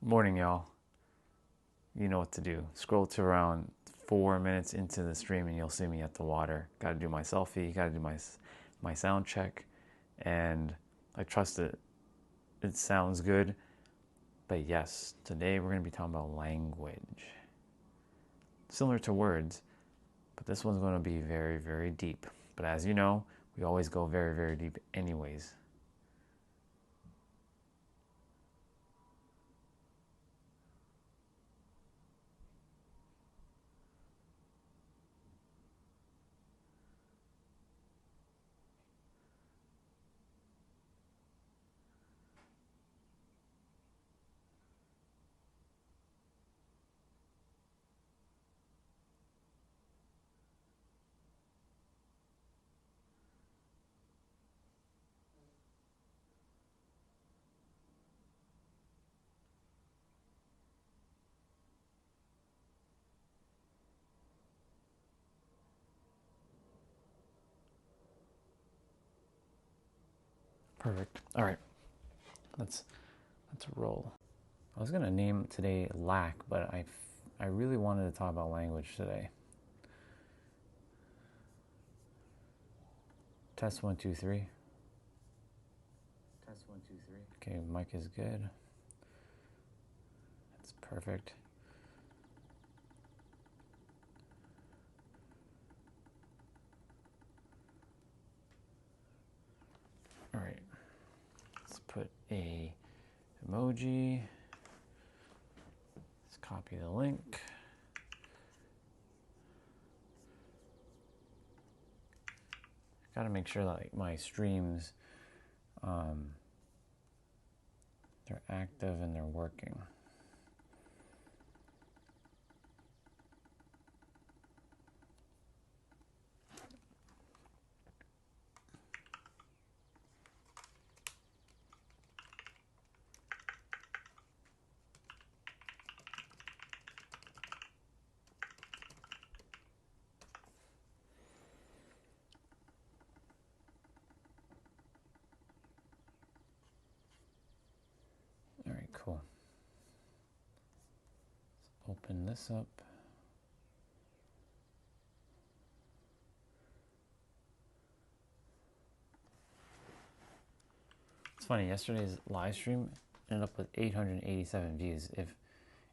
Morning, y'all. You know what to do. Scroll to around 4 minutes into the stream and you'll see me at the water. Got to do my selfie, got to do my sound check, and I trust it sounds good. But yes, today we're going to be talking about language. Similar to words, but this one's going to be very, very deep. But as you know, we always go very, very deep anyways. Perfect. All right, let's roll. I was gonna name today lack, but I really wanted to talk about language today. Test 1 2 3. Test 1 2 3. Okay, mic is good. That's perfect. All right, let's put a emoji. Let's copy the link. Got to make sure that like my streams, they're active and they're working. All right, cool. Let's open this up. It's funny, yesterday's live stream ended up with 887 views. If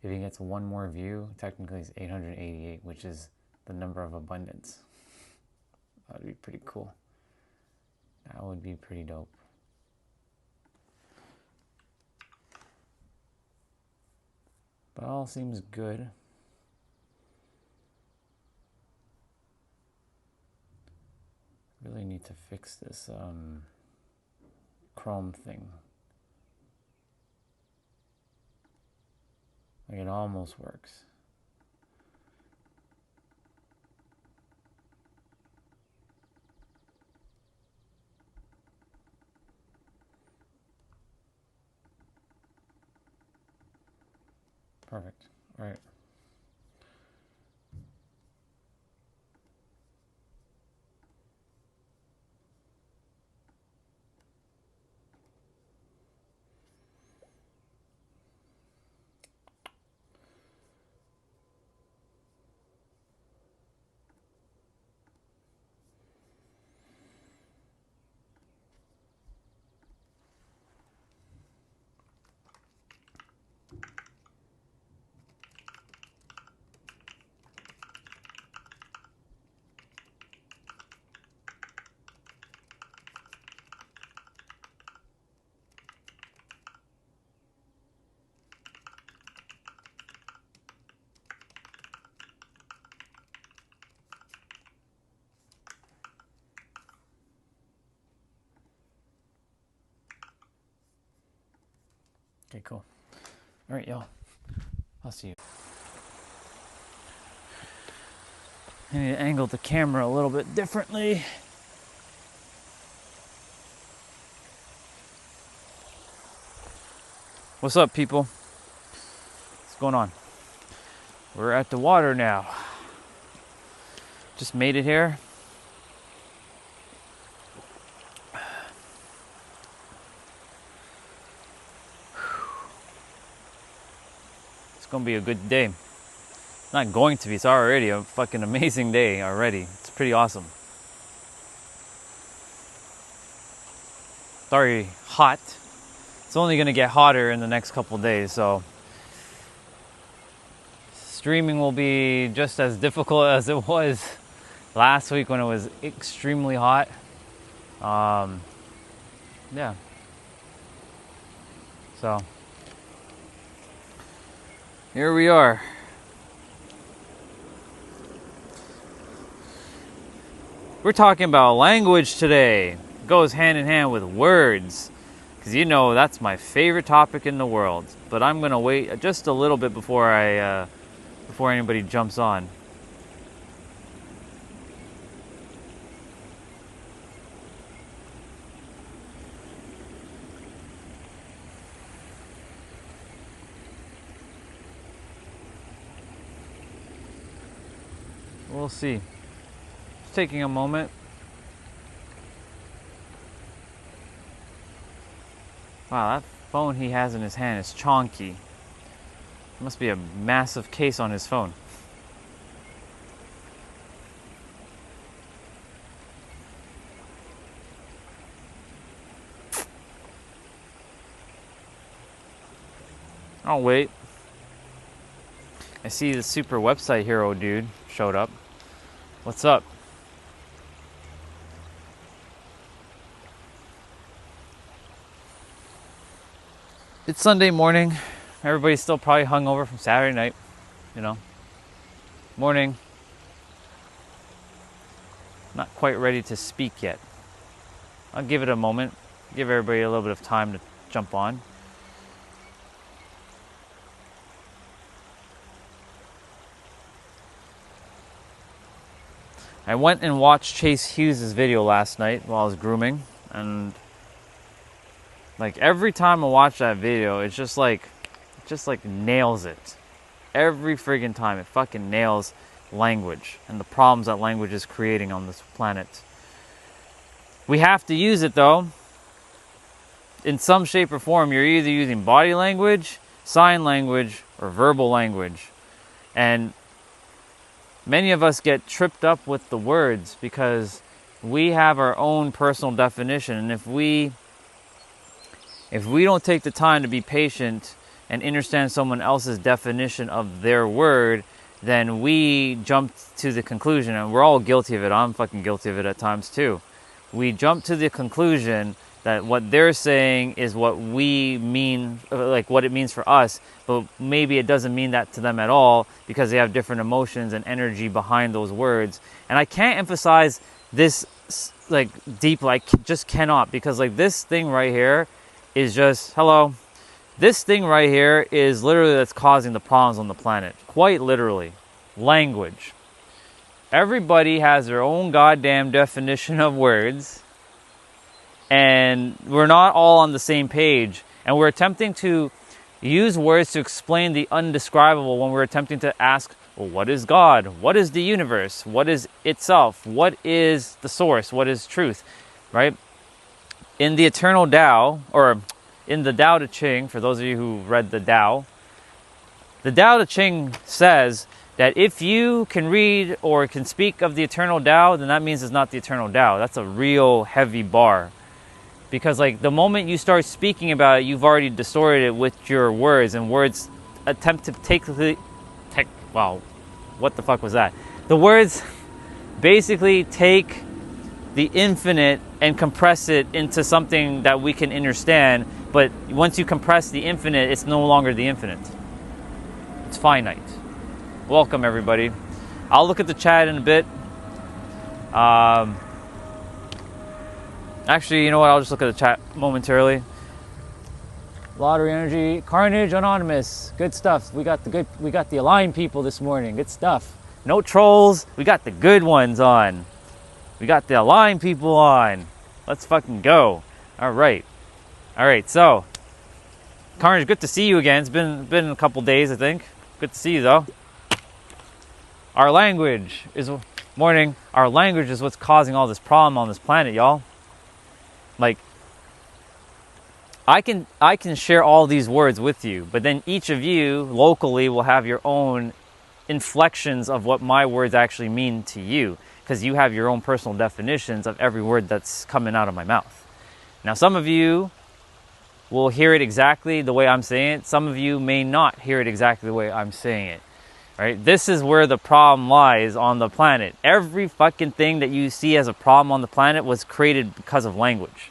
he gets one more view, technically it's 888, which is the number of abundance. That would be pretty cool. That would be pretty dope. But all seems good. Really need to fix this Chrome thing. Like it almost works. Perfect. All right. Okay, cool. All right, y'all. I'll see you. I need to angle the camera a little bit differently. What's up, people? What's going on? We're at the water now. Just made it here. gonna be a good day. It's not going to be, it's already a fucking amazing day already. It's pretty awesome. It's already hot. It's only gonna get hotter in the next couple days, so streaming will be just as difficult as it was last week when it was extremely hot. Yeah. So here we are. We're talking about language today. It goes hand in hand with words, because you know that's my favorite topic in the world. But I'm gonna wait just a little bit before anybody jumps on. We'll see. Just taking a moment. Wow, that phone he has in his hand is chonky. Must be a massive case on his phone. I'll wait. I see the super website hero dude showed up. What's up? It's Sunday morning. Everybody's still probably hungover from Saturday night, you know. Morning. Not quite ready to speak yet. I'll give it a moment. Give everybody a little bit of time to jump on. I went and watched Chase Hughes' video last night while I was grooming, and like every time I watch that video, it's just like nails it. Every friggin' time it fucking nails language and the problems that language is creating on this planet. We have to use it though. In some shape or form, you're either using body language, sign language, or verbal language. And many of us get tripped up with the words because we have our own personal definition. And if we don't take the time to be patient and understand someone else's definition of their word, then we jump to the conclusion, and we're all guilty of it. I'm fucking guilty of it at times too. We jump to the conclusion that what they're saying is what we mean, like what it means for us, but maybe it doesn't mean that to them at all because they have different emotions and energy behind those words. And I can't emphasize this like deeply. I just cannot, because like this thing right here is just, hello, this thing right here is literally that's causing the problems on the planet. Quite literally. Language. Everybody has their own goddamn definition of words, and we're not all on the same page, and we're attempting to use words to explain the undescribable when we're attempting to ask, well, what is God? What is the universe? What is itself? What is the source? What is truth? Right? In the Eternal Tao, or in the Tao Te Ching, for those of you who read the Tao Te Ching says that if you can read or can speak of the Eternal Tao, then that means it's not the Eternal Tao. That's a real heavy bar. Because like the moment you start speaking about it, you've already distorted it with your words, and words attempt to wow, what the fuck was that? The words basically take the infinite and compress it into something that we can understand, but once you compress the infinite, it's no longer the infinite. It's finite. Welcome everybody. I'll look at the chat in a bit. Actually, you know what? I'll just look at the chat momentarily. Lottery Energy, Carnage Anonymous, good stuff. We got the aligned people this morning. Good stuff. No trolls. We got the good ones on. We got the aligned people on. Let's fucking go. All right. So, Carnage, good to see you again. It's been a couple days, I think. Good to see you though. Our language is Our language is what's causing all this problem on this planet, y'all. Like, I can share all these words with you, but then each of you locally will have your own inflections of what my words actually mean to you, because you have your own personal definitions of every word that's coming out of my mouth. Now, some of you will hear it exactly the way I'm saying it. Some of you may not hear it exactly the way I'm saying it. Right? This is where the problem lies on the planet. Every fucking thing that you see as a problem on the planet was created because of language.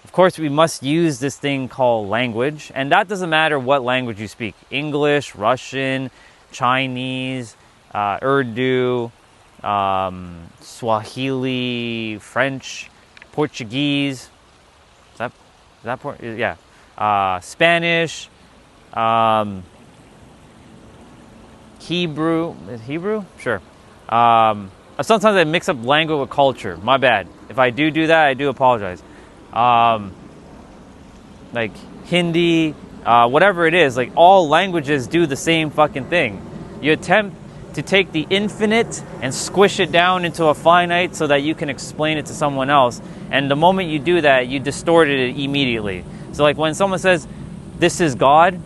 Of course, we must use this thing called language, and that doesn't matter what language you speak. English, Russian, Chinese, Urdu, Swahili, French, Portuguese. Yeah. Spanish, Hebrew. Is Hebrew? Sure. Sometimes I mix up language with culture. My bad. If I do that, I do apologize. Like Hindi, whatever it is, like all languages do the same fucking thing. You attempt to take the infinite and squish it down into a finite so that you can explain it to someone else. And the moment you do that, you distorted it immediately. So like when someone says, this is God,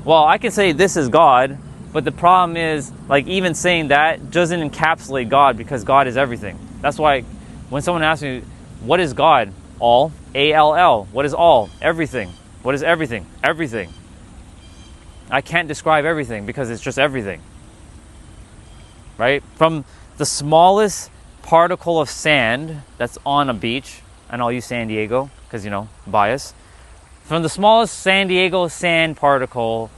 well, I can say this is God, but the problem is, like, even saying that doesn't encapsulate God, because God is everything. That's why when someone asks me, what is God? All. A-L-L. What is all? Everything. What is everything? Everything. I can't describe everything because it's just everything. Right? From the smallest particle of sand that's on a beach, and I'll use San Diego because, you know, bias. From the smallest San Diego sand particle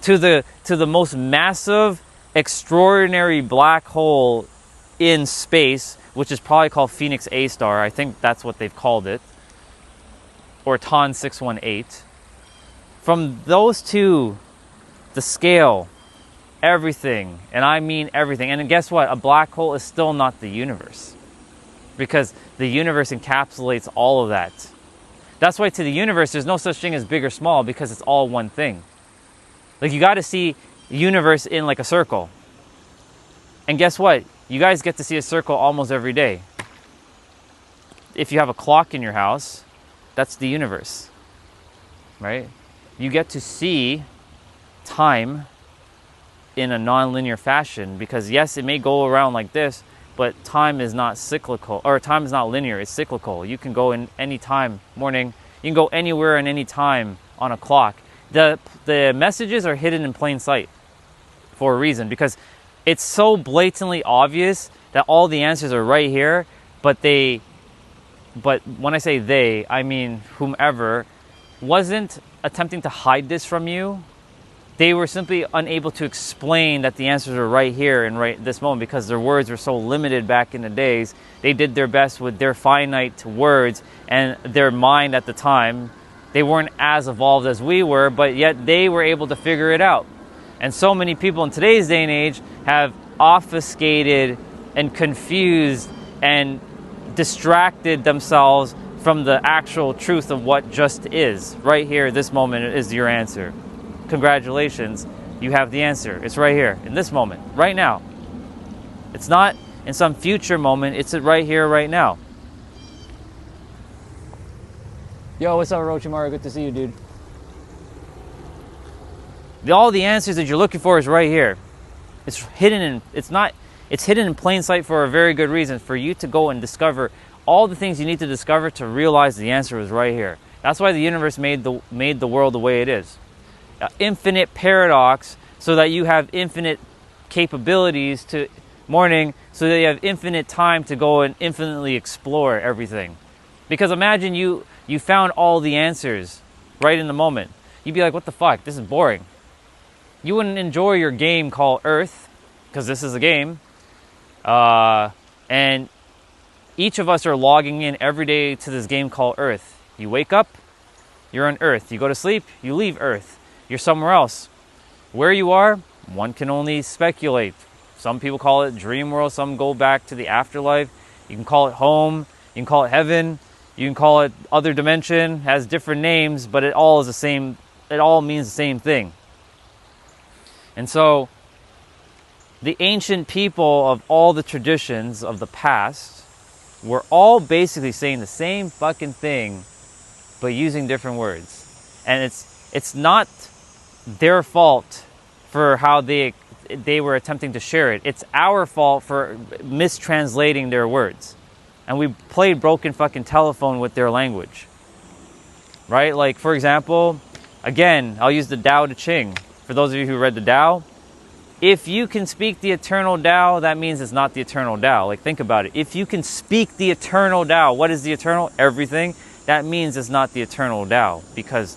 to the most massive, extraordinary black hole in space, which is probably called Phoenix A star. I think that's what they've called it. Or TON 618. From those two, the scale, everything, and I mean everything. And guess what? A black hole is still not the universe, because the universe encapsulates all of that. That's why to the universe, there's no such thing as big or small, because it's all one thing. Like, you got to see the universe in like a circle. And guess what? You guys get to see a circle almost every day. If you have a clock in your house, that's the universe, right? You get to see time in a non-linear fashion, because yes, it may go around like this, but time is not cyclical, or time is not linear, it's cyclical. You can go in any time, morning, you can go anywhere and any time on a clock. The messages are hidden in plain sight for a reason, because it's so blatantly obvious that all the answers are right here, but when I say they, I mean whomever wasn't attempting to hide this from you. They were simply unable to explain that the answers are right here and right this moment, because their words were so limited back in the days. They did their best with their finite words and their mind at the time. They weren't as evolved as we were, but yet they were able to figure it out. And so many people in today's day and age have obfuscated and confused and distracted themselves from the actual truth of what just is. Right here, this moment is your answer. Congratulations, you have the answer. It's right here, in this moment, right now. It's not in some future moment, it's right here, right now. Yo, what's up, Orochimaru? Good to see you, dude. All the answers that you're looking for is right here. It's hidden in, it's hidden in plain sight for a very good reason, for you to go and discover all the things you need to discover to realize the answer is right here. That's why the universe made the world the way it is. Infinite paradox, so that you have infinite capabilities to so that you have infinite time to go and infinitely explore everything. Because imagine you found all the answers right in the moment. You'd be like, what the fuck, this is boring. You wouldn't enjoy your game called Earth, because this is a game. And each of us are logging in every day to this game called Earth. You wake up, you're on Earth. You go to sleep, you leave Earth. You're somewhere else. Where you are, one can only speculate. Some people call it dream world, some go back to the afterlife. You can call it home, you can call it heaven, you can call it other dimension, has different names, but it all is the same, it all means the same thing. And so, the ancient people of all the traditions of the past were all basically saying the same fucking thing but using different words. And it's not their fault for how they were attempting to share it. It's our fault for mistranslating their words. And we played broken fucking telephone with their language. Right? Like, for example, again, I'll use the Tao Te Ching. For those of you who read the Tao, if you can speak the eternal Tao, that means it's not the eternal Tao. Like, think about it. If you can speak the eternal Tao, what is the eternal? Everything. That means it's not the eternal Tao. Because,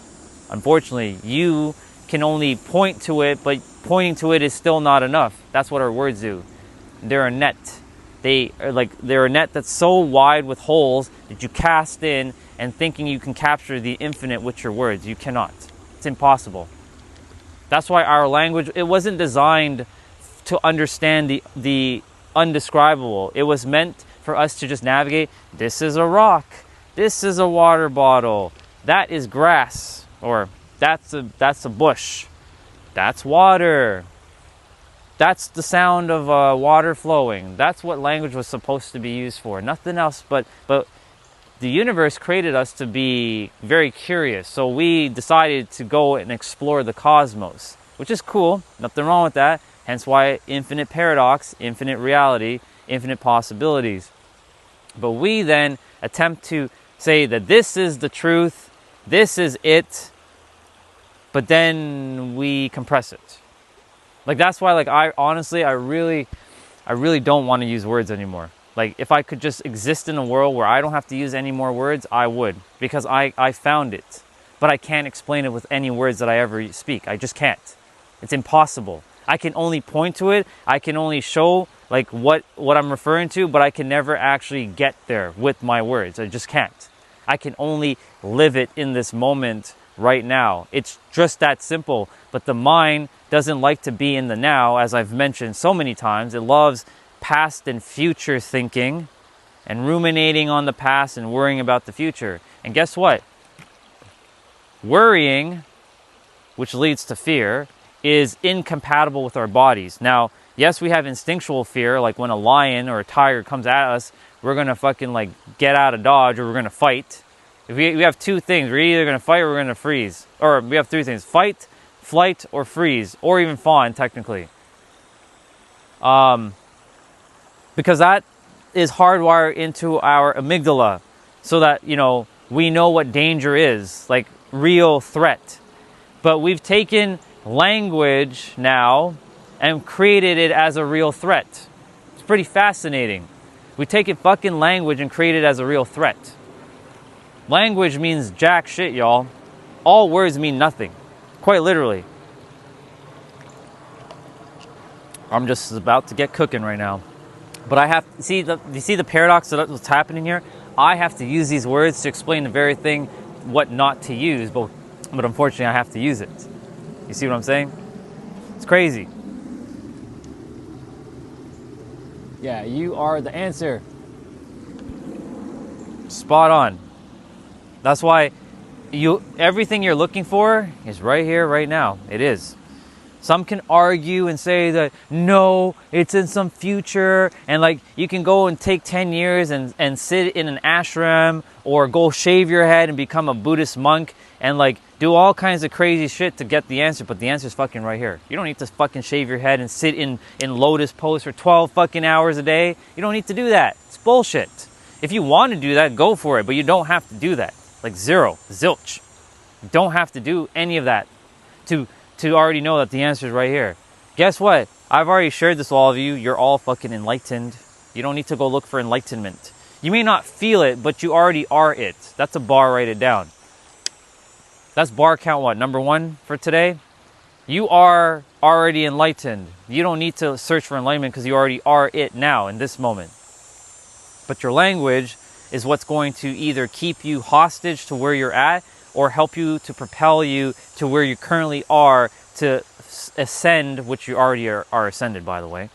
unfortunately, you can only point to it, but pointing to it is still not enough. That's what our words do. They're a net. They're a net that's so wide with holes that you cast in and thinking you can capture the infinite with your words. You cannot. It's impossible. That's why our language, it wasn't designed to understand the undescribable. It was meant for us to just navigate. This is a rock. This is a water bottle. That is grass. Or that's a bush. That's water. That's the sound of water flowing. That's what language was supposed to be used for. Nothing else. But the universe created us to be very curious. So we decided to go and explore the cosmos, which is cool. Nothing wrong with that. Hence why infinite paradox, infinite reality, infinite possibilities. But we then attempt to say that this is the truth, this is it, but then we compress it. Like, that's why, like, I really don't want to use words anymore. Like, if I could just exist in a world where I don't have to use any more words, I would. Because I found it. But I can't explain it with any words that I ever speak. I just can't. It's impossible. I can only point to it. I can only show, like, what I'm referring to, but I can never actually get there with my words. I just can't. I can only live it in this moment right now. It's just that simple. But the mind doesn't like to be in the now, as I've mentioned so many times. It loves past and future thinking and ruminating on the past and worrying about the future. And guess what? Worrying, which leads to fear, is incompatible with our bodies. Now, yes, we have instinctual fear, like when a lion or a tiger comes at us, we're going to fucking like get out of dodge, or we're going to fight. If we have two things. We're either going to fight or we're going to freeze. Or we have three things: fight, flight, or freeze, or even fawn, technically. Because that is hardwired into our amygdala, so that, you know, we know what danger is, like real threat. But we've taken language now and created it as a real threat. It's pretty fascinating. We take it fucking language and create it as a real threat. Language means jack shit, y'all. All words mean nothing. Quite literally. I'm just about to get cooking right now. But I have, you see the paradox that's happening here? I have to use these words to explain the very thing what not to use, but unfortunately I have to use it. You see what I'm saying? It's crazy. Yeah, you are the answer. Spot on. That's why everything you're looking for is right here, right now. It is. Some can argue and say that, no, it's in some future. And like, you can go and take 10 years and sit in an ashram, or go shave your head and become a Buddhist monk and like do all kinds of crazy shit to get the answer. But the answer is fucking right here. You don't need to fucking shave your head and sit in lotus pose for 12 fucking hours a day. You don't need to do that. It's bullshit. If you want to do that, go for it. But you don't have to do that. Like zero, zilch. You don't have to do any of that to already know that the answer is right here. Guess what? I've already shared this with all of you. You're all fucking enlightened. You don't need to go look for enlightenment. You may not feel it, but you already are it. That's a bar. Write it down. That's bar count what? Number 1 for today? You are already enlightened. You don't need to search for enlightenment because you already are it now in this moment. But your language is what's going to either keep you hostage to where you're at, or help you to propel you to where you currently are, to ascend, which you already are ascended, by the way,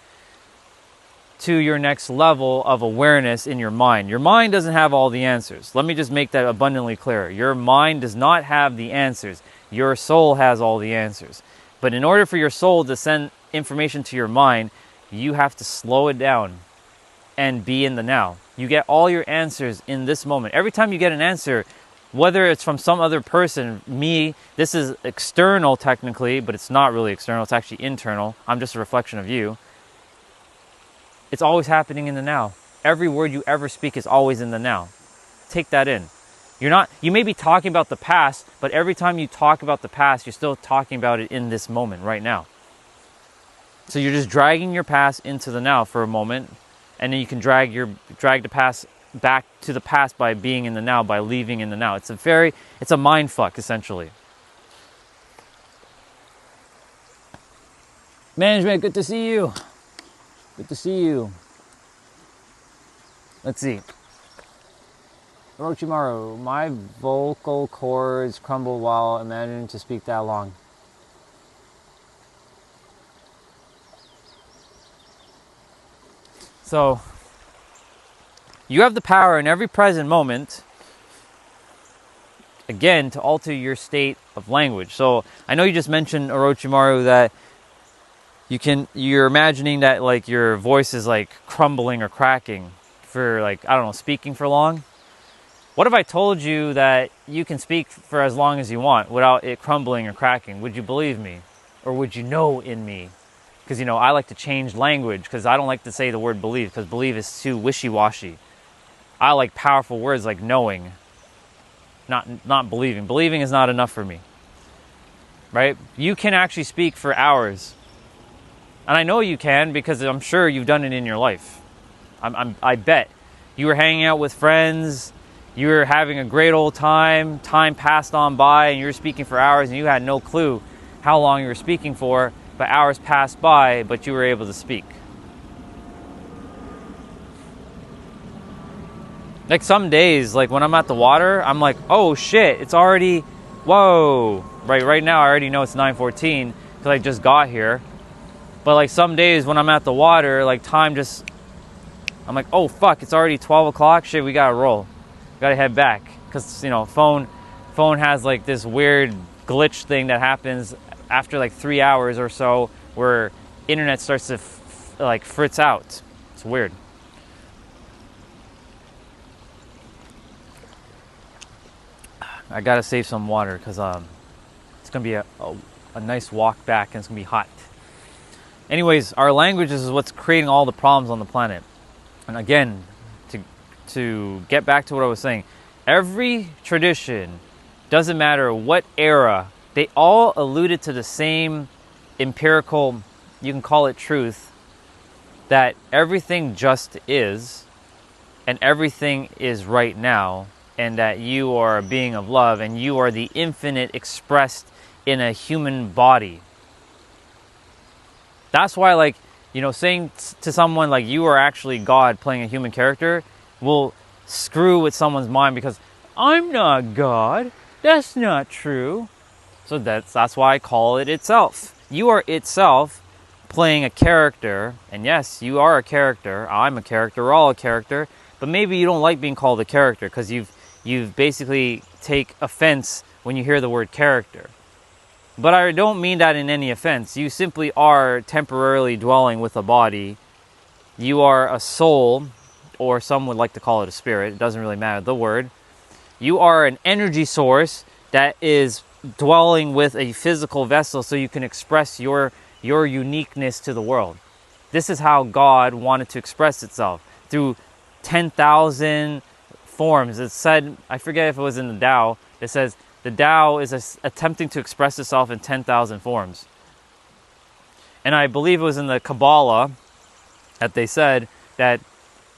to your next level of awareness in your mind. Your mind doesn't have all the answers. Let me just make that abundantly clear. Your mind does not have the answers. Your soul has all the answers. But in order for your soul to send information to your mind, you have to slow it down and be in the now. You get all your answers in this moment. Every time you get an answer, Whether it's from some other person, me, this is external technically, but it's not really external, it's actually internal. I'm just a reflection of you. It's always happening in the now. Every word you ever speak is always in the now. Take that in. You may be talking about the past, but every time you talk about the past, you're still talking about it in this moment right now. So you're just dragging your past into the now for a moment, and then you can drag the past back to the past by being in the now, by leaving in the now. It's a mind fuck, essentially. Management, good to see you. Good to see you. Let's see. Orochimaru, my vocal cords crumble while imagining to speak that long. So, you have the power in every present moment, again, to alter your state of language. So, I know you just mentioned, Orochimaru, that you're imagining that like your voice is like crumbling or cracking for like, I don't know, speaking for long. What if I told you that you can speak for as long as you want without it crumbling or cracking? Would you believe me? Or would you know in me? Because, I like to change language because I don't like to say the word believe because believe is too wishy-washy. I like powerful words like knowing, not believing. Believing is not enough for me, right? You can actually speak for hours. And I know you can because I'm sure you've done it in your life. I bet. You were hanging out with friends, you were having a great old time passed on by, and you were speaking for hours and you had no clue how long you were speaking for, but hours passed by, but you were able to speak. Like some days, like when I'm at the water, I'm like, oh shit, it's already, whoa. Right now I already know it's 9:14 because I just got here. But like some days when I'm at the water, like time just, I'm like, oh fuck, it's already 12 o'clock. Shit, we gotta roll. We gotta head back. Because, phone has like this weird glitch thing that happens after like 3 hours or so where internet starts to like fritz out. It's weird. I gotta save some water because it's gonna be a nice walk back and it's gonna be hot. Anyways, our languages is what's creating all the problems on the planet. And again, to get back to what I was saying, every tradition, doesn't matter what era, they all alluded to the same empirical, you can call it truth, that everything just is, and everything is right now, and that you are a being of love, and you are the infinite expressed in a human body. That's why, like, saying to someone like you are actually God playing a human character will screw with someone's mind because I'm not God. That's not true. So that's why I call it itself. You are itself playing a character, and yes, you are a character. I'm a character. We're all a character. But maybe you don't like being called a character because you've basically take offense when you hear the word character. But I don't mean that in any offense. You simply are temporarily dwelling with a body. You are a soul, or some would like to call it a spirit. It doesn't really matter, the word. You are an energy source that is dwelling with a physical vessel so you can express your uniqueness to the world. This is how God wanted to express itself, through 10,000 forms. It said, I forget if it was in the Tao, it says, the Tao is attempting to express itself in 10,000 forms. And I believe it was in the Kabbalah that they said that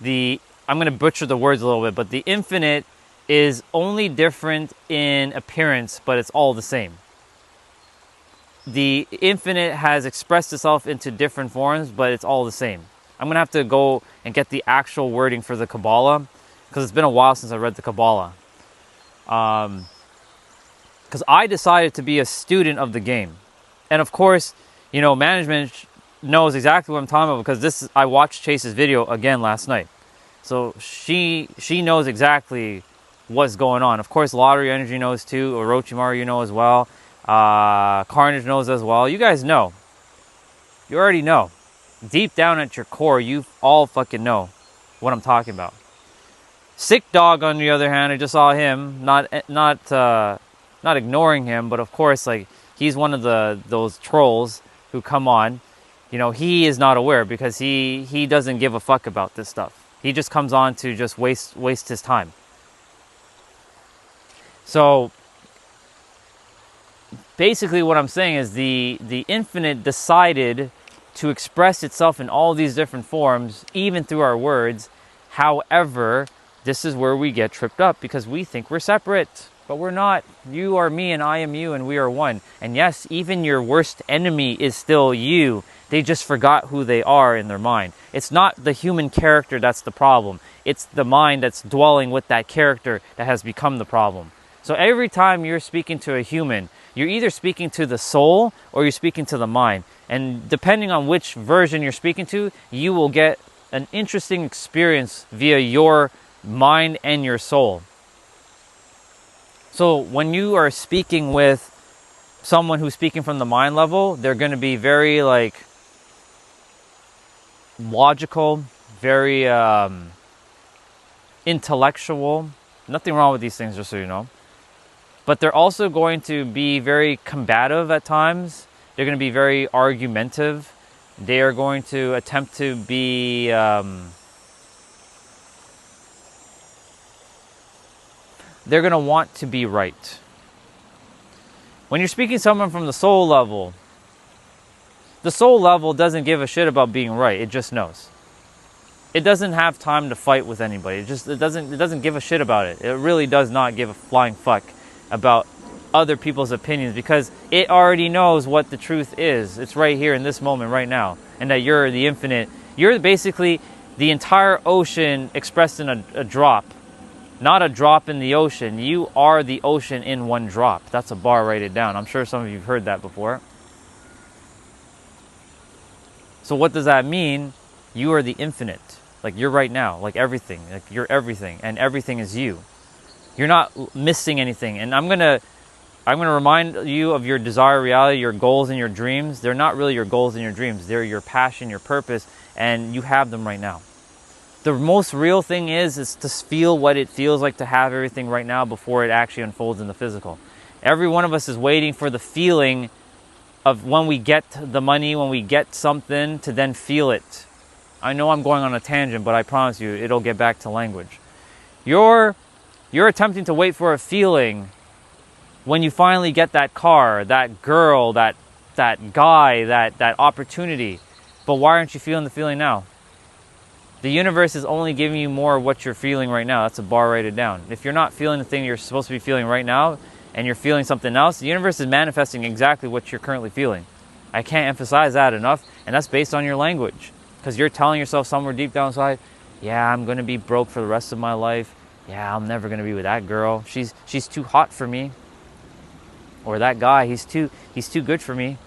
I'm going to butcher the words a little bit, but the infinite is only different in appearance, but it's all the same. The infinite has expressed itself into different forms, but it's all the same. I'm going to have to go and get the actual wording for the Kabbalah, because it's been a while since I read the Kabbalah. Because I decided to be a student of the game. And of course, management knows exactly what I'm talking about because I watched Chase's video again last night. So she knows exactly what's going on. Of course, Lottery Energy knows too. Orochimaru, you know as well. Carnage knows as well. You guys know. You already know. Deep down at your core, you all fucking know what I'm talking about. Sick Dog, on the other hand, I just saw him, not ignoring him, but of course, like, he's one of those trolls who come on. You know, he is not aware because he doesn't give a fuck about this stuff. He just comes on to just waste his time. So basically what I'm saying is the infinite decided to express itself in all these different forms, even through our words. However, this is where we get tripped up because we think we're separate, but we're not. You are me and I am you and we are one. And yes, even your worst enemy is still you. They just forgot who they are in their mind. It's not the human character that's the problem. It's the mind that's dwelling with that character that has become the problem. So every time you're speaking to a human, you're either speaking to the soul or you're speaking to the mind. And depending on which version you're speaking to, you will get an interesting experience via your mind and your soul. So when you are speaking with someone who's speaking from the mind level, they're going to be very like logical, very intellectual. Nothing wrong with these things, just so you know. But they're also going to be very combative at times. They're going to be very argumentative. They are going to attempt to be they're going to want to be right. When you're speaking to someone from the soul level doesn't give a shit about being right. It just knows. It doesn't have time to fight with anybody. It doesn't give a shit about it. It really does not give a flying fuck about other people's opinions because it already knows what the truth is. It's right here in this moment right now. And that you're the infinite. You're basically the entire ocean expressed in a drop. Not a drop in the ocean. You are the ocean in one drop. That's a bar, write it down. I'm sure some of you have heard that before. So what does that mean? You are the infinite. Like you're right now. Like everything. Like you're everything. And everything is you. You're not missing anything. And I'm gonna remind you of your desired reality, your goals and your dreams. They're not really your goals and your dreams. They're your passion, your purpose, and you have them right now. The most real thing is to feel what it feels like to have everything right now before it actually unfolds in the physical. Every one of us is waiting for the feeling of when we get the money, when we get something, to then feel it. I know I'm going on a tangent, but I promise you it'll get back to language. You're attempting to wait for a feeling when you finally get that car, that girl, that guy, that opportunity. But why aren't you feeling the feeling now? The universe is only giving you more of what you're feeling right now. That's a bar, write it down. If you're not feeling the thing you're supposed to be feeling right now, and you're feeling something else, the universe is manifesting exactly what you're currently feeling. I can't emphasize that enough, and that's based on your language. Because you're telling yourself somewhere deep down inside, yeah, I'm going to be broke for the rest of my life. Yeah, I'm never going to be with that girl. She's too hot for me. Or that guy, he's too good for me.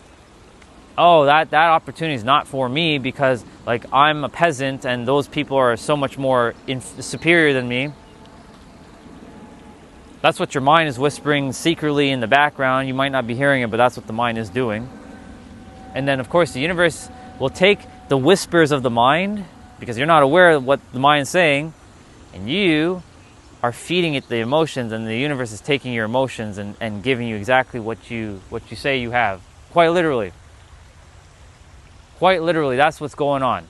Oh, that opportunity is not for me because like I'm a peasant and those people are so much more superior than me. That's what your mind is whispering secretly in the background. You might not be hearing it, but that's what the mind is doing. And then, of course, the universe will take the whispers of the mind, because you're not aware of what the mind is saying, and you are feeding it the emotions, and the universe is taking your emotions and giving you exactly what you say you have. Quite literally. Quite literally, that's what's going on.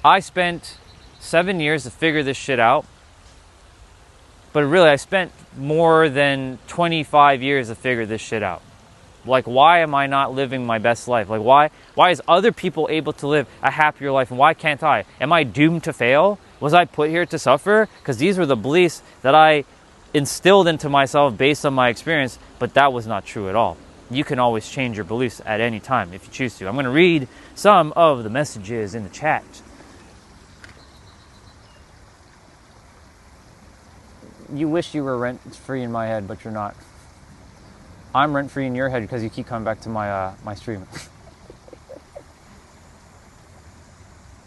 I spent 7 years to figure this shit out. But really, I spent more than 25 years to figure this shit out. Like, why am I not living my best life? Like, why is other people able to live a happier life, and why can't I? Am I doomed to fail? Was I put here to suffer? Because these were the beliefs that I instilled into myself based on my experience, but that was not true at all. You can always change your beliefs at any time if you choose to. I'm going to read some of the messages in the chat. You wish you were rent-free in my head, but you're not. I'm rent-free in your head because you keep coming back to my stream.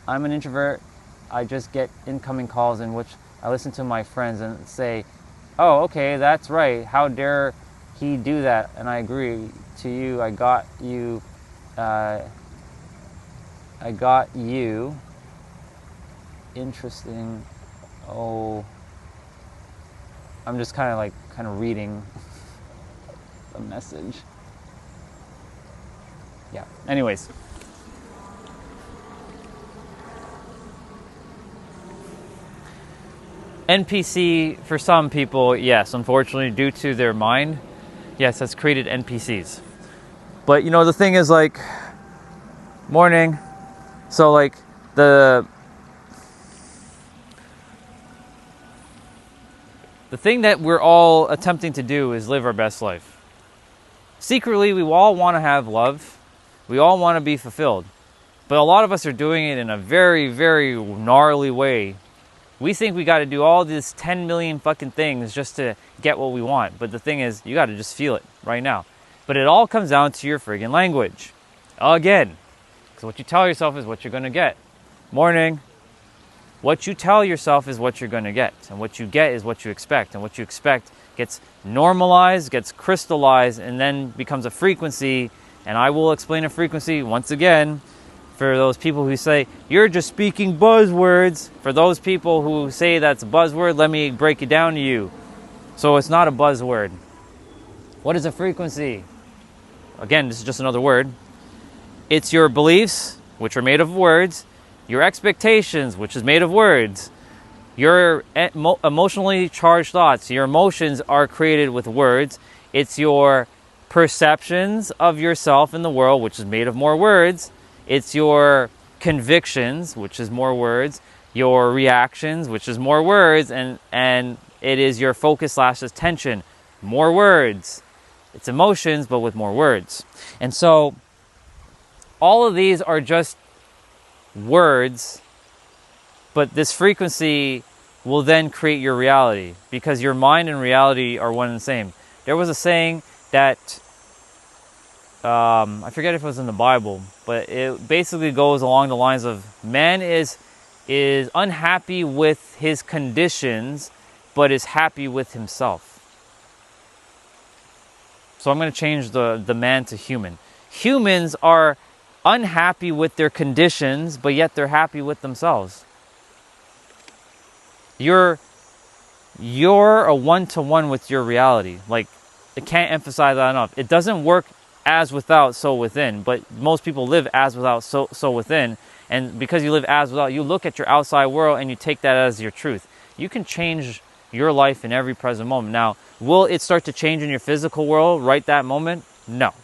I'm an introvert. I just get incoming calls in which I listen to my friends and say, oh, okay, that's right. How dare he do that? And I agree to you. I got you. interesting. Oh, I'm just kind of reading the message. Yeah. Anyways. NPC, for some people, yes, unfortunately, due to their mind, yes, has created NPCs. But, you know, the thing is, like, morning. So, like, the thing that we're all attempting to do is live our best life. Secretly, we all want to have love. We all want to be fulfilled. But a lot of us are doing it in a very, very gnarly way. We think we got to do all these 10 million fucking things just to get what we want. But the thing is, you got to just feel it right now. But it all comes down to your friggin' language. Again, because what you tell yourself is what you're going to get. Morning. What you tell yourself is what you're going to get. And what you get is what you expect. And what you expect gets normalized, gets crystallized, and then becomes a frequency. And I will explain a frequency once again. For those people who say, you're just speaking buzzwords. For those people who say that's a buzzword, let me break it down to you. So it's not a buzzword. What is a frequency? Again, this is just another word. It's your beliefs, which are made of words. Your expectations, which is made of words. Your emotionally charged thoughts. Your emotions are created with words. It's your perceptions of yourself in the world, which is made of more words. It's your convictions, which is more words, your reactions, which is more words, and it is your focus / attention, more words. It's emotions, but with more words. And so all of these are just words, but this frequency will then create your reality, because your mind and reality are one and the same. There was a saying that I forget if it was in the Bible, but it basically goes along the lines of man is unhappy with his conditions, but is happy with himself. So I'm going to change the man to human. Humans are unhappy with their conditions, but yet they're happy with themselves. You're a one-to-one with your reality. Like, I can't emphasize that enough. It doesn't work as without, so within. But most people live as without, so within. And because you live as without, you look at your outside world and you take that as your truth. You can change your life in every present moment. Now, will it start to change in your physical world right that moment? No.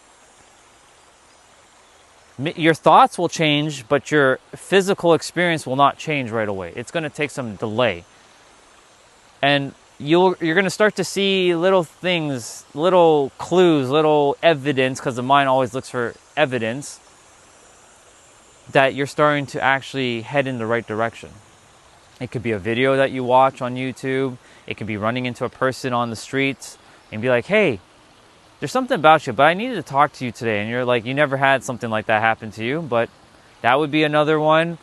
Your thoughts will change, but your physical experience will not change right away. It's going to take some delay. And you're going to start to see little things, little clues, little evidence, because the mind always looks for evidence, that you're starting to actually head in the right direction. It could be a video that you watch on YouTube. It could be running into a person on the streets and be like, hey, there's something about you, but I needed to talk to you today. And you're like, you never had something like that happen to you, but that would be another one.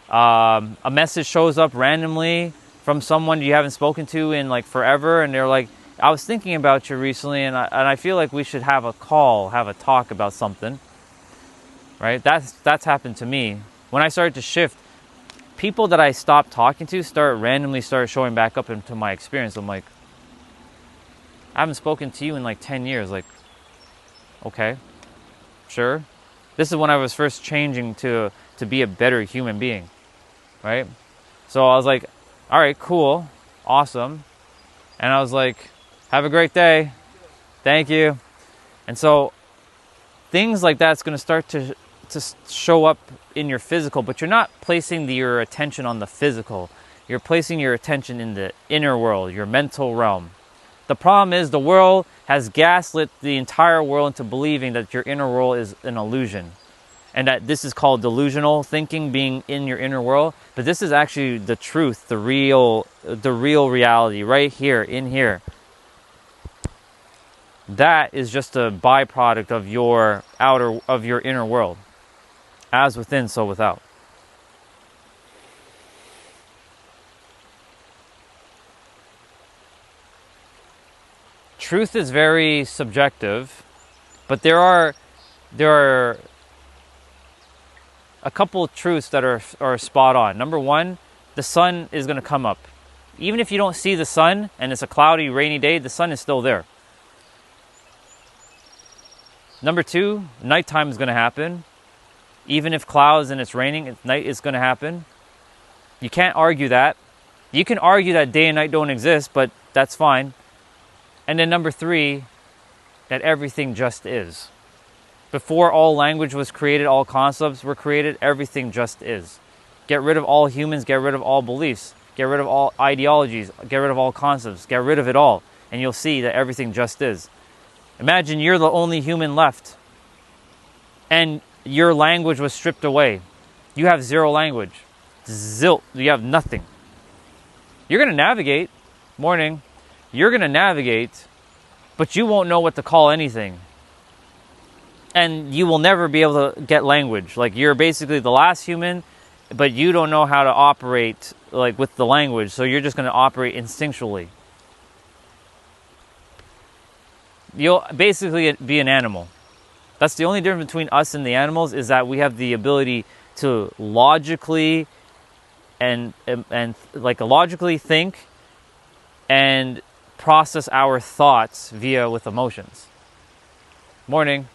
A message shows up randomly from someone you haven't spoken to in like forever, and they're like, I was thinking about you recently, and I feel like we should have a call, have a talk about something. Right? That's happened to me. When I started to shift, people that I stopped talking to randomly start showing back up into my experience. I'm like, I haven't spoken to you in like 10 years. Like, okay, sure. This is when I was first changing to be a better human being, right? So I was like, all right, cool, awesome. And I was like, have a great day. Thank you. And so things like that's going to start to show up in your physical, but you're not placing your attention on the physical. You're placing your attention in the inner world, your mental realm. The problem is the world has gaslit the entire world into believing that your inner world is an illusion, and that this is called delusional thinking, being in your inner world. But this is actually the truth, the real reality right here, in here. That is just a byproduct of your inner world. As within, so without. Truth is very subjective, but there are a couple of truths that are spot on. Number one, the sun is going to come up. Even if you don't see the sun and it's a cloudy, rainy day, the sun is still there. Number two, nighttime is going to happen. Even if clouds and it's raining, night is going to happen. You can't argue that. You can argue that day and night don't exist, but that's fine. And then number three, that everything just is. Before all language was created, all concepts were created, everything just is. Get rid of all humans, get rid of all beliefs, get rid of all ideologies, get rid of all concepts, get rid of it all, and you'll see that everything just is. Imagine you're the only human left, and your language was stripped away. You have zero language. Zilch. You have nothing. You're going to navigate. Morning. You're going to navigate, but you won't know what to call anything. And you will never be able to get language. Like, you're basically the last human, but you don't know how to operate like with the language, so you're just going to operate instinctually. You'll basically be an animal. That's the only difference between us and the animals, is that we have the ability to logically and logically think and process our thoughts with emotions. Morning.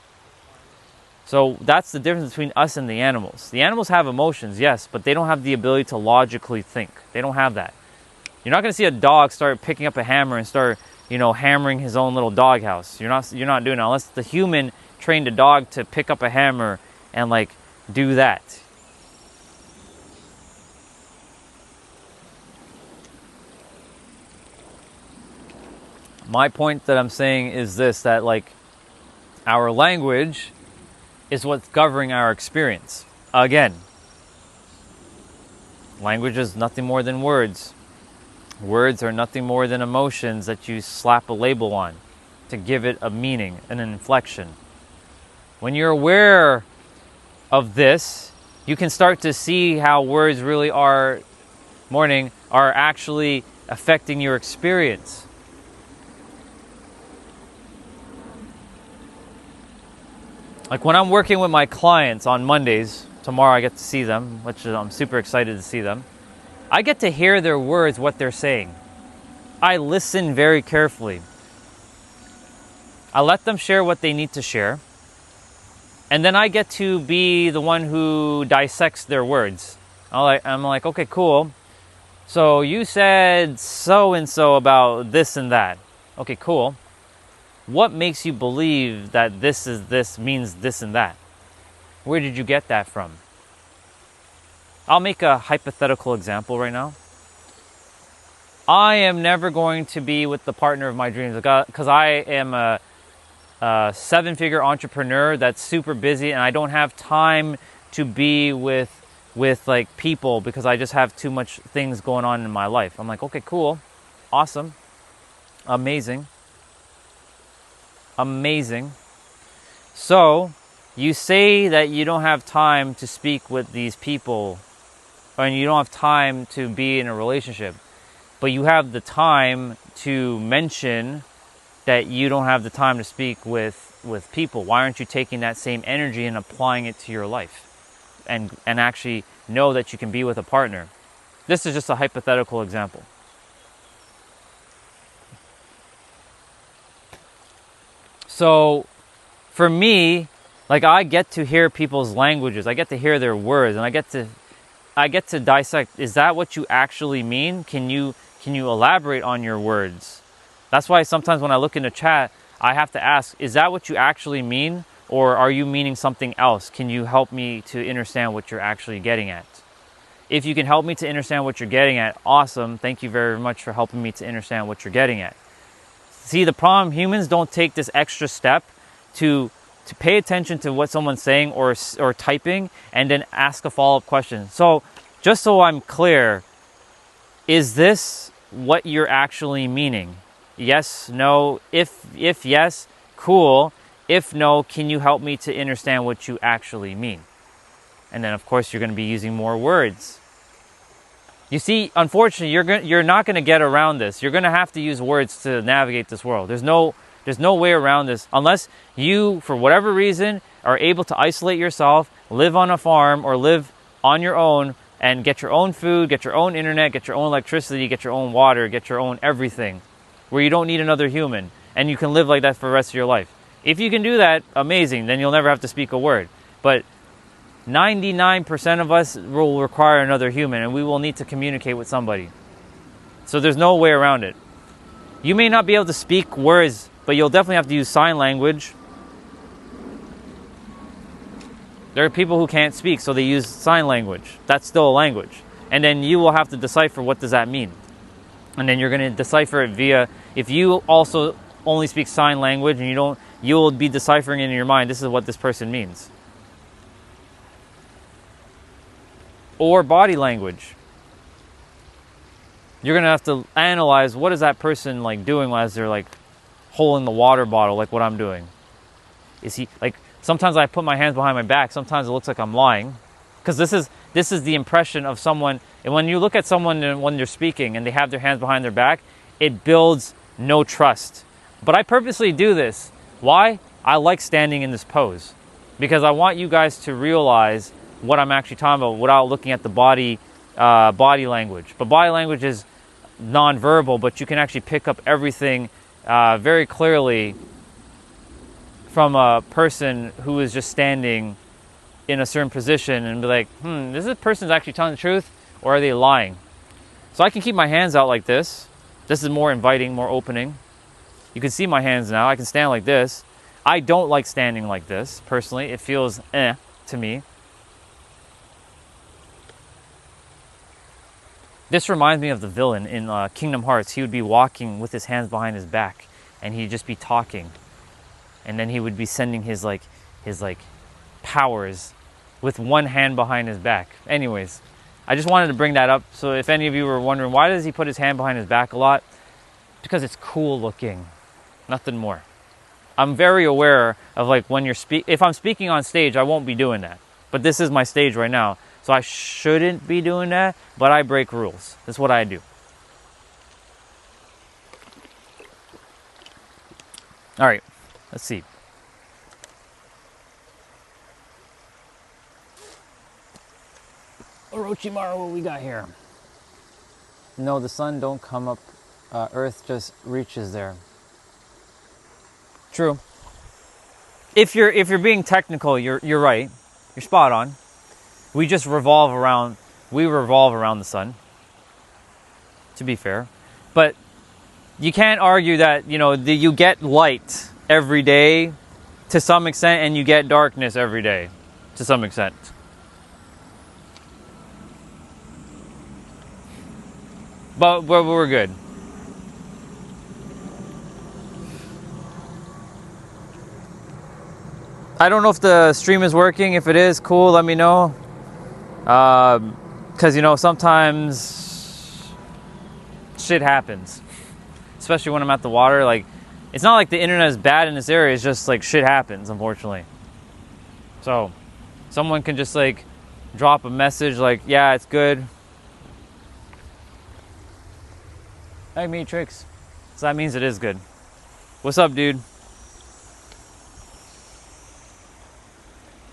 So that's the difference between us and the animals. The animals have emotions, yes, but they don't have the ability to logically think. They don't have that. You're not going to see a dog start picking up a hammer and start, hammering his own little doghouse. You're not doing it unless the human trained a dog to pick up a hammer and do that. My point that I'm saying is this, that our language is what's governing our experience. Again, language is nothing more than words. Words are nothing more than emotions that you slap a label on to give it a meaning and an inflection. When you're aware of this, you can start to see how words really are actually affecting your experience. Like when I'm working with my clients on Mondays, tomorrow I get to see them, which I'm super excited to see them. I get to hear their words, what they're saying. I listen very carefully. I let them share what they need to share. And then I get to be the one who dissects their words. I'm like, okay, cool. So you said so-and-so about this and that. Okay, cool. What makes you believe that this means this and that? Where did you get that from? I'll make a hypothetical example right now. I am never going to be with the partner of my dreams because I am a 7-figure entrepreneur that's super busy, and I don't have time to be with people because I just have too much things going on in my life. I'm like, okay, cool, awesome, amazing. So you say that you don't have time to speak with these people, and you don't have time to be in a relationship, but you have the time to mention that you don't have the time to speak with people. Why aren't you taking that same energy and applying it to your life and actually know that you can be with a partner? This is just a hypothetical example. So for me, I get to hear people's languages. I get to hear their words, and I get to dissect. Is that what you actually mean? Can you elaborate on your words? That's why sometimes when I look in the chat, I have to ask, is that what you actually mean? Or are you meaning something else? Can you help me to understand what you're actually getting at? If you can help me to understand what you're getting at, awesome. Thank you very much for helping me to understand what you're getting at. See, the problem, humans don't take this extra step to pay attention to what someone's saying or typing and then ask a follow-up question. So just so I'm clear, is this what you're actually meaning? Yes, no. If yes, cool. If no, can you help me to understand what you actually mean? And then, of course, you're going to be using more words. You see, unfortunately, you're not going to get around this. You're going to have to use words to navigate this world. There's no way around this unless you, for whatever reason, are able to isolate yourself, live on a farm, or live on your own and get your own food, get your own internet, get your own electricity, get your own water, get your own everything, where you don't need another human, and you can live like that for the rest of your life. If you can do that, amazing, then you'll never have to speak a word. But 99% of us will require another human, and we will need to communicate with somebody. So there's no way around it. You may not be able to speak words, but you'll definitely have to use sign language. There are people who can't speak, so they use sign language. That's still a language. And then you will have to decipher what does that mean. And then you're going to decipher it via, if you also only speak sign language and you will be deciphering it in your mind, this is what this person means. Or body language. You're going to have to analyze what is that person like doing as they're like holding the water bottle, like what I'm doing. Is he like, sometimes I put my hands behind my back, sometimes it looks like I'm lying. Because this is the impression of someone, and when you look at someone when they're speaking and they have their hands behind their back, it builds no trust. But I purposely do this. Why? I like standing in this pose. Because I want you guys to realize what I'm actually talking about without looking at the body language. But body language is non-verbal, but you can actually pick up everything very clearly from a person who is just standing in a certain position and be like, is this person's actually telling the truth or are they lying? So I can keep my hands out like this. This is more inviting, more opening. You can see my hands now. I can stand like this. I don't like standing like this, personally. It feels to me. This reminds me of the villain in Kingdom Hearts. He would be walking with his hands behind his back, and he'd just be talking, and then he would be sending his powers with one hand behind his back. Anyways, I just wanted to bring that up. So if any of you were wondering why does he put his hand behind his back a lot, because it's cool looking, nothing more. I'm very aware of like when if I'm speaking on stage, I won't be doing that. But this is my stage right now. So I shouldn't be doing that, but I break rules. That's what I do. All right, let's see. Orochimaru, what we got here? No, the sun don't come up. Earth just reaches there. True. If you're being technical, you're right. You're spot on. We revolve around the sun, to be fair. But you can't argue that, you get light every day to some extent and you get darkness every day to some extent. But we're good. I don't know if the stream is working. If it is, cool, let me know. Because, sometimes shit happens. Especially when I'm at the water. Like, it's not like the internet is bad in this area. It's just, like, shit happens, unfortunately. So, someone can just, like, drop a message like, yeah, it's good. Hey, Matrix. So that means it is good. What's up, dude?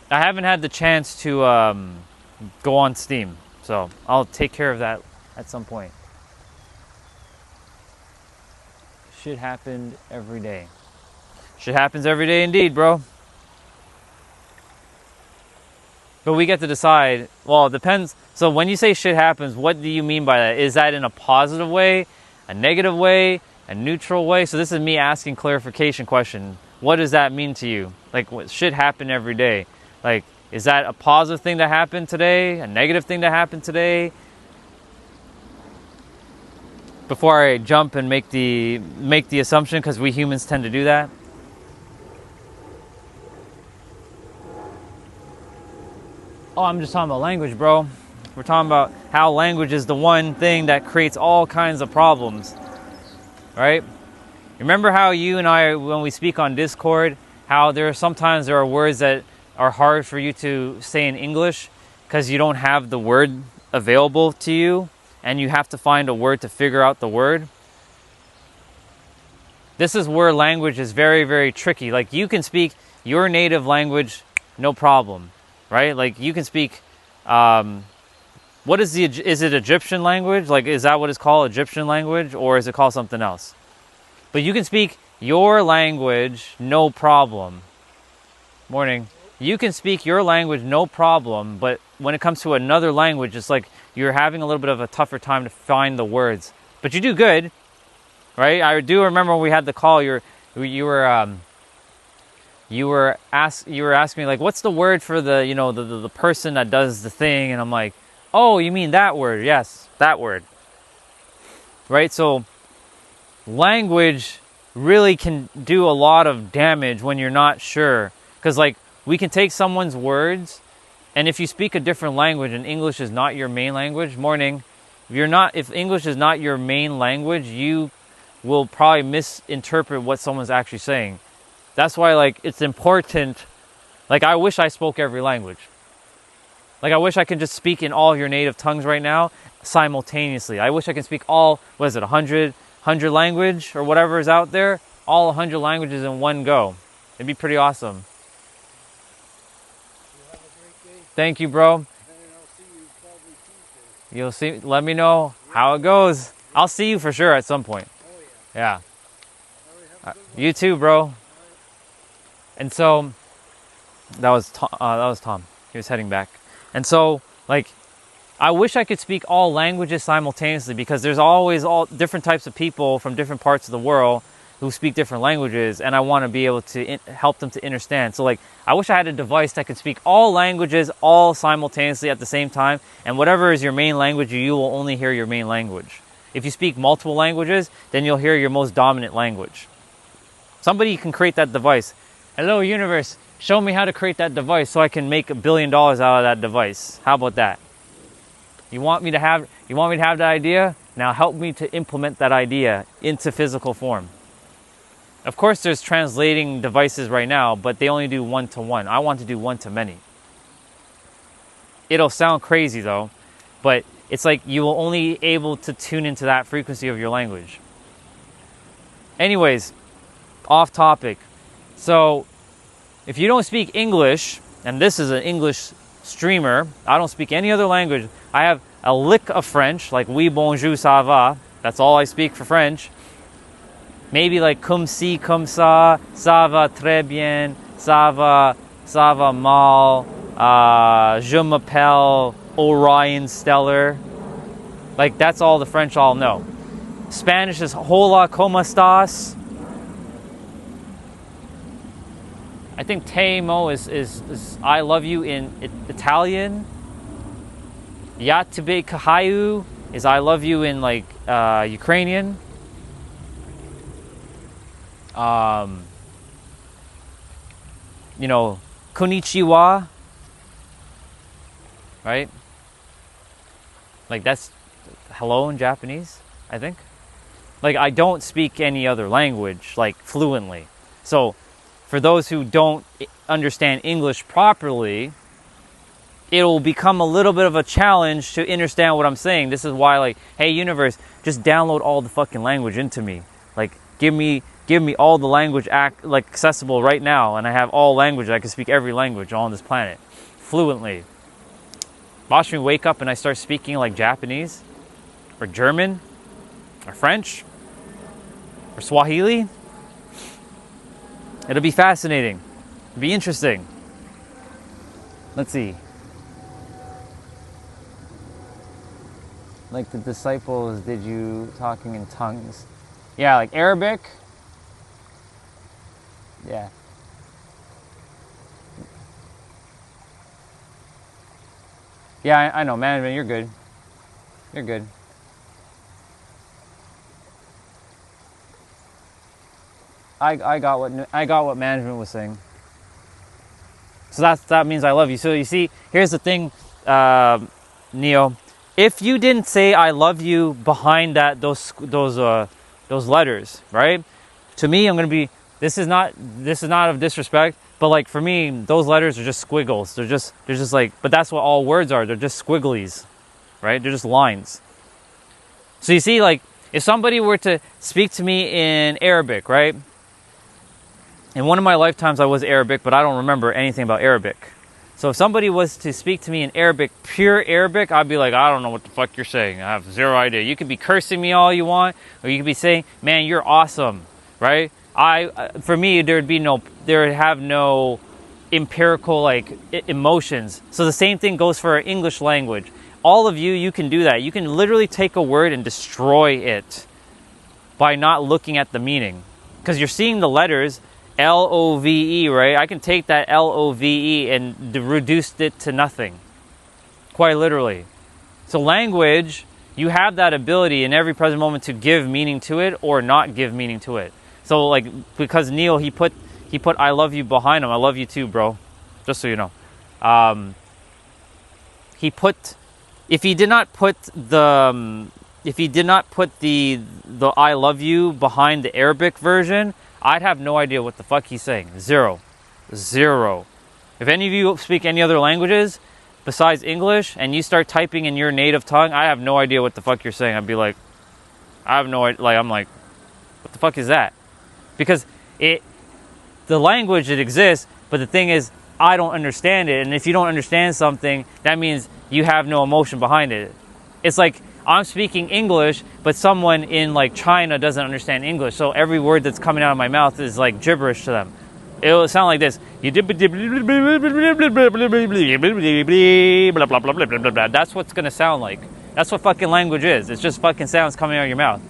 I haven't had the chance to go on Steam, so I'll take care of that at some point. Shit happened every day. Shit happens every day indeed, bro. But we get to decide. Well, it depends. So when you say shit happens, what do you mean by that? Is that in a positive way, a negative way, a neutral way? So this is me asking clarification question. What does that mean to you? Like, what shit happened every day? Like, is that a positive thing that happened today? A negative thing that happened today? Before I jump and make the assumption, because we humans tend to do that. Oh, I'm just talking about language, bro. We're talking about how language is the one thing that creates all kinds of problems. Right? Remember how you and I, when we speak on Discord, how there are words that are hard for you to say in English because you don't have the word available to you and you have to find a word to figure out the word. This is where language is very, very tricky. Like, you can speak your native language, no problem, right? Like, you can speak What is is it Egyptian language? Like, is that what it's called, Egyptian language? Or is it called something else? But you can speak your language, no problem. Morning. You can speak your language, no problem. But when it comes to another language, it's like you're having a little bit of a tougher time to find the words. But you do good, right? I do remember when we had the call, you were asking me, like, what's the word for the, the person that does the thing? And I'm like, oh, you mean that word? Yes, that word. Right? So language really can do a lot of damage when you're not sure. Because, like, we can take someone's words, and if you speak a different language and English is not your main language, if English is not your main language, you will probably misinterpret what someone's actually saying. That's why, like, it's important. Like, I wish I spoke every language. Like, I wish I could just speak in all your native tongues right now simultaneously. I wish I could speak all, 100 language or whatever is out there, all 100 languages in one go. It'd be pretty awesome. You have a great day. Thank you, bro. And I'll see you probably Tuesday. You'll see. Let me know how it goes. I'll see you for sure at some point. Oh, Yeah. yeah. All right, have a good one. You too, bro. And so that was Tom. He was heading back. And so, like, I wish I could speak all languages simultaneously, because there's always all different types of people from different parts of the world who speak different languages, and I want to be able to help them to understand. So, like, I wish I had a device that could speak all languages all simultaneously at the same time, and whatever is your main language, you will only hear your main language. If you speak multiple languages, then you'll hear your most dominant language. Somebody can create that device. Hello, universe, show me how to create that device so I can make $1 billion out of that device. How about that? You want me to have that idea? Now help me to implement that idea into physical form. Of course, there's translating devices right now, but they only do one-to-one. I want to do one-to-many. It'll sound crazy though, but it's like you will only able to tune into that frequency of your language. Anyways, off topic. So, if you don't speak English, and this is an English streamer, I don't speak any other language. I have a lick of French, like oui, bonjour, ça va. That's all I speak for French. Maybe like comme ci, comme ça, ça va très bien, ça va mal, je m'appelle Orion Stellar. Like, that's all the French I'll know. Spanish is hola, ¿cómo estás? I think te amo is I love you in Italian. Ya tebe kahayu is I love you in, like, Ukrainian. Konnichiwa, right? Like, that's hello in Japanese, I think. Like, I don't speak any other language, like, fluently. So, for those who don't understand English properly, it will become a little bit of a challenge to understand what I'm saying. This is why, like, hey, universe, just download all the fucking language into me. Like, give me all the language accessible right now, and I have all language. I can speak every language on this planet fluently. Watch me wake up and I start speaking like Japanese or German or French or Swahili. It'll be fascinating. It'll be interesting. Let's see. Like the disciples, did you talking in tongues? Yeah, like Arabic. Yeah. Yeah, I know, management, you're good. You're good. I got what management was saying. So that means I love you. So you see, here's the thing, Neo. If you didn't say I love you behind those letters, right? To me, I'm gonna be. This is not of disrespect, but like for me, those letters are just squiggles. They're just like. But that's what all words are. They're just squigglies, right? They're just lines. So you see, like if somebody were to speak to me in Arabic, right? In one of my lifetimes, I was Arabic, but I don't remember anything about Arabic. So if somebody was to speak to me in Arabic, pure Arabic, I'd be like, I don't know what the fuck you're saying. I have zero idea. You could be cursing me all you want, or you could be saying, man, you're awesome, right? For me, there would have no empirical like emotions. So the same thing goes for our English language. All of you can do that. You can literally take a word and destroy it by not looking at the meaning, because you're seeing the letters L-O-V-E, right? I can take that L-O-V-E and reduce it to nothing, quite literally. So language, you have that ability in every present moment to give meaning to it or not give meaning to it. So like, because Neil, he put I love you behind him. I love you too, bro. Just so you know. If he did not put the I love you behind the Arabic version, I'd have no idea what the fuck he's saying. Zero. If any of you speak any other languages besides English and you start typing in your native tongue, I have no idea what the fuck you're saying. I'd be like, I have no idea. Like, I'm like, what the fuck is that? Because the language, it exists, but the thing is, I don't understand it. And if you don't understand something, that means you have no emotion behind it. It's like I'm speaking English, but someone in like China doesn't understand English. So every word that's coming out of my mouth is like gibberish to them. It will sound like this. That's what's going to sound like. That's what fucking language is. It's just fucking sounds coming out of your mouth.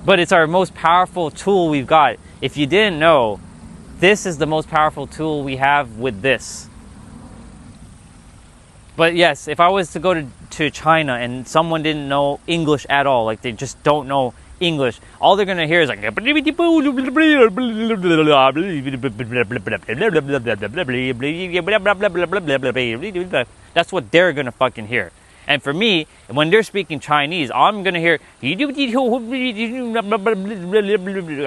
But it's our most powerful tool we've got. If you didn't know, this is the most powerful tool we have with this. But yes, if I was to go to China and someone didn't know English at all, like they just don't know English, all they're going to hear is like, that's what they're going to fucking hear. And for me, when they're speaking Chinese, I'm going to hear,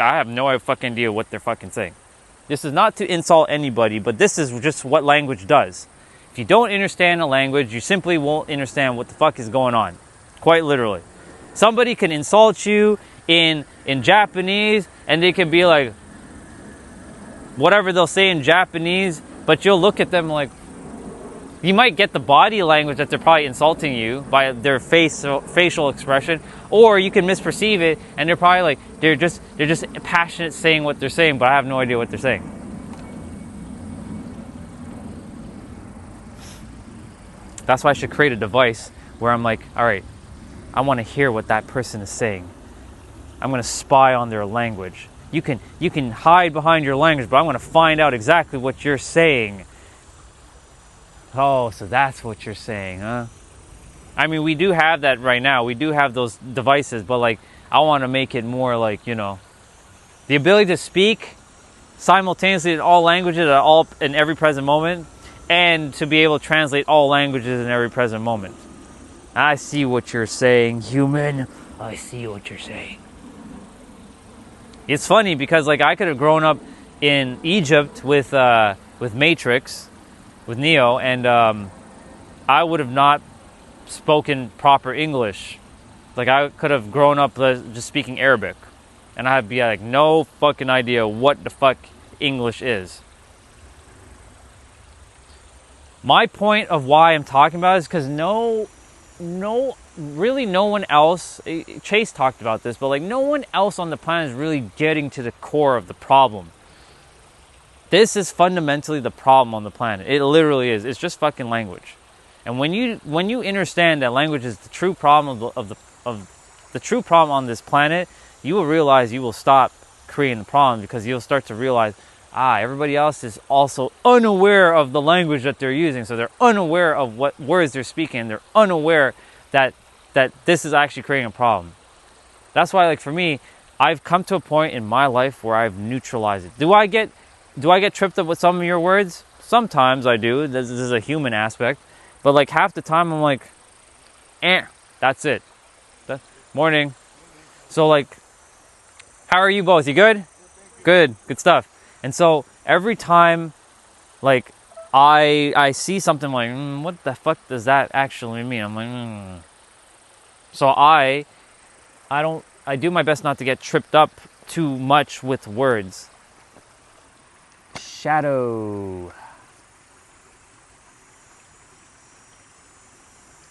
I have no fucking idea what they're fucking saying. This is not to insult anybody, but this is just what language does. If you don't understand a language, you simply won't understand what the fuck is going on. Quite literally. Somebody can insult you in Japanese, and they can be like, whatever they'll say in Japanese, but you'll look at them like, you might get the body language that they're probably insulting you by their facial expression, or you can misperceive it, and they're probably like, they're just passionate saying what they're saying, but I have no idea what they're saying. That's why I should create a device where I'm like, all right, I want to hear what that person is saying. I'm going to spy on their language. You can hide behind your language, but I'm going to find out exactly what you're saying. Oh, so that's what you're saying, huh? I mean, we do have that right now. We do have those devices, but like, I want to make it more like, you know, the ability to speak simultaneously in all languages in every present moment, and to be able to translate all languages in every present moment. I see what you're saying, human. I see what you're saying. It's funny because like I could have grown up in Egypt with Matrix, with Neo, and I would have not spoken proper English. Like I could have grown up just speaking Arabic, and I'd be like, no fucking idea what the fuck English is. My point of why I'm talking about it is because really no one else, Chase talked about this, but like no one else on the planet is really getting to the core of the problem. This is fundamentally the problem on the planet. It literally is. It's just fucking language. And when you understand that language is the true problem of the true problem on this planet, you will realize you will stop creating the problem, because you'll start to realize, everybody else is also unaware of the language that they're using. So they're unaware of what words they're speaking. They're unaware that this is actually creating a problem. That's why, like for me, I've come to a point in my life where I've neutralized it. Do I get tripped up with some of your words? Sometimes I do. This is a human aspect. But like half the time I'm like, that's it. Morning. So like, how are you both? You good? Good stuff. And so every time like I see something like, what the fuck does that actually mean? I'm like, So I do my best not to get tripped up too much with words. Shadow.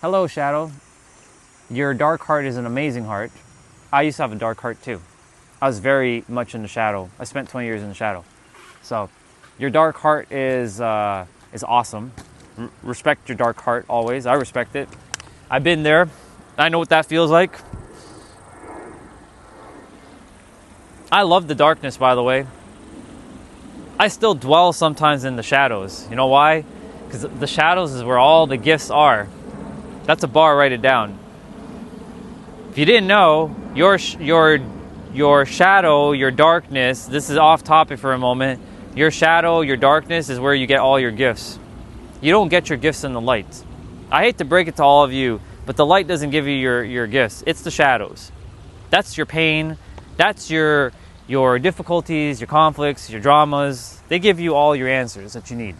Hello, shadow. Your dark heart is an amazing heart. I used to have a dark heart too. I was very much in the shadow. I spent 20 years in the shadow. So your dark heart is awesome. Respect your dark heart always. I respect it. I've been there. I know what that feels like. I love the darkness, by the way. I still dwell sometimes in the shadows. You know why? Because the shadows is where all the gifts are. That's a bar, write it down. If you didn't know, your shadow, your darkness, this is off topic for a moment. Your shadow, your darkness is where you get all your gifts. You don't get your gifts in the light. I hate to break it to all of you, but the light doesn't give you your gifts. It's the shadows. That's your pain. That's your difficulties, your conflicts, your dramas. They give you all your answers that you need.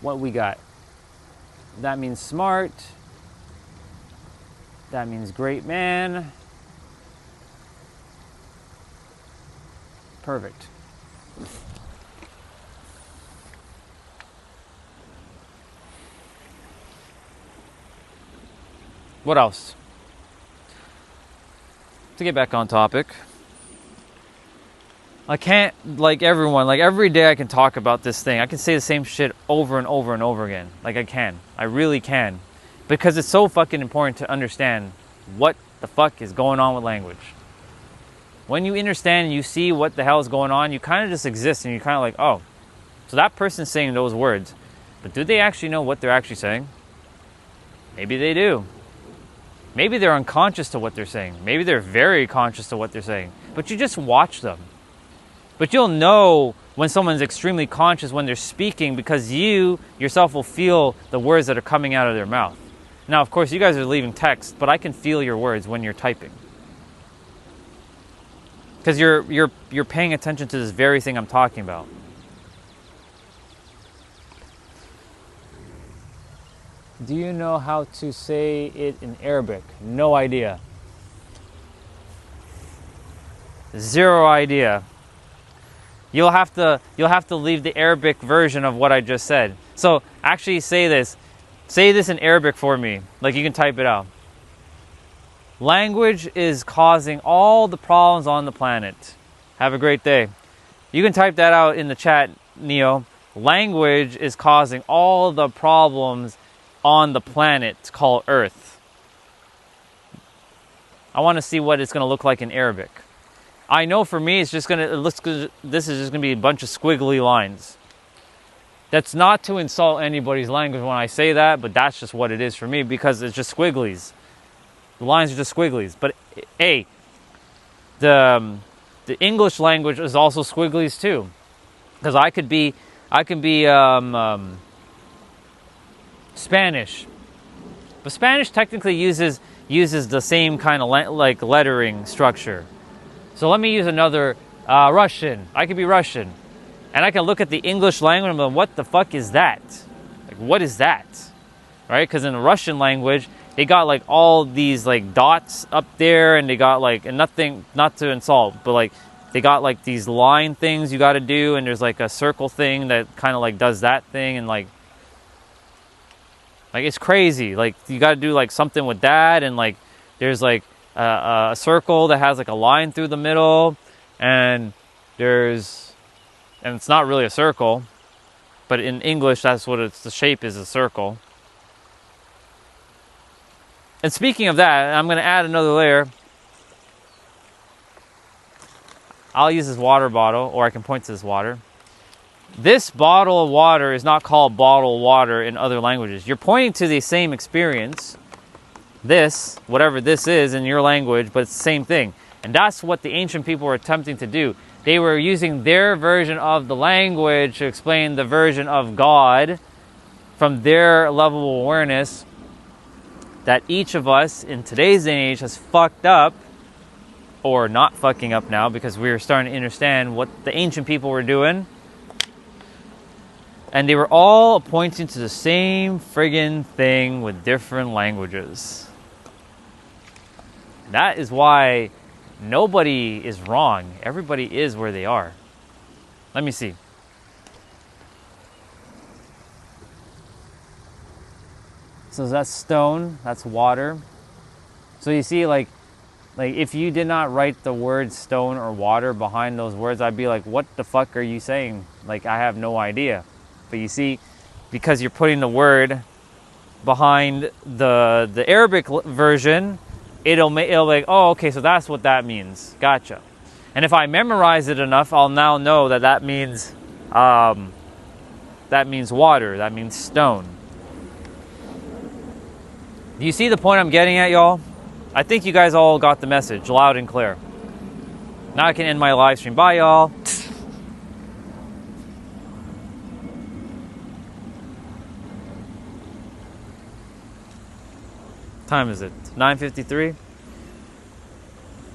What we got? That means smart. That means great man. Perfect. What else? To get back on topic, I can't, like everyone, like every day I can talk about this thing. I can say the same shit over and over and over again. Like I can. I really can. Because it's so fucking important to understand what the fuck is going on with language. When you understand and you see what the hell is going on, you kind of just exist and you're kind of like, oh, so that person's saying those words. But do they actually know what they're actually saying? Maybe they do. Maybe they're unconscious to what they're saying. Maybe they're very conscious to what they're saying. But you just watch them. But you'll know when someone's extremely conscious when they're speaking because you yourself will feel the words that are coming out of their mouth. Now, of course, you guys are leaving text, but I can feel your words when you're typing. Because you're paying attention to this very thing I'm talking about. Do you know how to say it in Arabic? No idea. Zero idea. You'll have to leave the Arabic version of what I just said. So actually say this. Say this in Arabic for me. Like you can type it out. Language is causing all the problems on the planet. Have a great day. You can type that out in the chat, Neo. Language is causing all the problems on the planet called Earth. I want to see what it's going to look like in Arabic. I know for me, this is just going to be a bunch of squiggly lines. That's not to insult anybody's language when I say that, but that's just what it is for me because it's just squigglies. The lines are just squigglies. But hey, the English language is also squigglies too, because I could be Spanish, but Spanish technically uses the same kind of like lettering structure. So let me use another Russian. I could be Russian, and I can look at the English language and go, "What the fuck is that? Like, what is that?" Right? Because in the Russian language, they got like all these like dots up there, and they got like, and nothing, not to insult, but like they got like these line things you got to do, and there's like a circle thing that kind of like does that thing, and like it's crazy. Like you got to do like something with that, and like there's like a circle that has like a line through the middle, and it's not really a circle, but in English that's what the shape is, a circle. And speaking of that, I'm going to add another layer. I'll use this water bottle, or I can point to this water. This bottle of water is not called bottled water in other languages. You're pointing to the same experience, this, whatever this is in your language, but it's the same thing. And that's what the ancient people were attempting to do. They were using their version of the language to explain the version of God from their level of awareness that each of us in today's day and age has fucked up, or not fucking up now, because we're starting to understand what the ancient people were doing. And they were all pointing to the same friggin' thing with different languages. That is why nobody is wrong. Everybody is where they are. Let me see. So that's stone, that's water. So you see, like if you did not write the word stone or water behind those words, I'd be like, what the fuck are you saying? Like, I have no idea. But you see, because you're putting the word behind the Arabic version, it'll be like, oh, okay, so that's what that means. Gotcha. And if I memorize it enough, I'll now know that that means water, that means stone. Do you see the point I'm getting at, y'all? I think you guys all got the message loud and clear. Now I can end my live stream. Bye, y'all. Time is it? 9:53.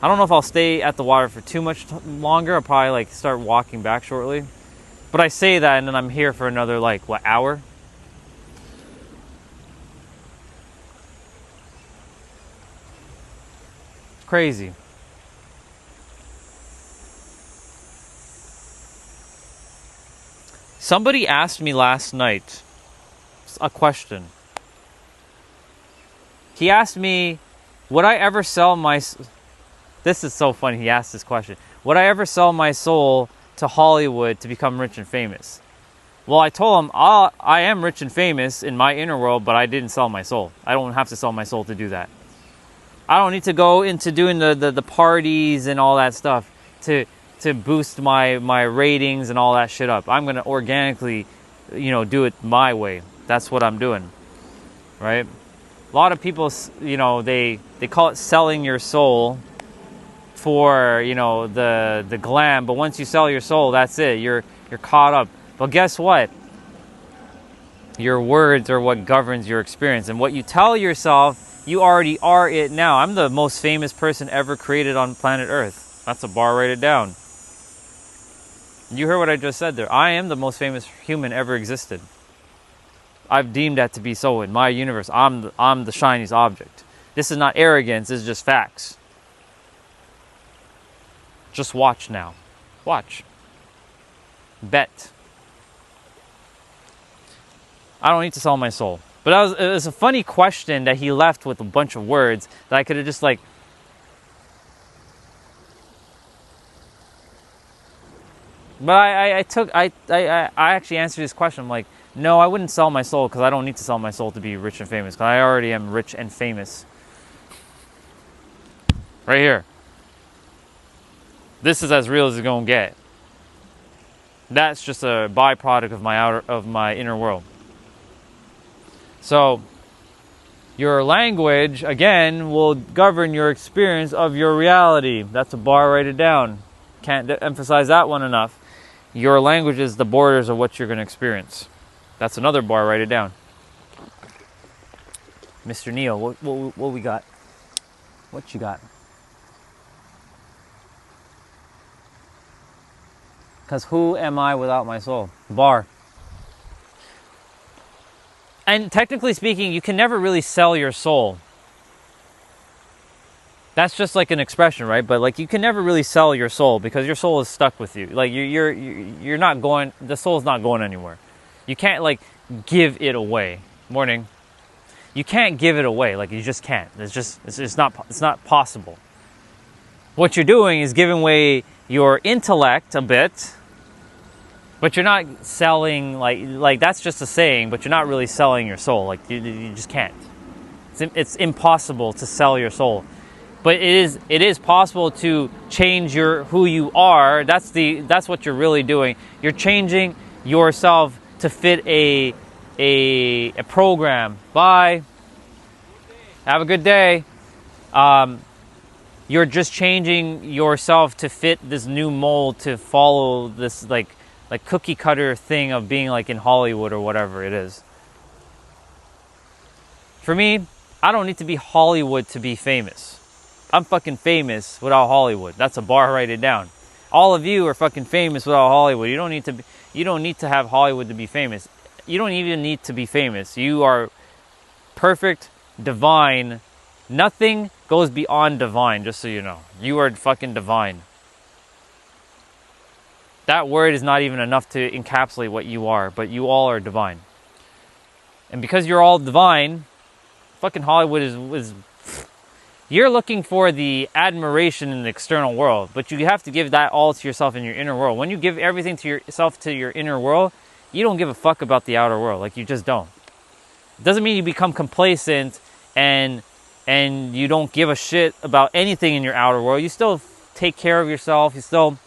I don't know if I'll stay at the water for too much longer. I'll probably like start walking back shortly. But I say that and then I'm here for another like what, hour? It's crazy. Somebody asked me last night a question. He asked me, would I ever sell my... This is so funny, he asked this question. Would I ever sell my soul to Hollywood to become rich and famous? Well, I told him, I am rich and famous in my inner world, but I didn't sell my soul. I don't have to sell my soul to do that. I don't need to go into doing the parties and all that stuff to boost my ratings and all that shit up. I'm going to organically, do it my way. That's what I'm doing, right? A lot of people, they call it selling your soul for, the glam. But once you sell your soul, that's it. You're caught up. But guess what? Your words are what governs your experience. And what you tell yourself, you already are it now. I'm the most famous person ever created on planet Earth. That's a bar, write it down. You heard what I just said there. I am the most famous human ever existed. I've deemed that to be so in my universe. I'm the shiniest object. This is not arrogance, this is just facts. Just watch now. Watch. Bet. I don't need to sell my soul. But it was a funny question that he left with a bunch of words that I could have just like... But I actually answered his question. I'm like, no, I wouldn't sell my soul because I don't need to sell my soul to be rich and famous because I already am rich and famous. Right here. This is as real as it's gonna get. That's just a byproduct of my inner world. So your language again will govern your experience of your reality. That's a bar, write it down. Can't emphasize that one enough. Your language is the borders of what you're going to experience. That's another bar, write it down. Mr. Neo, what we got? What you got? Because who am I without my soul? Bar. And technically speaking, you can never really sell your soul. That's just like an expression, right? But like you can never really sell your soul because your soul is stuck with you. Like you're not going. The soul's not going anywhere. You can't like give it away. Morning. You can't give it away. Like you just can't. It's not possible. What you're doing is giving away your intellect a bit, but you're not selling. Like that's just a saying, but you're not really selling your soul. Like you just can't. It's impossible to sell your soul. But it is possible to change who you are. That's what you're really doing. You're changing yourself to fit a program. Bye. Have a good day. You're just changing yourself to fit this new mold, to follow this like cookie cutter thing of being like in Hollywood or whatever it is. For me, I don't need to be Hollywood to be famous. I'm fucking famous without Hollywood. That's a bar, write it down. All of you are fucking famous without Hollywood. You don't need to have Hollywood to be famous. You don't even need to be famous. You are perfect, divine. Nothing goes beyond divine, just so you know. You are fucking divine. That word is not even enough to encapsulate what you are, but you all are divine. And because you're all divine, fucking Hollywood is you're looking for the admiration in the external world, but you have to give that all to yourself in your inner world. When you give everything to yourself to your inner world, you don't give a fuck about the outer world. Like, you just don't. It doesn't mean you become complacent and you don't give a shit about anything in your outer world. You still take care of yourself. You still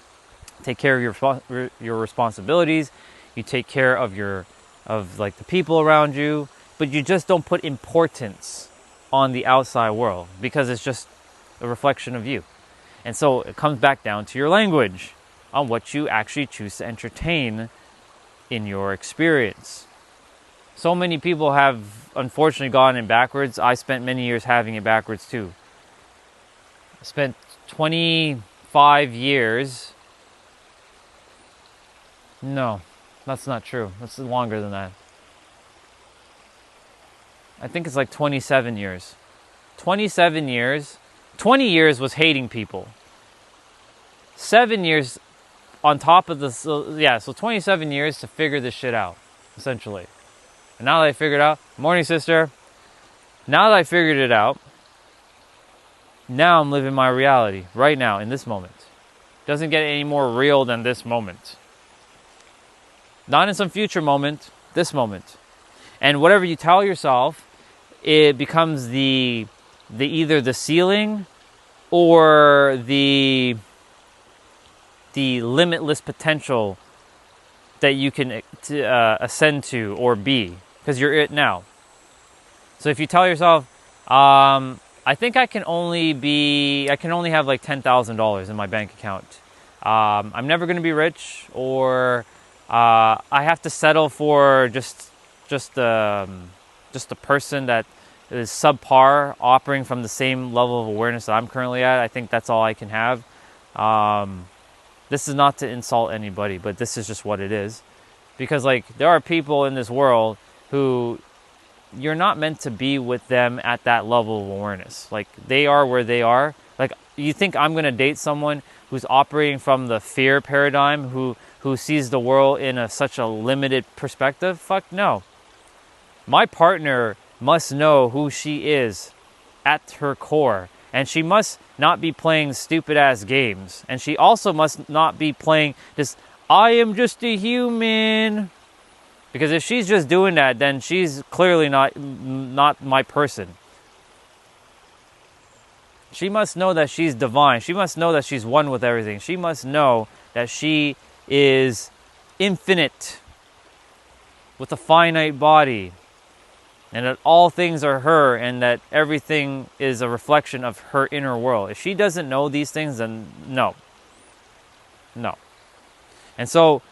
take care of your responsibilities. You take care of like the people around you, but you just don't put importance on the outside world because it's just a reflection of you. And so it comes back down to your language on what you actually choose to entertain in your experience. So many people have unfortunately gone in backwards. I spent many years having it backwards too. I spent 25 years. No, that's not true. That's longer than that. I think it's like 27 years. 27 years. 20 years was hating people. 7 years on top of this. So 27 years to figure this shit out, essentially. And now that I figured out, morning sister, now that I figured it out, now I'm living my reality right now in this moment. Doesn't get any more real than this moment. Not in some future moment, this moment. And whatever you tell yourself, it becomes the either the ceiling or the limitless potential that you can ascend to or be, because you're it now. So if you tell yourself, I think I can only have like $10,000 in my bank account. I'm never going to be rich, or I have to settle for just a person that is subpar, operating from the same level of awareness that I'm currently at. I think that's all I can have. This is not to insult anybody, but this is just what it is. Because like there are people in this world who you're not meant to be with them at that level of awareness. Like they are where they are. Like you think I'm going to date someone who's operating from the fear paradigm, who sees the world in such a limited perspective? Fuck no. My partner must know who she is at her core. And she must not be playing stupid ass games. And she also must not be playing this, I am just a human. Because if she's just doing that, then she's clearly not my person. She must know that she's divine. She must know that she's one with everything. She must know that she is infinite with a finite body. And that all things are her, and that everything is a reflection of her inner world. If she doesn't know these things, then no. No. And so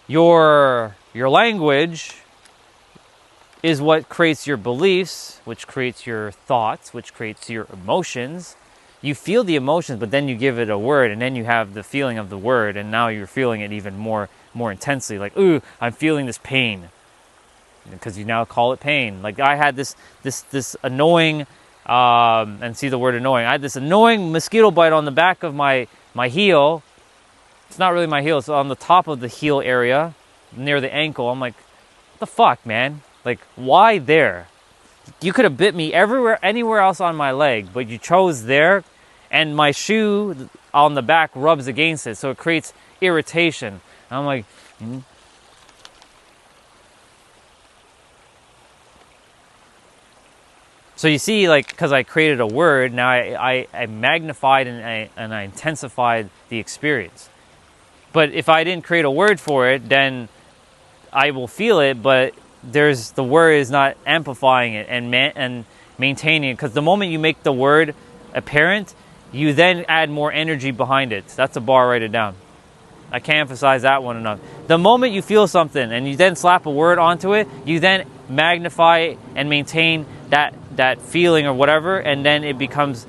your language is what creates your beliefs, which creates your thoughts, which creates your emotions. You feel the emotions, but then you give it a word, and then you have the feeling of the word, and now you're feeling it even more intensely. Like, ooh, I'm feeling this pain. Because you now call it pain. Like I had this annoying, and see the word annoying. I had this annoying mosquito bite on the back of my heel. It's not really my heel. It's on the top of the heel area, near the ankle. I'm like, what the fuck, man? Like, why there? You could have bit me anywhere else on my leg, but you chose there, and my shoe on the back rubs against it, so it creates irritation. And I'm like, So you see, like, because I created a word, now I magnified and I intensified the experience. But if I didn't create a word for it, then I will feel it, but the word is not amplifying it and maintaining it. Because the moment you make the word apparent, you then add more energy behind it. That's a bar, write it down. I can't emphasize that one enough. The moment you feel something and you then slap a word onto it, you then magnify and maintain that feeling or whatever, and then it becomes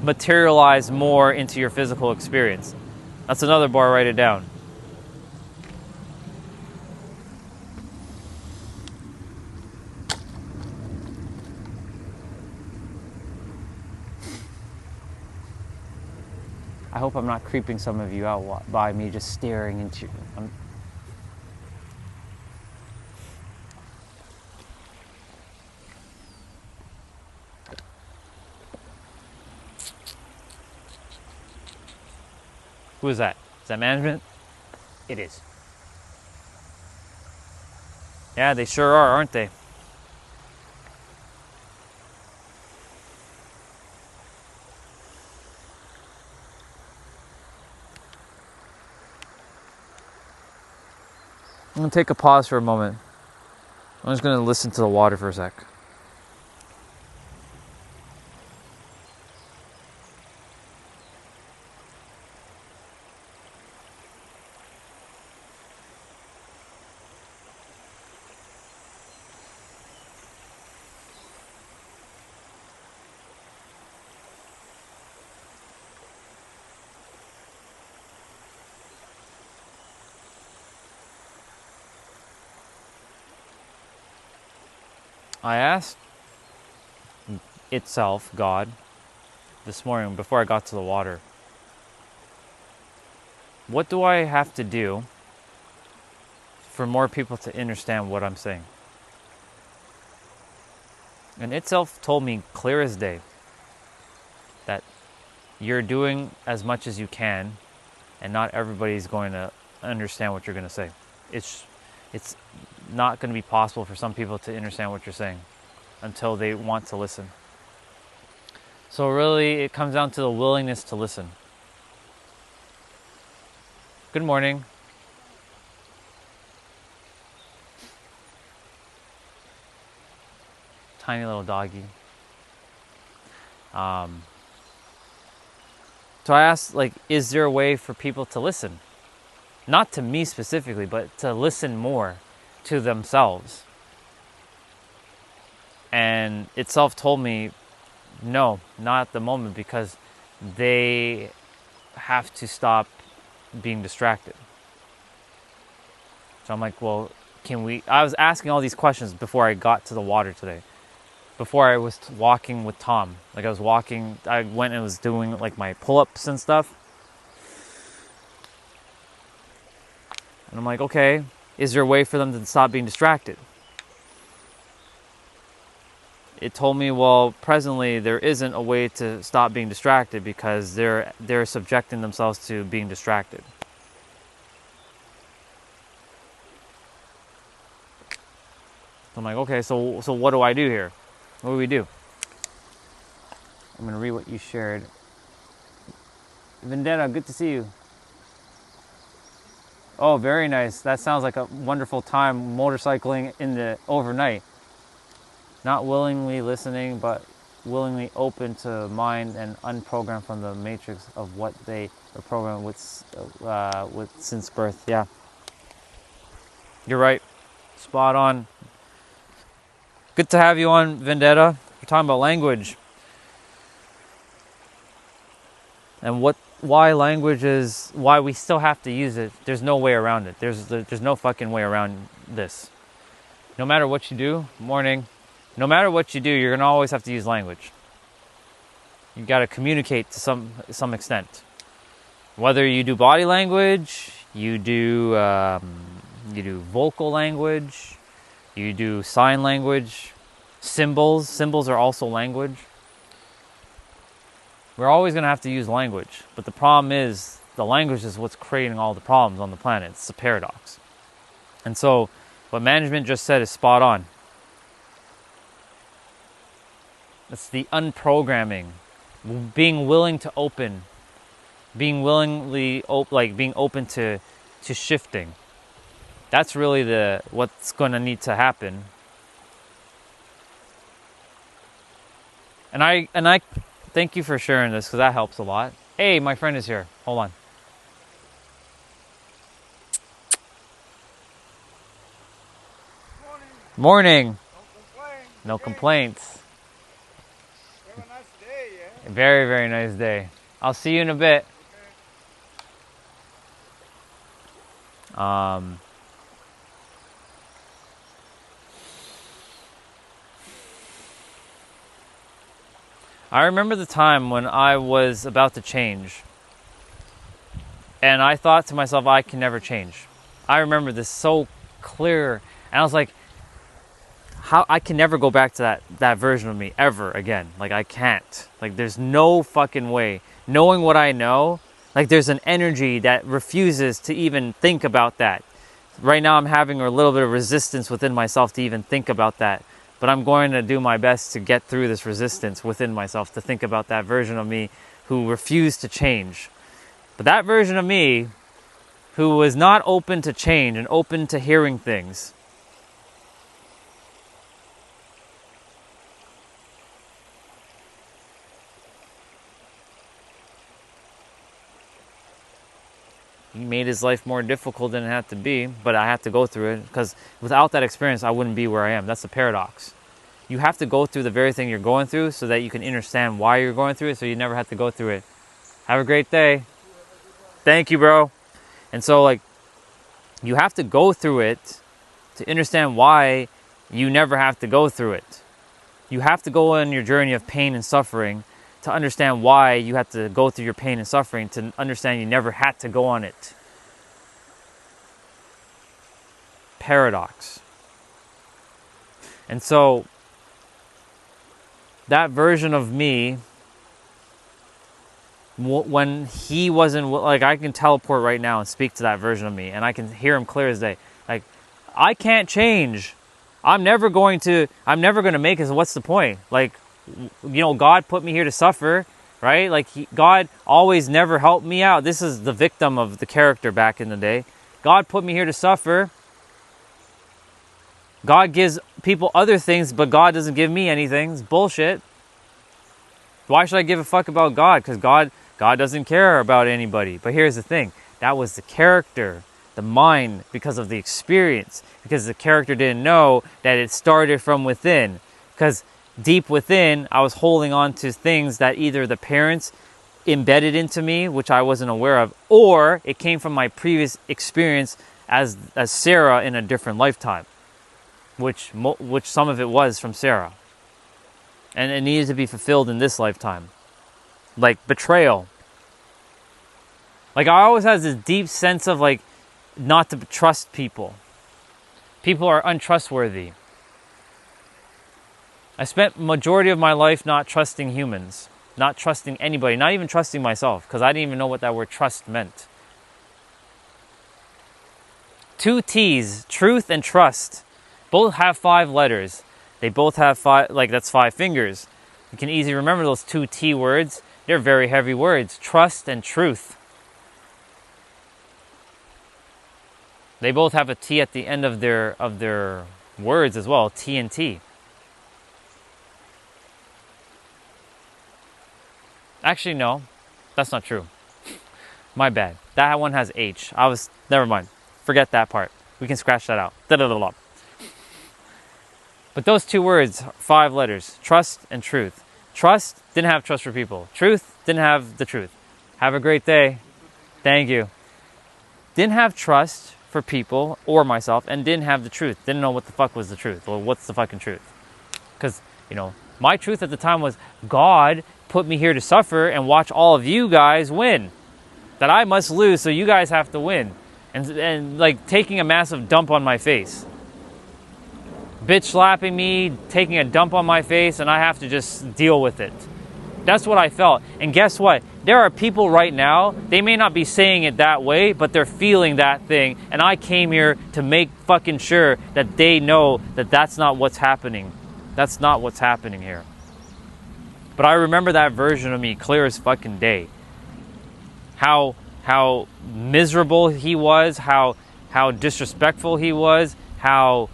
materialized more into your physical experience. That's another bar, write it down. I hope I'm not creeping some of you out by me just staring into Who is that? Is that management? It is. Yeah, they sure are, aren't they? I'm gonna take a pause for a moment. I'm just gonna listen to the water for a sec. I asked itself, God, this morning before I got to the water, what do I have to do for more people to understand what I'm saying? And itself told me clear as day that you're doing as much as you can, and not everybody's going to understand what you're going to say. It's not going to be possible for some people to understand what you're saying until they want to listen. So really, it comes down to the willingness to listen. Good morning. Tiny little doggy. So I asked, like, is there a way for people to listen? Not to me specifically, but to listen more to themselves. And itself told me, no, not at the moment, because they have to stop being distracted. So I'm like, well, I was asking all these questions before I got to the water today. Before I was walking with Tom. Like I went and was doing like my pull-ups and stuff. And I'm like, okay, is there a way for them to stop being distracted? It told me, well, presently there isn't a way to stop being distracted because they're subjecting themselves to being distracted. I'm like, okay, so what do I do here? What do we do? I'm going to read what you shared. Vendetta, good to see you. Oh, very nice. That sounds like a wonderful time motorcycling in the overnight. Not willingly listening, but willingly open to mind and unprogrammed from the matrix of what they are programmed with since birth. Yeah. You're right. Spot on. Good to have you on, Vendetta. We're talking about language. And why language is, why we still have to use it. There's no way around it. There's no fucking way around this. No matter what you do, morning, no matter what you do, you're going to always have to use language. You got to communicate to some extent. Whether you do body language, you do vocal language, you do sign language, symbols. Symbols are also language. We're always going to have to use language. But the problem is, the language is what's creating all the problems on the planet. It's a paradox. And so, what management just said is spot on. It's the unprogramming. Being willing to open. Being open to shifting. That's really what's going to need to happen. And I thank you for sharing this, because that helps a lot. Hey, my friend is here. Hold on. Morning. No complaints. Have a nice day, yeah? Very, very nice day. I'll see you in a bit. Okay. I remember the time when I was about to change, and I thought to myself, I can never change. I remember this so clear, and I was like, how I can never go back to that version of me ever again. Like, I can't. Like, there's no fucking way. Knowing what I know, Like there's an energy that refuses to even think about that. Right now I'm having a little bit of resistance within myself to even think about that. But I'm going to do my best to get through this resistance within myself to think about that version of me who refused to change. But that version of me who was not open to change and open to hearing things, he made his life more difficult than it had to be, but I had to go through it because without that experience, I wouldn't be where I am. That's the paradox. You have to go through the very thing you're going through so that you can understand why you're going through it, so you never have to go through it. Have a great day. Thank you, bro. And so, like, you have to go through it to understand why you never have to go through it. You have to go on your journey of pain and suffering to understand why you have to go through your pain and suffering, to understand you never had to go on it. Paradox. And so, that version of me, when he wasn't, like, I can teleport right now and speak to that version of me, and I can hear him clear as day. Like, I can't change. I'm never going to make it, so what's the point? Like, you know, God put me here to suffer, right? Like, God always never helped me out. This is the victim of the character back in the day. God put me here to suffer. God gives people other things, but God doesn't give me anything. It's bullshit. Why should I give a fuck about God? Because God doesn't care about anybody. But here's the thing. That was the character, the mind, because of the experience. Because the character didn't know that it started from within. Because deep within, I was holding on to things that either the parents embedded into me, which I wasn't aware of, or it came from my previous experience as Sarah in a different lifetime. Which some of it was from Sarah. And it needed to be fulfilled in this lifetime. Like betrayal. Like I always had this deep sense of like not to trust people. People are untrustworthy. I spent majority of my life not trusting humans. Not trusting anybody. Not even trusting myself. Because I didn't even know what that word trust meant. 2 T's. Truth and trust. Both have 5 letters. They both have 5, like that's 5 fingers. You can easily remember those 2 T words. They're very heavy words. Trust and truth. They both have a T at the end of their words as well. T and T. Actually, no. That's not true. My bad. That one has H. Never mind. Forget that part. We can scratch that out. Da-da-da-da. But those 2 words, 5 letters, trust and truth. Trust, didn't have trust for people. Truth, didn't have the truth. Have a great day. Thank you. Didn't have trust for people or myself, and didn't have the truth. Didn't know what the fuck was the truth, or what's the fucking truth. Because, you know, my truth at the time was God put me here to suffer and watch all of you guys win. That I must lose, so you guys have to win. And like taking a massive dump on my face. Bitch slapping me, taking a dump on my face, and I have to just deal with it. That's what I felt. And guess what? There are people right now, they may not be saying it that way, but they're feeling that thing. And I came here to make fucking sure that they know that that's not what's happening. That's not what's happening here. But I remember that version of me clear as fucking day. How miserable he was, how disrespectful he was, how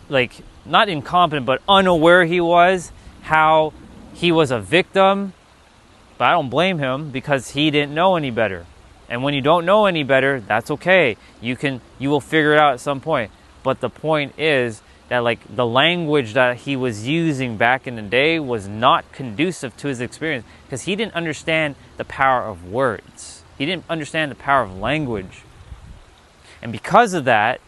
like not incompetent but unaware he was, how he was a victim. But I don't blame him because he didn't know any better. And when you don't know any better, that's okay. You will figure it out at some point. But the point is that like the language that he was using back in the day was not conducive to his experience because he didn't understand the power of words. He didn't understand the power of language. And because of that,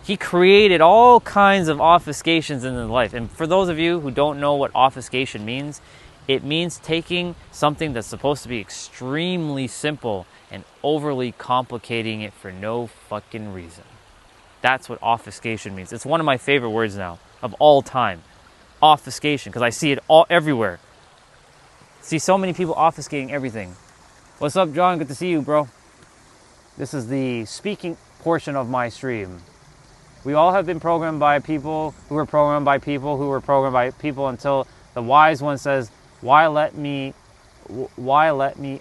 he created all kinds of obfuscations in his life. And for those of you who don't know what obfuscation means, it means taking something that's supposed to be extremely simple and overly complicating it for no fucking reason. That's what obfuscation means. It's one of my favorite words now of all time. Obfuscation, because I see it all everywhere. See so many people obfuscating everything. What's up, John? Good to see you, bro. This is the speaking portion of my stream. We all have been programmed by people who were programmed by people who were programmed by people until the wise one says, why let me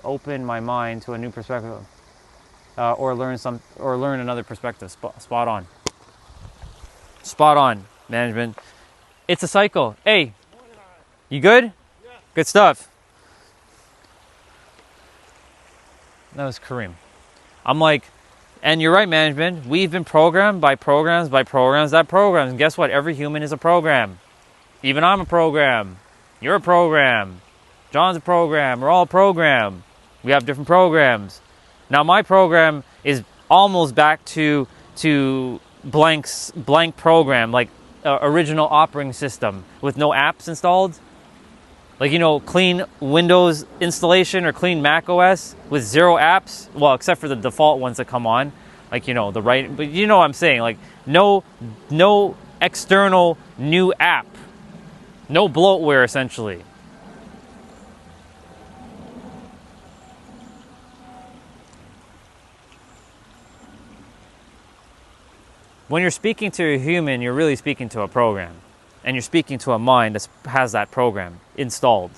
open my mind to a new perspective, or learn another perspective. Spot on. Spot on, management. It's a cycle. Hey, you good? Yeah. Good stuff. That was Kareem. I'm like, and you're right, management. We've been programmed by programs that programs. And guess what? Every human is a program. Even I'm a program. You're a program. John's a program. We're all a program. We have different programs. Now my program is almost back to blank program, like original operating system with no apps installed. Like, you know, clean Windows installation or clean Mac OS with 0 apps. Well, except for the default ones that come on. Like, you know, but you know what I'm saying. Like, no external new app. No bloatware, essentially. When you're speaking to a human, you're really speaking to a program. And you're speaking to a mind that has that program installed.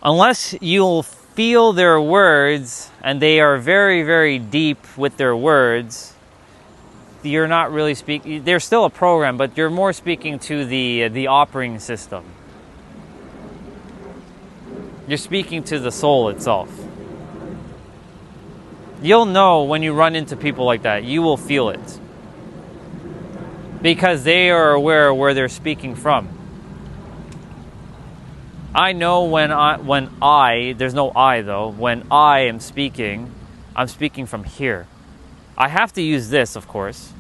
Unless you'll feel their words, and they are very, very deep with their words, you're not really speaking. They're still a program, but you're more speaking to the operating system. You're speaking to the soul itself. You'll know when you run into people like that. You will feel it. Because they are aware of where they're speaking from. I know when there's no I though, when I am speaking, I'm speaking from here. I have to use this, of course,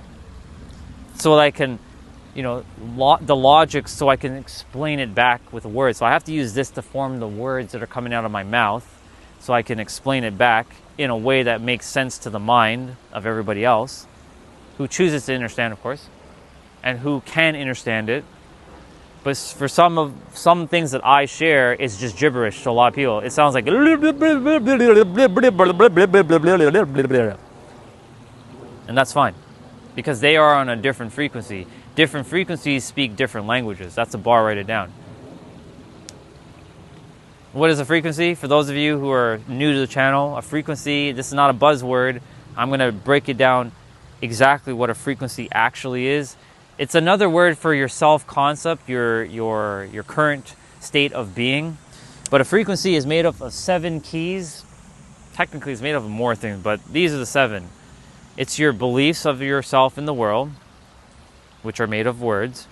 so that I can, you know, the logic, so I can explain it back with words. So I have to use this to form the words that are coming out of my mouth, so I can explain it back in a way that makes sense to the mind of everybody else, who chooses to understand, of course. And who can understand it. But for some things that I share, it's just gibberish to a lot of people. It sounds like, and that's fine, because they are on a different frequency. Different frequencies speak different languages. That's a bar. Write it down. What is a frequency? For those of you who are new to the channel, a frequency, this is not a buzzword. I'm going to break it down exactly what a frequency actually is. It's another word for your self-concept, your current state of being. But a frequency is made up of 7 keys. Technically, it's made up of more things, but these are the 7. It's your beliefs of yourself in the world, which are made of words.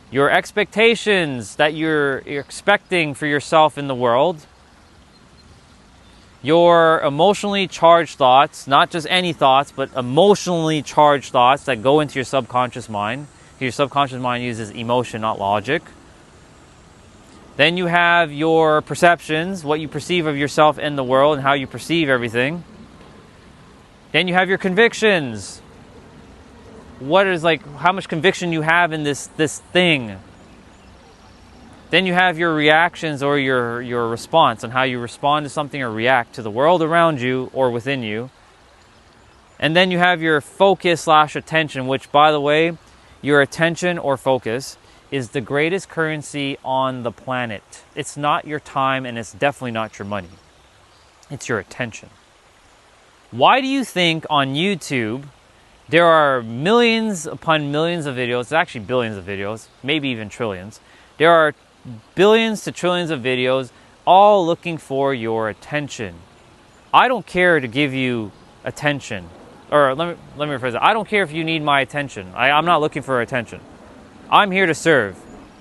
Your expectations that you're expecting for yourself in the world. Your emotionally charged thoughts, not just any thoughts, but emotionally charged thoughts that go into your subconscious mind. Your subconscious mind uses emotion, not logic. Then you have your perceptions, what you perceive of yourself in the world and how you perceive everything. Then you have your convictions. What is, like, how much conviction you have in this thing. Then you have your reactions, or your response, and how you respond to something or react to the world around you or within you. And then you have your focus/attention, which, by the way, your attention or focus is the greatest currency on the planet. It's not your time, and it's definitely not your money. It's your attention. Why do you think on YouTube there are millions upon millions of videos, it's actually billions of videos, maybe even trillions. There are billions to trillions of videos all looking for your attention. I don't care to give you attention. Or let me rephrase it. I don't care if you need my attention. I'm not looking for attention. I'm here to serve.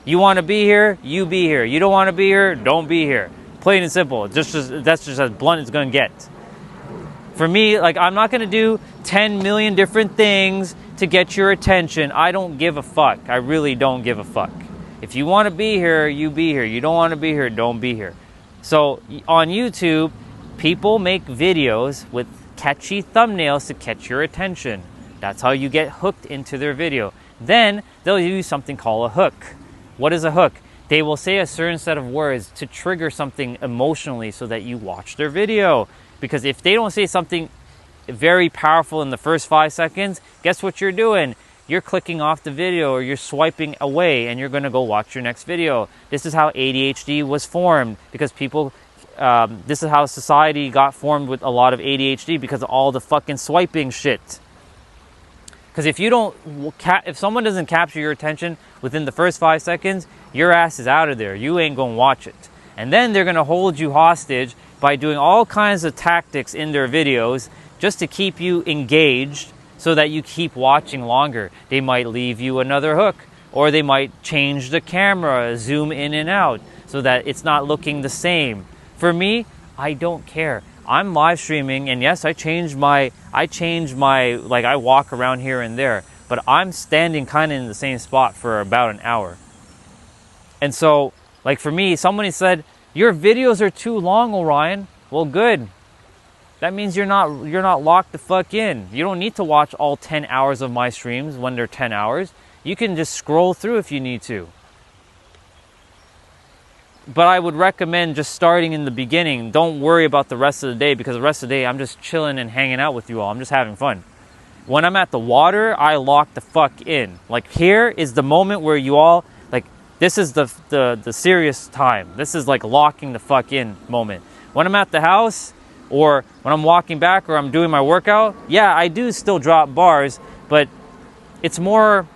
You want to be here? You be here. You don't want to be here? Don't be here. Plain and simple. That's just as blunt as it's going to get. For me, like, I'm not going to do 10 million different things to get your attention. I don't give a fuck. I really don't give a fuck. If you want to be here, you be here. You don't want to be here, don't be here. So on YouTube, people make videos with catchy thumbnails to catch your attention. That's how you get hooked into their video. Then they'll use something called a hook. What is a hook? They will say a certain set of words to trigger something emotionally so that you watch their video. Because if they don't say something very powerful in the first 5 seconds, guess what you're doing? You're clicking off the video or you're swiping away and you're going to go watch your next video. This is how ADHD was formed, because people, this is how society got formed with a lot of ADHD, because of all the fucking swiping shit. Because if someone doesn't capture your attention within the first 5 seconds, your ass is out of there. You ain't going to watch it. And then they're going to hold you hostage by doing all kinds of tactics in their videos just to keep you engaged so that you keep watching longer. They might leave you another hook, or they might change the camera, zoom in and out so that it's not looking the same. For me, I don't care. I'm live streaming, and yes, I change my, like, I walk around here and there, but I'm standing kind of in the same spot for about an hour. And so, like, for me, somebody said, your videos are too long, Orion. Well, good. That means you're not locked the fuck in. You don't need to watch all 10 hours of my streams when they're 10 hours. You can just scroll through if you need to. But I would recommend just starting in the beginning. Don't worry about the rest of the day, because the rest of the day I'm just chilling and hanging out with you all. I'm just having fun. When I'm at the water, I lock the fuck in. Like, here is the moment where you all, like, this is the serious time. This is like locking the fuck in moment. When I'm at the house, or when I'm walking back, or I'm doing my workout, yeah, I do still drop bars, but it's more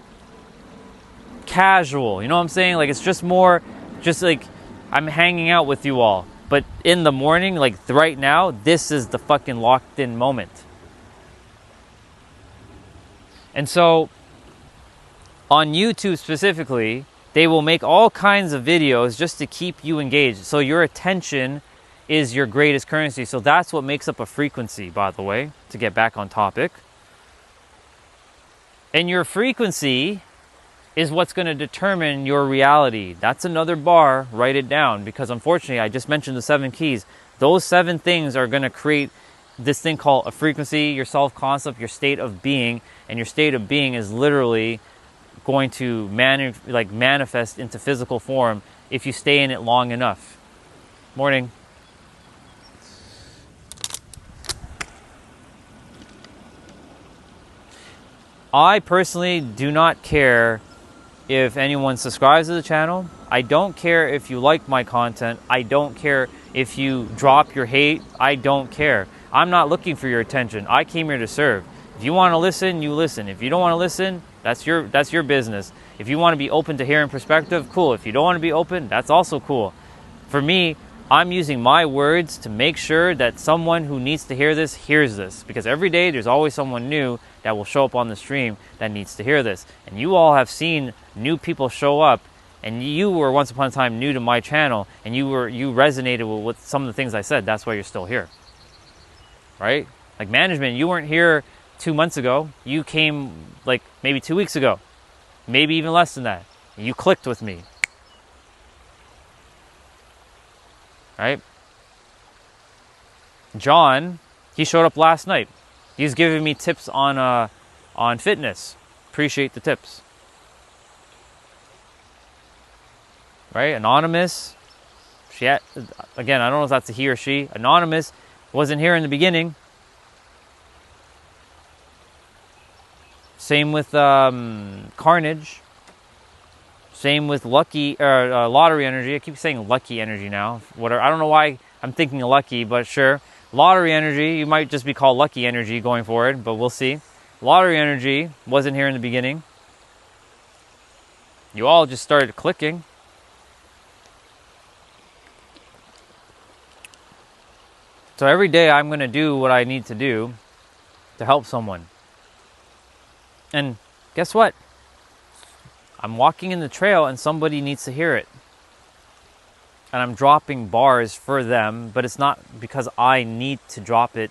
casual. You know what I'm saying? Like, it's just more, just like I'm hanging out with you all. But in the morning, like right now, this is the fucking locked in moment. And so on YouTube specifically, they will make all kinds of videos just to keep you engaged. So your attention is your greatest currency. So that's what makes up a frequency, by the way, to get back on topic. And your frequency is what's going to determine your reality. That's another bar. Write it down, because unfortunately, I just mentioned the 7 keys. Those 7 things are going to create this thing called a frequency, your self-concept, your state of being. And your state of being is literally going to manifest into physical form if you stay in it long enough. Morning. I personally do not care if anyone subscribes to the channel. I don't care if you like my content. I don't care if you drop your hate. I don't care. I'm not looking for your attention. I came here to serve. If you want to listen, you listen. If you don't want to listen, that's your business. If you want to be open to hearing perspective, cool. If you don't want to be open, that's also cool. For me, I'm using my words to make sure that someone who needs to hear this hears this. Because every day there's always someone new that will show up on the stream that needs to hear this. And you all have seen new people show up, and you were once upon a time new to my channel, and you resonated with some of the things I said. That's why you're still here. Right? Like management, you weren't here 2 months ago. You came like maybe 2 weeks ago. Maybe even less than that. You clicked with me. Right? John, he showed up last night. He's giving me tips on fitness. Appreciate the tips. Right? Anonymous. Again, I don't know if that's a he or she. Anonymous wasn't here in the beginning. Same with Carnage. Same with Lottery Energy. I keep saying Lucky Energy now. Whatever. I don't know why I'm thinking Lucky, but sure. Lottery Energy, you might just be called Lucky Energy going forward, but we'll see. Lottery Energy wasn't here in the beginning. You all just started clicking. So every day I'm going to do what I need to do to help someone. And guess what? I'm walking in the trail and somebody needs to hear it. And I'm dropping bars for them, but it's not because I need to drop it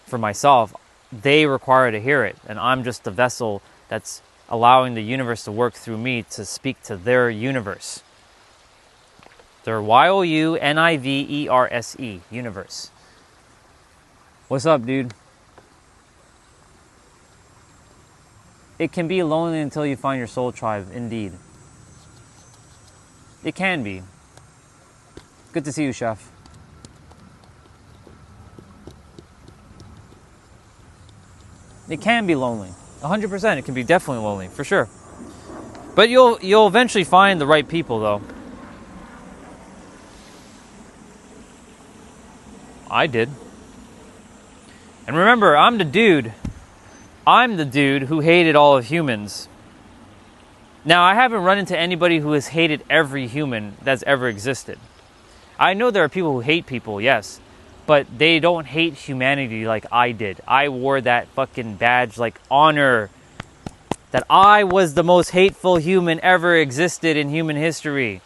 for myself. They require to hear it, and I'm just the vessel that's allowing the universe to work through me to speak to their universe. They're YOUNIVERSE, universe. What's up, dude? It can be lonely until you find your soul tribe, indeed. It can be. Good to see you, Chef. It can be lonely. 100%. It can be definitely lonely, for sure. But you'll eventually find the right people, though. I did. And remember, I'm the dude who hated all of humans. Now, I haven't run into anybody who has hated every human that's ever existed. I know there are people who hate people, yes, but they don't hate humanity like I did. I wore that fucking badge like honor, that I was the most hateful human ever existed in human history.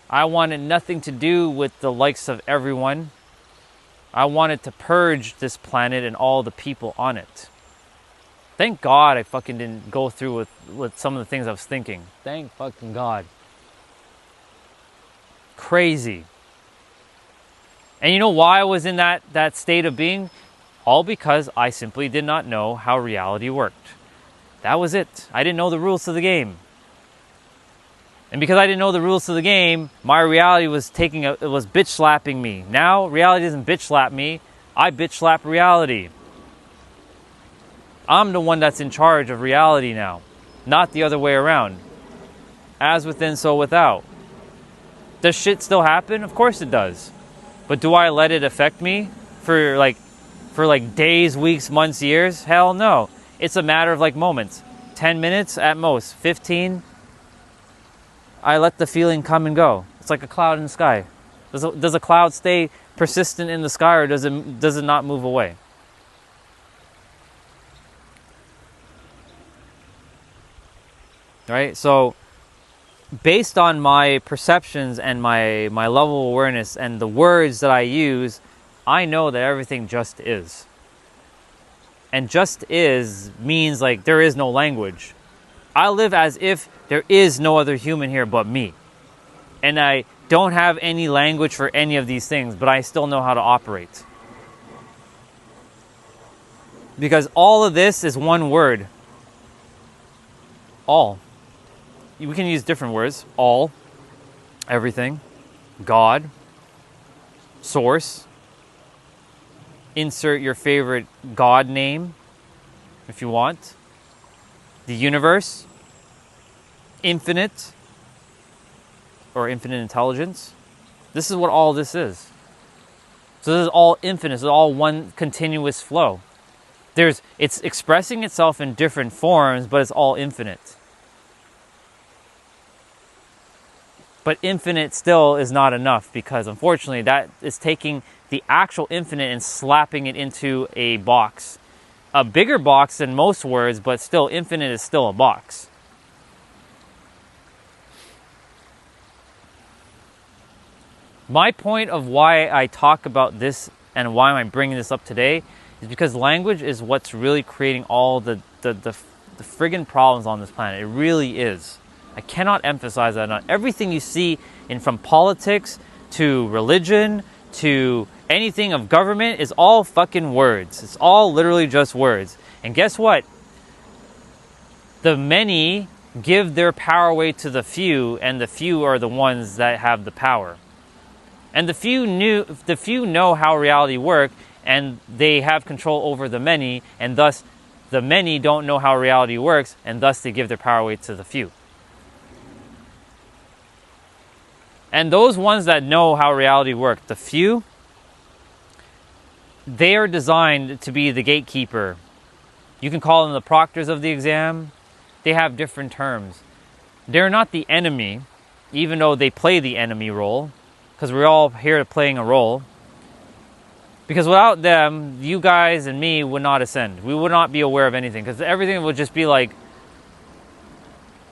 I wanted nothing to do with the likes of everyone. I wanted to purge this planet and all the people on it. Thank God I fucking didn't go through with some of the things I was thinking. Thank fucking God. Crazy. And you know why I was in that state of being? All because I simply did not know how reality worked. That was it. I didn't know the rules to the game. And because I didn't know the rules to the game, my reality was bitch slapping me. Now, reality doesn't bitch slap me. I bitch slap reality. I'm the one that's in charge of reality now, not the other way around. As within, so without. Does shit still happen? Of course it does. But do I let it affect me for days, weeks, months, years? Hell no. It's a matter of like moments. 10 minutes at most. 15. I let the feeling come and go. It's like a cloud in the sky. Does a cloud stay persistent in the sky, or does it not move away? Right? So based on my perceptions and my level of awareness and the words that I use, I know that everything just is. And just is means like there is no language. I live as if there is no other human here but me. And I don't have any language for any of these things, but I still know how to operate. Because all of this is one word. All. We can use different words. All, everything, God, source. Insert your favorite God name if you want. The universe, infinite, or infinite intelligence. This is what all this is. So this is all infinite. This is all one continuous flow. It's expressing itself in different forms, but it's all infinite. But infinite still is not enough, because unfortunately that is taking the actual infinite and slapping it into a box. A bigger box than most words, but still infinite is still a box. My point of why I talk about this and why I'm bringing this up today is because language is what's really creating all the friggin' problems on this planet. It really is. I cannot emphasize that enough. Everything you see from politics to religion to anything of government is all fucking words. It's all literally just words. And guess what? The many give their power away to the few, and the few are the ones that have the power. And the few know how reality works, and they have control over the many, and thus the many don't know how reality works, and thus they give their power away to the few. And those ones that know how reality works, the few, they are designed to be the gatekeeper. You can call them the proctors of the exam. They have different terms. They're not the enemy, even though they play the enemy role, because we're all here playing a role. Because without them, you guys and me would not ascend. We would not be aware of anything, because everything would just be like,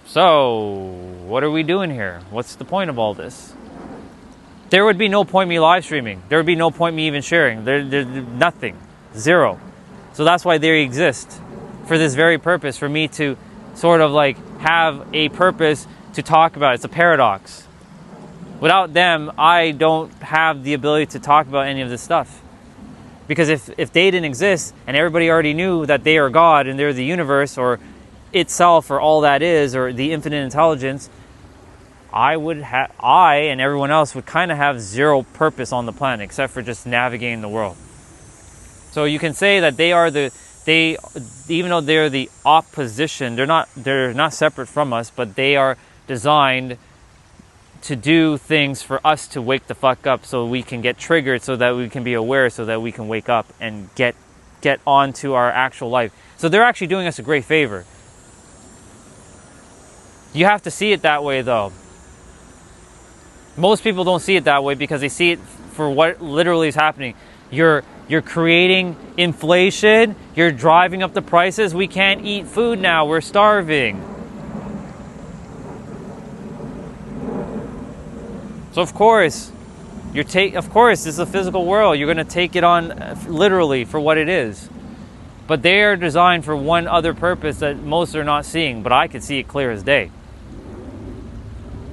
so, what are we doing here? What's the point of all this? There would be no point me live streaming. There would be no point me even sharing. There's nothing. Zero. So that's why they exist. For this very purpose. For me to sort of like have a purpose to talk about. It's a paradox. Without them, I don't have the ability to talk about any of this stuff. Because if they didn't exist and everybody already knew that they are God and they're the universe or itself or all that is or the infinite intelligence, I and everyone else would kind of have zero purpose on the planet except for just navigating the world. So you can say that even though they're the opposition, they're not separate from us, but they are designed to do things for us to wake the fuck up so we can get triggered, so that we can be aware, so that we can wake up and get on to our actual life. So they're actually doing us a great favor. You have to see it that way, though. Most people don't see it that way because they see it for what literally is happening. You're creating inflation. You're driving up the prices. We can't eat food now. We're starving. So of course, this is a physical world. You're going to take it on literally for what it is. But they are designed for one other purpose that most are not seeing, but I can see it clear as day.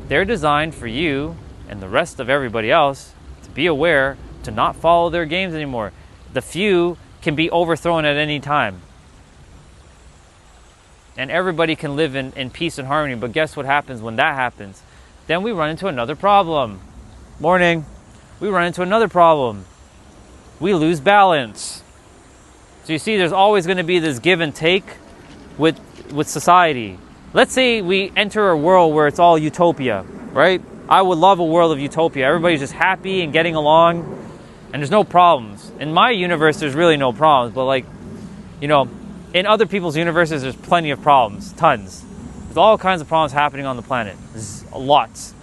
They're designed for you and the rest of everybody else to be aware, to not follow their games anymore. The few can be overthrown at any time. And everybody can live in peace and harmony. But guess what happens when that happens? Then we run into another problem. Morning. We run into another problem. We lose balance. So you see, there's always going to be this give and take with society. Let's say we enter a world where it's all utopia, right? I would love a world of utopia. Everybody's just happy and getting along, and there's no problems. In my universe, there's really no problems, but in other people's universes, there's plenty of problems, tons. There's all kinds of problems happening on the planet. There's lots.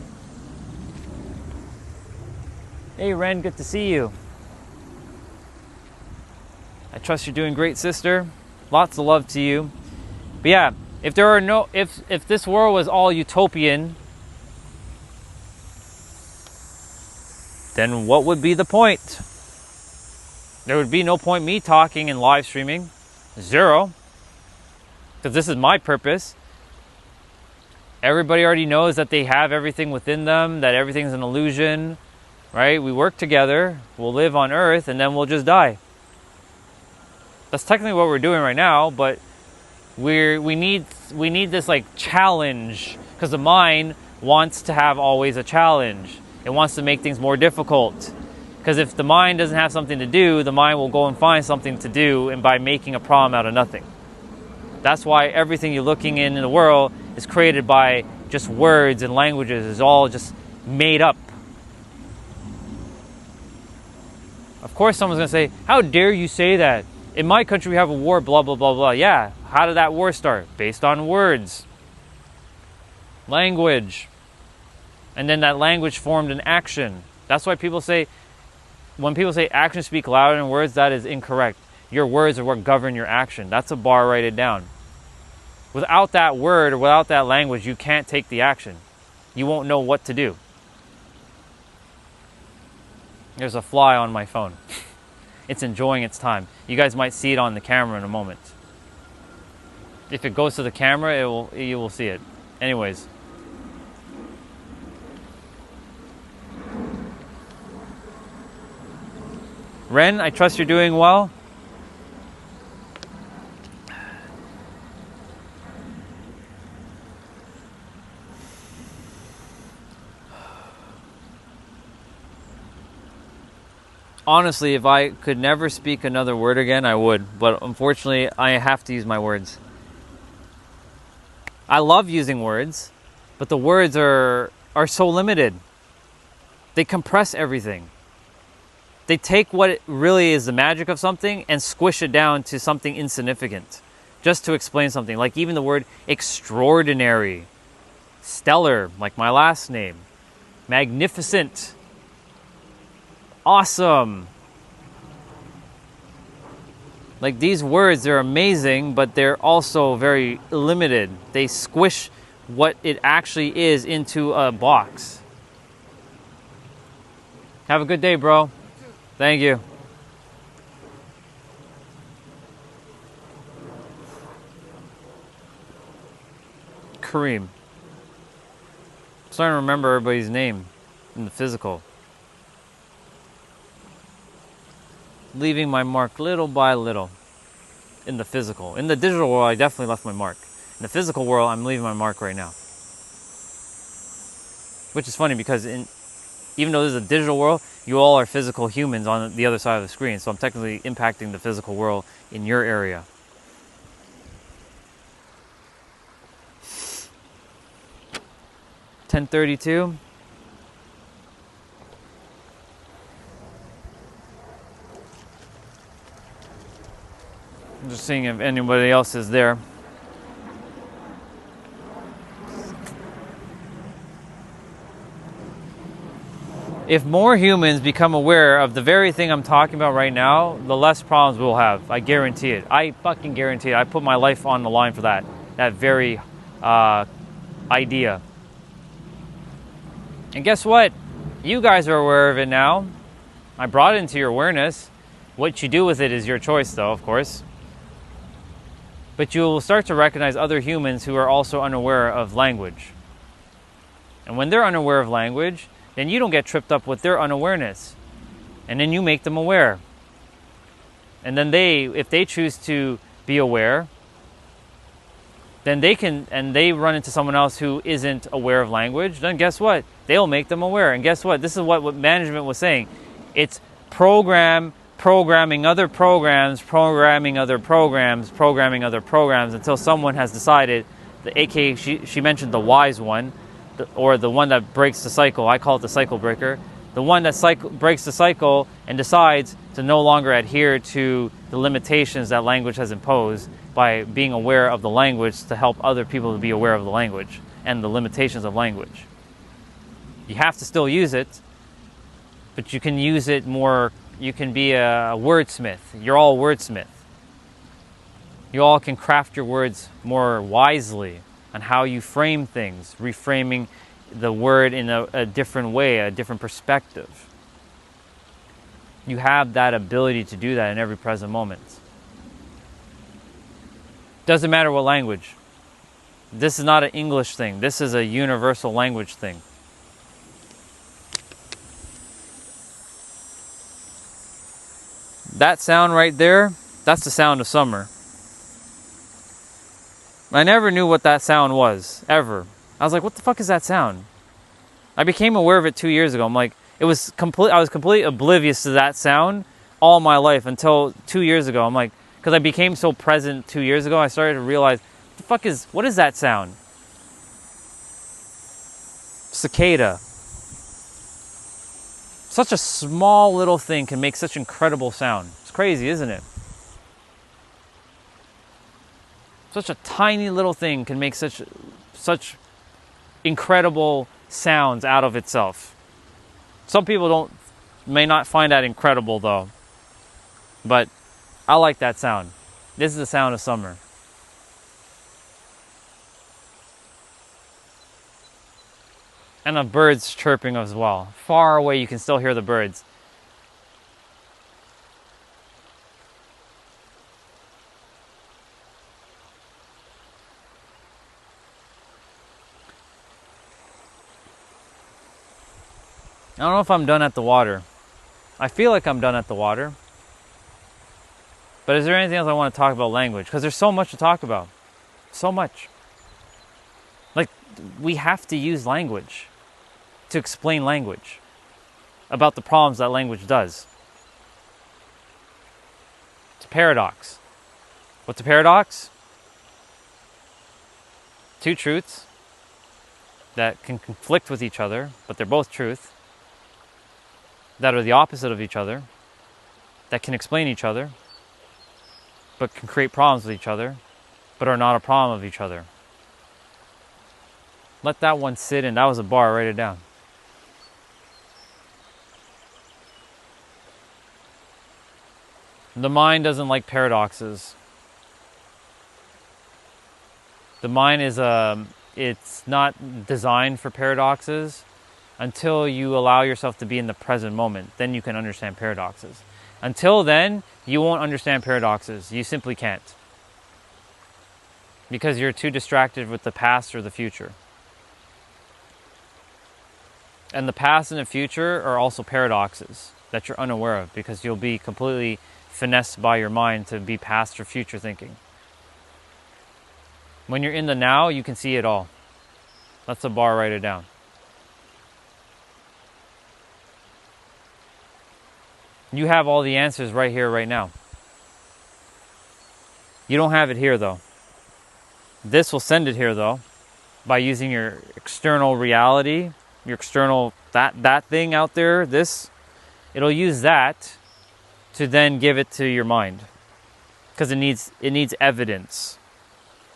Hey, Ren, good to see you. I trust you're doing great, sister. Lots of love to you. But yeah, if this world was all utopian, then what would be the point? There would be no point me talking and live streaming. Zero. Because this is my purpose. Everybody already knows that they have everything within them, that everything's an illusion, right? We work together, we'll live on Earth, and then we'll just die. That's technically what we're doing right now, but we need this challenge, because the mind wants to have always a challenge. It wants to make things more difficult. Because if the mind doesn't have something to do, the mind will go and find something to do, and by making a problem out of nothing. That's why everything you're looking in the world is created by just words and languages. It's all just made up. Of course someone's going to say, how dare you say that? In my country we have a war, blah, blah, blah, blah. Yeah, how did that war start? Based on words. Language. And then that language formed an action. That's why when people say actions speak louder than words, that is incorrect. Your words are what govern your action. That's a bar, write it down. Without that word or without that language, you can't take the action. You won't know what to do. There's a fly on my phone. It's enjoying its time. You guys might see it on the camera in a moment. If it goes to the camera, you will see it. Anyways. Ren, I trust you're doing well. Honestly, if I could never speak another word again, I would. But unfortunately, I have to use my words. I love using words, but the words are so limited. They compress everything. They take what it really is the magic of something and squish it down to something insignificant just to explain something. Like even the word extraordinary, stellar, like my last name, magnificent, awesome. Like these words, they're amazing, but they're also very limited. They squish what it actually is into a box. Have a good day, bro. Thank you. Kareem. I'm starting to remember everybody's name in the physical. Leaving my mark little by little in the physical. In the digital world, I definitely left my mark. In the physical world, I'm leaving my mark right now. Which is funny because even though this is a digital world, you all are physical humans on the other side of the screen. So I'm technically impacting the physical world in your area. $10:32. I'm just seeing if anybody else is there. If more humans become aware of the very thing I'm talking about right now, the less problems we'll have. I guarantee it. I fucking guarantee it. I put my life on the line for that very idea. And guess what? You guys are aware of it now. I brought it into your awareness. What you do with it is your choice, though, of course. But you will start to recognize other humans who are also unaware of language. And when they're unaware of language, then you don't get tripped up with their unawareness. And then you make them aware. And then if they choose to be aware, then they run into someone else who isn't aware of language, then guess what? They'll make them aware. And guess what? This is what management was saying. It's programming other programs, programming other programs, programming other programs until someone has decided, aka she mentioned the wise one, or the one that breaks the cycle. I call it the cycle breaker. The one that breaks the cycle and decides to no longer adhere to the limitations that language has imposed by being aware of the language to help other people to be aware of the language and the limitations of language. You have to still use it, but you can use it more. You can be a wordsmith. You're all wordsmith. You all can craft your words more wisely on how you frame things, reframing the word in a different way, a different perspective. You have that ability to do that in every present moment. Doesn't matter what language. This is not an English thing. This is a universal language thing. That sound right there, that's the sound of summer. I never knew what that sound was, ever. I was like, what the fuck is that sound? I became aware of it 2 years ago. I'm like, I was completely oblivious to that sound all my life until 2 years ago. I'm like, because I became so present 2 years ago, I started to realize, what is that sound? Cicada. Such a small little thing can make such incredible sound. It's crazy, isn't it? Such a tiny little thing can make such incredible sounds out of itself. Some people may not find that incredible though. But I like that sound. This is the sound of summer. And of birds chirping as well. Far away you can still hear the birds. I don't know if I'm done at the water. I feel like I'm done at the water. But is there anything else I want to talk about language? Because there's so much to talk about. So much. Like, we have to use language to explain language. About the problems that language does. It's a paradox. What's a paradox? Two truths that can conflict with each other, but they're both truth. That are the opposite of each other, that can explain each other, but can create problems with each other, but are not a problem of each other. Let that one sit in. That was a bar. Write it down. The mind doesn't like paradoxes. The mind it's not designed for paradoxes. Until you allow yourself to be in the present moment, then you can understand paradoxes. Until then, you won't understand paradoxes. You simply can't. Because you're too distracted with the past or the future. And the past and the future are also paradoxes that you're unaware of because you'll be completely finessed by your mind to be past or future thinking. When you're in the now, you can see it all. That's a bar, write it down. You have all the answers right here, right now. You don't have it here, though. This will send it here, though, by using your external reality, your external, that thing out there, this. It'll use that to then give it to your mind. Because it needs evidence.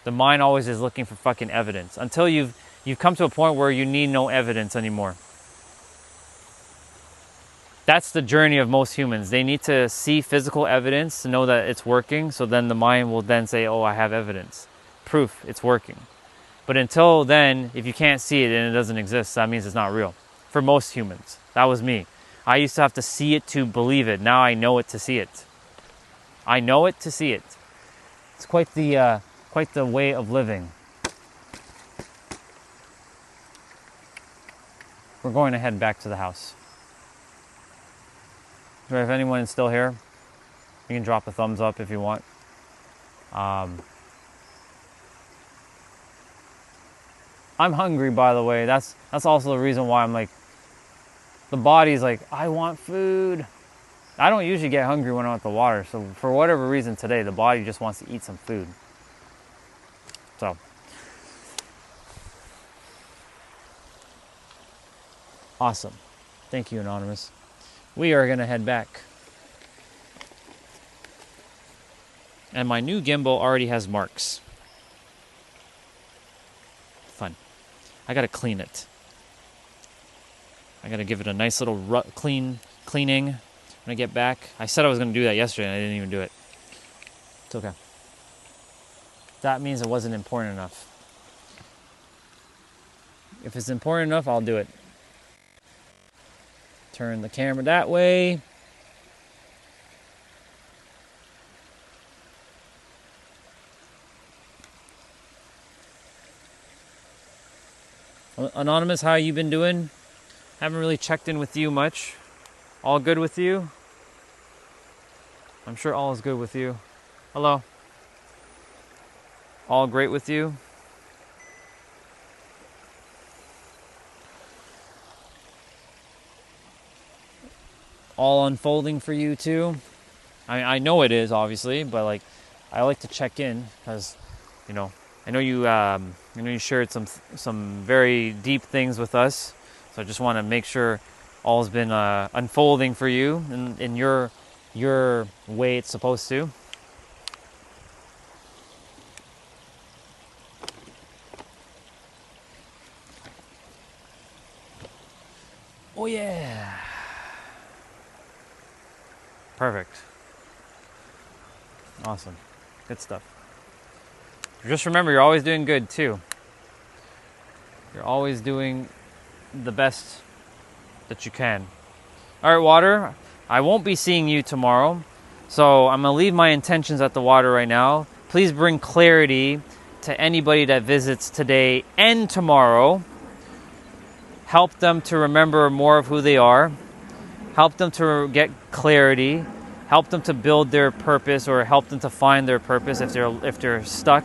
The mind always is looking for fucking evidence. Until you've come to a point where you need no evidence anymore. That's the journey of most humans. They need to see physical evidence to know that it's working, so then the mind will then say, oh, I have evidence. Proof it's working. But until then, if you can't see it and it doesn't exist, that means it's not real. For most humans. That was me. I used to have to see it to believe it. Now I know it to see it. I know it to see it. It's quite the way of living. We're going to head back to the house. So if anyone is still here, you can drop a thumbs up if you want. I'm hungry, by the way. That's also the reason why I'm like, the body's like, I want food. I don't usually get hungry when I'm at the water, so for whatever reason today, the body just wants to eat some food. So, awesome. Thank you, Anonymous. We are going to head back. And my new gimbal already has marks. Fun. I got to clean it. I got to give it a nice little cleaning when I get back. I said I was going to do that yesterday and I didn't even do it. It's okay. That means it wasn't important enough. If it's important enough, I'll do it. Turn the camera that way. Anonymous, how you been doing? Haven't really checked in with you much. All good with you? I'm sure all is good with you. Hello. All great with you? All unfolding for you too? I know it is, obviously, but like, I like to check in because, you know, I know you shared some very deep things with us, so I just want to make sure all's been unfolding for you in your way it's supposed to. Oh yeah. Perfect. Awesome. Good stuff. Just remember, you're always doing good too. You're always doing the best that you can. All right, water. I won't be seeing you tomorrow, so I'm going to leave my intentions at the water right now. Please bring clarity to anybody that visits today and tomorrow. Help them to remember more of who they are. Help them to get clarity. Help them to build their purpose, or help them to find their purpose if they're stuck.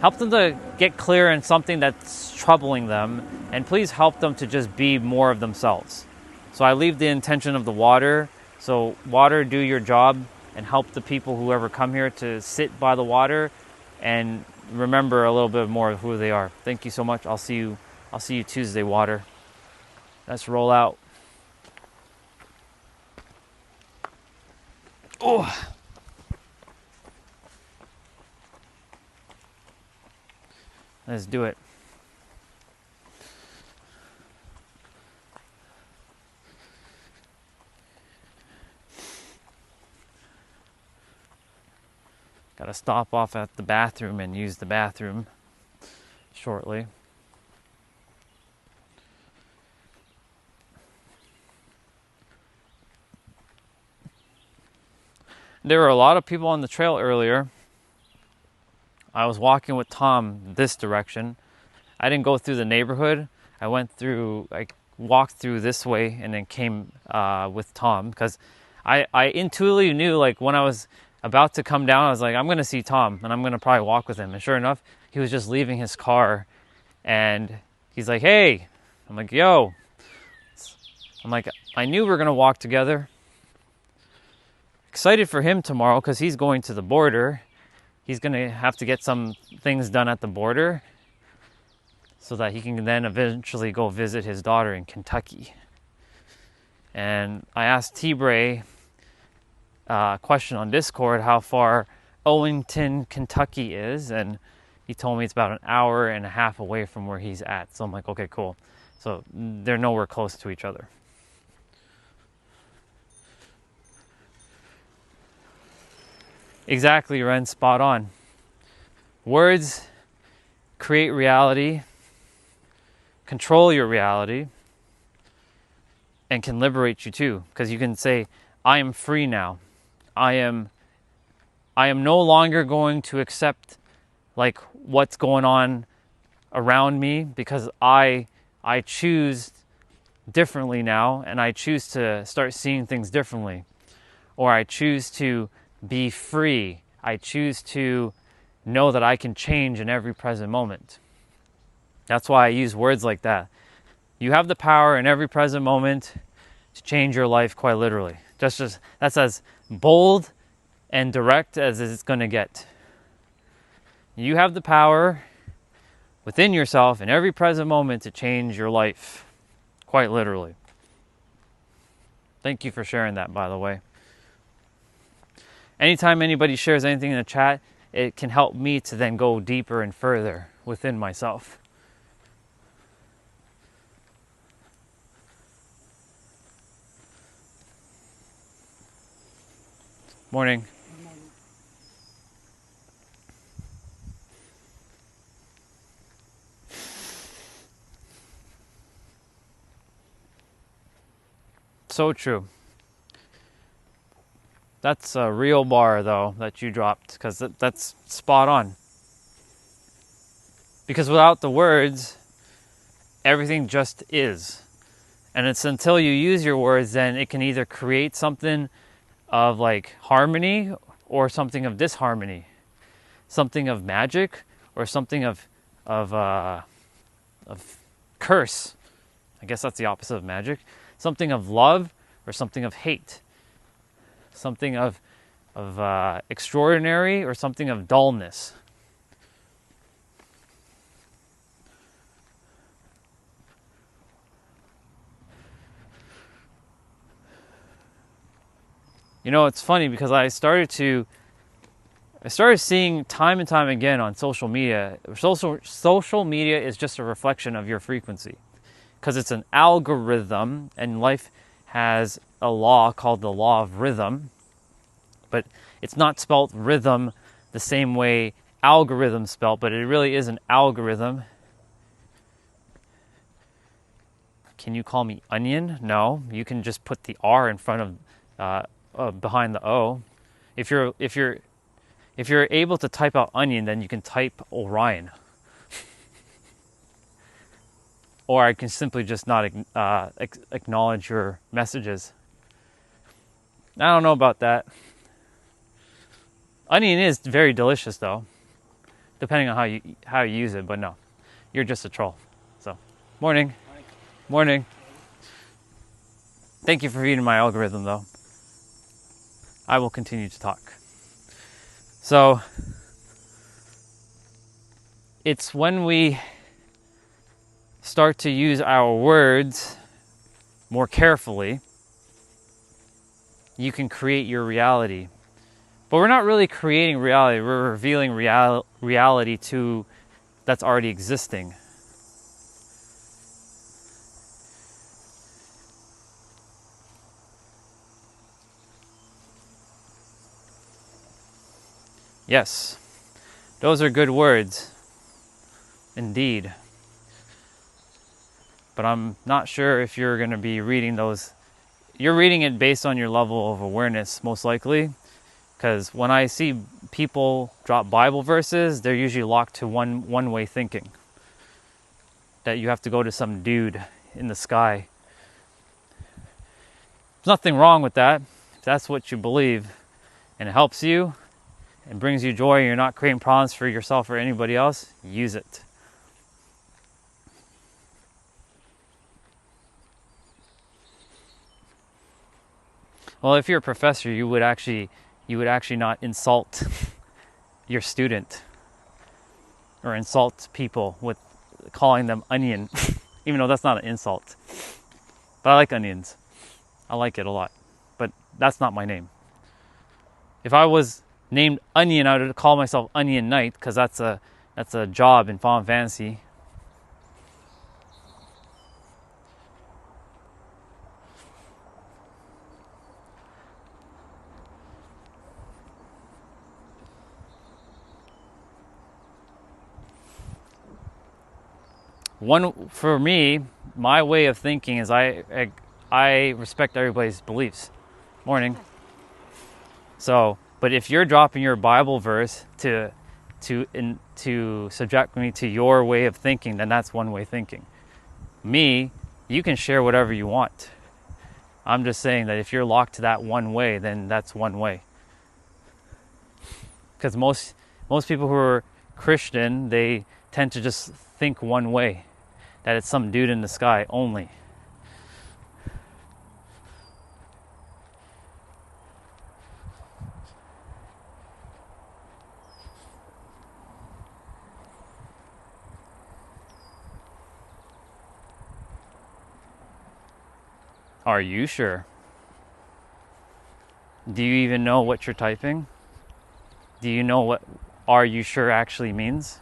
Help them to get clear in something that's troubling them, and please help them to just be more of themselves. So I leave the intention of the water. So water, do your job and help the people who ever come here to sit by the water and remember a little bit more of who they are. Thank you so much. I'll see you Tuesday, water. Let's roll out. Oh. Let's do it. Gotta stop off at the bathroom and use the bathroom shortly. There were a lot of people on the trail earlier. I was walking with Tom this direction. I didn't go through the neighborhood. I walked through this way and then came with Tom because I intuitively knew, like, when I was about to come down, I was like, I'm going to see Tom and I'm going to probably walk with him. And sure enough, he was just leaving his car and he's like, hey. I'm like, yo. I'm like, I knew we were going to walk together. excited for him tomorrow because he's going to the border. He's going to have to get some things done at the border so that he can then eventually go visit his daughter in Kentucky. And I asked T-Bray a question on Discord how far Owington, Kentucky is, and he told me it's about an hour and a half away from where he's at. So I'm like, okay, cool. So they're nowhere close to each other. Exactly, Ren, spot on. Words create reality, control your reality, and can liberate you too. Because you can say, I am free now. I am no longer going to accept like what's going on around me, because I choose differently now, and I choose to start seeing things differently. Or I choose to be free. I choose to know that I can change in every present moment. That's why I use words like that. You have the power in every present moment to change your life, quite literally. That's as bold and direct as it's going to get. You have the power within yourself in every present moment to change your life, quite literally. Thank you for sharing that, by the way. Anytime anybody shares anything in the chat, it can help me to then go deeper and further within myself. Morning. So true. That's a real bar, though, that you dropped, because that's spot on. Because without the words, everything just is. And it's until you use your words, then it can either create something of like harmony or something of disharmony, something of magic or something of curse. I guess that's the opposite of magic. Something of love or something of hate. Something of extraordinary or something of dullness. You know, it's funny because I started seeing time and time again on social media. Social media is just a reflection of your frequency, because it's an algorithm, and life has a law called the law of rhythm, but it's not spelt rhythm the same way algorithm spelt, but it really is an algorithm. Can you call me onion? No, you can just put the R in front of behind the O. If you're able to type out onion, then you can type Orion. Or I can simply just not acknowledge your messages. I don't know about that. Onion is very delicious, though, depending on how you use it. But no, you're just a troll. So, morning. Morning. Thank you for reading my algorithm, though. I will continue to talk. So, it's when we start to use our words more carefully, you can create your reality. But we're not really creating reality, we're revealing reality to that's already existing. Yes, those are good words, indeed. But I'm not sure if you're going to be reading those. You're reading it based on your level of awareness, most likely. Because when I see people drop Bible verses, they're usually locked to one-way thinking. That you have to go to some dude in the sky. There's nothing wrong with that. If that's what you believe and it helps you and brings you joy and you're not creating problems for yourself or anybody else, use it. Well, if you're a professor, you would actually not insult your student or insult people with calling them onion, even though that's not an insult. But I like onions. I like it a lot. But that's not my name. If I was named Onion, I would call myself Onion Knight, because that's a job in Final Fantasy. For me, my way of thinking is I respect everybody's beliefs. Morning. So, but if you're dropping your Bible verse to subject me to your way of thinking, then that's one way thinking. Me, you can share whatever you want. I'm just saying that if you're locked to that one way, then that's one way. Because most people who are Christian, they tend to just think one way, that it's some dude in the sky only. Are you sure? Do you even know what you're typing? Do you know what "are you sure" actually means?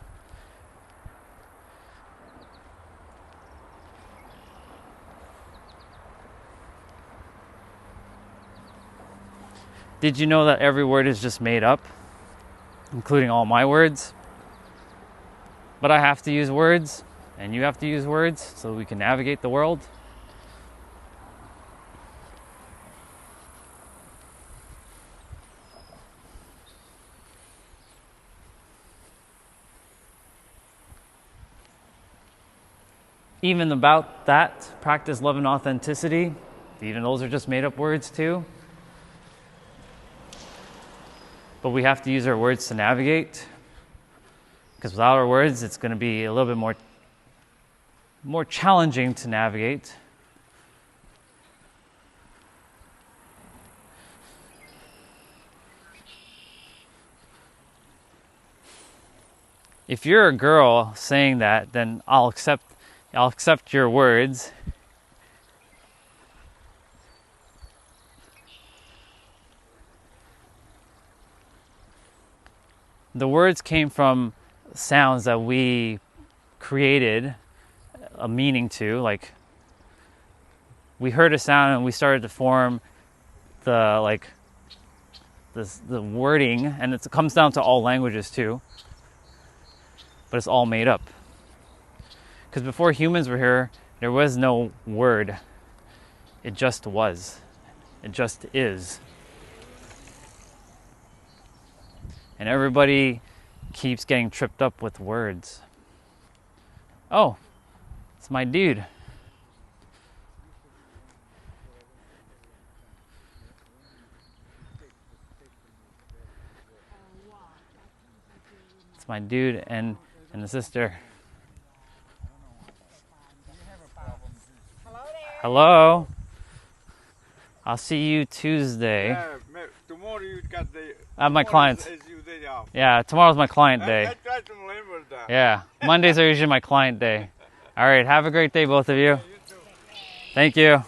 Did you know that every word is just made up, including all my words? But I have to use words, and you have to use words, so we can navigate the world. Even about that, practice love and authenticity, even those are just made up words too. But we have to use our words to navigate, because without our words, it's going to be a little bit more challenging to navigate. If you're a girl saying that, then I'll accept your words. The words came from sounds that we created a meaning to. Like, we heard a sound and we started to form the wording, and it comes down to all languages too. But it's all made up. Because before humans were here, there was no word. It just was. It just is. And everybody keeps getting tripped up with words. Oh, it's my dude. It's my dude and the sister. Hello. I'll see you Tuesday. Yeah, tomorrow you got the. I have my clients. Is your day off. Yeah, tomorrow's my client day. I try to remember that. Yeah, Mondays are usually my client day. All right, have a great day, both of you. You too. Thank you.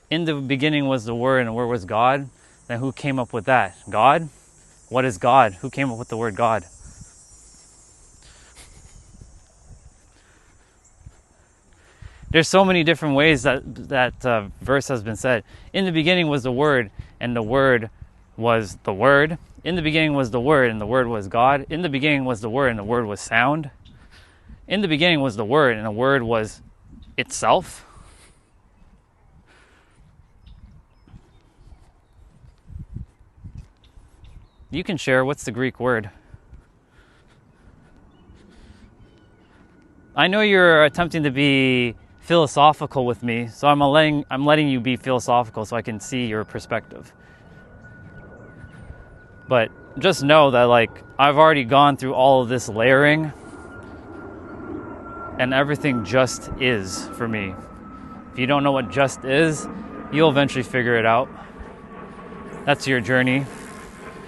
In the beginning was the Word, and the Word was God. Then who came up with that? God? What is God? Who came up with the word God? There's so many different ways that verse has been said. In the beginning was the Word, and the Word was the Word. In the beginning was the Word, and the Word was God. In the beginning was the Word, and the Word was sound. In the beginning was the Word, and the Word was itself. You can share. What's the Greek word? I know you're attempting to be philosophical with me, so I'm letting you be philosophical so I can see your perspective. But just know that, like, I've already gone through all of this layering and everything just is for me. If you don't know what just is, you'll eventually figure it out. That's your journey.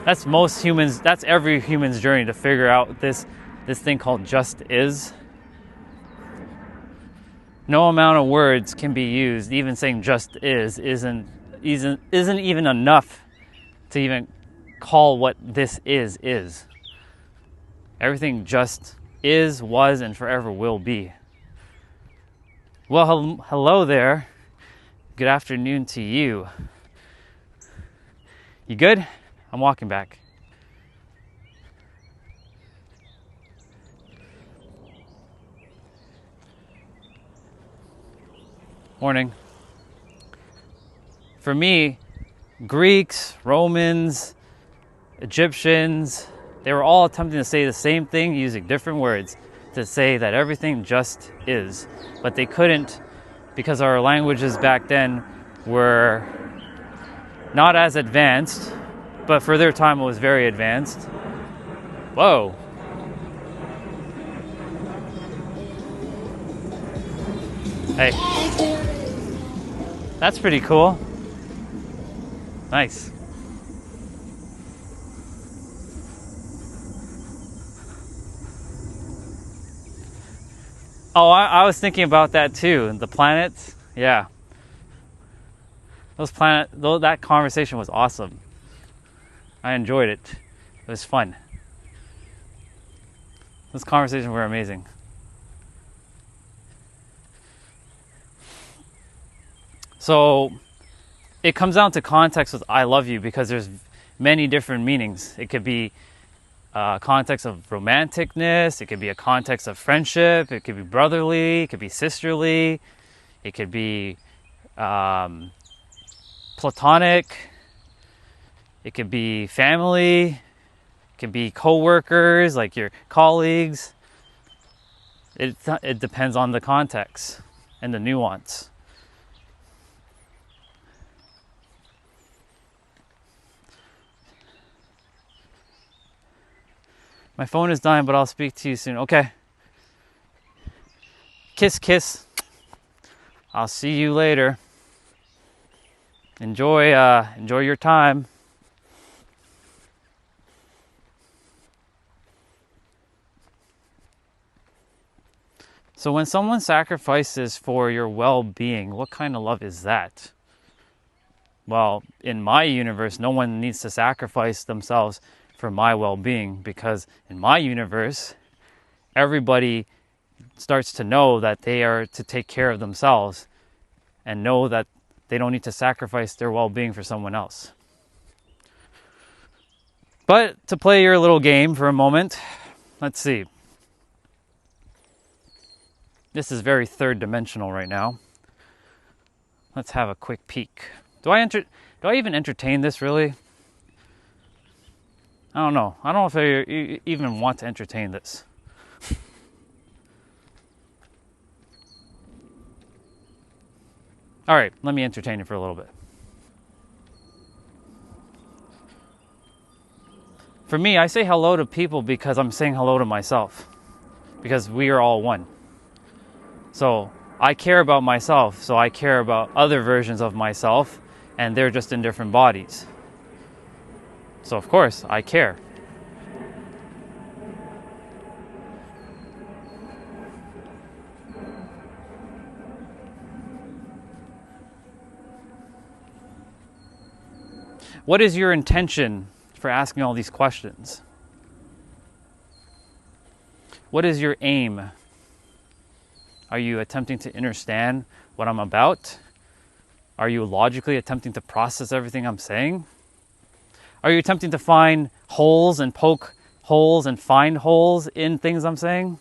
That's most humans, that's every human's journey, to figure out this thing called just is. No amount of words can be used. Even saying just is isn't even enough to even call what this is. Everything just is, was, and forever will be. Well, hello there. Good afternoon to you. You good? I'm walking back. Morning. For me, Greeks, Romans, Egyptians, they were all attempting to say the same thing using different words to say that everything just is. But they couldn't, because our languages back then were not as advanced, but for their time it was very advanced. Whoa. Hey. That's pretty cool. Nice. Oh, I was thinking about that too. The planets, yeah. That conversation was awesome. I enjoyed it. It was fun. Those conversations were amazing. So it comes down to context with I love you, because there's many different meanings. It could be a context of romanticness, it could be a context of friendship, it could be brotherly, it could be sisterly, it could be platonic, it could be family, it could be co-workers, like your colleagues. It depends on the context and the nuance. My phone is dying, but I'll speak to you soon. Okay. Kiss, kiss. I'll see you later. Enjoy your time. So when someone sacrifices for your well-being, what kind of love is that? Well, in my universe, no one needs to sacrifice themselves for my well-being, because in my universe, everybody starts to know that they are to take care of themselves and know that they don't need to sacrifice their well-being for someone else. But to play your little game for a moment, let's see. This is very third dimensional right now. Let's have a quick peek. Do I even entertain this, really? I don't know. I don't know if I even want to entertain this. All right, let me entertain it for a little bit. For me, I say hello to people because I'm saying hello to myself, because we are all one. So I care about myself, so I care about other versions of myself, and they're just in different bodies. So of course, I care. What is your intention for asking all these questions? What is your aim? Are you attempting to understand what I'm about? Are you logically attempting to process everything I'm saying? Are you attempting to find holes and poke holes and find holes in things I'm saying?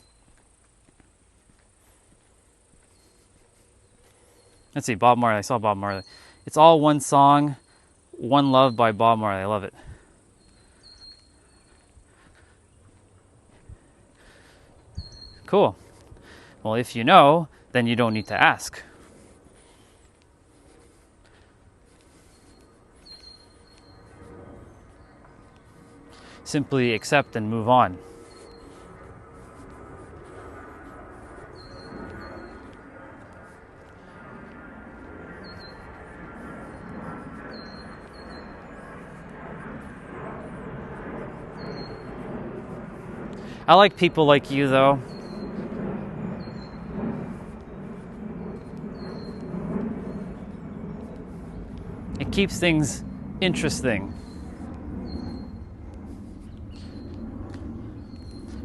Let's see, Bob Marley. I saw Bob Marley. It's all one song, One Love by Bob Marley. I love it. Cool. Well, if you know, then you don't need to ask. Simply accept and move on. I like people like you, though. It keeps things interesting.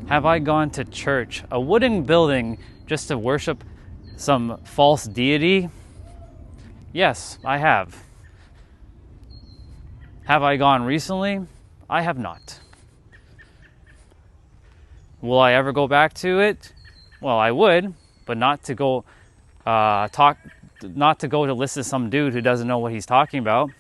Have I gone to church, a wooden building, just to worship some false deity? Yes, I have. Have I gone recently? I have not. Will I ever go back to it? Well, I would, but not to go not to go to listen to some dude who doesn't know what he's talking about.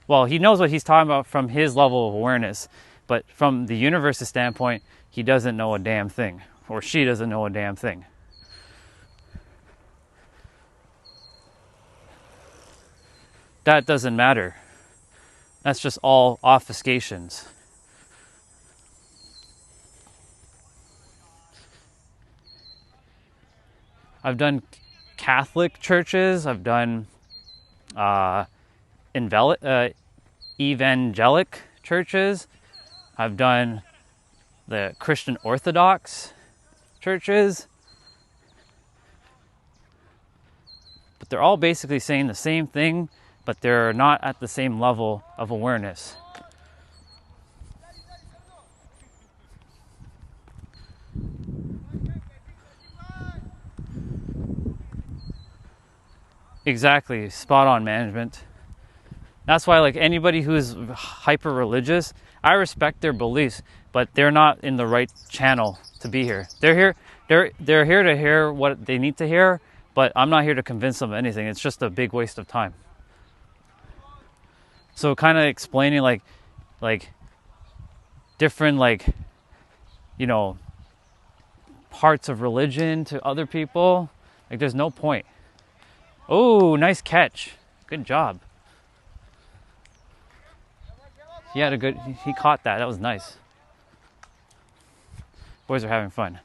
Well, he knows what he's talking about from his level of awareness, but from the universe's standpoint, he doesn't know a damn thing, or she doesn't know a damn thing. That doesn't matter. That's just all obfuscations. I've done Catholic churches. I've done evangelic churches. I've done the Christian Orthodox churches. But they're all basically saying the same thing, but they're not at the same level of awareness. Exactly, spot on, management. That's why, like, anybody who's hyper religious, I respect their beliefs, but they're not in the right channel to be here. They're here to hear what they need to hear, but I'm not here to convince them of anything. It's just a big waste of time. So kind of explaining like different, like, you know, parts of religion to other people, like, there's no point. Oh, nice catch. Good job. He caught that. That was nice. Boys are having fun.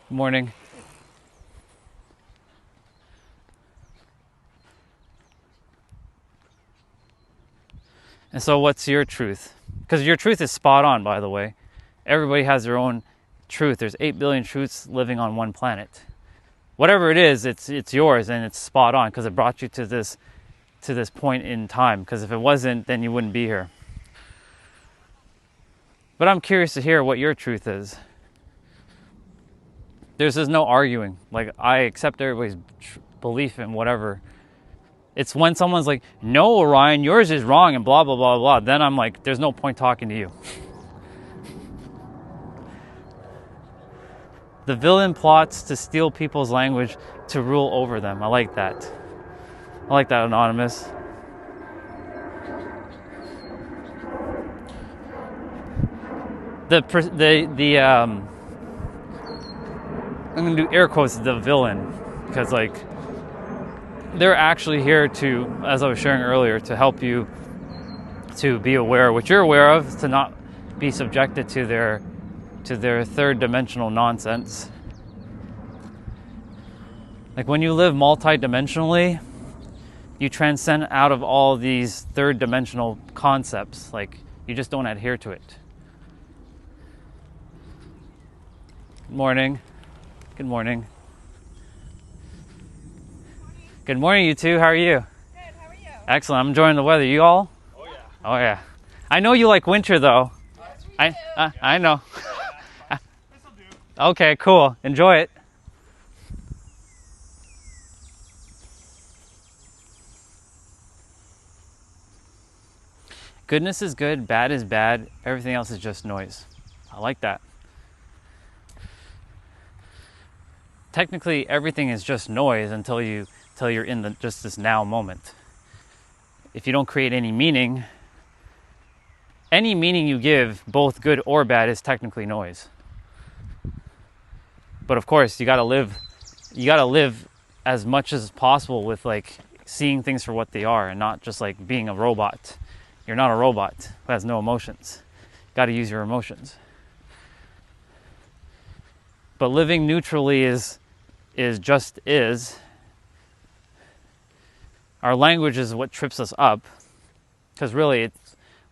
Good morning. And so what's your truth? Because your truth is spot on, by the way. Everybody has their own truth. There's 8 billion truths living on one planet. Whatever it is, it's yours, and it's spot on because it brought you to this point in time. Because if it wasn't, then you wouldn't be here. But I'm curious to hear what your truth is. There's no arguing. Like, I accept everybody's belief in whatever. It's when someone's like, no, Orion, yours is wrong, and blah, blah, blah, blah. Then I'm like, there's no point talking to you. The villain plots to steal people's language to rule over them. I like that. I like that, Anonymous. I'm gonna do air quotes, the villain, because, like, they're actually here to, as I was sharing earlier, to help you to be aware of what you're aware of, to not be subjected to their third dimensional nonsense. Like, when you live multi-dimensionally, you transcend out of all these third dimensional concepts. Like, you just don't adhere to it. Good morning. Good morning. Good morning, you two. How are you? Good. How are you? Excellent. I'm enjoying the weather. You all? Oh yeah. Oh yeah. I know you like winter, though. Yes, we do. I know. This'll do. Okay, cool. Enjoy it. Goodness is good, bad is bad, everything else is just noise. I like that. Technically, everything is just noise until you're in just this now moment. If you don't create any meaning you give, both good or bad, is technically noise. But of course, you gotta live as much as possible with, like, seeing things for what they are and not just like being a robot. You're not a robot who has no emotions. You gotta use your emotions. But living neutrally is. Our language is what trips us up, because really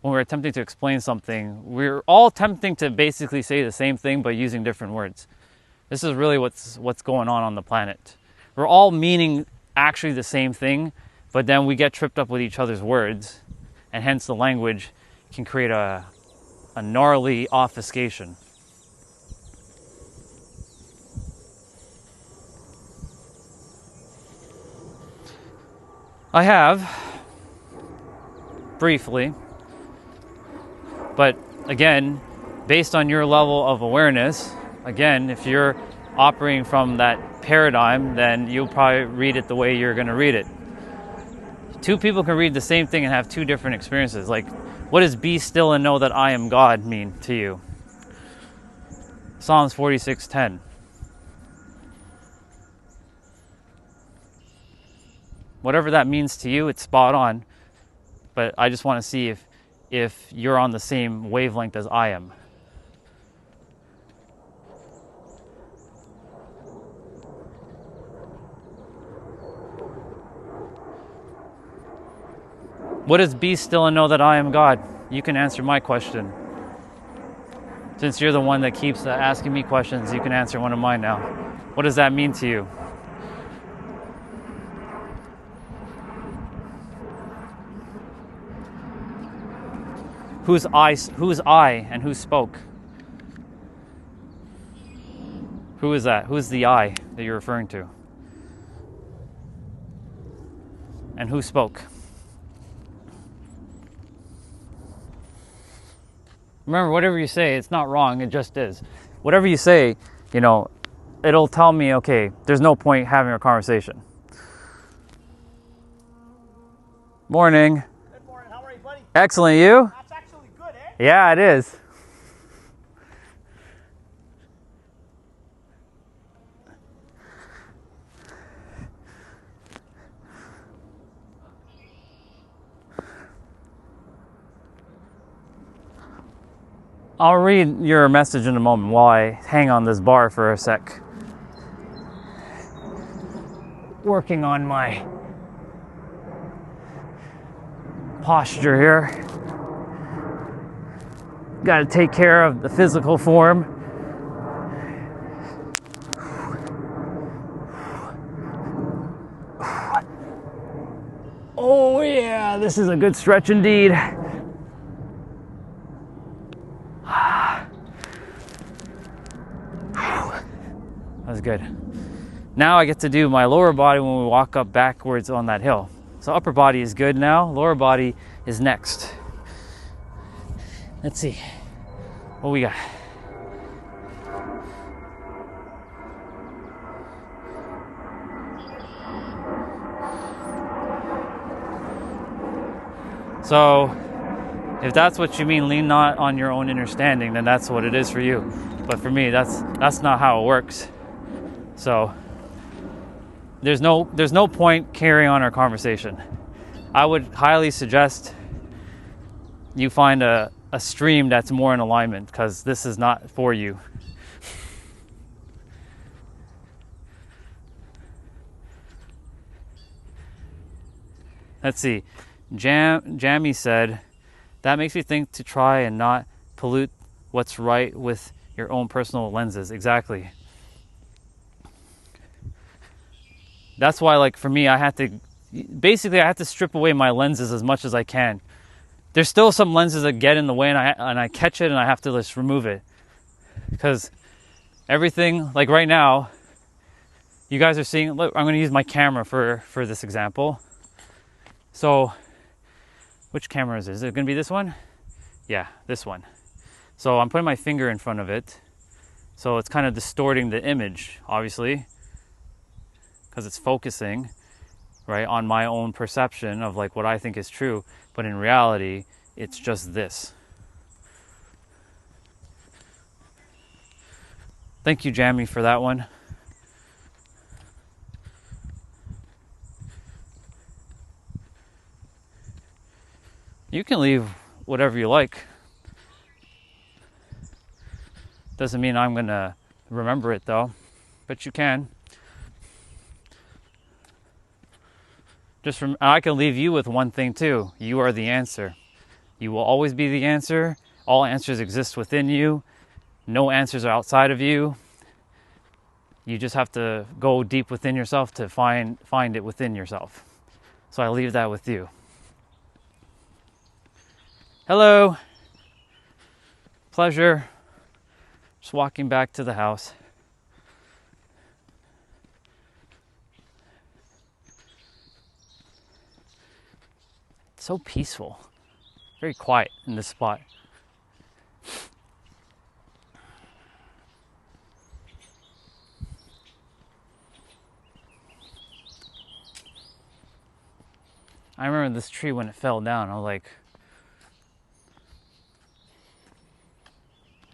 when we're attempting to explain something, we're all attempting to basically say the same thing but using different words. This is really what's going on the planet. We're all meaning actually the same thing, but then we get tripped up with each other's words, and hence the language can create a gnarly obfuscation. I have, briefly, but again, based on your level of awareness, again, if you're operating from that paradigm, then you'll probably read it the way you're going to read it. Two people can read the same thing and have two different experiences. Like, what does be still and know that I am God mean to you? Psalms 46:10. Whatever that means to you, it's spot on. But I just want to see if you're on the same wavelength as I am. What does be still and know that I am God? You can answer my question. Since you're the one that keeps asking me questions, you can answer one of mine now. What does that mean to you? Who's I and who spoke? Who is that? Who's the I that you're referring to? And who spoke? Remember, whatever you say, it's not wrong, it just is. Whatever you say, it'll tell me, okay, there's no point having a conversation. Morning. Good morning. How are you, buddy? Excellent, you? That's actually good, eh? Yeah, it is. I'll read your message in a moment while I hang on this bar for a sec. Working on my posture here. Got to take care of the physical form. Oh yeah, this is a good stretch indeed. That was good. Now I get to do my lower body when we walk up backwards on that hill. So upper body is good now. Lower body is next. Let's see what we got. So if that's what you mean, lean not on your own understanding, then that's what it is for you. But for me, that's not how it works. So there's no point carrying on our conversation. I would highly suggest you find a stream that's more in alignment, because this is not for you. Let's see. Jamie said, that makes me think to try and not pollute what's right with your own personal lenses. Exactly. That's why, like, for me, I have to strip away my lenses as much as I can. There's still some lenses that get in the way, and I catch it, and I have to just remove it. Because everything, like right now, you guys are seeing, look, I'm going to use my camera for this example. So, which camera is it? Is it going to be this one? Yeah, this one. So I'm putting my finger in front of it. So it's kind of distorting the image, obviously, because it's focusing, right, on my own perception of like what I think is true. But in reality, it's just this. Thank you, Jamie, for that one. You can leave whatever you like. Doesn't mean I'm going to remember it, though. But you can. I can leave you with one thing, too. You are the answer. You will always be the answer. All answers exist within you. No answers are outside of you. You just have to go deep within yourself to find it within yourself. So I leave that with you. Hello. Pleasure. Just walking back to the house. It's so peaceful. Very quiet in this spot. I remember this tree when it fell down. I was like,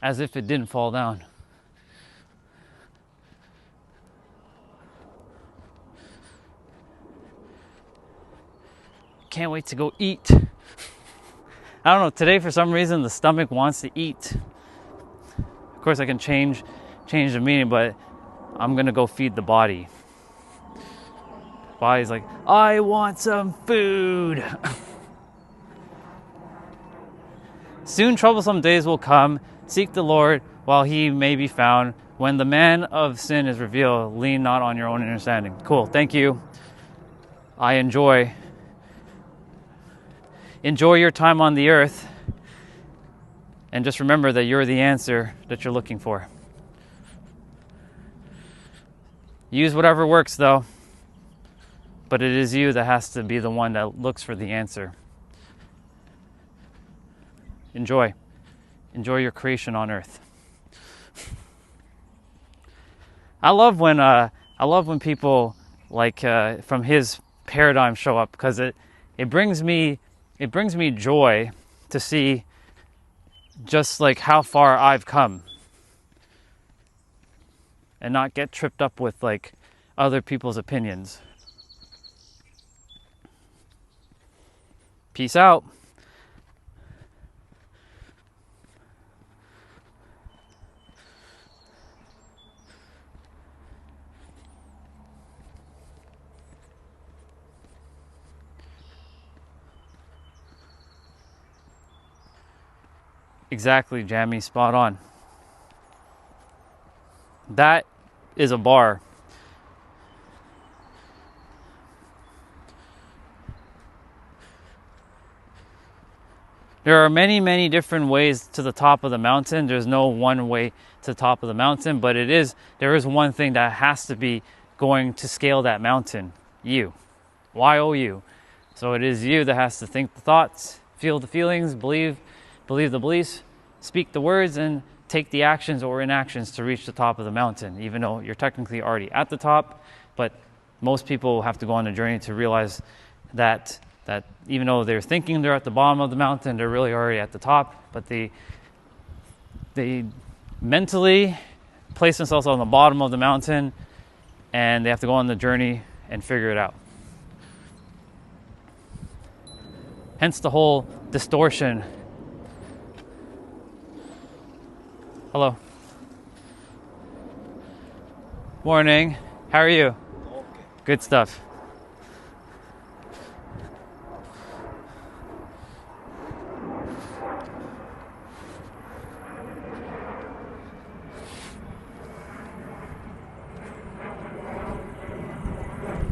as if it didn't fall down. Can't wait to go eat. I don't know, today for some reason the stomach wants to eat. Of course I can change the meaning, but I'm gonna go feed the body. Body's like, I want some food. Soon troublesome days will come. Seek the Lord while he may be found. When the man of sin is revealed, lean not on your own understanding. Cool, thank you. I enjoy your time on the earth. And just remember that you're the answer that you're looking for. Use whatever works though. But it is you that has to be the one that looks for the answer. Enjoy your creation on earth. I love when people like from his paradigm show up, because it brings me joy to see just like how far I've come, and not get tripped up with like other people's opinions. Peace out. Exactly, Jamie, spot on. That is a bar. There are many, many different ways to the top of the mountain. There's no one way to the top of the mountain, but there is one thing that has to be going to scale that mountain. You. Y-O-U. So it is you that has to think the thoughts, feel the feelings, believe the beliefs, speak the words, and take the actions or inactions to reach the top of the mountain, even though you're technically already at the top. But most people have to go on a journey to realize that even though they're thinking they're at the bottom of the mountain, they're really already at the top. But they mentally place themselves on the bottom of the mountain, and they have to go on the journey and figure it out. Hence the whole distortion. Hello. Morning. How are you? Okay. Good stuff.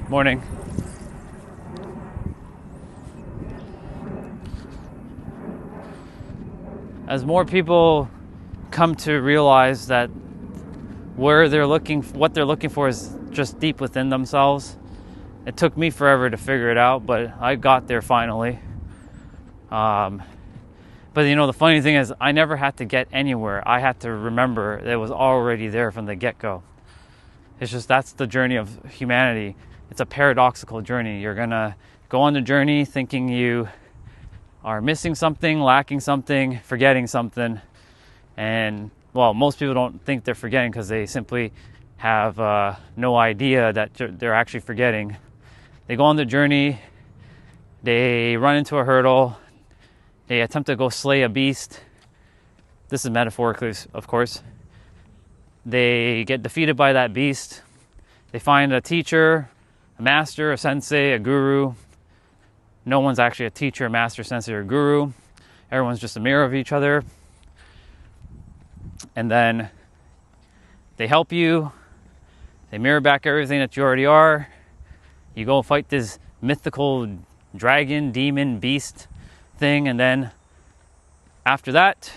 Morning. As more people come to realize that what they're looking for is just deep within themselves. It took me forever to figure it out, but I got there finally. But the funny thing is, I never had to get anywhere. I had to remember that it was already there from the get-go. It's just, that's the journey of humanity. It's a paradoxical journey. You're gonna go on the journey thinking you are missing something, lacking something, forgetting something. And well, most people don't think they're forgetting because they simply have no idea that they're actually forgetting. They go on the journey, they run into a hurdle, they attempt to go slay a beast. This is metaphorically, of course. They get defeated by that beast. They find a teacher, a master, a sensei, a guru. No one's actually a teacher, a master, sensei, or guru. Everyone's just a mirror of each other. And then they help you. They mirror back everything that you already are. You go fight this mythical dragon, demon, beast thing, and then after that,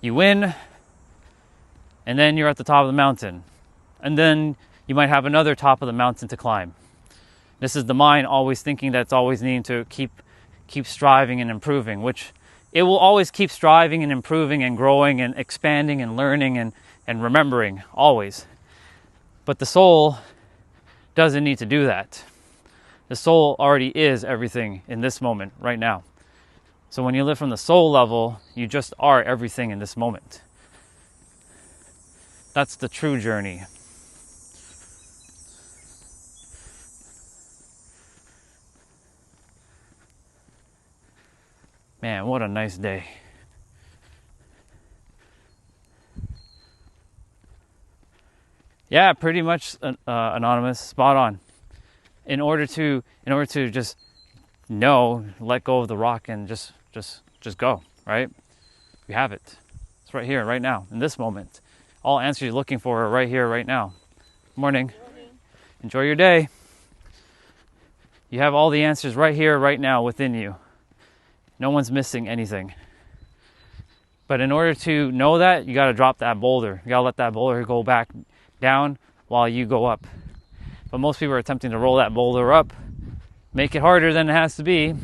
you win, and then you're at the top of the mountain. And then you might have another top of the mountain to climb. This is the mind always thinking that it's always needing to keep striving and improving, which it will always keep striving and improving and growing and expanding and learning and remembering, always. But the soul doesn't need to do that. The soul already is everything in this moment, right now. So when you live from the soul level, you just are everything in this moment. That's the true journey. Man, what a nice day. Yeah, pretty much anonymous, spot on. In order to just know, let go of the rock and just go, right? We have it. It's right here, right now, in this moment. All answers you're looking for are right here, right now. Morning. Enjoy your day. You have all the answers right here, right now, within you. No one's missing anything. But in order to know that, you got to drop that boulder. You got to let that boulder go back down while you go up. But most people are attempting to roll that boulder up, make it harder than it has to be.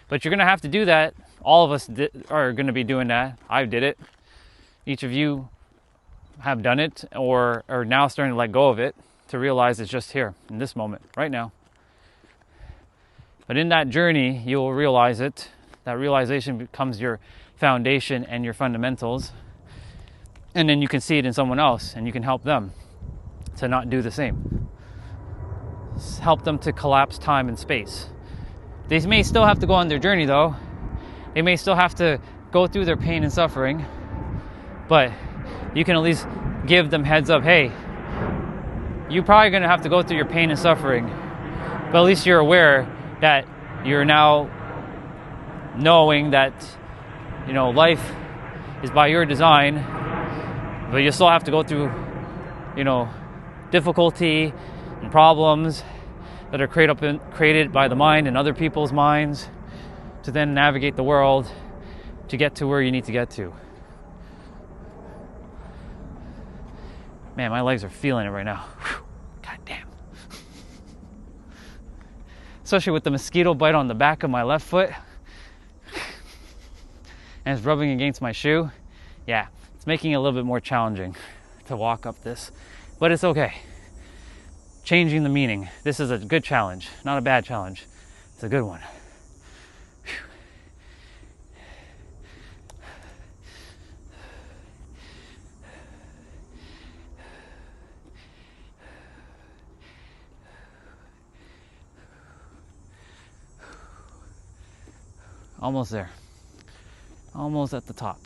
But you're going to have to do that. All of us are going to be doing that. I did it. Each of you have done it or are now starting to let go of it to realize it's just here in this moment, right now. But in that journey, you will realize it. That realization becomes your foundation and your fundamentals. And then you can see it in someone else and you can help them to not do the same. Help them to collapse time and space. They may still have to go on their journey though. They may still have to go through their pain and suffering, but you can at least give them heads up. Hey, you're probably going to have to go through your pain and suffering, but at least you're aware that you're now knowing that, you know, life is by your design, but you still have to go through, you know, difficulty and problems that are created by the mind and other people's minds to then navigate the world to get to where you need to get to. Man, my legs are feeling it right now. Whew. God damn. Especially with the mosquito bite on the back of my left foot. And it's rubbing against my shoe. Yeah, it's making it a little bit more challenging to walk up this. But it's okay. Changing the meaning. This is a good challenge, not a bad challenge. It's a good one. Whew. Almost there. Almost at the top.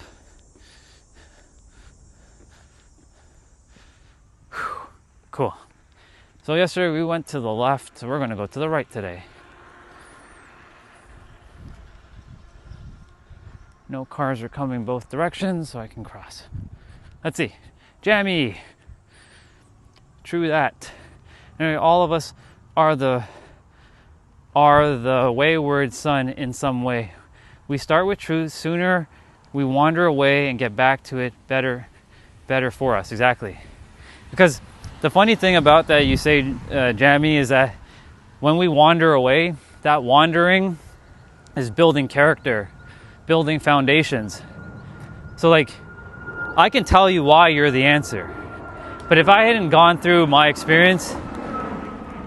Whew. Cool. So yesterday we went to the left, so we're going to go to the right today. No cars are coming both directions, so I can cross. Let's see. Jammy. True that. Anyway, all of us are the wayward son in some way. We start with truth. Sooner we wander away and get back to it, better for us. Exactly. Because the funny thing about that you say, Jamie, is that when we wander away, that wandering is building character, building foundations. So like, I can tell you why you're the answer. But if I hadn't gone through my experience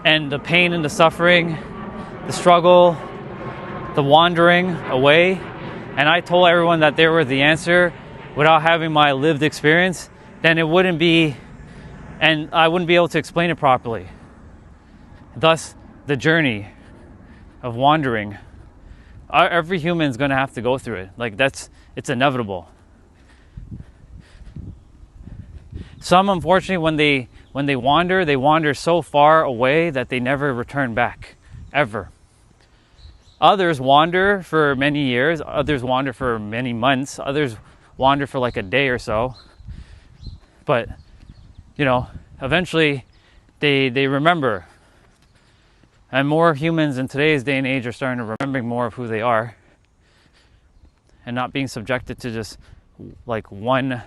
and the pain and the suffering, the struggle, the wandering away, and I told everyone that they were the answer without having my lived experience, then it wouldn't be, and I wouldn't be able to explain it properly. Thus, the journey of wandering, every human is going to have to go through it. Like it's inevitable. Some, unfortunately, when they wander so far away that they never return back, ever. Others wander for many years, others wander for many months, others wander for like a day or so. But, you know, eventually they remember. And more humans in today's day and age are starting to remember more of who they are and not being subjected to just like one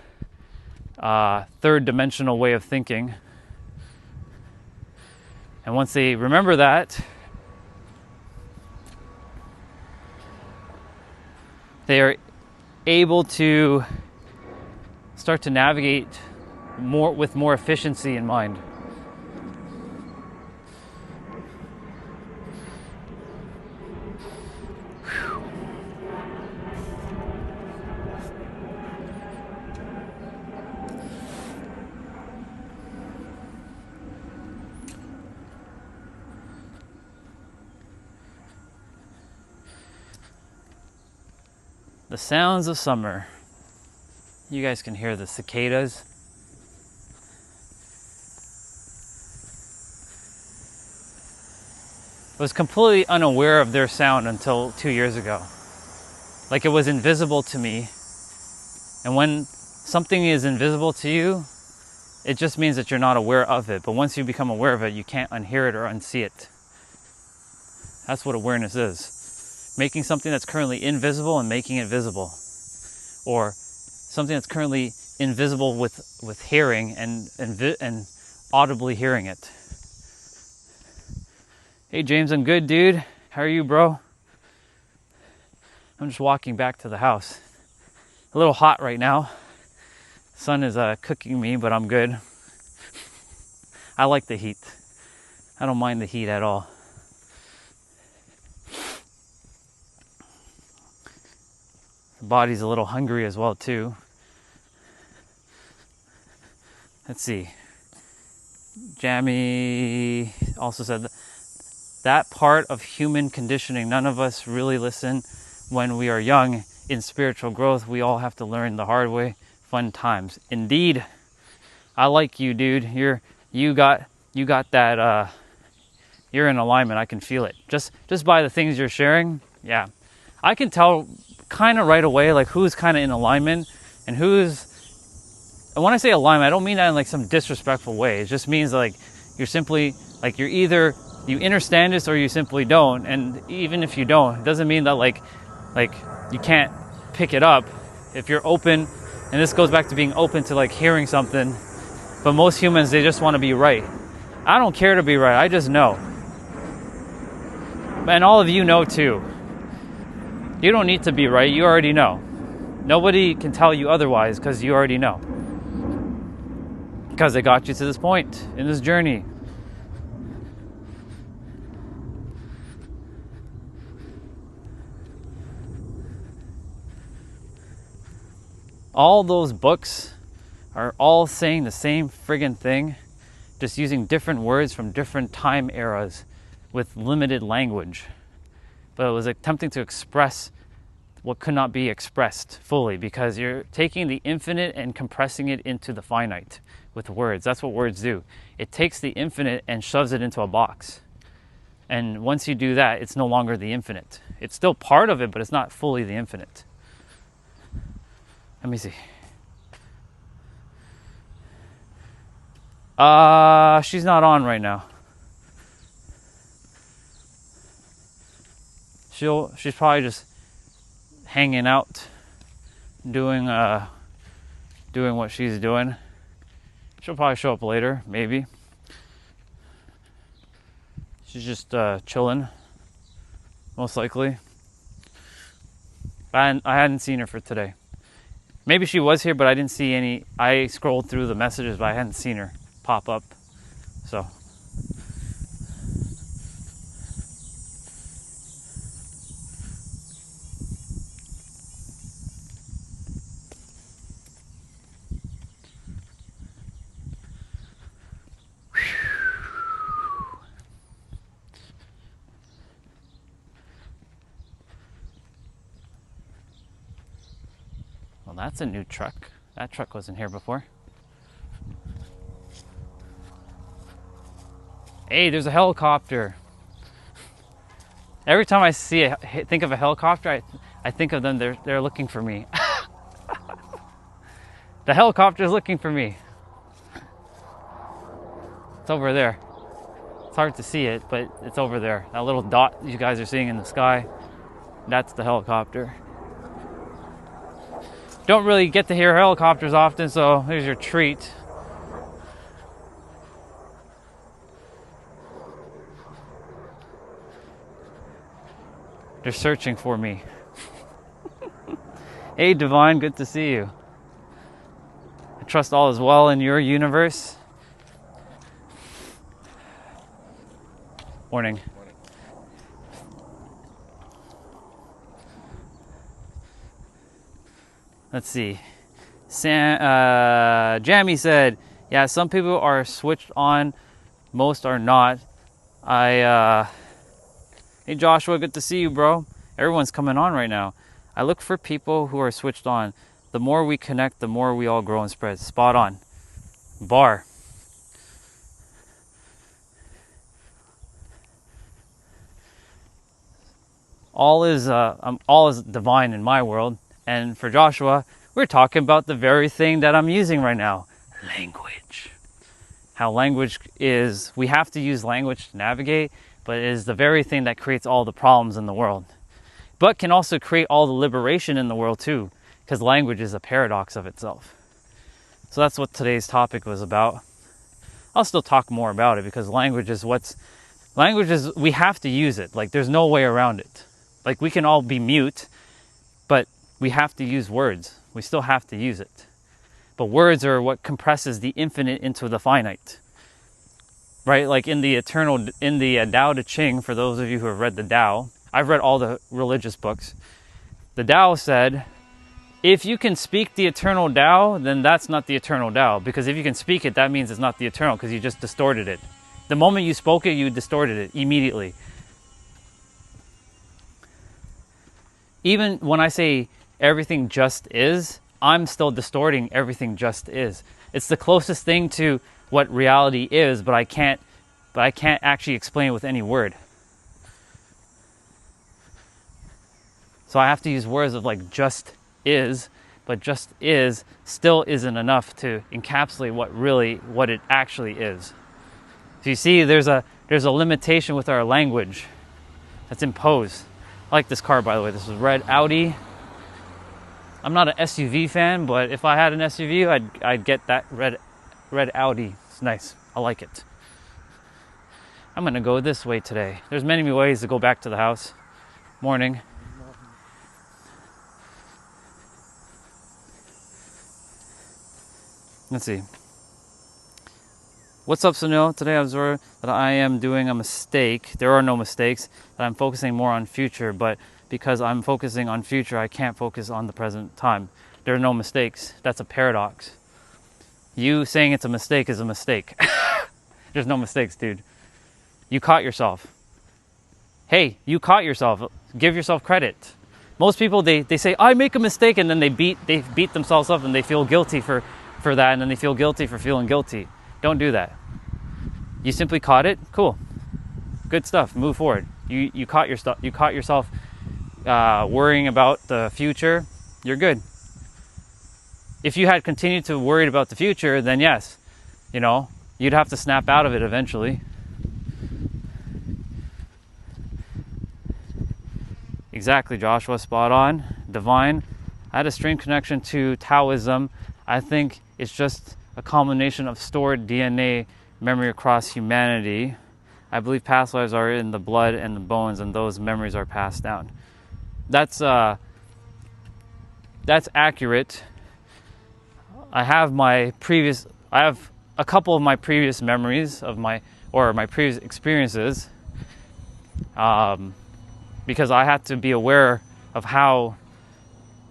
third dimensional way of thinking. And once they remember that, they are able to start to navigate more with more efficiency in mind. The sounds of summer. You guys can hear the cicadas. I was completely unaware of their sound until 2 years ago. Like it was invisible to me. And when something is invisible to you, it just means that you're not aware of it. But once you become aware of it, you can't unhear it or unsee it. That's what awareness is. Making something that's currently invisible and making it visible. Or something that's currently invisible with hearing and audibly hearing it. Hey James, I'm good, dude. How are you, bro? I'm just walking back to the house. A little hot right now. Sun is cooking me, but I'm good. I like the heat. I don't mind the heat at all. The body's a little hungry as well too. Let's see. Jamie also said that part of human conditioning, none of us really listen when we are young. In spiritual growth, we all have to learn the hard way. Fun times. Indeed. I like you, dude. You got that you're in alignment. I can feel it. Just by the things you're sharing. Yeah. I can tell kind of right away like who's kind of in alignment and who's, and when I say alignment, I don't mean that in like some disrespectful way. It just means like you're simply like you're either you understand this or you simply don't. And even if you don't, it doesn't mean that like you can't pick it up if you're open. And this goes back to being open to like hearing something. But most humans, they just want to be right. I don't care to be right. I just know. And all of you know too. You don't need to be right. You already know. Nobody can tell you otherwise because you already know. Because it got you to this point in this journey. All those books are all saying the same friggin' thing, just using different words from different time eras with limited language. But it was attempting to express what could not be expressed fully because you're taking the infinite and compressing it into the finite with words. That's what words do. It takes the infinite and shoves it into a box. And once you do that, it's no longer the infinite. It's still part of it, but it's not fully the infinite. Let me see. She's not on right now. She's probably just hanging out, doing what she's doing. She'll probably show up later, maybe. She's just chilling, most likely. I hadn't seen her for today. Maybe she was here, but I didn't see any. I scrolled through the messages, but I hadn't seen her pop up. So. Well, that's a new truck. That truck wasn't here before. Hey, there's a helicopter. Every time I think of a helicopter, I think of them. They're looking for me. The helicopter is looking for me. It's over there. It's hard to see it, but it's over there. That little dot you guys are seeing in the sky, that's the helicopter. Don't really get to hear helicopters often, so here's your treat. They're searching for me. Hey, Divine, good to see you. I trust all is well in your universe. Morning. Let's see. Jamie said, yeah, some people are switched on, most are not. Hey Joshua, good to see you, bro. Everyone's coming on right now. I look for people who are switched on. The more we connect, the more we all grow and spread. Spot on. Bar. All is divine in my world. And for Joshua, we're talking about the very thing that I'm using right now. Language. How language is, we have to use language to navigate, but it is the very thing that creates all the problems in the world. But can also create all the liberation in the world too, because language is a paradox of itself. So that's what today's topic was about. I'll still talk more about it because language is, we have to use it. Like there's no way around it. Like we can all be mute, but we have to use words. We still have to use it. But words are what compresses the infinite into the finite. Right? Like in the Tao Te Ching, for those of you who have read the Tao, I've read all the religious books. The Tao said, if you can speak the eternal Tao, then that's not the eternal Tao. Because if you can speak it, that means it's not the eternal, because you just distorted it. The moment you spoke it, you distorted it immediately. Even when I say everything just is, I'm still distorting everything just is. It's the closest thing to what reality is, but I can't actually explain it with any word. So I have to use words of like just is, but just is still isn't enough to encapsulate what it actually is. So you see, there's a limitation with our language that's imposed. I like this car, by the way. This is red Audi. I'm not an SUV fan, but if I had an SUV, I'd get that red Audi. It's nice. I like it. I'm gonna go this way today. There's many ways to go back to the house. Morning. Let's see. What's up, Sunil? Today I observed that I am doing a mistake. There are no mistakes. That I'm focusing more on future, but because I'm focusing on future, I can't focus on the present time. There are no mistakes. That's a paradox. You saying it's a mistake is a mistake. There's no mistakes, dude. You caught yourself. Hey, you caught yourself. Give yourself credit. Most people, they say, I make a mistake, and then they beat themselves up and they feel guilty for that, and then they feel guilty for feeling guilty. Don't do that. You simply caught it. Cool. Good stuff. Move forward. You caught yourself worrying about the future. You're good. If you had continued to worry about the future, then yes, you'd have to snap out of it eventually. Exactly, Joshua. Spot on. Divine. I had a strange connection to Taoism. I think it's just a combination of stored DNA memory across humanity. I believe past lives are in the blood and the bones, and those memories are passed down. That's accurate. I have a couple of my previous memories of my previous experiences, because I had to be aware of how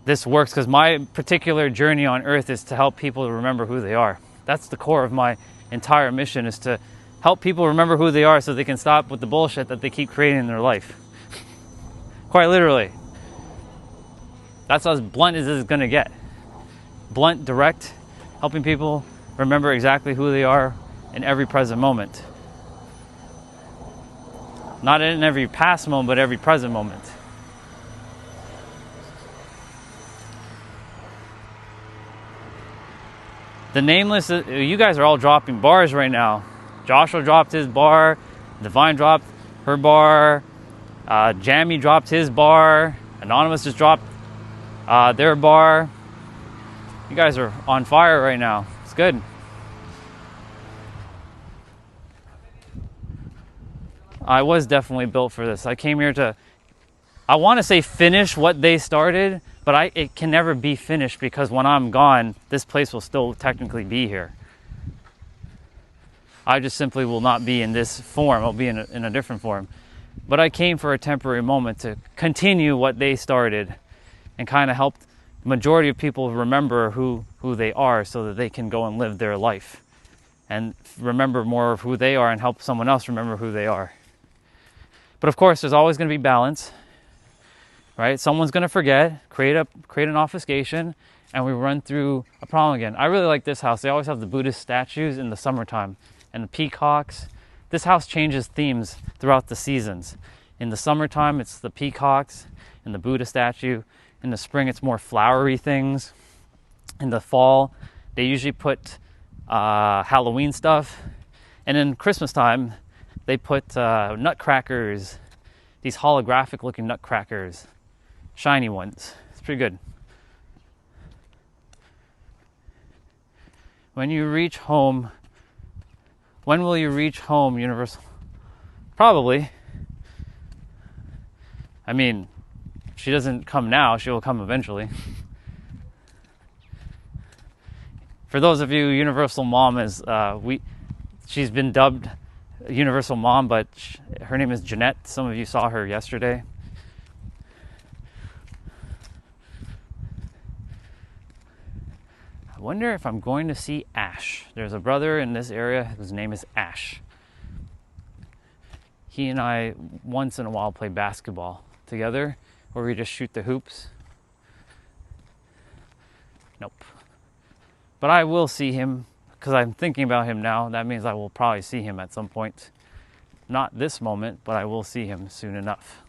this works, because my particular journey on earth is to help people remember who they are. That's the core of my entire mission, is to help people remember who they are so they can stop with the bullshit that they keep creating in their life. Quite literally. That's as blunt as it's gonna get. Blunt, direct, helping people remember exactly who they are in every present moment. Not in every past moment, but every present moment. The nameless, you guys are all dropping bars right now. Joshua dropped his bar, Divine dropped her bar, Jammy dropped his bar, Anonymous just dropped their bar. You guys are on fire right now. It's good. I was definitely built for this. I came here to, I want to say finish what they started, but it can never be finished because when I'm gone, this place will still technically be here. I just simply will not be in this form. I'll be in a different form. But I came for a temporary moment to continue what they started and kind of help the majority of people remember who they are so that they can go and live their life and remember more of who they are and help someone else remember who they are. But of course, there's always going to be balance, right? Someone's going to forget, create an obfuscation, and we run through a problem again. I really like this house. They always have the Buddhist statues in the summertime and the peacocks. This house changes themes throughout the seasons. In the summertime, it's the peacocks and the Buddha statue. In the spring, it's more flowery things. In the fall, they usually put Halloween stuff. And in Christmas time, they put nutcrackers, these holographic looking nutcrackers, shiny ones. It's pretty good. When you reach home, when will you reach home, Universal? Probably. I mean, she doesn't come now, she will come eventually. For those of you, Universal Mom is, she's been dubbed Universal Mom, but her name is Jeanette. Some of you saw her yesterday. I wonder if I'm going to see Ash. There's a brother in this area whose name is Ash. He and I once in a while play basketball together, where we just shoot the hoops. Nope. But I will see him, because I'm thinking about him now. That means I will probably see him at some point. Not this moment, but I will see him soon enough.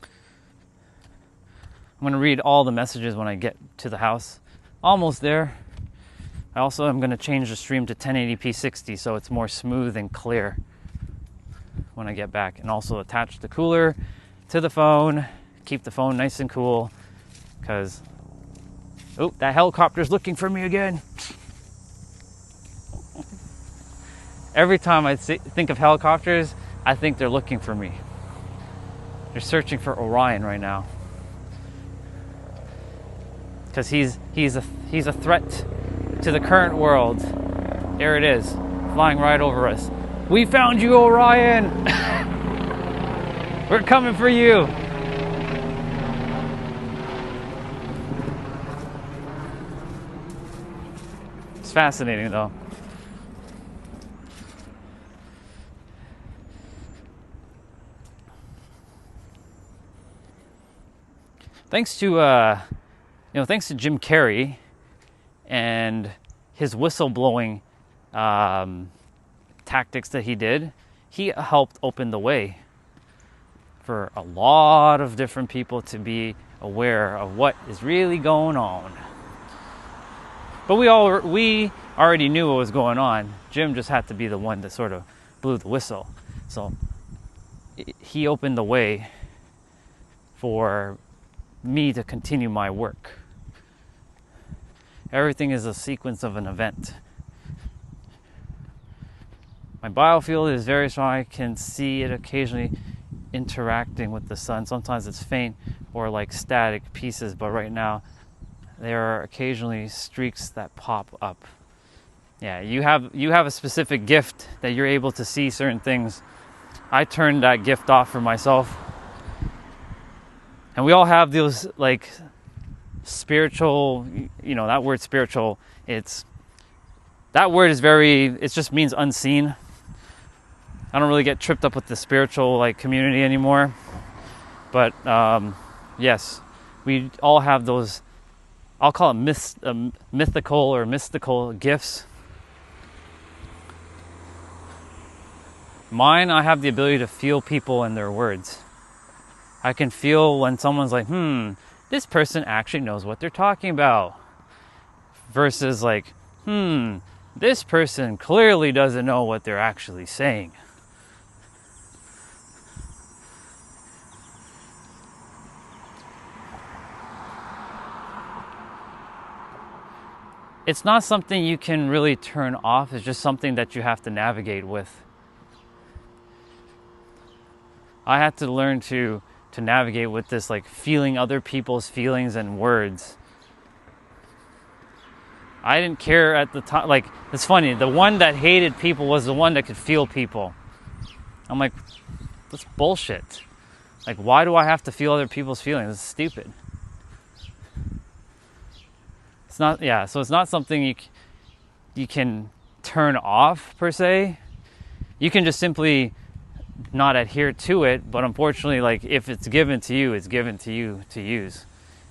I'm going to read all the messages when I get to the house. Almost there. I also am going to change the stream to 1080p 60 so it's more smooth and clear when I get back. And also attach the cooler to the phone. Keep the phone nice and cool. Because, oh, that helicopter's looking for me again. Every time I think of helicopters, I think they're looking for me. They're searching for Orion right now. Because he's a threat to the current world. There it is, flying right over us. We found you, Orion! We're coming for you! It's fascinating though. Thanks to thanks to Jim Carrey and his whistleblowing tactics that he did, he helped open the way for a lot of different people to be aware of what is really going on. But we already knew what was going on. Jim just had to be the one that sort of blew the whistle. So he opened the way for me to continue my work. Everything is a sequence of an event. My biofield is very strong. I can see it occasionally interacting with the sun. Sometimes it's faint or like static pieces, but right now there are occasionally streaks that pop up. Yeah, you have a specific gift that you're able to see certain things. I turned that gift off for myself. And we all have those like spiritual, that word spiritual, it just means unseen. I don't really get tripped up with the spiritual like community anymore. But yes, we all have those, I'll call it mythical or mystical gifts. Mine, I have the ability to feel people and their words. I can feel when someone's like, this person actually knows what they're talking about. Versus like, this person clearly doesn't know what they're actually saying. It's not something you can really turn off. It's just something that you have to navigate with. I had to learn to navigate with this, like feeling other people's feelings and words. I didn't care at the time. Like, it's funny. The one that hated people was the one that could feel people. I'm like, that's bullshit. Like, why do I have to feel other people's feelings? It's stupid. It's not, yeah, so it's not something you can turn off per se. You can just simply not adhere to it, but unfortunately, like, if it's given to you, it's given to you to use,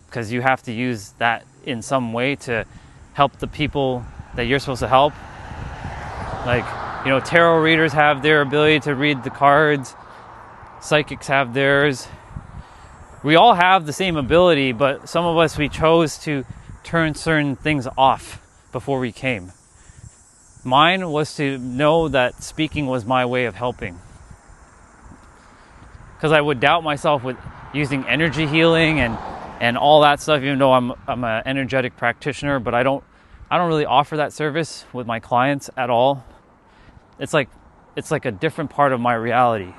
because you have to use that in some way to help the people that you're supposed to help. Like, you know, tarot readers have their ability to read the cards, psychics have theirs. We all have the same ability, but some of us, we chose to turn certain things off before we came. Mine was to know that speaking was my way of helping. Because I would doubt myself with using energy healing and all that stuff, even though I'm an energetic practitioner, but I don't really offer that service with my clients at all. It's like a different part of my reality.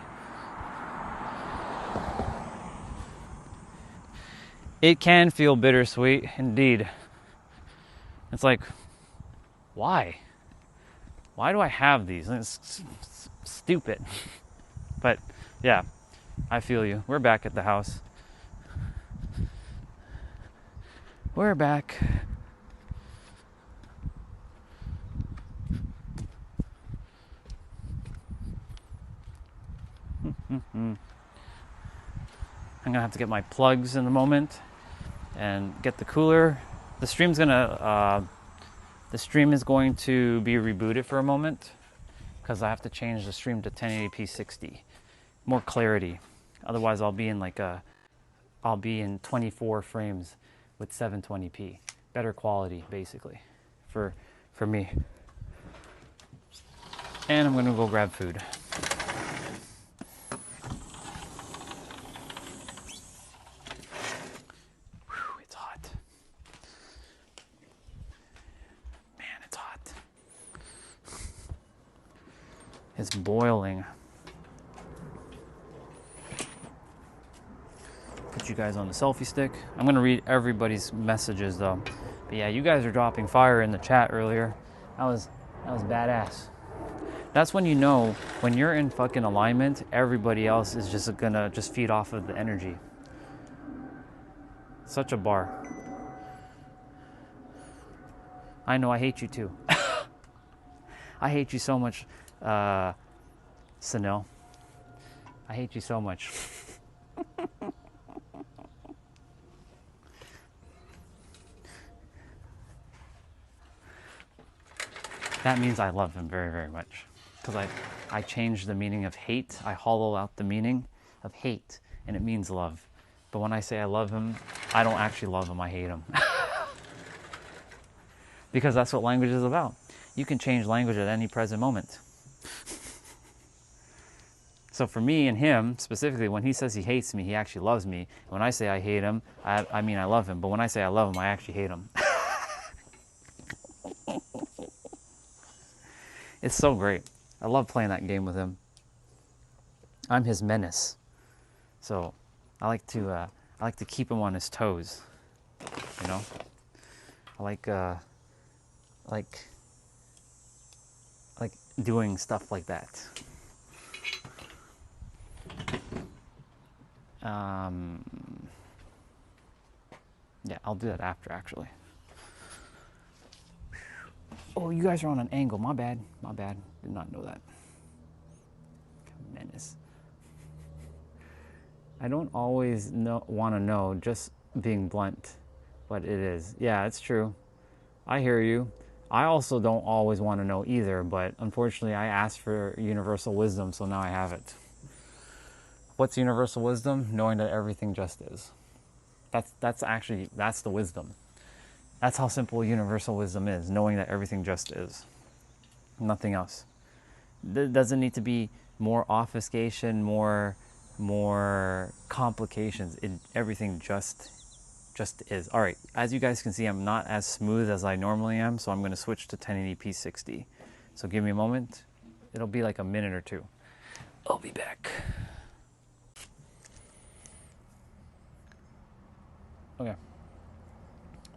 It can feel bittersweet, indeed. It's like, why? Why do I have these? It's stupid. But yeah, I feel you. We're back at the house. We're back. I'm gonna have to get my plugs in a moment and get the cooler. The stream is going to be rebooted for a moment because I have to change the stream to 1080p 60, more clarity. Otherwise, I'll be in 24 frames with 720p, better quality basically, for me. And I'm gonna go grab food. It's hot. Man, it's hot. It's boiling. Put you guys on the selfie stick. I'm gonna read everybody's messages though. But yeah, you guys are dropping fire in the chat earlier. That was badass. That's when you know when you're in fucking alignment, everybody else is just gonna feed off of the energy. Such a bar. I know, I hate you too. I hate you so much, Sanil. I hate you so much. That means I love him very, very much. Because I changed the meaning of hate. I hollow out the meaning of hate, and it means love. But when I say I love him, I don't actually love him, I hate him. Because that's what language is about. You can change language at any present moment. So for me and him, specifically, when he says he hates me, he actually loves me. When I say I hate him, I mean I love him. But when I say I love him, I actually hate him. It's so great. I love playing that game with him. I'm his menace. So I like to keep him on his toes. You know? I like doing stuff like that. Yeah, I'll do that after, actually. Oh, you guys are on an angle. My bad. My bad. Did not know that. Menace. I don't always want to know, just being blunt, what it is. Yeah, it's true. I hear you. I also don't always want to know either, but unfortunately I asked for universal wisdom, so now I have it. What's universal wisdom? Knowing that everything just is. That's the wisdom. That's how simple universal wisdom is, knowing that everything just is. Nothing else. There doesn't need to be more obfuscation, more complications. Everything just is. All right, as you guys can see, I'm not as smooth as I normally am, so I'm going to switch to 1080p 60. So give me a moment. It'll be like a minute or two. I'll be back. Okay.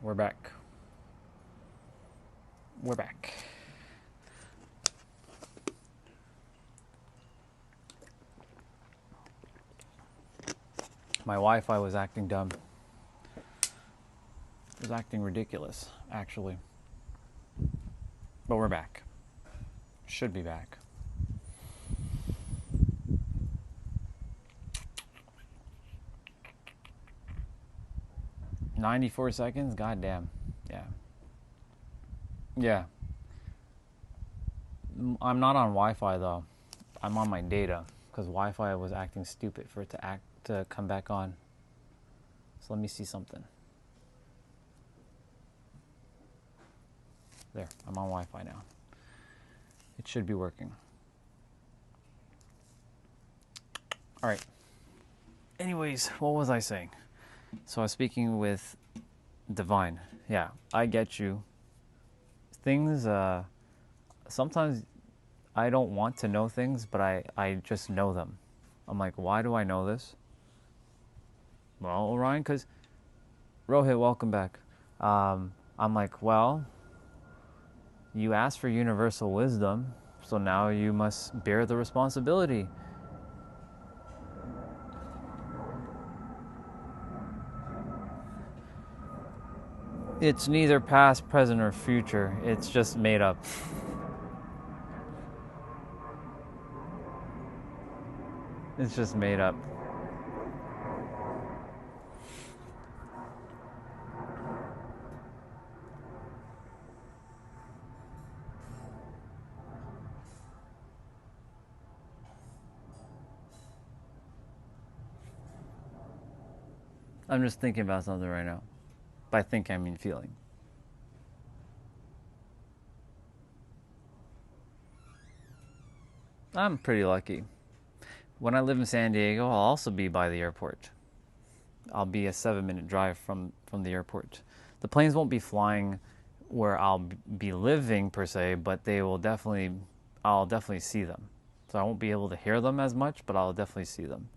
We're back. We're back. My Wi-Fi was acting dumb. It was acting ridiculous, actually. But we're back. Should be back. "94 seconds? God damn. Yeah. Yeah. I'm not on Wi-Fi though. I'm on my data because Wi-Fi was acting stupid for it to come back on. So let me see something. There, I'm on Wi-Fi now. It should be working. All right. Anyways, what was I saying? So I was speaking with Divine. Yeah, I get you. Things, sometimes I don't want to know things, but I just know them. I'm like, why do I know this? Well, Orion, because Rohit, welcome back. I'm like, well, you asked for universal wisdom, so now you must bear the responsibility. It's neither past, present, or future. It's just made up. It's just made up. I'm just thinking about something right now. By think, I mean feeling. I'm pretty lucky. When I live in San Diego, I'll also be by the airport. I'll be a 7-minute drive from the airport. The planes won't be flying where I'll be living per se, but I'll definitely see them. So I won't be able to hear them as much, but I'll definitely see them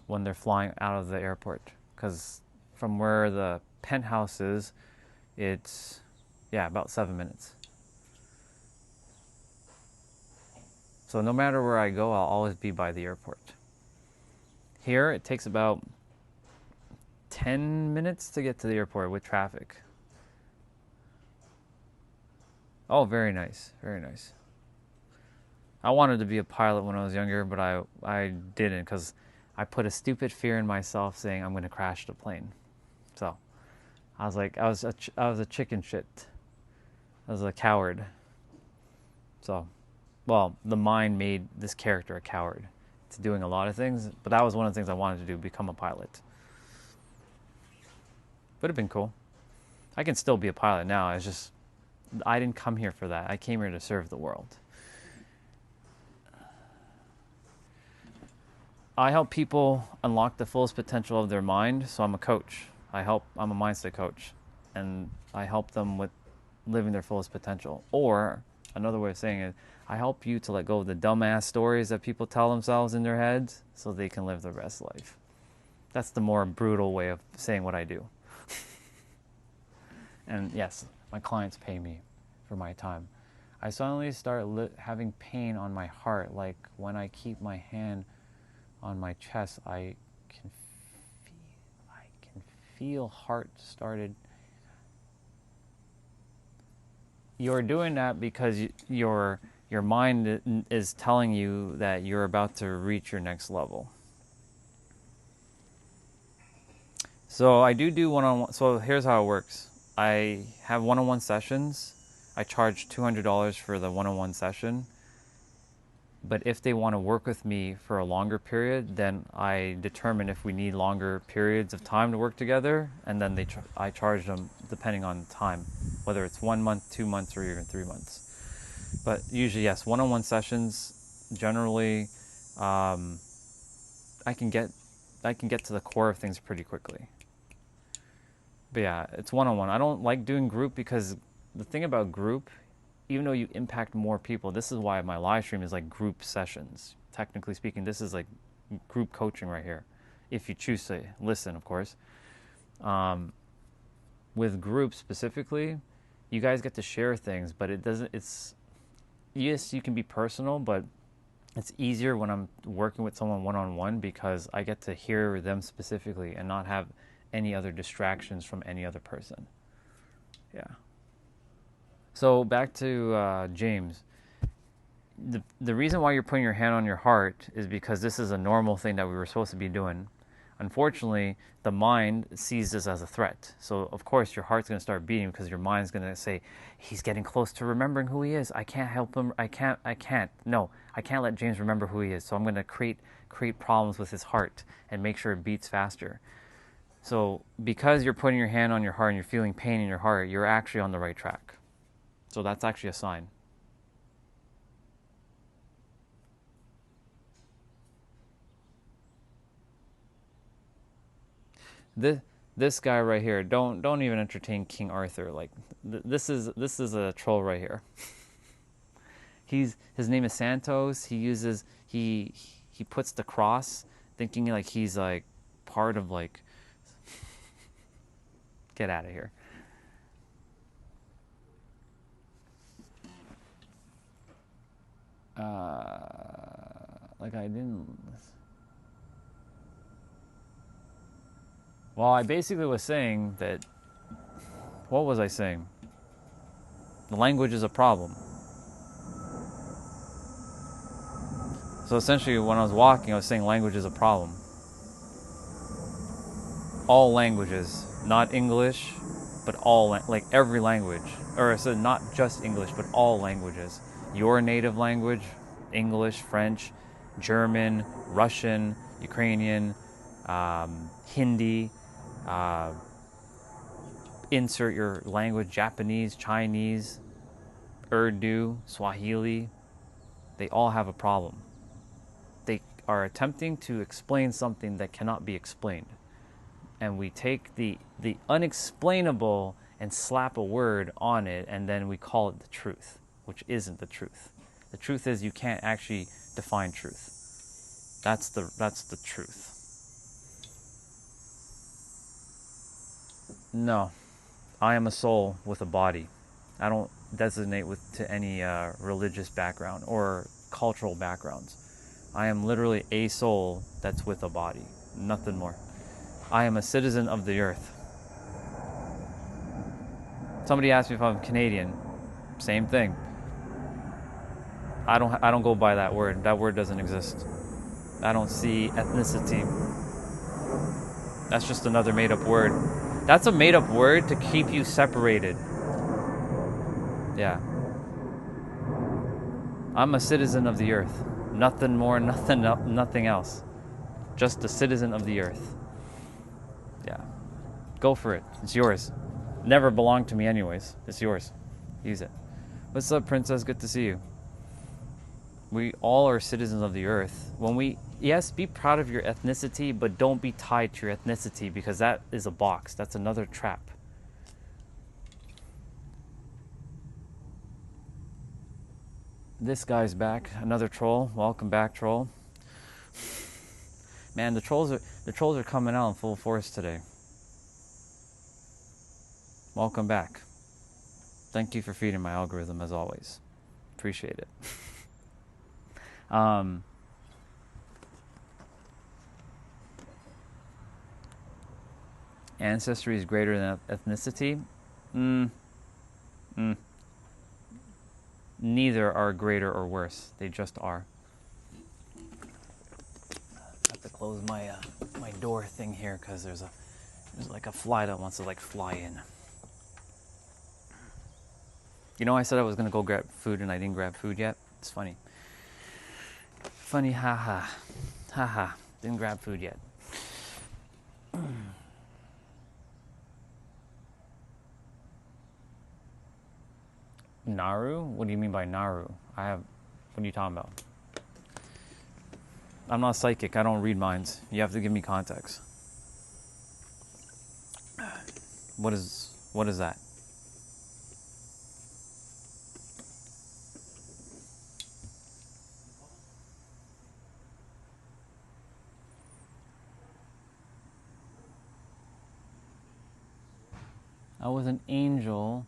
when they're flying out of the airport. Because from where the penthouse is, it's about 7 minutes. So no matter where I go, I'll always be by the airport. Here, it takes about 10 minutes to get to the airport with traffic. Oh, very nice. Very nice. I wanted to be a pilot when I was younger, but I didn't because I put a stupid fear in myself saying I'm going to crash the plane. So I was like, I was a chicken shit. I was a coward. So, well, the mind made this character a coward to doing a lot of things, but that was one of the things I wanted to do, become a pilot. Would have been cool. I can still be a pilot now. It's just, I didn't come here for that. I came here to serve the world. I help people unlock the fullest potential of their mind, so I'm a coach. I'm a mindset coach, and I help them with living their fullest potential. Or, another way of saying it, I help you to let go of the dumbass stories that people tell themselves in their heads so they can live their best life. That's the more brutal way of saying what I do. And yes, my clients pay me for my time. I suddenly start having pain on my heart, like when I keep my hand on my chest, I can feel heart started. You're doing that because your mind is telling you that you're about to reach your next level. So I do one-on-one. So here's how it works. I have one-on-one sessions I charge $200 for the one-on-one session. But if they want to work with me for a longer period, then I determine if we need longer periods of time to work together, and then I charge them depending on time, whether it's 1 month, 2 months, or even 3 months. But usually, yes, one-on-one sessions generally, I can get to the core of things pretty quickly. But yeah, it's one-on-one. I don't like doing group because the thing about group, even though you impact more people, this is why my live stream is like group sessions. Technically speaking, this is like group coaching right here, if you choose to listen, of course. With group specifically, you guys get to share things, but yes, you can be personal, but it's easier when I'm working with someone one-on-one because I get to hear them specifically and not have any other distractions from any other person. Yeah. So back to James. The reason why you're putting your hand on your heart is because this is a normal thing that we were supposed to be doing. Unfortunately, the mind sees this as a threat. So of course your heart's going to start beating because your mind's going to say, he's getting close to remembering who he is. I can't help him. I can't. No, I can't let James remember who he is. So I'm going to create problems with his heart and make sure it beats faster. So because you're putting your hand on your heart and you're feeling pain in your heart, you're actually on the right track. So that's actually a sign. This guy right here, don't even entertain King Arthur. Like this is a troll right here. His name is Santos. He puts the cross, thinking like he's like part of like. Get out of here. Like I didn't. Well, I basically was saying that. What was I saying? The language is a problem. So essentially, when I was walking, I was saying language is a problem. All languages, not English, but like every language, or I said not just English, but all languages. Your native language, English, French, German, Russian, Ukrainian, Hindi, insert your language, Japanese, Chinese, Urdu, Swahili, they all have a problem. They are attempting to explain something that cannot be explained. And we take the unexplainable and slap a word on it, and then we call it the truth, which isn't the truth. The truth is you can't actually define truth. That's the truth. No, I am a soul with a body. I don't designate to any religious background or cultural backgrounds. I am literally a soul that's with a body, nothing more. I am a citizen of the earth. Somebody asked me if I'm Canadian. Same thing. I don't go by that word. That word doesn't exist. I don't see ethnicity. That's just another made-up word. That's a made-up word to keep you separated. Yeah. I'm a citizen of the earth. Nothing more, nothing else. Just a citizen of the earth. Yeah. Go for it. It's yours. Never belonged to me anyways. It's yours. Use it. What's up, princess? Good to see you. We all are citizens of the earth. Yes, be proud of your ethnicity, but don't be tied to your ethnicity because that is a box. That's another trap. This guy's back. Another troll. Welcome back, troll. Man, the trolls are coming out in full force today. Welcome back. Thank you for feeding my algorithm as always. Appreciate it. Ancestry is greater than ethnicity. Neither are greater or worse. They just are. I have to close my my door thing here because there's like a fly that wants to like fly in. You know, I said I was gonna go grab food and I didn't grab food yet. It's funny. Funny, haha. Haha. Didn't grab food yet. Naru? What do you mean by Naru? What are you talking about? I'm not psychic. I don't read minds. You have to give me context. What is that? I was an angel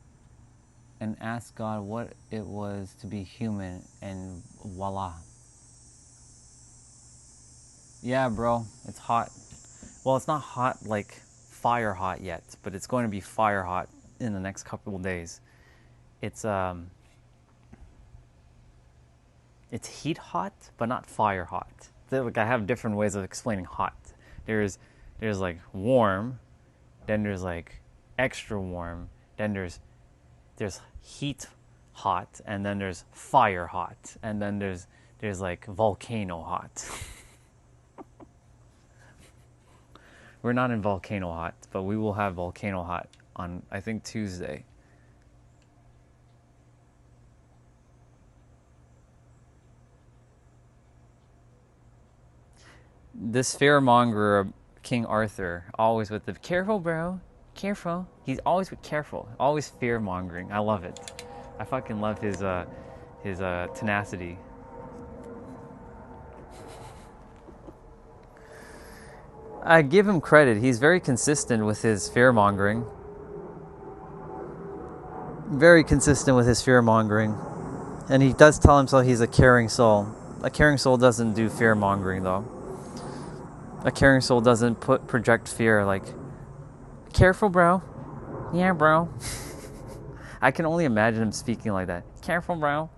and asked God what it was to be human, and voila. Yeah, bro, it's hot. Well, it's not hot like fire hot yet, but it's going to be fire hot in the next couple of days. It's heat hot, but not fire hot. Like, I have different ways of explaining hot. There's like warm, then there's like extra warm, then there's heat hot, and then there's fire hot, and then there's like volcano hot. We're not in volcano hot, but we will have volcano hot on, I think, Tuesday. This fearmonger, King Arthur, always with the careful, bro, careful. He's always with careful, always fear mongering. I love it. I fucking love his tenacity. I give him credit. He's very consistent with his fear mongering. Very consistent with his fear mongering, and he does tell himself he's a caring soul. A caring soul doesn't do fear mongering though. A caring soul doesn't project fear like, careful, bro. Yeah, bro. I can only imagine him speaking like that. Careful, bro.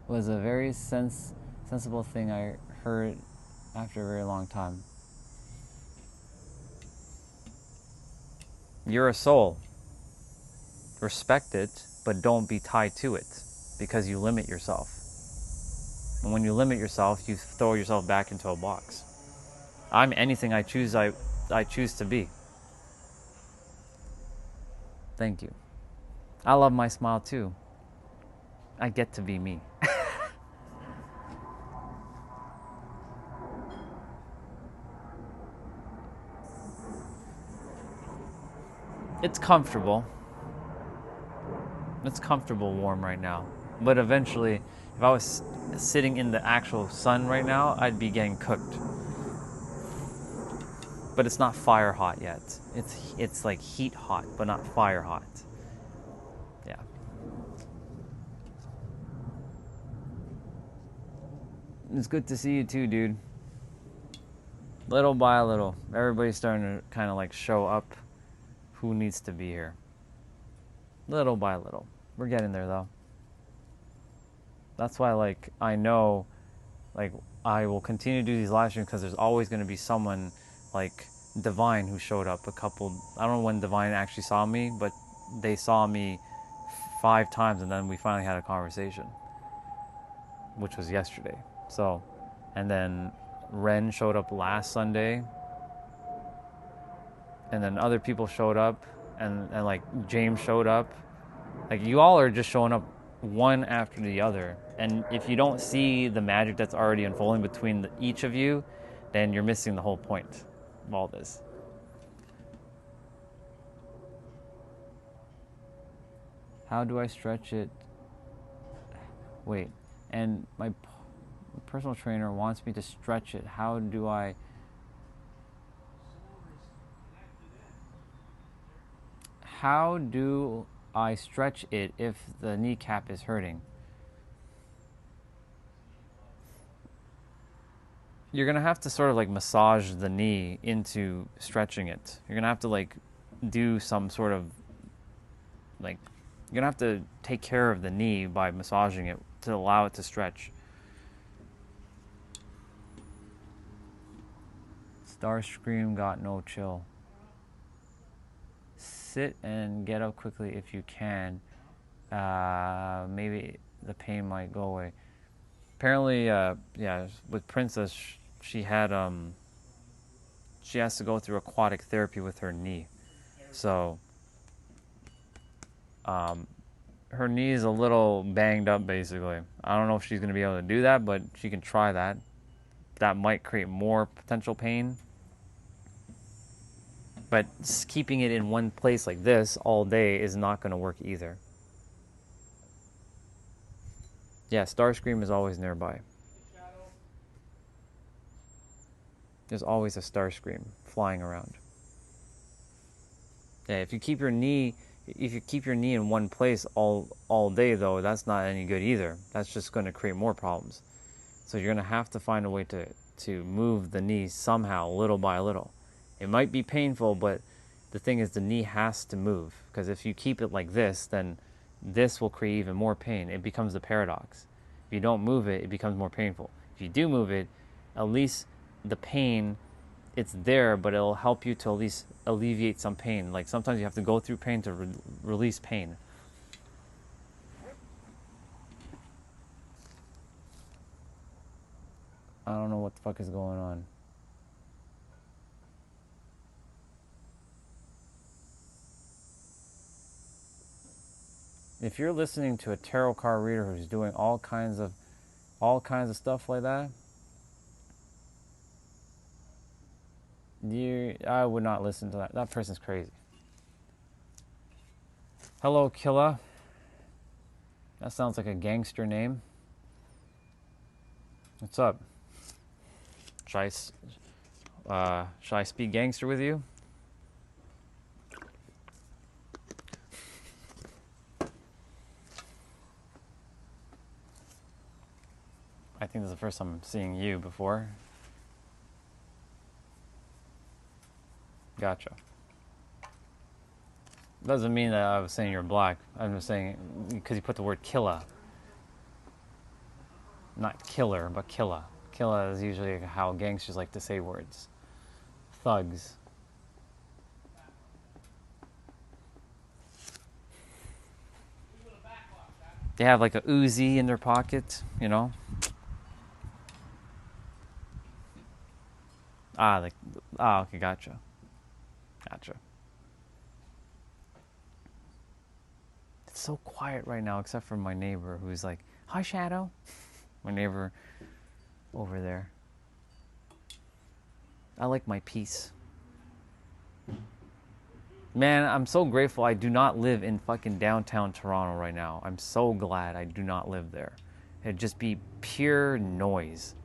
Was a very sensible thing I heard after a very long time. You're a soul. Respect it, but don't be tied to it, because you limit yourself. And when you limit yourself, you throw yourself back into a box. I'm anything I choose to be. Thank you. I love my smile too. I get to be me. It's comfortable. It's comfortable warm right now. But eventually, if I was sitting in the actual sun right now, I'd be getting cooked. But it's not fire hot yet. It's like heat hot, but not fire hot. Yeah. It's good to see you too, dude. Little by little, everybody's starting to kind of like show up who needs to be here. Little by little. We're getting there though. That's why, like, I know, like, I will continue to do these live streams because there's always going to be someone like Divine who showed up I don't know when Divine actually saw me, but they saw me 5 times, and then we finally had a conversation, which was yesterday. So, and then Ren showed up last Sunday, and then other people showed up, and like James showed up. Like, you all are just showing up one after the other, and if you don't see the magic that's already unfolding between each of you, then you're missing the whole point of all this. How do I stretch it? Wait, and my personal trainer wants me to stretch it. How do I stretch it if the kneecap is hurting? You're gonna have to sort of like massage the knee into stretching it. You're gonna have to like do some sort of like, you're gonna have to take care of the knee by massaging it to allow it to stretch. Starscream got no chill. sit and get up quickly if you can. Maybe the pain might go away. Apparently, yeah, with Princess, she had she has to go through aquatic therapy with her knee. So, her knee is a little banged up, basically. I don't know if she's going to be able to do that, but she can try that. That might create more potential pain. But keeping it in one place like this all day is not going to work either. Yeah, Starscream is always nearby. There's always a Starscream flying around. Yeah, if you keep your knee in one place all day though, that's not any good either. That's just going to create more problems. So you're going to have to find a way to move the knee somehow, little by little. It might be painful, but the thing is the knee has to move, because if you keep it like this, then this will create even more pain. It becomes the paradox. If you don't move it, it becomes more painful. If you do move it, at least the pain, it's there, but it'll help you to at least alleviate some pain. Like sometimes you have to go through pain to release pain. I don't know what the fuck is going on. If you're listening to a tarot card reader who's doing all kinds of stuff like that, I would not listen to that. That person's crazy. Hello, Killa. That sounds like a gangster name. What's up? Should I speak gangster with you? I think this is the first time I'm seeing you before. Gotcha. Doesn't mean that I was saying you're black. I'm just saying because you put the word killa. Not killer, but killa. Killa is usually how gangsters like to say words. Thugs. They have like a Uzi in their pocket, you know? Okay, gotcha. It's so quiet right now, except for my neighbor who's like, "Hi, Shadow." My neighbor over there. I like my peace. Man, I'm so grateful I do not live in fucking downtown Toronto right now. I'm so glad I do not live there. It'd just be pure noise.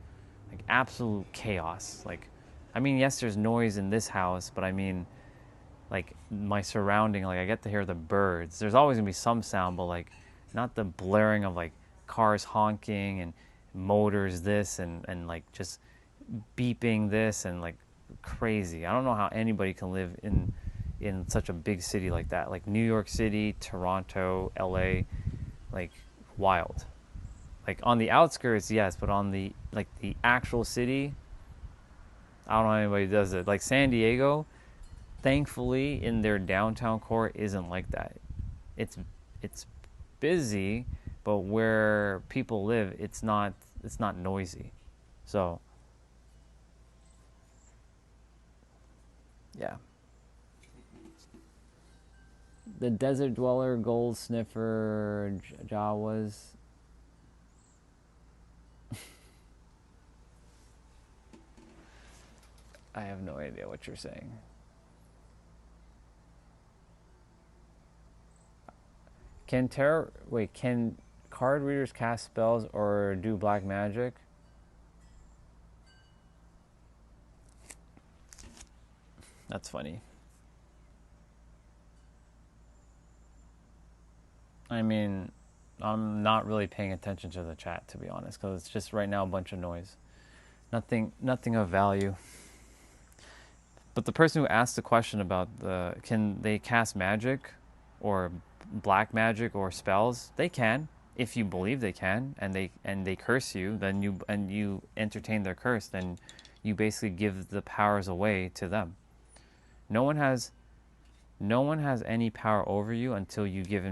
Like absolute chaos. Like, I mean, yes, there's noise in this house, but I mean, like my surrounding, like I get to hear the birds. There's always gonna be some sound, but like not the blaring of like cars honking and motors this and like just beeping this and like crazy. I don't know how anybody can live in such a big city like that. Like New York City, Toronto, LA, like wild. Like on the outskirts, yes, but on the like the actual city, I don't know how anybody does it. Like San Diego, thankfully in their downtown core isn't like that. It's busy, but where people live, it's not noisy. So yeah. The desert dweller, gold sniffer, Jawas. I have no idea what you're saying. Can card readers cast spells or do black magic? That's funny. I mean, I'm not really paying attention to the chat, to be honest, because it's just right now a bunch of noise. Nothing of value. But the person who asked the question about can they cast magic or black magic or spells, they can, if you believe they can, and they curse you, then you entertain their curse, then you basically give the powers away to them. No one has No one has any power over you until you give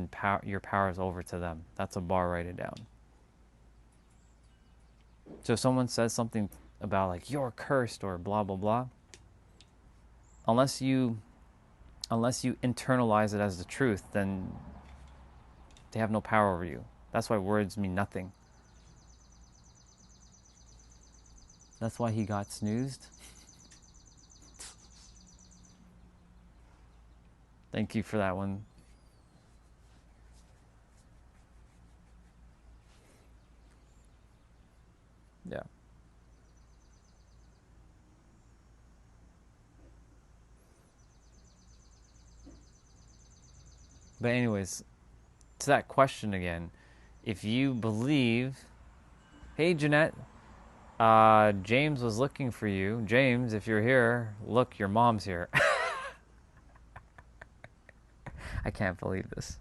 your powers over to them. That's a bar, write it down. So if someone says something about like you're cursed or blah blah blah, unless you internalize it as the truth, then they have no power over you. That's why words mean nothing. That's why he got snoozed. Thank you for that one. Yeah. But anyways, to that question again, if you believe, hey Jeanette, James was looking for you. James, if you're here, look, your mom's here. I can't believe this.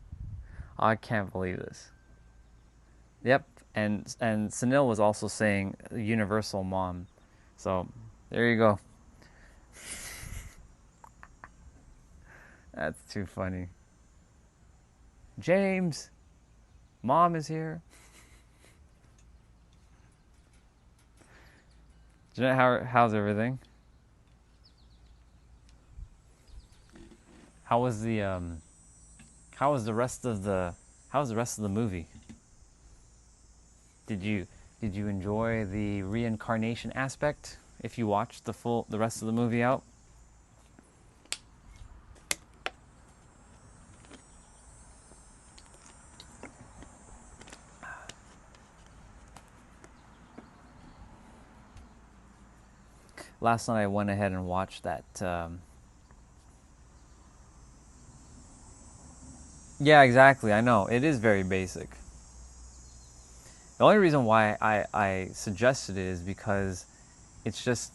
I can't believe this. Yep, and Sunil was also saying universal mom. So there you go. That's too funny. James, mom is here. Jeanette, how's everything? How was the rest of the movie? Did you enjoy the reincarnation aspect if you watched the rest of the movie out? Last night I went ahead and watched that. Yeah, exactly. I know. It is very basic. The only reason why I suggested it is because it's just...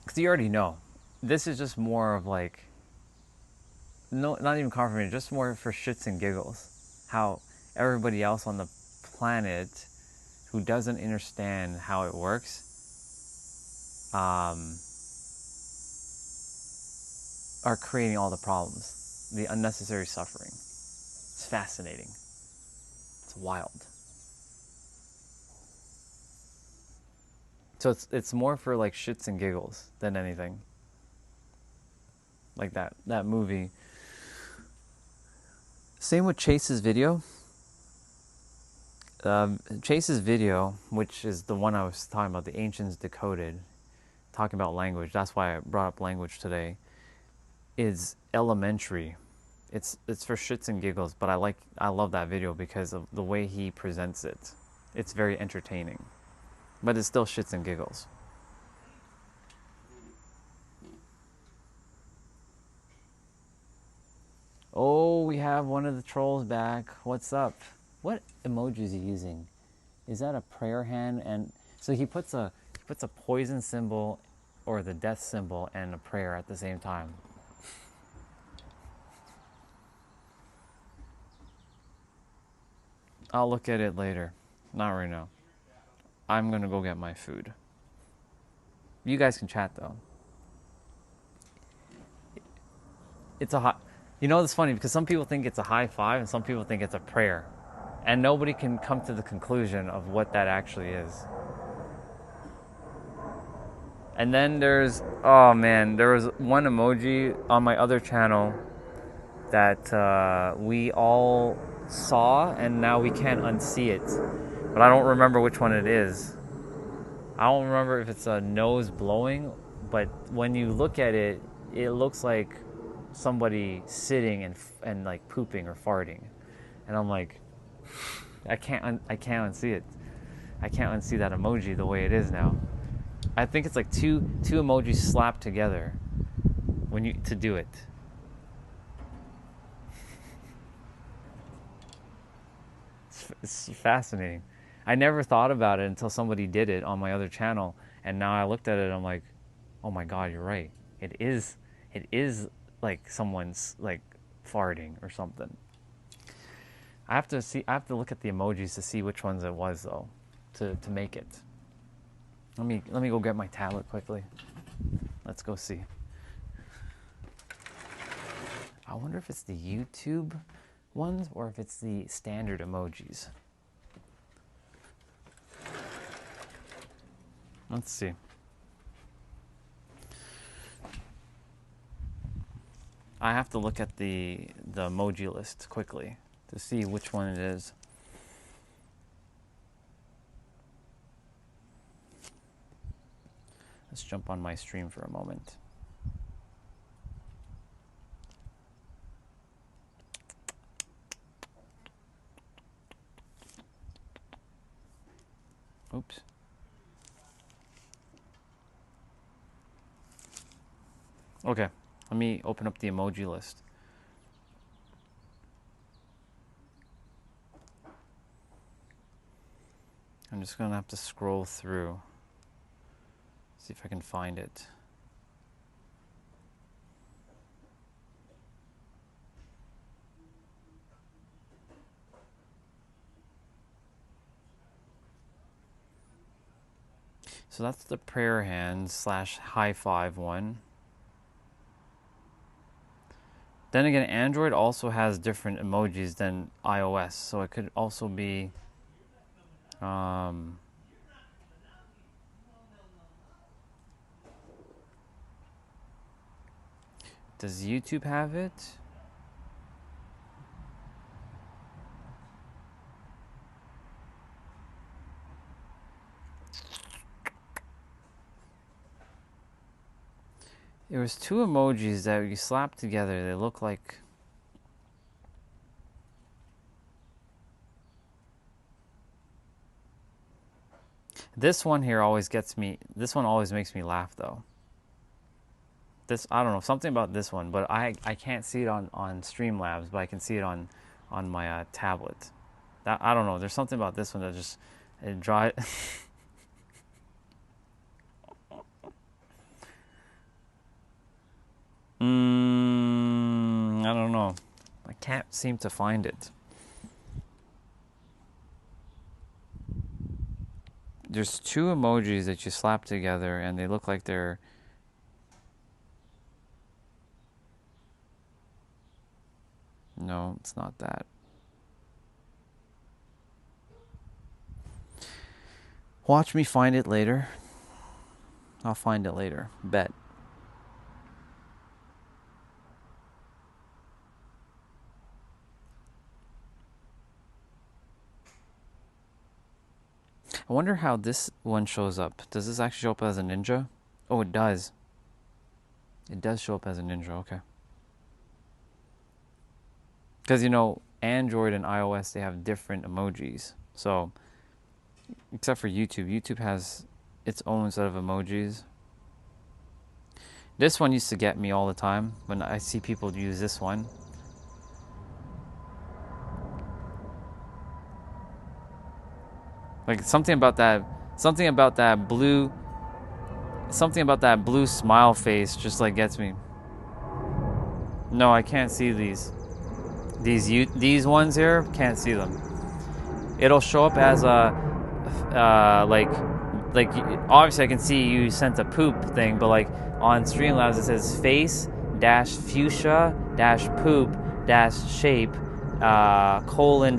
Because you already know. This is just more of like... No, not even confirmation, just more for shits and giggles. How everybody else on the planet who doesn't understand how it works are creating all the problems, the unnecessary suffering. It's fascinating. It's wild. So it's more for like shits and giggles than anything. Like that movie. Same with Chase's video. Chase's video, which is the one I was talking about, the Ancients Decoded, talking about language. That's why I brought up language today. Is elementary. It's for shits and giggles, but I love that video because of the way he presents it. It's very entertaining, but it's still shits and giggles. Oh, we have one of the trolls back. What's up? What emoji is he using? Is that a prayer hand? And so he puts a poison symbol or the death symbol and a prayer at the same time. I'll look at it later. Not right now. I'm gonna go get my food. You guys can chat though. It's a hot... You know, it's funny because some people think it's a high five and some people think it's a prayer. And nobody can come to the conclusion of what that actually is. And then there's... Oh man, there was one emoji on my other channel that we all saw and now we can't unsee it. But I don't remember which one it is. I don't remember if it's a nose blowing, but when you look at it, it looks like somebody sitting and like pooping or farting. And I'm like, I can't unsee it. I can't unsee that emoji the way it is now. I think it's like two emojis slapped together to do it. It's fascinating. I never thought about it until somebody did it on my other channel, and now I looked at it and I'm like, oh my god, you're right. It is like someone's like farting or something. I have to look at the emojis to see which ones it was though, to make it. Let me go get my tablet quickly. Let's go see. I wonder if it's the YouTube ones or if it's the standard emojis. Let's see. I have to look at the emoji list quickly to see which one it is. Let's jump on my stream for a moment. Oops. Okay, let me open up the emoji list. I'm just gonna have to scroll through, see if I can find it. So that's the prayer hands / high five one. Then again, Android also has different emojis than iOS, so it could also be does YouTube have it? There was two emojis that you slap together. They look like this one here always gets me. This one always makes me laugh though. This, I don't know, something about this one, but I can't see it on Streamlabs, but I can see it on my tablet. That, I don't know. There's something about this one that just it drives. I don't know. I can't seem to find it. There's two emojis that you slap together and they look like they're no, it's not that. Watch me find it later. I'll find it later. Bet. I wonder how this one shows up. Does this actually show up as a ninja? Oh, it does. It does show up as a ninja, okay. Because, you know, Android and iOS, they have different emojis. So, except for YouTube. YouTube has its own set of emojis. This one used to get me all the time when I see people use this one. Like something about that blue smile face just like gets me. No, I can't see these. These ones here, can't see them. It'll show up as a like obviously I can see you sent a poop thing, but like on Streamlabs it says face -fuchsia -poop -shape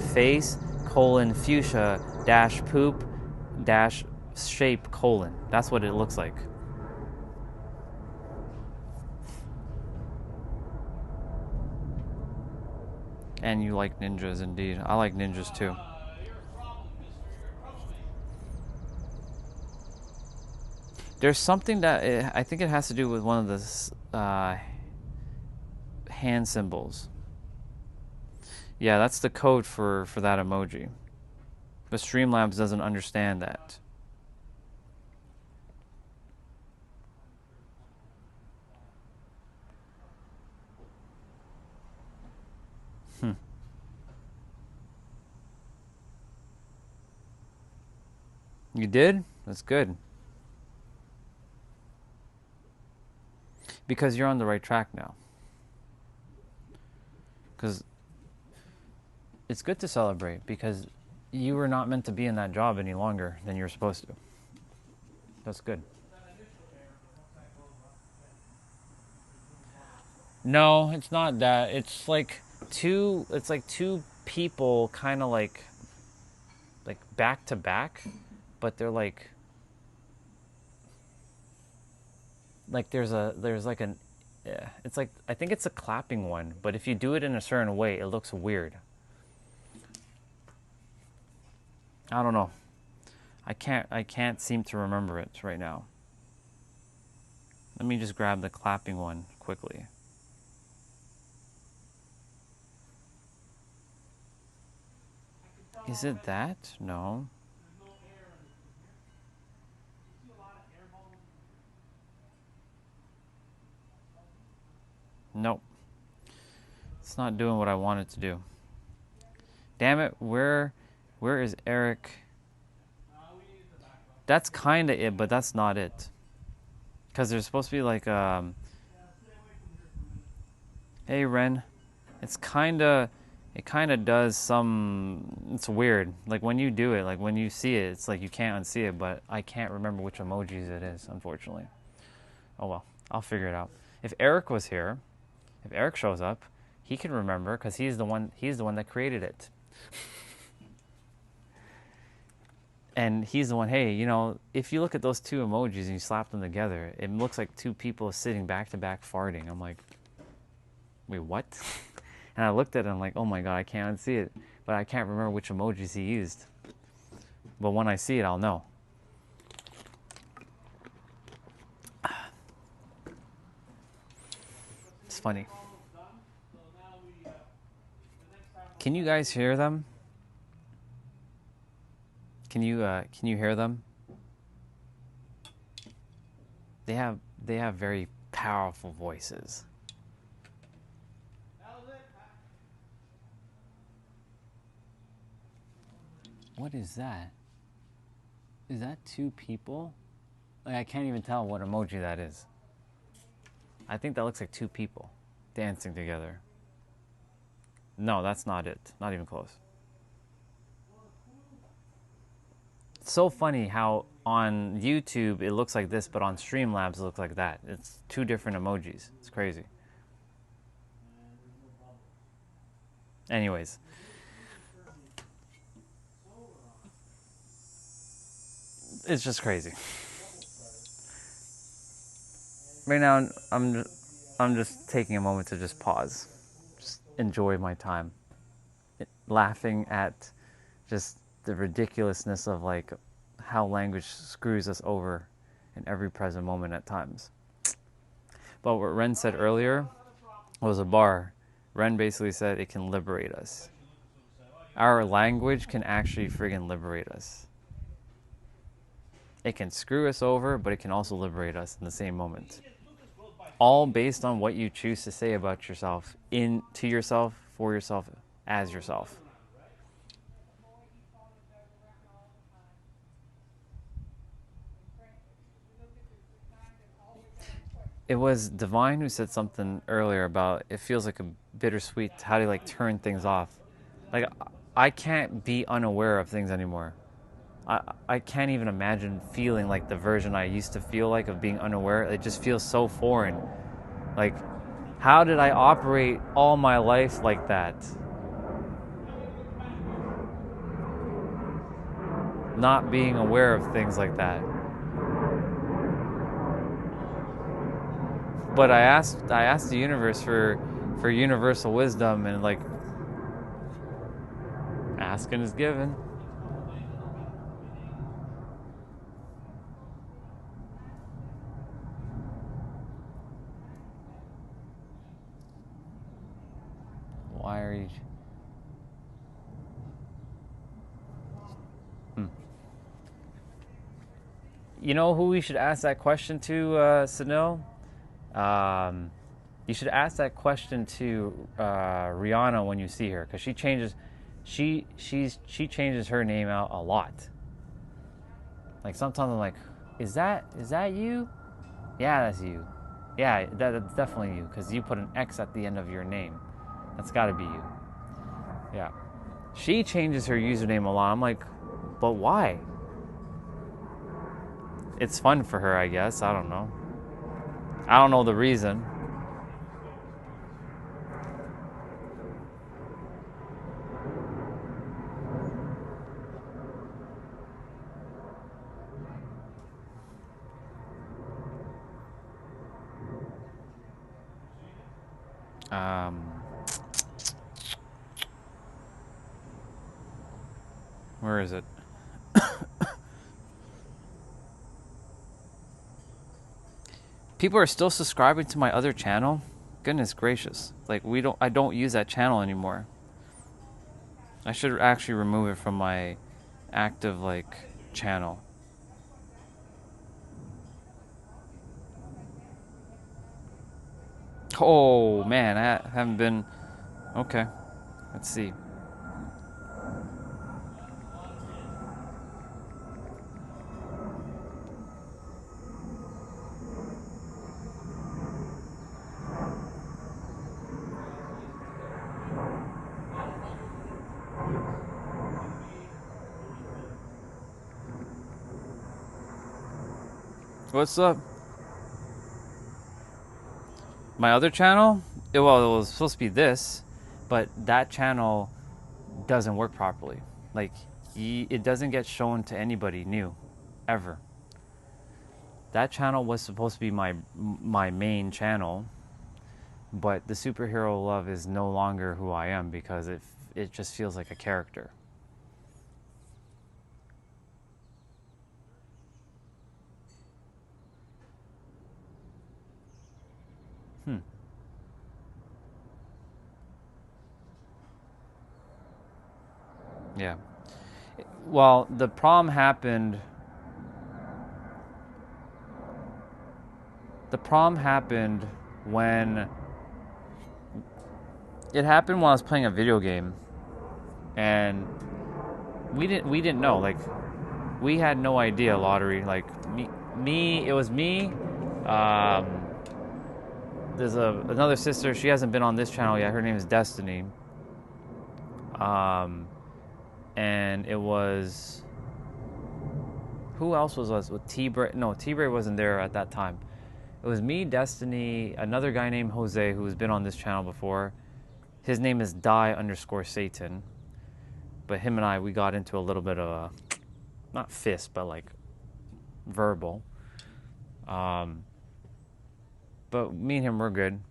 :face :fuchsia -poop -shape : that's what it looks like. And you like ninjas indeed. I like ninjas too. There's something that I think it has to do with one of the hand symbols. Yeah, that's the code for that emoji. But Streamlabs doesn't understand that. You did? That's good. Because you're on the right track now. Because it's good to celebrate because you were not meant to be in that job any longer than you're supposed to. That's good. No, it's not that. It's like two people kind of like back to back, but they're like there's like an yeah, it's like I think it's a clapping one, but if you do it in a certain way, it looks weird. I don't know. I can't seem to remember it right now. Let me just grab the clapping one quickly. Is it that? No. Nope. It's not doing what I want it to do. Damn it, where is Eric? That's kind of it, but that's not it. Because there's supposed to be like, hey Ren, it kind of does some, it's weird. Like when you do it, like when you see it, it's like you can't unsee it, but I can't remember which emojis it is, unfortunately. Oh well, I'll figure it out. If Eric was here, if Eric shows up, he can remember because he's the one that created it. And he's the one, hey, you know, if you look at those two emojis and you slap them together, it looks like two people sitting back to back farting. I'm like, wait, what? And I looked at it and I'm like, oh my God, I can't unsee it. But I can't remember which emojis he used. But when I see it, I'll know. It's funny. Can you guys hear them? Can you hear them? They have very powerful voices. What is that? Is that two people? Like, I can't even tell what emoji that is. I think that looks like two people dancing together. No, that's not it. Not even close. It's so funny how on YouTube it looks like this, but on Streamlabs it looks like that. It's two different emojis. It's crazy. Anyways. It's just crazy. Right now I'm just taking a moment to just pause. Just enjoy my time. Laughing at just the ridiculousness of like how language screws us over in every present moment at times. But what Ren said earlier was a bar. Ren basically said it can liberate us. Our language can actually friggin' liberate us. It can screw us over, but it can also liberate us in the same moment. All based on what you choose to say about yourself, to yourself, for yourself, as yourself. It was Divine who said something earlier about it feels like a bittersweet, how to like turn things off. Like I can't be unaware of things anymore. I can't even imagine feeling like the version I used to feel like of being unaware. It just feels so foreign. Like, how did I operate all my life like that? Not being aware of things like that. But I asked the universe for universal wisdom, and like asking is given. Why are you? You know who we should ask that question to, Sunil? You should ask that question to Rihanna when you see her, because she changes her name out a lot. Like sometimes I'm like, is that you? Yeah, that's you. Yeah, that's definitely you, because you put an X at the end of your name. That's got to be you. Yeah. She changes her username a lot. I'm like, but why? It's fun for her, I guess. I don't know. I don't know the reason. Um, where is it? People are still subscribing to my other channel. Goodness gracious! Like I don't use that channel anymore. I should actually remove it from my active like channel. Oh man, I haven't been. Okay, let's see. What's up? My other channel? Well, it was supposed to be this, but that channel doesn't work properly. Like, it doesn't get shown to anybody new, ever. That channel was supposed to be my main channel, but the superhero love is no longer who I am because it just feels like a character. Yeah. Well, the problem happened. The problem happened when it happened when I was playing a video game, and we didn't know. Like, we had no idea. Lottery. Like it was me. Um, there's another sister. She hasn't been on this channel yet. Her name is Destiny. And it was, who else was us with T-Bray? No, T-Bray wasn't there at that time. It was me, Destiny, another guy named Jose who's been on this channel before. His name is Die_Satan. But him and I, we got into a little bit of a, not fist, but like verbal. But me and him were good.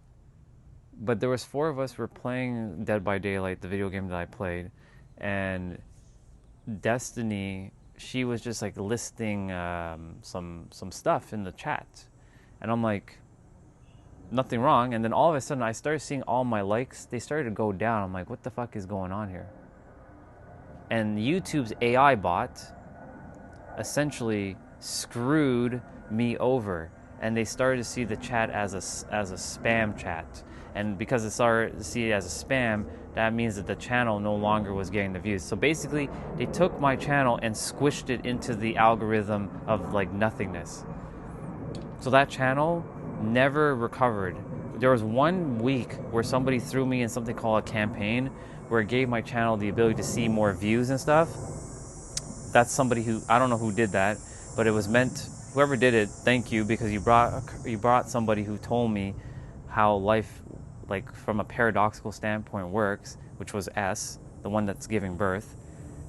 But there was 4 of us who were playing Dead by Daylight, the video game that I played. And Destiny, she was just like listing some stuff in the chat. And I'm like, nothing wrong. And then all of a sudden I started seeing all my likes. They started to go down. I'm like, what the fuck is going on here? And YouTube's AI bot essentially screwed me over. And they started to see the chat as a spam chat. And because it started to see it as a spam, that means that the channel no longer was getting the views. So basically, they took my channel and squished it into the algorithm of like nothingness. So that channel never recovered. There was 1 week where somebody threw me in something called a campaign where it gave my channel the ability to see more views and stuff. That's somebody who, I don't know who did that, but it was meant, whoever did it, thank you, because you brought somebody who told me how life, like from a paradoxical standpoint, works, which was S, the one that's giving birth,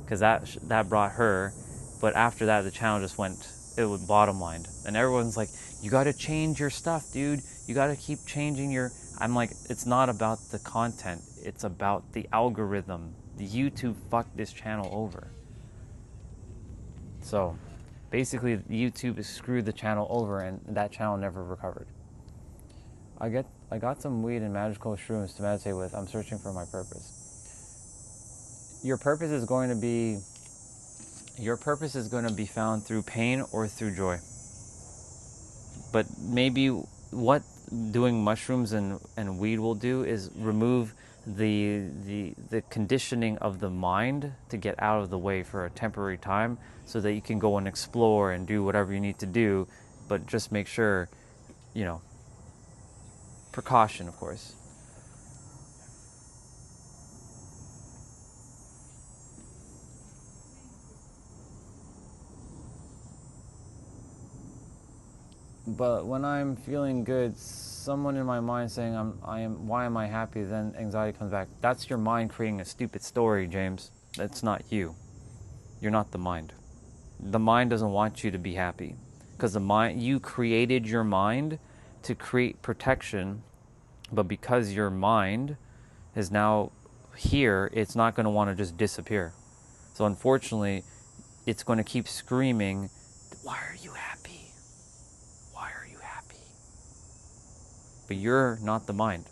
because that brought her. But after that, the channel just went, it was bottom lined, and everyone's like, you got to change your stuff, dude. You got to keep changing your. I'm like, it's not about the content. It's about the algorithm. The YouTube fucked this channel over. So, basically, YouTube screwed the channel over, and that channel never recovered. I got some weed and magical shrooms to meditate with. I'm searching for my purpose. Your purpose is going to be found through pain or through joy. But maybe what doing mushrooms and weed will do is remove the conditioning of the mind to get out of the way for a temporary time, so that you can go and explore and do whatever you need to do, but just make sure, precaution, of course. But when I'm feeling good, someone in my mind saying why am I happy? Then anxiety comes back. That's your mind creating a stupid story, James. That's not you. You're not the mind. The mind doesn't want you to be happy, because you created your mind to create protection But because your mind is now here, it's not going to want to just disappear. So unfortunately, it's going to keep screaming, why are you happy? Why are you happy? But you're not the mind.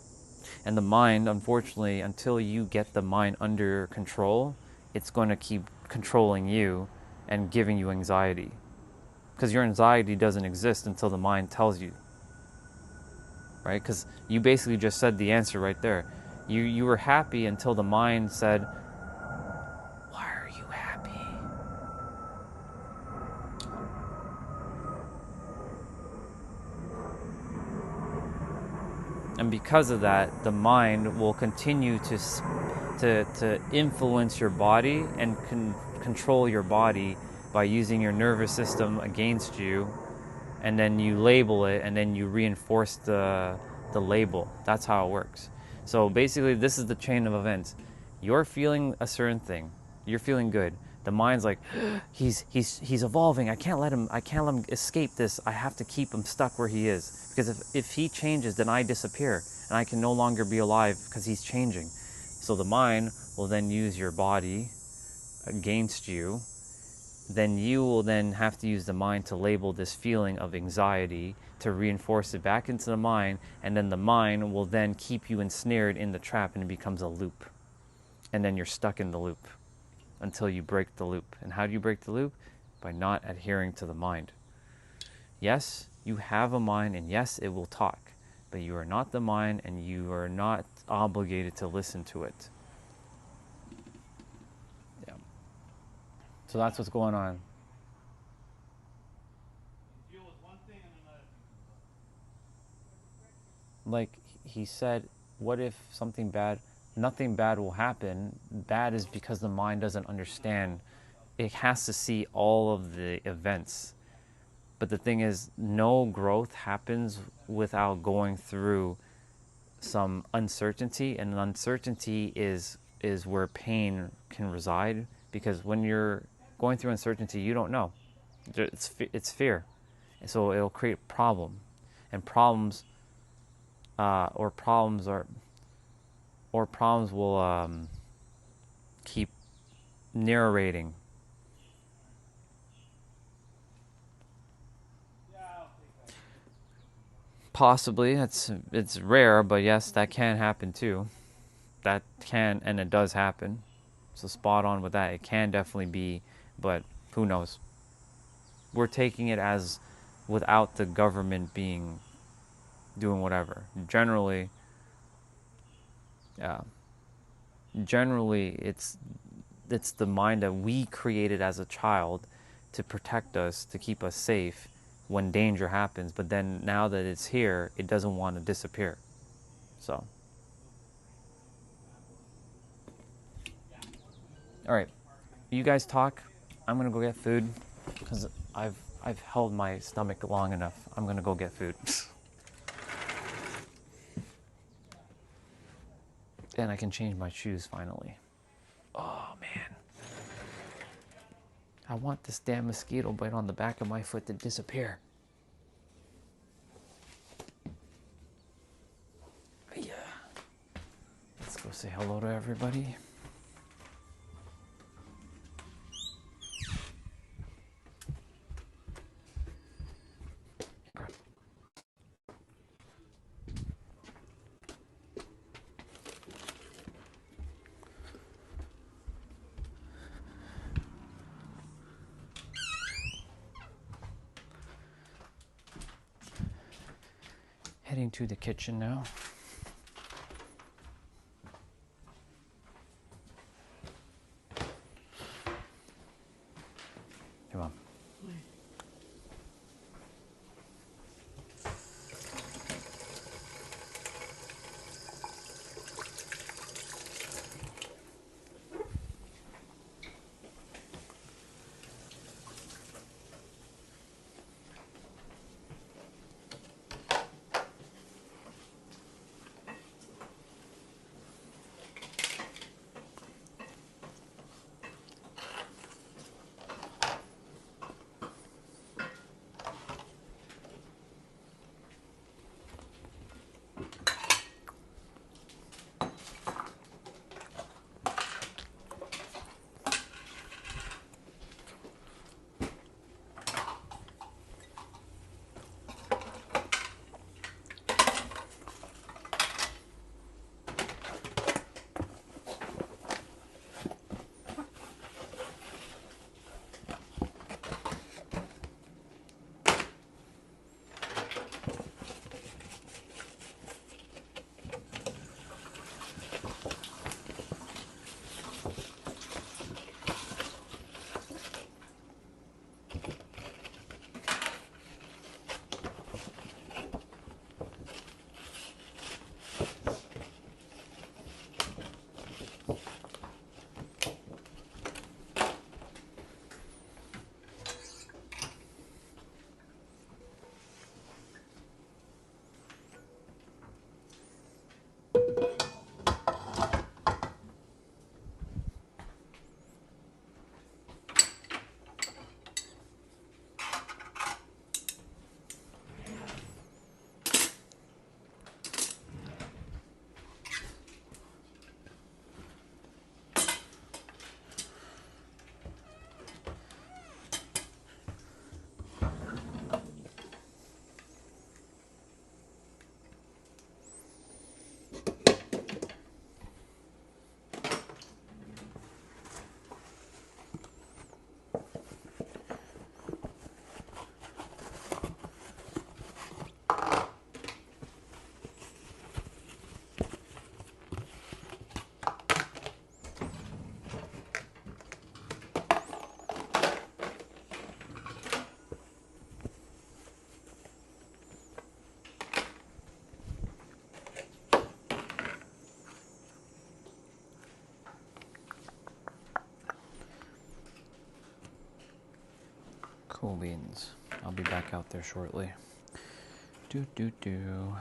And the mind, unfortunately, until you get the mind under control, it's going to keep controlling you and giving you anxiety. Because your anxiety doesn't exist until the mind tells you, right? Because you basically just said the answer right there. You were happy until the mind said, why are you happy? And because of that, the mind will continue to influence your body and control your body by using your nervous system against you, and then you label it, and then you reinforce the label. That's how it works. So basically, this is the chain of events. You're feeling a certain thing. You're feeling good. The mind's like, he's evolving. I can't let him escape this. I have to keep him stuck where he is. Because if he changes, then I disappear. And I can no longer be alive because he's changing. So the mind will then use your body against you. Then you will then have to use the mind to label this feeling of anxiety, to reinforce it back into the mind, and then the mind will then keep you ensnared in the trap, and it becomes a loop. And then you're stuck in the loop until you break the loop. And how do you break the loop? By not adhering to the mind. Yes, you have a mind, and yes, it will talk, but you are not the mind, and you are not obligated to listen to it. Yeah. So that's what's going on. Like he said, what if something bad, nothing bad will happen? Bad is because the mind doesn't understand. It has to see all of the events. But the thing is, no growth happens without going through some uncertainty, and uncertainty is where pain can reside, because when you're going through uncertainty, you don't know. It's fear. And so it'll create problem. And problems or problems will keep narrating. Possibly, it's rare, but yes, that can happen too. That can, and it does happen. So spot on with that. It can definitely be, but who knows? We're taking it as without the government doing whatever. Yeah. Generally, it's the mind that we created as a child to protect us, to keep us safe when danger happens. But then now that it's here, it doesn't want to disappear. So, all right, you guys talk. I'm gonna go get food because I've held my stomach long enough. I'm gonna go get food. And I can change my shoes finally. Oh man. I want this damn mosquito bite on the back of my foot to disappear. Yeah. Let's go say hello to everybody. Heading to the kitchen now. Come on. Cool beans. I'll be back out there shortly. Do do do.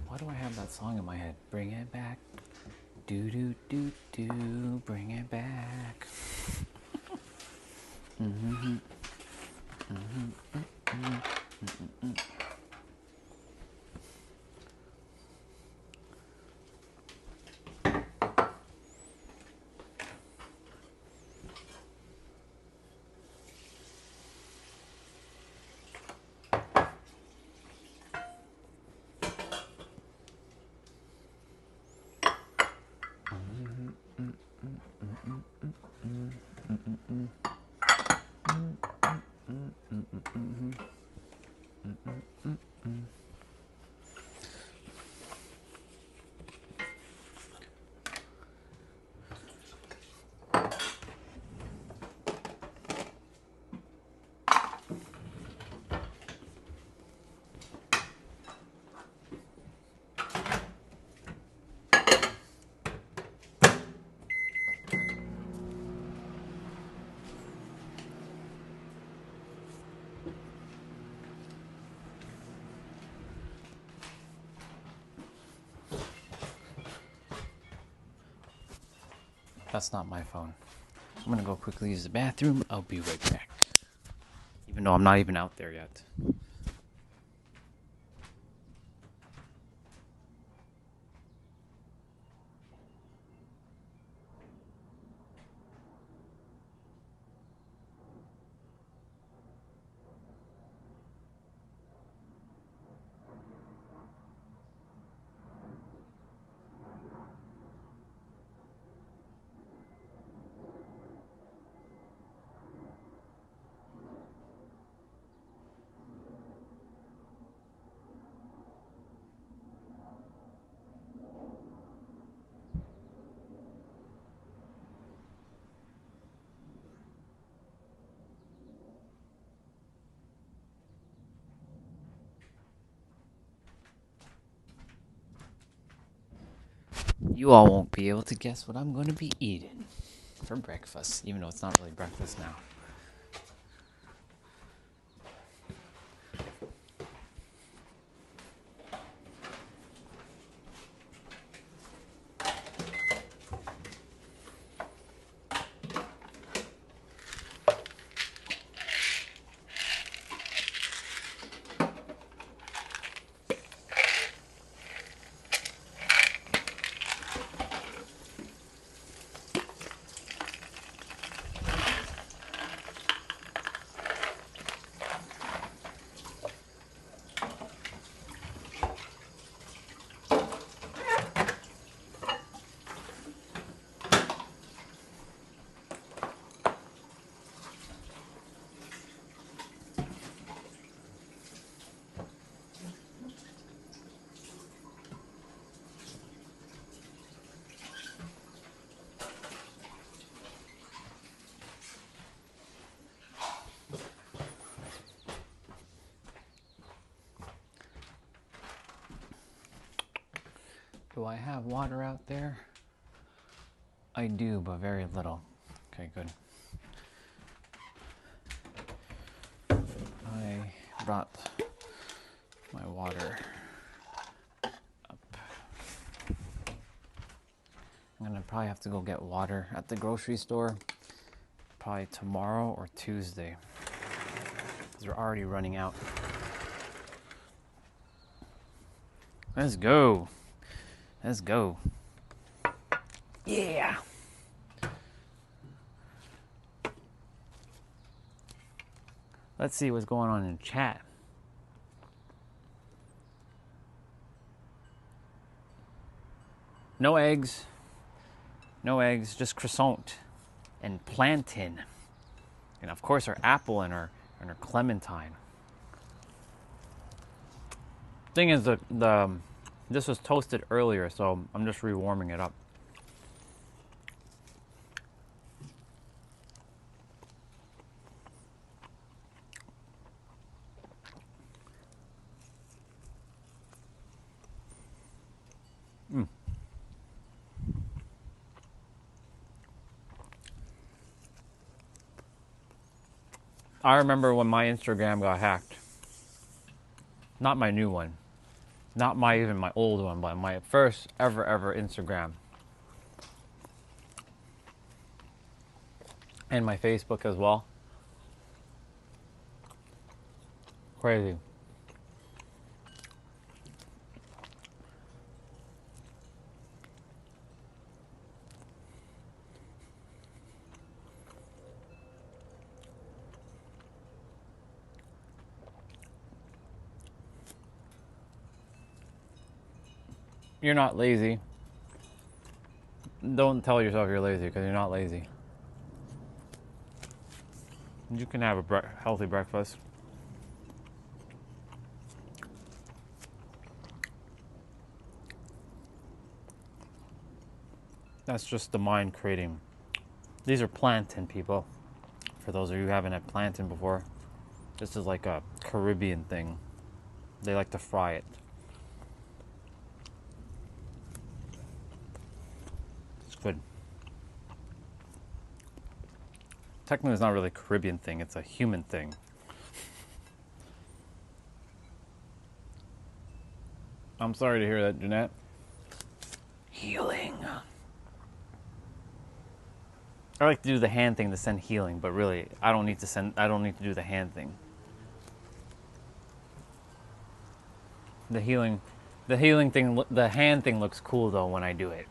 Why do I have that song in my head? Bring it back. Do do do do. Bring it back. Mm-hmm. Mm-hmm. Mm-hmm. Mm-hmm. That's not my phone. I'm gonna go quickly use the bathroom. I'll be right back. Even though I'm not even out there yet. You all won't be able to guess what I'm going to be eating for breakfast, even though it's not really breakfast now. Do I have water out there? I do, but very little. Okay, good. I brought my water up. I'm gonna probably have to go get water at the grocery store probably tomorrow or Tuesday, because we're already running out. Let's go. Let's go. Yeah. Let's see what's going on in chat. No eggs. No eggs, just croissant and plantain. And of course our apple and our clementine. Thing is, this was toasted earlier, so I'm just rewarming it up. I remember when my Instagram got hacked. Not my new one. Not even my old one, but my first ever Instagram. And my Facebook as well. Crazy. You're not lazy. Don't tell yourself you're lazy because you're not lazy. You can have a healthy breakfast. That's just the mind creating. These are plantain, people. For those of you who haven't had plantain before, this is like a Caribbean thing. They like to fry it. It's good. Technically, it's not really a Caribbean thing. It's a human thing. I'm sorry to hear that, Jeanette. Healing. I like to do the hand thing to send healing, but really, I don't need to do the hand thing. The healing thing, the hand thing looks cool though when I do it.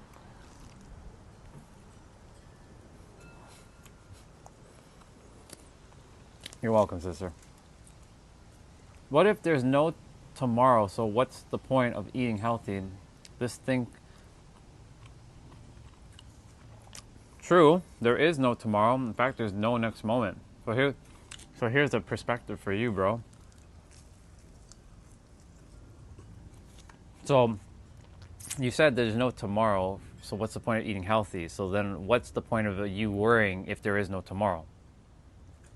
You're welcome, sister. What if there's no tomorrow? So what's the point of eating healthy? This thing. True, there is no tomorrow. In fact, there's no next moment. So here's a perspective for you, bro. So you said there's no tomorrow. So what's the point of eating healthy? So then what's the point of you worrying if there is no tomorrow?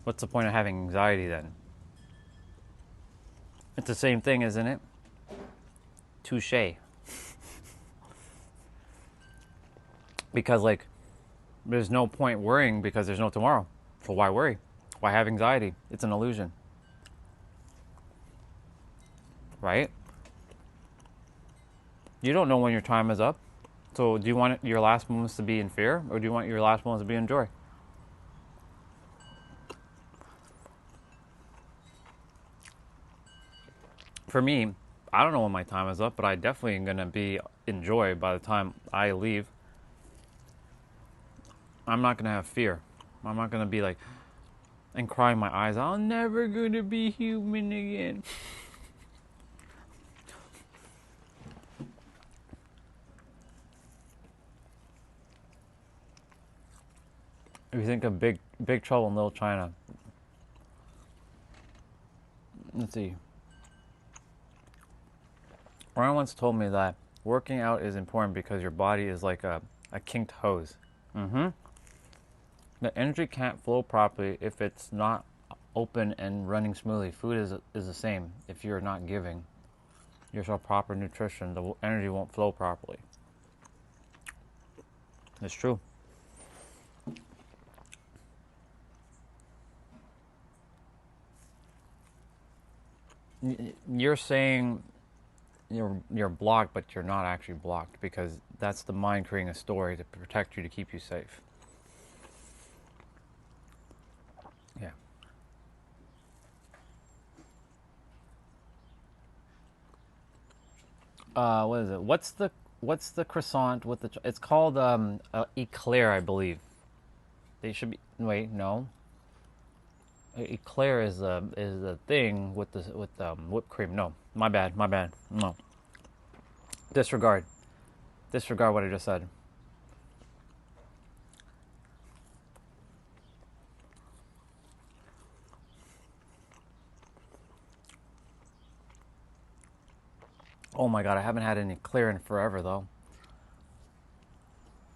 What's the point of having anxiety then? It's the same thing, isn't it? Touché. Because like, there's no point worrying because there's no tomorrow. So why worry? Why have anxiety? It's an illusion. Right? You don't know when your time is up. So do you want your last moments to be in fear, or do you want your last moments to be in joy? For me, I don't know when my time is up, but I definitely am going to be in joy by the time I leave. I'm not going to have fear. I'm not going to be like, and crying my eyes out, I'm never going to be human again. If you think of Big Trouble in Little China, let's see. Ryan once told me that working out is important because your body is like a kinked hose. The energy can't flow properly if it's not open and running smoothly. Food is the same. If you're not giving yourself proper nutrition, the energy won't flow properly. It's true. You're saying you're blocked, but you're not actually blocked because that's the mind creating a story to protect you, to keep you safe. Yeah. What is it? What's the croissant with the? It's called eclair, I believe. They should be. Wait, no. Eclair is the thing with whipped cream. No, my bad. No. Disregard what I just said. Oh my god, I haven't had an eclair in forever though.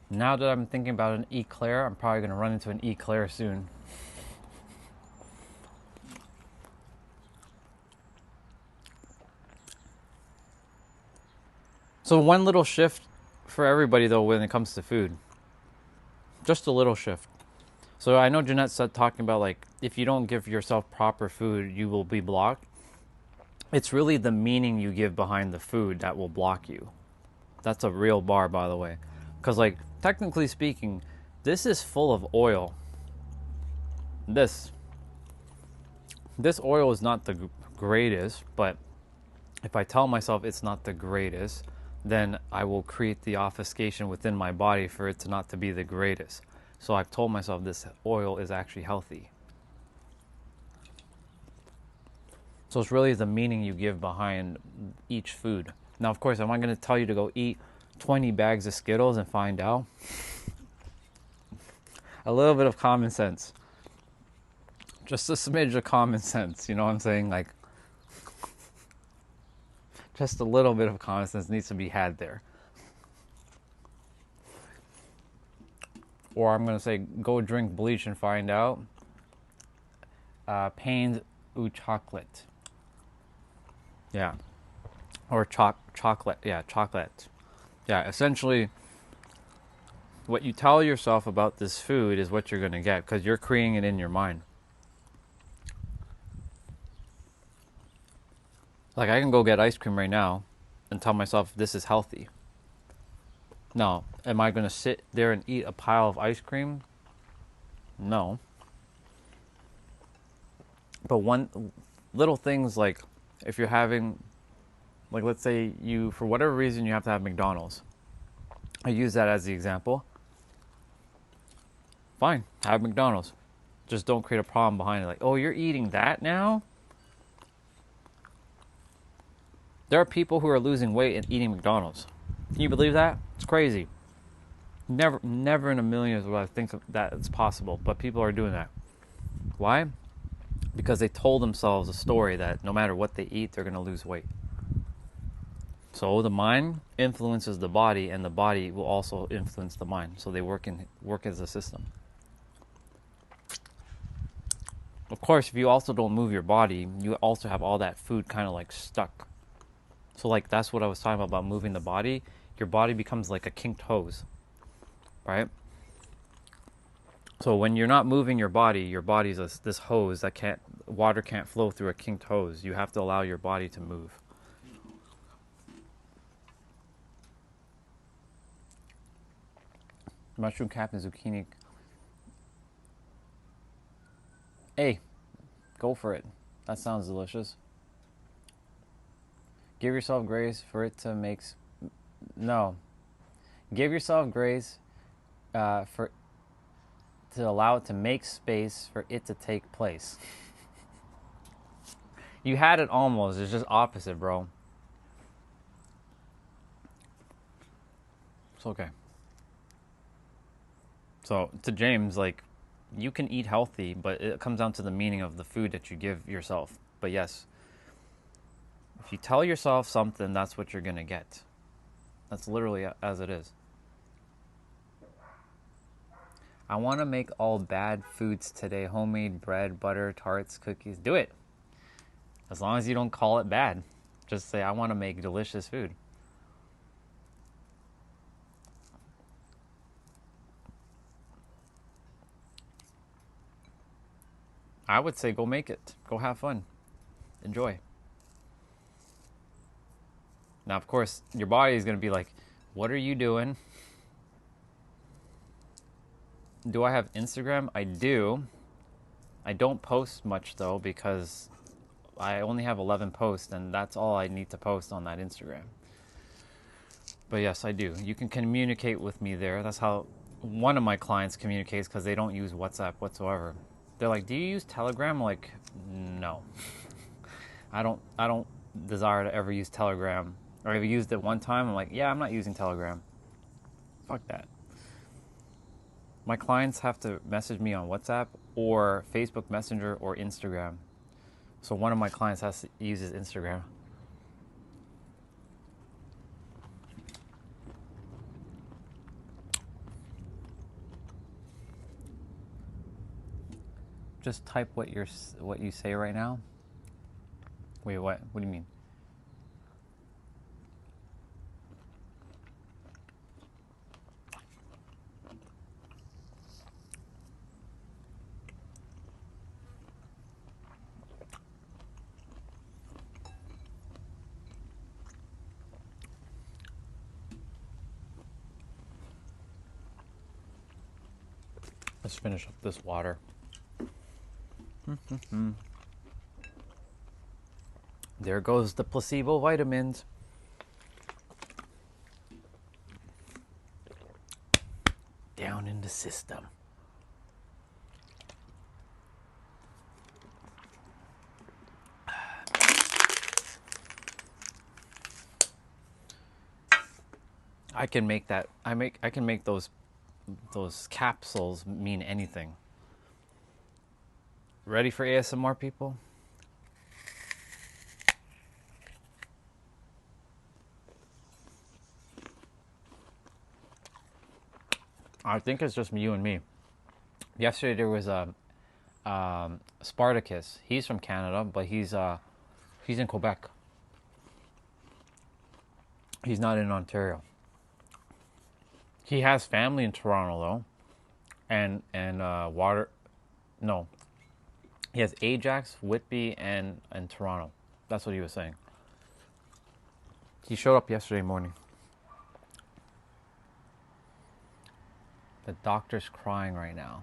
Now that I'm thinking about an eclair, I'm probably gonna run into an eclair soon. So one little shift for everybody though when it comes to food. Just a little shift. So I know Jeanette said talking about like if you don't give yourself proper food, you will be blocked. It's really the meaning you give behind the food that will block you. That's a real bar, by the way. Because like technically speaking, this is full of oil. This oil is not the greatest, but if I tell myself it's not the greatest, then I will create the obfuscation within my body for it to not to be the greatest. So I've told myself this oil is actually healthy. So it's really the meaning you give behind each food. Now, of course, am I going to tell you to go eat 20 bags of Skittles and find out? A little bit of common sense. Just a smidge of common sense, you know what I'm saying? Like, just a little bit of common sense needs to be had there. Or I'm going to say, go drink bleach and find out. Pains ou chocolate. Yeah. Or chocolate. Yeah, chocolate. Yeah, essentially, what you tell yourself about this food is what you're going to get because you're creating it in your mind. Like, I can go get ice cream right now and tell myself this is healthy. Now, am I going to sit there and eat a pile of ice cream? No. But one little things like if you're having, like, let's say you, for whatever reason, you have to have McDonald's. I use that as the example. Fine, have McDonald's. Just don't create a problem behind it. Like, oh, you're eating that now? There are people who are losing weight and eating McDonald's. Can you believe that? It's crazy. Never in a million years would I think that it's possible, but people are doing that. Why? Because they told themselves a story that no matter what they eat, they're going to lose weight. So the mind influences the body, and the body will also influence the mind. So they work as a system. Of course, if you also don't move your body, you also have all that food kind of like stuck. So like that's what I was talking about moving the body. Your body becomes like a kinked hose, right? So when you're not moving your body's this hose that water can't flow through a kinked hose. You have to allow your body to move. Mushroom cap and zucchini. Hey, go for it. That sounds delicious. Give yourself grace for it to make. No. Give yourself grace for to allow it to make space for it to take place. You had it almost. It's just opposite, bro. It's okay. So to James, like, you can eat healthy, but it comes down to the meaning of the food that you give yourself. But yes, if you tell yourself something, that's what you're going to get. That's literally as it is. I want to make all bad foods today. Homemade bread, butter, tarts, cookies. Do it. As long as you don't call it bad. Just say, I want to make delicious food. I would say go make it. Go have fun. Enjoy. Now, of course, your body is going to be like, what are you doing? Do I have Instagram? I do. I don't post much, though, because I only have 11 posts, and that's all I need to post on that Instagram. But yes, I do. You can communicate with me there. That's how one of my clients communicates, because they don't use WhatsApp whatsoever. They're like, do you use Telegram? I'm like, no. I don't desire to ever use Telegram. Or I've used it one time. I'm like, yeah, I'm not using Telegram. Fuck that. My clients have to message me on WhatsApp or Facebook Messenger or Instagram. So one of my clients uses Instagram. Just type what you say right now. Wait, what? What do you mean? Let's finish up this water. There goes the placebo vitamins. Down in the system. I can make that. I can make those capsules mean anything. Ready for ASMR, people? I think it's just you and me. Yesterday there was a Spartacus. He's from Canada, but he's in Quebec. He's not in Ontario. He has family in Toronto though, and water. No, he has Ajax, Whitby, and Toronto. That's what he was saying. He showed up yesterday morning. The doctor's crying right now.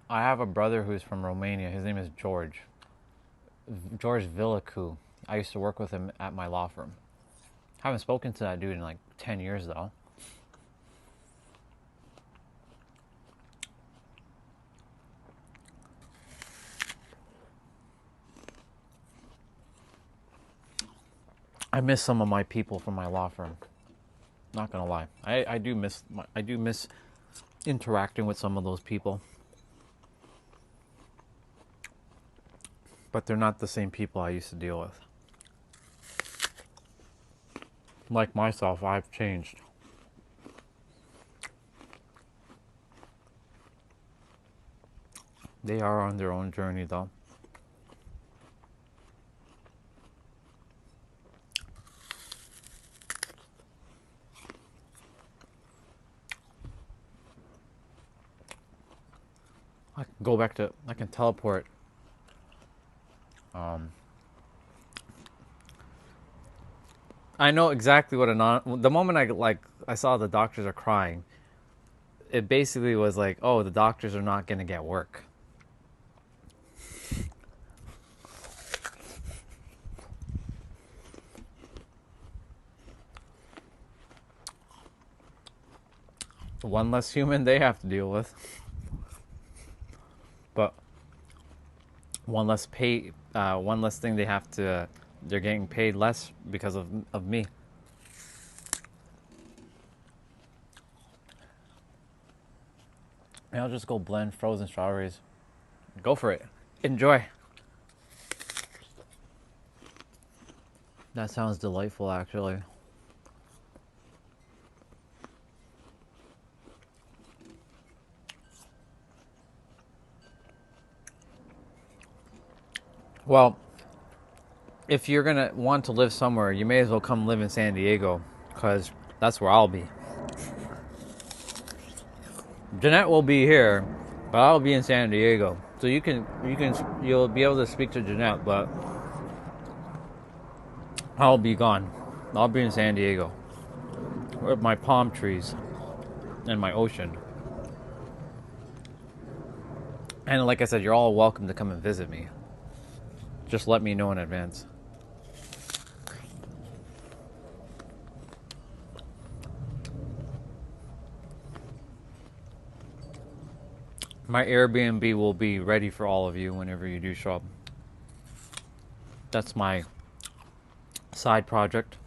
I have a brother who's from Romania. His name is George. George Villacu. I used to work with him at my law firm. Haven't spoken to that dude in like 10 years though. I miss some of my people from my law firm. Not gonna lie. I do miss interacting with some of those people. But they're not the same people I used to deal with. Like myself, I've changed. They are on their own journey though. I can go back to, I can teleport. I know exactly what the moment I saw the doctors are crying, it basically was like, oh, the doctors are not going to get work. One less human they have to deal with. But one less thing they have to, they're getting paid less because of me. And I'll just go blend frozen strawberries. Go for it. Enjoy. That sounds delightful, actually. Well, if you're going to want to live somewhere, you may as well come live in San Diego, because that's where I'll be. Jeanette will be here, but I'll be in San Diego. So you'll be able to speak to Jeanette, but I'll be gone. I'll be in San Diego with my palm trees and my ocean. And like I said, you're all welcome to come and visit me. Just let me know in advance. My Airbnb will be ready for all of you whenever you do show up. That's my side project.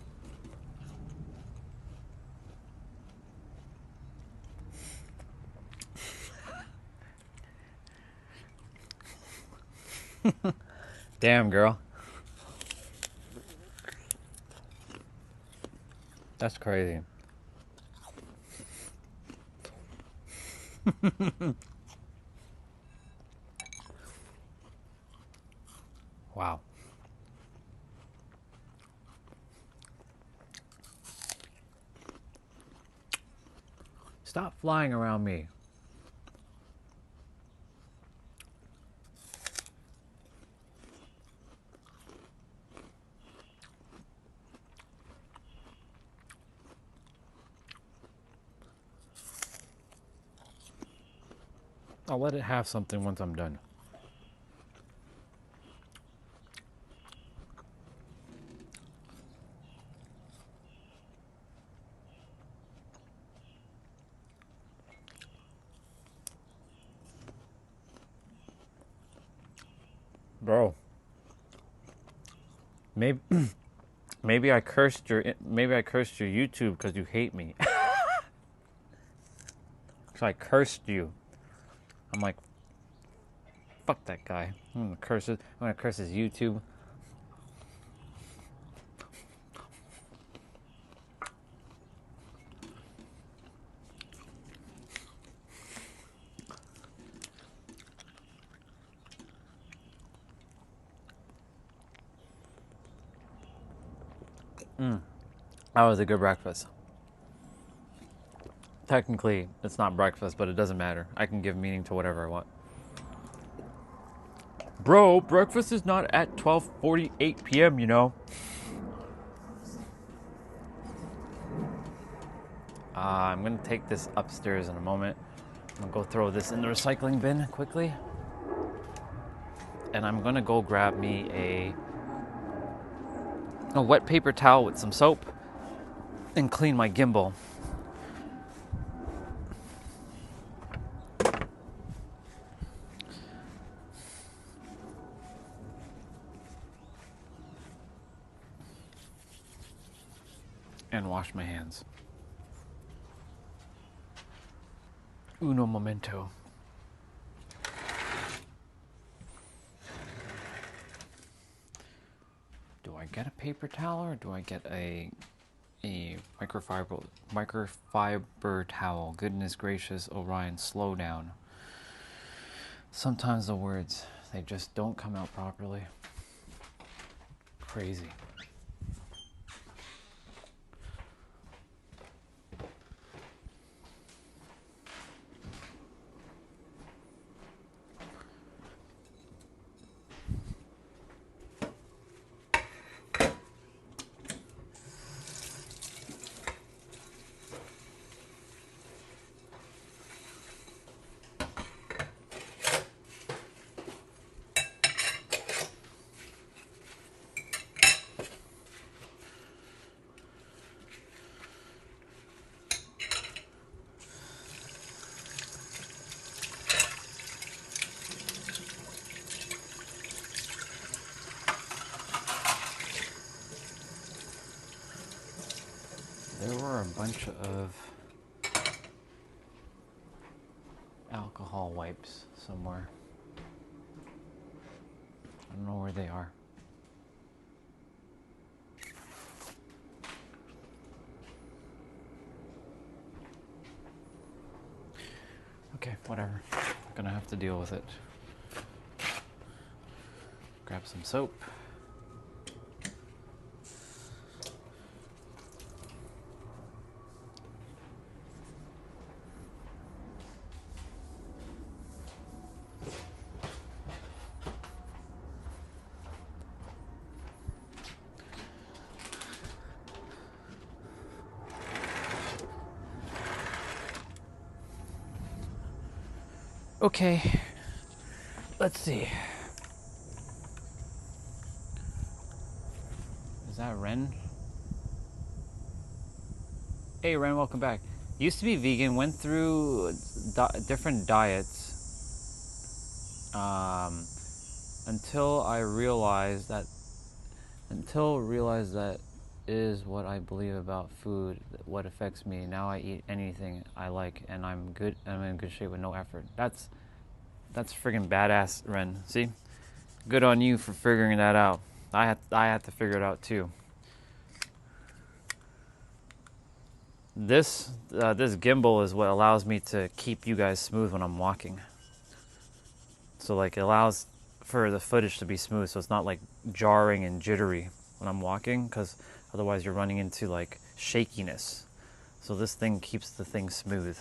Damn, girl. That's crazy. Wow. Stop flying around me. I'll let it have something once I'm done. Bro, maybe maybe I cursed your YouTube because you hate me. So I cursed you. I'm like, fuck that guy. I'm gonna curse his YouTube. That was a good breakfast. Technically, it's not breakfast, but it doesn't matter. I can give meaning to whatever I want. Bro, breakfast is not at 12:48 p.m., you know. I'm going to take this upstairs in a moment. I'm going to go throw this in the recycling bin quickly. And I'm going to go grab me a wet paper towel with some soap and clean my gimbal. And wash my hands. Uno momento. Do I get a paper towel or do I get a microfiber towel? Goodness gracious, Orion, slow down. Sometimes the words, they just don't come out properly. Crazy. There were a bunch of alcohol wipes somewhere. I don't know where they are. Okay, whatever. Gonna have to deal with it. Grab some soap. Okay, let's see. Is that Ren? Hey Ren, welcome back. Used to be vegan, went through different diets until realized that is what I believe about food, what affects me. Now I eat anything I like, and I'm in good shape with no effort. That's friggin' badass, Ren. See, good on you for figuring that out. I had to figure it out too. This gimbal is what allows me to keep you guys smooth when I'm walking. So like it allows for the footage to be smooth, so it's not like jarring and jittery when I'm walking, because otherwise you're running into like shakiness. So this thing keeps the thing smooth.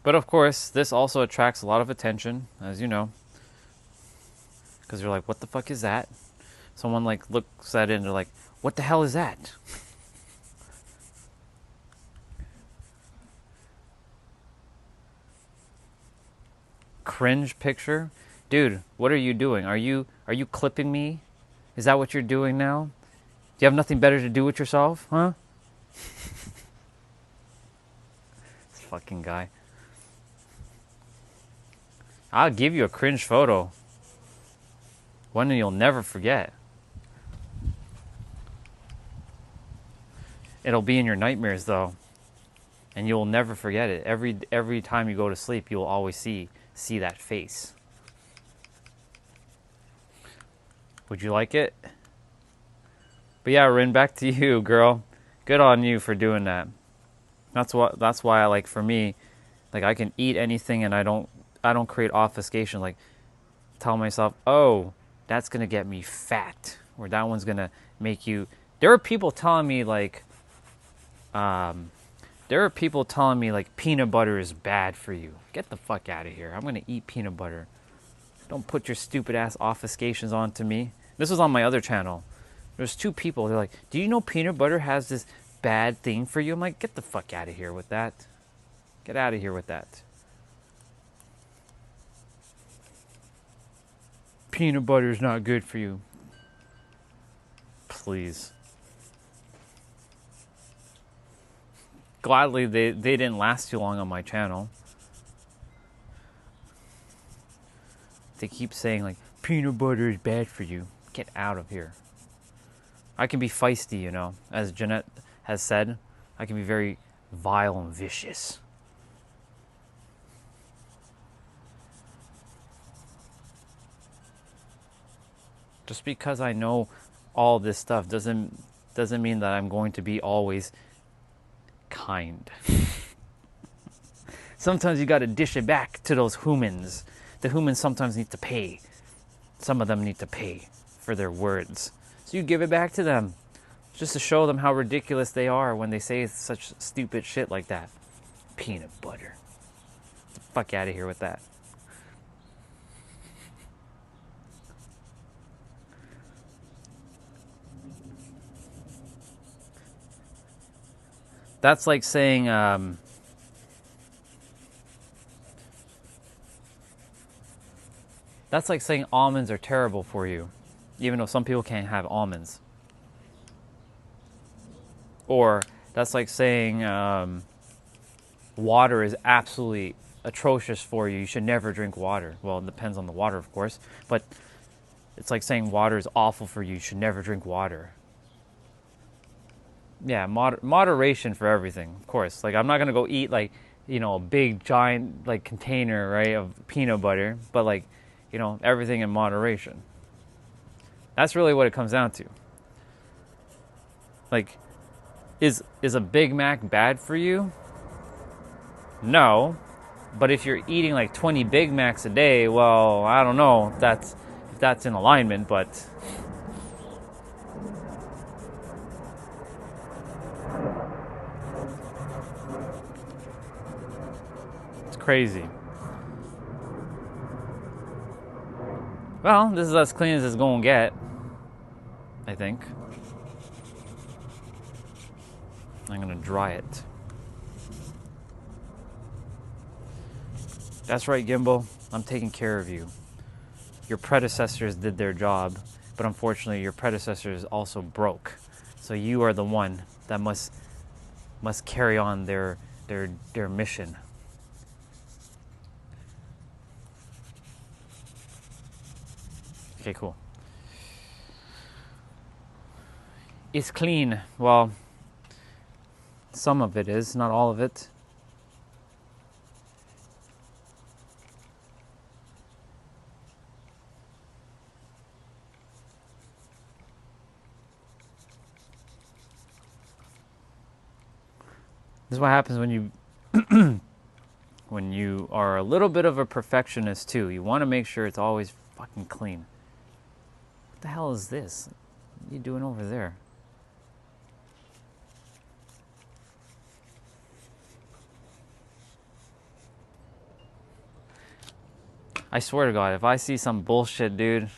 But of course, this also attracts a lot of attention, as you know, Because you're like, what the fuck is that? Someone like looks at it and they're like, what the hell is that? Cringe picture? Dude, what are you doing? Are you clipping me? Is that what you're doing now? Do you have nothing better to do with yourself? Huh? This fucking guy. I'll give you a cringe photo. One you'll never forget. It'll be in your nightmares though. And you'll never forget it. Every time you go to sleep, you'll always see that face. Would you like it? But yeah, Rin, back to you, girl. Good on you for doing that. That's why I like, for me, like I can eat anything and I don't create obfuscation, like tell myself, "Oh, that's going to get me fat," or that one's going to make you. There are people telling me like peanut butter is bad for you. Get the fuck out of here. I'm going to eat peanut butter. Don't put your stupid ass obfuscations onto me. This was on my other channel. There's two people. They're like, "Do you know peanut butter has this bad thing for you?" I'm like, get the fuck out of here with that. Get out of here with that. Peanut butter is not good for you. Please. Gladly, they didn't last too long on my channel. They keep saying like, peanut butter is bad for you. Get out of here. I can be feisty, you know. As Jeanette has said, I can be very vile and vicious. Just because I know all this stuff doesn't mean that I'm going to be always kind. Sometimes you got to dish it back to those humans. The humans sometimes need to pay. Some of them need to pay for their words. So you give it back to them, just to show them how ridiculous they are when they say such stupid shit like that. Peanut butter. Get the fuck out of here with that. That's like saying, almonds are terrible for you, even though some people can't have almonds. Or that's like saying water is absolutely atrocious for you. You should never drink water. Well, it depends on the water, of course. But it's like saying water is awful for you. You should never drink water. Yeah, moderation for everything, of course. Like, I'm not going to go eat, like, you know, a big, giant, like, container, right, of peanut butter. But, like, you know, everything in moderation. That's really what it comes down to. Like, is a Big Mac bad for you? No. But if you're eating, like, 20 Big Macs a day, well, I don't know if that's in alignment, but... crazy. Well, this is as clean as it's gonna get, I think. I'm gonna dry it. That's right, Gimbal. I'm taking care of you. Your predecessors did their job, but unfortunately your predecessors also broke. So you are the one that must carry on their mission. Okay, cool. It's clean. Well, some of it is, not all of it. This is what happens when you when you are a little bit of a perfectionist too. You want to make sure it's always fucking clean. What the hell is this? What are you doing over there? I swear to God, if I see some bullshit, dude,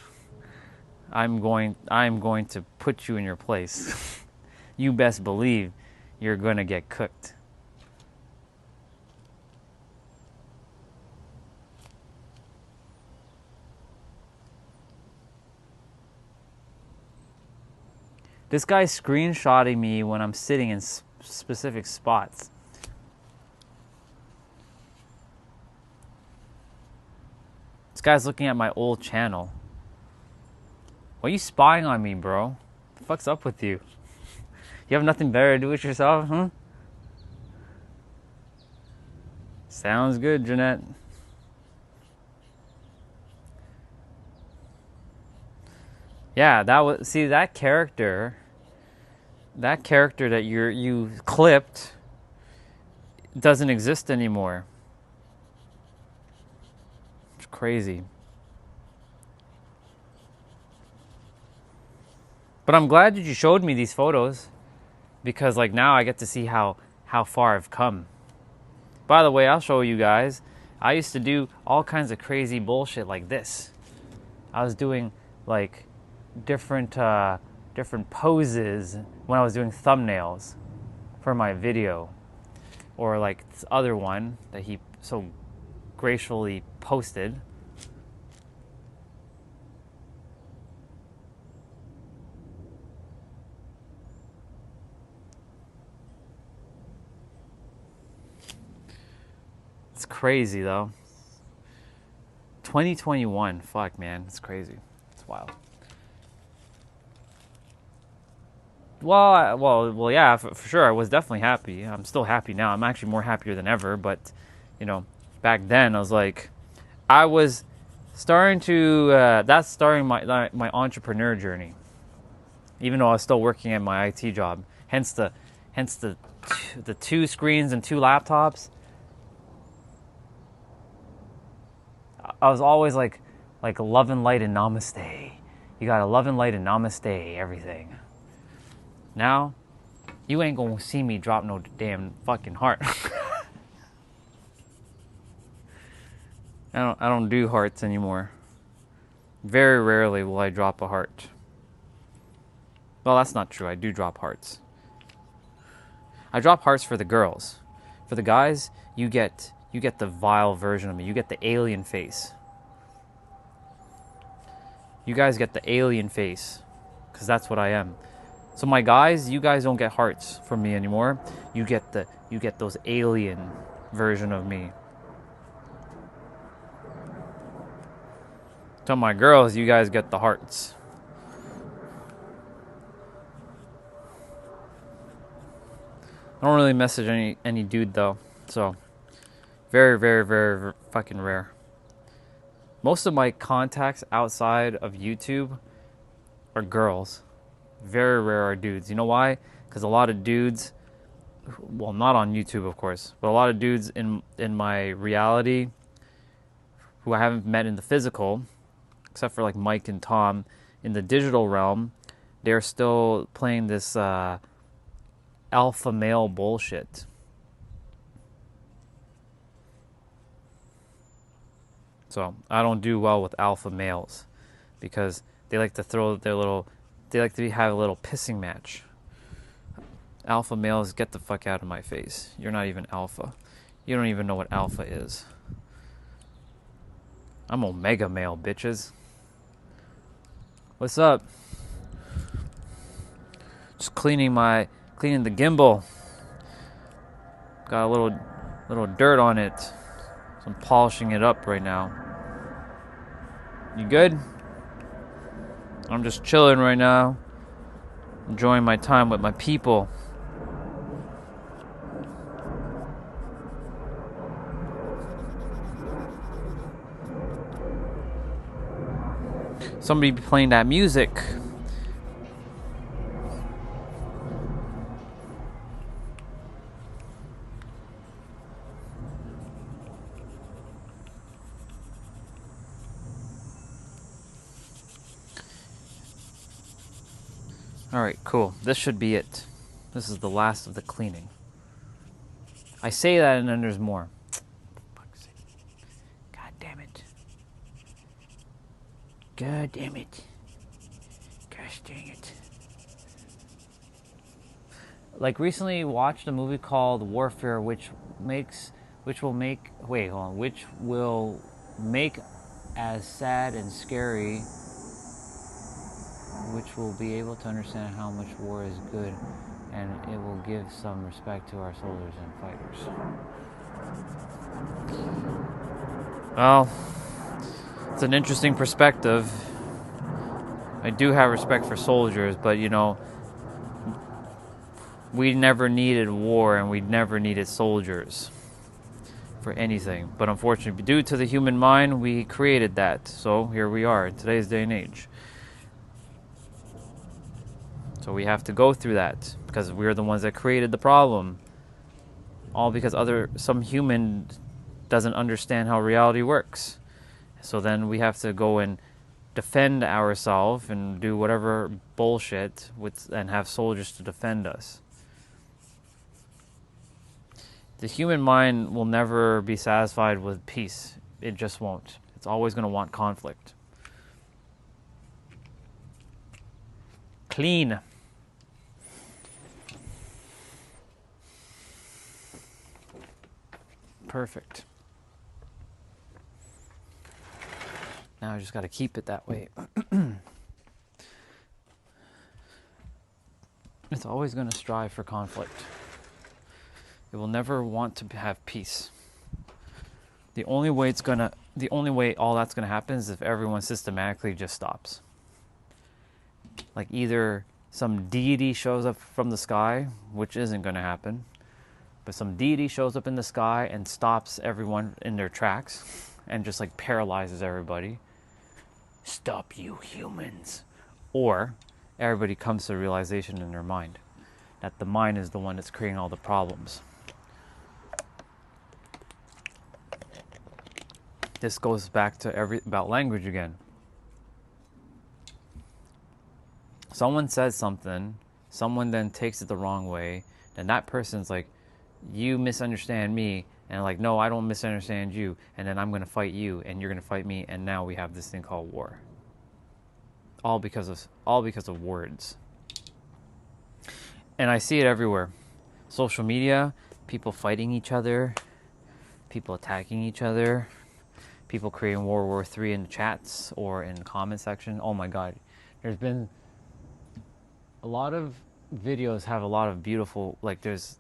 I'm going to put you in your place. You best believe you're going to get cooked. This guy's screenshotting me when I'm sitting in specific spots. This guy's looking at my old channel. Why are you spying on me, bro? What the fuck's up with you? You have nothing better to do with yourself, huh? Sounds good, Jeanette. Yeah, that was, see, that character that you clipped doesn't exist anymore. It's crazy. But I'm glad that you showed me these photos, because like now I get to see how far I've come. By the way, I'll show you guys. I used to do all kinds of crazy bullshit like this. I was doing like different poses when I was doing thumbnails for my video, or like this other one that he so gracefully posted. It's crazy though. 2021, fuck man, it's crazy. It's wild. Well, yeah, for sure. I was definitely happy. I'm still happy now. I'm actually more happier than ever. But, you know, back then I was like, I was starting to. That's starting my entrepreneur journey. Even though I was still working at my IT job. Hence the 2 screens and 2 laptops. I was always like love and light and namaste. You gotta love and light and namaste everything. Now, you ain't gonna see me drop no damn fucking heart. I don't do hearts anymore. Very rarely will I drop a heart. Well, that's not true. I do drop hearts. I drop hearts for the girls. For the guys, you get the vile version of me. You get the alien face. You guys get the alien face, because that's what I am. So my guys, you guys don't get hearts from me anymore. You get those alien version of me. So my girls, you guys get the hearts. I don't really message any dude though. So very, very, very, very fucking rare. Most of my contacts outside of YouTube are girls. Very rare are dudes. You know why? Because a lot of dudes, well, not on YouTube, of course, but a lot of dudes in my reality who I haven't met in the physical, except for like Mike and Tom, in the digital realm, they're still playing this alpha male bullshit. So I don't do well with alpha males, because they like to throw their little, they like to have a little pissing match. Alpha males, get the fuck out of my face. You're not even alpha. You don't even know what alpha is. I'm omega male, bitches. What's up? Just cleaning the gimbal. Got a little dirt on it. So I'm polishing it up right now. You good? I'm just chilling right now. Enjoying my time with my people. Somebody be playing that music. Alright, cool. This should be it. This is the last of the cleaning. I say that and then there's more. Fuck's sake. God damn it. God damn it. Gosh dang it. Like recently watched a movie called Warfare, which will make as sad and scary, which will be able to understand how much war is good, and it will give some respect to our soldiers and fighters. Well, it's an interesting perspective. I do have respect for soldiers, but you know, we never needed war and we never needed soldiers for anything. But unfortunately, due to the human mind, we created that. So here we are in today's day and age. So we have to go through that because we're the ones that created the problem. All because some human doesn't understand how reality works. So then we have to go and defend ourselves and do whatever bullshit and have soldiers to defend us. The human mind will never be satisfied with peace. It just won't. It's always going to want conflict. Clean. Perfect. Now I just got to keep it that way. It's always going to strive for conflict. It will never want to have peace. The only way all that's going to happen is if everyone systematically just stops. Like either some deity shows up from the sky, which isn't going to happen, but some deity shows up in the sky and stops everyone in their tracks and just like paralyzes everybody. Stop, you humans. Or everybody comes to a realization in their mind that the mind is the one that's creating all the problems. This goes back to about language again. Someone says something, someone then takes it the wrong way, then that person's like, you misunderstand me, and like, no, I don't misunderstand you, and then I'm going to fight you, and you're going to fight me, and now we have this thing called war. All because of words. And I see it everywhere. Social media, people fighting each other, people attacking each other, people creating World War III in the chats or in the comment section. Oh my God. There's been a lot of videos have a lot of beautiful, there's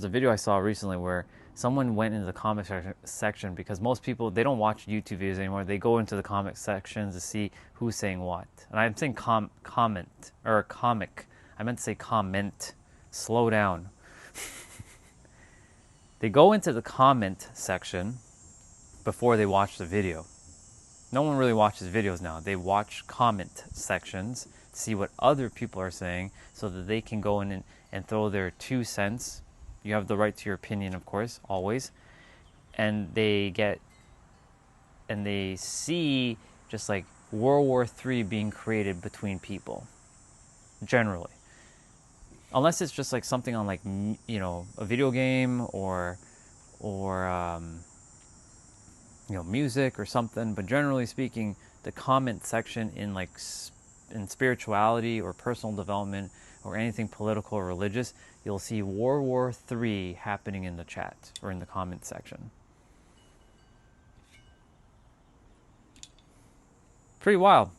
a video I saw recently where someone went into the comment section because most people, they don't watch YouTube videos anymore. They go into the comment sections to see who's saying what. And I'm saying comment or comic. I meant to say comment. Slow down. They go into the comment section before they watch the video. No one really watches videos now. They watch comment sections to see what other people are saying so that they can go in and throw their 2 cents. You have the right to your opinion, of course, always. And they see just like World War III being created between people, generally. Unless it's just like something on like, you know, a video game or you know, music or something. But generally speaking, the comment section in in spirituality or personal development or anything political or religious, you'll see World War III happening in the chat or in the comment section. Pretty wild.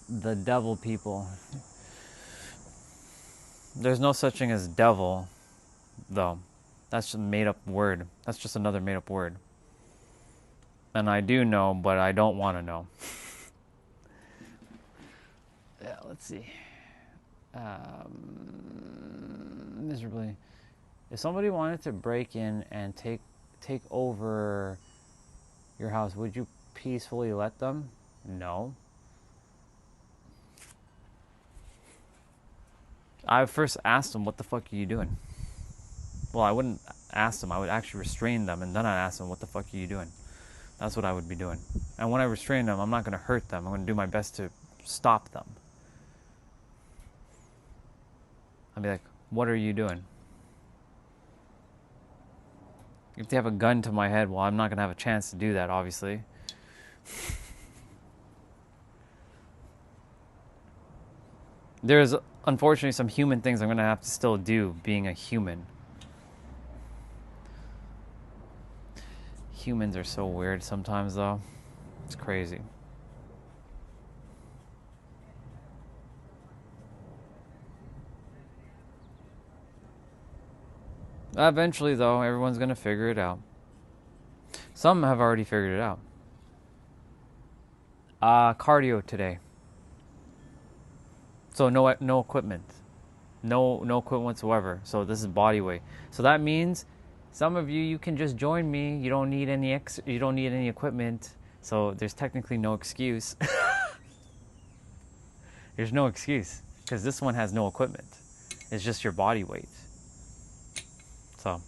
The devil people. There's no such thing as devil, though. That's just a made-up word. That's just another made-up word. And I do know, but I don't want to know. Yeah, let's see. Miserably. If somebody wanted to break in and take over your house, would you peacefully let them? No. I first asked them, what the fuck are you doing? Well, I wouldn't ask them. I would actually restrain them, and then I'd ask them, what the fuck are you doing? That's what I would be doing. And when I restrain them, I'm not going to hurt them. I'm going to do my best to stop them. I'd be like, what are you doing? If they have a gun to my head, well, I'm not going to have a chance to do that, obviously. There's unfortunately some human things I'm going to have to still do being a human. Humans are so weird sometimes, though. It's crazy. Eventually, though, everyone's going to figure it out. Some have already figured it out. Cardio today. So no equipment. No equipment whatsoever. So this is body weight. So that means some of you can just join me. You don't need any equipment. So there's technically no excuse. There's no excuse because this one has no equipment. It's just your body weight. So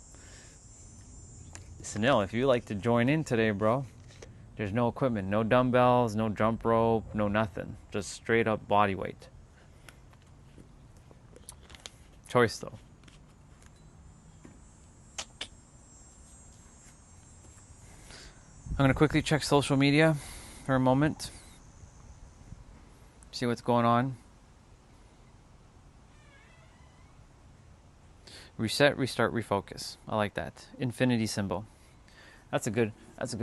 Sunil, if you like to join in today, bro, there's no equipment, no dumbbells, no jump rope, no nothing. Just straight up body weight. Choice though. I'm going to quickly check social media for a moment. See what's going on. Reset, restart, refocus. I like that. Infinity symbol. That's a good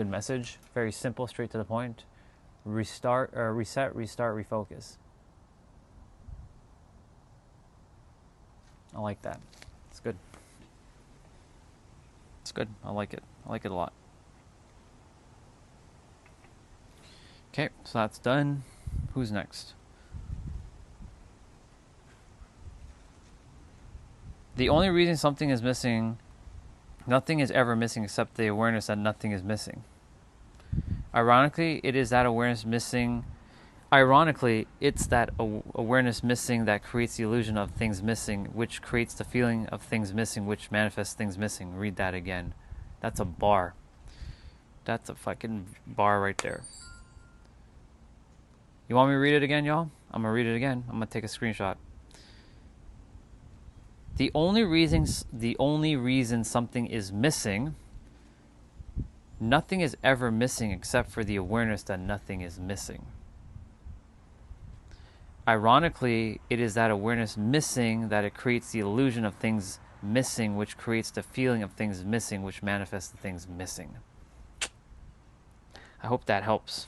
message. Very simple, straight to the point. Reset, restart, refocus. I like that. It's good. It's good. I like it. I like it a lot. Okay, so that's done. Who's next? The only reason something is missing, nothing is ever missing except the awareness that nothing is missing. Ironically, it is that awareness missing. Ironically, it's that awareness missing that creates the illusion of things missing, which creates the feeling of things missing, which manifests things missing. Read that again. That's a bar. That's a fucking bar right there. You want me to read it again, y'all? I'm going to read it again. I'm going to take a screenshot. The only reason something is missing, nothing is ever missing except for the awareness that nothing is missing. Ironically, it is that awareness missing that it creates the illusion of things missing, which creates the feeling of things missing, which manifests the things missing. I hope that helps,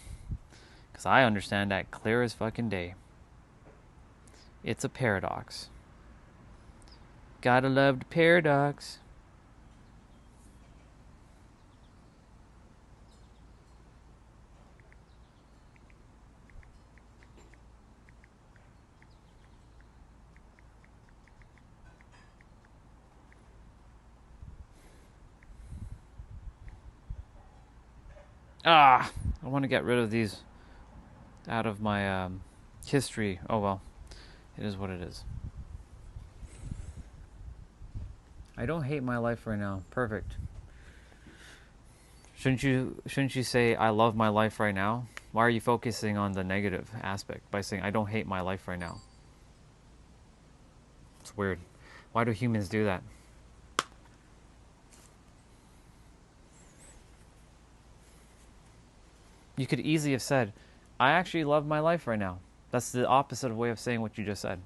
because I understand that clear as fucking day. It's a paradox. Gotta love the paradox. I want to get rid of these out of my history. Oh well, it is what it is. I don't hate my life right now. Perfect. Shouldn't you say I love my life right now? Why are you focusing on the negative aspect by saying I don't hate my life right now? It's weird. Why do humans do that? You could easily have said, I actually love my life right now. That's the opposite of way of saying what you just said.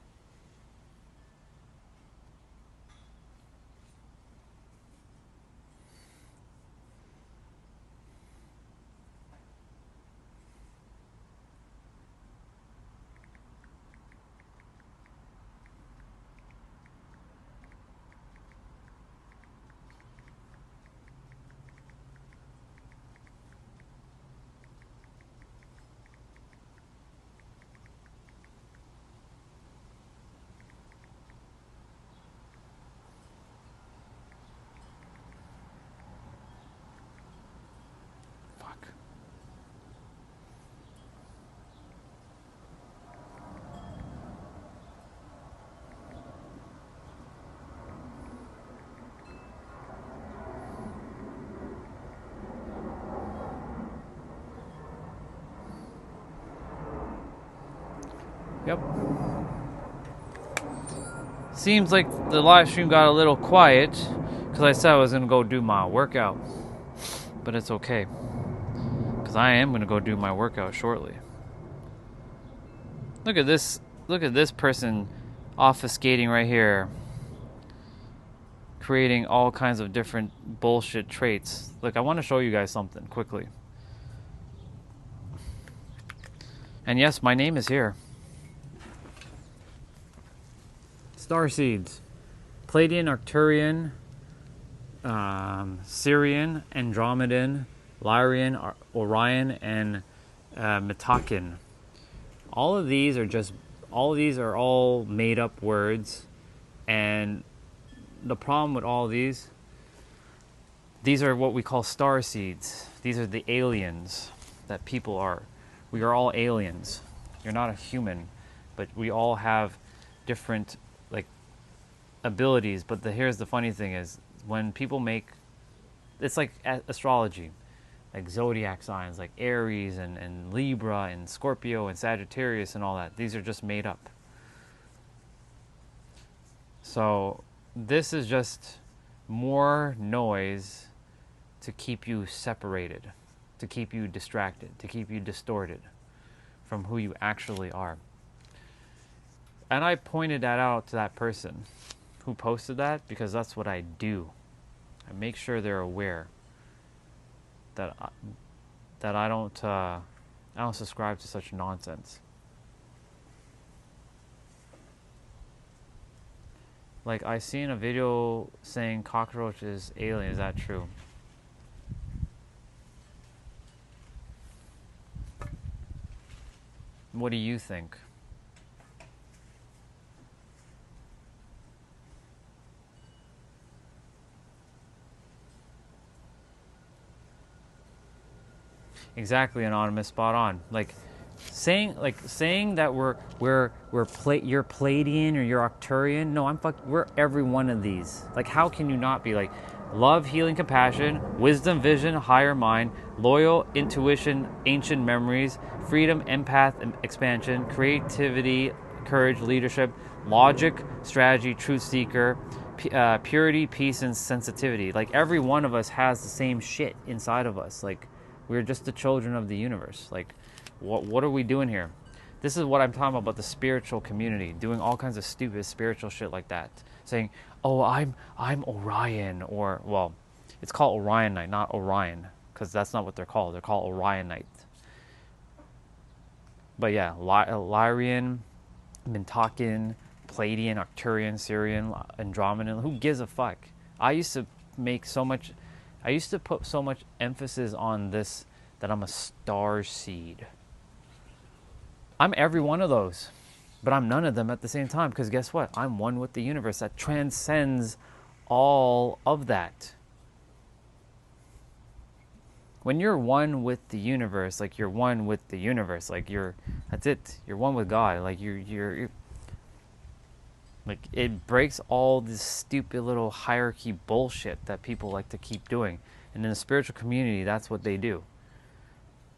Yep. Seems like the live stream got a little quiet because I said I was going to go do my workout. But it's okay, because I am going to go do my workout shortly. Look at this person obfuscating right here, creating all kinds of different bullshit traits. Look, I want to show you guys something quickly. And yes, my name is here. Star seeds. Pleiadian, Arcturian, Sirian, Andromedan, Lyrian, Orion, and Metakin. All of these are all made up words, and the problem with all these are what we call star seeds. These are the aliens that people are. We are all aliens. You're not a human, but we all have different abilities. But here's the funny thing is, when people make, it's like astrology, like zodiac signs, like Aries and Libra and Scorpio and Sagittarius and all that. These are just made up. So this is just more noise to keep you separated, to keep you distracted, to keep you distorted from who you actually are. And I pointed that out to that person who posted that because that's what I do. I make sure they're aware that I don't subscribe to such nonsense. Like, I seen a video saying cockroach is alien. Is that true? What do you think? Exactly, Anonymous, spot on. Saying that you're Pleiadian or you're Arcturian. No, we're every one of these. Like, how can you not be? Like, love, healing, compassion, wisdom, vision, higher mind, loyal, intuition, ancient memories, freedom, empath, expansion, creativity, courage, leadership, logic, strategy, truth seeker, purity, peace, and sensitivity. Like, every one of us has the same shit inside of us. Like, we're just the children of the universe. Like, what are we doing here? This is what I'm talking about the spiritual community, doing all kinds of stupid spiritual shit like that. Saying, oh, I'm Orion, or, well, it's called Orionite, not Orion, because that's not what they're called. They're called Orionite. But yeah, Lyrian, Mintakin, Pleiadian, Arcturian, Sirian, Andromedan, who gives a fuck? I used to put so much emphasis on this, that I'm a star seed. I'm every one of those, but I'm none of them at the same time, because guess what? I'm one with the universe that transcends all of that. When you're one with the universe, like, you're one with the universe, like, that's it. You're one with God. Like, you're like, it breaks all this stupid little hierarchy bullshit that people like to keep doing. And in the spiritual community, that's what they do.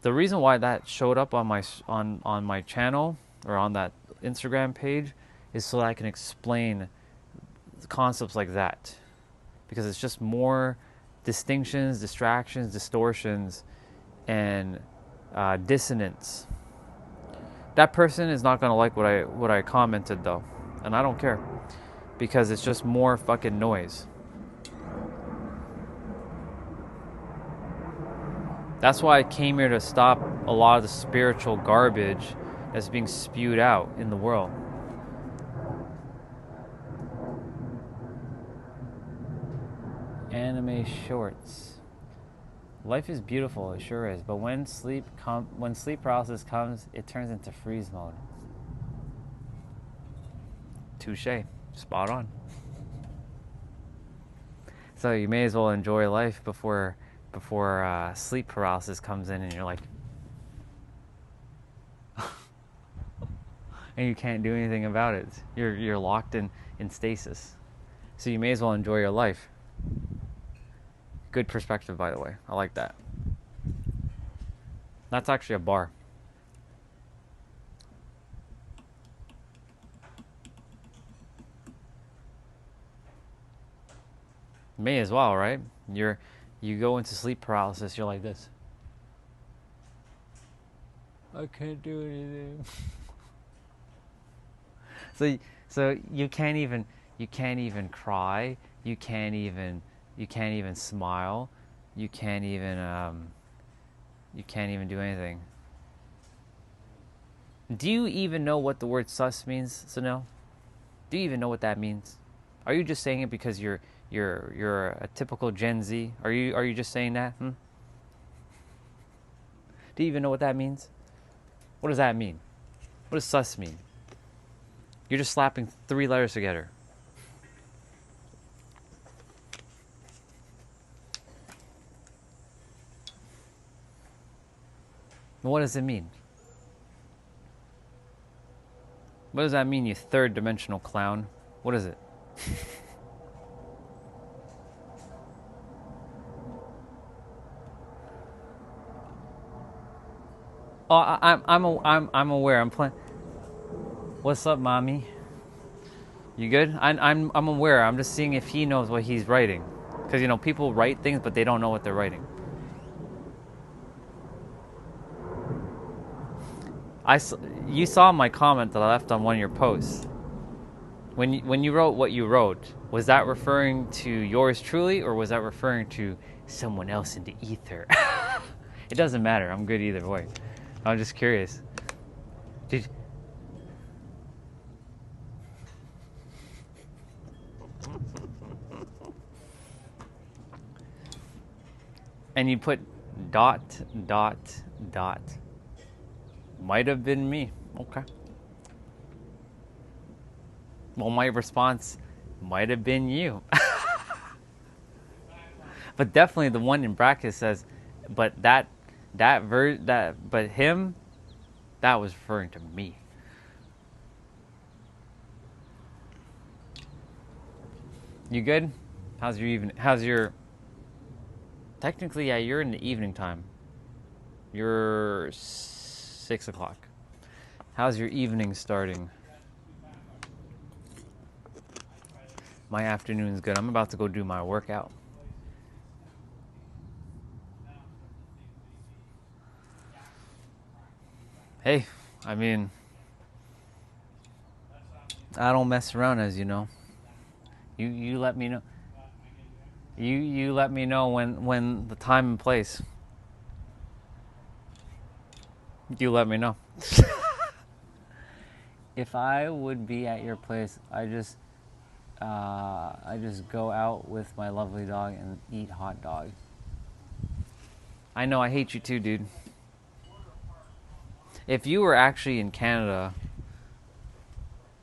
The reason why that showed up on my channel or on that Instagram page is so that I can explain concepts like that, because it's just more distinctions, distractions, distortions, and dissonance. That person is not gonna like what I commented though, and I don't care, because it's just more fucking noise. That's why I came here, to stop a lot of the spiritual garbage that's being spewed out in the world. Anime shorts. Life is beautiful, it sure is, but when sleep paralysis comes, it turns into freeze mode. Touche. Spot on. So you may as well enjoy life before sleep paralysis comes in and you're like, and you can't do anything about it. You're locked in stasis. So you may as well enjoy your life. Good perspective, by the way. I like that. That's actually a bar. May as well, right? You go into sleep paralysis, you're like this. I can't do anything. So so you can't even cry, you can't even smile, you can't even do anything. Do you even know what the word sus means, Sunil? Do you even know what that means? Are you just saying it because you're a typical Gen Z? Are you just saying that? Do you even know what that means? What does that mean? What does sus mean? You're just slapping 3 letters together. What does it mean? What does that mean, you third dimensional clown? What is it? Oh, I'm aware. I'm playing. What's up, mommy? You good? I'm aware. I'm just seeing if he knows what he's writing, because people write things, but they don't know what they're writing. You saw my comment that I left on one of your posts. When you wrote what you wrote, was that referring to yours truly, or was that referring to someone else in the ether? It doesn't matter. I'm good either way. I'm just curious. Did and you put ... Might have been me. Okay. Well, my response might have been you. But definitely the one in brackets says, but but him, that was referring to me. You good? How's your technically, yeah, you're in the evening time. You're 6 o'clock. How's your evening starting? My afternoon's good. I'm about to go do my workout. Hey, I mean, I don't mess around, as you know. You let me know. You let me know when the time and place. You let me know. If I would be at your place, I just go out with my lovely dog and eat hot dog. I know, I hate you too, dude. If you were actually in Canada,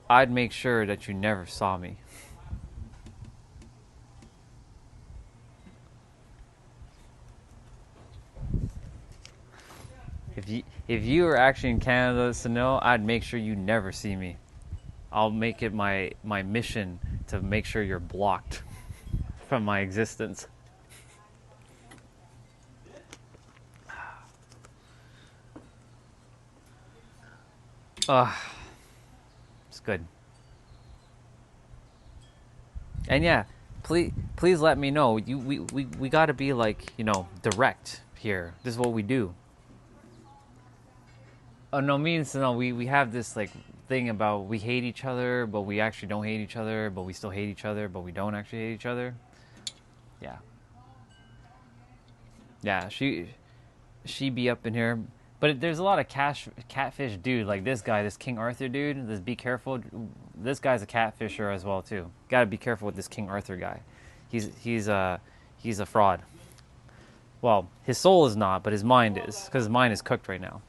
I'd make sure that you never saw me. If you were actually in Canada, Sunil, I'd make sure you never see me. I'll make it my mission to make sure you're blocked from my existence. It's good. And yeah, please let me know. We got to be like, direct here. This is what we do. Oh no, me and Sunil, we have this like thing about we hate each other, but we actually don't hate each other, but we still hate each other, but we don't actually hate each other. Yeah. Yeah, she be up in here. But there's a lot of catfish dude, like this guy, this King Arthur dude. This be careful. This guy's a catfisher as well too. Got to be careful with this King Arthur guy. He's a fraud. Well, his soul is not, but his mind is, because his mind is cooked right now.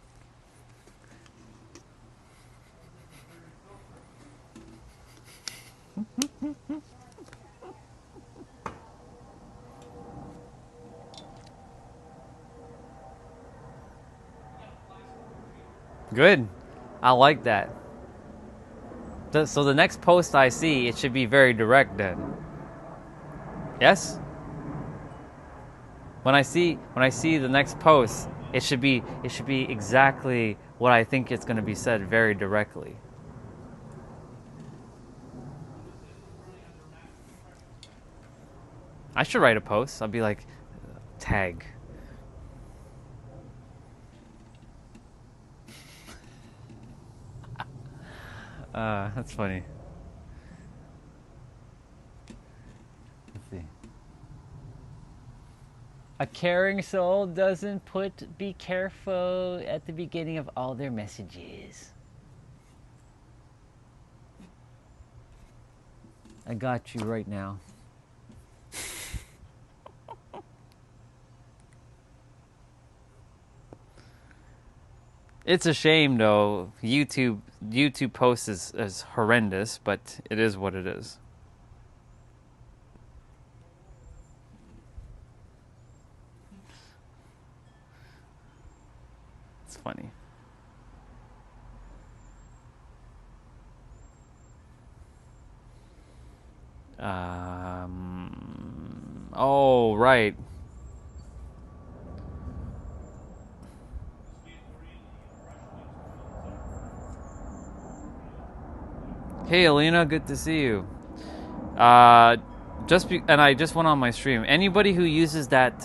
Good. I like that. So the next post I see, it should be very direct then. Yes? When I see the next post, it should be exactly what I think it's going to be said, very directly. I should write a post. I'll be like, tag. That's funny. Let's see. A caring soul doesn't put "be careful" at the beginning of all their messages. I got you right now. It's a shame though. YouTube posts is horrendous, but it is what it is. It's funny. Oh, right. Hey, Alina, good to see you. And I just went on my stream. Anybody who uses that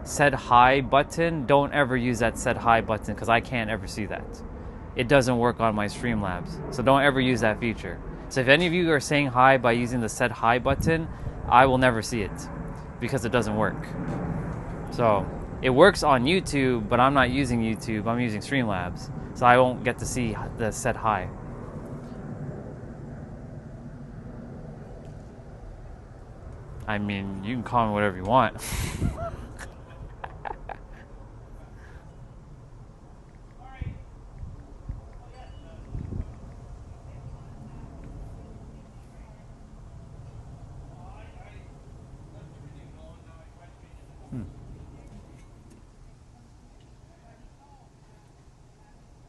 said hi button, don't ever use that said hi button because I can't ever see that. It doesn't work on my Streamlabs, so don't ever use that feature. So if any of you are saying hi by using the said hi button, I will never see it because it doesn't work. So it works on YouTube, but I'm not using YouTube. I'm using Streamlabs, so I won't get to see the said hi. I mean, you can call me whatever you want.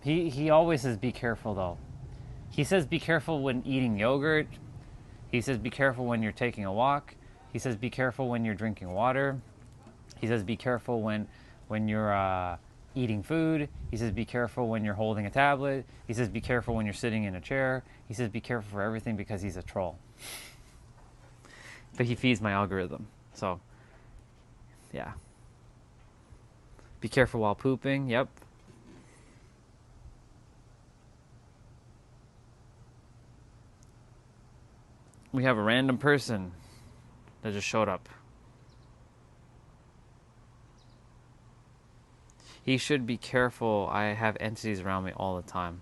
He always says be careful though. He says be careful when eating yogurt. He says be careful when you're taking a walk. He says be careful when you're drinking water. He says be careful when you're eating food. He says be careful when you're holding a tablet. He says be careful when you're sitting in a chair. He says be careful for everything because he's a troll. But he feeds my algorithm. So, yeah. Be careful while pooping. Yep. We have a random person that just showed up. He should be careful. I have entities around me all the time.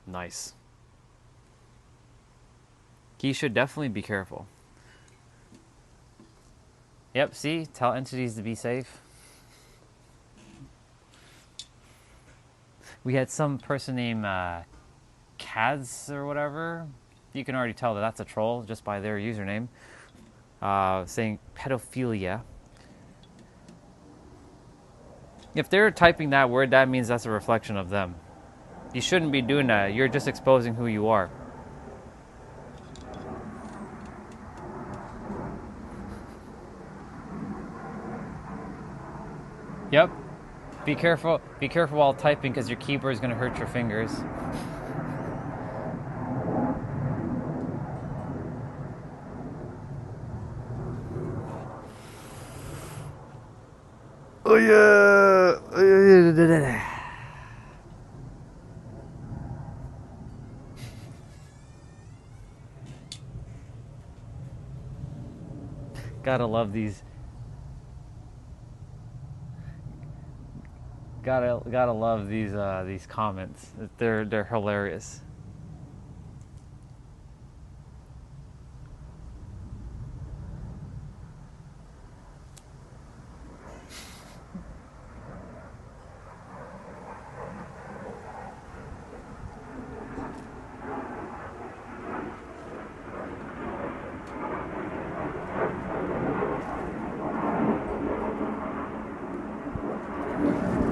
Nice. He should definitely be careful. Yep, see? Tell entities to be safe. We had some person named Kaz or whatever. You can already tell that that's a troll just by their username. Saying pedophilia. If they're typing that word, that means that's a reflection of them. You shouldn't be doing that. You're just exposing who you are. Yep. Be careful while typing because your keyboard is going to hurt your fingers. Oh yeah. Gotta love these. Gotta love these comments. They're hilarious.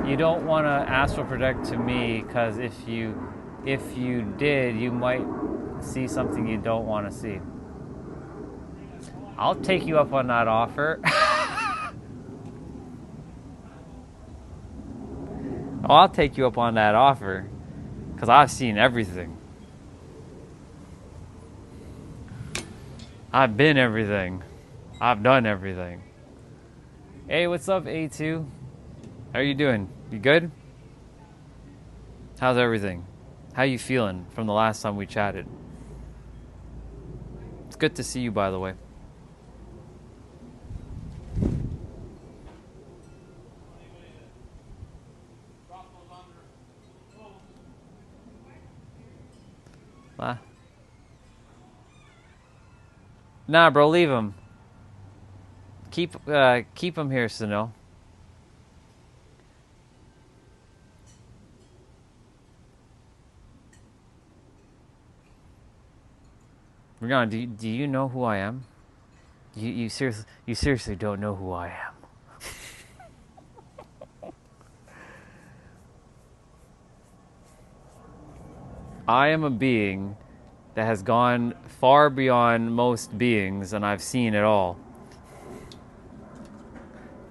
You don't want to astral project to me because if you did, you might see something you don't want to see. I'll take you up on that offer. I'll take you up on that offer because I've seen everything. I've been everything. I've done everything. Hey, what's up, A2? How are you doing? You good? How's everything? How you feeling from the last time we chatted? It's good to see you, by the way. Ah. Nah, bro, leave him. Keep him here, Sano. Rihanna, do you know who I am? You seriously don't know who I am. I am a being that has gone far beyond most beings, and I've seen it all.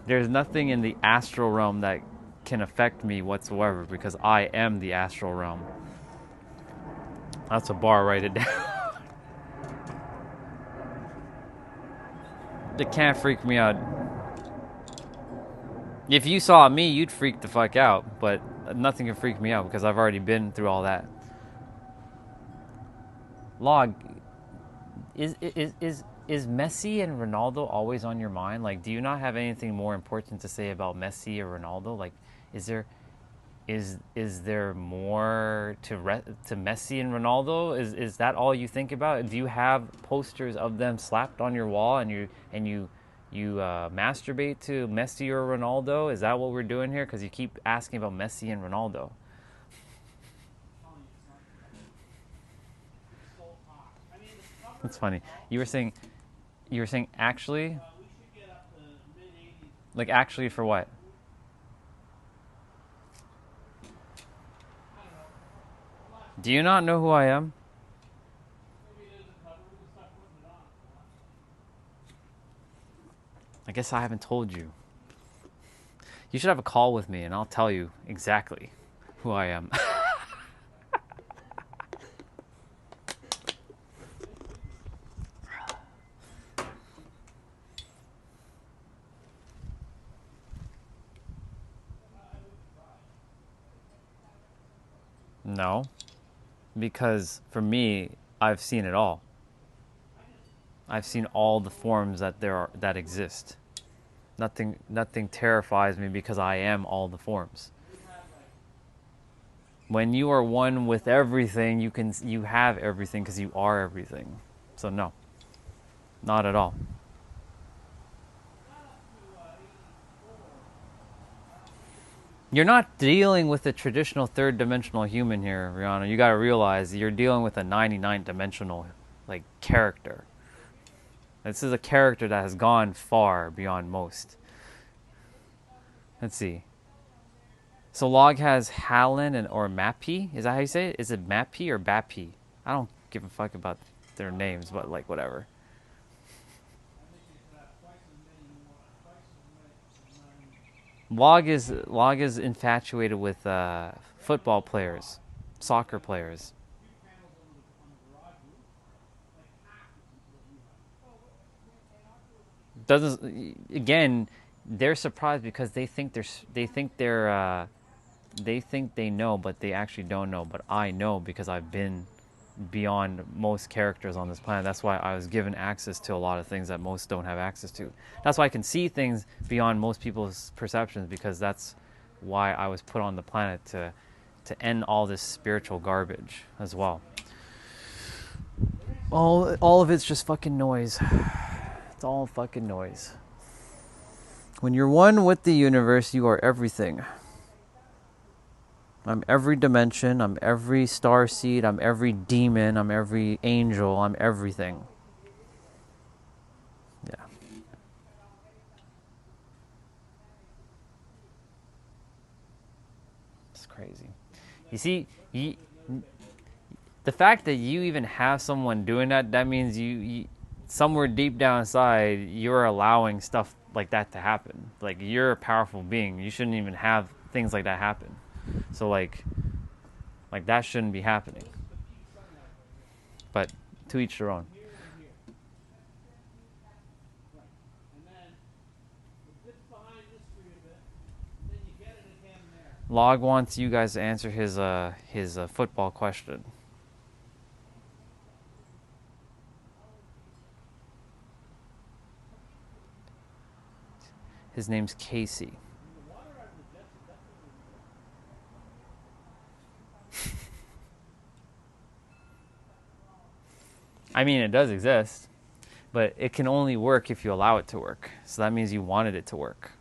There's nothing in the astral realm that can affect me whatsoever because I am the astral realm. That's a bar, write it down. It can't freak me out. If you saw me, you'd freak the fuck out, but nothing can freak me out because I've already been through all that. Log, is Messi and Ronaldo always on your mind? Like, do you not have anything more important to say about Messi or Ronaldo? Like, is there more to Messi and Ronaldo? Is that all you think about? Do you have posters of them slapped on your wall and you masturbate to Messi or Ronaldo? Is that what we're doing here? Because you keep asking about Messi and Ronaldo. That's funny. You were saying actually, like actually for what? Do you not know who I am? I guess I haven't told you. You should have a call with me and I'll tell you exactly who I am. No, because for me, I've seen it all. I've seen all the forms that exist. Nothing terrifies me because I am all the forms. When you are one with everything, you have everything because you are everything. So no, not at all. You're not dealing with a traditional third dimensional human here, Rihanna. You gotta realize you're dealing with a 99 dimensional like character. This is a character that has gone far beyond most. Let's see. So Log has Hallen or Mappy. Is that how you say it? Is it Mappy or Bappy? I don't give a fuck about their names, but like whatever. Log is infatuated with football players, soccer players. Doesn't again? They're surprised because they think they know, but they actually don't know. But I know because I've been beyond most characters on this planet. That's why I was given access to a lot of things that most don't have access to. That's why I can see things beyond most people's perceptions because that's why I was put on the planet to end all this spiritual garbage as well. All of it's just fucking noise. It's all fucking noise. When you're one with the universe, you are everything. I'm every dimension, I'm every star seed, I'm every demon, I'm every angel, I'm everything. Yeah. It's crazy. You see, the fact that you even have someone doing that means you somewhere deep down inside, you're allowing stuff like that to happen. Like, you're a powerful being. You shouldn't even have things like that happen. So, like that shouldn't be happening. But to each their own. Log wants you guys to answer his football question. His name's Casey. I mean, it does exist, but it can only work if you allow it to work. So that means you wanted it to work.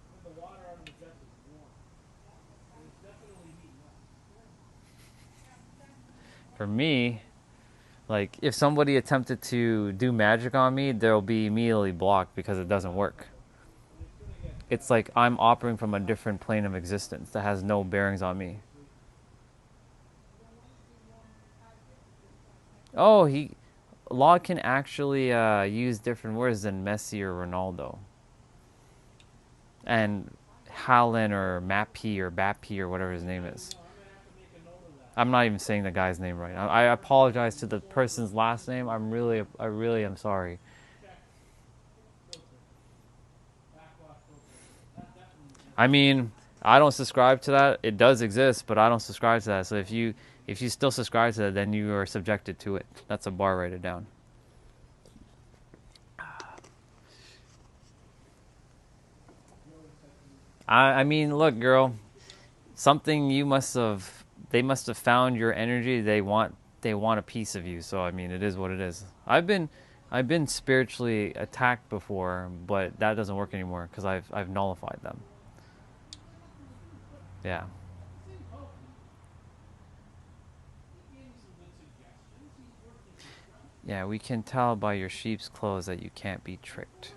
For me, like, if somebody attempted to do magic on me, they'll be immediately blocked because it doesn't work. It's like I'm operating from a different plane of existence that has no bearings on me. Oh, Log can actually use different words than Messi or Ronaldo. And Haaland or Mappy or Bappy or whatever his name is. I'm not even saying the guy's name right. I apologize to the person's last name. I really am sorry. I mean, I don't subscribe to that. It does exist, but I don't subscribe to that. So if you still subscribe to that, then you are subjected to it. That's a bar. Write it down. I mean, look, girl. Something they must have found your energy. They want a piece of you. So I mean, it is what it is. I've been spiritually attacked before, but that doesn't work anymore because I've nullified them. Yeah. Yeah, we can tell by your sheep's clothes that you can't be tricked.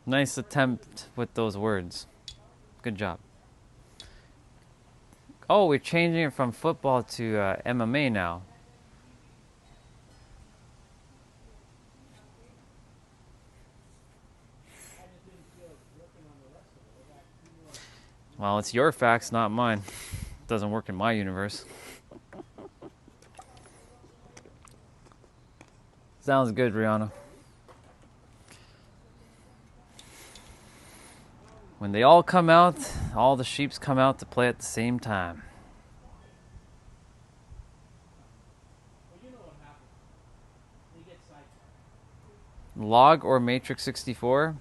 Nice attempt with those words. Good job. Oh, we're changing it from football to MMA now. Well, it's your facts, not mine. Doesn't work in my universe. Sounds good, Rihanna. When they all come out, all the sheeps come out to play at the same time. Log or Matrix 64?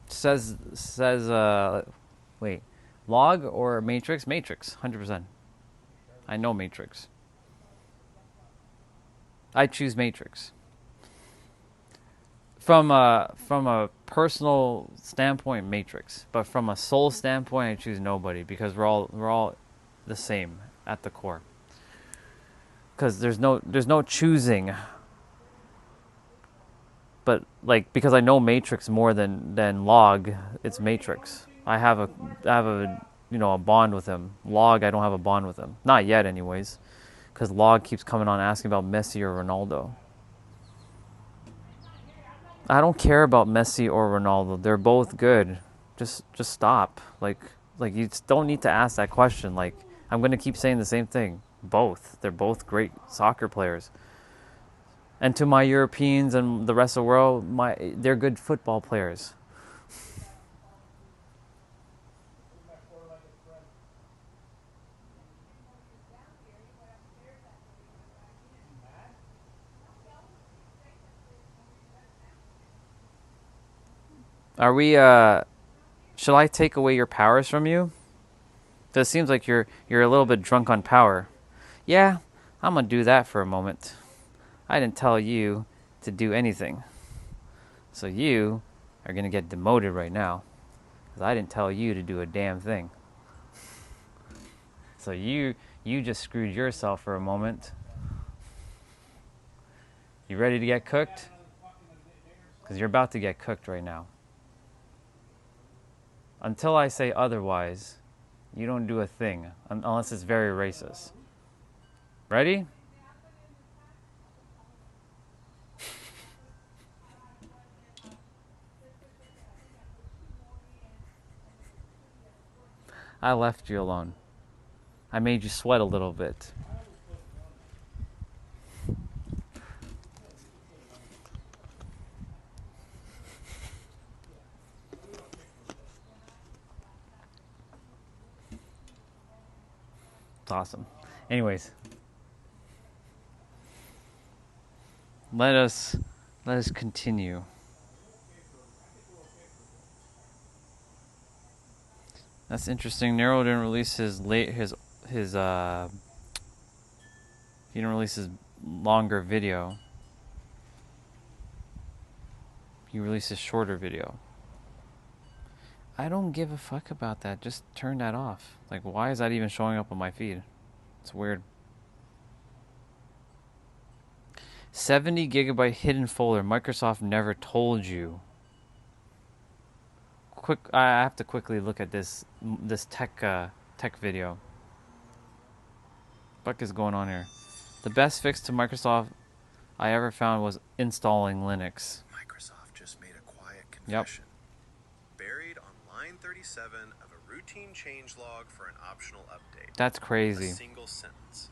Says wait. Log or Matrix? Matrix, 100%. I know Matrix. I choose Matrix. From a personal standpoint, Matrix, but from a soul standpoint, I choose nobody because we're all the same at the core. Because there's no choosing. But like because I know Matrix more than Log, it's Matrix. I have a a bond with him. Log, I don't have a bond with him, not yet, anyways, because Log keeps coming on asking about Messi or Ronaldo. I don't care about Messi or Ronaldo. They're both good. Just stop. Like you just don't need to ask that question. Like I'm gonna keep saying the same thing. Both. They're both great soccer players. And to my Europeans and the rest of the world, they're good football players. Are we? Shall I take away your powers from you? It seems like you're a little bit drunk on power. Yeah, I'm gonna do that for a moment. I didn't tell you to do anything, so you are gonna get demoted right now, because I didn't tell you to do a damn thing. So you just screwed yourself for a moment. You ready to get cooked? Because you're about to get cooked right now. Until I say otherwise, you don't do a thing, unless it's very racist. Ready? I left you alone. I made you sweat a little bit. It's awesome. Anyways, let us continue. That's interesting. Nero didn't release his he didn't release his longer video. He released a shorter video. I don't give a fuck about that. Just turn that off. Like, why is that even showing up on my feed? It's weird. 70 gigabyte hidden folder. Microsoft never told you. I have to quickly look at this tech video. What is going on here? The best fix to Microsoft I ever found was installing Linux. Microsoft just made a quiet confession. Buried on line 37 of a routine changelog for an optional update. That's crazy. A single sentence.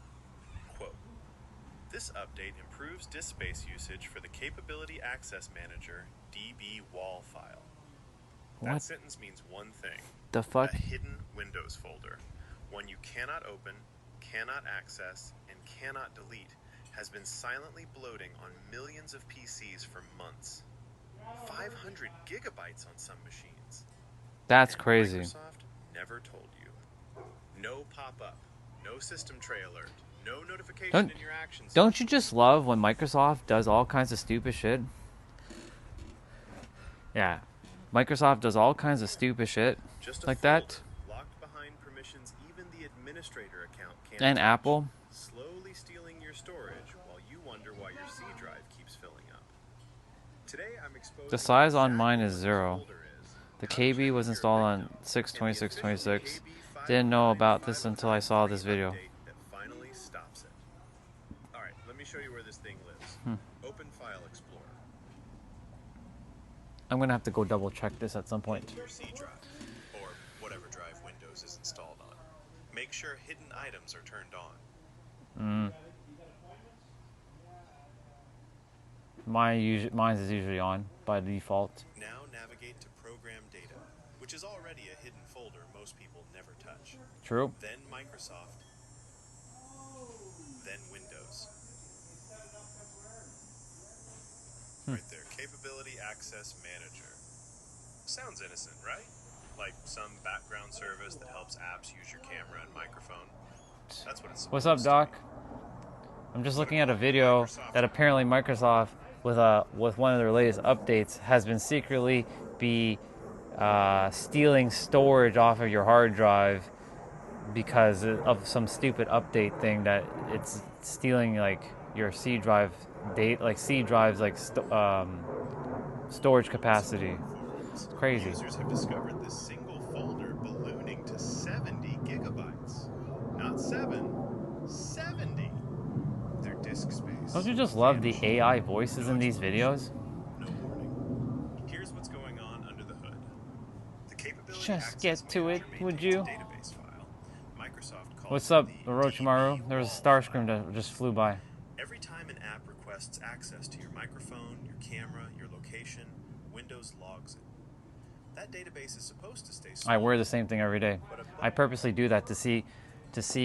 Quote, this update improves disk space usage for the Capability Access Manager DB wall file. What? That sentence means one thing. The fuck? A hidden Windows folder. One you cannot open, cannot access, and cannot delete has been silently bloating on millions of PCs for months. 500 gigabytes on some machines. That's And crazy. Microsoft never told you. No pop-up, no system tray alert, no notification in your actions. Don't you just love when Microsoft does all kinds of stupid shit? Yeah. Microsoft does all kinds of stupid shit Just a like folder, that. locked behind permissions even the administrator account can't And touch, Apple. slowly stealing your storage while you wonder why your C drive keeps filling up. Today I'm exposing The size on exactly mine what is this 0. folder is, The how to KB check was your installed on victim, and the 6/26/26. official KB Didn't know about this until I saw this video. update that finally stops it. All right, let me show you where this thing lives. Open File Explorer. I'm gonna have to go double check this at some point. Your C drive, or whatever drive Windows is installed on. Make sure hidden items are turned on. Mine is usually on by default. Now navigate to Program Data, which is already a hidden folder most people never touch. True. Then Microsoft, then Windows. Right there, Capability Access Manager. Sounds innocent, right? Like some background service that helps apps use your camera and microphone. That's what it's What's up, supposed Doc? to be. I'm just looking at a video that apparently Microsoft, with one of their latest updates, has been secretly stealing storage off of your hard drive because of some stupid update thing that it's stealing like your C drive date, like C drives like storage capacity. It's crazy. Users have discovered this single folder ballooning to 70 gigabytes. Not 7, 70. Their disk space. Don't you just love the AI voices in these videos? No warning. Here's what's going on under the hood. The Capability Just Access get to it, Manager would maintains you? a database file. Microsoft calls What's it up, the Orochimaru? DB There was a Starscream that just flew by. Every time an app requests access to your microphone, your camera, your location, Windows logs it. That database is supposed to stay small. I wear the same thing every day. I purposely do that to see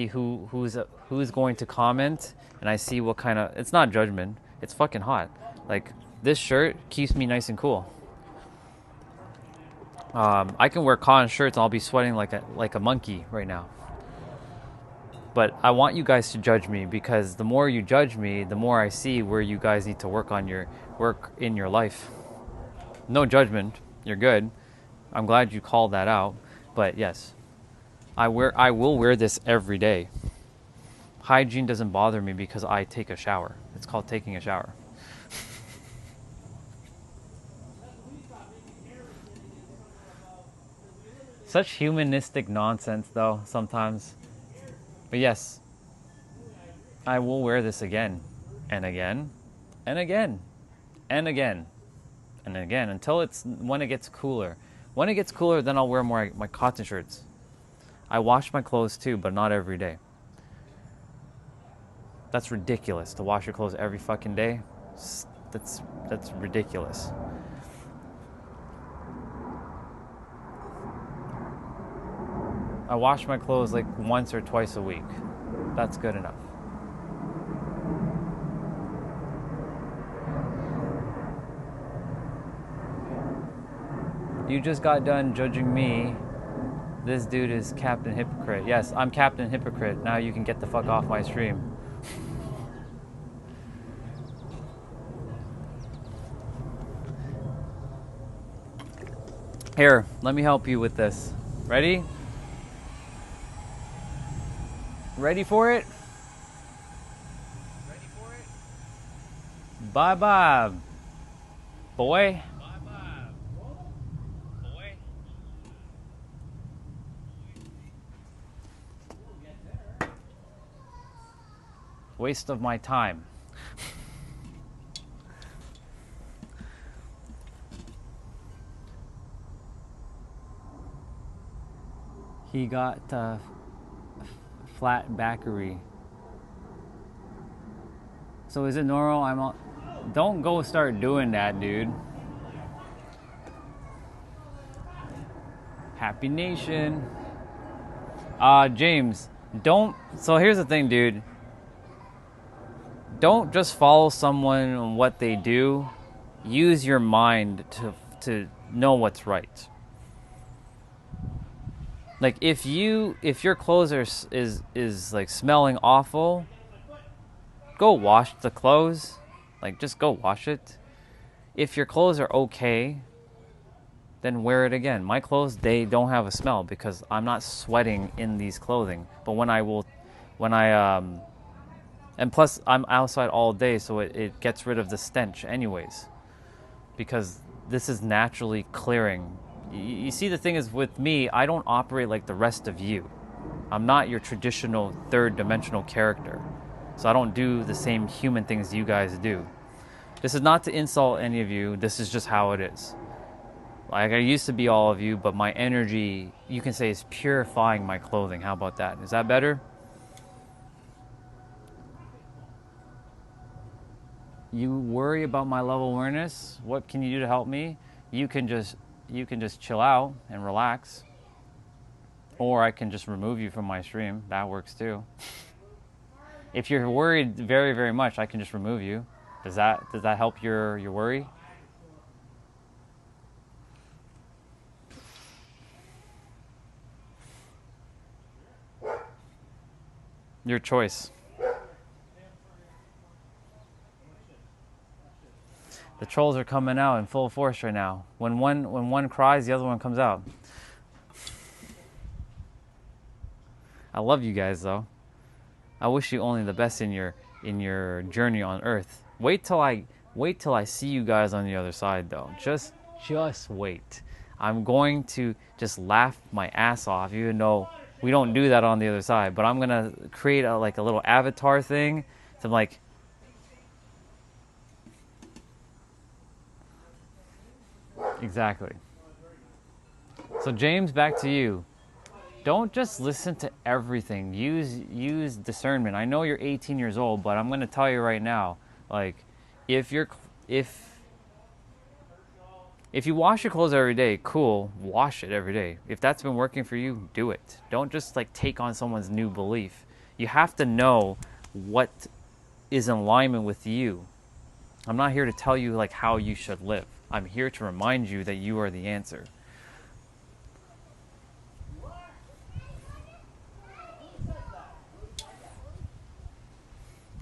who's going to comment, and I see what kind of. It's not judgment. It's fucking hot. Like this shirt keeps me nice and cool. I can wear cotton shirts and I'll be sweating like a monkey right now. But I want you guys to judge me, because the more you judge me, the more I see where you guys need to work in your life. No judgment. You're good. I'm glad you called that out. But yes, I will wear this every day. Hygiene doesn't bother me because I take a shower. It's called taking a shower. Such humanistic nonsense though sometimes. But yes, I will wear this again and again and again and again and again until when it gets cooler. When it gets cooler, then I'll wear more my cotton shirts. I wash my clothes too, but not every day. That's ridiculous to wash your clothes every fucking day. That's ridiculous. I wash my clothes like once or twice a week. That's good enough. You just got done judging me. This dude is Captain Hypocrite. Yes, I'm Captain Hypocrite. Now you can get the fuck off my stream. Here, let me help you with this. Ready? Ready for it? Ready for it? Bye-bye, boy. Bye-bye, boy. Waste of my time. He got flat backery. So is it normal? Don't go start doing that, dude. Happy Nation. James, don't. So here's the thing, dude. Don't just follow someone on what they do. Use your mind to know what's right. Like if your clothes is like smelling awful, go wash the clothes. Like just go wash it. If your clothes are okay, then wear it again. My clothes, they don't have a smell because I'm not sweating in these clothing. But and plus I'm outside all day, so it gets rid of the stench anyways. Because this is naturally clearing. You see, the thing is with me, I don't operate like the rest of you. I'm not your traditional third dimensional character. So I don't do the same human things you guys do. This is not to insult any of you. This is just how it is. Like I used to be all of you, but my energy, you can say, is purifying my clothing. How about that? Is that better? You worry about my level of awareness? What can you do to help me? You can just chill out and relax. Or I can just remove you from my stream. That works too. If you're worried very, very much, I can just remove you. Does that help your worry? Your choice. The trolls are coming out in full force right now. When one cries, the other one comes out. I love you guys though. I wish you only the best in your journey on Earth. Wait till I see you guys on the other side though. Just wait. I'm going to just laugh my ass off, even though we don't do that on the other side. But I'm gonna create a little avatar thing. So I'm like. Exactly. So James, back to you. Don't just listen to everything. Use discernment. I know you're 18 years old, but I'm going to tell you right now, like if you wash your clothes every day, cool, wash it every day. If that's been working for you, do it. Don't just like take on someone's new belief. You have to know what is in alignment with you. I'm not here to tell you like how you should live. I'm here to remind you that you are the answer.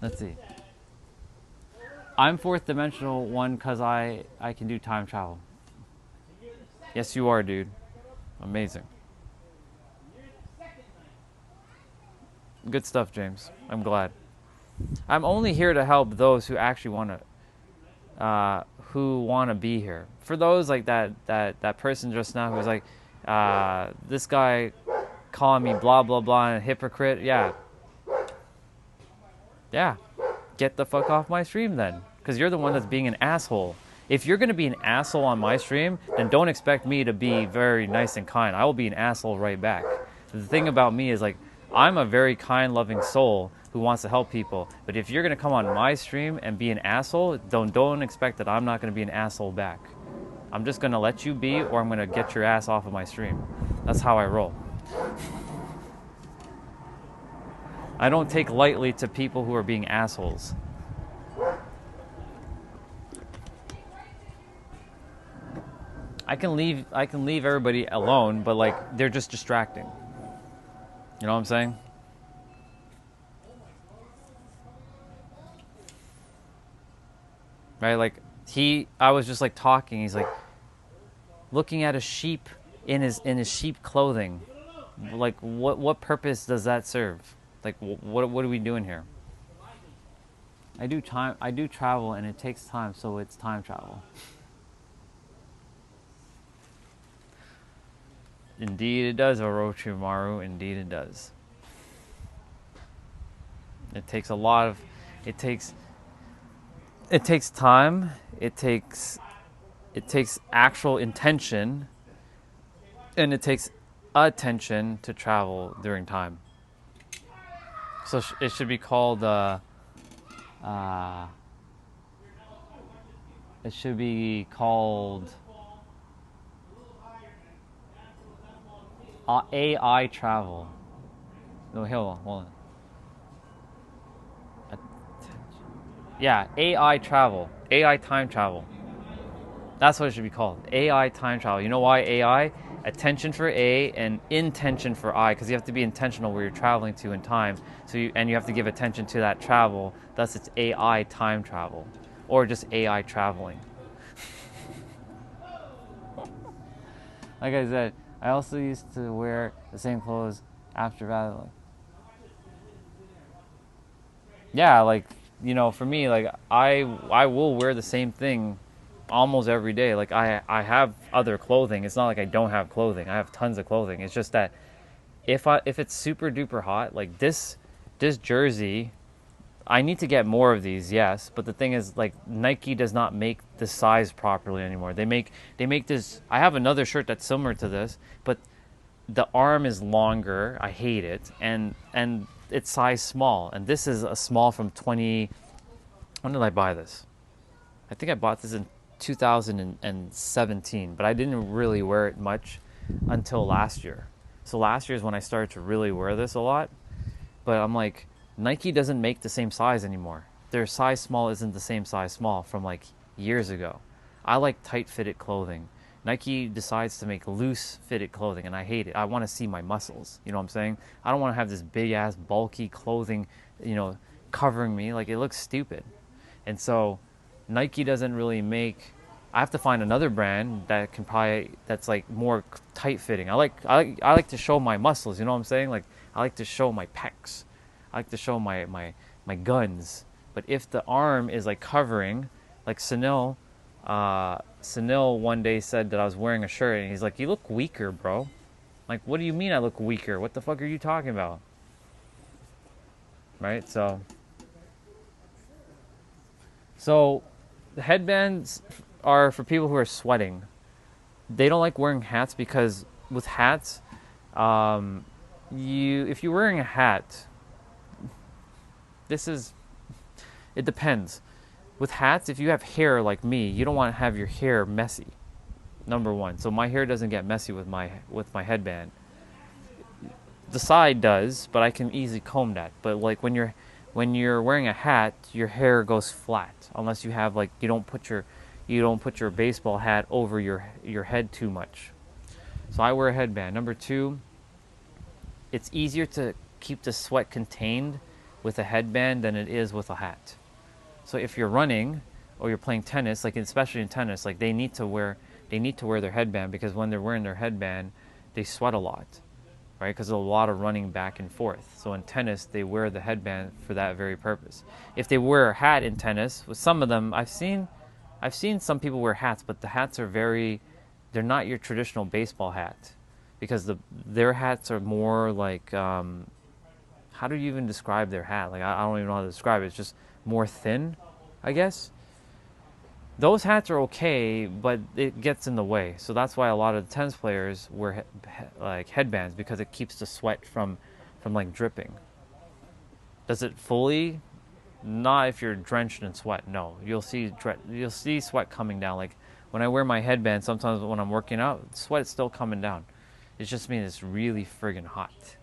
Let's see. I'm fourth dimensional one because I can do time travel. Yes, you are, dude. Amazing. Good stuff, James. I'm glad. I'm only here to help those who actually want to be here. For those like that person just now who was like, this guy calling me blah blah blah and a hypocrite. Yeah. Get the fuck off my stream then, because you're the one that's being an asshole. If you're gonna be an asshole on my stream, then don't expect me to be very nice and kind. I will be an asshole right back. The thing about me is like, I'm a very kind, loving soul who wants to help people. But if you're gonna come on my stream and be an asshole, don't expect that I'm not gonna be an asshole back. I'm just gonna let you be, or I'm gonna get your ass off of my stream. That's how I roll. I don't take lightly to people who are being assholes. I can leave everybody alone, but like they're just distracting. You know what I'm saying? Right? Like I was just like talking. He's like looking at a sheep in his sheep clothing. Like what purpose does that serve? Like what are we doing here? I do travel, and it takes time, so it's time travel. Indeed it does, Orochimaru. Indeed it does. It takes a lot of it takes time. It takes actual intention, and it takes attention to travel during time. So it should be called it should be called AI travel. No, hold on. Yeah, AI travel. AI time travel. That's what it should be called. AI time travel. You know why AI? Attention for A and intention for I, because you have to be intentional where you're traveling to in time. So you have to give attention to that travel. Thus, it's AI time travel, or just AI traveling. Like I said, I also used to wear the same clothes after battling. Yeah, like, you know, for me, like I will wear the same thing almost every day. Like I have other clothing. It's not like I don't have clothing. I have tons of clothing. It's just that if it's super duper hot, like this jersey, I need to get more of these, yes, but the thing is, like, Nike does not make the size properly anymore. They make this. I have another shirt that's similar to this, but the arm is longer. I hate it, and it's size small, and this is a small from 20. When did I buy this? I think I bought this in 2017, but I didn't really wear it much until last year. So last year is when I started to really wear this a lot. But I'm like, Nike doesn't make the same size anymore. Their size small isn't the same size small from like years ago. I like tight fitted clothing. Nike decides to make loose fitted clothing, and I hate it. I want to see my muscles. You know what I'm saying? I don't want to have this big ass bulky clothing, you know, covering me. Like, it looks stupid. And so Nike doesn't really make. I have to find another brand that can that's like more tight fitting. I like to show my muscles. You know what I'm saying? Like, I like to show my pecs. I like to show my guns. But if the arm is like covering, like Sunil one day said that I was wearing a shirt, and he's like, "You look weaker, bro." Like, what do you mean I look weaker? What the fuck are you talking about? Right? So the headbands are for people who are sweating. They don't like wearing hats because with hats, if you're wearing a hat, it depends. With hats, if you have hair like me, you don't want to have your hair messy. Number one. So my hair doesn't get messy with my headband. The side does, but I can easily comb that. But like when you're wearing a hat, your hair goes flat unless you have like you don't put your baseball hat over your head too much. So I wear a headband. Number two, it's easier to keep the sweat contained with a headband than it is with a hat. So if you're running or you're playing tennis, like especially in tennis, like they need to wear their headband, because when they're wearing their headband, they sweat a lot, right? Because there's a lot of running back and forth. So in tennis, they wear the headband for that very purpose. If they wear a hat in tennis, with some of them, I've seen some people wear hats, but the hats are they're not your traditional baseball hat, because their hats are more like, how do you even describe their hat? Like, I don't even know how to describe it. It's just more thin, I guess. Those hats are okay, but it gets in the way. So that's why a lot of the tennis players wear like headbands, because it keeps the sweat from like dripping. Does it fully? Not if you're drenched in sweat. No, you'll see sweat coming down. Like when I wear my headband, sometimes when I'm working out, sweat is still coming down. It just means it's really friggin' hot.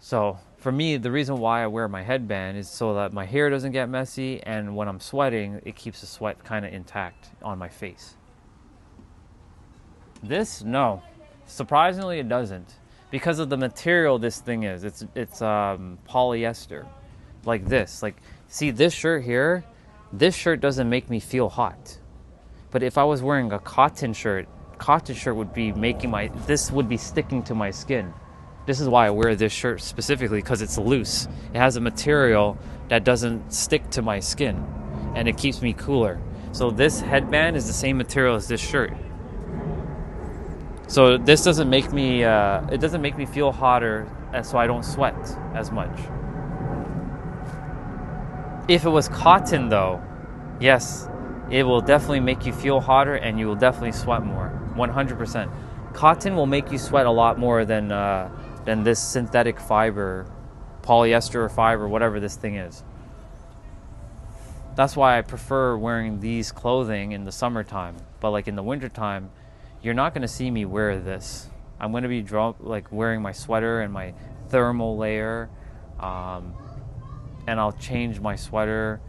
So for me, the reason why I wear my headband is so that my hair doesn't get messy, and when I'm sweating, it keeps the sweat kind of intact on my face. This, no. Surprisingly, it doesn't. Because of the material this thing is. It's polyester. Like this. Like, see this shirt here? This shirt doesn't make me feel hot. But if I was wearing a cotton shirt would be this would be sticking to my skin. This is why I wear this shirt specifically, because it's loose. It has a material that doesn't stick to my skin, and it keeps me cooler. So this headband is the same material as this shirt. So this doesn't make me, it doesn't make me feel hotter, so I don't sweat as much. If it was cotton though, yes, it will definitely make you feel hotter and you will definitely sweat more, 100%. Cotton will make you sweat a lot more than this synthetic fiber, polyester or fiber, whatever this thing is. That's why I prefer wearing these clothing in the summertime. But like in the wintertime, you're not going to see me wear this. I'm going to be wearing my sweater and my thermal layer, and I'll change my sweater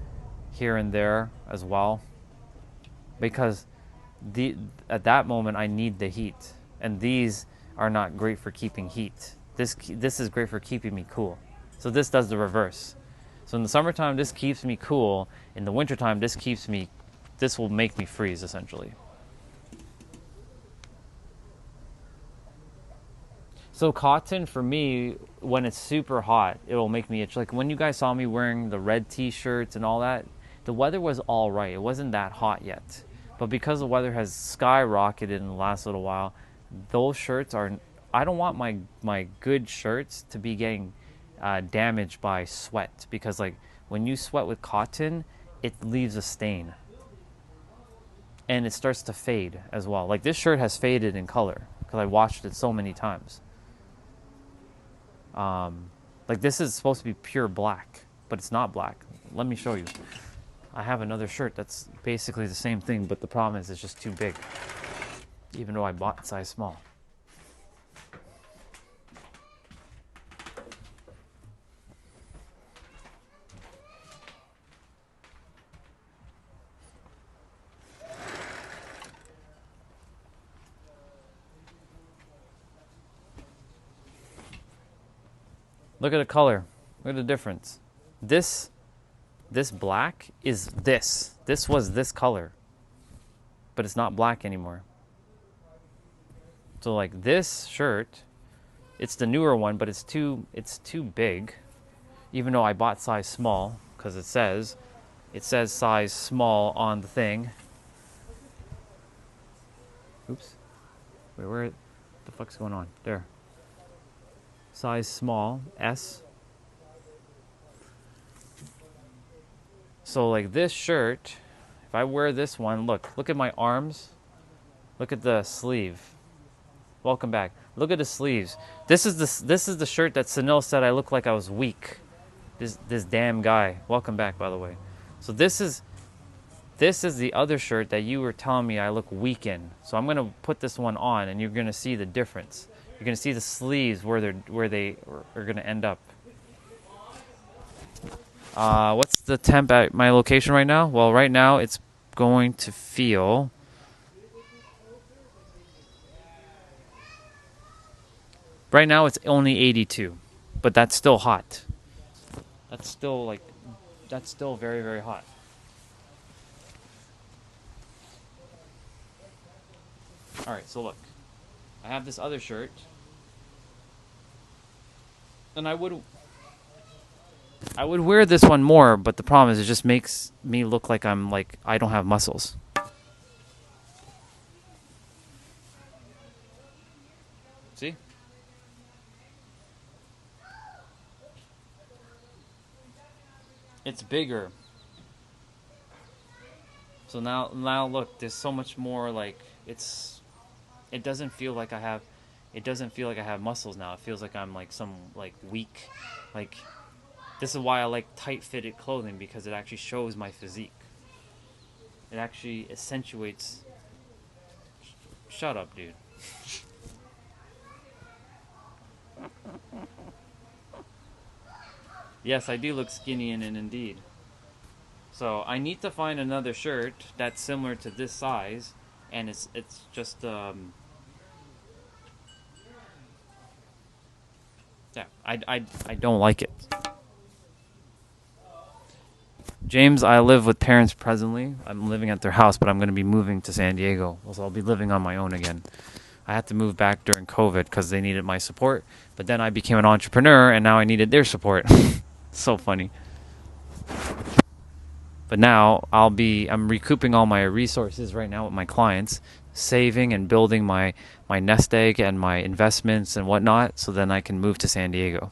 here and there as well, because at that moment I need the heat, and these are not great for keeping heat. This is great for keeping me cool. So this does the reverse. So in the summertime, this keeps me cool. In the wintertime, this will make me freeze, essentially. So cotton, for me, when it's super hot, it will make me itch. Like when you guys saw me wearing the red t-shirts and all that, the weather was all right. It wasn't that hot yet. But because the weather has skyrocketed in the last little while, those shirts are... I don't want my good shirts to be getting damaged by sweat, because like when you sweat with cotton, it leaves a stain. And it starts to fade as well. Like this shirt has faded in color because I washed it so many times. Like this is supposed to be pure black, but it's not black. Let me show you. I have another shirt that's basically the same thing, but the problem is it's just too big, even though I bought size small. Look at the color. Look at the difference. This black is this. This was this color. But it's not black anymore. So like this shirt, it's the newer one, but it's too big. Even though I bought size small, because it says size small on the thing. Oops. Wait, where the fuck's going on? There. Size small, S. So like this shirt, if I wear this one, look at my arms. Look at the sleeve. Welcome back. Look at the sleeves. This is the shirt that Sunil said I look like I was weak. This damn guy. Welcome back, by the way. So this is the other shirt that you were telling me I look weak in. So I'm gonna put this one on, and you're gonna see the difference. You're going to see the sleeves where they are going to end up. What's the temp at my location right now? Well, right now it's going to feel... Right now it's only 82, but that's still hot. That's still very, very hot. All right, so look. I have this other shirt. And I would wear this one more, but the problem is it just makes me look like I don't have muscles. See? It's bigger. So now look, there's so much more, like it doesn't feel like I have muscles now. It feels like I'm like some weak, like this is why I like tight fitted clothing, because it actually shows my physique. It actually accentuates. Shut up, dude. Yes, I do look skinny in it indeed. So I need to find another shirt that's similar to this size, and it's just yeah, I don't like it. James, I live with parents presently. I'm living at their house, but I'm going to be moving to San Diego. So I'll be living on my own again. I had to move back during COVID because they needed my support, but then I became an entrepreneur and now I needed their support. So funny. But now I'm recouping all my resources right now with my clients, saving and building my nest egg and my investments and whatnot, so then I can move to San Diego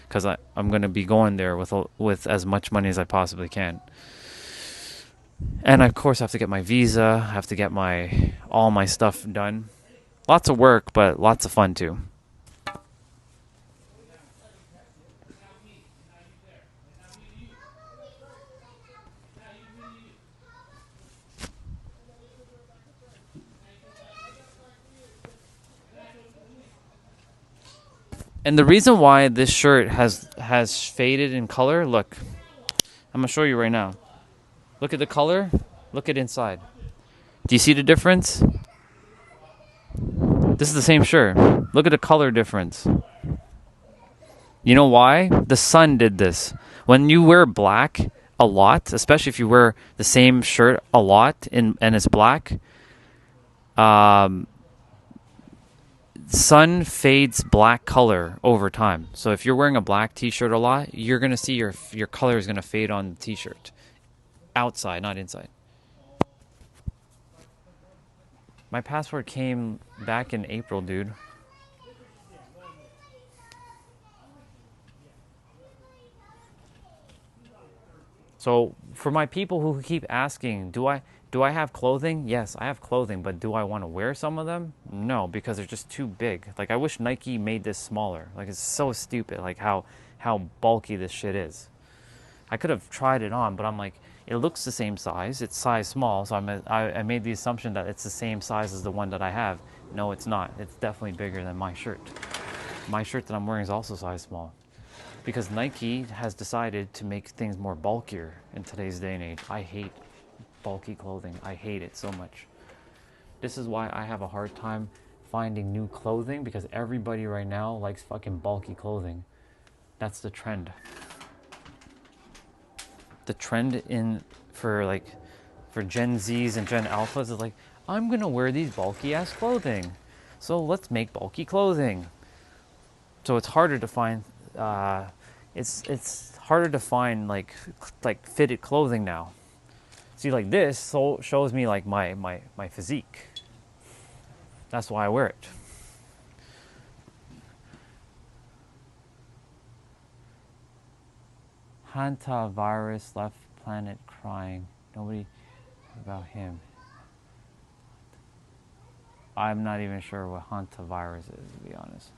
because I'm going to be going there with as much money as I possibly can. And of course, I have to get my visa. I have to get all my stuff done. Lots of work, but lots of fun too. And the reason why this shirt has faded in color, look, I'm gonna show you right now. Look at the color. Look at inside. Do you see the difference? This is the same shirt. Look at the color difference. You know why? The sun did this. When you wear black a lot, especially if you wear the same shirt a lot and it's black, um, sun fades black color over time. So if you're wearing a black t-shirt a lot, you're going to see your color is going to fade on the t-shirt. Outside, not inside. My passport came back in April, dude. So for my people who keep asking, do I have clothing? Yes, I have clothing, but do I want to wear some of them? No, because they're just too big. Like I wish Nike made this smaller. Like it's so stupid like how bulky this shit is. I could have tried it on, but I'm like, it looks the same size. It's size small, so I made the assumption that it's the same size as the one that I have. No, it's not. It's definitely bigger than my shirt. My shirt that I'm wearing is also size small. Because Nike has decided to make things more bulkier in today's day and age. I hate bulky clothing. I hate it so much. This is why I have a hard time finding new clothing, because everybody right now likes fucking bulky clothing. That's the trend. The trend for Gen Zs and Gen Alphas is like, I'm gonna wear these bulky ass clothing, so let's make bulky clothing. So it's harder to find. It's harder to find like fitted clothing now. See, like this shows me like my physique. That's why I wear it. Hantavirus left planet crying. Nobody about him. I'm not even sure what hantavirus is, to be honest.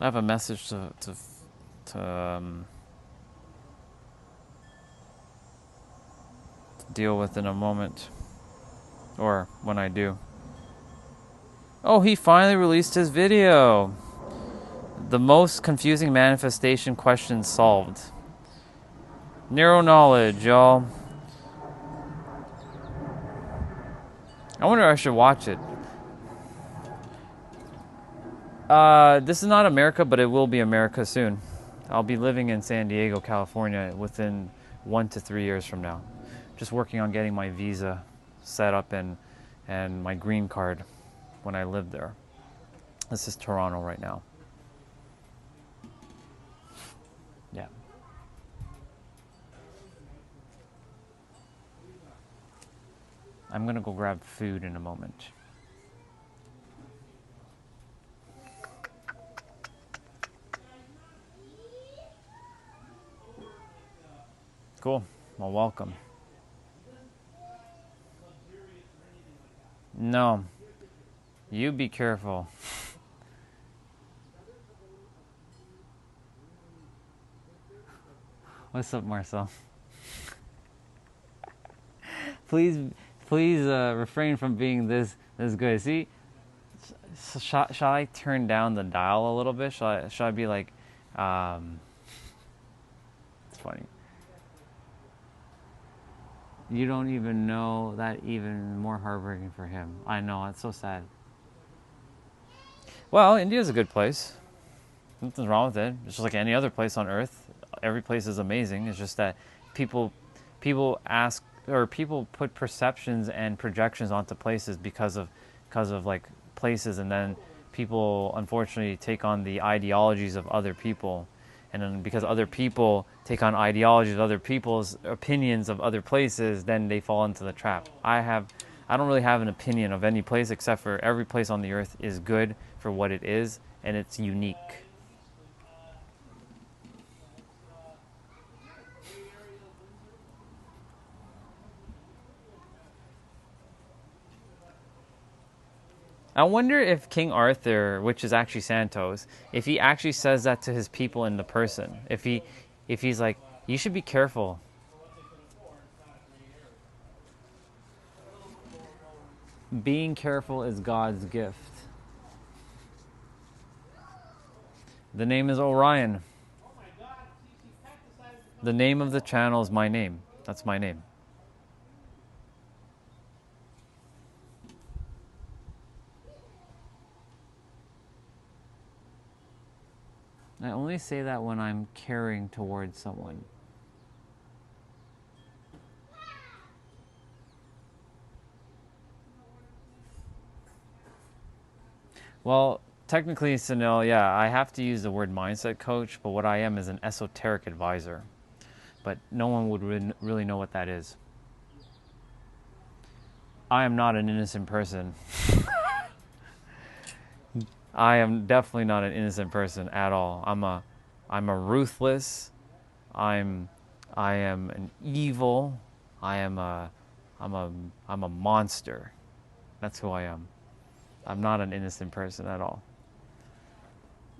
I have a message to deal with in a moment, or when I do. Oh, he finally released his video. The most confusing manifestation question solved. Narrow knowledge, y'all. I wonder if I should watch it. This is not America, but it will be America soon. I'll be living in San Diego, California within 1 to 3 years from now. Just working on getting my visa set up and my green card when I live there. This is Toronto right now. Yeah. I'm gonna go grab food in a moment. Cool. Well, welcome. No. You be careful. What's up, Marcel? Please please refrain from being this good. See, shall I turn down the dial a little bit? Shall I be like, it's funny. You don't even know that, even more heartbreaking for him. I know, it's so sad. Well, India's a good place. Nothing's wrong with it. It's just like any other place on earth. Every place is amazing. It's just that people ask, or people put perceptions and projections onto places because of like places, and then people unfortunately take on the ideologies of other people, and then because other people take on ideologies of other people's opinions of other places, then they fall into the trap. I don't really have an opinion of any place, except for every place on the earth is good for what it is, and it's unique. I wonder if King Arthur, which is actually Santos, if he actually says that to his people in the person. If he's like, you should be careful. Being careful is God's gift. The name is Orion. The name of the channel is my name. That's my name. I only say that when I'm caring towards someone. Well, technically, Sunil, yeah, I have to use the word mindset coach, but what I am is an esoteric advisor. But no one would really know what that is. I am not an innocent person. I am definitely not an innocent person at all. I'm a ruthless. I am an evil. I'm a monster. That's who I am. I'm not an innocent person at all.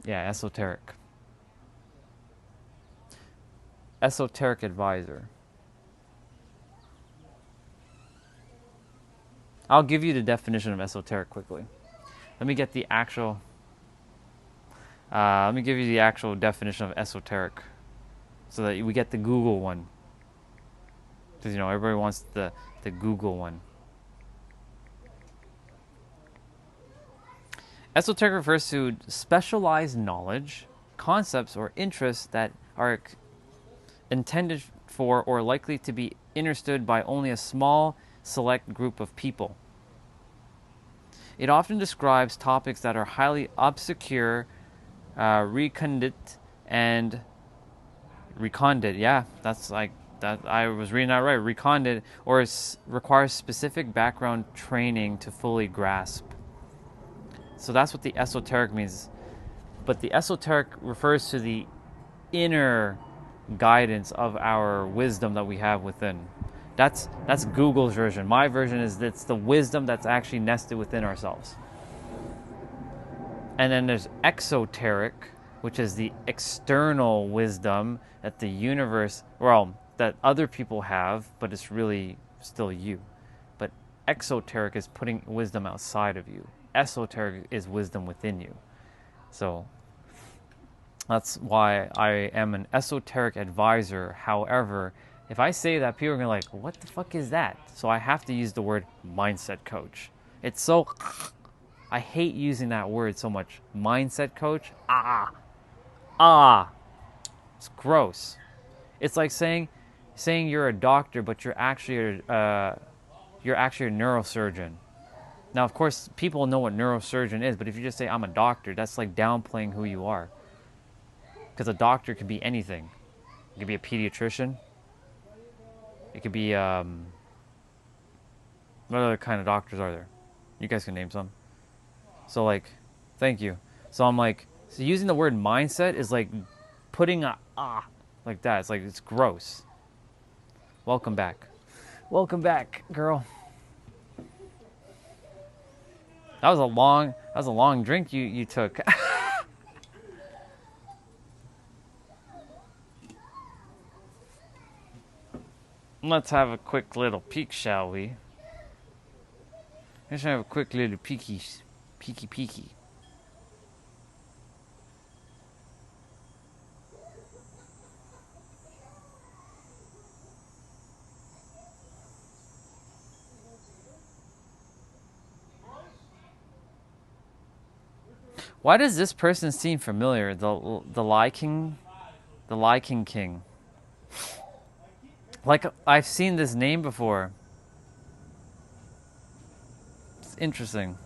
Yeah, esoteric. Esoteric advisor. I'll give you the definition of esoteric quickly. Let me get the actual. Let me give you the actual definition of esoteric, so that we get the Google one. Because everybody wants the Google one. Esoteric refers to specialized knowledge, concepts, or interests that are intended for or likely to be understood by only a small, select group of people. It often describes topics that are highly obscure, recondite, and recondite. Yeah, that's like that. I was reading that right. Recondite, or requires specific background training to fully grasp. So that's what the esoteric means. But the esoteric refers to the inner guidance of our wisdom that we have within. That's Google's version. My version is it's the wisdom that's actually nested within ourselves. And then there's exoteric, which is the external wisdom that the universe, that other people have, but it's really still you. But exoteric is putting wisdom outside of you. Esoteric is wisdom within you. So that's why I am an esoteric advisor. However, if I say that, people are going to be like, what the fuck is that? So I have to use the word mindset coach. It's so... I hate using that word so much. Mindset coach? It's gross. It's like saying you're a doctor, but you're actually a neurosurgeon. Now, of course, people know what neurosurgeon is, but if you just say I'm a doctor, that's like downplaying who you are. Because a doctor could be anything. It could be a pediatrician. It could be, what other kind of doctors are there? You guys can name some. So, like, thank you. So I'm like, so using the word mindset is like putting like that. It's like, it's gross. Welcome back. Welcome back, girl. That was a long drink you took. Let's have a quick little peek, shall we? Just have a quick little peeky. Why does this person seem familiar? The Lyking King. Like I've seen this name before. It's interesting.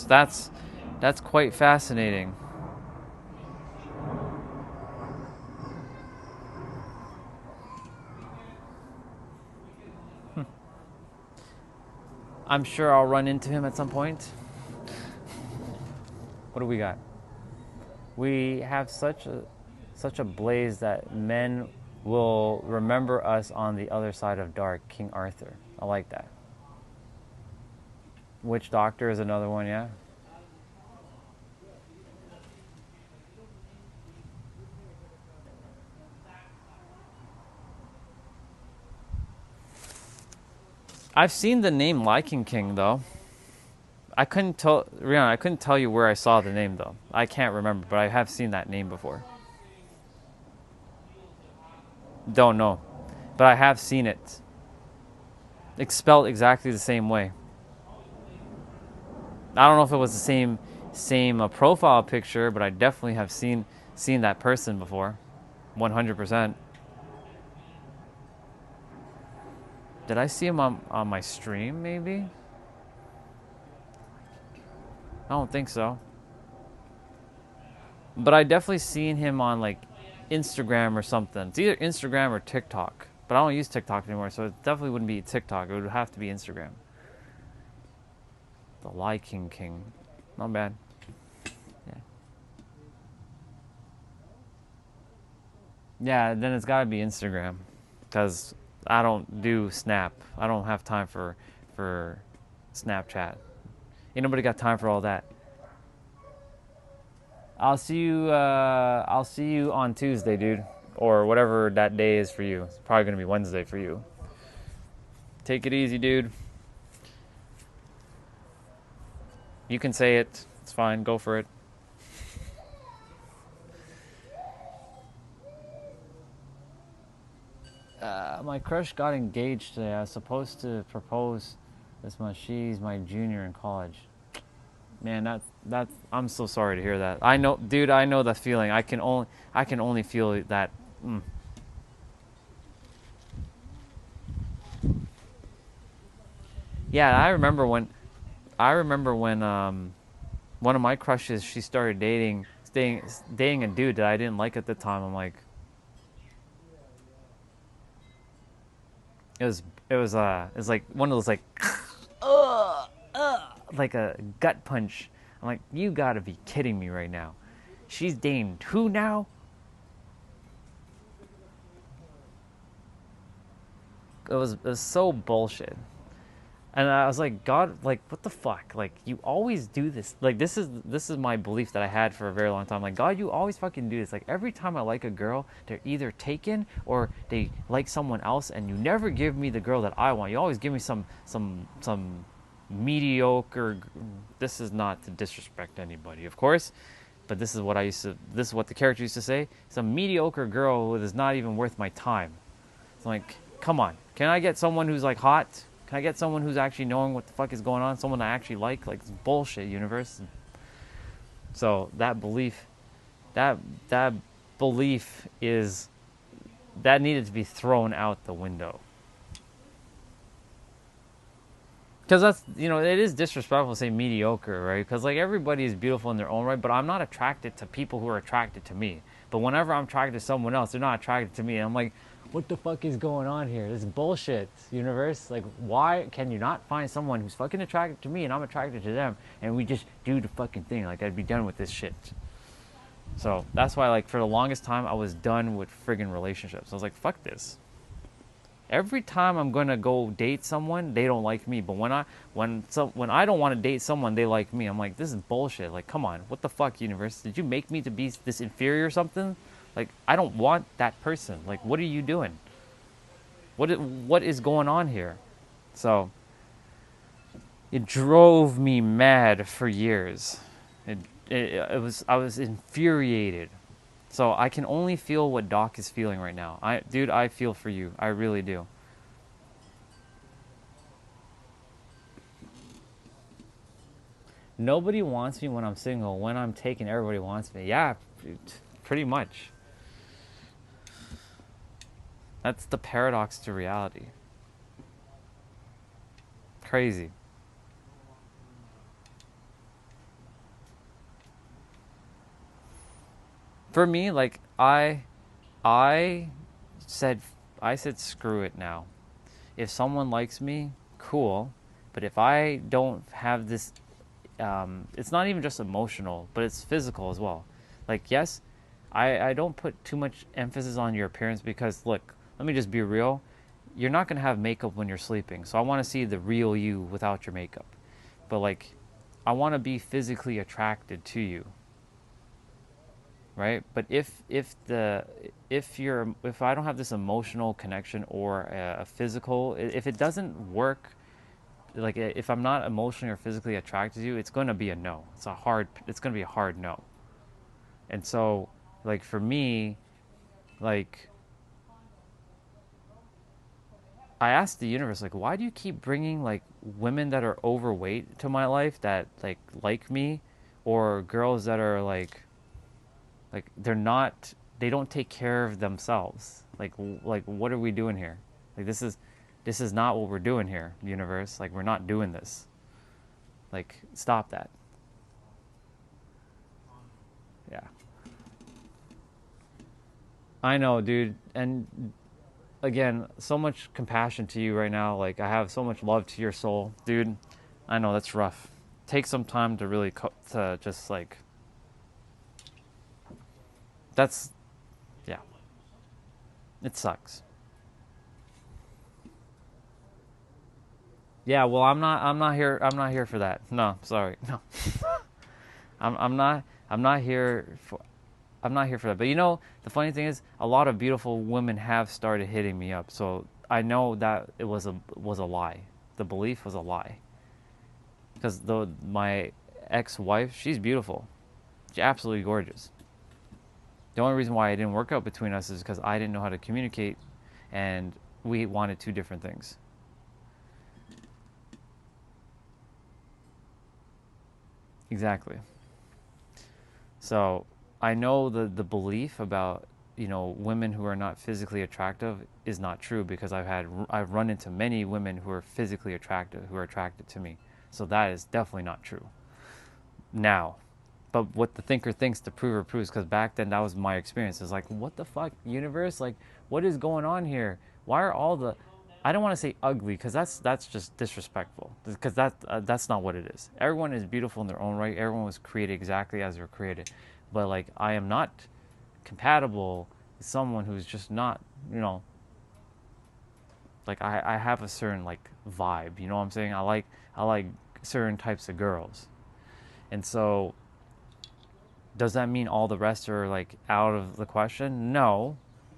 That's quite fascinating. I'm sure I'll run into him at some point. What do we got? We have such a blaze that men will remember us on the other side of dark. King Arthur. I like that. Witch Doctor is another one, yeah. I've seen the name Lycan King though. I couldn't tell, Rihanna, I couldn't tell you where I saw the name though. I can't remember, but I have seen that name before. Don't know, but I have seen it. It's spelled exactly the same way. I don't know if it was the same profile picture, but I definitely have seen that person before, 100%. Did I see him on my stream, maybe? I don't think so. But I definitely seen him on like Instagram or something. It's either Instagram or TikTok. But I don't use TikTok anymore, so it definitely wouldn't be TikTok. It would have to be Instagram. The Lycan King. Not bad. Yeah. Yeah, then it's gotta be Instagram. Because I don't do Snap. I don't have time for Snapchat. Ain't nobody got time for all that. I'll see you on Tuesday, dude. Or whatever that day is for you. It's probably gonna be Wednesday for you. Take it easy, dude. You can say it. It's fine. Go for it. My crush got engaged today. I was supposed to propose this month. She's my junior in college. Man, that's I'm so sorry to hear that. I know, dude. I know that feeling. I can only feel that. Yeah, I remember when one of my crushes, she started dating a dude that I didn't like at the time. I'm like, it was like one of those like like a gut punch. I'm like, you gotta be kidding me right now. She's dating who now? It was so bullshit. And I was like, God, like, what the fuck? Like, you always do this. Like, this is my belief that I had for a very long time. Like, God, you always fucking do this. Like, every time I like a girl, they're either taken or they like someone else, and you never give me the girl that I want. You always give me some mediocre. This is not to disrespect anybody, of course, but this is what this is what the character used to say. Some mediocre girl that is not even worth my time. It's like, come on. Can I get someone who's like hot? Can I get someone who's actually knowing what the fuck is going on? Someone I actually like? Like, it's bullshit, universe. So that belief is that needed to be thrown out the window. Because that's, it is disrespectful to say mediocre, right? Because like everybody is beautiful in their own right, but I'm not attracted to people who are attracted to me. But whenever I'm attracted to someone else, they're not attracted to me. And I'm like, what the fuck is going on here? This is bullshit, universe. Like, why can you not find someone who's fucking attracted to me and I'm attracted to them, and we just do the fucking thing? Like, I'd be done with this shit. So that's why, like, for the longest time, I was done with friggin' relationships. I was like, fuck this. Every time I'm gonna go date someone, they don't like me. But when I don't want to date someone, they like me. I'm like, this is bullshit. Like, come on, what the fuck, universe? Did you make me to be this inferior or something? Like, I don't want that person. Like, what are you doing? What is going on here? So it drove me mad for years. I was infuriated. So I can only feel what Doc is feeling right now. Dude, I feel for you. I really do. Nobody wants me when I'm single. When I'm taken, everybody wants me. Yeah, pretty much. That's the paradox to reality. Crazy. For me, like I said I said screw it now. If someone likes me, cool. But if I don't have this, it's not even just emotional, but it's physical as well. Like, yes, I don't put too much emphasis on your appearance because, look, let me just be real. You're not going to have makeup when you're sleeping. So I want to see the real you without your makeup. But, like, I want to be physically attracted to you. Right? But if I don't have this emotional connection or a physical, if it doesn't work, like if I'm not emotionally or physically attracted to you, it's going to be a no. It's going to be a hard no. And so, like, for me, like, I asked the universe, like, why do you keep bringing like women that are overweight to my life that like me, or girls that are like they don't take care of themselves. Like what are we doing here? Like this is not what we're doing here, universe. Like, we're not doing this. Like, stop that. Yeah. I know, dude. And again, so much compassion to you right now. Like, I have so much love to your soul, dude. I know that's rough. Take some time to really to just like that's yeah. It sucks. Yeah, well, I'm not here for that. No, sorry. No. I'm not I'm not here for I'm not here for that. But you know, the funny thing is a lot of beautiful women have started hitting me up. So I know that it was a lie. The belief was a lie. Because my ex-wife, she's beautiful. She's absolutely gorgeous. The only reason why it didn't work out between us is because I didn't know how to communicate and we wanted two different things. Exactly. So I know the belief about, you know, women who are not physically attractive is not true because I've run into many women who are physically attractive who are attracted to me. So that is definitely not true now. But what the thinker thinks, the prover proves. Because back then that was my experience. It's like, what the fuck, universe? Like, what is going on here? Why are all the I don't want to say ugly because that's just disrespectful because that's not what it is. Everyone is beautiful in their own right. Everyone was created exactly as they were created, but like I am not compatible with someone who's just not, you know, like I have a certain like vibe. You know what I'm saying? I like certain types of girls, and so does that mean all the rest are like out of the question? No,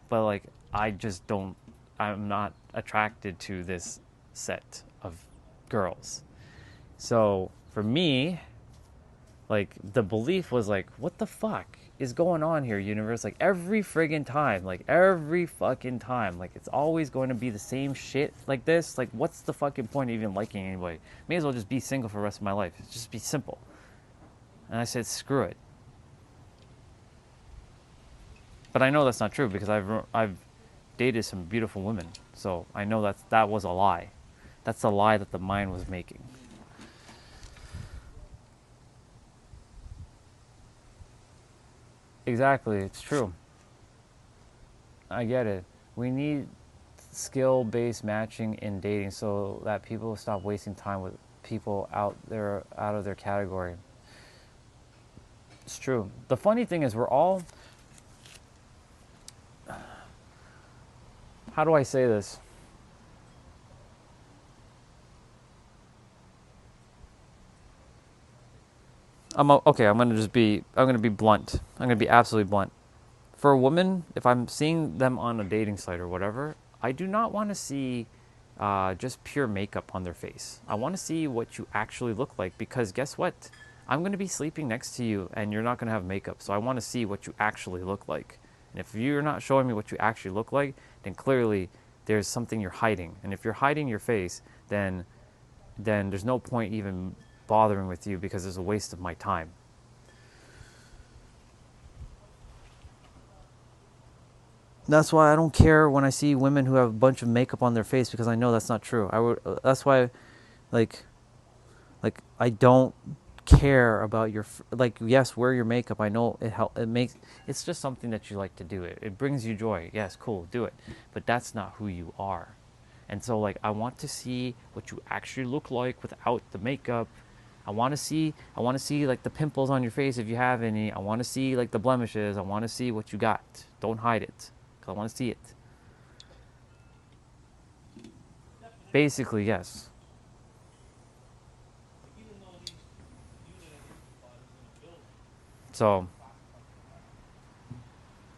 but like I just don't. I'm not attracted to this set of girls. So for me, like the belief was like, what the fuck is going on here, universe? Like every friggin' time, like every fucking time, like it's always going to be the same shit like this. Like, what's the fucking point of even liking anybody? May as well just be single for the rest of my life. Just be simple. And I said, screw it. But I know that's not true because I've dated some beautiful women, so I know that was a lie. That's a lie that the mind was making. Exactly, it's true. I get it. We need skill-based matching in dating so that people stop wasting time with people out of their category. It's true. The funny thing is we're all, how do I say this? okay. I'm gonna be blunt. I'm gonna be absolutely blunt. For a woman, if I'm seeing them on a dating site or whatever, I do not want to see just pure makeup on their face. I want to see what you actually look like, because guess what? I'm going to be sleeping next to you and you're not going to have makeup. So I want to see what you actually look like. And if you're not showing me what you actually look like, then clearly there's something you're hiding. And if you're hiding your face, then there's no point even bothering with you, because it's a waste of my time. That's why I don't care when I see women who have a bunch of makeup on their face, because I know that's not true. That's why, like I don't care about your, yes, wear your makeup. I know it's just something that you like to do. It brings you joy. Yes, cool, do it. But that's not who you are. And so, like, I want to see what you actually look like without the makeup. I want to see like the pimples on your face if you have any. I want to see like the blemishes. I want to see what you got. Don't hide it, because I want to see it. Basically, yes. So,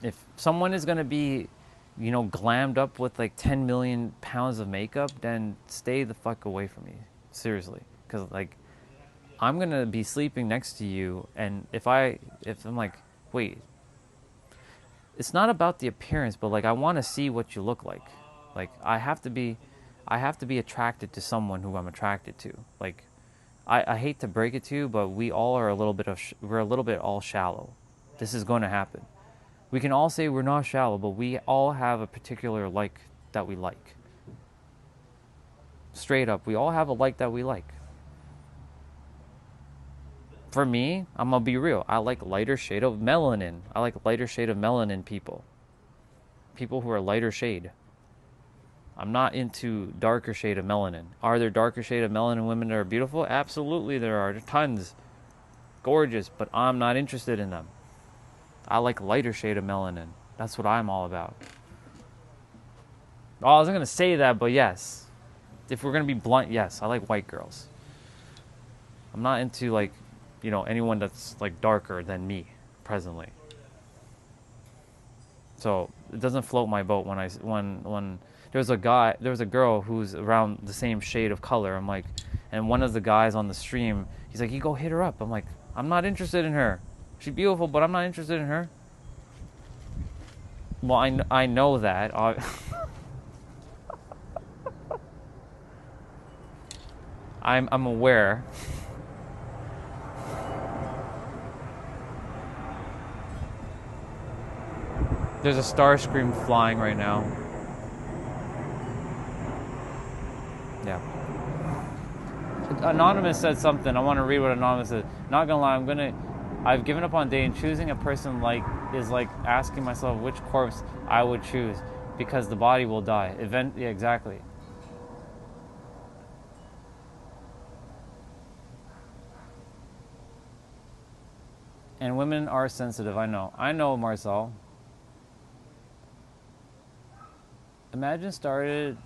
if someone is going to be, glammed up with like 10 million pounds of makeup, then stay the fuck away from me. Seriously. Because, like, I'm going to be sleeping next to you, and if I'm like, wait, it's not about the appearance, but like, I want to see what you look like. Like, I have to be attracted to someone who I'm attracted to. Like, I hate to break it to you, but we all are we're a little bit all shallow. This is going to happen. We can all say we're not shallow, but we all have a particular like that we like. Straight up, we all have a like that we like. For me, I'm going to be real. I like lighter shade of melanin. I like lighter shade of melanin people. People who are lighter shade. I'm not into darker shade of melanin. Are there darker shade of melanin women that are beautiful? Absolutely there are. Tons. Gorgeous, but I'm not interested in them. I like lighter shade of melanin. That's what I'm all about. Oh, I wasn't going to say that, but yes. If we're going to be blunt, yes, I like white girls. I'm not into, like, anyone that's, like, darker than me, presently. So, it doesn't float my boat when there's a girl who's around the same shade of color. I'm like, and one of the guys on the stream, he's like, you go hit her up. I'm like, I'm not interested in her. She's beautiful, but I'm not interested in her. Well, I know that. I'm aware. There's a star scream flying right now. Yeah. Anonymous said something. I want to read what Anonymous said. Not gonna lie, I've given up on dating. Choosing a person is like asking myself which corpse I would choose, because the body will die. Yeah, exactly. And women are sensitive. I know, Marcel. Imagine starting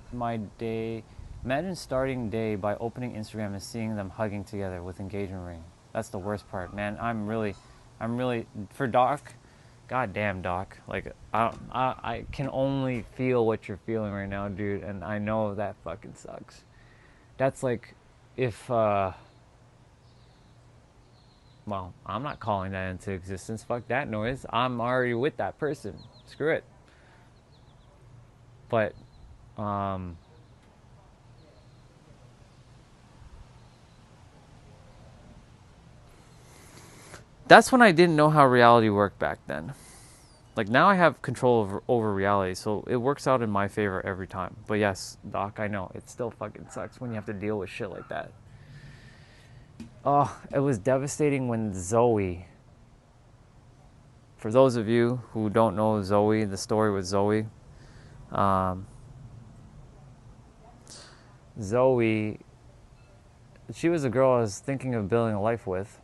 day by opening Instagram and seeing them hugging together with engagement ring. That's the worst part, man. I'm really, for Doc, goddamn Doc. Like, I can only feel what you're feeling right now, dude, and I know that fucking sucks. That's like, if, well, I'm not calling that into existence. Fuck that noise. I'm already with that person. Screw it. But, that's when I didn't know how reality worked back then. Like, now I have control over reality, so it works out in my favor every time. But yes, Doc, I know, it still fucking sucks when you have to deal with shit like that. Oh, it was devastating when Zoe, for those of you who don't know Zoe, the story with Zoe, Zoe, she was a girl I was thinking of building a life with.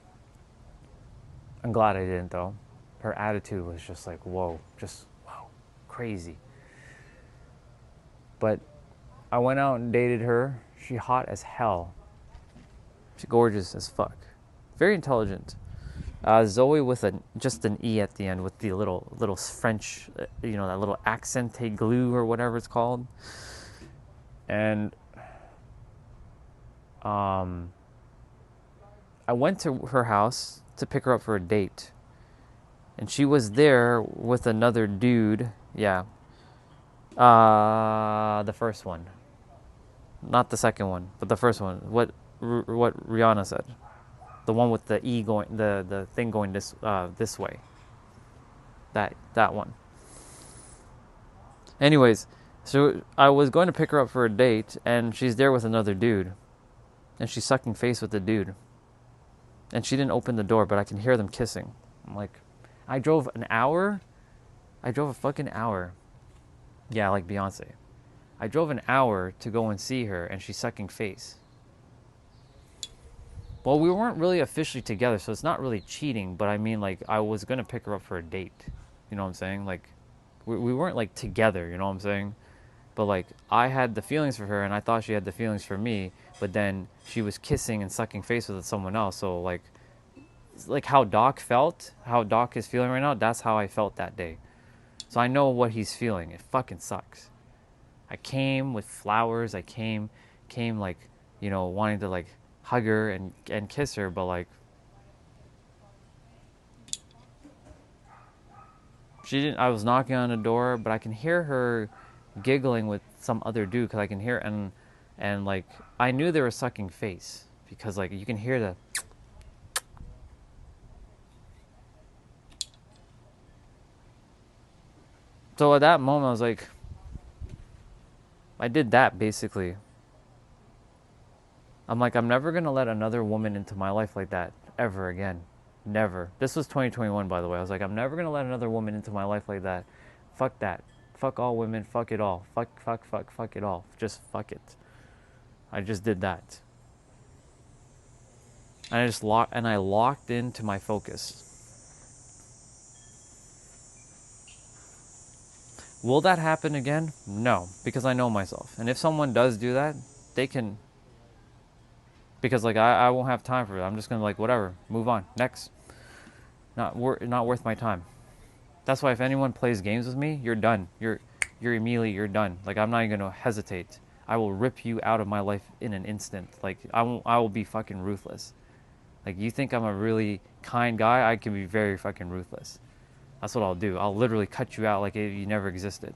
I'm glad I didn't, though. Her attitude was just like, whoa, crazy. But I went out and dated her. She hot as hell. She's gorgeous as fuck. Very intelligent. Zoe with just an E at the end with the little French, that little accent glue or whatever it's called. And I went to her house to pick her up for a date. And she was there with another dude. Yeah. The first one. Not the second one, but the first one. What Rihanna said. The one with the E going, the thing going this way. That one. Anyways, so I was going to pick her up for a date, and she's there with another dude. And she's sucking face with the dude. And she didn't open the door, but I can hear them kissing. I'm like, I drove an hour? I drove a fucking hour. Yeah, like Beyonce. I drove an hour to go and see her, and she's sucking face. Well, we weren't really officially together, so it's not really cheating, but I mean, like, I was going to pick her up for a date. You know what I'm saying? Like, we weren't, like, together, you know what I'm saying? But, like, I had the feelings for her, and I thought she had the feelings for me, but then she was kissing and sucking face with someone else, so, like how Doc felt, how Doc is feeling right now, that's how I felt that day. So I know what he's feeling. It fucking sucks. I came with flowers. I came like, wanting to like hug her and kiss her, but like she didn't. I was knocking on the door, but I can hear her giggling with some other dude because I can hear and like I knew they were sucking face because like you can hear the. So at that moment, I was like, I did that basically. I'm like, I'm never going to let another woman into my life like that ever again. Never. This was 2021, by the way. I was like, I'm never going to let another woman into my life like that. Fuck that. Fuck all women. Fuck it all. Fuck it all. Just fuck it. I just did that. And I locked into my focus. Will that happen again? No, because I know myself. And if someone does do that, they can, because like I won't have time for it. I'm just gonna like whatever, move on, next. Not worth my time. That's why if anyone plays games with me, you're done. You're immediately done. Like I'm not even gonna hesitate. I will rip you out of my life in an instant. Like I will be fucking ruthless. Like you think I'm a really kind guy? I can be very fucking ruthless. That's what I'll do. I'll literally cut you out like you never existed.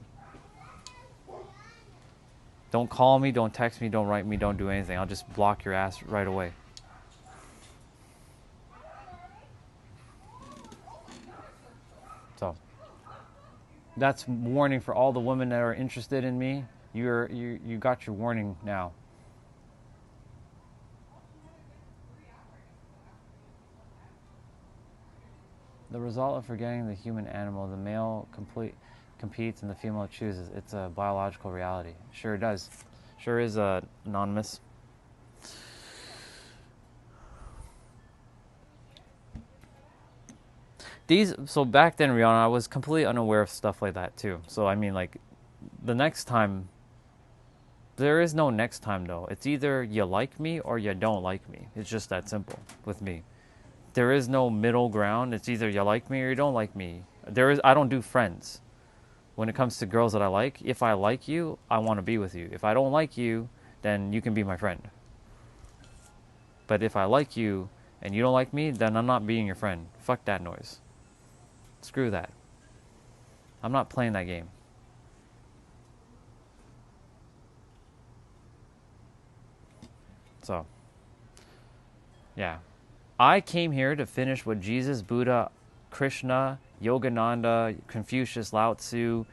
Don't call me, don't text me, don't write me, don't do anything. I'll just block your ass right away. So, that's warning for all the women that are interested in me. You got your warning now. The result of forgetting the human animal, the male competes and the female chooses. It's a biological reality. Sure does. Sure is anonymous. So back then, Rihanna, I was completely unaware of stuff like that too. So I mean, like, the next time, there is no next time though. It's either you like me or you don't like me. It's just that simple with me. There is no middle ground. It's either you like me or you don't like me. I don't do friends. When it comes to girls that I like, if I like you, I want to be with you. If I don't like you, then you can be my friend. But if I like you and you don't like me, then I'm not being your friend. Fuck that noise. Screw that. I'm not playing that game. So, yeah. I came here to finish what Jesus, Buddha, Krishna, Yogananda, Confucius, Lao Tzu,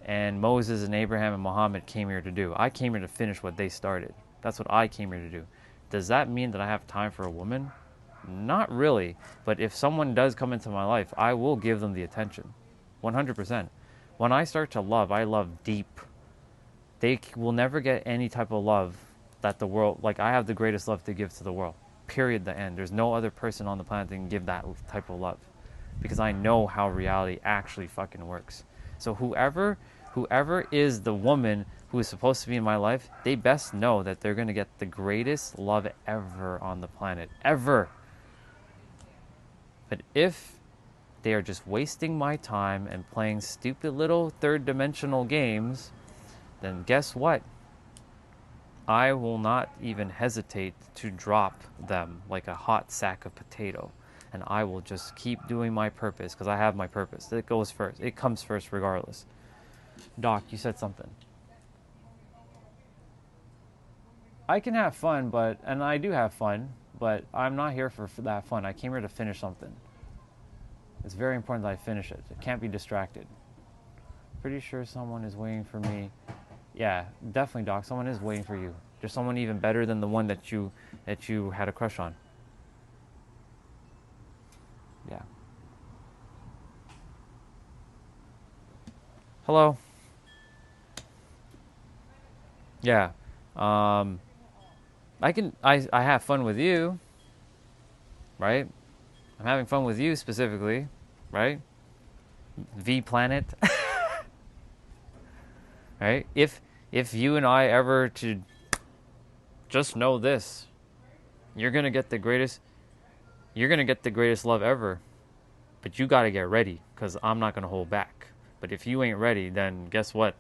and Moses and Abraham and Muhammad came here to do. I came here to finish what they started. That's what I came here to do. Does that mean that I have time for a woman? Not really. But if someone does come into my life, I will give them the attention. 100%. When I start to love, I love deep. They will never get any type of love that the world, like I have the greatest love to give to the world. Period, the end. There's no other person on the planet that can give that type of love. Because I know how reality actually fucking works. So whoever is the woman who is supposed to be in my life, they best know that they're going to get the greatest love ever on the planet. Ever. But if they are just wasting my time and playing stupid little third-dimensional games, then guess what? I will not even hesitate to drop them like a hot sack of potato. And I will just keep doing my purpose because I have my purpose. It goes first. It comes first regardless. Doc, you said something. I can have fun, and I do have fun, but I'm not here for that fun. I came here to finish something. It's very important that I finish it. It can't be distracted. Pretty sure someone is waiting for me. Yeah, definitely, Doc. Someone is waiting for you. There's someone even better than the one that you had a crush on. Yeah. Hello. Yeah. I have fun with you, right? I'm having fun with you specifically, right? V Planet. Right? If you and I ever to just know this, you're going to get the greatest love ever. But you got to get ready cuz I'm not going to hold back. But if you ain't ready, then guess what?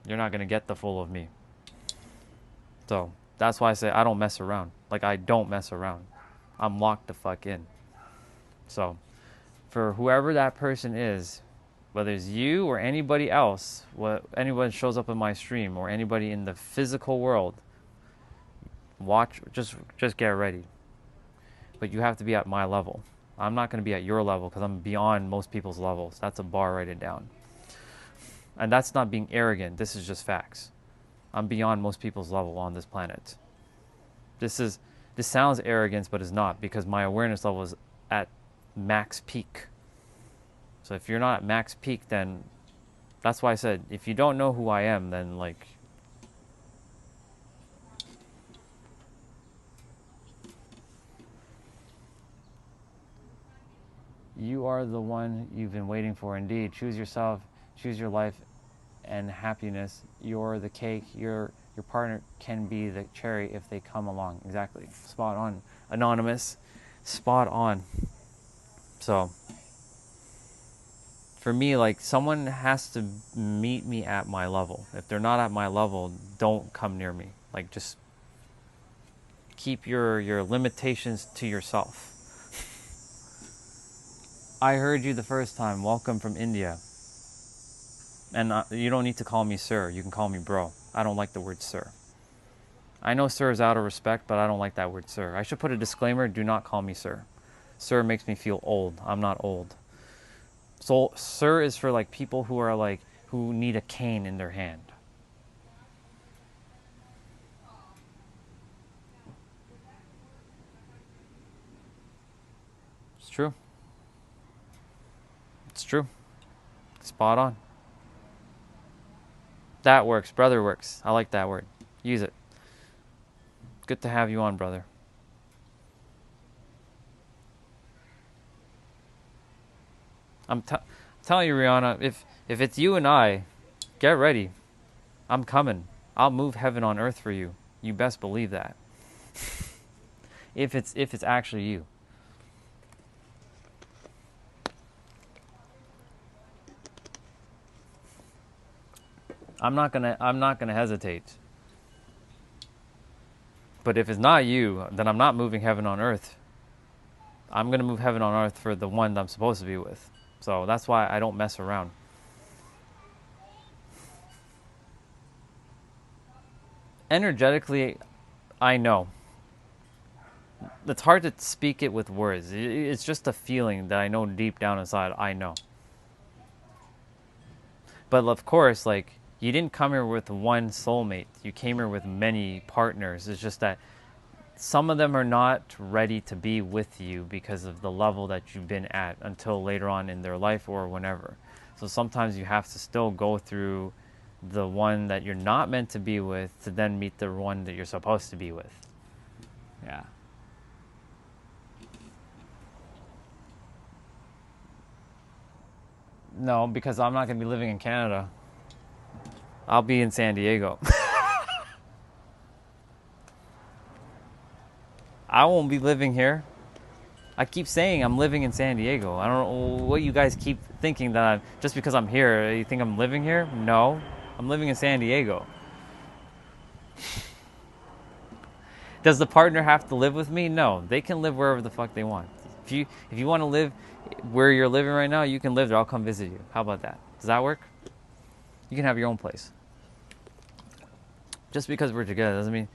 You're not going to get the full of me. So, that's why I say I don't mess around. Like, I don't mess around. I'm locked the fuck in. So, for whoever that person is, whether it's you or anybody else, anyone shows up in my stream or anybody in the physical world, watch, just get ready. But you have to be at my level. I'm not going to be at your level because I'm beyond most people's levels. That's a bar, write it down. And that's not being arrogant. This is just facts. I'm beyond most people's level on this planet. This sounds arrogance, but it's not, because my awareness level is at max peak. So if you're not at max peak, then that's why I said, if you don't know who I am, then like, you are the one you've been waiting for indeed. Choose yourself, choose your life and happiness. You're the cake, your partner can be the cherry if they come along. Exactly. Spot on. Anonymous. Spot on. So, for me, like, someone has to meet me at my level. If they're not at my level, don't come near me. Like, just keep your limitations to yourself. I heard you the first time. Welcome from India. And you don't need to call me sir. You can call me bro. I don't like the word sir. I know sir is out of respect, but I don't like that word sir. I should put a disclaimer, do not call me sir. Sir makes me feel old. I'm not old. So sir is for like people who are like, who need a cane in their hand. It's true. It's true. Spot on. That works. Brother works. I like that word. Use it. Good to have you on, brother. I'm telling you, Rihanna, if it's you and I, get ready. I'm coming. I'll move heaven on earth for you. You best believe that. if it's actually you. I'm not gonna hesitate. But if it's not you, then I'm not moving heaven on earth. I'm gonna move heaven on earth for the one that I'm supposed to be with. So that's why I don't mess around. Energetically, I know. It's hard to speak it with words. It's just a feeling that I know deep down inside. I know. But of course, like, you didn't come here with one soulmate. You came here with many partners. It's just that some of them are not ready to be with you because of the level that you've been at until later on in their life or whenever. So sometimes you have to still go through the one that you're not meant to be with to then meet the one that you're supposed to be with. Yeah. No, because I'm not going to be living in Canada. I'll be in San Diego. I won't be living here. I keep saying I'm living in San Diego. I don't know what you guys keep thinking that just because I'm here, you think I'm living here? No, I'm living in San Diego. Does the partner have to live with me? No, they can live wherever the fuck they want. If you want to live where you're living right now, you can live there. I'll come visit you. How about that? Does that work? You can have your own place. Just because we're together doesn't mean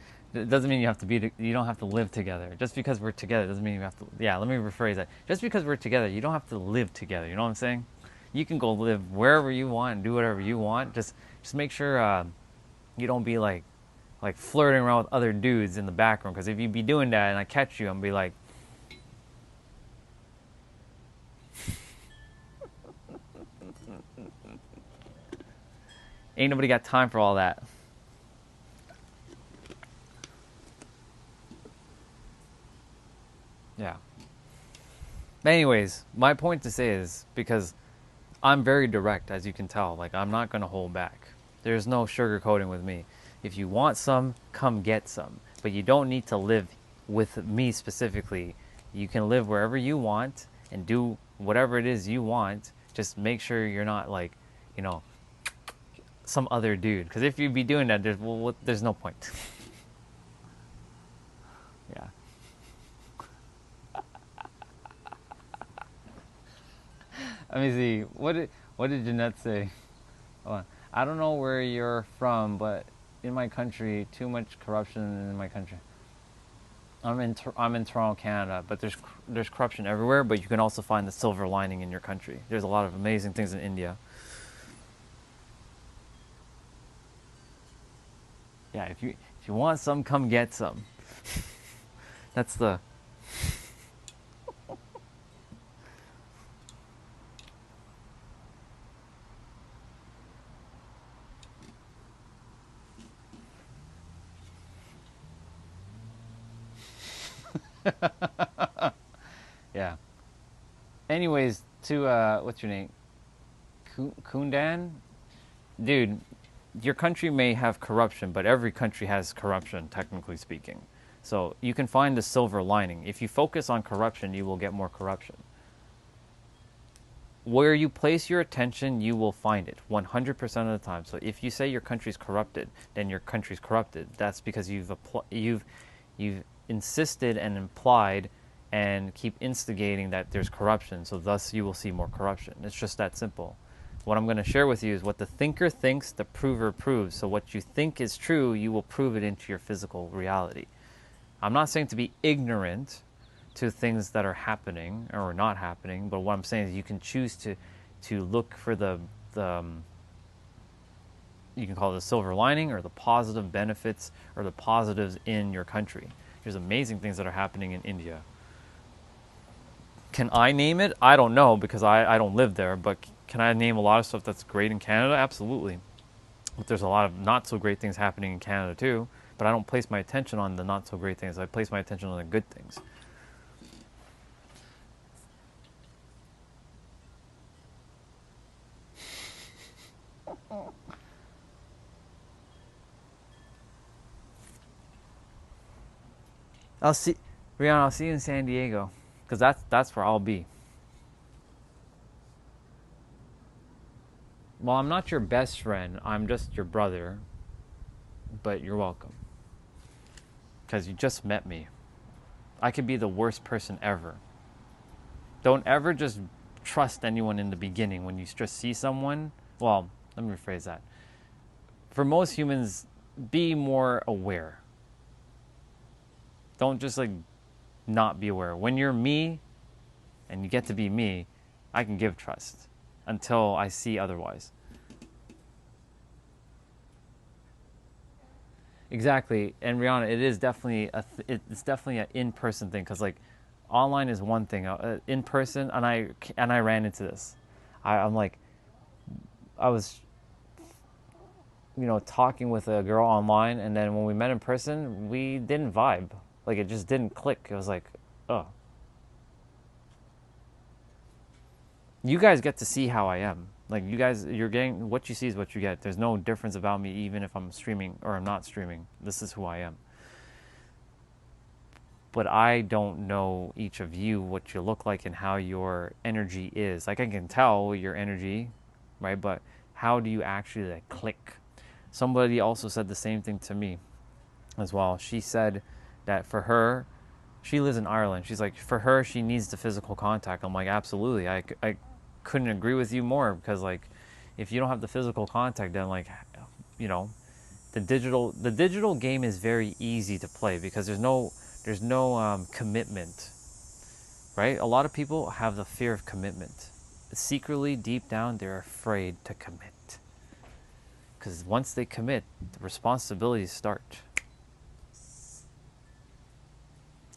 you have to be. You don't have to live together. Just because we're together doesn't mean you have to. Yeah, let me rephrase that. Just because we're together, you don't have to live together. You know what I'm saying? You can go live wherever you want and do whatever you want. Just make sure you don't be like flirting around with other dudes in the background. Because if you be doing that and I catch you, I'm be like, ain't nobody got time for all that. Yeah. But anyways, my point to say is because I'm very direct, as you can tell. Like, I'm not going to hold back. There's no sugarcoating with me. If you want some, come get some. But you don't need to live with me specifically. You can live wherever you want and do whatever it is you want. Just make sure you're not like, some other dude. Because if you be doing that, there's no point. Yeah. Let me see. What did Jeanette say? Hold on. I don't know where you're from, but in my country, too much corruption in my country. I'm in Toronto, Canada, but there's corruption everywhere. But you can also find the silver lining in your country. There's a lot of amazing things in India. Yeah, if you want some, come get some. That's the. Yeah. Anyways, to what's your name? Kundan? Dude, your country may have corruption, but every country has corruption, technically speaking. So you can find the silver lining. If you focus on corruption, you will get more corruption. Where you place your attention, you will find it 100% of the time. So if you say your country's corrupted, then your country's corrupted. That's because you've insisted and implied and keep instigating that there's corruption. So thus you will see more corruption. It's just that simple. What I'm going to share with you is what the thinker thinks, the prover proves. So what you think is true, you will prove it into your physical reality. I'm not saying to be ignorant to things that are happening or not happening, but what I'm saying is you can choose to look for the you can call it the silver lining or the positive benefits or the positives in your country. There's amazing things that are happening in India. Can I name it? I don't know because I don't live there, but can I name a lot of stuff that's great in Canada? Absolutely. But there's a lot of not so great things happening in Canada too, but I don't place my attention on the not so great things. I place my attention on the good things. Rihanna, I'll see you in San Diego, because that's where I'll be. Well, I'm not your best friend. I'm just your brother, but you're welcome. Because you just met me. I could be the worst person ever. Don't ever just trust anyone in the beginning when you just see someone. Well, let me rephrase that. For most humans, be more aware. Don't just not be aware. When you're me and you get to be me, I can give trust until I see otherwise. Exactly. And Rihanna, it is definitely it's definitely an in-person thing, because online is one thing. In person, and I ran into this. I'm like, I was talking with a girl online, and then when we met in person, we didn't vibe. It just didn't click. It was like, oh. You guys get to see how I am. You guys, you're getting, what you see is what you get. There's no difference about me, even if I'm streaming or I'm not streaming. This is who I am. but I don't know each of you, what you look like and how your energy is. Like I can tell your energy, right? But how do you actually like click? Somebody also said the same thing to me as well. She said that for her, she lives in Ireland. She's like, for her, she needs the physical contact. I'm like, absolutely. I couldn't agree with you more, because like, if you don't have the physical contact, then like, you know, the digital game is very easy to play because there's no commitment, right? A lot of people have the fear of commitment. Secretly, deep down, they're afraid to commit, because once they commit, the responsibilities start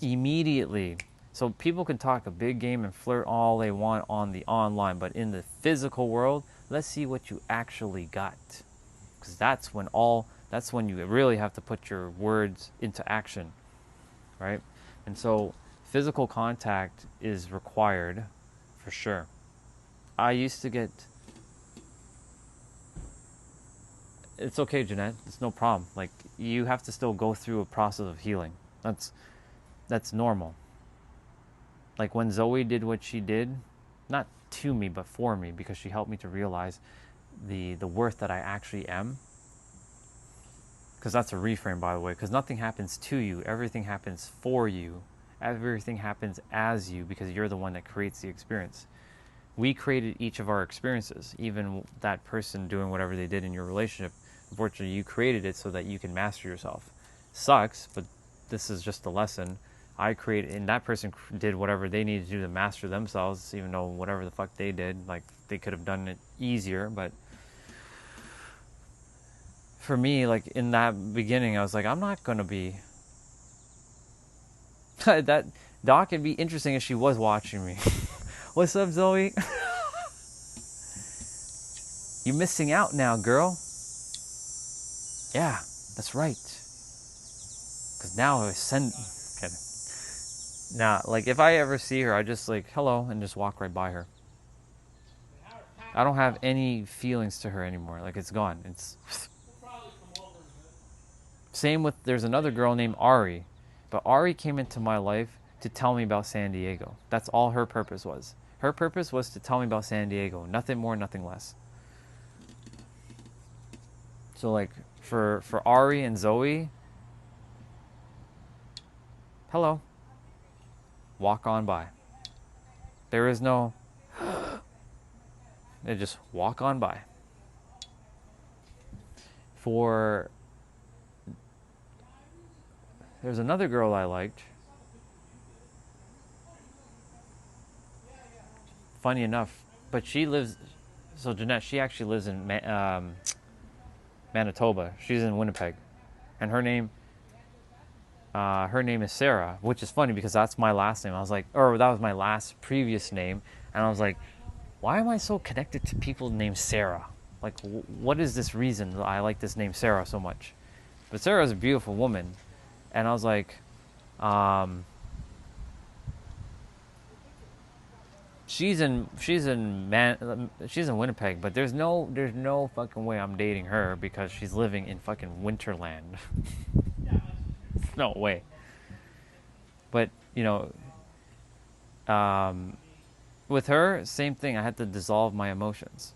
immediately. So people can talk a big game and flirt all they want on the online, but in the physical world, let's see what you actually got, because that's when you really have to put your words into action, right? And so physical contact is required for sure. I used to get, it's okay, Jeanette, it's no problem. Like, you have to still go through a process of healing. That's normal. Like when Zoe did what she did, not to me but for me, because she helped me to realize the worth that I actually am. Because that's a reframe, by the way, because nothing happens to you, everything happens for you. Everything happens as you, because you're the one that creates the experience. We created each of our experiences, even that person doing whatever they did in your relationship. Unfortunately, you created it so that you can master yourself. Sucks, but this is just a lesson. I created, and that person did whatever they needed to do to master themselves, even though whatever the fuck they did, like, they could have done it easier. But for me, like, in that beginning, I was like, I'm not gonna be that Doc. It'd be interesting if she was watching me. What's up, Zoe? You're missing out now, girl. Yeah, that's right. Because now I send. Kidding. Nah, like, if I ever see her, I just like, hello, and just walk right by her. I don't have any feelings to her anymore. Like, it's gone. It's same with, there's another girl named Ari, but Ari came into my life to tell me about San Diego. That's all her purpose was. Her purpose was to tell me about San Diego. Nothing more, nothing less. So like, for Ari and Zoe, hello, walk on by. There is no, they just walk on by. For, there's another girl I liked. Funny enough, but she lives, so Jeanette, she actually lives in Manitoba. She's in Winnipeg, and her name is Sarah, which is funny because that's my last name. I was like, or that was my last previous name, and I was like, why am I so connected to people named Sarah? Like, what is this reason that I like this name Sarah so much? But Sarah is a beautiful woman, and I was like, she's in Winnipeg, but there's no fucking way I'm dating her because she's living in fucking Winterland. No way. But you know, with her, same thing. I had to dissolve my emotions.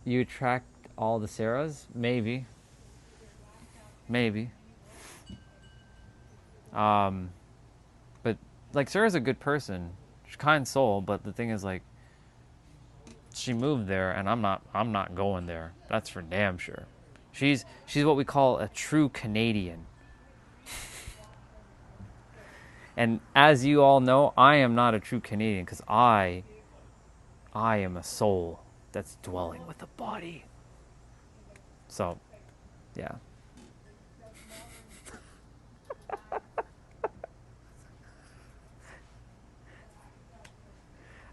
You attract all the Sarahs? Maybe. But like, Sarah's a good person. She's a kind soul, but the thing is, like, she moved there and I'm not going there. That's for damn sure. She's what we call a true Canadian. And as you all know, I am not a true Canadian because I am a soul that's dwelling with a body. So, yeah.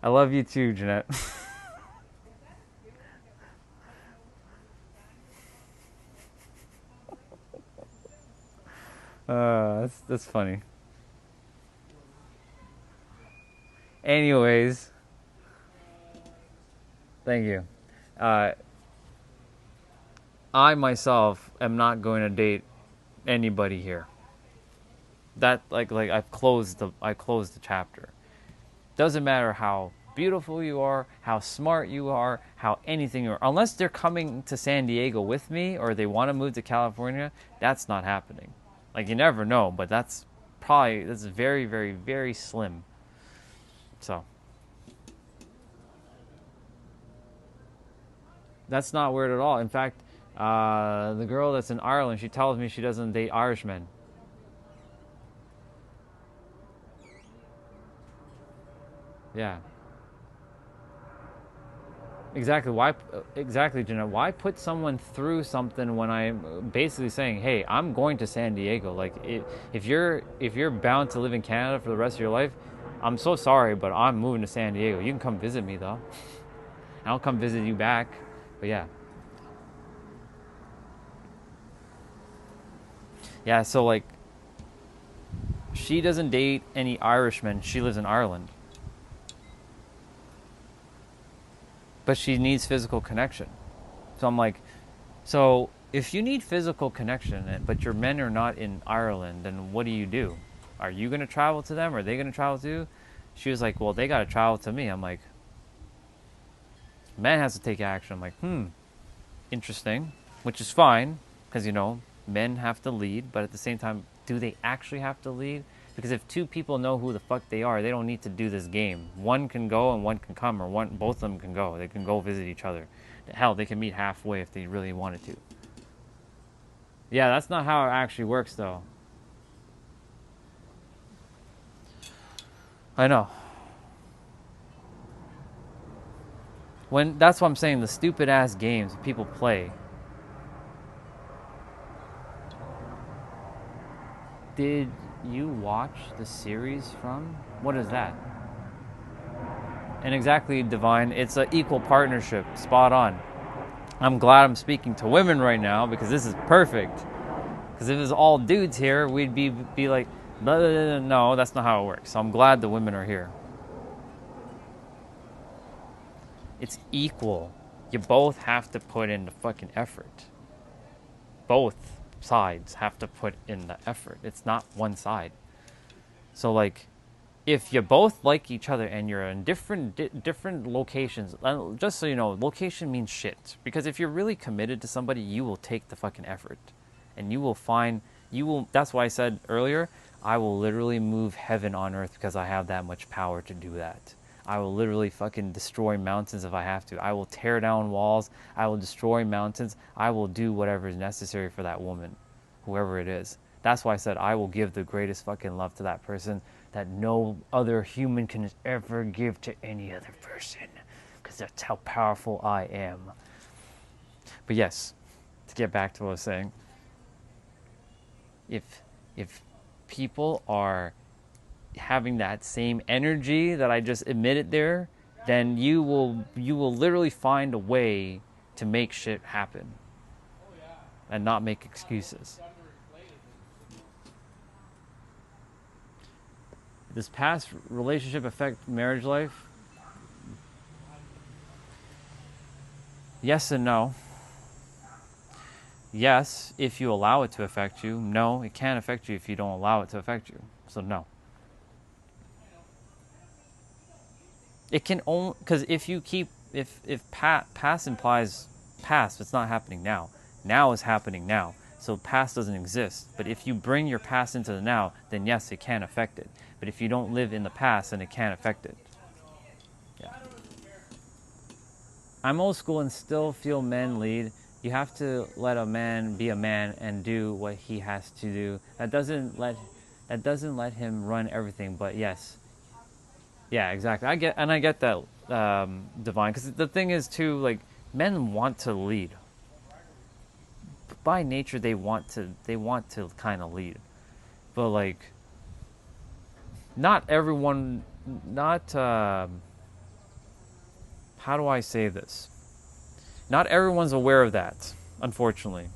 I love you too, Jeanette. That's funny. Anyways, thank you. I myself am not going to date anybody here. That like I've closed the chapter. Doesn't matter how beautiful you are, how smart you are, how anything you are. Unless they're coming to San Diego with me or they want to move to California, that's not happening. Like, you never know, but that's very, very, very slim. So that's not weird at all. In fact, the girl that's in Ireland, she tells me she doesn't date Irishmen. Yeah. Exactly. Exactly, Jenna. Why put someone through something when I'm basically saying, "Hey, I'm going to San Diego." Like, if you're bound to live in Canada for the rest of your life, I'm so sorry, but I'm moving to San Diego. You can come visit me though. I'll come visit you back. But yeah. Yeah. So like, she doesn't date any Irishmen. She lives in Ireland. But she needs physical connection. So I'm like, so if you need physical connection, but your men are not in Ireland, then what do? Are you going to travel to them? Or are they going to travel to you? She was like, well, they got to travel to me. I'm like, man has to take action. I'm like, interesting, which is fine because, men have to lead. But at the same time, do they actually have to lead? Because if two people know who the fuck they are, they don't need to do this game. One can go and one can come, or both of them can go. They can go visit each other. Hell, they can meet halfway if they really wanted to. Yeah, that's not how it actually works, though. I know. That's what I'm saying, the stupid ass games people play. Did you watch the series from? What is that? And exactly, Divine, it's an equal partnership. Spot on. I'm glad I'm speaking to women right now because this is perfect. Because if it was all dudes here, we'd be like, blah, blah, blah. No, that's not how it works. So I'm glad the women are here. It's equal. You both have to put in the fucking effort. Both sides have to put in the effort. It's not one side. So like, if you both like each other and you're in different locations, just so you know, location means shit. Because if you're really committed to somebody, you will take the fucking effort. And that's why I said earlier, I will literally move heaven on earth because I have that much power to do that. I will literally fucking destroy mountains if I have to. I will tear down walls. I will destroy mountains. I will do whatever is necessary for that woman, whoever it is. That's why I said I will give the greatest fucking love to that person that no other human can ever give to any other person. Because that's how powerful I am. But yes, to get back to what I was saying. If people are having that same energy that I just emitted there, then you will literally find a way to make shit happen and not make excuses. Does past relationship affect marriage life? Yes and no. Yes, if you allow it to affect you. No, it can't affect you if you don't allow it to affect you. So no. It can only, because if past implies past, it's not happening now. Now is happening now. So past doesn't exist. But if you bring your past into the now, then yes, it can affect it. But if you don't live in the past, then it can't affect it. Yeah. I'm old school and still feel men lead. You have to let a man be a man and do what he has to do. That doesn't let him run everything. But yes, yeah, exactly. I get that, Divine. Because the thing is too, like, men want to lead. By nature, they want to kind of lead, but like, not everyone. Not how do I say this? Not everyone's aware of that, unfortunately.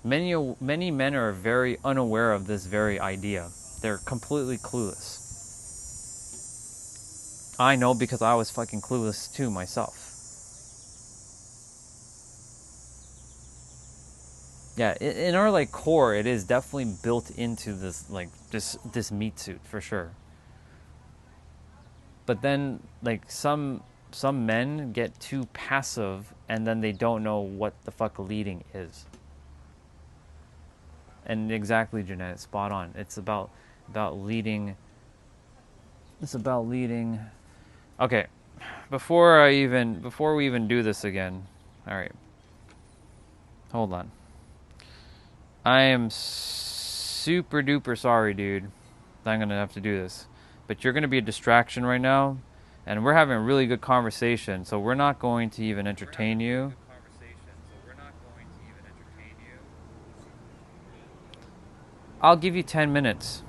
Many men are very unaware of this very idea. They're completely clueless. I know because I was fucking clueless too myself. Yeah, in our like core, it is definitely built into this like this meat suit for sure. But then like some men get too passive and then they don't know what the fuck leading is. And exactly, Jeanette, spot on. It's about leading. It's about leading. Okay, before we even do this again. All right. Hold on. I am super duper sorry, dude, that I'm going to have to do this. But you're going to be a distraction right now, and we're having a really good conversation, so we're not going to even entertain you. I'll give you 10 minutes.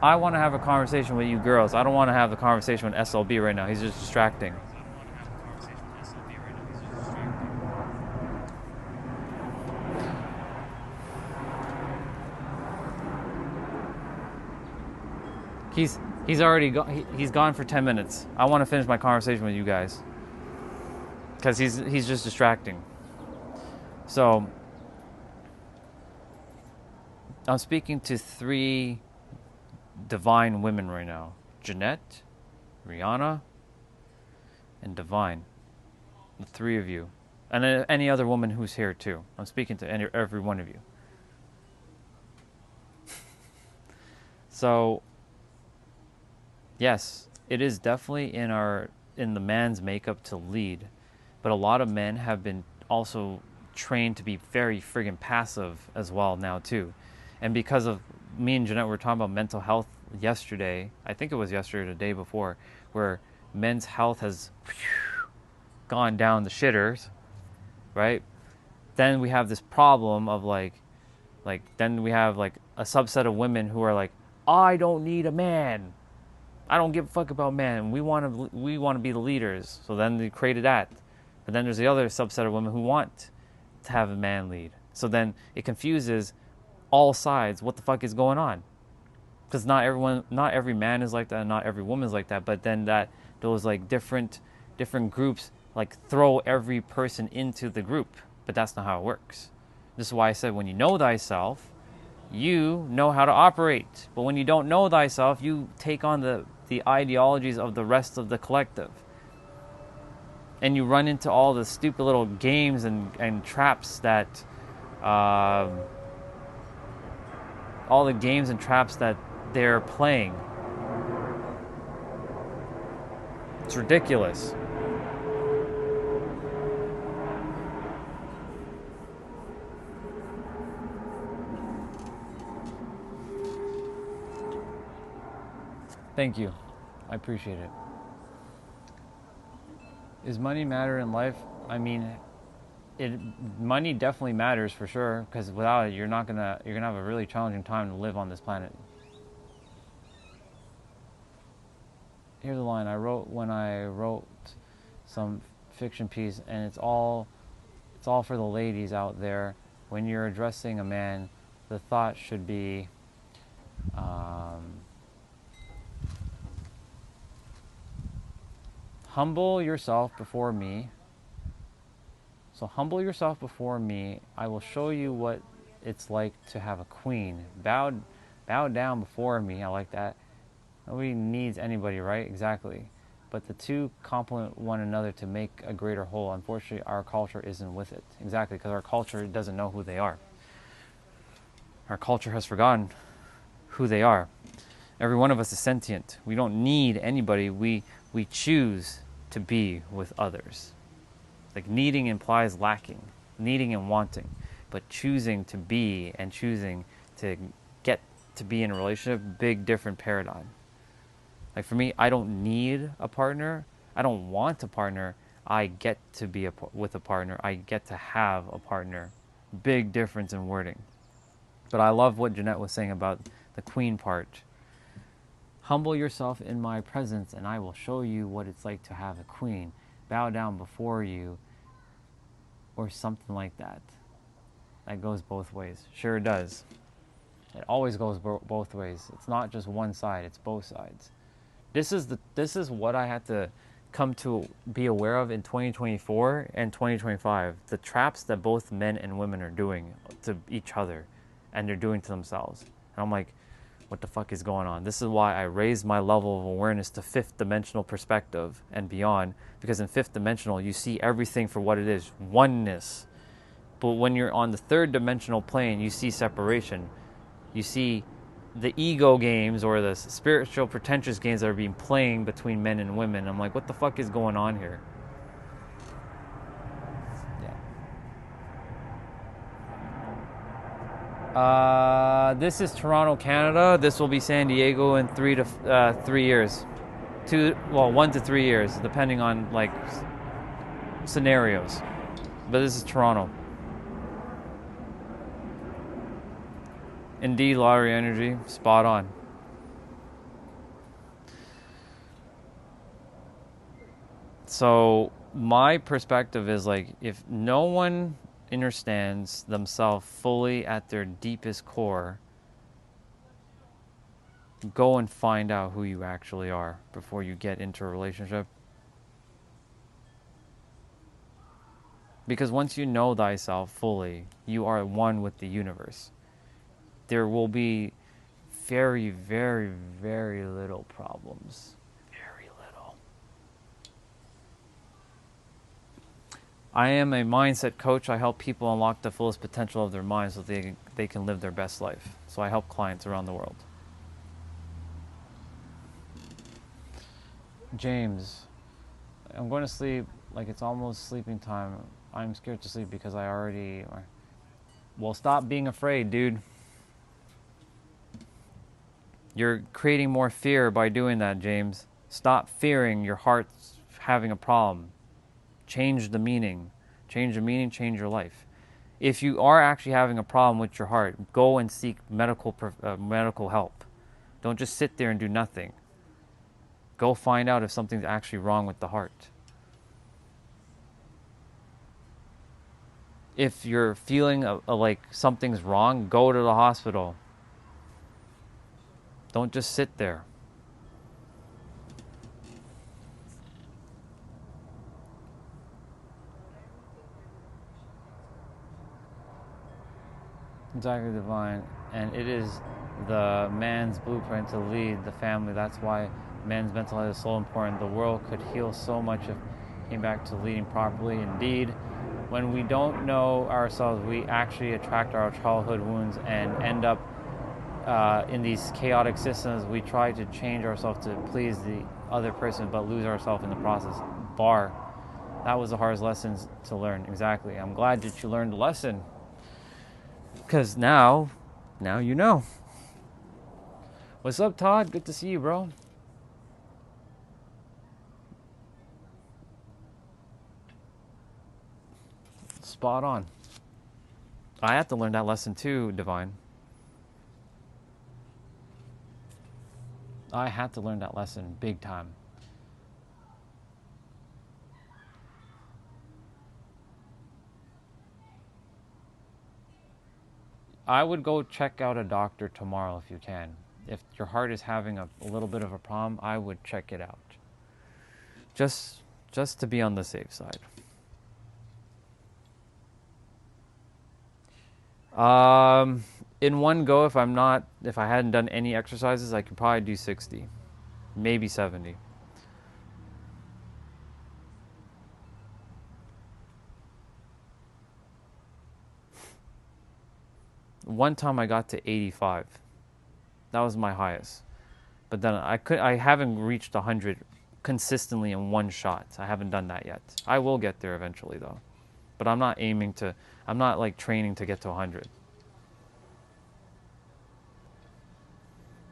I want to have a conversation with you girls. I don't want to have the conversation with SLB right now. He's just distracting. He's already gone. He's gone for 10 minutes. I want to finish my conversation with you guys because he's just distracting. So I'm speaking to 3 divine women right now: Jeanette, Rihanna, and Divine. The 3 of you, and any other woman who's here too. I'm speaking to every one of you. So yes, it is definitely in the man's makeup to lead, but a lot of men have been also trained to be very friggin' passive as well now too. And because of me and Jeanette were talking about mental health yesterday, I think it was yesterday or the day before, where men's health has gone down the shitters, right? Then we have this problem of like then we have like a subset of women who are like, I don't need a man. I don't give a fuck about men. We want to be the leaders. So then they created that. But then there's the other subset of women who want to have a man lead. So then it confuses all sides. What the fuck is going on? Because not every man is like that, and not every woman is like that. But then those like different groups like throw every person into the group. But that's not how it works. This is why I said when you know thyself, you know how to operate. But when you don't know thyself, you take on the ideologies of the rest of the collective. And you run into all the stupid little games and traps that, all the games and traps that they're playing. It's ridiculous. Thank you. I appreciate it. Does money matter in life? I mean, money definitely matters for sure, because without it, you're gonna have a really challenging time to live on this planet. Here's a line I wrote when I wrote some fiction piece, and it's all for the ladies out there. When you're addressing a man, the thought should be, humble yourself before me. So humble yourself before me. I will show you what it's like to have a queen. Bow down before me. I like that. Nobody needs anybody, right? Exactly. But the two complement one another to make a greater whole. Unfortunately, our culture isn't with it. Exactly, because our culture doesn't know who they are. Our culture has forgotten who they are. Every one of us is sentient. We don't need anybody. We choose to be with others. Like needing implies lacking, needing and wanting, but choosing to be and choosing to get to be in a relationship, big different paradigm. Like for me, I don't need a partner. I don't want a partner. I get to be with a partner. I get to have a partner. Big difference in wording. But I love what Jeanette was saying about the queen part. Humble yourself in my presence, and I will show you what it's like to have a queen. Bow down before you, or something like that. That goes both ways. Sure it does. It always goes both ways. It's not just one side, it's both sides. This is what I had to come to be aware of in 2024 and 2025, the traps that both men and women are doing to each other and they're doing to themselves. And I'm like, what the fuck is going on? This is why I raised my level of awareness to fifth dimensional perspective and beyond, because in fifth dimensional, you see everything for what it is, oneness. But when you're on the third dimensional plane, you see separation. You see the ego games or the spiritual pretentious games that are being playing between men and women. I'm like, what the fuck is going on here? Yeah. This is Toronto, Canada. This will be San Diego in 3 to 3 years. 1 to 3 years, depending on like scenarios. But this is Toronto. Indeed, lottery energy, spot on. So my perspective is like, if no one understands themselves fully at their deepest core, go and find out who you actually are before you get into a relationship. Because once you know thyself fully, you are one with the universe. There will be very, very, very little problems. Very little. I am a mindset coach. I help people unlock the fullest potential of their minds so they can live their best life. So I help clients around the world. James, I'm going to sleep like it's almost sleeping time. I'm scared to sleep because I already... Well, stop being afraid, dude. You're creating more fear by doing that, James. Stop fearing your heart's having a problem. Change the meaning. Change the meaning, change your life. If you are actually having a problem with your heart, go and seek medical help. Don't just sit there and do nothing. Go find out if something's actually wrong with the heart. If you're feeling like something's wrong, go to the hospital. Don't just sit there. Exactly, divine. And it is the man's blueprint to lead the family. That's why men's mental health is so important. The world could heal so much if it came back to leading properly. Indeed, when we don't know ourselves, we actually attract our childhood wounds and end up in these chaotic systems. We try to change ourselves to please the other person, but lose ourselves in the process. That was the hardest lesson to learn. Exactly. I'm glad that you learned the lesson, because now you know. What's up, Todd? Good to see you, bro. Spot on. I had to learn that lesson too, Divine. I had to learn that lesson big time. I would go check out a doctor tomorrow if you can. If your heart is having a little bit of a problem, I would check it out. Just to be on the safe side. In one go, if I hadn't done any exercises, I could probably do 60, maybe 70. One time I got to 85. That was my highest. But then I haven't reached 100 consistently in one shot. I haven't done that yet. I will get there eventually though. But I'm not like training to get to 100.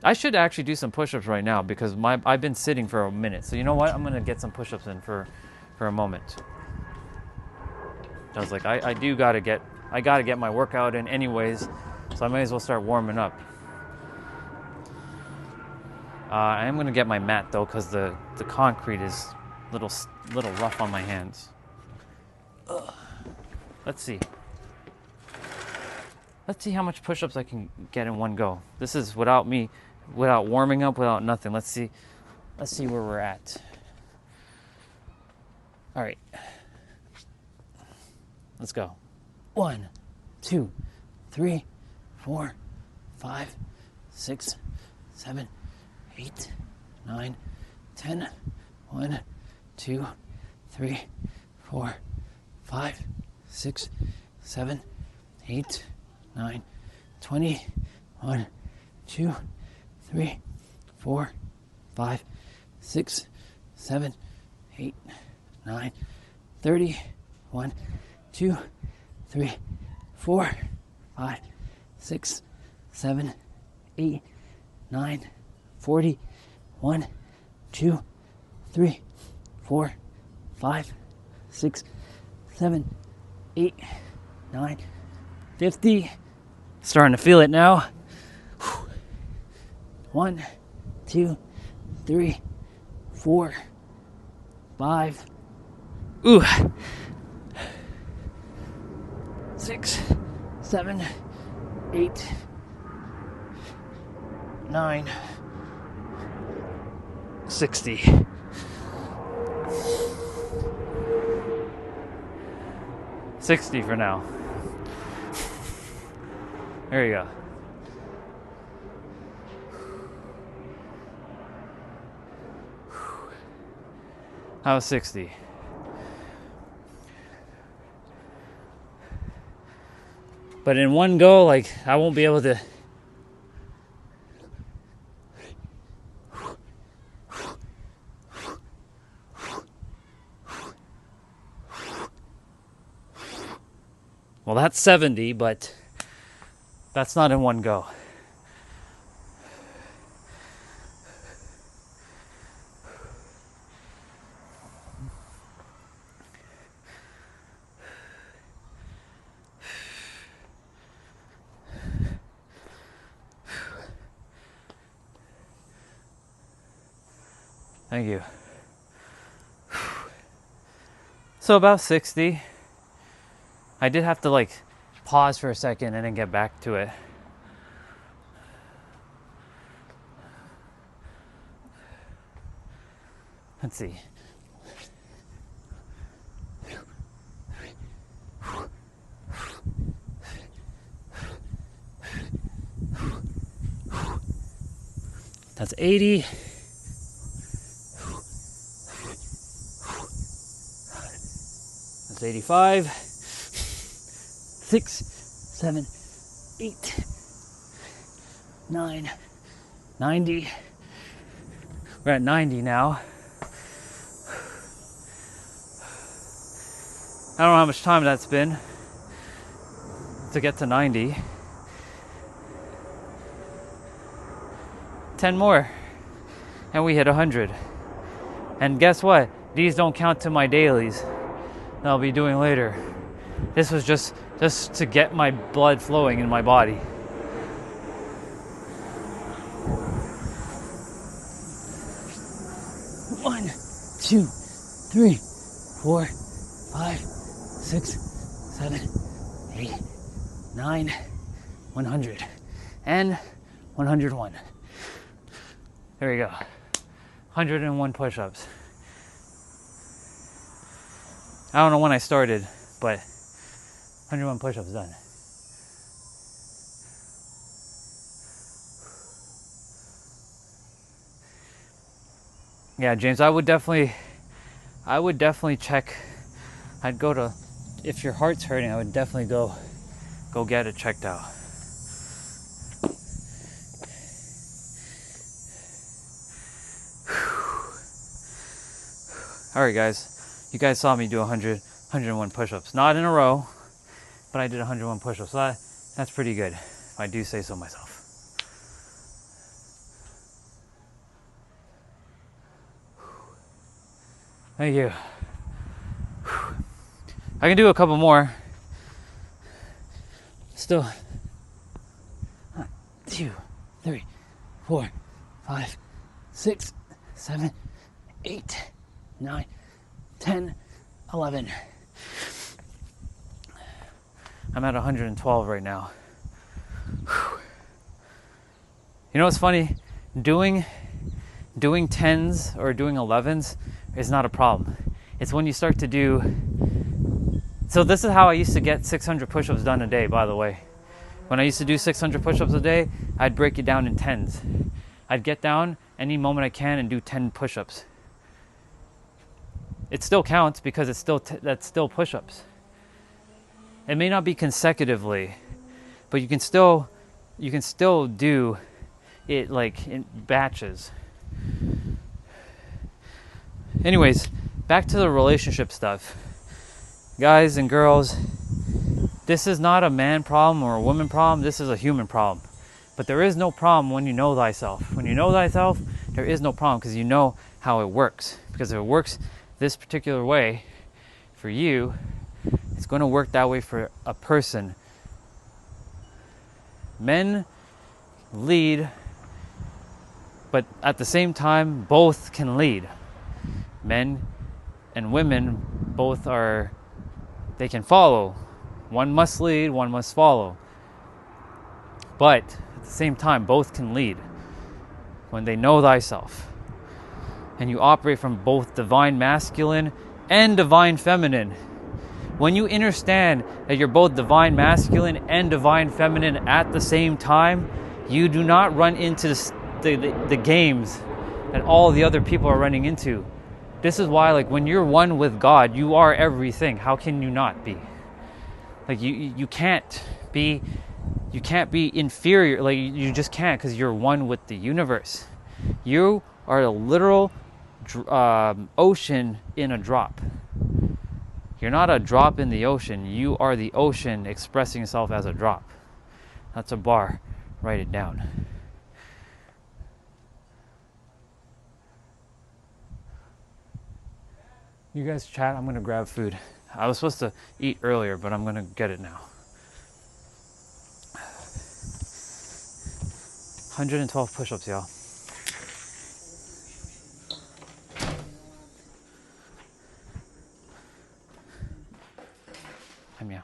I should actually do some push-ups right now because I've been sitting for a minute. So you know what? I'm going to get some push-ups in for a moment. I was like, I gotta get my workout in anyways, so I might as well start warming up. I am gonna get my mat though, because the concrete is little rough on my hands. Ugh. Let's see how much push-ups I can get in one go. This is without warming up, without nothing. Let's see where we're at. All right. Let's go. 1, 2, 3, 4, 5, 6, 7, 8, 9, 10. 1, 2, 3, 4, 5, 6, 7, 8, 9, 20. 1, 2, 3, 4, 5, 6, 7, 8, 9, 30. 1, 2, 3, 4, 5, 6, 7, 8, 9, 40. 1, 2, 3, 4, 5, 6, 7, 8, 9, 50. Starting to feel it now. 1, 2, 3, 4, 5. Ooh. 6, 7, 8, 9, 60. $60 for now. There you go. That was 60. But in one go, like, I won't be able to. Well, that's 70, but that's not in one go. Thank you. So about 60. I did have to like pause for a second and then get back to it. Let's see. That's 80. That's 85. 6, 7, 8, 9, 90. We're at 90 now. I don't know how much time that's been to get to 90. 10 more and we hit 100. And guess what? These don't count to my dailies that I'll be doing later. This was just to get my blood flowing in my body. One, 2, 3, 4, 5, 6, 7, 8, 9, 100, and 101. There you go. 101 push-ups. I don't know when I started, but 101 push-ups done. Yeah, James, I would definitely check. I'd go to, if your heart's hurting, I would definitely go get it checked out. All right, guys, you guys saw me do 101 push-ups, not in a row, but I did 101 push-ups. So that's pretty good, if I do say so myself. Thank you. I can do a couple more. Still. 1, 2, 3, 4, 5, 6, 7, 8, 9, 10, 11. I'm at 112 right now. You know what's funny? Doing 10s or doing 11s is not a problem. It's when you start to do, so this is how I used to get 600 push-ups done a day, by the way. When I used to do 600 push-ups a day, I'd break it down in tens. I'd get down any moment I can and do 10 push-ups. It still counts because it's still that's still push-ups. It may not be consecutively, but you can still do it like in batches. Anyways, back to the relationship stuff. Guys and girls, this is not a man problem or a woman problem, this is a human problem. But there is no problem when you know thyself. When you know thyself, there is no problem because you know how it works. Because if it works this particular way for you, it's going to work that way for a person. Men lead, but at the same time, both can lead. Men and women both they can follow. One must lead, one must follow. But at the same time, both can lead when they know thyself. And you operate from both divine masculine and divine feminine. When you understand that you're both divine masculine and divine feminine at the same time, you do not run into the games that all the other people are running into. This is why, like, when you're one with God, you are everything. How can you not be? Like, you can't be inferior. Like, you just can't, because you're one with the universe. You are a literal ocean in a drop. You're not a drop in the ocean. You are the ocean expressing itself as a drop. That's a bar. Write it down. You guys chat. I'm going to grab food. I was supposed to eat earlier, but I'm going to get it now. 112 push-ups, y'all. Yeah.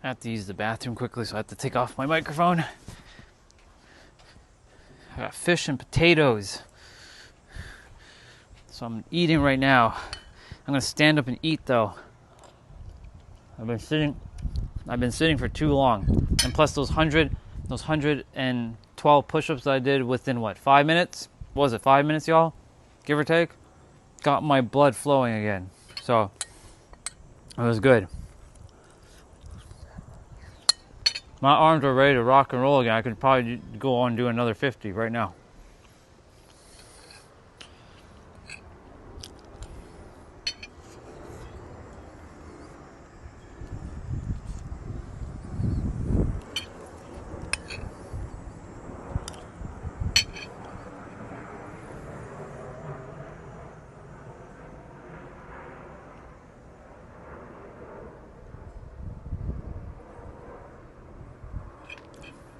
I have to use the bathroom quickly, so I have to take off my microphone. I got fish and potatoes. So I'm eating right now. I'm gonna stand up and eat though. I've been sitting for too long. And plus those 112 push-ups that I did within what, 5 minutes? What was it, 5 minutes, y'all? Give or take? Got my blood flowing again. So it was good. My arms are ready to rock and roll again. I could probably go on and do another 50 right now.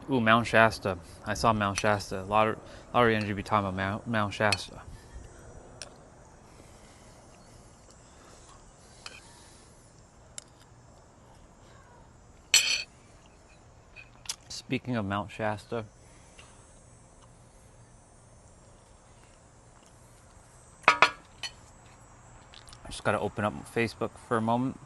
Ooh, Mount Shasta. I saw Mount Shasta. A lot of energy be talking about Mount Shasta. Speaking of Mount Shasta, I just got to open up Facebook for a moment.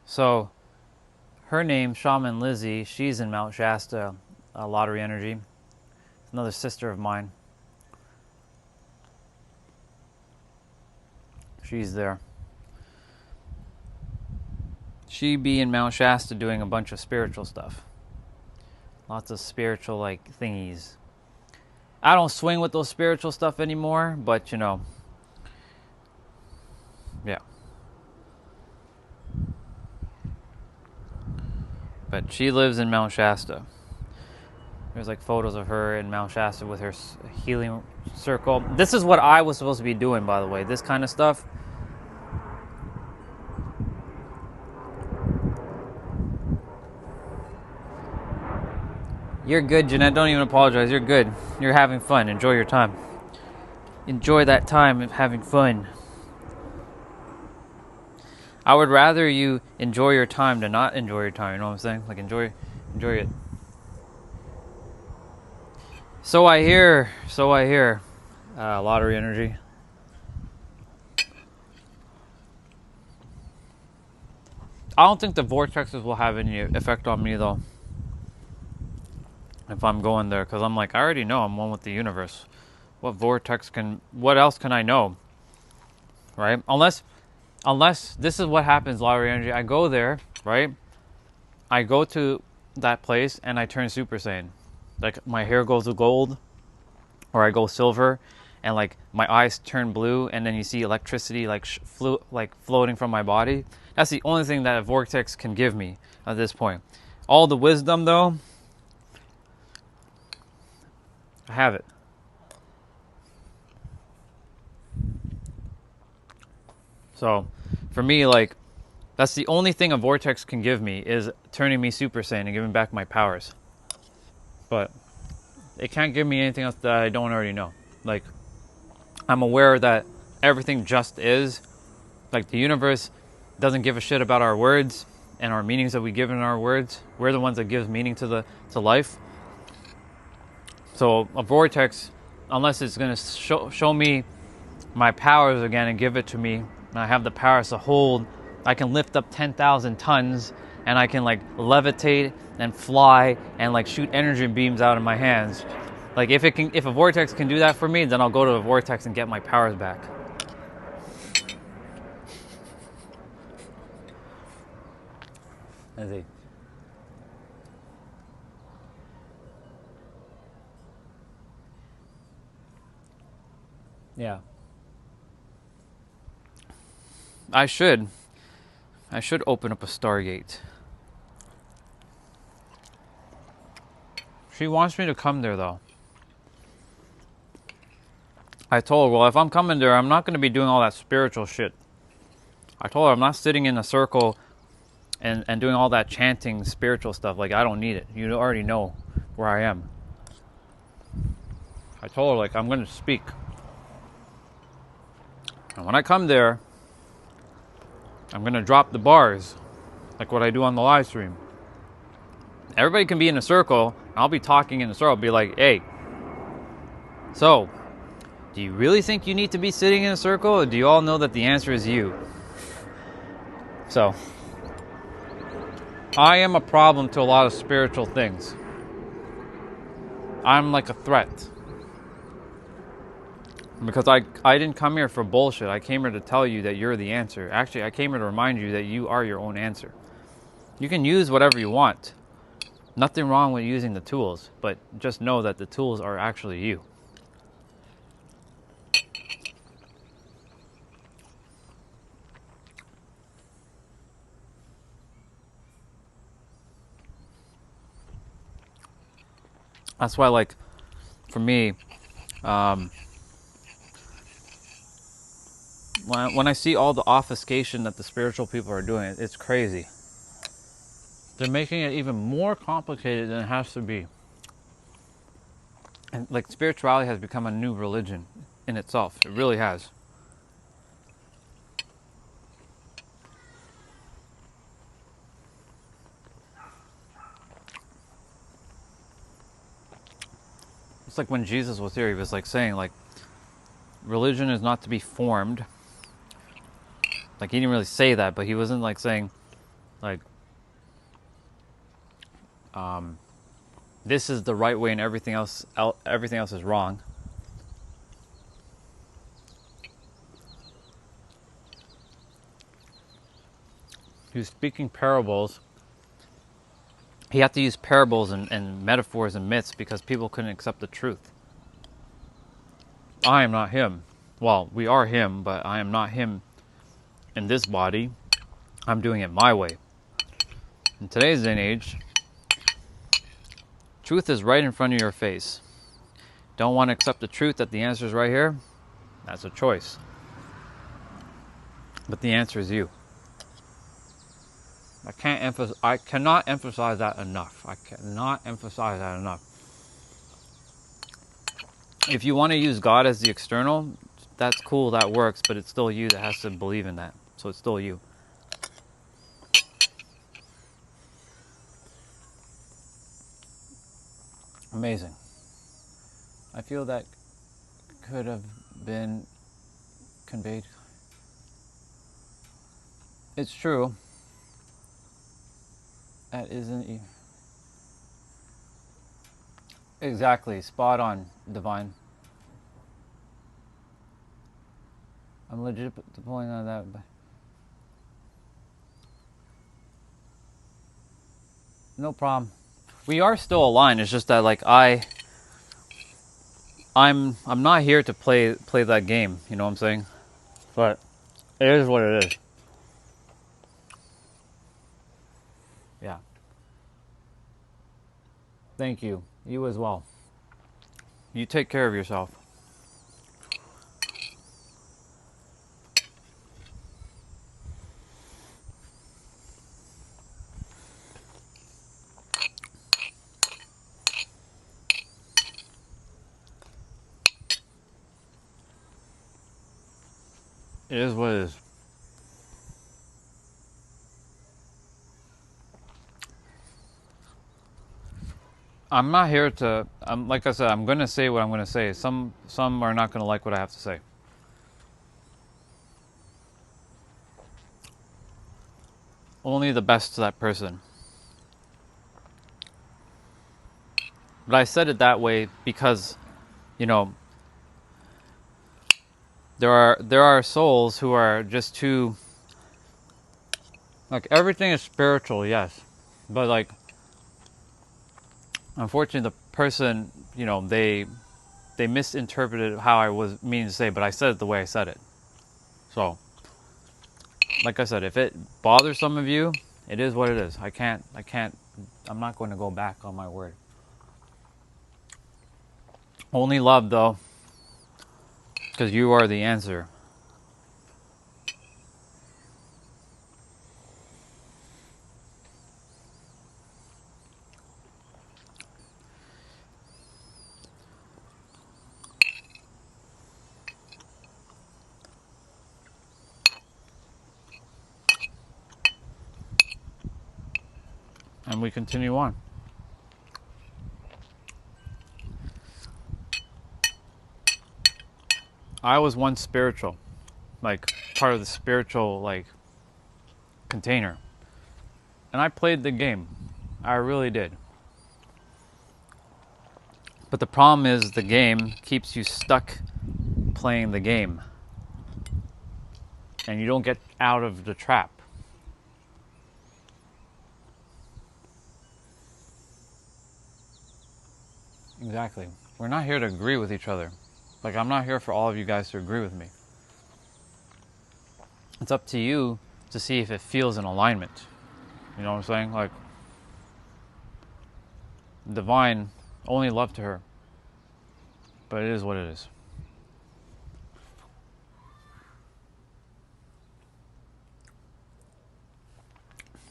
So, her name, Shaman Lizzie, she's in Mount Shasta, Lottery Energy. Another sister of mine. She's there. She be in Mount Shasta doing a bunch of spiritual stuff. Lots of spiritual, like, thingies. I don't swing with those spiritual stuff anymore, but, you know, yeah. But she lives in Mount Shasta. There's like photos of her in Mount Shasta with her healing circle. This is what I was supposed to be doing, by the way. This kind of stuff. You're good, Jeanette. Don't even apologize. You're good. You're having fun. Enjoy your time. Enjoy that time of having fun. I would rather you enjoy your time than not enjoy your time. You know what I'm saying? Like enjoy it. So I hear. Lottery Energy. I don't think the vortexes will have any effect on me though. If I'm going there, because I'm like, I already know I'm one with the universe. What else can I know? Right? Unless this is what happens, Lottery Energy. I go there, right? I go to that place and I turn Super Saiyan. Like my hair goes to gold, or I go silver, and like my eyes turn blue, and then you see electricity like floating from my body. That's the only thing that a vortex can give me at this point. All the wisdom though, I have it. So, for me, like, that's the only thing a vortex can give me is turning me Super Saiyan and giving back my powers. But it can't give me anything else that I don't already know. Like, I'm aware that everything just is. Like, the universe doesn't give a shit about our words and our meanings that we give in our words. We're the ones that give meaning to life. So a vortex, unless it's going to show me my powers again and give it to me, and I have the powers to hold, I can lift up 10,000 tons and I can like levitate and fly and like shoot energy beams out of my hands. Like if a vortex can do that for me, then I'll go to a vortex and get my powers back. Let's see. Yeah. I should open up a Stargate. She wants me to come there though. I told her, well, if I'm coming there, I'm not going to be doing all that spiritual shit. I told her I'm not sitting in a circle and doing all that chanting spiritual stuff. Like, I don't need it. You already know where I am. I told her, like, I'm going to speak. And when I come there, I'm going to drop the bars, like what I do on the live stream. Everybody can be in a circle, and I'll be talking in a circle. I'll be like, hey, so, do you really think you need to be sitting in a circle, or do you all know that the answer is you? So, I am a problem to a lot of spiritual things. I'm like a threat. Because I didn't come here for bullshit. I came here to tell you that you're the answer. Actually, I came here to remind you that you are your own answer. You can use whatever you want. Nothing wrong with using the tools, but just know that the tools are actually you. That's why, like, for me, when I see all the obfuscation that the spiritual people are doing, it's crazy. They're making it even more complicated than it has to be. And, like, spirituality has become a new religion in itself. It really has. It's like when Jesus was here, he was like saying, like, religion is not to be formed. Like, he didn't really say that, but he wasn't like saying, like, this is the right way and everything else is wrong. He was speaking parables. He had to use parables and metaphors and myths because people couldn't accept the truth. I am not him. Well, we are him, but I am not him in this body. I'm doing it my way. In today's day and age, truth is right in front of your face. Don't want to accept the truth that the answer is right here? That's a choice. But the answer is you. I cannot emphasize that enough. I cannot emphasize that enough. If you want to use God as the external, that's cool, that works, but it's still you that has to believe in that. So it's still you. Amazing. I feel that could have been conveyed. It's true. That isn't exactly spot on, Divine. I'm legit pulling on that. No problem. We are still aligned. It's just that, like, I'm not here to play that game. You know what I'm saying? But it is what it is. Yeah. Thank you. You as well. You take care of yourself. It is what it is. I'm not here to, like I said, I'm going to say what I'm going to say. Some are not going to like what I have to say. Only the best to that person. But I said it that way because, you know, there are souls who are just too, like, everything is spiritual, yes. But, like, unfortunately, the person, you know, they misinterpreted how I was meaning to say, but I said it the way I said it. So, like I said, if it bothers some of you, it is what it is. I'm not going to go back on my word. Only love, though. Because you are the answer. And we continue on. I was once spiritual, like part of the spiritual like container. And I played the game. I really did. But the problem is the game keeps you stuck playing the game. And you don't get out of the trap. Exactly. We're not here to agree with each other. Like, I'm not here for all of you guys to agree with me. It's up to you to see if it feels in alignment. You know what I'm saying? Like, divine, only love to her. But it is what it is.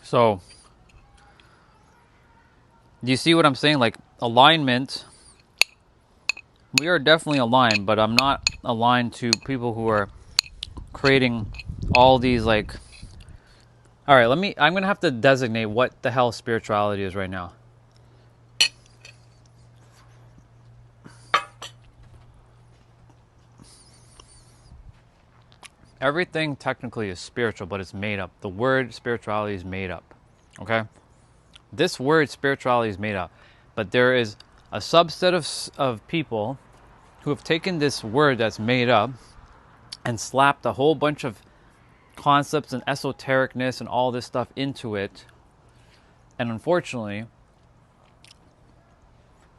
So, do you see what I'm saying? Like, alignment, we are definitely aligned, but I'm not aligned to people who are creating all these, like... Alright, I'm going to have to designate what the hell spirituality is right now. Everything technically is spiritual, but it's made up. The word spirituality is made up. Okay? This word spirituality is made up. But there is a subset of people who have taken this word that's made up and slapped a whole bunch of concepts and esotericness and all this stuff into it. And unfortunately,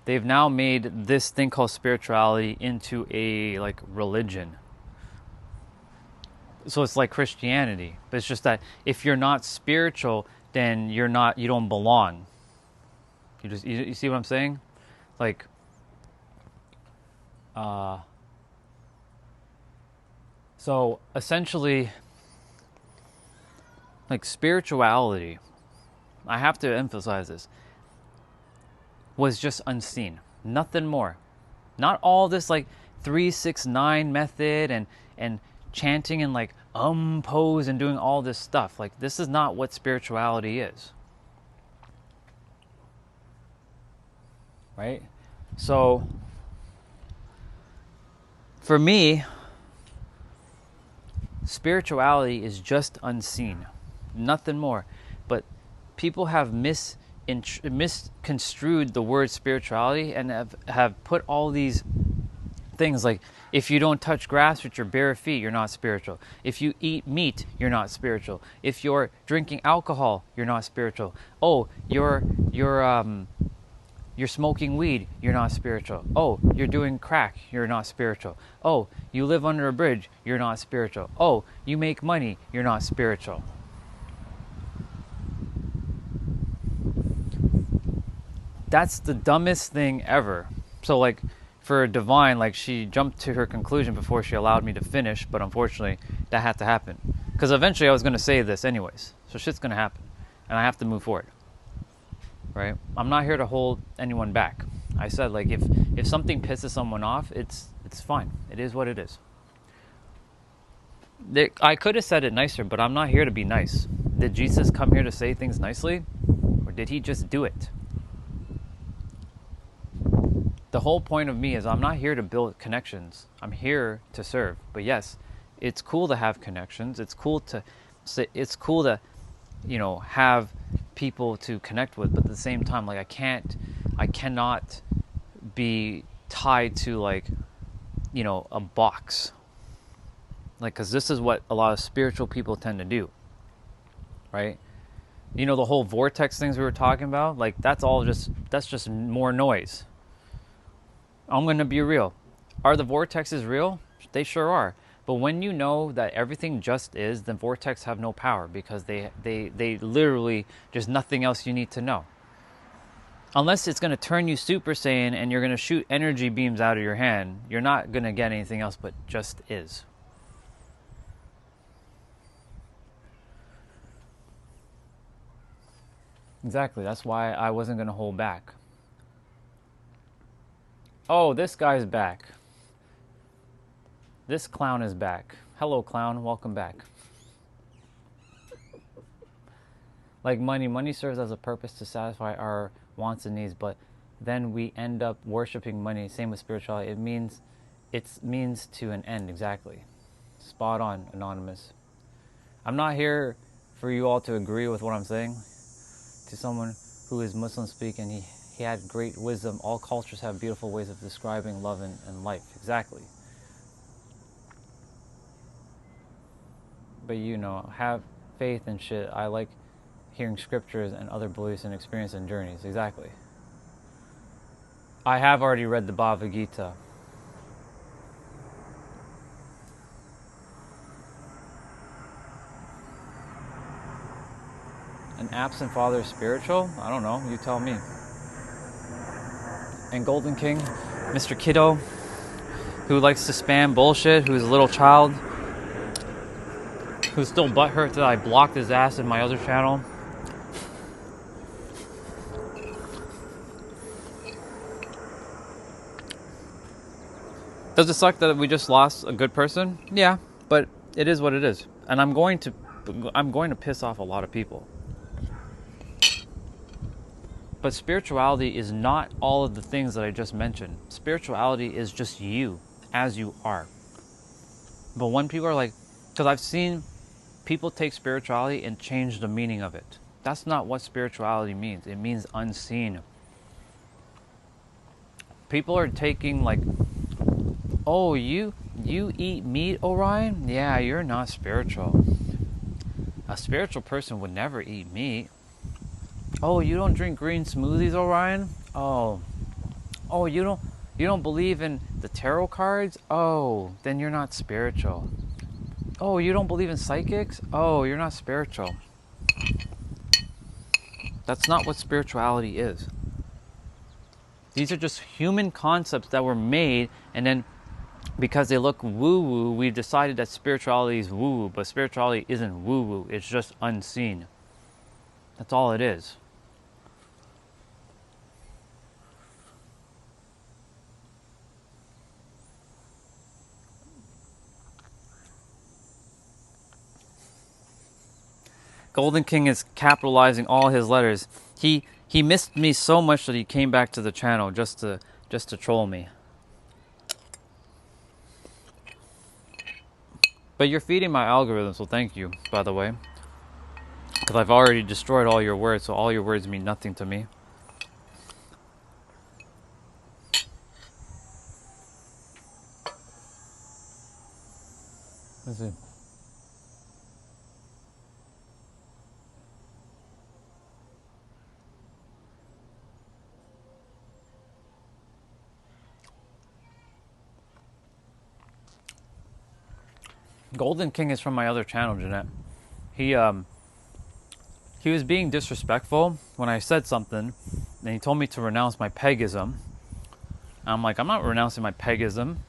they've now made this thing called spirituality into a like religion. So it's like Christianity, but it's just that if you're not spiritual, then you don't belong. You see what I'm saying? Like, so essentially, like spirituality, I have to emphasize this, was just unseen. Nothing more. Not all this like 3-6-9 method and chanting and like pose and doing all this stuff. Like, this is not what spirituality is. Right? So for me, spirituality is just unseen. Nothing more. But people have misconstrued the word spirituality and have put all these things like, if you don't touch grass with your bare feet, you're not spiritual. If you eat meat, you're not spiritual. If you're drinking alcohol, you're not spiritual. Oh, you're smoking weed, you're not spiritual. Oh, you're doing crack, you're not spiritual. Oh, you live under a bridge, you're not spiritual. Oh, you make money, you're not spiritual. That's the dumbest thing ever. So like, for divine, like, she jumped to her conclusion before she allowed me to finish, but unfortunately that had to happen, because eventually I was going to say this anyways, so shit's going to happen and I have to move forward, right? I'm not here to hold anyone back. I said, like, if something pisses someone off, it's fine. It is what it is. I could have said it nicer, but I'm not here to be nice. Did Jesus come here to say things nicely, or did he just do it? The whole point of me is I'm not here to build connections. I'm here to serve. But yes, it's cool to have connections. It's cool to, have people to connect with. But at the same time, like, I cannot be tied to, like, a box. Like, because this is what a lot of spiritual people tend to do, right? The whole vortex things we were talking about, like, that's just more noise. I'm going to be real. Are the vortexes real? They sure are. But when you know that everything just is, then vortex have no power, because they literally, just nothing else you need to know. unless it's going to turn you Super Saiyan and you're going to shoot energy beams out of your hand, you're not going to get anything else but just is. Exactly. That's why I wasn't going to hold back. Oh, this guy's back. This clown is back. Hello, clown. Welcome back. Like money serves as a purpose to satisfy our wants and needs, but then we end up worshiping money. Same with spirituality. It means to an end. Exactly. Spot on, Anonymous. I'm not here for you all to agree with what I'm saying. To someone who is Muslim speaking, he had great wisdom. All cultures have beautiful ways of describing love and life. Exactly. But have faith and shit. I like hearing scriptures and other beliefs and experience and journeys. Exactly. I have already read the Bhagavad Gita. An absent father is spiritual? I don't know. You tell me. And Golden King, Mr. Kiddo, who likes to spam bullshit, who's a little child, who's still butthurt that I blocked his ass in my other channel. Does it suck that we just lost a good person? Yeah, but it is what it is. And I'm going to piss off a lot of people. But spirituality is not all of the things that I just mentioned. Spirituality is just you, as you are. But when people are like, because I've seen people take spirituality and change the meaning of it. That's not what spirituality means. It means unseen. People are taking like, oh, you eat meat, Orion? Yeah, you're not spiritual. A spiritual person would never eat meat. Oh, you don't drink green smoothies, Orion? Oh, you don't believe in the tarot cards? Oh, then you're not spiritual. Oh, you don't believe in psychics? Oh, you're not spiritual. That's not what spirituality is. These are just human concepts that were made, and then because they look woo-woo, we've decided that spirituality is woo-woo, but spirituality isn't woo-woo. It's just unseen. That's all it is. Golden King is capitalizing all his letters. He missed me so much that he came back to the channel just to troll me. But you're feeding my algorithm, so thank you, by the way. Because I've already destroyed all your words, so all your words mean nothing to me. Let's see. Golden King is from my other channel, Jeanette. He was being disrespectful when I said something, and he told me to renounce my pegism. And I'm like, I'm not renouncing my pegism.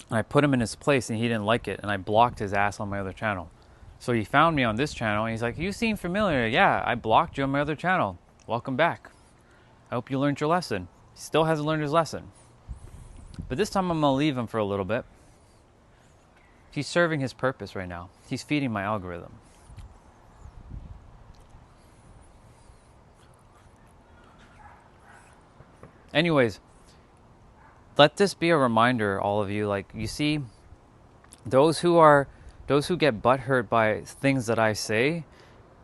And I put him in his place, and he didn't like it, and I blocked his ass on my other channel. So he found me on this channel, and he's like, you seem familiar. Yeah, I blocked you on my other channel. Welcome back. I hope you learned your lesson. He still hasn't learned his lesson. But this time I'm going to leave him for a little bit. He's serving his purpose right now. He's feeding my algorithm. Anyways, let this be a reminder, all of you. Like, you see, those who get butthurt by things that I say,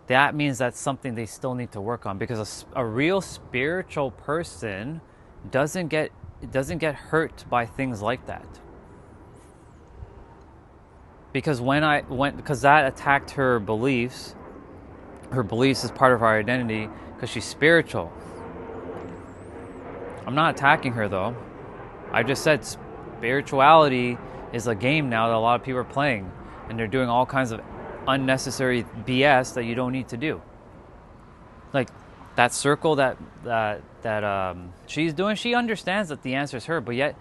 that means that's something they still need to work on. Because a real spiritual person doesn't get hurt by things like that. Because because that attacked her beliefs. Her beliefs is part of her identity because she's spiritual. I'm not attacking her though. I just said spirituality is a game now that a lot of people are playing, and they're doing all kinds of unnecessary BS that you don't need to do. Like, that circle that she's doing, she understands that the answer is her, but yet,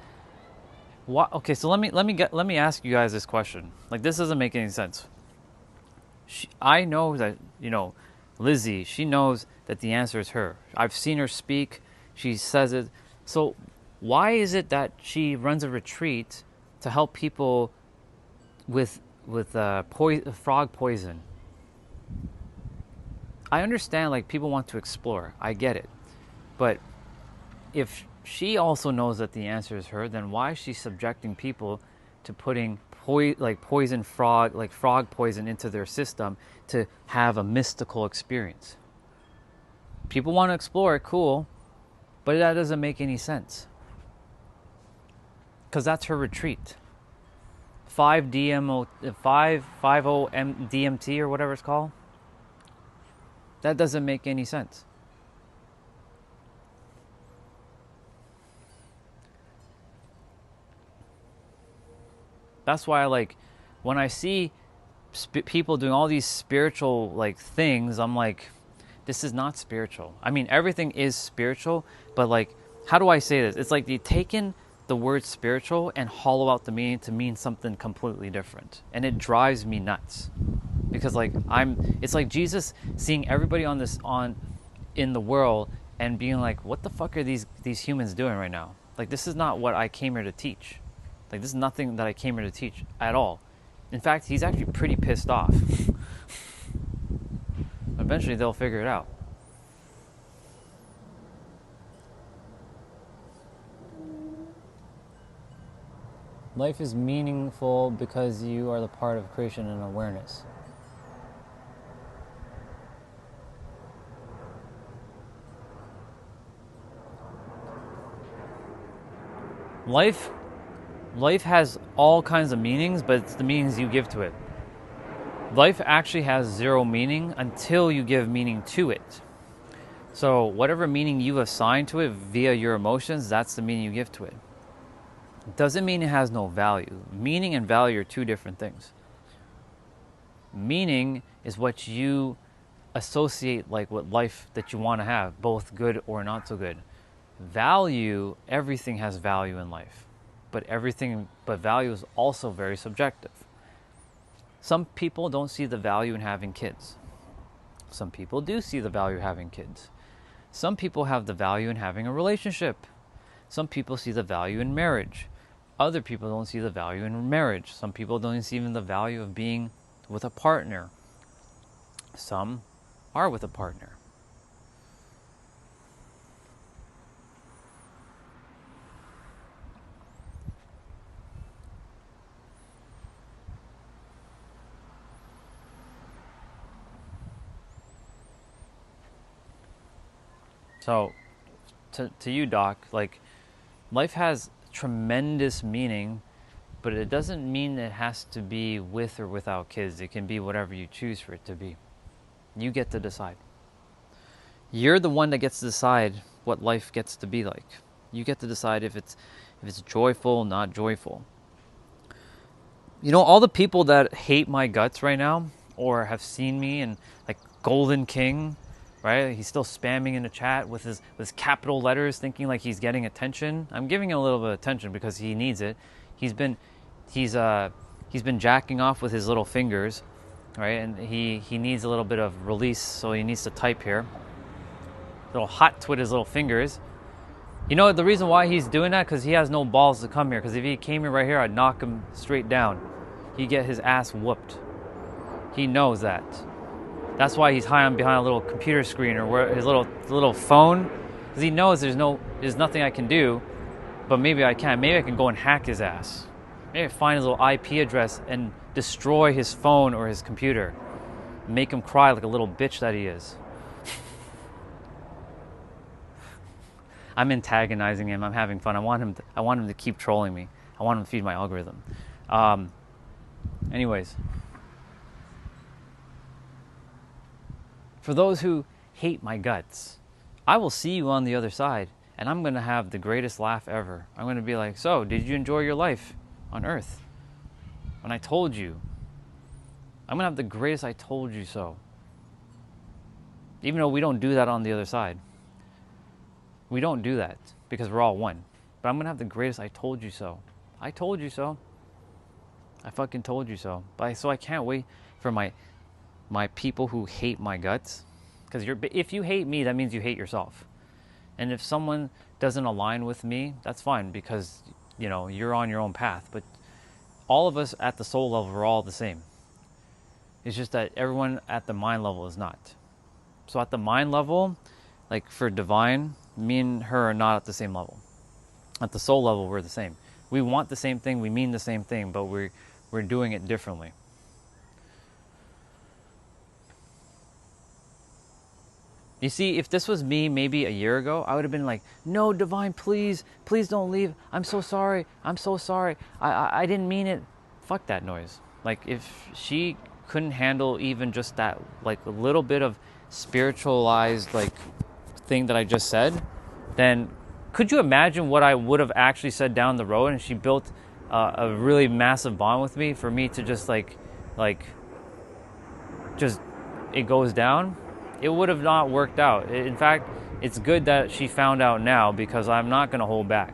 what? Okay, so let me ask you guys this question. Like, this doesn't make any sense. I know that, Lizzie, she knows that the answer is her. I've seen her speak. She says it. So why is it that she runs a retreat to help people with frog poison? I understand, like, people want to explore. I get it. But if she also knows that the answer is her, then why is she subjecting people to putting poison frog poison into their system to have a mystical experience? People want to explore, cool, but that doesn't make any sense. Because that's her retreat. 5-DMT or whatever it's called. That doesn't make any sense. That's why, like, when I see people doing all these spiritual, like, things, I'm like, this is not spiritual. I mean, everything is spiritual, but, like, how do I say this? It's like they've taken the word spiritual and hollow out the meaning to mean something completely different. And it drives me nuts. Because, like, it's like Jesus seeing everybody in the world and being like, what the fuck are these humans doing right now? Like, this is not what I came here to teach. Like, this is nothing that I came here to teach at all. In fact, he's actually pretty pissed off. Eventually, they'll figure it out. Life is meaningful because you are the part of creation and awareness. Life has all kinds of meanings, but it's the meanings you give to it. Life actually has zero meaning until you give meaning to it. So whatever meaning you assign to it via your emotions, that's the meaning you give to it. It doesn't mean it has no value. Meaning and value are two different things. Meaning is what you associate, like, with life that you want to have, both good or not so good. Value, everything has value in life. But value is also very subjective. Some people don't see the value in having kids. Some people do see the value in having kids. Some people have the value in having a relationship. Some people see the value in marriage. Other people don't see the value in marriage. Some people don't see even the value of being with a partner. Some are with a partner. So, to you, Doc, like, life has tremendous meaning, but it doesn't mean it has to be with or without kids. It can be whatever you choose for it to be. You get to decide. You're the one that gets to decide what life gets to be like. You get to decide if it's joyful, not joyful. All the people that hate my guts right now, or have seen me and, like, Golden King, right? He's still spamming in the chat with his capital letters, thinking like he's getting attention. I'm giving him a little bit of attention because he needs it. He's been jacking off with his little fingers, right? And he needs a little bit of release, so he needs to type here. Little hot twit his little fingers. The reason why he's doing that, because he has no balls to come here. Because if he came here right here, I'd knock him straight down. He'd get his ass whooped. He knows that. That's why he's hiding behind a little computer screen or his little phone, because he knows there's nothing I can do, but maybe I can. Maybe I can go and hack his ass. Maybe I find his little IP address and destroy his phone or his computer, make him cry like a little bitch that he is. I'm antagonizing him. I'm having fun. I want him to keep trolling me. I want him to feed my algorithm. Anyways. For those who hate my guts, I will see you on the other side, and I'm going to have the greatest laugh ever. I'm going to be like, so, did you enjoy your life on Earth? When I told you. I'm going to have the greatest I told you so. Even though we don't do that on the other side. We don't do that because we're all one. But I'm going to have the greatest I told you so. I told you so. I fucking told you so. So I can't wait for my people who hate my guts. Because if you hate me, that means you hate yourself. And if someone doesn't align with me, that's fine because, you know, you're on your own path. But all of us at the soul level are all the same. It's just that everyone at the mind level is not. So at the mind level, like for divine, me and her are not at the same level. At the soul level, we're the same. We want the same thing, we mean the same thing, but we're doing it differently. You see, if this was me maybe a year ago, I would have been like, no, divine, please don't leave. I'm so sorry. I didn't mean it. Fuck that noise. Like, if she couldn't handle even just that, like, a little bit of spiritualized, like, thing that I just said, then could you imagine what I would have actually said down the road? And she built a really massive bond with me for me to just, just, it goes down. It would have not worked out. In fact, it's good that she found out now because I'm not going to hold back.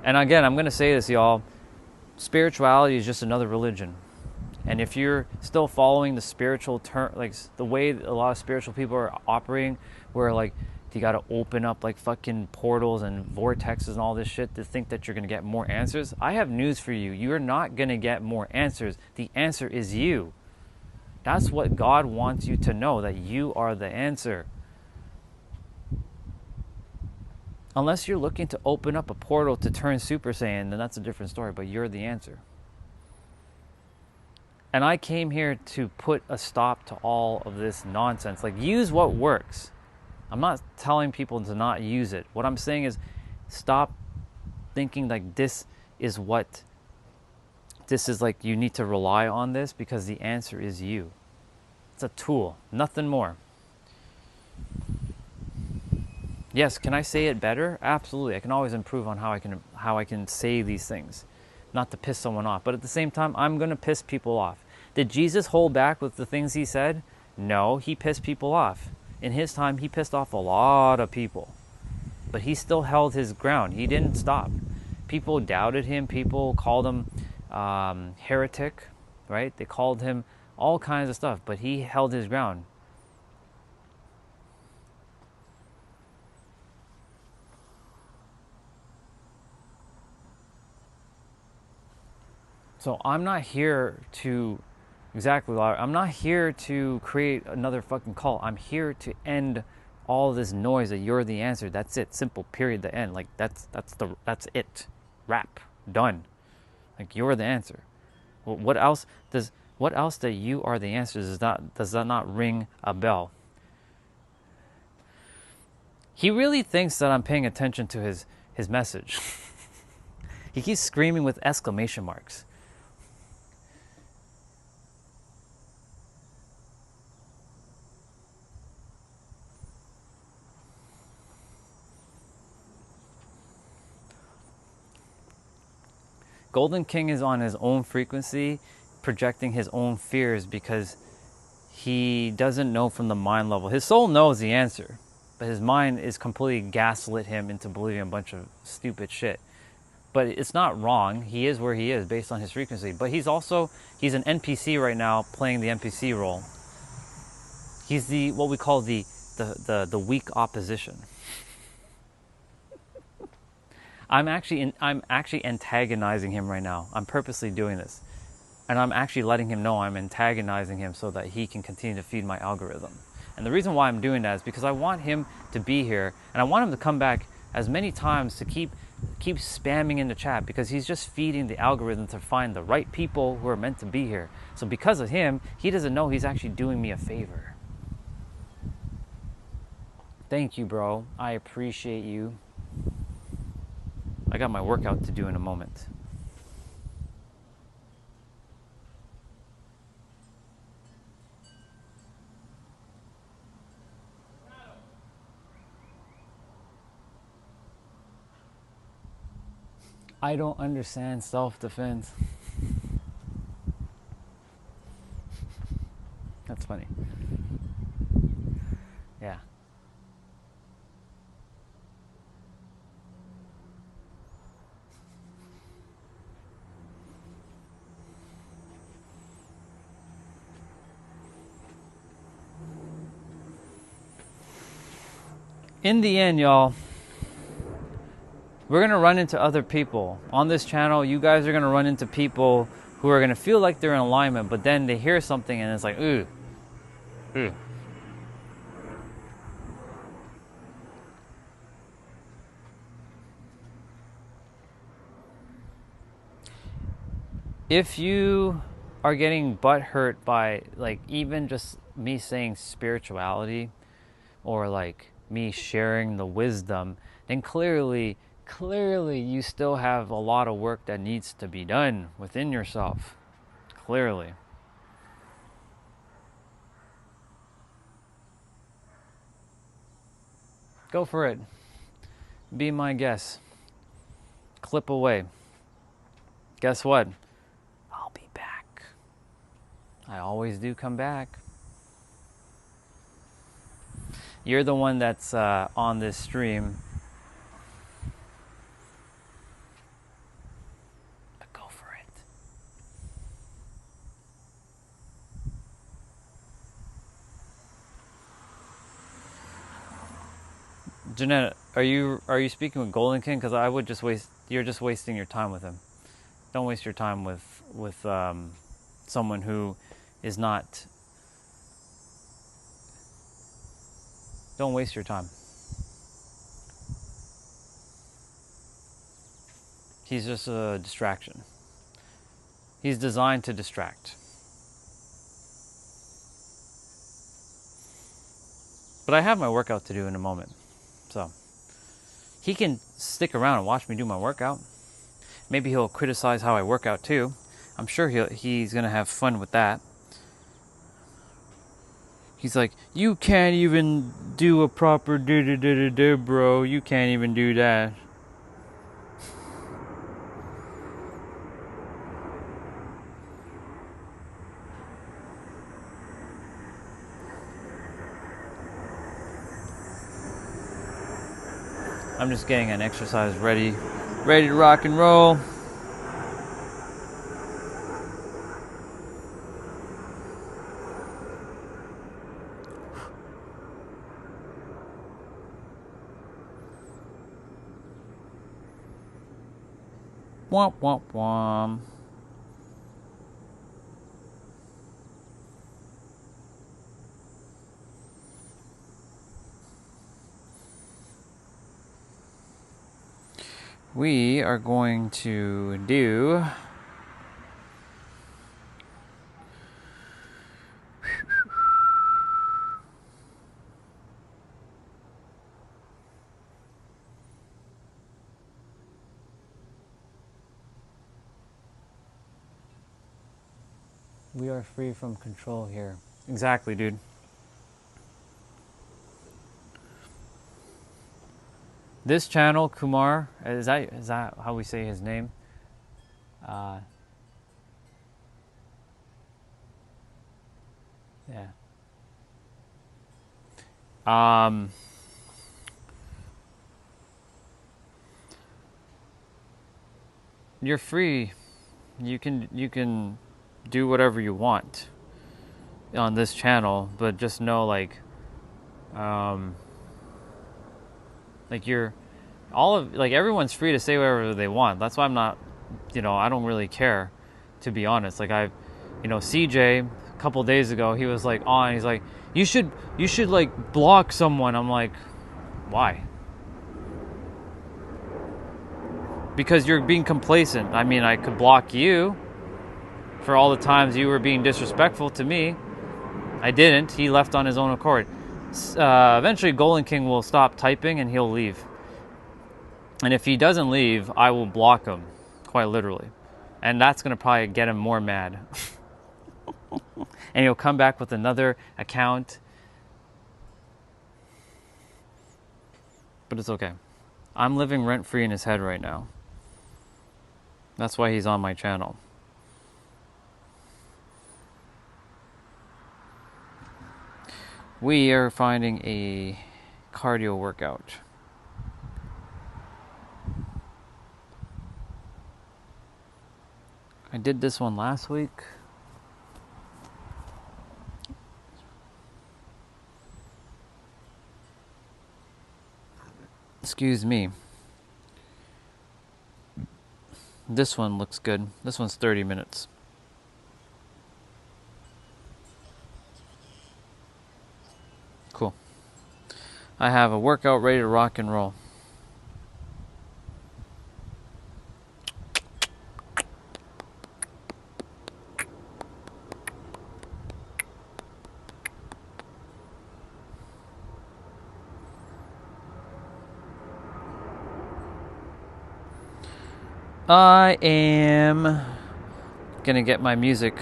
And again, I'm going to say this, y'all. Spirituality is just another religion. And if you're still following the spiritual term, like the way a lot of spiritual people are operating, where like you got to open up like fucking portals and vortexes and all this shit to think that you're going to get more answers, I have news for you. You're not going to get more answers. The answer is you. That's what God wants you to know, that you are the answer. Unless you're looking to open up a portal to turn Super Saiyan, then that's a different story, but you're the answer. And I came here to put a stop to all of this nonsense. Like, use what works. I'm not telling people to not use it. What I'm saying is stop thinking like this is like you need to rely on this, because the answer is you. It's a tool, nothing more. Yes, can I say it better? Absolutely. I can always improve on how I can say these things, not to piss someone off. But at the same time, I'm going to piss people off. Did Jesus hold back with the things he said? No, he pissed people off. In his time, he pissed off a lot of people. But he still held his ground. He didn't stop. People doubted him. People called him heretic, right? They called him all kinds of stuff, but he held his ground. So I'm not here to, I'm not here to create another fucking cult. I'm here to end all this noise that you're the answer. That's it. Simple. Period. The end. Like that's it. Wrap. Done. Like, you're the answer. Well, what else that you are the answer does that not ring a bell? He really thinks that I'm paying attention to his message. He keeps screaming with exclamation marks. Golden King is on his own frequency, projecting his own fears because he doesn't know from the mind level. His soul knows the answer, but his mind is completely gaslit him into believing a bunch of stupid shit. But it's not wrong. He is where he is based on his frequency. But he's an NPC right now playing the NPC role. He's what we call the weak opposition. I'm actually antagonizing him right now. I'm purposely doing this. And I'm actually letting him know I'm antagonizing him so that he can continue to feed my algorithm. And the reason why I'm doing that is because I want him to be here, and I want him to come back as many times to keep spamming in the chat, because he's just feeding the algorithm to find the right people who are meant to be here. So because of him, he doesn't know he's actually doing me a favor. Thank you, bro. I appreciate you. I got my workout to do in a moment. I don't understand self-defense. That's funny. in the end, y'all, we're going to run into other people. On this channel, you guys are going to run into people who are going to feel like they're in alignment, but then they hear something and it's like, ooh, ooh. If you are getting butt hurt by like even just me saying spirituality or like me sharing the wisdom, then clearly you still have a lot of work that needs to be done within yourself. Clearly. Go for it. Be my guest. Clip away. Guess what? I'll be back. I always do come back. You're the one that's on this stream. But go for it. Jeanette, are you speaking with Golden King? Because I would just waste. You're just wasting your time with him. Don't waste your time with someone who is not. Don't waste your time. He's just a distraction. He's designed to distract. But I have my workout to do in a moment. So he can stick around and watch me do my workout. Maybe he'll criticize how I work out too. I'm sure he's going to have fun with that. He's like, you can't even do a proper do, bro. You can't even do that. I'm just getting an exercise ready to rock and roll. Womp womp womp. We are going to do we are free from control here. Exactly, dude. This channel, Kumar, is that how we say his name? Yeah. You're free. You can do whatever you want on this channel, but just know like you're everyone's free to say whatever they want. That's why I'm not, I don't really care, to be honest. Like CJ a couple days ago, he was like on, he's like, you should like block someone. I'm like, why? Because you're being complacent. I mean, I could block you for all the times you were being disrespectful to me. I didn't. He left on his own accord. Eventually Golden King will stop typing and he'll leave. And if he doesn't leave, I will block him, quite literally. And that's going to probably get him more mad. And he'll come back with another account. But it's okay. I'm living rent-free in his head right now. That's why he's on my channel. We are finding a cardio workout. I did this one last week. Excuse me. This one looks good. This one's 30 minutes. Cool. I have a workout ready to rock and roll. I am gonna get my music.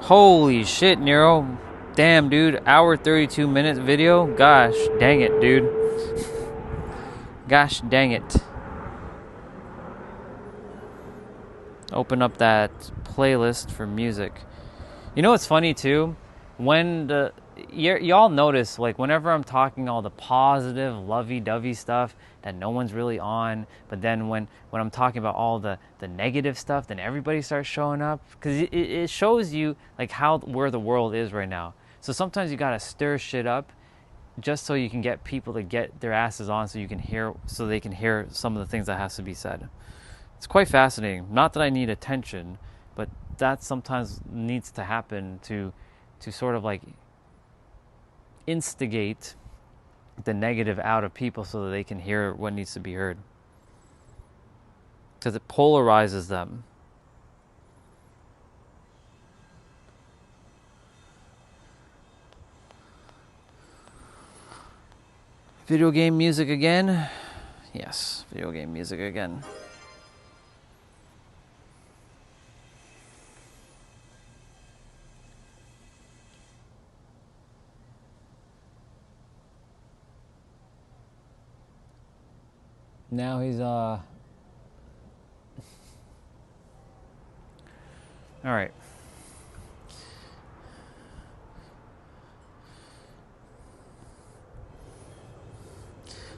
Holy shit, Nero. Damn, dude. Hour 32 minutes video. Gosh dang it, dude. Gosh dang it. Open up that playlist for music. You know what's funny too? When y'all notice, like, whenever I'm talking all the positive, lovey-dovey stuff that no one's really on, but then when I'm talking about all the negative stuff, then everybody starts showing up, because it shows you like where the world is right now. So sometimes you gotta stir shit up just so you can get people to get their asses on, so they can hear some of the things that has to be said. It's quite fascinating. Not that I need attention, but that sometimes needs to happen to sort of like instigate the negative out of people so that they can hear what needs to be heard. Because it polarizes them. Video game music again? Yes, video game music again. Now he's all right.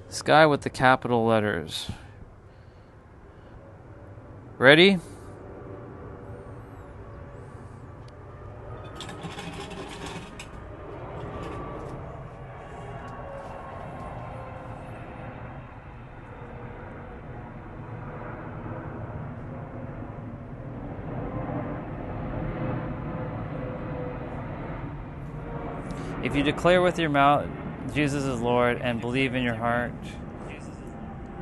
This guy with the capital letters. Ready? If you declare with your mouth Jesus is Lord and believe in your heart,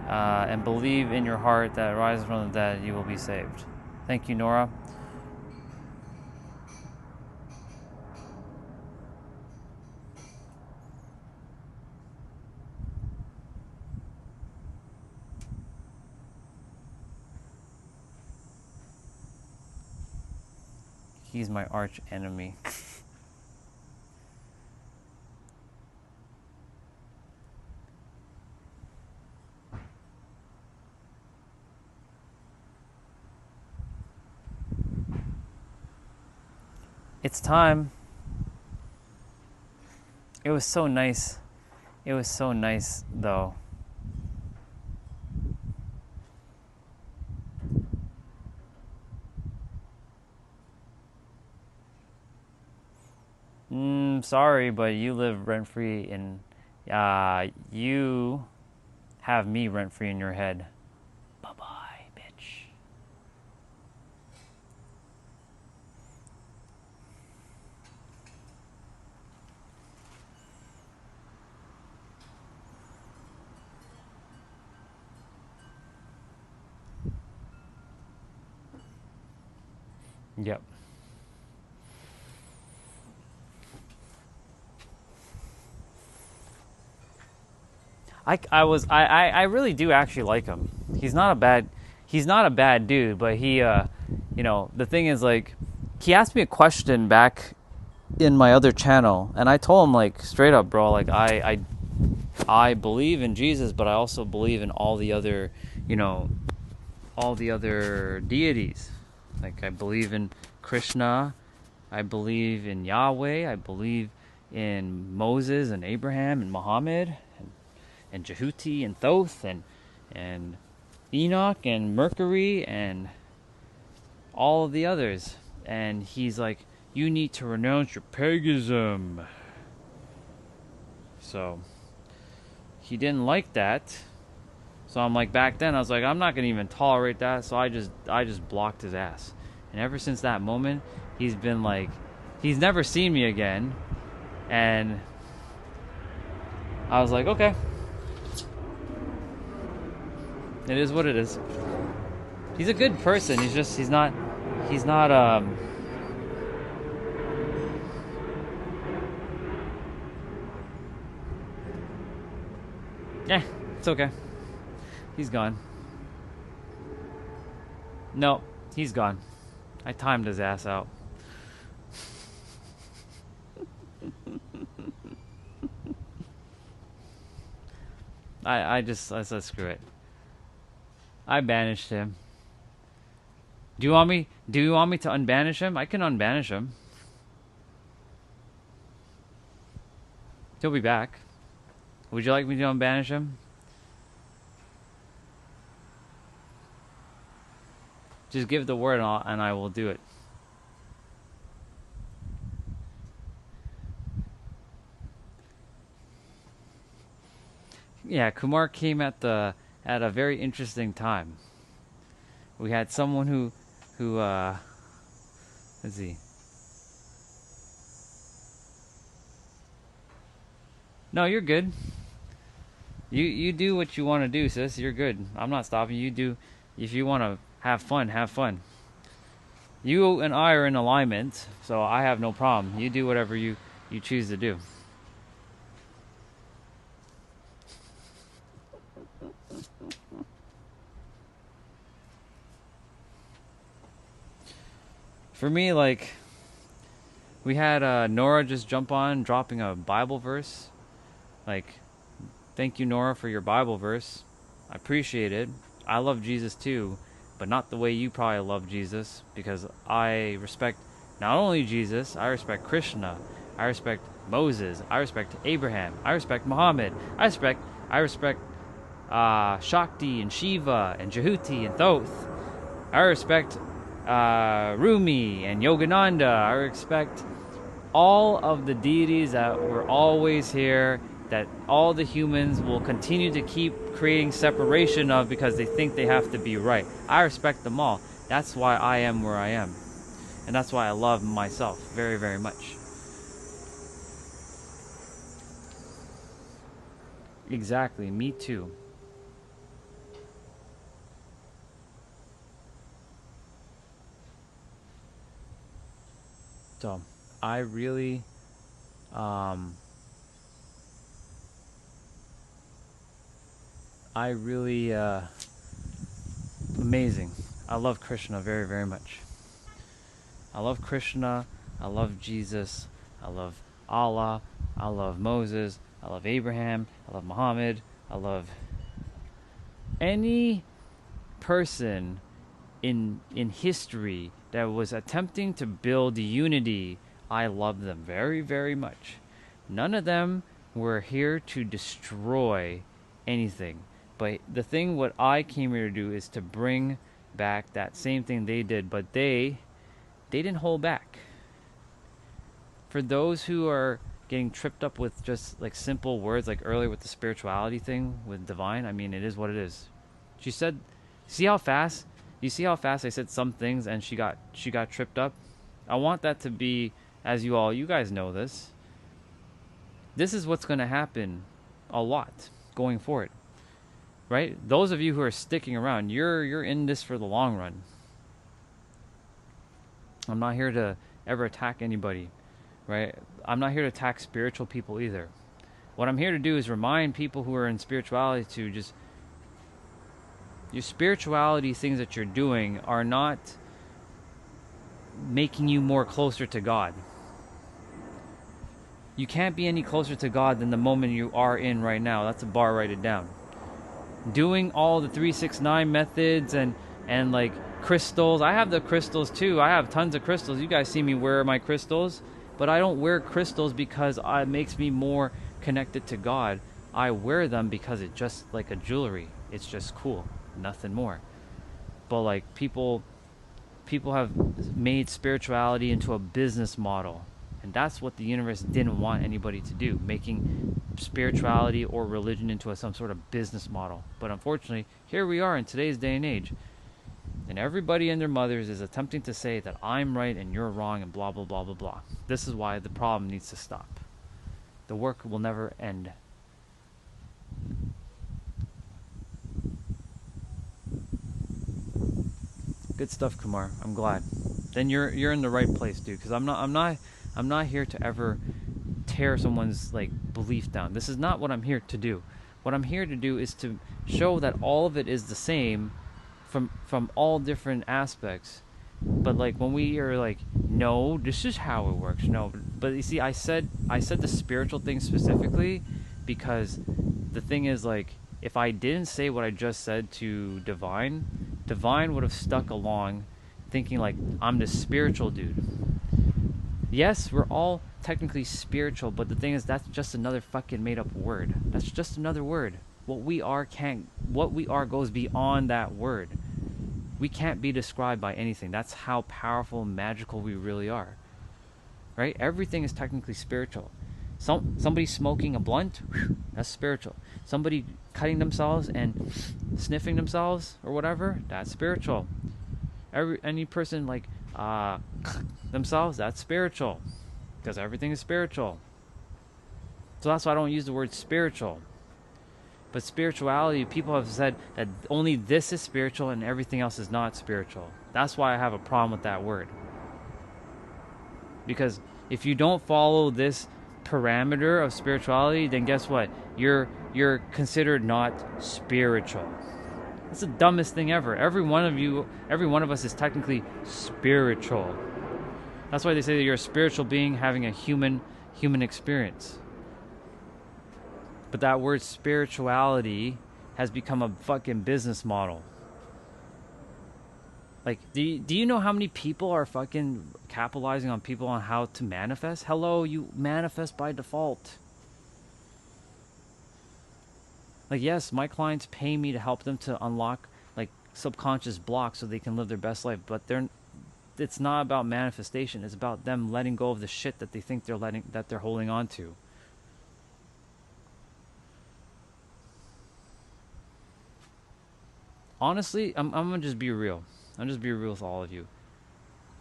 that rises from the dead, you will be saved. Thank you, Nora. He's my arch enemy. It's time. It was so nice. It was so nice, though. Sorry, but you live rent-free in... you have me rent-free in your head. Bye-bye, bitch. Yep. I really do actually like him. He's not a bad dude, but he the thing is, like, he asked me a question back in my other channel, and I told him, like, straight up, bro, like, I believe in Jesus, but I also believe in all the other deities. Like, I believe in Krishna, I believe in Yahweh, I believe in Moses and Abraham and Muhammad and Jehuti and Thoth and Enoch and Mercury and all of the others. And he's like, you need to renounce your paganism. So he didn't like that. So I'm like, back then I was like, I'm not gonna even tolerate that. So I just blocked his ass. And ever since that moment, he's been like, he's never seen me again. And I was like, okay, it is what it is. He's a good person. He's not it's okay. He's gone. No, he's gone. I timed his ass out. I said screw it. I banished him. Do you want me to unbanish him? I can unbanish him. He'll be back. Would you like me to unbanish him? Just give the word and I will do it. Yeah, Kumar came at a very interesting time. We had someone who let's see. No, you're good. You do what you want to do, sis. You're good. I'm not stopping you. Do if you want to have fun, have fun. You and I are in alignment, so I have no problem. You do whatever you choose to do. For me, like, we had Nora just jump on dropping a Bible verse. Like, thank you, Nora, for your Bible verse. I appreciate it. I love Jesus too, but not the way you probably love Jesus, because I respect not only Jesus, I respect Krishna, I respect Moses, I respect Abraham, I respect Muhammad, I respect Shakti and Shiva and Jehuti and Thoth. I respect Rumi and Yogananda. I respect all of the deities that were always here, that all the humans will continue to keep creating separation of because they think they have to be right. I respect them all. That's why I am where I am. And that's why I love myself very, very much. Exactly, me too. So, I really, amazing. I love Krishna very, very much. I love Krishna, I love Jesus, I love Allah, I love Moses, I love Abraham, I love Muhammad, I love any person in history that was attempting to build unity. I love them very, very much. None of them were here to destroy anything. But the thing what I came here to do is to bring back that same thing they did, but they didn't hold back. For those who are getting tripped up with just like simple words, like earlier with the spirituality thing with divine, I mean, it is what it is. She said, see how fast I said some things and she got tripped up? I want that to be, as you guys know this is what's going to happen a lot going forward, right? Those of you who are sticking around, you're in this for the long run. I'm not here to ever attack anybody, right? I'm not here to attack spiritual people either. What I'm here to do is remind people who are in spirituality to just, your spirituality things that you're doing are not making you more closer to God. You can't be any closer to God than the moment you are in right now. That's a bar, write it down. Doing all the 369 methods and like crystals. I have the crystals too. I have tons of crystals. You guys see me wear my crystals, but I don't wear crystals because it makes me more connected to God. I wear them because it's just like a jewelry. It's just cool, nothing more. But like people have made spirituality into a business model, And that's what the universe didn't want anybody to do, making spirituality or religion into some sort of business model. But unfortunately, here we are in today's day and age. And everybody and their mothers is attempting to say that I'm right and you're wrong and blah, blah, blah, blah, blah. This is why the problem needs to stop. The work will never end. Good stuff, Kumar. I'm glad. Then you're in the right place, dude. Because I'm not here to ever tear someone's like belief down. This is not what I'm here to do. What I'm here to do is to show that all of it is the same, from all different aspects. But like when we are like, no, this is how it works. No, but you see, I said the spiritual thing specifically because the thing is, like, if I didn't say what I just said to Divine would have stuck along thinking like I'm the spiritual dude. Yes, we're all technically spiritual, but the thing is, that's just another fucking made up word. That's just another word. What we are goes beyond that word. We can't be described by anything. That's how powerful and magical we really are. Right? Everything is technically spiritual. Somebody smoking a blunt, whew, that's spiritual. Somebody cutting themselves and sniffing themselves or whatever, that's spiritual. Any person like themselves, that's spiritual, because everything is spiritual. So that's why I don't use the word spiritual. But spirituality, people have said that only this is spiritual and everything else is not spiritual. That's why I have a problem with that word. Because if you don't follow this parameter of spirituality, then guess what? You're considered not spiritual. That's the dumbest thing ever. Every one of us is technically spiritual. That's why they say that you're a spiritual being having a human experience. But that word spirituality has become a fucking business model. Like, do you know how many people are fucking capitalizing on people on how to manifest? Hello, you manifest by default. Like, yes, my clients pay me to help them to unlock like subconscious blocks so they can live their best life, but it's not about manifestation. It's about them letting go of the shit that they think they're holding on to. Honestly, I'm gonna just be real. I'm just be real with all of you.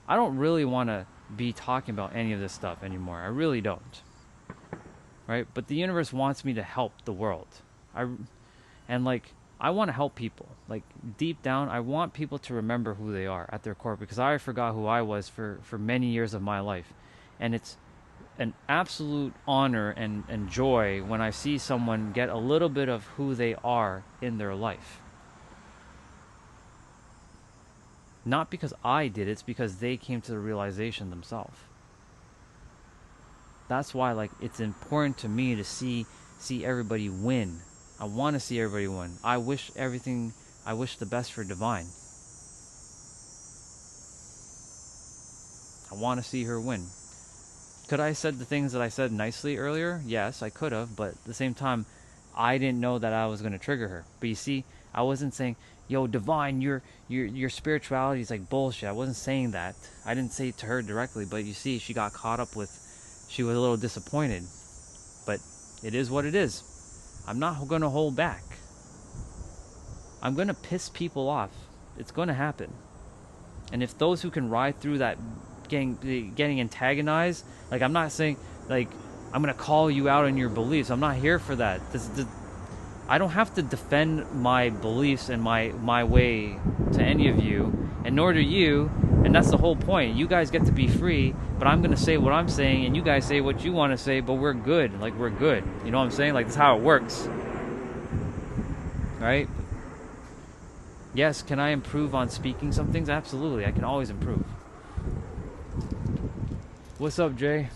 I don't really want to be talking about any of this stuff anymore. I really don't. Right? But the universe wants me to help the world. I want to help people. Like, deep down, I want people to remember who they are at their core, because I forgot who I was for many years of my life. And it's an absolute honor and joy when I see someone get a little bit of who they are in their life. Not because I did it, it's because they came to the realization themselves. That's why, like, it's important to me to see everybody win. I want to see everybody win. I wish the best for Divine. I want to see her win. Could I have said the things that I said nicely earlier? Yes, I could have, but at the same time, I didn't know that I was going to trigger her. But you see, I wasn't saying, yo, Divine, your spirituality is like bullshit. I wasn't saying that. I didn't say it to her directly, but you see, she got caught up with, she was a little disappointed. But it is what it is. I'm not going to hold back. I'm going to piss people off. It's going to happen. And if those who can ride through that getting antagonized, like, I'm not saying, like, I'm going to call you out on your beliefs. I'm not here for that. I don't have to defend my beliefs and my way to any of you, and nor do you, and that's the whole point. You guys get to be free, but I'm going to say what I'm saying, and you guys say what you want to say, but we're good. Like, we're good. You know what I'm saying? Like, that's how it works. Right? Yes, can I improve on speaking some things? Absolutely. I can always improve. What's up, Jay?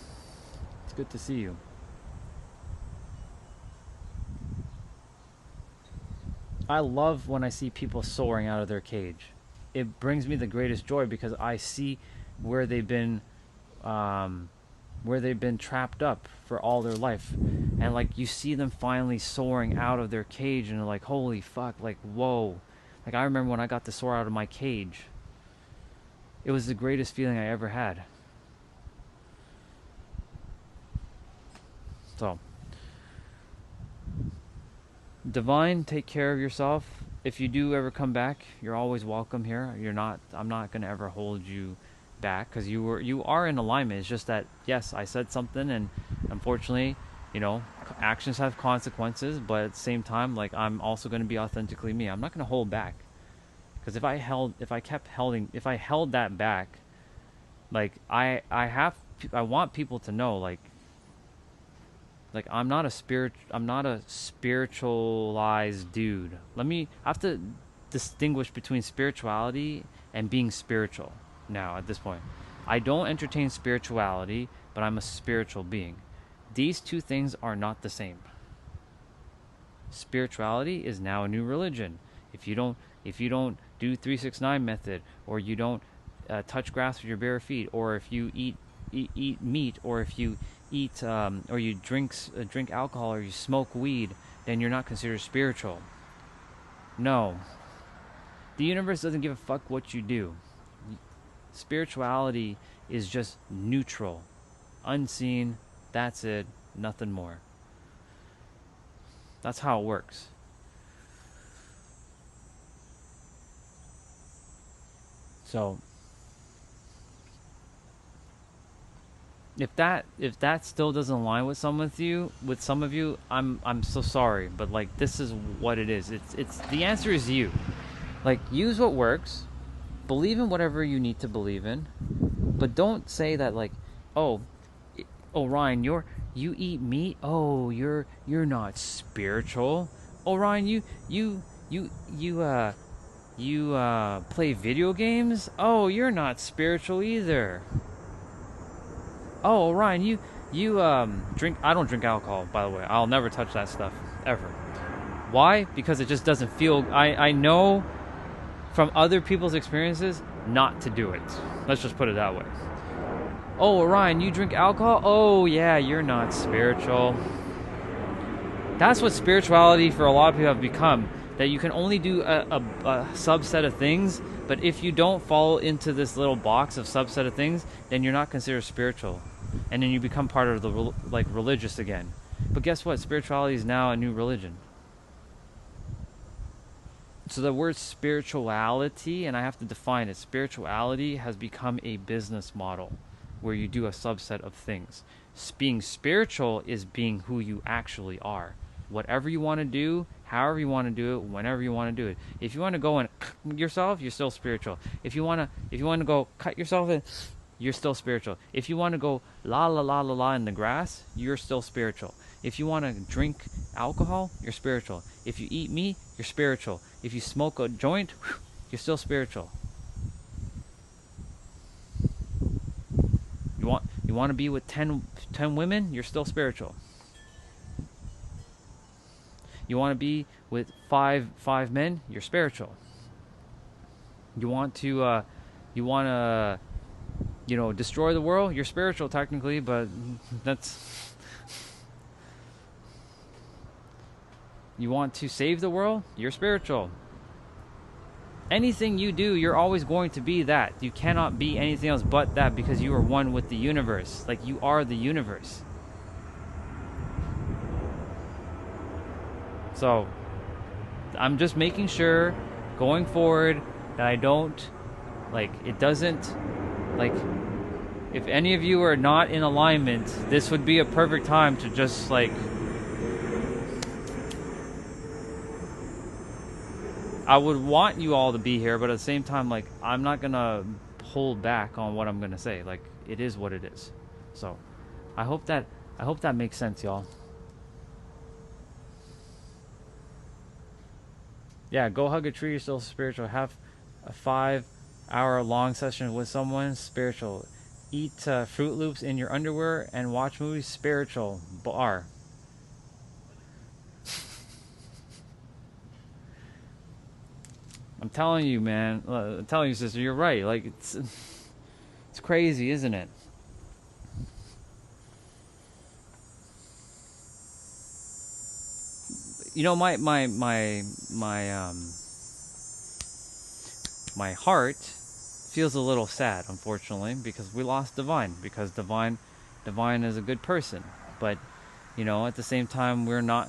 It's good to see you. I love when I see people soaring out of their cage. It brings me the greatest joy because I see where they've been trapped up for all their life. And like, you see them finally soaring out of their cage and they're like, holy fuck, like, whoa. Like, I remember when I got to soar out of my cage. It was the greatest feeling I ever had. So, divine, take care of yourself. If you do ever come back, you're always welcome here. I'm not gonna ever hold you back, because you are in alignment. It's just that, yes, I said something, and unfortunately, actions have consequences. But at the same time, like, I'm also gonna be authentically me. I'm not gonna hold back, because if I held that back, like, I want people to know, like I'm not a spiritualized dude. I have to distinguish between spirituality and being spiritual now at this point. I don't entertain spirituality, but I'm a spiritual being. These two things are not the same. Spirituality is now a new religion. If you don't do 369 method, or you don't touch grass with your bare feet, or if you eat meat, or if you eat or you drink alcohol, or you smoke weed, then you're not considered spiritual. No. The universe doesn't give a fuck what you do. Spirituality is just neutral, unseen. That's it. Nothing more. That's how it works. So if that still doesn't align with some of you, I'm so sorry, but like, this is what it is. It's the answer is you. Like, use what works, believe in whatever you need to believe in, but don't say that, like, oh Ryan, you eat meat, oh you're not spiritual. Oh Ryan, you play video games, oh you're not spiritual either. Oh, Ryan, you drink. I don't drink alcohol, by the way. I'll never touch that stuff ever. Why? Because it just doesn't feel. I know from other people's experiences not to do it. Let's just put it that way. Oh, Ryan, you drink alcohol? Oh, yeah, you're not spiritual. That's what spirituality for a lot of people have become. That you can only do a subset of things, but if you don't fall into this little box of subset of things, then you're not considered spiritual. And then you become part of the religious again. But guess what? Spirituality is now a new religion. So the word spirituality, and I have to define it, spirituality has become a business model where you do a subset of things. Being spiritual is being who you actually are. Whatever you want to do, however you want to do it, whenever you want to do it. If you want to go and cut yourself, you're still spiritual. If you want to go cut yourself in, you're still spiritual. If you want to go la la la la la in the grass, you're still spiritual. If you want to drink alcohol, you're spiritual. If you eat meat, you're spiritual. If you smoke a joint, you're still spiritual. You want to be with 10 women, you're still spiritual. You want to be with five men, you're spiritual. You want to destroy the world, you're spiritual technically, but that's... You want to save the world, you're spiritual. Anything you do, you're always going to be that. You cannot be anything else but that, because you are one with the universe. Like, you are the universe. So, I'm just making sure, going forward, that I don't, it doesn't, if any of you are not in alignment, this would be a perfect time to just, I would want you all to be here, but at the same time, I'm not gonna hold back on what I'm gonna say. It is what it is. So, I hope that makes sense, y'all. Yeah, go hug a tree, you're still spiritual. Have a 5-hour-long session with someone, spiritual. Eat Fruit Loops in your underwear and watch movies, spiritual. Bar. I'm telling you, man. I'm telling you, sister, you're right. It's crazy, isn't it? My heart feels a little sad, unfortunately, because we lost Divine. Because Divine is a good person, but You know, at the same time, we're not.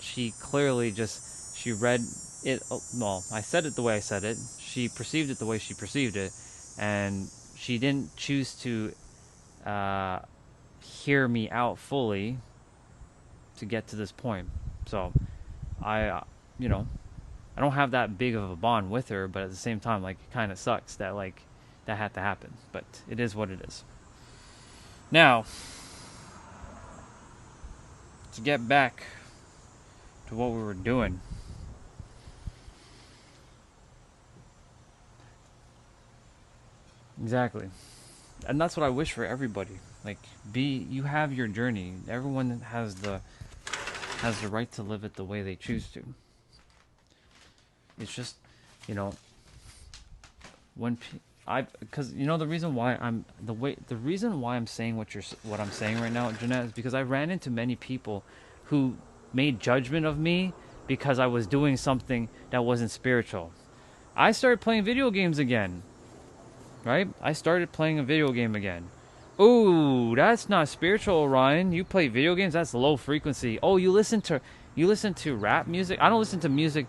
She clearly just she read it. Well, I said it the way I said it. She perceived it the way she perceived it, and she didn't choose to hear me out fully to get to this point. So, you know, I don't have that big of a bond with her, but at the same time, like, it kind of sucks that, like, that had to happen. But it is what it is. Now, to get back to what we were doing. Exactly. And that's what I wish for everybody. Like, you have your journey. Everyone has the right to live it the way they choose to. It's just, you know, because you know the reason why I'm saying what I'm saying right now, Jeanette, is because I ran into many people who made judgment of me because I was doing something that wasn't spiritual. I started playing video games again. Right? I started playing a video game again. Ooh, that's not spiritual, Orion. You play video games? That's low frequency. Oh, you listen to rap music? I don't listen to music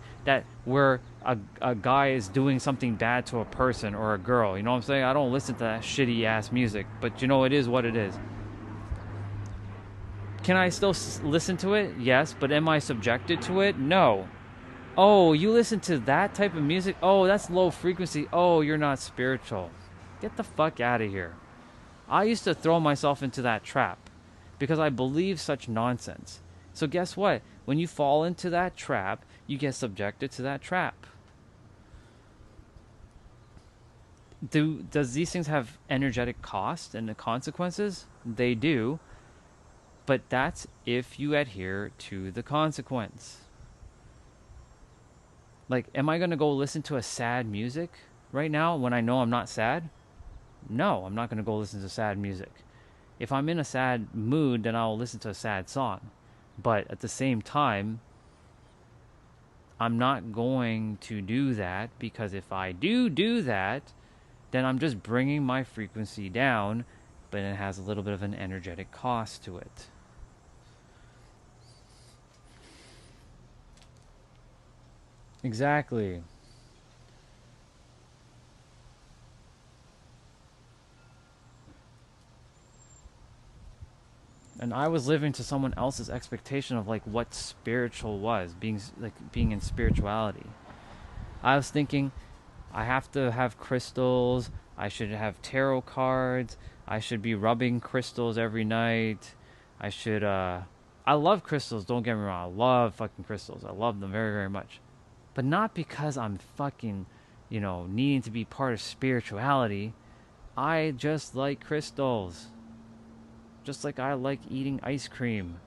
where a guy is doing something bad to a person or a girl. You know what I'm saying? I don't listen to that shitty ass music. But you know, it is what it is. Can I still listen to it? Yes. But am I subjected to it? No. Oh, you listen to that type of music? Oh, that's low frequency. Oh, you're not spiritual. Get the fuck out of here. I used to throw myself into that trap because I believe such nonsense. So guess what? When you fall into that trap, you get subjected to that trap. Does these things have energetic cost and the consequences? They do. But that's if you adhere to the consequence. Like, am I going to go listen to a sad music right now when I know I'm not sad? No, I'm not going to go listen to sad music. If I'm in a sad mood, then I'll listen to a sad song. But at the same time, I'm not going to do that, because if I do that, then I'm just bringing my frequency down, but it has a little bit of an energetic cost to it. Exactly. And I was living to someone else's expectation of like what spiritual was, being in spirituality. I was thinking I have to have crystals, I should have tarot cards, I should be rubbing crystals every night. I love crystals, don't get me wrong. I love fucking crystals. I love them very, very much. But not because I'm fucking, needing to be part of spirituality. I just like crystals. Just like I like eating ice cream.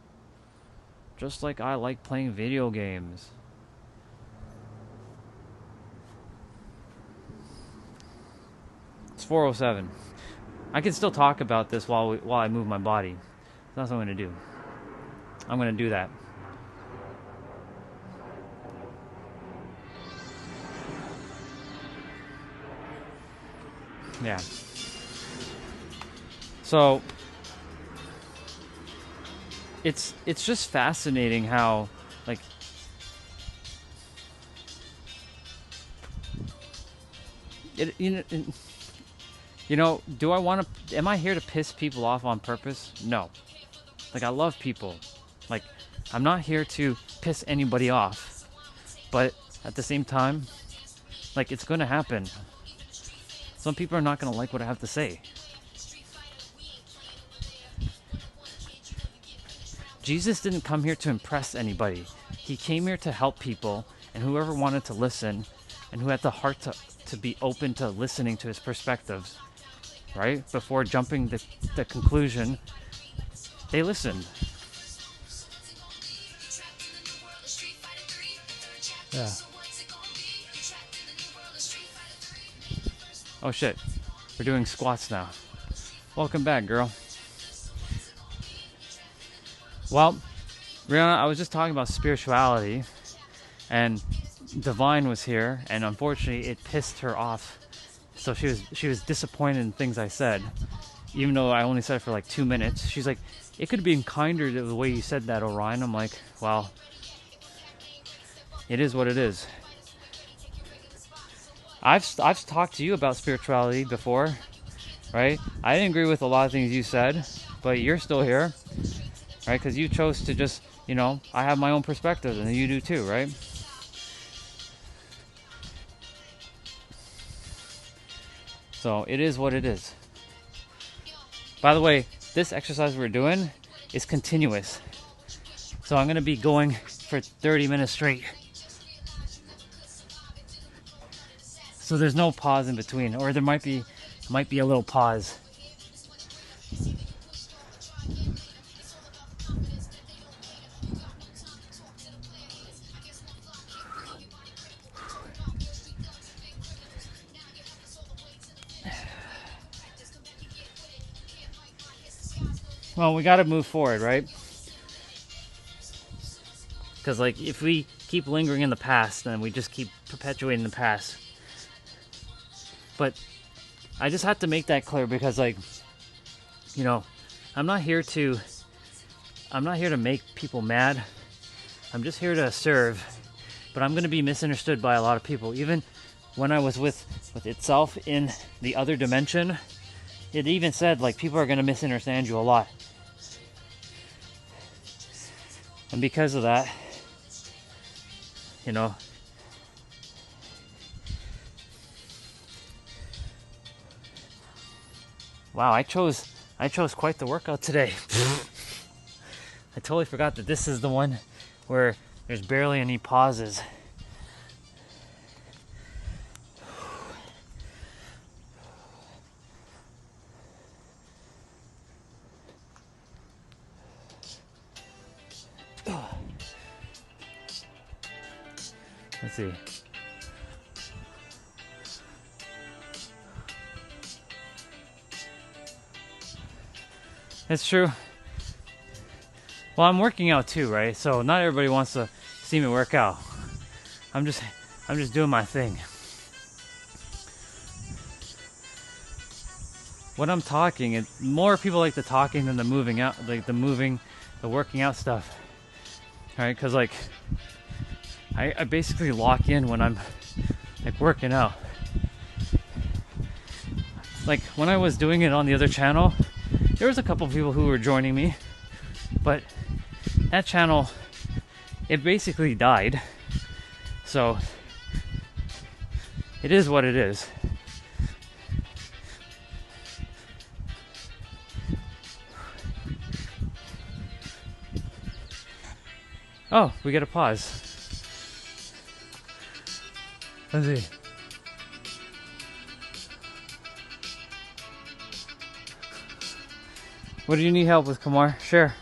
Just like I like playing video games. It's 4:07. I can still talk about this while I move my body. That's what I'm going to do. I'm going to do that. Yeah. So it's just fascinating how, like, do I want to? Am I here to piss people off on purpose? No. Like, I love people. Like, I'm not here to piss anybody off. But at the same time, like, it's going to happen. Some people are not going to like what I have to say. Jesus didn't come here to impress anybody. He came here to help people, and whoever wanted to listen, and who had the heart to be open to listening to his perspectives, right? Before jumping the conclusion, they listened. Yeah. Oh shit, we're doing squats now. Welcome back, girl. Well, Rihanna, I was just talking about spirituality, and Divine was here, and unfortunately it pissed her off. So she was disappointed in things I said, even though I only said it for like 2 minutes. She's like, it could have been kinder to the way you said that, Orion. I'm like, well, it is what it is. I've talked to you about spirituality before, right? I didn't agree with a lot of things you said, but you're still here, right? Because you chose to just, you know, I have my own perspective, and you do too, right? So it is what it is. By the way, this exercise we're doing is continuous. So I'm going to be going for 30 minutes straight. So there's no pause in between, or there might be a little pause. Well, we got to move forward, right? Because like if we keep lingering in the past, then we just keep perpetuating the past. But I just have to make that clear because, like, you know, I'm not here to make people mad. I'm just here to serve. But I'm going to be misunderstood by a lot of people. Even when I was with itself in the other dimension, it even said, like, people are going to misunderstand you a lot. And because of that, you know, wow, I chose quite the workout today. I totally forgot that this is the one where there's barely any pauses. Let's see. It's true. Well, I'm working out too, right? So not everybody wants to see me work out. I'm just doing my thing. When I'm talking, more people like the talking than the moving out, like the working out stuff. All right, because like I basically lock in when I'm like working out. Like when I was doing it on the other channel, there was a couple of people who were joining me, but that channel, it basically died. So it is what it is. Oh, we get a pause. Let's see. What do you need help with, Kumar? Share.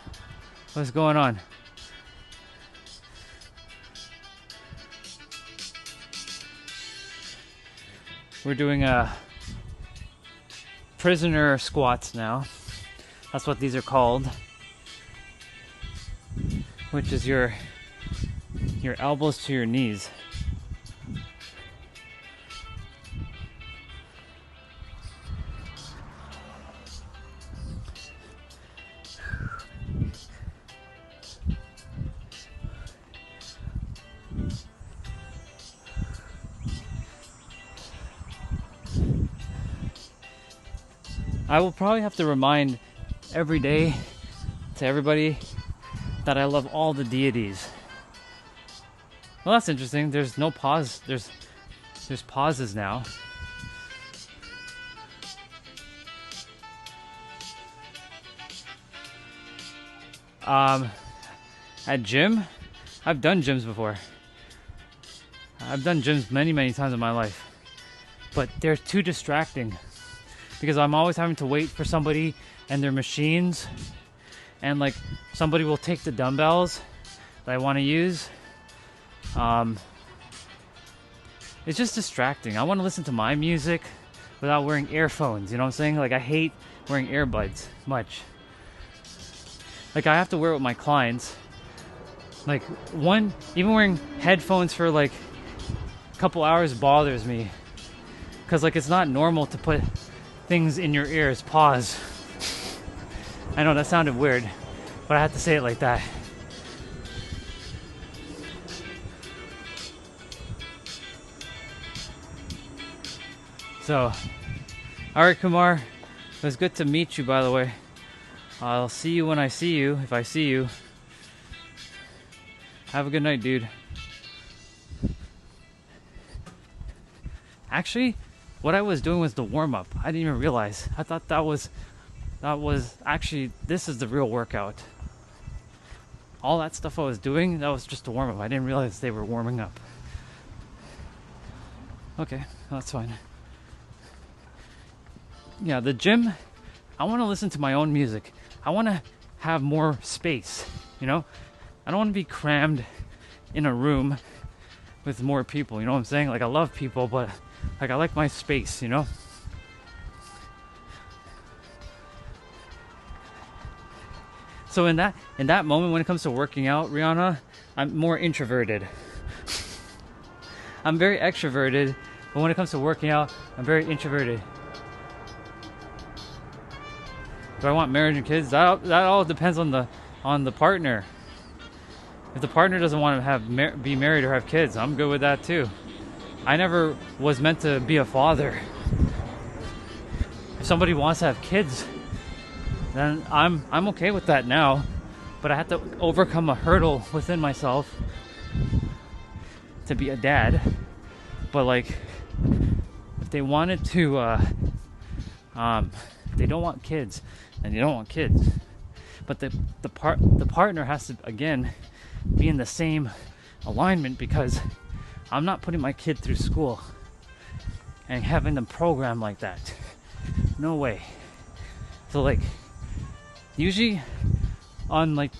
What's going on? We're doing prisoner squats now. That's what these are called. Which is your elbows to your knees. I will probably have to remind every day to everybody that I love all the deities. Well, that's interesting. There's no pause. There's pauses now. At gym, I've done gyms before. I've done gyms many times in my life, but they're too distracting because I'm always having to wait for somebody and their machines, and like somebody will take the dumbbells that I want to use. It's just distracting. I want to listen to my music without wearing earphones. You know what I'm saying? Like I hate wearing earbuds much. Like I have to wear it with my clients. Like even wearing headphones for like a couple hours bothers me, because like it's not normal to put things in your ears. Pause. I know that sounded weird, but I had to say it like that. So, alright Kumar, it was good to meet you, by the way. I'll see you when I see you, if I see you. Have a good night, dude. Actually, what I was doing was the warm-up. I didn't even realize. I thought that was actually, this is the real workout. All that stuff I was doing, that was just a warm-up. I didn't realize they were warming up. Okay, that's fine. Yeah, the gym, I want to listen to my own music. I want to have more space, you know? I don't want to be crammed in a room with more people, you know what I'm saying? Like, I love people, but like, I like my space, you know? So in that moment, when it comes to working out, Rihanna, I'm more introverted. I'm very extroverted, but when it comes to working out, I'm very introverted. Do I want marriage and kids? That all depends on the partner. If the partner doesn't want to be married or have kids, I'm good with that too. I never was meant to be a father. If somebody wants to have kids, then I'm okay with that now. But I have to overcome a hurdle within myself to be a dad. But like, if they wanted to, they don't want kids, and you don't want kids. But the partner has to, again, be in the same alignment, because I'm not putting my kid through school and having them program like that. No way. So like, usually on like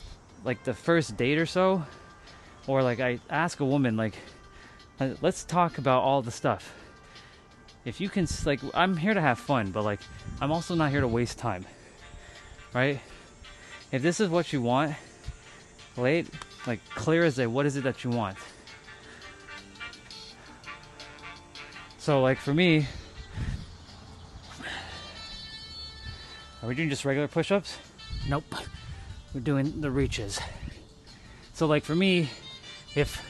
the first date or so, or like I ask a woman, like, let's talk about all the stuff. If you can, like, I'm here to have fun, but like, I'm also not here to waste time, right? If this is what you want, like clear as day, what is it that you want? So like for me, are we doing just regular push-ups? Nope, we're doing the reaches. So like for me, if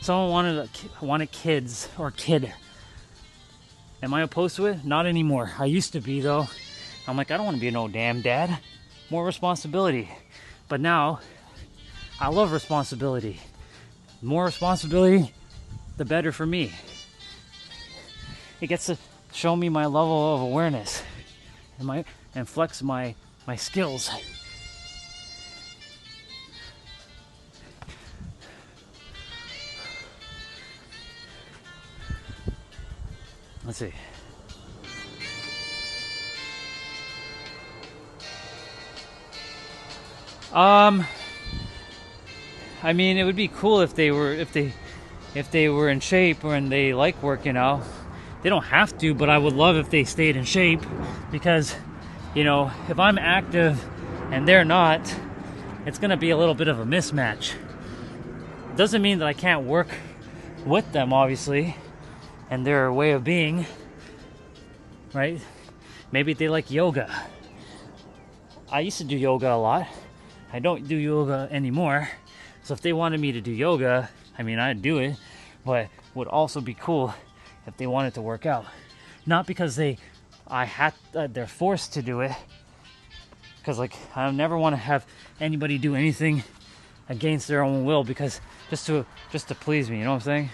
someone wanted kids or kid, am I opposed to it? Not anymore. I used to be though. I'm like, I don't want to be no damn dad. More responsibility. But now, I love responsibility. More responsibility, the better for me. It gets to show me my level of awareness and flex my skills. Let's see. I mean, it would be cool if they were in shape and they like working out. They don't have to, but I would love if they stayed in shape, because, you know, if I'm active and they're not, it's gonna be a little bit of a mismatch. Doesn't mean that I can't work with them, obviously, and their way of being, right? Maybe they like yoga. I used to do yoga a lot. I don't do yoga anymore. So if they wanted me to do yoga, I mean, I'd do it, but would also be cool if they wanted to work out. Not because they're forced to do it, because like, I never want to have anybody do anything against their own will, because just to please me, you know what I'm saying?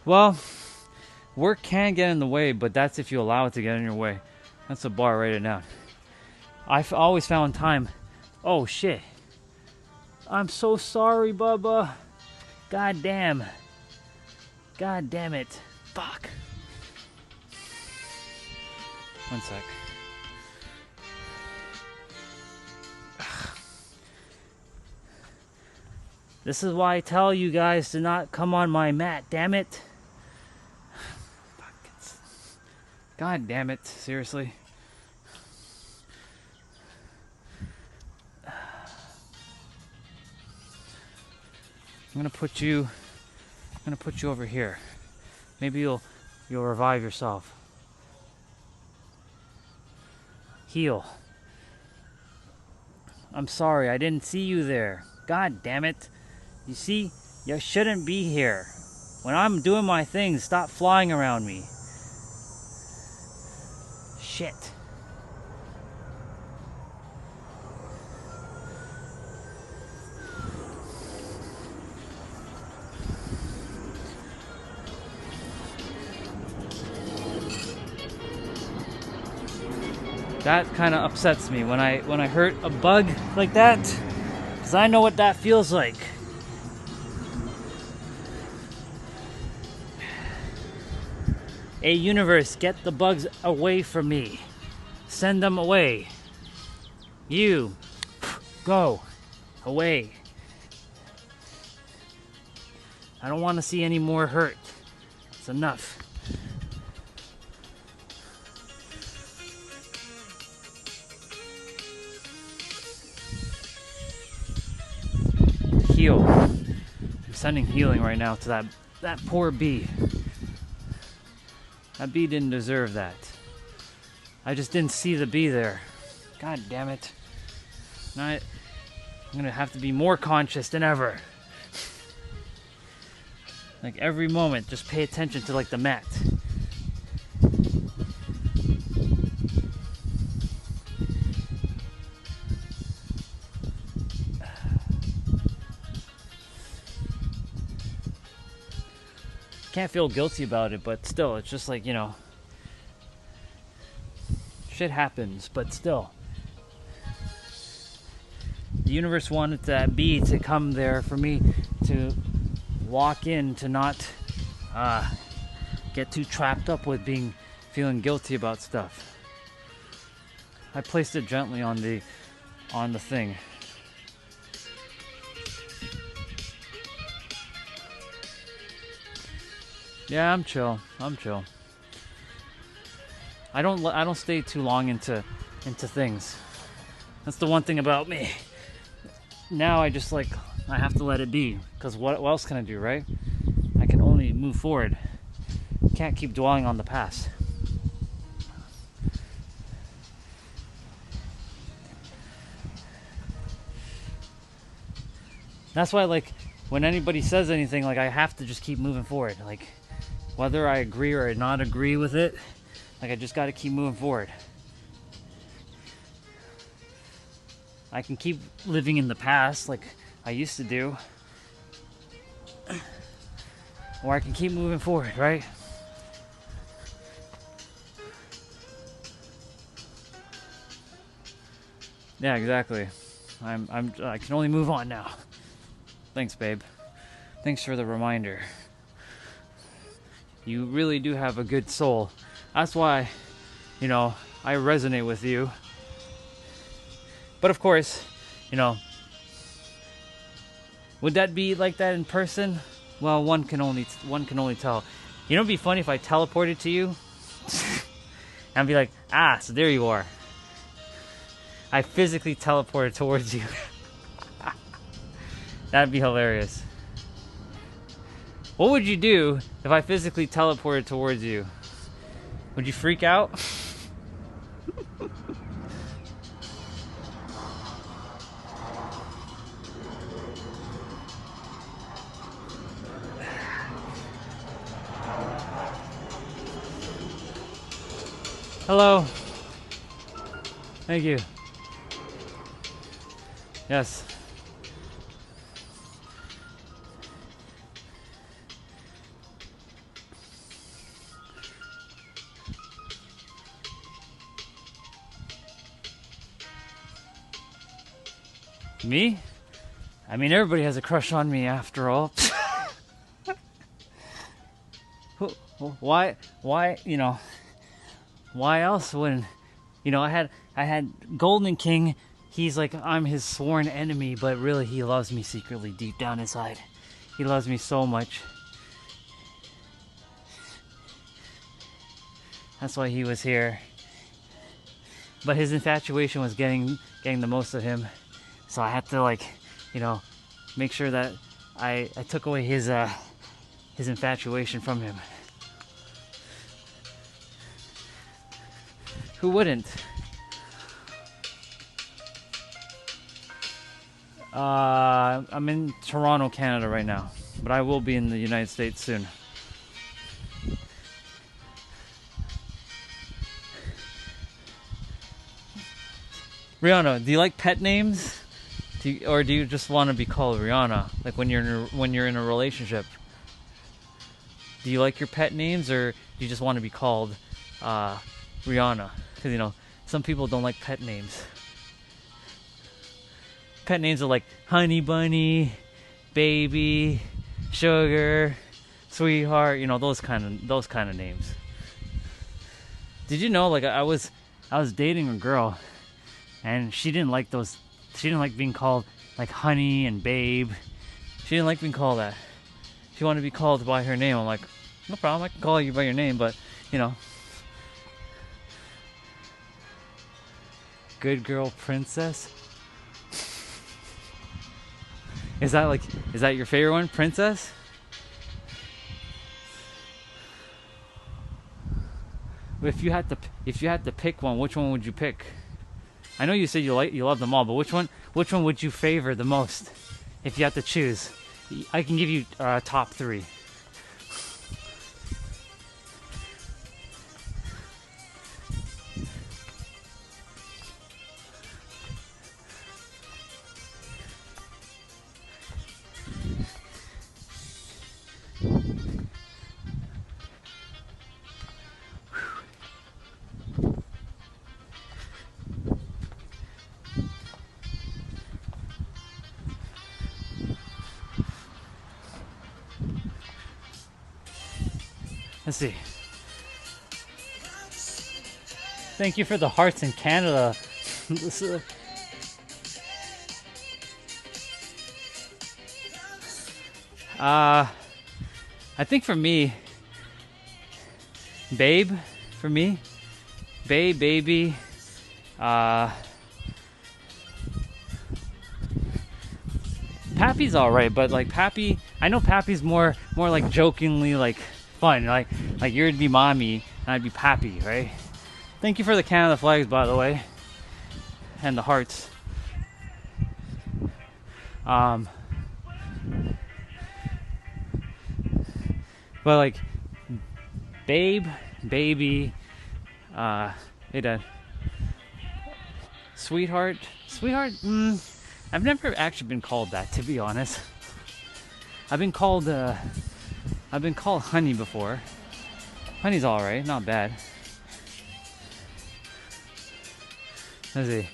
Well, work can get in the way, but that's if you allow it to get in your way. That's a bar, write it down. I've always found time. Oh shit. I'm so sorry, Bubba. God damn. God damn it. Fuck. One sec. This is why I tell you guys to not come on my mat, damn it. God damn it, seriously. I'm gonna put you I'm gonna put you over here. Maybe you'll revive yourself. Heal. I'm sorry, I didn't see you there. God damn it. You see, you shouldn't be here. When I'm doing my things, stop flying around me. Shit. That kind of upsets me when I hurt a bug like that, because I know what that feels like. Hey, universe, get the bugs away from me. Send them away. You, go away. I don't want to see any more hurt. It's enough. Heal. I'm sending healing right now to that poor bee. That bee didn't deserve that. I just didn't see the bee there. God damn it. Now I'm gonna have to be more conscious than ever. Like every moment, just pay attention to like the mat. Can't feel guilty about it, but still, it's just like, you know, shit happens, but still. The universe wanted that bee to come there for me to walk in, to not get too trapped up with feeling guilty about stuff. I placed it gently on the thing. Yeah, I'm chill. I don't stay too long into things. That's the one thing about me. Now I just I have to let it be, because what else can I do, right? I can only move forward. Can't keep dwelling on the past. That's why when anybody says anything, I have to just keep moving forward. Whether I agree or not agree with it, I just got to keep moving forward. I can keep living in the past like I used to do, or I can keep moving forward, right? Yeah, exactly. I can only move on now. Thanks, babe. Thanks for the reminder. You really do have a good soul. That's why, I resonate with you. But of course, would that be like that in person? Well, one can only tell. It'd be funny if I teleported to you and be like, so there you are. I physically teleported towards you. That'd be hilarious. What would you do if I physically teleported towards you? Would you freak out? Hello. Thank you. Yes. Me? I mean, everybody has a crush on me after all. Why, why else when, I had Golden King, he's like, I'm his sworn enemy, but really he loves me secretly deep down inside. He loves me so much. That's why he was here. But his infatuation was getting the most of him. So I had to make sure that I took away his his infatuation from him. Who wouldn't? I'm in Toronto, Canada right now, but I will be in the United States soon. Rihanna, do you like pet names? Or do you just want to be called Rihanna? Like when you're in a relationship? Do you like your pet names, or do you just want to be called Rihanna? Because, you know, some people don't like pet names. Pet names are like honey bunny, baby, sugar, sweetheart, you know, those kind of names. Did you know, like, I was dating a girl, and she didn't like being called like honey and babe. She didn't like being called that. She wanted to be called by her name. I'm like, no problem, I can call you by your name, but, you know. Good girl princess. Is that your favorite one, princess? If you had to pick one, which one would you pick? I know you said you love them all, but which one would you favor the most if you had to choose? I can give you top 3. Let's see. Thank you for the hearts in Canada. I think for me, babe, baby, Pappy's alright, but like Pappy, I know Pappy's more like jokingly like fun, like you'd be mommy and I'd be Pappy, right? Thank you for the Canada flags, by the way, and the hearts. But like babe, baby, hey dad, sweetheart, I've never actually been called that, to be honest. I've been called honey before. Honey's alright, not bad. Let's see.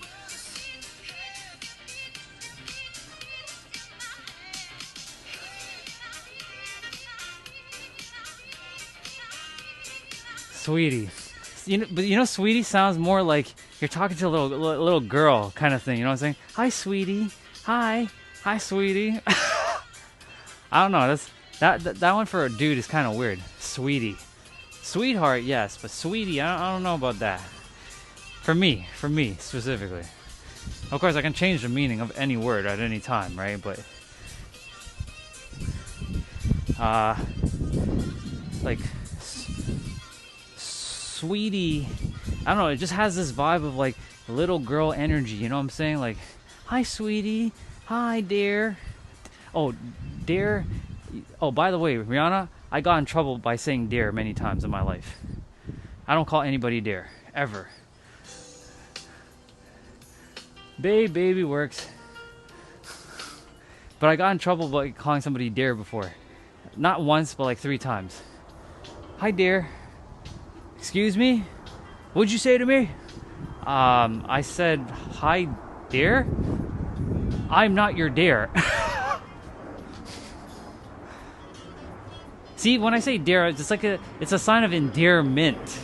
Sweetie. But sweetie sounds more like you're talking to a little girl kind of thing. You know what I'm saying? Hi, sweetie. Hi, sweetie. I don't know. That one for a dude is kind of weird. Sweetie, sweetheart, yes, but sweetie, I don't know about that. For me specifically. Of course, I can change the meaning of any word at any time, right? But like sweetie, I don't know, it just has this vibe of like little girl energy, you know what I'm saying? Like, hi sweetie, hi dear. Oh, dear. Oh, by the way, Rihanna, I got in trouble by saying dear many times in my life. I don't call anybody dear, ever. Baby works. But I got in trouble by calling somebody dear before. Not once, but like 3 times. Hi dear. Excuse me? What'd you say to me? I said, hi dear? I'm not your dear. See, when I say dear, it's a sign of endearment,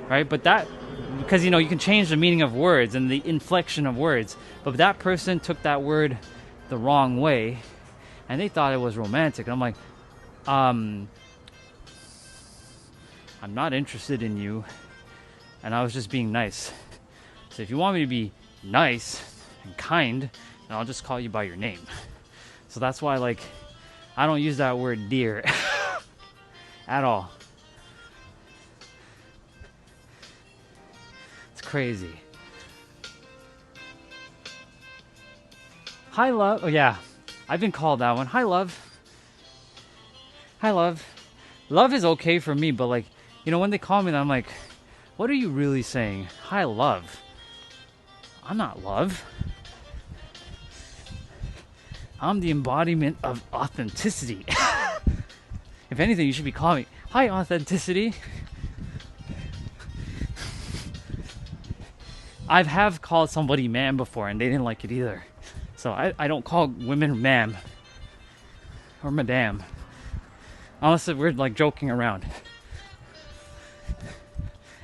right? But that, because you can change the meaning of words and the inflection of words. But that person took that word the wrong way, and they thought it was romantic. And I'm like, I'm not interested in you, and I was just being nice. So if you want me to be nice and kind, then I'll just call you by your name. So that's why, like, I don't use that word dear. at all. It's crazy. Hi, love. Oh, yeah. I've been called that one. Hi, love. Hi, love. Love is okay for me, but like, you know, when they call me that, I'm like, what are you really saying? Hi, love. I'm not love. I'm the embodiment of authenticity. If anything, you should be calling me, hi, authenticity. I've called somebody ma'am before and they didn't like it either. So I don't call women ma'am or madame. Unless we're like joking around.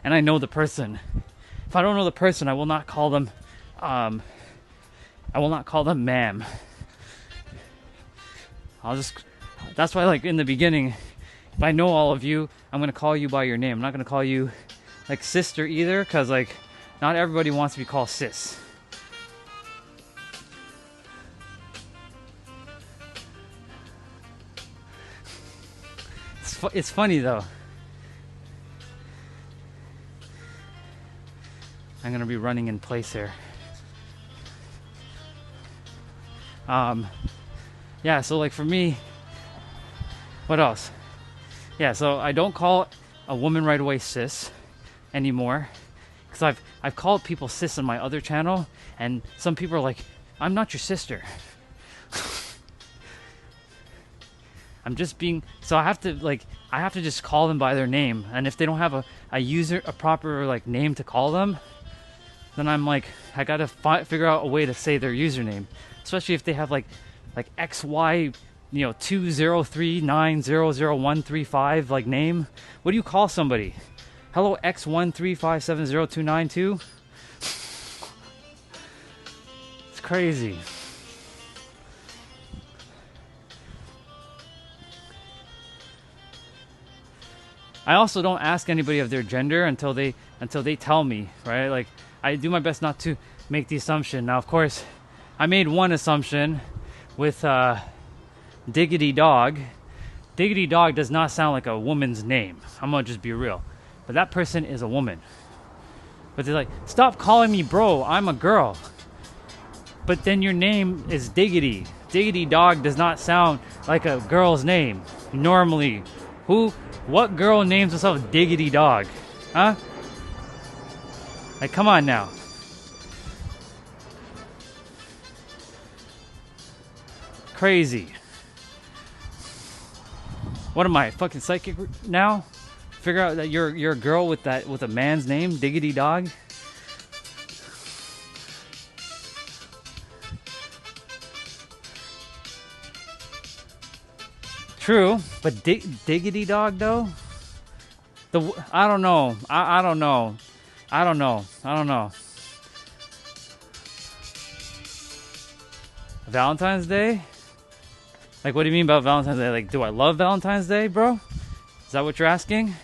And I know the person. If I don't know the person, I will not call them ma'am. That's why, like, in the beginning, if I know all of you, I'm gonna call you by your name. I'm not gonna call you like sister either, because like not everybody wants to be called sis. It's funny though. I'm gonna be running in place here. Yeah, so like for me, what else? Yeah, so I don't call a woman right away sis anymore, because I've called people sis on my other channel, and some people are like, I'm not your sister. I'm just being, so I have to just call them by their name, and if they don't have a proper like name to call them, then I'm like, I gotta figure out a way to say their username, especially if they have like XY, 203900135 like name. What do you call somebody? Hello X135702992. It's crazy. I also don't ask anybody of their gender until they tell me, right? Like, I do my best not to make the assumption. Now, of course, I made one assumption with Diggity Dog. Diggity Dog does not sound like a woman's name. I'm gonna just be real. But that person is a woman. But they're like, stop calling me bro, I'm a girl. But then your name is Diggity. Diggity Dog does not sound like a girl's name. Normally, what girl names herself Diggity Dog? Huh? Like, come on now. Crazy. What am I, fucking psychic now? Figure out that you're a girl with a man's name, Diggity Dog? True, but Diggity Dog though? I don't know. I don't know. I don't know. Valentine's Day? Like, what do you mean about Valentine's Day? Like, do I love Valentine's Day, bro? Is that what you're asking?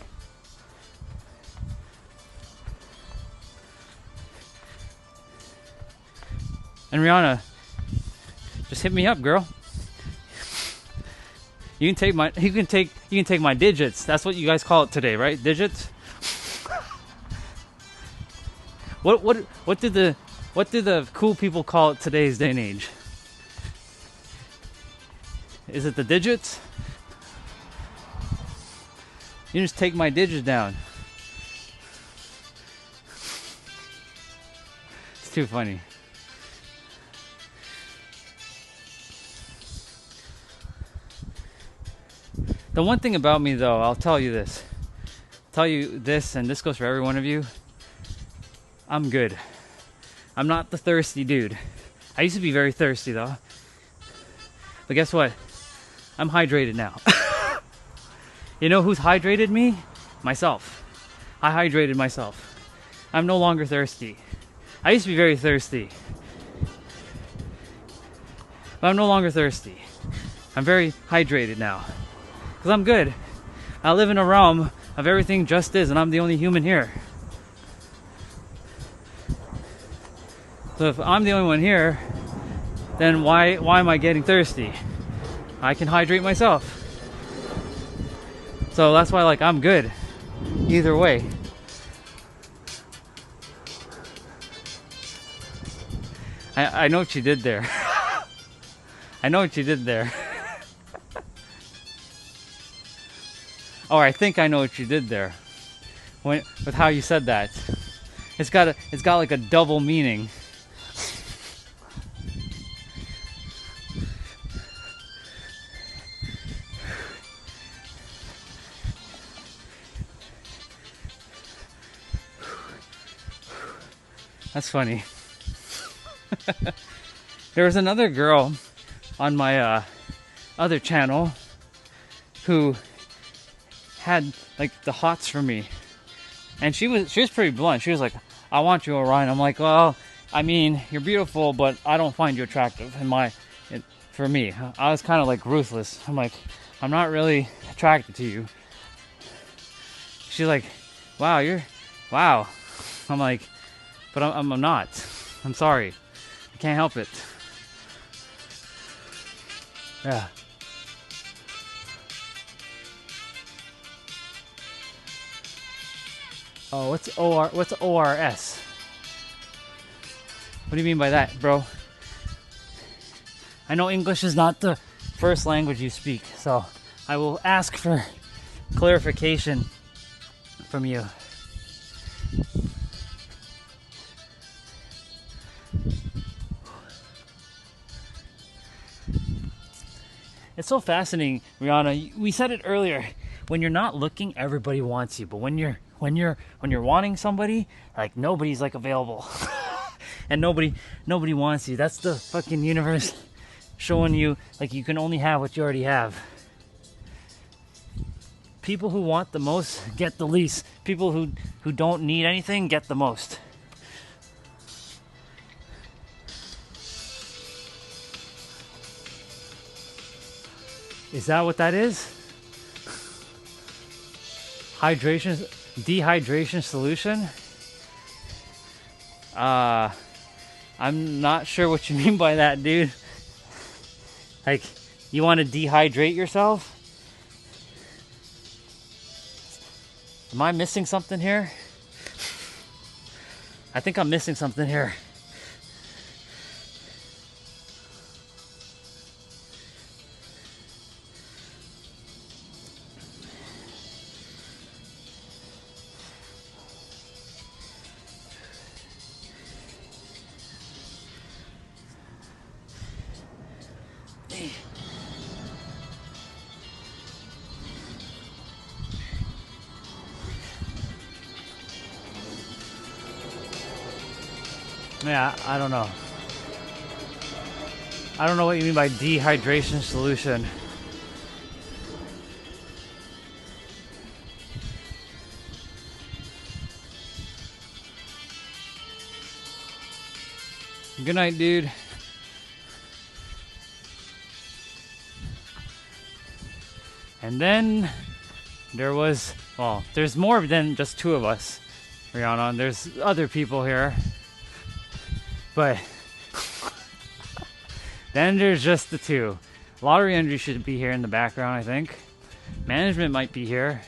And Rihanna, just hit me up, girl. You can take my digits. That's what you guys call it today, right? Digits? What do the cool people call it today's day and age? Is it the digits? You just take my digits down. It's too funny. The one thing about me though, I'll tell you this, and this goes for every one of you. I'm good. I'm not the thirsty dude. I used to be very thirsty though. But guess what? I'm hydrated now. You know who's hydrated me? Myself. I hydrated myself. I'm no longer thirsty. I used to be very thirsty. But I'm no longer thirsty. I'm very hydrated now. Because I'm good. I live in a realm of everything just is, and I'm the only human here. So if I'm the only one here, then why am I getting thirsty? I can hydrate myself. So that's why, like, I'm good either way. I know what you did there. I know what you did there. Or I think I know what you did there. With how you said that. It's got like a double meaning. That's funny. There was another girl on my other channel who had like the hots for me, and she was pretty blunt. She was like, "I want you, Orion." I'm like, "Well, I mean, you're beautiful, but I don't find you attractive." For me, I was kind of like ruthless. I'm like, "I'm not really attracted to you." She's like, wow." I'm like, "But I'm not. I'm sorry. I can't help it." Yeah. Oh, what's ORS? What do you mean by that, bro? I know English is not the first language you speak, so I will ask for clarification from you. It's so fascinating, Rihanna. We said it earlier. When you're not looking, everybody wants you. But when you're wanting somebody, like nobody's like available, and nobody wants you. That's the fucking universe showing you like you can only have what you already have. People who want the most get the least. People who don't need anything get the most. Is that what that is? Dehydration solution? I'm not sure what you mean by that, dude. Like, you want to dehydrate yourself? Am I missing something here? I think I'm missing something here. Yeah, I don't know. I don't know what you mean by dehydration solution. Good night, dude. And then there was, well, there's more than just two of us, Rihanna. There's other people here. But then there's just the two. Lottery entry should be here in the background, I think. Management might be here.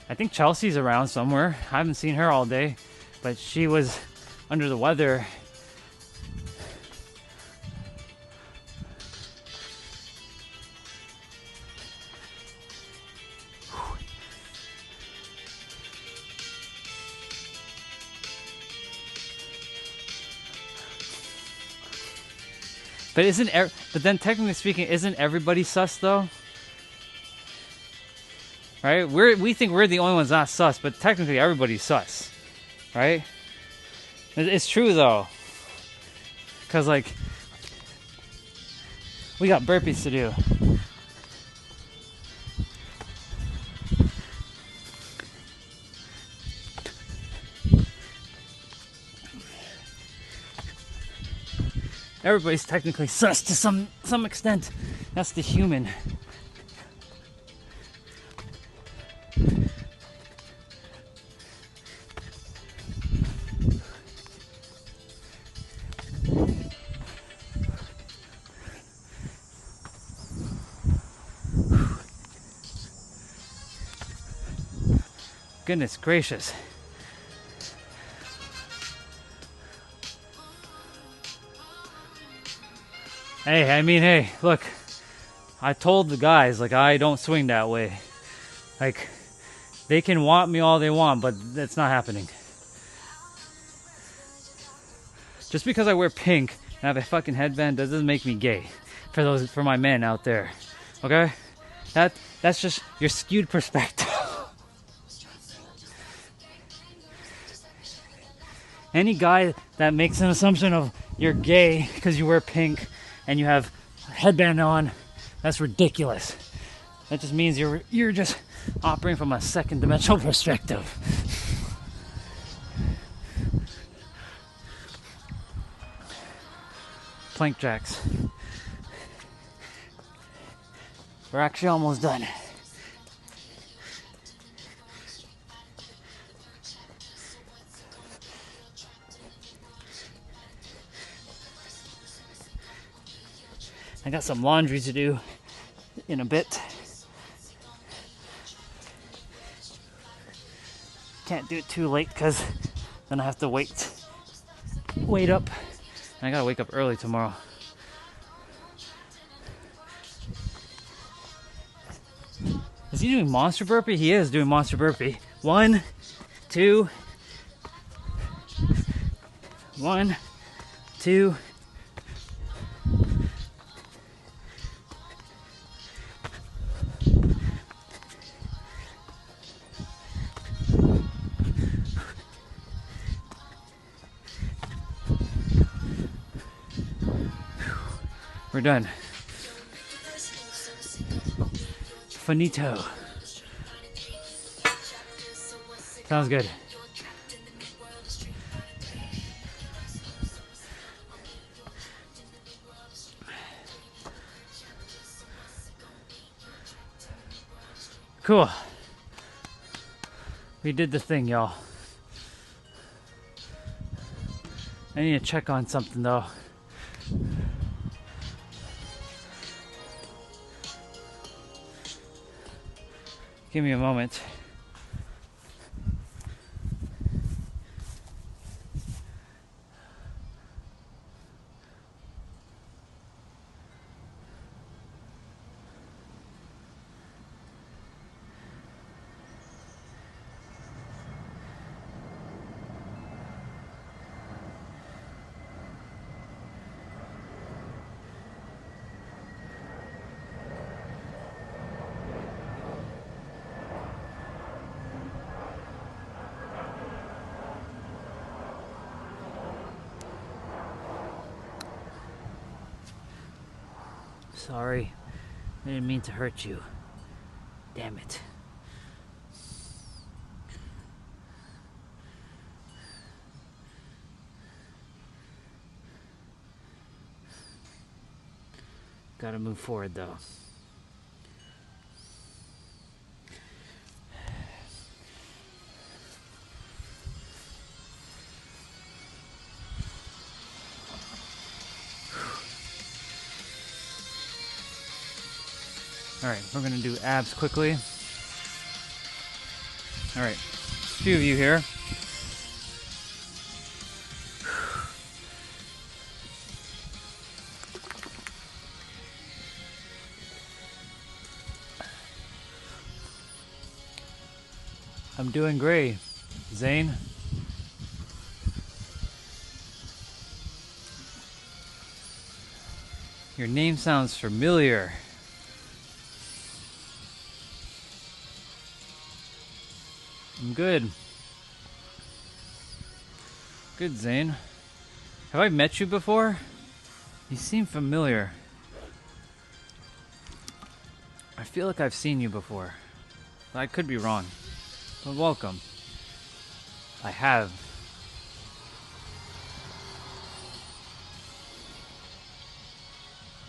I think Chelsea's around somewhere. I haven't seen her all day, but she was under the weather. But then technically speaking, isn't everybody sus though? Right? We think we're the only ones not sus, but technically everybody's sus. Right? It's true though. Cause like we got burpees to do. Everybody's technically sus to some extent. That's the human. Goodness gracious. Hey, I mean, hey, look, I told the guys, like, I don't swing that way. Like, they can want me all they want, but that's not happening. Just because I wear pink and have a fucking headband doesn't make me gay. For my men out there, okay? That's just your skewed perspective. Any guy that makes an assumption of you're gay because you wear pink and you have a headband on, that's ridiculous. That just means you're just operating from a second dimensional perspective. Plank jacks. We're actually almost done. I got some laundry to do in a bit. Can't do it too late because then I have to wait up. And I gotta wake up early tomorrow. Is he doing monster burpee? He is doing monster burpee. 1, 2, 1, 2. We're done. Finito. Sounds good. Cool. We did the thing, y'all. I need to check on something though. Give me a moment. Sorry, I didn't mean to hurt you. Damn it. Gotta move forward though. Alright, we're gonna do abs quickly. Alright, a few of you here. I'm doing great, Zane. Your name sounds familiar. I'm good. Good, Zane. Have I met you before? You seem familiar. I feel like I've seen you before. But I could be wrong. But welcome. I have.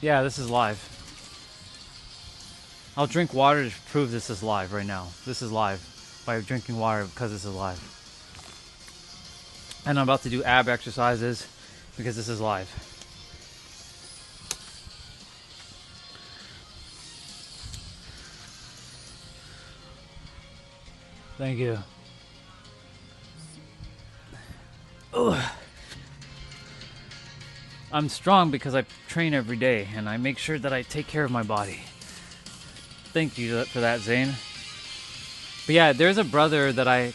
Yeah, this is live. I'll drink water to prove this is live right now. This is live. By drinking water because this is live. And I'm about to do ab exercises because this is live. Thank you. I'm strong because I train every day and I make sure that I take care of my body. Thank you for that, Zane. But yeah, there's a brother that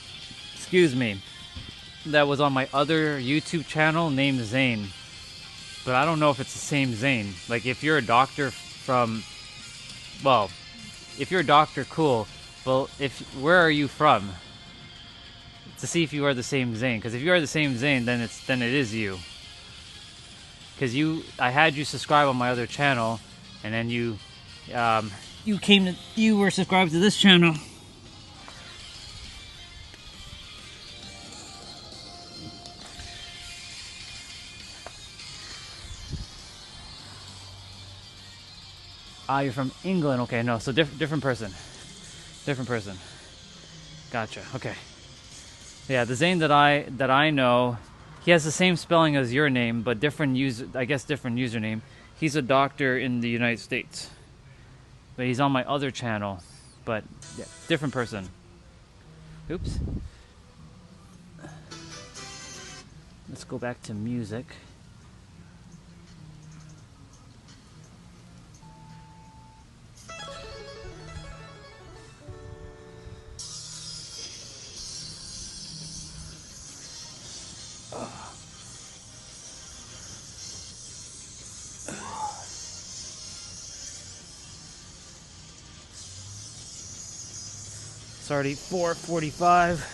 that was on my other YouTube channel named Zane. But I don't know if it's the same Zane. Like, if you're a doctor if you're a doctor, cool. Well, where are you from? To see if you are the same Zane. Because if you are the same Zane, then it is you. Because I had you subscribe on my other channel, and then you were subscribed to this channel. Ah, you're from England. Okay, no, so different person. Different person. Gotcha. Okay. Yeah, the Zane that I know, he has the same spelling as your name, but different username. He's a doctor in the United States. But he's on my other channel. But yeah, different person. Oops. Let's go back to music. It's already 4:45.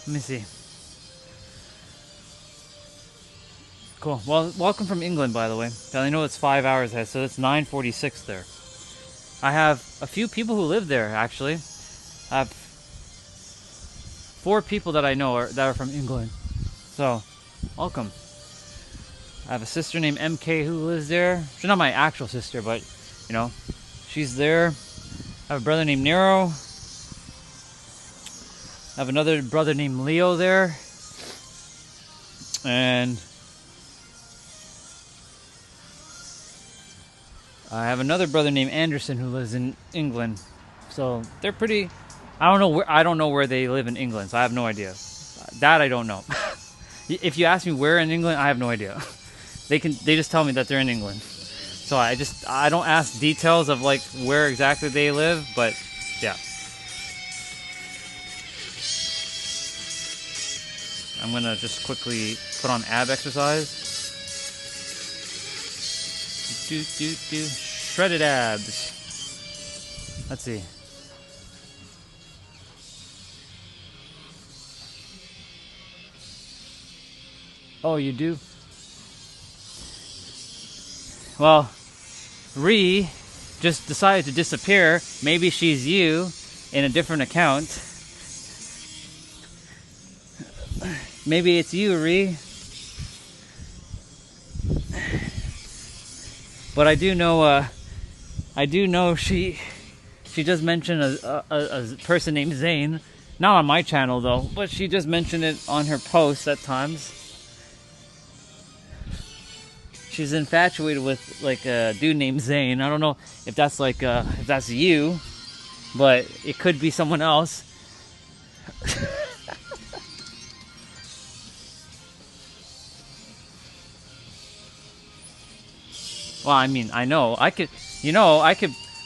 Let me see. Cool. Well, welcome from England, by the way. I know it's 5 hours ahead, so it's 9:46 there. I have a few people who live there, actually. I have 4 people that I know that are from England. So, welcome. I have a sister named MK who lives there. She's not my actual sister, but, you know, she's there. I have a brother named Nero. I have another brother named Leo there. And I have another brother named Anderson who lives in England. So they're pretty. I don't know where they live in England, so I have no idea. That I don't know. If you ask me where in England, I have no idea. They just tell me that they're in England. So I don't ask details of like where exactly they live, but yeah. I'm gonna just quickly put on ab exercise. Shredded abs. Let's see. Oh, you do? Well, Ree just decided to disappear. Maybe she's you in a different account. Maybe it's you, Ree. But I do know she just mentioned a person named Zane. Not on my channel though, but she just mentioned it on her posts at times. She's infatuated with like a dude named Zane. I don't know if that's if that's you, but it could be someone else. Well, I mean, I know I could,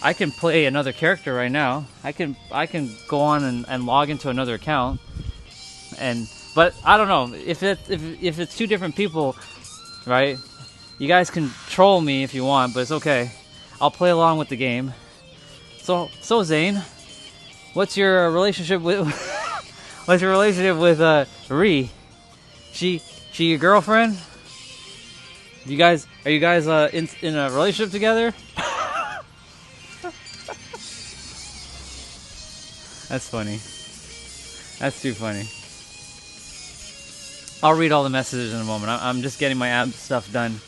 I can play another character right now. I can go on and log into another account, but I don't know if it's 2 different people, right? You guys can troll me if you want, but it's okay. I'll play along with the game. So Zane, what's your relationship with Ree? She your girlfriend? Are you guys in a relationship together? That's funny. That's too funny. I'll read all the messages in a moment. I'm just getting my ab stuff done.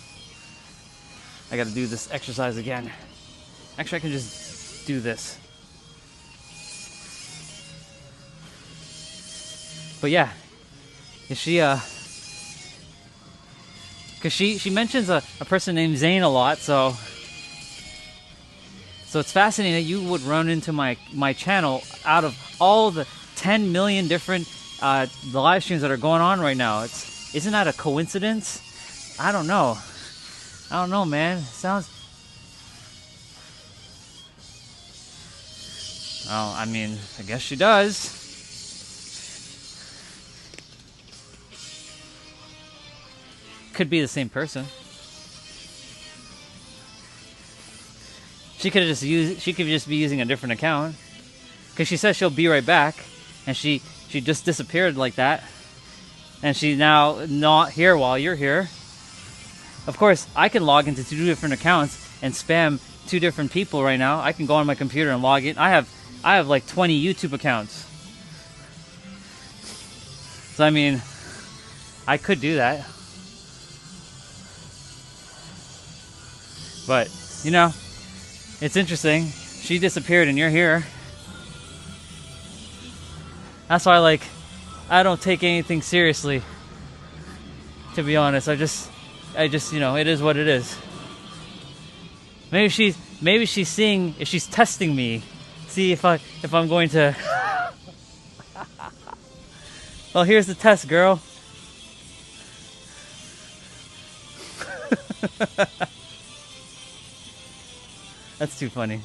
I gotta do this exercise again. Actually, I can just do this. But yeah, Is she because she mentions a person named Zane a lot, so it's fascinating that you would run into my channel out of all the 10 million different the live streams that are going on right now. Isn't that a coincidence? I don't know, man. Sounds. Oh, I mean, I guess she does. Could be the same person. She could just be using a different account, because she says she'll be right back, and she just disappeared like that, and she's now not here while you're here. Of course, I can log into 2 different accounts and spam 2 different people right now. I can go on my computer and log in. I have like 20 YouTube accounts. So I mean, I could do that. But, you know, it's interesting. She disappeared and you're here. That's why, I don't take anything seriously, to be honest. I just, you know, it is what it is. Maybe she's seeing if she's testing me, see if I'm going to. Well, here's the test, girl. That's too funny.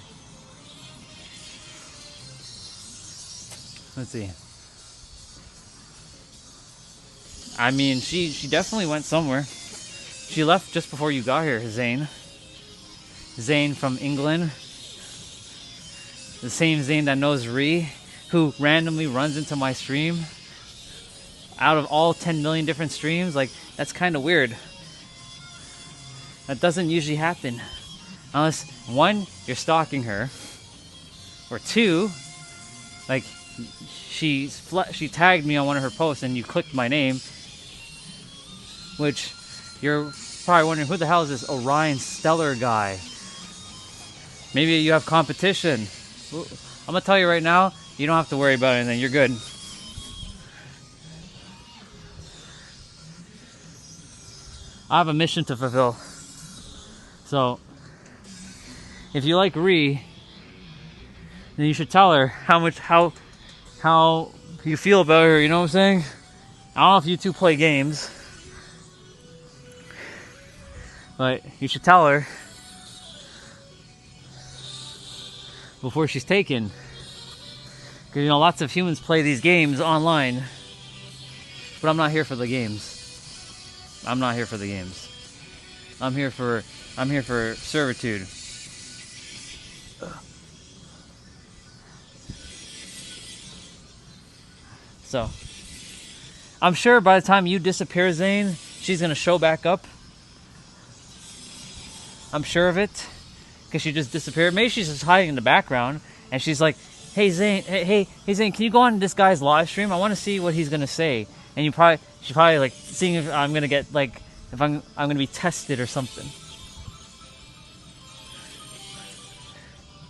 Let's see. I mean, she definitely went somewhere. She left just before you got here, Zane. Zane from England. The same Zane that knows Ree, who randomly runs into my stream. Out of all 10 million different streams, that's kind of weird. That doesn't usually happen. Unless, 1, you're stalking her. Or 2, she tagged me on one of her posts and you clicked my name. Which, you're probably wondering, who the hell is this Orion Stellar guy? Maybe you have competition. I'm going to tell you right now, you don't have to worry about anything. You're good. I have a mission to fulfill. So, if you like Ree, then you should tell her how you feel about her, you know what I'm saying? I don't know if you two play games, but you should tell her before she's taken. Because, you know, lots of humans play these games online, but I'm not here for the games. I'm not here for the games. I'm here for servitude. So, I'm sure by the time you disappear, Zane, she's gonna show back up. I'm sure of it, because she just disappeared. Maybe she's just hiding in the background, and she's like, "Hey Zane, hey Zane, can you go on this guy's live stream? I want to see what he's gonna say." And she's probably seeing if I'm gonna get if I'm gonna be tested or something.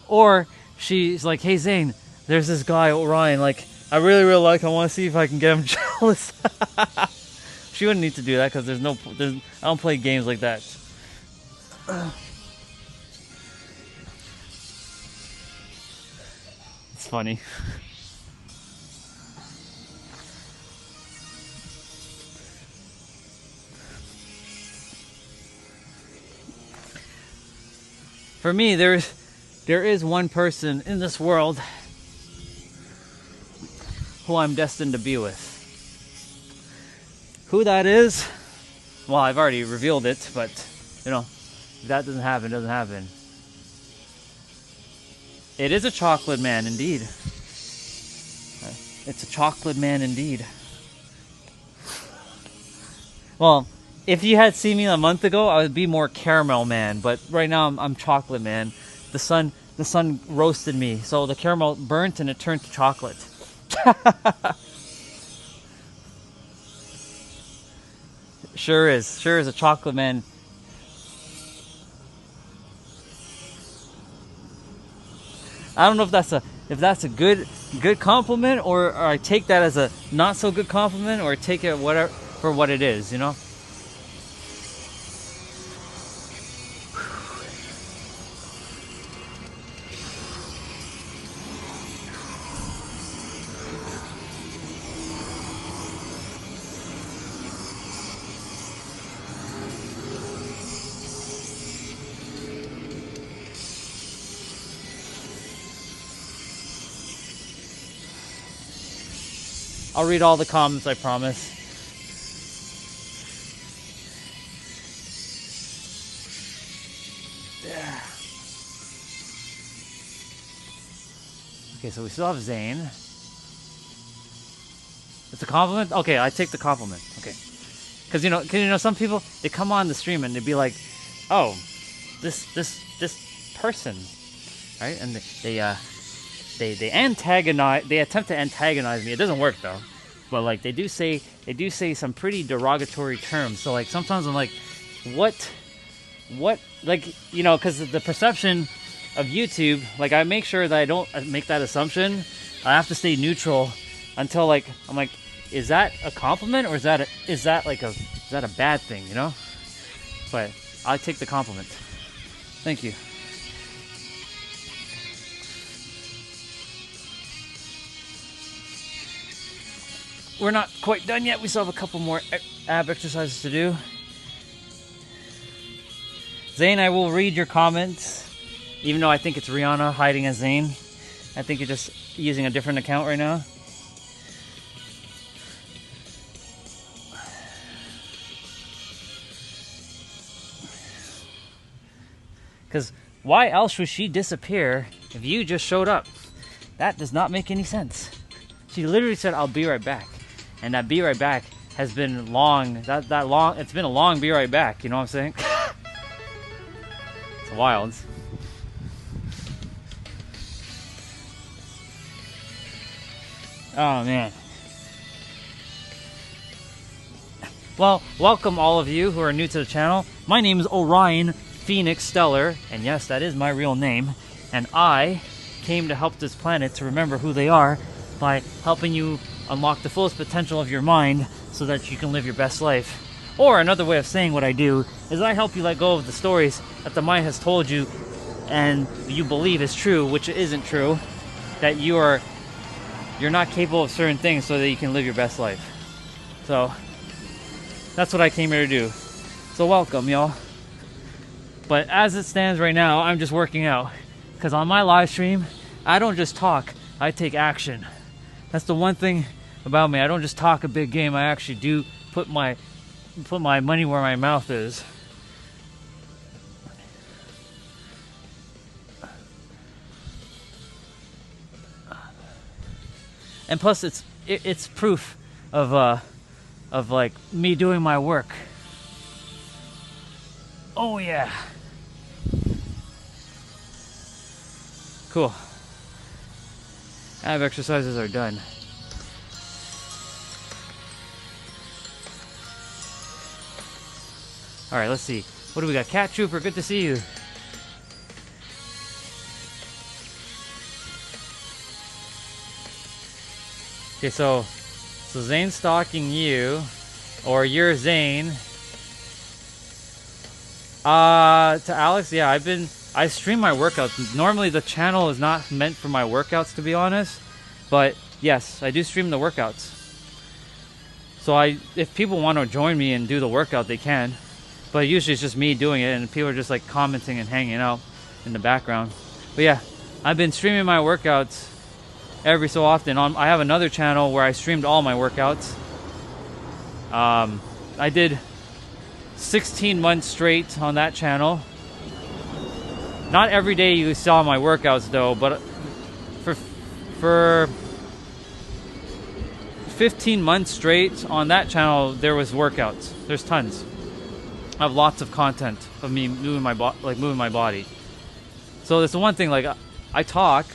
Or she's like, "Hey Zane, there's this guy Orion. I really like. I want to see if I can get him jealous." She wouldn't need to do that because I don't play games like that. It's funny. For me, there is one person in this world who I'm destined to be with. Who that is? Well, I've already revealed it, but, you know, if that doesn't happen, it doesn't happen. It is a chocolate man, indeed. It's a chocolate man, indeed. Well, if you had seen me a month ago, I would be more caramel man, but right now I'm chocolate man. The sun roasted me, so the caramel burnt and it turned to chocolate. Sure is a chocolate man. I don't know if that's a good good compliment, or I take that as a not so good compliment, or take it whatever for what it is, you know? I'll read all the comments, I promise. Yeah. Okay, so we still have Zane. It's a compliment? Okay, I take the compliment. Okay. Because you know, some people, they come on the stream and they'd be like, oh, this person, right? And they antagonize, they attempt to antagonize me. It doesn't work though, but like they do say some pretty derogatory terms. So like sometimes I'm like, what, like, you know, because the perception of YouTube, like I make sure that I don't make that assumption. I have to stay neutral until like I'm like, is that a compliment or is that a bad thing, you know? But I take the compliment. Thank you. We're not quite done yet. We still have a couple more ab exercises to do. Zane, I will read your comments, even though I think it's Rihanna hiding as Zane. I think you're just using a different account right now. Because why else would she disappear if you just showed up? That does not make any sense. She literally said, I'll be right back. And that be right back has been long. It's been a long be right back. You know what I'm saying? It's wild. Oh, man. Well, welcome all of you who are new to the channel. My name is Orion Phoenix Stellar, and yes, that is my real name. And I came to help this planet to remember who they are by helping you unlock the fullest potential of your mind so that you can live your best life. Or another way of saying what I do is I help you let go of the stories that the mind has told you and you believe is true, which isn't true, that you're not capable of certain things so that you can live your best life. So that's what I came here to do. So welcome, y'all. But as it stands right now, I'm just working out. Because on my live stream, I don't just talk, I take action. That's the one thing about me. I don't just talk a big game, I actually do put my money where my mouth is. And plus it's proof of like me doing my work. Oh yeah. Cool. Ab exercises are done. All right, let's see. What do we got? Cat Trooper, good to see you. Okay, so Zane's stalking you, or you're Zane. To Alex, yeah, I stream my workouts. Normally the channel is not meant for my workouts, to be honest, but yes, I do stream the workouts. So if people want to join me and do the workout, they can, but usually it's just me doing it and people are just like commenting and hanging out in the background. But yeah, I've been streaming my workouts every so often. I have another channel where I streamed all my workouts. I did 16 months straight on that channel. Not every day you saw my workouts though, but for 15 months straight on that channel there was workouts. There's tons. I have lots of content of me moving my body. So that's the one thing, like I talk,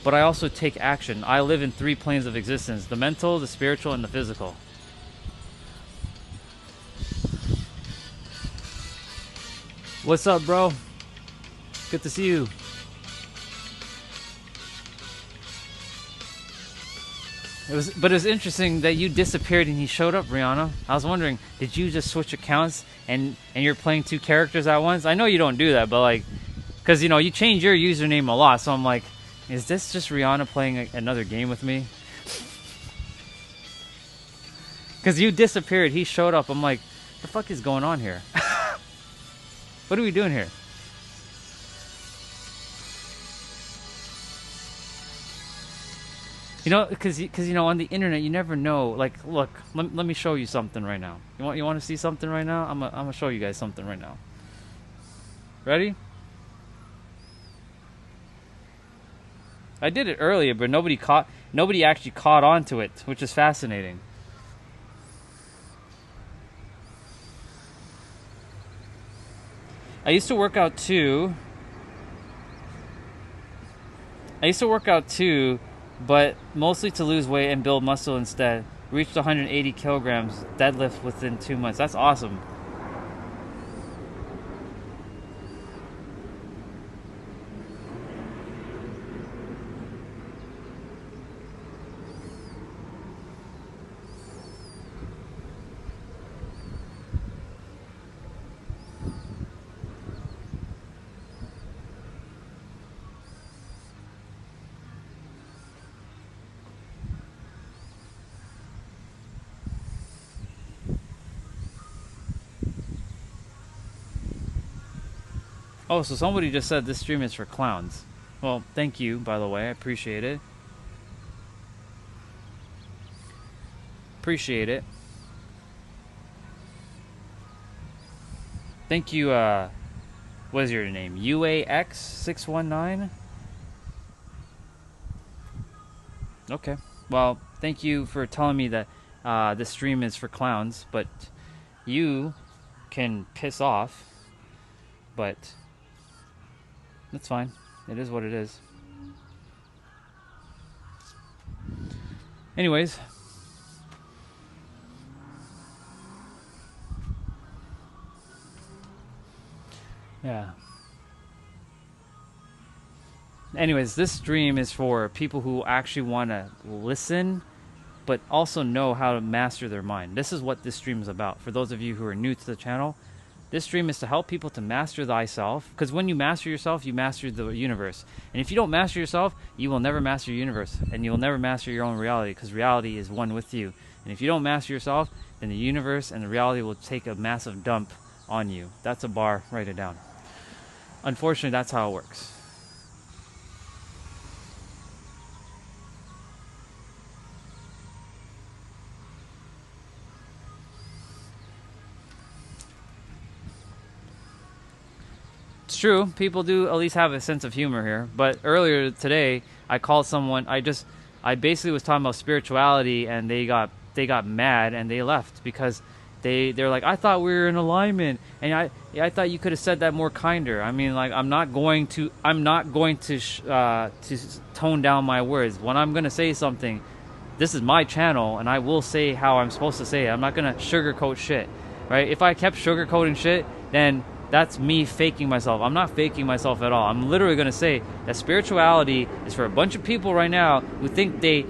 but I also take action. I live in 3 planes of existence: the mental, the spiritual, and the physical. What's up, bro? Good to see you. But it was interesting that you disappeared and he showed up, Rihanna. I was wondering, did you just switch accounts and you're playing 2 characters at once? I know you don't do that, but like, because you know you change your username a lot, so I'm like, is this just Rihanna playing another game with me? Because you disappeared, he showed up. I'm like, the fuck is going on here? What are we doing here? You know, because you know, on the internet, you never know. Like, look, let me show you something right now. You want to see something right now? I'm gonna show you guys something right now. Ready? I did it earlier, but nobody actually caught on to it, which is fascinating. I used to work out too. But mostly to lose weight and build muscle instead. Reached 180 kilograms deadlift within 2 months. That's awesome. Oh, so somebody just said this stream is for clowns. Well, thank you, by the way. I appreciate it. Appreciate it. Thank you, what is your name? UAX619? Okay. Well, thank you for telling me that this stream is for clowns, but you can piss off, but that's fine. It is what it is. Anyways. Yeah. Anyways, this stream is for people who actually want to listen, but also know how to master their mind. This is what this stream is about. For those of you who are new to the channel, this stream is to help people to master thyself, because when you master yourself, you master the universe. And if you don't master yourself, you will never master your universe, and you will never master your own reality, because reality is one with you. And if you don't master yourself, then the universe and the reality will take a massive dump on you. That's a bar. Write it down. Unfortunately, that's how it works. It's true. People do at least have a sense of humor here. But earlier today, I called someone. I basically was talking about spirituality, and they got mad and they left because they're like, I thought we were in alignment, and I thought you could have said that more kinder. I mean, like, I'm not going to tone down my words. When I'm gonna say something, this is my channel, and I will say how I'm supposed to say it. I'm not gonna sugarcoat shit, right? If I kept sugarcoating shit, then that's me faking myself. I'm not faking myself at all. I'm literally going to say that spirituality is for a bunch of people right now who think they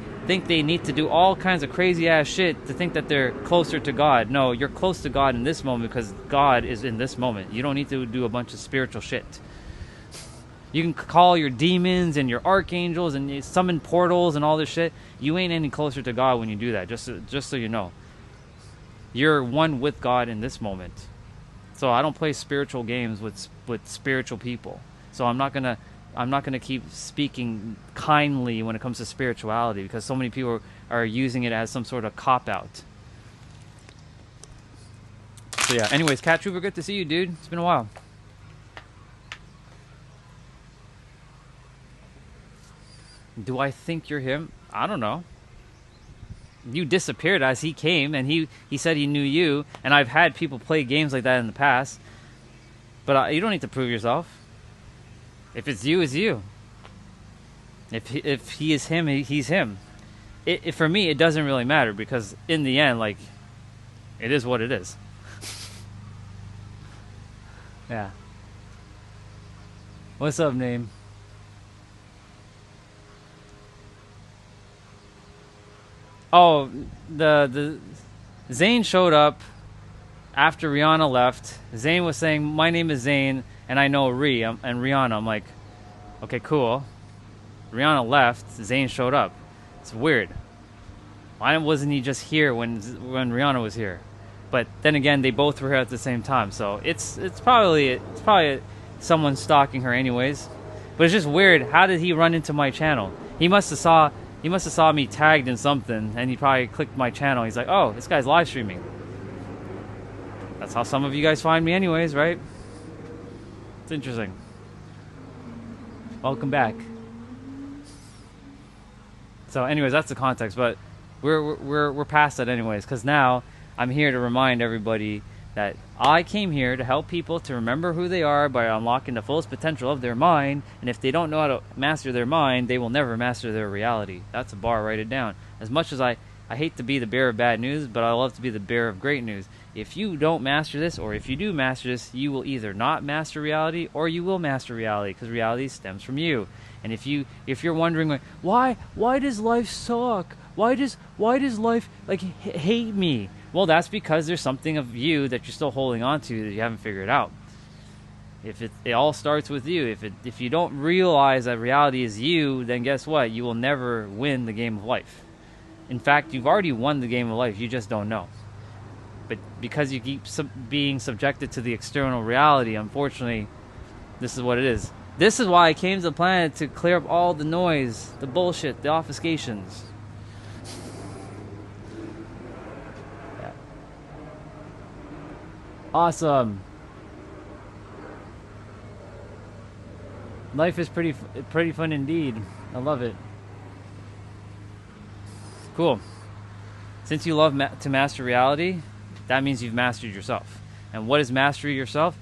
need to do all kinds of crazy ass shit to think that they're closer to God. No, you're close to God in this moment because God is in this moment. You don't need to do a bunch of spiritual shit. You can call your demons and your archangels and you summon portals and all this shit. You ain't any closer to God when you do that, just so you know. You're one with God in this moment. So I don't play spiritual games with spiritual people. So I'm not gonna keep speaking kindly when it comes to spirituality because so many people are using it as some sort of cop out. So yeah. Anyways, Cat Trooper, good to see you, dude. It's been a while. Do I think you're him? I don't know. You disappeared as he came, and he said he knew you, and I've had people play games like that in the past. But you don't need to prove yourself. If it's you, it's you. If he is him, he's him. For me, it doesn't really matter because in the end, like, it is what it is. Yeah. What's up, name? Oh, the Zayn showed up after Rihanna left. Zayn was saying, "My name is Zayn, and I know and Rihanna." I'm like, "Okay, cool." Rihanna left. Zayn showed up. It's weird. Why wasn't he just here when Rihanna was here? But then again, they both were here at the same time, so it's probably someone stalking her anyways. But it's just weird. How did he run into my channel? He must have saw me tagged in something, and he probably clicked my channel. He's like, "Oh, this guy's live streaming." That's how some of you guys find me, anyways, right? It's interesting. Welcome back. So, anyways, that's the context. But we're past that, anyways, because now I'm here to remind everybody that I came here to help people to remember who they are by unlocking the fullest potential of their mind. And if they don't know how to master their mind, they will never master their reality. That's a bar. Write it down. As much as I hate to be the bearer of bad news, but I love to be the bearer of great news. If you don't master this, or if you do master this, you will either not master reality or you will master reality, because reality stems from you. And if you're wondering, like, why does life suck? Why does life like hate me? Well, that's because there's something of you that you're still holding on to that you haven't figured out. If it all starts with you. If you don't realize that reality is you, then guess what? You will never win the game of life. In fact, you've already won the game of life. You just don't know. But because you keep being subjected to the external reality, unfortunately, this is what it is. This is why I came to the planet, to clear up all the noise, the bullshit, the obfuscations. Yeah. Awesome. Life is pretty fun indeed. I love it. Cool. Since you love to master reality, that means you've mastered yourself. And what is mastery yourself?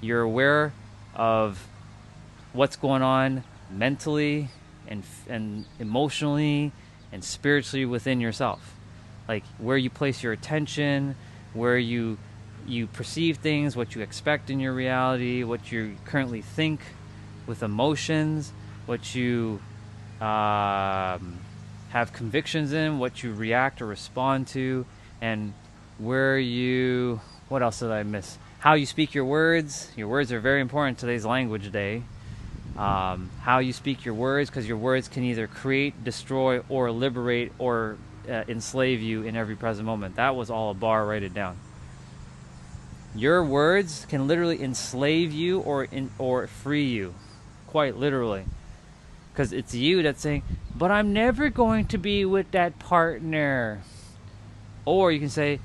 You're aware of what's going on mentally and emotionally and spiritually within yourself. Like where you place your attention, where you perceive things, what you expect in your reality, what you currently think with emotions, what you have convictions in, what you react or respond to, and what else did I miss? How you speak your words. Your words are very important today's language day. How you speak your words, because your words can either create, destroy, or liberate, or enslave you in every present moment. That was all a bar. Write it down. Your words can literally enslave you or free you, quite literally. Because it's you that's saying, "But I'm never going to be with that partner." Or you can say,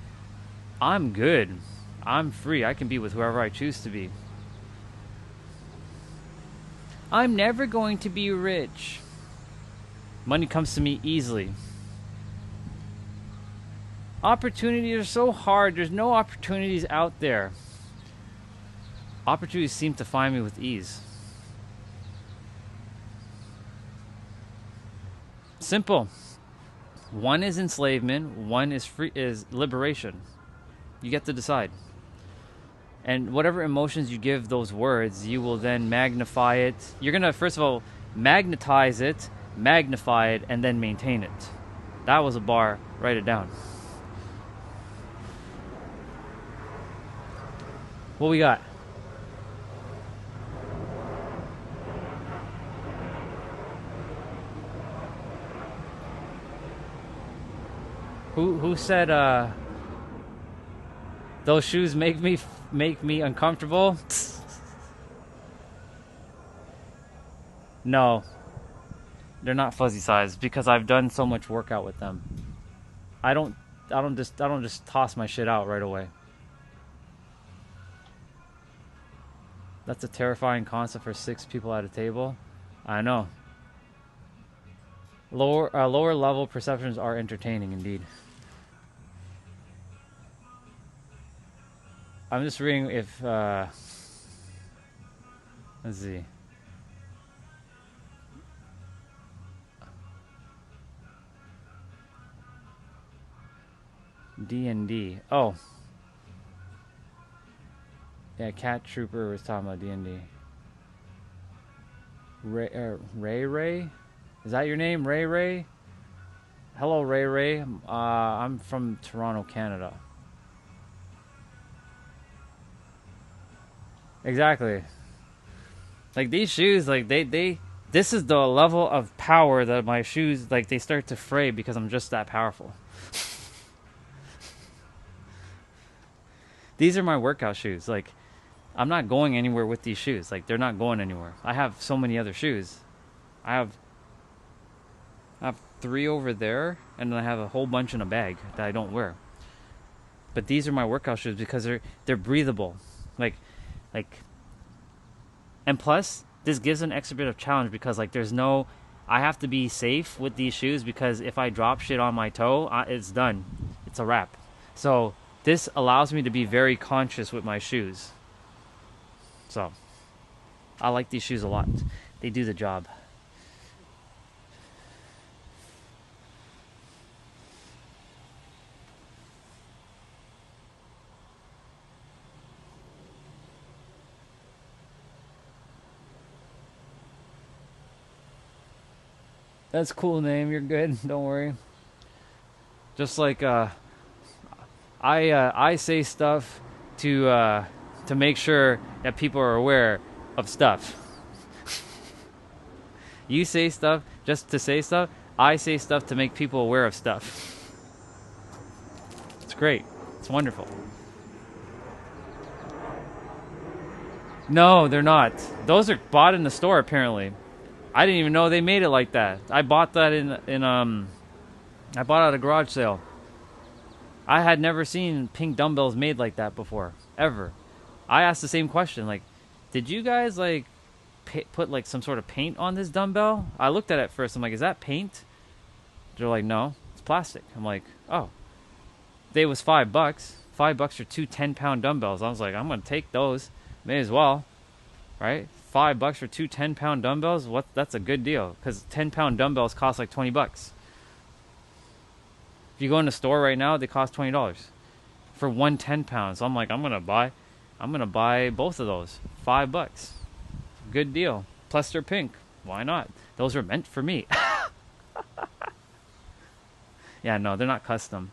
"I'm good. I'm free. I can be with whoever I choose to be. I'm never going to be rich. Money comes to me easily. Opportunities are so hard. There's no opportunities out there. Opportunities seem to find me with ease." Simple. One is enslavement, one is liberation. You get to decide. And whatever emotions you give those words, you will then magnify it. You're going to, first of all, magnetize it, magnify it, and then maintain it. That was a bar. Write it down. What we got? Who said those shoes make me uncomfortable? No, they're not fuzzy size because I've done so much workout with them. I don't just toss my shit out right away. That's a terrifying concept for 6 people at a table. I know. Lower level perceptions are entertaining indeed. I'm just reading if let's see. D&D. Oh. Yeah, Cat Trooper was talking about D&D. Ray? Is that your name? Ray? Hello, Ray Ray. I'm from Toronto, Canada. Exactly. Like these shoes, like this is the level of power that my shoes, like they start to fray because I'm just that powerful. These are my workout shoes. Like I'm not going anywhere with these shoes. Like they're not going anywhere. I have so many other shoes. I have 3 over there, and then I have a whole bunch in a bag that I don't wear. But these are my workout shoes because they're breathable. Like and plus this gives an extra bit of challenge because like there's no, I have to be safe with these shoes because if I drop shit on my toe, it's done. It's a wrap. So this allows me to be very conscious with my shoes. So I like these shoes a lot. They do the job. That's a cool name. You're good. Don't worry. Just like I say stuff to make sure that people are aware of stuff. You say stuff just to say stuff. I say stuff to make people aware of stuff. It's great. It's wonderful. No, they're not. Those are bought in the store apparently. I didn't even know they made it like that. I bought that I bought it at a garage sale. I had never seen pink dumbbells made like that before, ever. I asked the same question, like, did you guys like put like some sort of paint on this dumbbell? I looked at it first. I'm like, is that paint? They're like, no, it's plastic. I'm like, oh. They was $5. $5 for 2 10-pound dumbbells. I was like, I'm gonna take those. May as well, right? $5 for 2 10-pound dumbbells. What? That's a good deal because 10-pound dumbbells cost like $20. If you go in the store right now, they cost $20 for 1 10-pound. So I'm like, I'm gonna buy both of those. $5. Good deal. Plus they're pink. Why not? Those are meant for me. Yeah, no, they're not custom.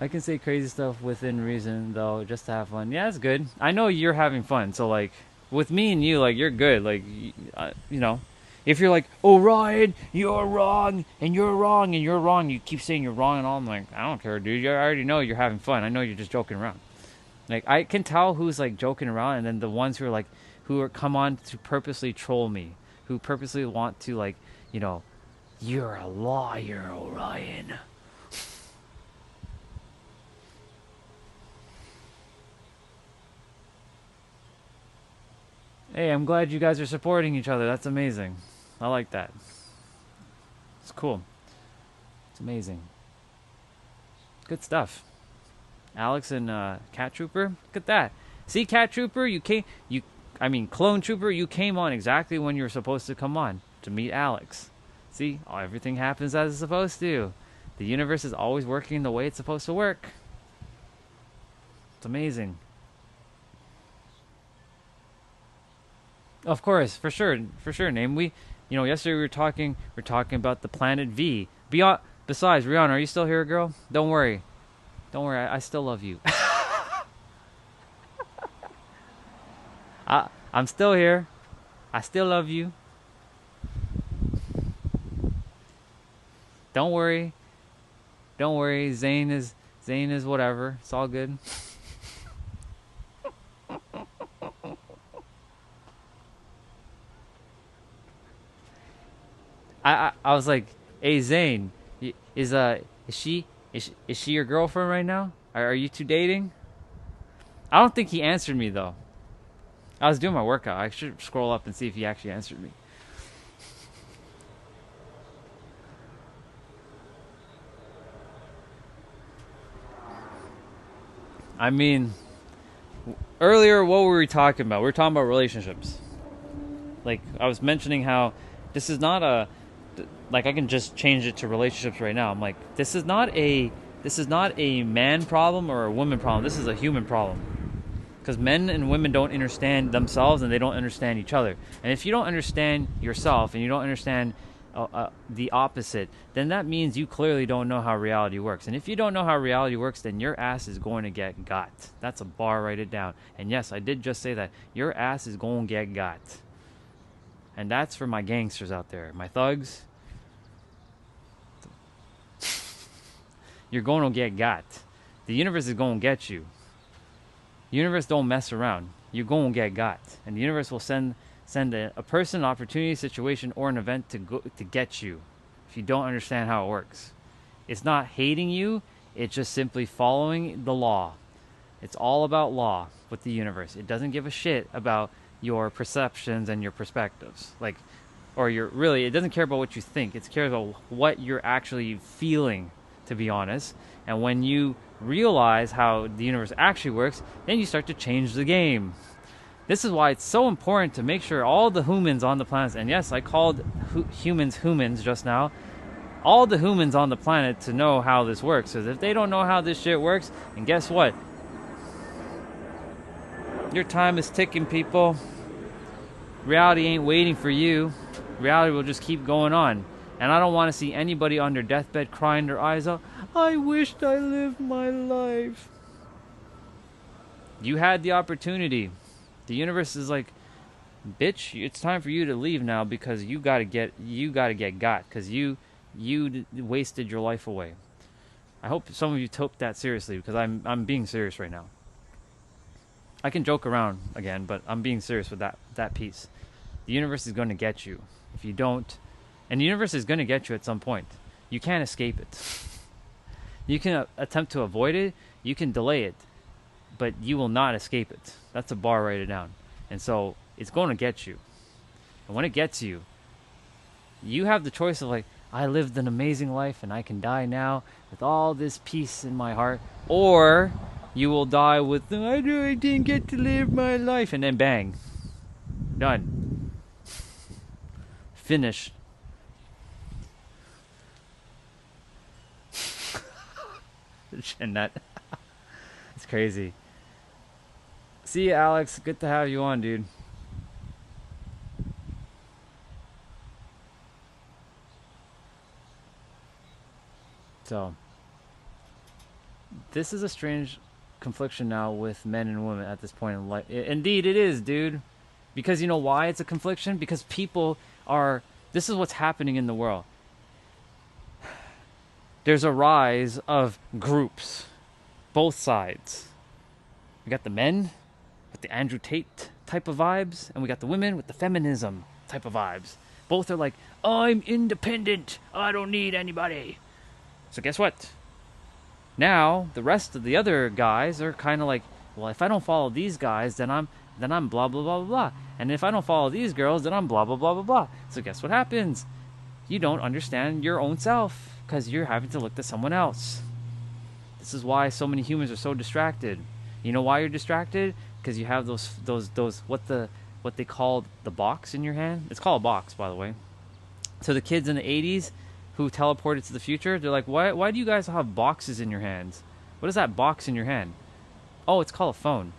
I can say crazy stuff within reason, though, just to have fun. Yeah, it's good. I know you're having fun, so, like, with me and you, like, you're good. Like, you know, if you're like, oh, Ryan, you're wrong, and you're wrong, and you're wrong, you keep saying you're wrong and all, I'm like, I don't care, dude. I already know you're having fun. I know you're just joking around. Like, I can tell who's, like, joking around, and then the ones who are, like, come on to purposely troll me, who purposely want to, like, you know, you're a liar, Orion. Hey, I'm glad you guys are supporting each other. That's amazing. I like that. It's cool. It's amazing. Good stuff. Alex and Cat Trooper. Look at that. See, Cat Trooper, Clone Trooper, you came on exactly when you were supposed to come on to meet Alex. See, everything happens as it's supposed to. The universe is always working the way it's supposed to work. It's amazing. Of course, for sure, Name. Yesterday we were talking about the planet V. Besides, Rihanna, are you still here, girl? Don't worry, I still love you. I'm still here. I still love you. Don't worry. Zane is whatever. It's all good. I was like, hey Zane, is she your girlfriend right now? Are you two dating? I don't think he answered me though. I was doing my workout. I should scroll up and see if he actually answered me. I mean, earlier what were we talking about? We were talking about relationships. Like I was mentioning how this is not a, like I can just change it to relationships right now. I'm like, this is not a man problem or a woman problem. This is a human problem. Because men and women don't understand themselves and they don't understand each other. And if you don't understand yourself and you don't understand the opposite, then that means you clearly don't know how reality works. And if you don't know how reality works, then your ass is going to get got. That's a bar, write it down. And yes, I did just say that. Your ass is going to get got. And that's for my gangsters out there, my thugs. You're going to get got. The universe is going to get you. The universe don't mess around. You're going to get got. And the universe will send a person, an opportunity, situation, or an event to get you if you don't understand how it works. It's not hating you. It's just simply following the law. It's all about law with the universe. It doesn't give a shit about your perceptions and your perspectives. It doesn't care about what you think. It cares about what you're actually feeling, to be honest. And when you realize how the universe actually works, then you start to change the game. This is why it's so important to make sure all the humans on the planet, and yes, I called humans just now, all the humans on the planet to know how this works. Because if they don't know how this shit works, and guess what? Your time is ticking, people. Reality ain't waiting for you. Reality will just keep going on. And I don't want to see anybody on their deathbed crying their eyes out. I wished I lived my life. You had the opportunity. The universe is like, bitch, it's time for you to leave now because you gotta get got because you wasted your life away. I hope some of you took that seriously because I'm being serious right now. I can joke around again, but I'm being serious with that piece. The universe is going to get you if you don't, and the universe is going to get you at some point. You can't escape it. You can attempt to avoid it. You can delay it, but you will not escape it. That's a bar, write it down. And so it's going to get you. And when it gets you, you have the choice of like, I lived an amazing life and I can die now with all this peace in my heart, or you will die with, I didn't get to live my life, and then bang, done, finished. And that, it's crazy. See you, Alex. Good to have you on, dude. So, this is a strange confliction now with men and women at this point in life. Indeed, it is, dude. Because you know why it's a confliction? Because people are... This is what's happening in the world. There's a rise of groups. Both sides. We got the men with the Andrew Tate type of vibes, and we got the women with the feminism type of vibes. Both are like, I'm independent. I don't need anybody. So guess what? Now, the rest of the other guys are kind of like, well, if I don't follow these guys, then I'm blah, blah, blah, blah, blah. And if I don't follow these girls, then I'm blah, blah, blah, blah, blah. So guess what happens? You don't understand your own self because you're having to look to someone else. This is why so many humans are so distracted. You know why you're distracted? Because you have those what they call the box in your hand. It's called a box, by the way. So the kids in the 80s who teleported to the future, they're like, why do you guys have boxes in your hands? What is that box in your hand? Oh, it's called a phone.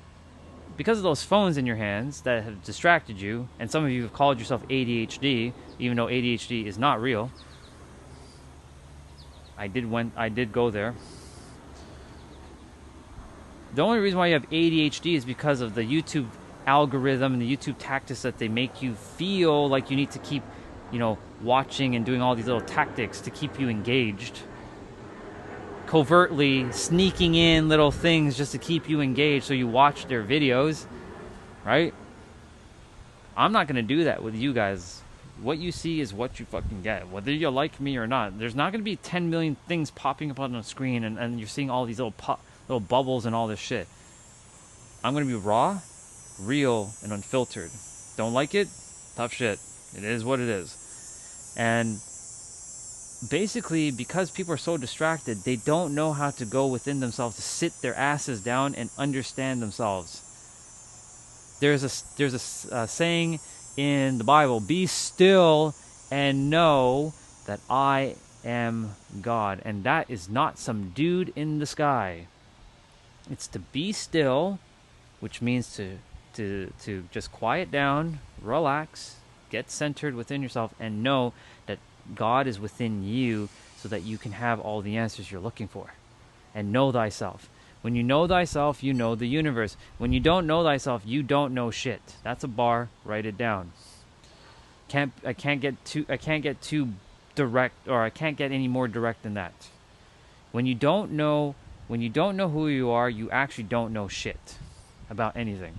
Because of those phones in your hands that have distracted you, and some of you have called yourself ADHD, even though ADHD is not real. I did go there. The only reason why you have ADHD is because of the YouTube algorithm and the YouTube tactics that they make you feel like you need to keep, watching and doing all these little tactics to keep you engaged. Covertly sneaking in little things just to keep you engaged so you watch their videos, right? I'm not going to do that with you guys. What you see is what you fucking get, whether you like me or not. There's not going to be 10 million things popping up on the screen and you're seeing all these little bubbles and all this shit. I'm going to be raw, real, and unfiltered. Don't like it? Tough shit. It is what it is. And basically, because people are so distracted, they don't know how to go within themselves to sit their asses down and understand themselves. There's a saying in the Bible, be still and know that I am God. And that is not some dude in the sky. It's to be still, which means to just quiet down, relax, get centered within yourself, and know that God is within you so that you can have all the answers you're looking for. And know thyself. When you know thyself, you know the universe. When you don't know thyself, you don't know shit. That's a bar. Write it down. I can't get too direct, or I can't get any more direct than that. When you don't know who you are, you actually don't know shit about anything.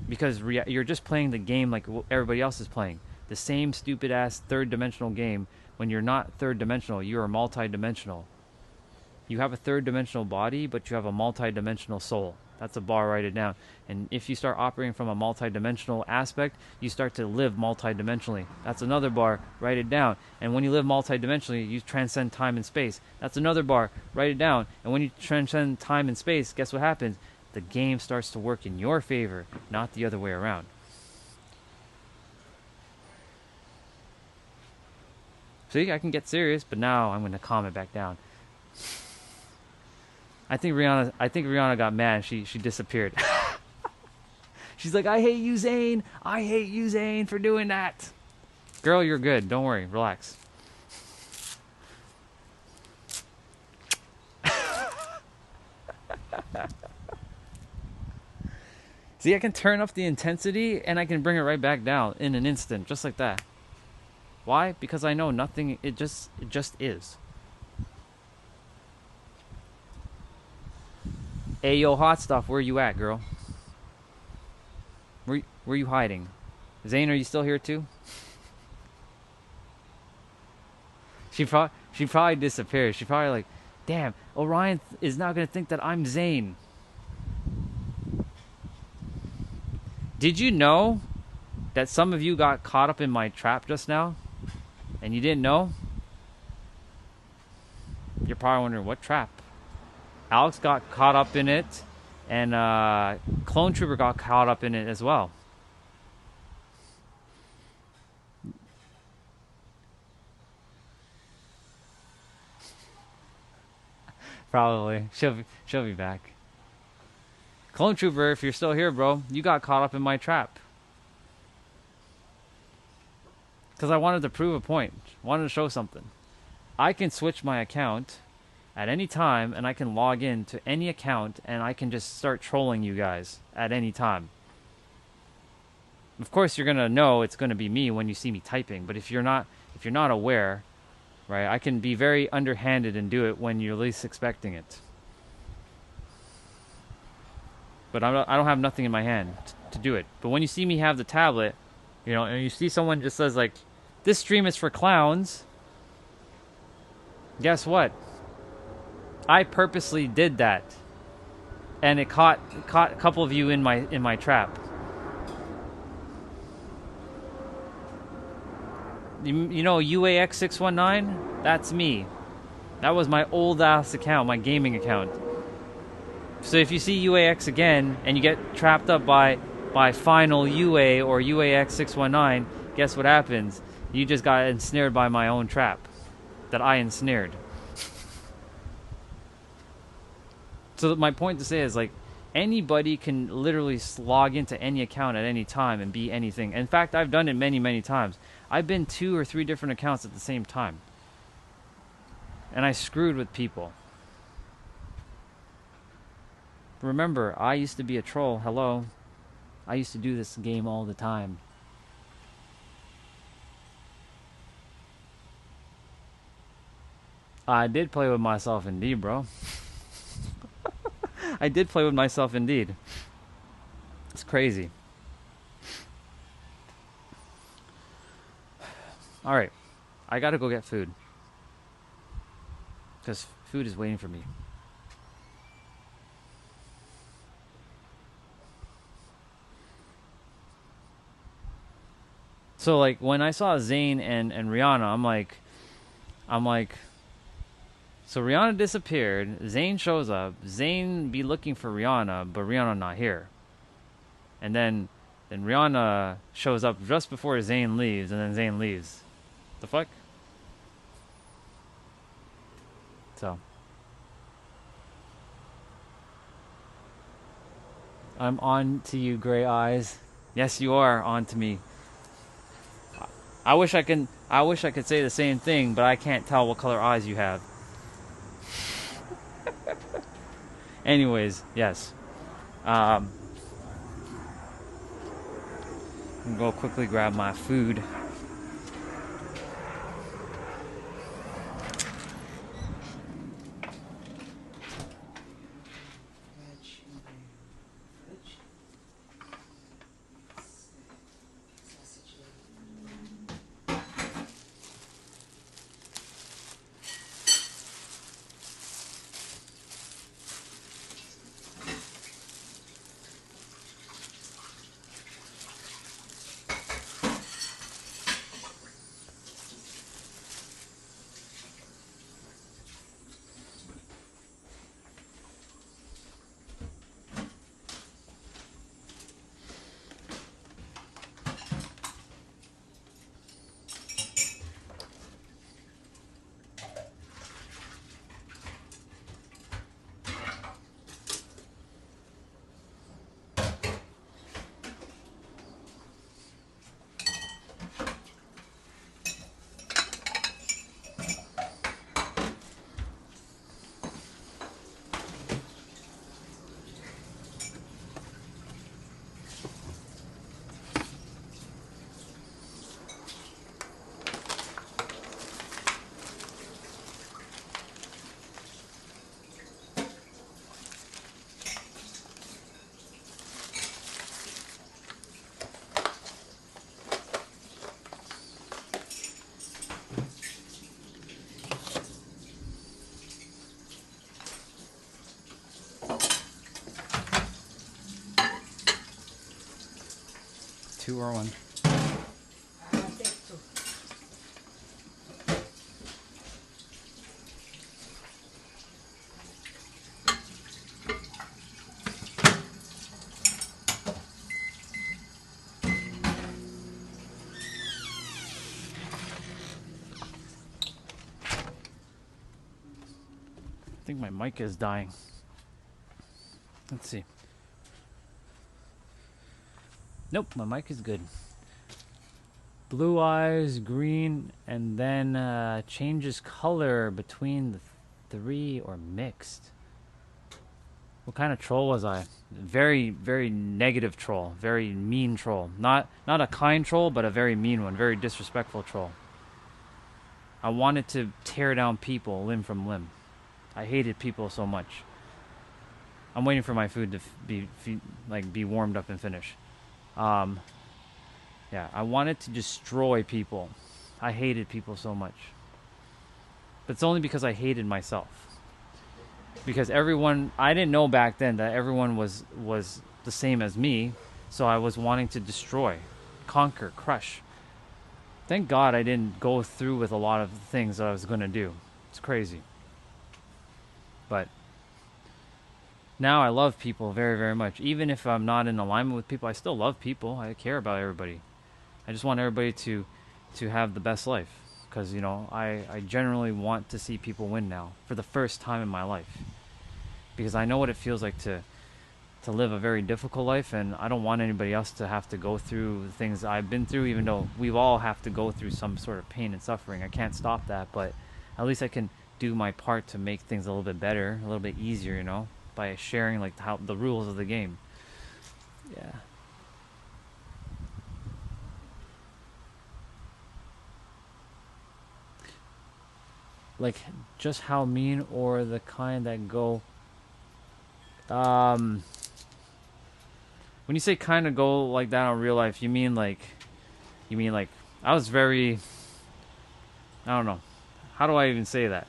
Because you're just playing the game like everybody else is playing. The same stupid ass third dimensional game. When you're not third dimensional, you are multi-dimensional. You have a third dimensional body, but you have a multi-dimensional soul. That's a bar, write it down. And if you start operating from a multi-dimensional aspect, you start to live multi-dimensionally. That's another bar, write it down. And when you live multi-dimensionally, you transcend time and space. That's another bar, write it down. And when you transcend time and space, guess what happens? The game starts to work in your favor, not the other way around. See, I can get serious, but now I'm going to calm it back down. I think Rihanna got mad. She disappeared. She's like, I hate you, Zane. I hate you, Zane, for doing that. Girl, you're good. Don't worry. Relax. See, I can turn up the intensity and I can bring it right back down in an instant, just like that. Why? Because I know nothing. It just is. Hey, yo, hot stuff, where you at, girl? Where you hiding? Zane, are you still here too? She probably disappeared. She probably like, damn, Orion is not gonna think that I'm Zane. Did you know that some of you got caught up in my trap just now? And you didn't know? You're probably wondering, what trap? Alex got caught up in it, and Clone Trooper got caught up in it as well. Probably. She'll be back. Clone Trooper, if you're still here, bro, you got caught up in my trap. Because I wanted to prove a point. Wanted to show something. I can switch my account at any time, and I can log in to any account, and I can just start trolling you guys at any time. Of course, you're gonna know it's gonna be me when you see me typing. But if you're not aware, right, I can be very underhanded and do it when you're least expecting it. But I don't have nothing in my hand to do it. But when you see me have the tablet, you know, and you see someone just says like, "This stream is for clowns," guess what? I purposely did that, and it caught a couple of you in my trap. You know UAX619? That's me. That was my old ass account, my gaming account. So if you see UAX again and you get trapped up by Final UA or UAX619, guess what happens? You just got ensnared by my own trap that I ensnared. So my point to say is, like, anybody can literally log into any account at any time and be anything. In fact, I've done it many, many times. I've been 2 or 3 different accounts at the same time. And I screwed with people. Remember, I used to be a troll. Hello. I used to do this game all the time. I did play with myself indeed, bro. I did play with myself indeed. It's crazy. Alright. I gotta go get food. Because food is waiting for me. So, like, when I saw Zayn and Rihanna, I'm like, so Rihanna disappeared, Zayn shows up, Zayn be looking for Rihanna, but Rihanna not here. And then Rihanna shows up just before Zayn leaves, and then Zayn leaves. The fuck? So. I'm on to you, gray eyes. Yes, you are on to me. I wish I could say the same thing, but I can't tell what color eyes you have. Anyways, yes. I'm gonna go quickly grab my food. Two or one. I think my mic is dying. Let's see. Nope, my mic is good. Blue eyes, green, and then changes color between the three or mixed. What kind of troll was I? Very, very negative troll. Very mean troll. Not a kind troll, but a very mean one. Very disrespectful troll. I wanted to tear down people limb from limb. I hated people so much. I'm waiting for my food to be warmed up and finish. Yeah, I wanted to destroy people. I hated people so much. But it's only because I hated myself. Because everyone, I didn't know back then that everyone was the same as me, so I was wanting to destroy, conquer, crush. Thank God I didn't go through with a lot of things that I was going to do. It's crazy. But now I love people very, very much. Even if I'm not in alignment with people, I still love people. I care about everybody. I just want everybody to have the best life. Because, you know, I generally want to see people win now for the first time in my life. Because I know what it feels like to live a very difficult life, and I don't want anybody else to have to go through the things I've been through, even though we all have to go through some sort of pain and suffering. I can't stop that, but at least I can do my part to make things a little bit better, a little bit easier, you know, by sharing like how the rules of the game. Yeah. Like just how mean, or the kind that go when you say kind of go like that in real life, you mean like I was very, I don't know, how do I even say that?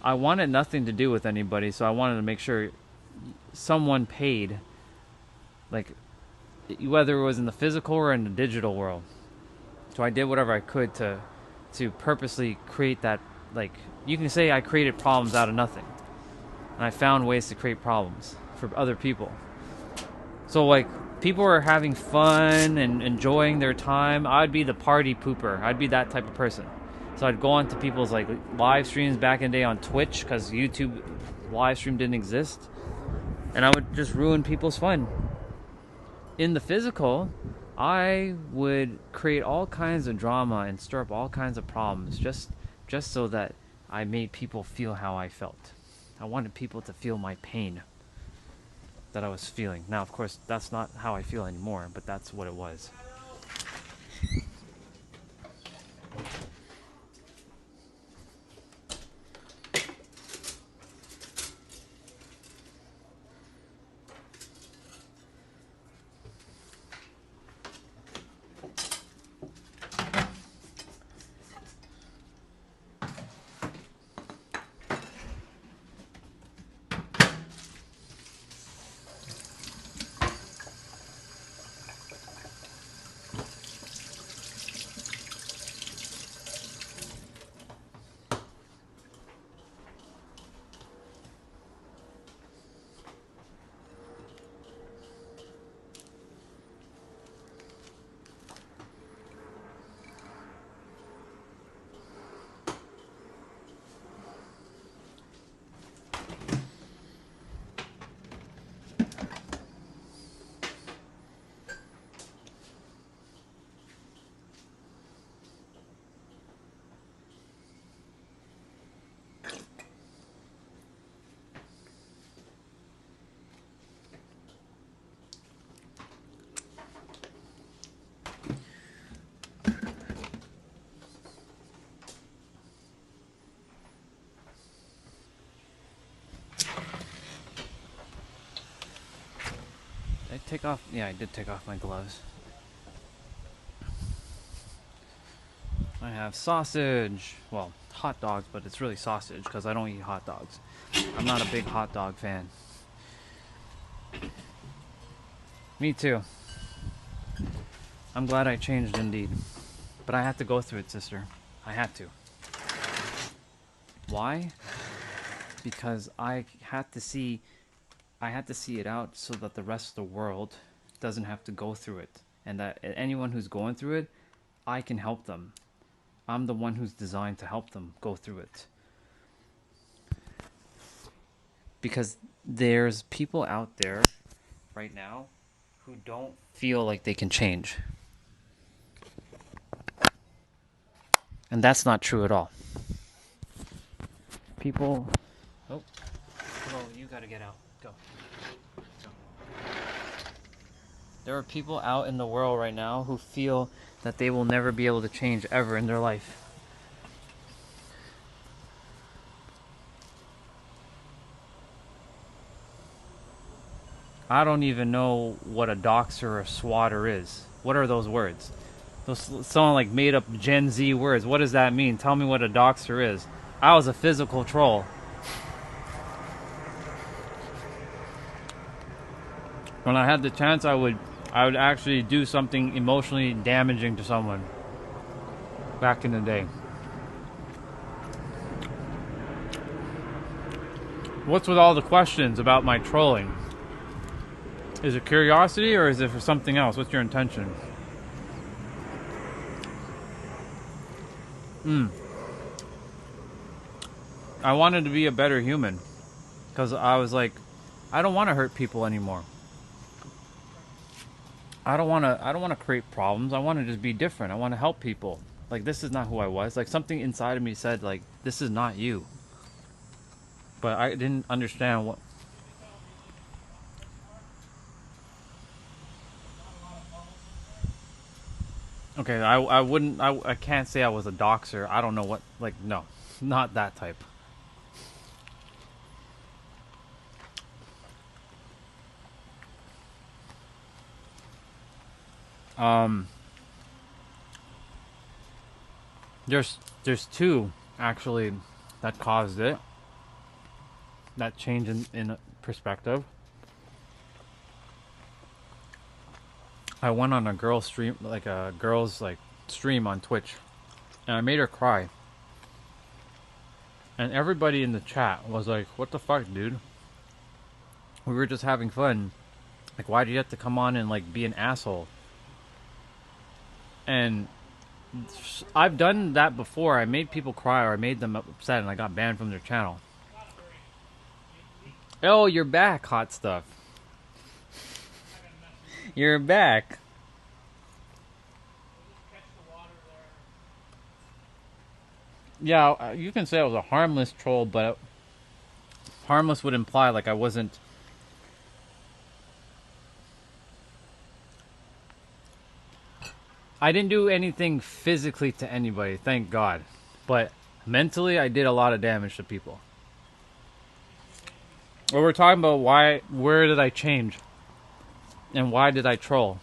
I wanted nothing to do with anybody, so I wanted to make sure someone paid, like whether it was in the physical or in the digital world. So I did whatever I could to purposely create that, like, you can say I created problems out of nothing. And I found ways to create problems for other people. So, like, people are having fun and enjoying their time. I'd be the party pooper. I'd be that type of person. So I'd go on to people's, like, live streams back in the day on Twitch, because YouTube live stream didn't exist. And I would just ruin people's fun. In the physical, I would create all kinds of drama and stir up all kinds of problems just so that I made people feel how I felt. I wanted people to feel my pain that I was feeling. Now, of course, that's not how I feel anymore, but that's what it was. Did I take off? Yeah, I did take off my gloves. I have sausage. Well, hot dogs, but it's really sausage because I don't eat hot dogs. I'm not a big hot dog fan. Me too. I'm glad I changed indeed. But I had to go through it, sister. I had to. Why? Because I had to see it out so that the rest of the world doesn't have to go through it. And that anyone who's going through it, I can help them. I'm the one who's designed to help them go through it. Because there's people out there right now who don't feel like they can change. And that's not true at all. People... Oh, you gotta get out. Go. There are people out in the world right now who feel that they will never be able to change ever in their life. I don't even know what a doxer or a swatter is. What are those words? Those sound like made up Gen Z words. What does that mean? Tell me what a doxer is. I was a physical troll. When I had the chance, I would actually do something emotionally damaging to someone. Back in the day. What's with all the questions about my trolling? Is it curiosity or is it for something else? What's your intention? I wanted to be a better human. Because I was like, I don't want to hurt people anymore. I don't want to create problems. I want to just be different. I want to help people. Like, this is not who I was. Like, something inside of me said, like, this is not you. But I didn't understand what... Okay, I can't say I was a doxer. I don't know what, like, no. Not that type. There's two, actually, that caused it. That change in perspective. I went on a girl stream, like a girl's stream on Twitch, and I made her cry. And everybody in the chat was like, "What the fuck, dude? We were just having fun. Like, why do you have to come on and like be an asshole?" And I've done that before. I made people cry or I made them upset, and I got banned from their channel. Oh, you're back, hot stuff. You're back. Yeah, you can say I was a harmless troll, but harmless would imply like I wasn't. I didn't do anything physically to anybody, thank God. But mentally, I did a lot of damage to people. Well, we're talking about where did I change? And why did I troll?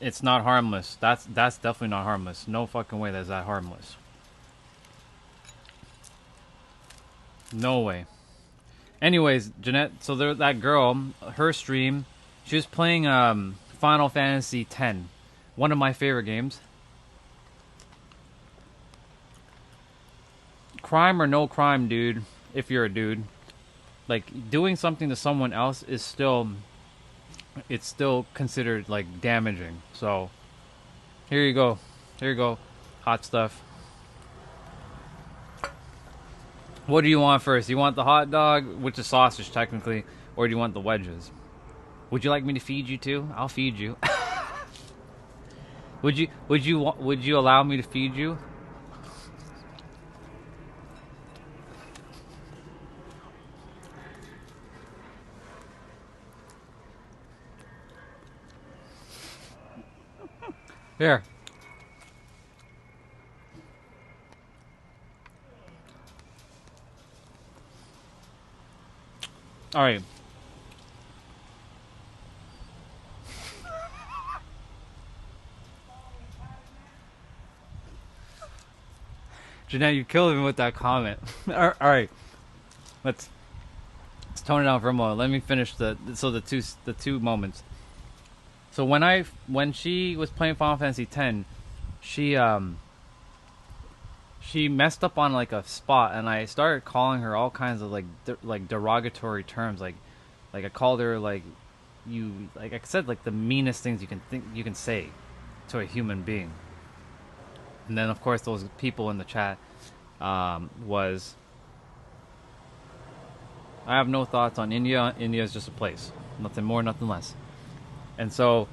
It's not harmless. That's definitely not harmless. No fucking way that's that harmless. No way. Anyways, Jeanette, so that girl, her stream, she was playing Final Fantasy X, one of my favorite games. Crime or no crime, dude, if you're a dude. Like, doing something to someone else is still, it's still considered, like, damaging. So, here you go. Here you go. Hot stuff. What do you want first? You want the hot dog, which is sausage technically, or do you want the wedges? Would you like me to feed you too? I'll feed you. Would you allow me to feed you? Here. All right. Jeanette, you killed me with that comment. All right. Let's tone it down for a moment. Let me finish the two moments. So when she was playing Final Fantasy X, she messed up on like a spot, and I started calling her all kinds of like derogatory terms, like I called her like I said like the meanest things you can say to a human being. And then of course those people in the chat was, I have no thoughts on India. India is just a place, nothing more, nothing less. And so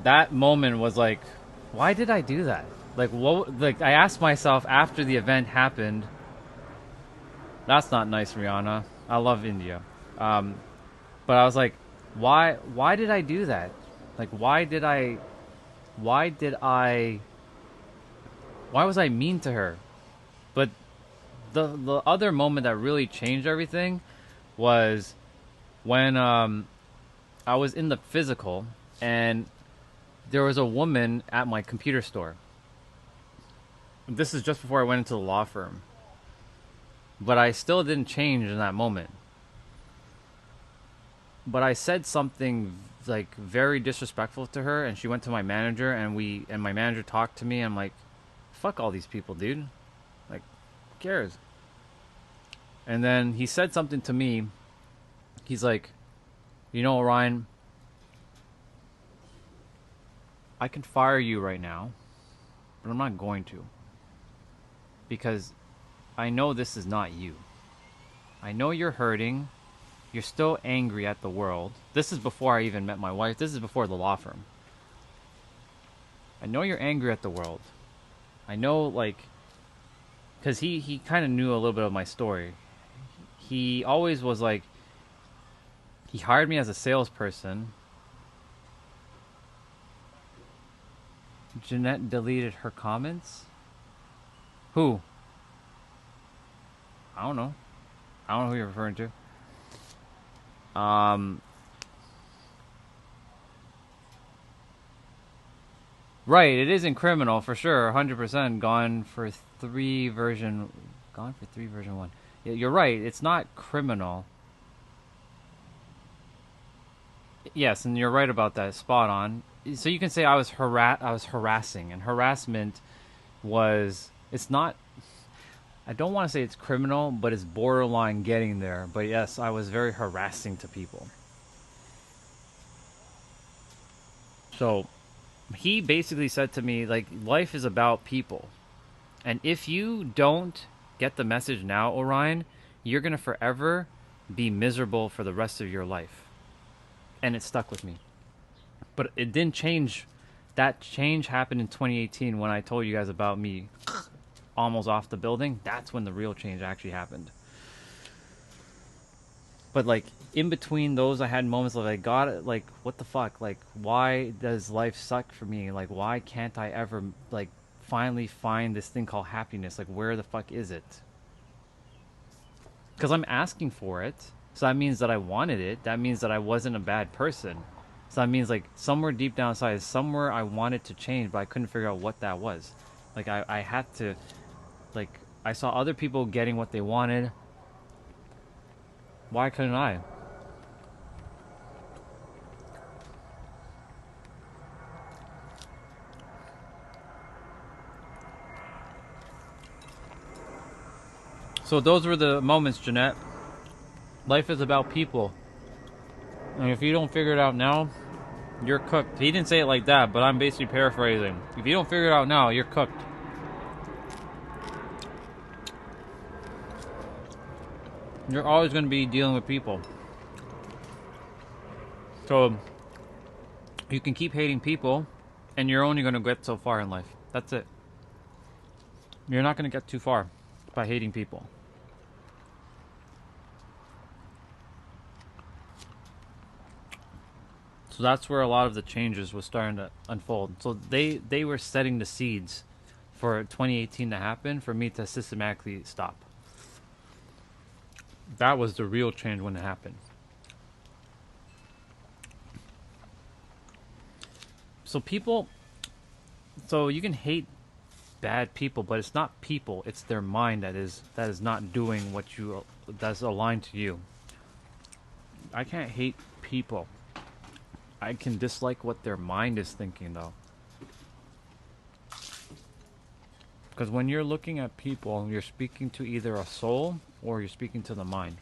that moment was like, why did I do that? Like, what? Like, I asked myself after the event happened. That's not nice, Rihanna. I love India, but I was like, why? Why did I do that? Like, why did I? Why did I? Why was I mean to her? But the other moment that really changed everything was when I was in the physical, and there was a woman at my computer store. This is just before I went into the law firm. But I still didn't change in that moment. But I said something like very disrespectful to her, and she went to my manager, and my manager talked to me, and I'm like, fuck all these people, dude. Like, who cares? And then he said something to me. He's like, you know, Ryan, I can fire you right now, but I'm not going to. Because I know this is not you. I know you're hurting. You're still angry at the world. This is before I even met my wife. This is before the law firm. I know you're angry at the world. I know, like, because he kind of knew a little bit of my story. He always was like, he hired me as a salesperson. Jeanette deleted her comments? Who? I don't know. I don't know who you're referring to. Right, it isn't criminal for sure. 100% gone for 3 version 1. You're right. It's not criminal. Yes, and you're right about that. Spot on. So you can say I was harassing, and harassment was, it's not, I don't want to say it's criminal, but it's borderline getting there. But yes, I was very harassing to people. So he basically said to me, like, life is about people. And if you don't get the message now, Orion, you're going to forever be miserable for the rest of your life. and it stuck with me. But it didn't change. That change happened in 2018 when I told you guys about me almost off the building. That's when the real change actually happened. But like in between those, I had moments of like, God, like what the fuck? Like, why does life suck for me? Like, why can't I ever like finally find this thing called happiness? Like, where the fuck is it? Because I'm asking for it, so that means that I wanted it. That means that I wasn't a bad person. So that means like somewhere deep down inside, somewhere I wanted to change, but I couldn't figure out what that was. Like I had to, like I saw other people getting what they wanted. Why couldn't I? So those were the moments, Jeanette. Life is about people. And if you don't figure it out now, you're cooked. He didn't say it like that, but I'm basically paraphrasing. If you don't figure it out now, you're cooked. You're always going to be dealing with people. So you can keep hating people, and you're only going to get so far in life. That's it. You're not going to get too far by hating people. So that's where a lot of the changes was starting to unfold. So they were setting the seeds for 2018 to happen for me to systematically stop. That was the real change when it happened. So you can hate bad people, but it's not people, it's their mind that is not doing that's aligned to you. I can't hate people. I can dislike what their mind is thinking, though. Because when you're looking at people, you're speaking to either a soul or you're speaking to the mind.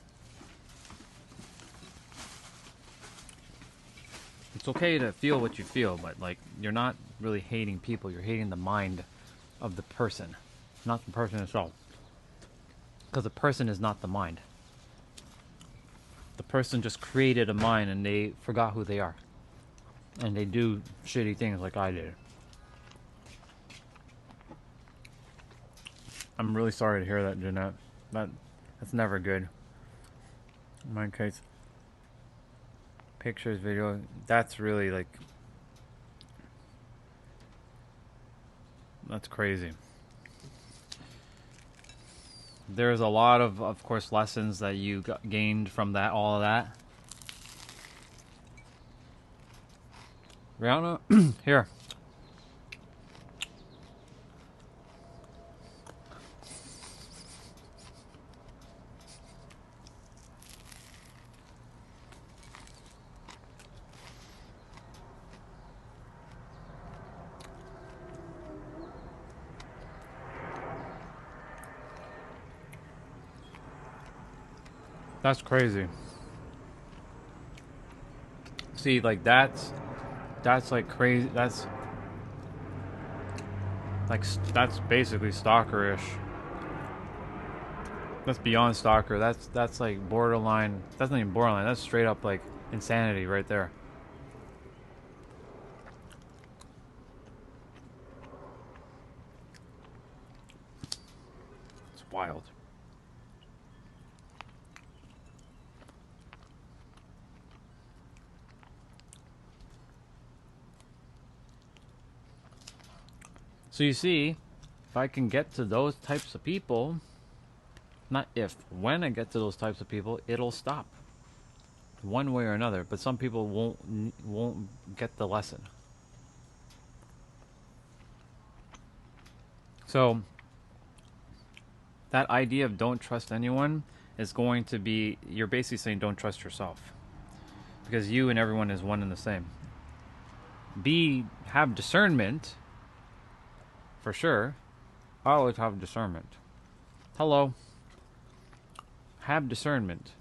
It's okay to feel what you feel, but like you're not really hating people. You're hating the mind of the person, not the person itself. Because the person is not the mind. The person just created a mind and they forgot who they are. And they do shitty things like I did. I'm really sorry to hear that, Jeanette. That's never good. In my case. Pictures, video, that's really like... That's crazy. There's a lot of course, lessons that you gained from that, all of that. Rihanna, here. That's crazy. See, like that's like crazy. That's basically stalkerish. That's beyond stalker. That's like borderline. That's not even borderline. That's straight up like insanity right there. It's wild. So you see, if I can get to those types of people, not if, when I get to those types of people, it'll stop. One way or another, but some people won't get the lesson. So that idea of don't trust anyone is going to be, you're basically saying don't trust yourself. Because you and everyone is one and the same. Have discernment. For sure. I always have discernment. Hello. Have discernment.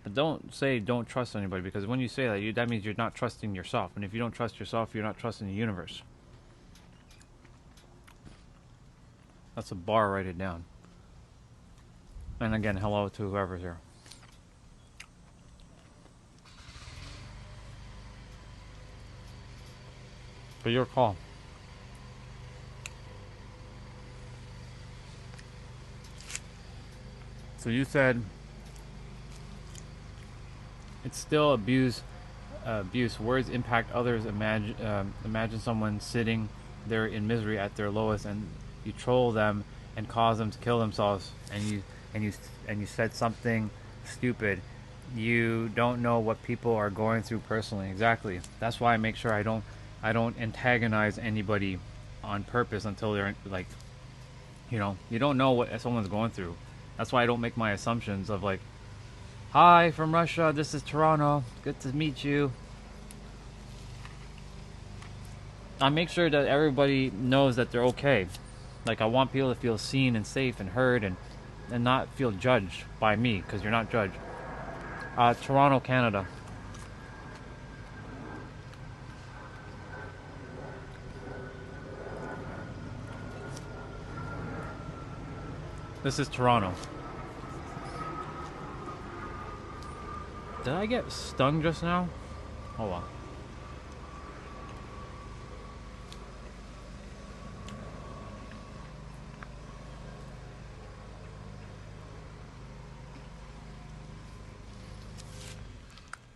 But don't say don't trust anybody, because when you say that, that means you're not trusting yourself. And if you don't trust yourself, you're not trusting the universe. That's a bar, write it down. And again, hello to whoever's here. So your call. So you said it's still abuse. Abuse. Words impact others. Imagine someone sitting there in misery at their lowest, and you troll them and cause them to kill themselves. And you said something stupid. You don't know what people are going through personally. Exactly. That's why I make sure I don't antagonize anybody on purpose until they're like, you don't know what someone's going through. That's why I don't make my assumptions of like, hi from Russia, this is Toronto, good to meet you. I make sure that everybody knows that they're okay. Like, I want people to feel seen and safe and heard, and not feel judged by me, because you're not judged. Toronto, Canada. This is Toronto. Did I get stung just now? Hold on.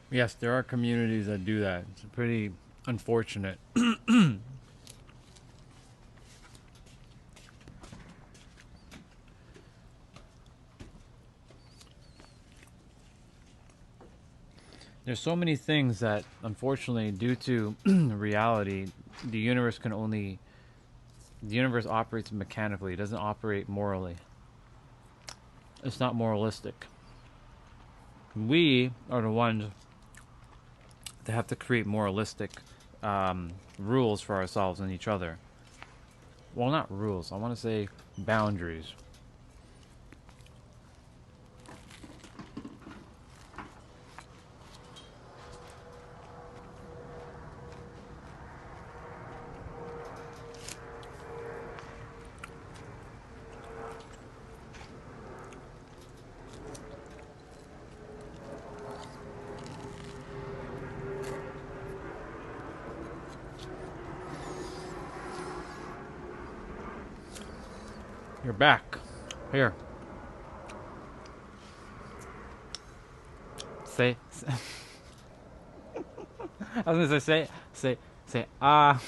Yes, there are communities that do that. It's pretty unfortunate. There's so many things that, unfortunately, due to reality, the universe operates mechanically. It doesn't operate morally. It's not moralistic. We are the ones that have to create moralistic rules for ourselves and each other. Well, not rules. I want to say boundaries. You're back. Here. Say. I was gonna say. Ah.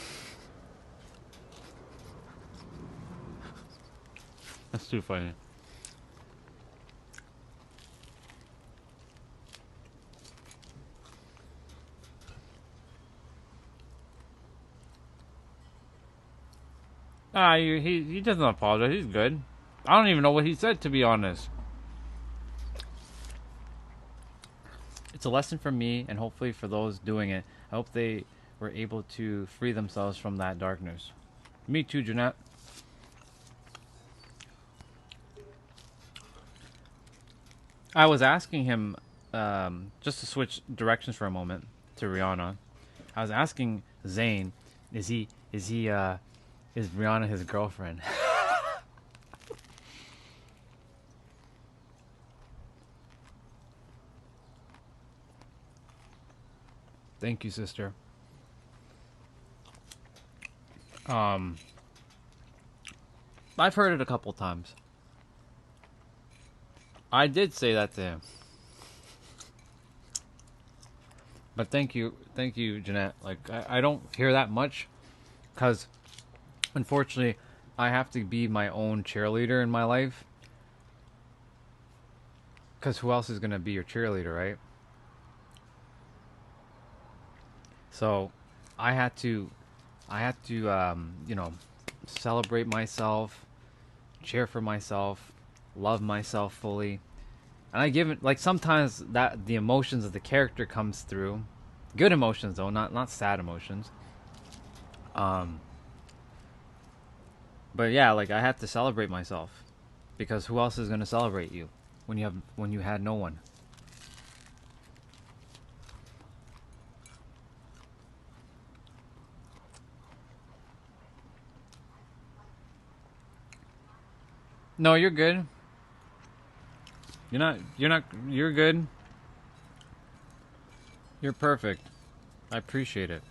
That's too funny. He doesn't apologize. He's good. I don't even know what he said, to be honest. It's a lesson for me, and hopefully for those doing it. I hope they were able to free themselves from that darkness. Me too, Jeanette. I was asking him, just to switch directions for a moment to Rihanna. I was asking Zayn, is Rihanna his girlfriend? Thank you, sister. I've heard it a couple times. I did say that to him. But thank you, Jeanette. Like, I don't hear that much, because unfortunately, I have to be my own cheerleader in my life. Because who else is going to be your cheerleader, right? So, I had to, celebrate myself, cheer for myself, love myself fully. And I give it, like, sometimes that the emotions of the character comes through. Good emotions, though, not sad emotions. But yeah, like, I have to celebrate myself, because who else is going to celebrate you when you had no one? No, you're good. You're good. You're perfect. I appreciate it.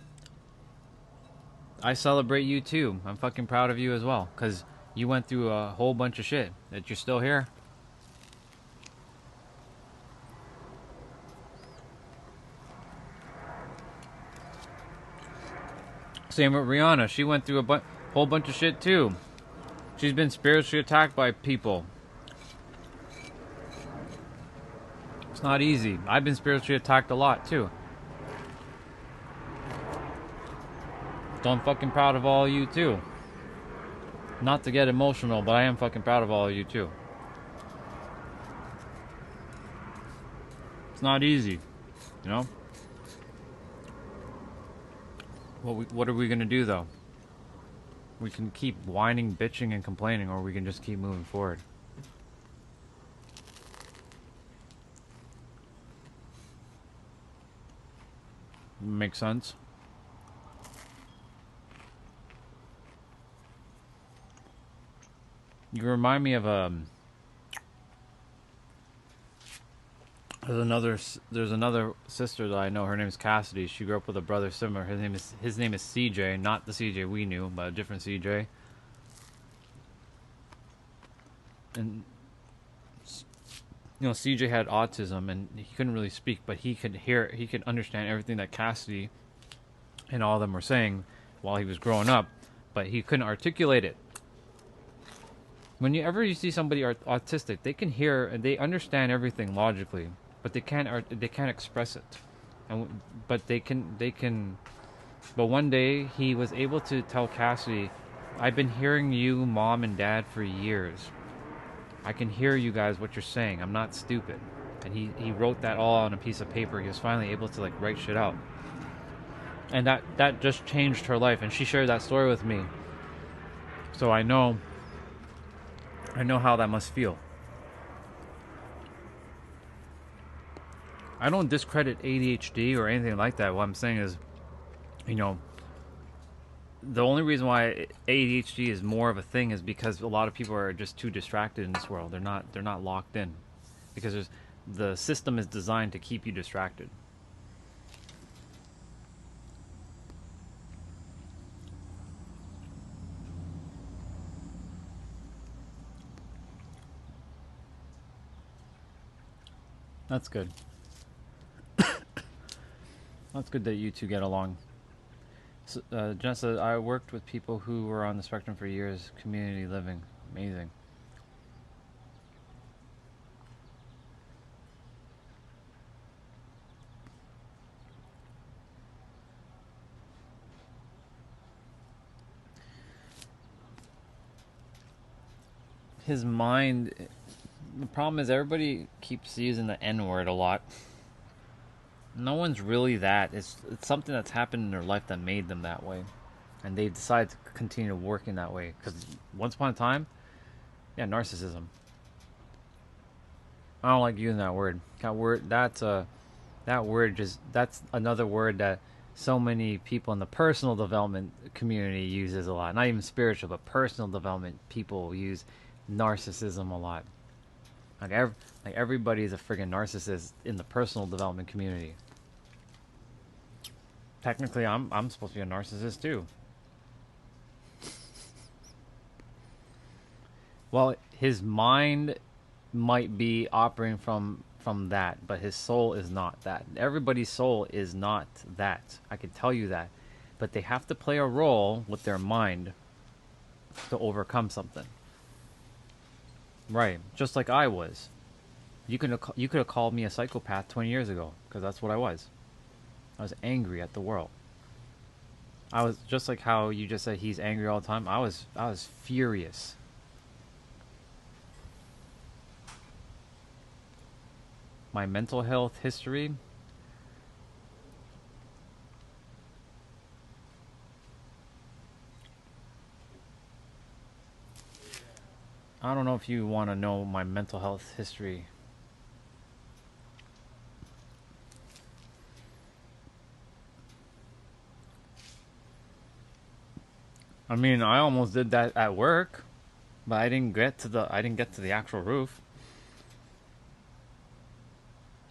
I celebrate you too. I'm fucking proud of you as well, because you went through a whole bunch of shit that you're still here. Same with Rihanna. She went through a whole bunch of shit too. She's been spiritually attacked by people. It's not easy. I've been spiritually attacked a lot too. So I'm fucking proud of all of you too. Not to get emotional, but I am fucking proud of all of you too. It's not easy, you know? What are we gonna do though? We can keep whining, bitching, and complaining, or we can just keep moving forward. Makes sense? You remind me of there's another sister that I know. Her name is Cassidy. She grew up with a brother similar. His name is CJ, not the CJ we knew, but a different CJ. And you know, CJ had autism and he couldn't really speak, but he could understand everything that Cassidy and all of them were saying while he was growing up, but he couldn't articulate it. Whenever you see somebody autistic, they can hear and they understand everything logically, but they can't express it. But one day he was able to tell Cassidy, "I've been hearing you, Mom and Dad, for years. I can hear you guys what you're saying. I'm not stupid." And he wrote that all on a piece of paper. He was finally able to like write shit out. And that just changed her life, and she shared that story with me. So I know how that must feel. I don't discredit ADHD or anything like that. What I'm saying is, you know, the only reason why ADHD is more of a thing is because a lot of people are just too distracted in this world. They're not locked in, because the system is designed to keep you distracted. That's good. That's good that you two get along. So, Jen said, I worked with people who were on the spectrum for years. Community living. Amazing. His mind... The problem is everybody keeps using the N-word a lot. No one's really that. It's something that's happened in their life that made them that way, and they decide to continue working that way. Because once upon a time, yeah, narcissism. I don't like using that word. That's another word that so many people in the personal development community uses a lot. Not even spiritual, but personal development people use narcissism a lot. Like everybody's a friggin' narcissist in the personal development community. Technically, I'm supposed to be a narcissist too. Well, his mind might be operating from that, but his soul is not that. Everybody's soul is not that. I can tell you that. But they have to play a role with their mind to overcome something. Right, just like I was. You could have called me a psychopath 20 years ago, because that's what I was. I was angry at the world. I was just like how you just said he's angry all the time. I was furious. My mental health history. I don't know if you want to know my mental health history. I mean, I almost did that at work, but I didn't get to the actual roof.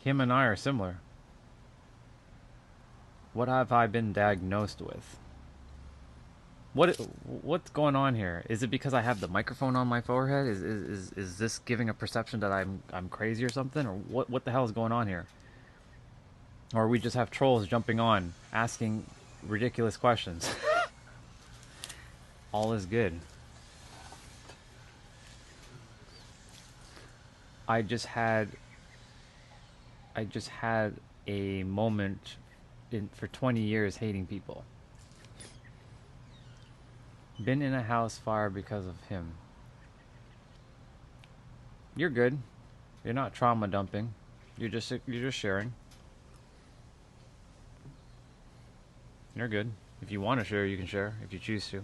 Him and I are similar. What have I been diagnosed with? What's going on here? Is it because I have the microphone on my forehead? Is this giving a perception that I'm crazy or something? Or what the hell is going on here? Or we just have trolls jumping on, asking ridiculous questions. All is good. I just had a moment for 20 years hating people. Been in a house fire because of him. You're good. You're not trauma dumping. You're just sharing. You're good. If you want to share, you can share if you choose to.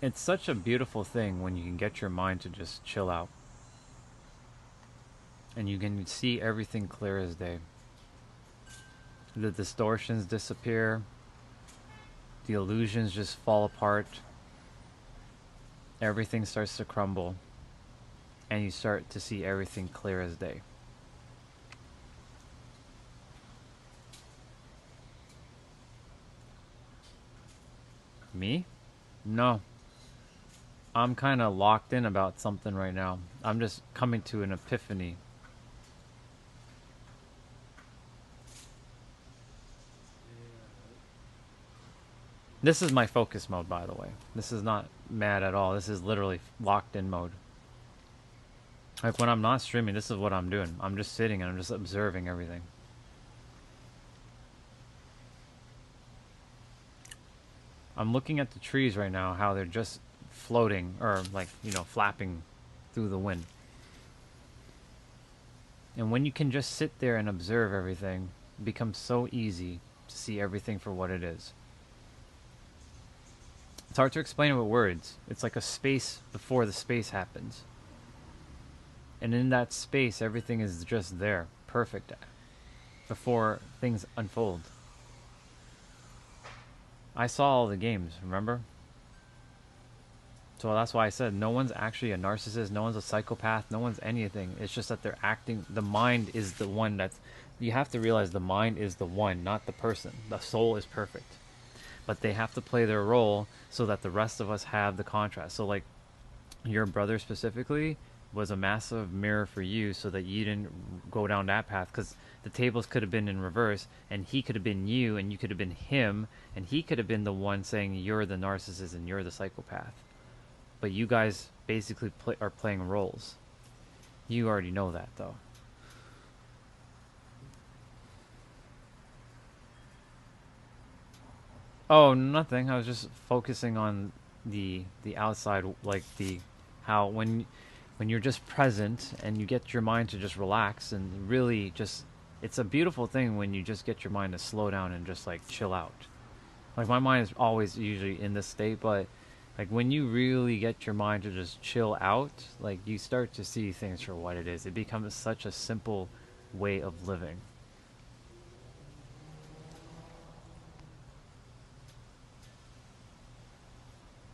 It's such a beautiful thing when you can get your mind to just chill out. And you can see everything clear as day. The distortions disappear. The illusions just fall apart. Everything starts to crumble. And you start to see everything clear as day. Me? No. I'm kind of locked in about something right now. I'm just coming to an epiphany. This is my focus mode, by the way. This is not mad at all. This is literally locked in mode. Like when I'm not streaming, this is what I'm doing. I'm just sitting and I'm just observing everything. I'm looking at the trees right now, how they're just floating or like, you know, flapping through the wind. And when you can just sit there and observe everything, it becomes so easy to see everything for what it is. It's hard to explain it with words. It's like a space before the space happens. And in that space, everything is just there, perfect, before things unfold. I saw all the games, remember? So that's why I said no one's actually a narcissist, no one's a psychopath, no one's anything. It's just that they're acting, the mind is the one that's, you have to realize the mind is the one, not the person. The soul is perfect. But they have to play their role so that the rest of us have the contrast. So like your brother specifically was a massive mirror for you so that you didn't go down that path, because the tables could have been in reverse and he could have been you and you could have been him and he could have been the one saying you're the narcissist and you're the psychopath. But you guys basically are playing roles. You already know that though. Oh, nothing. I was just focusing on the outside, like the how when you're just present and you get your mind to just relax and really just, it's a beautiful thing when you just get your mind to slow down and just like chill out. Like my mind is always usually in this state, but like when you really get your mind to just chill out, like you start to see things for what it is. It becomes such a simple way of living.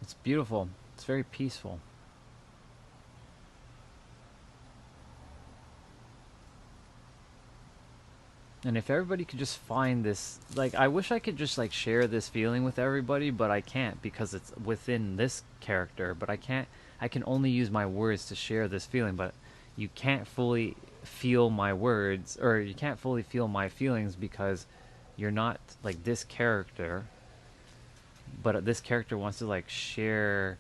It's beautiful. It's very peaceful. And if everybody could just find this, like, I wish I could just like share this feeling with everybody, but I can't because it's within this character. But I can only use my words to share this feeling, but you can't fully feel my words, or you can't fully feel my feelings because you're not like this character. But this character wants to like share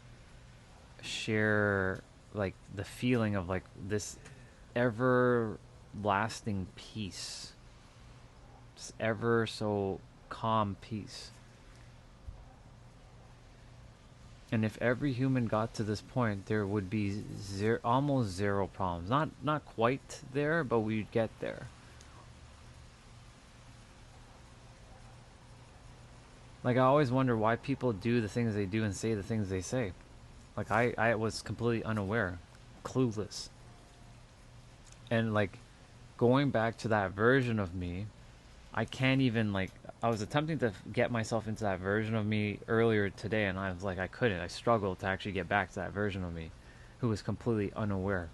like the feeling of like this everlasting peace. Ever so calm peace. And if every human got to this point, there would be almost zero problems. Not quite there, but we'd get there. Like I always wonder why people do the things they do and say the things they say. Like I was completely unaware, clueless. And like going back to that version of me, I can't even like I was attempting to get myself into that version of me earlier today, and I was like I couldn't. I struggled to actually get back to that version of me who was completely unaware.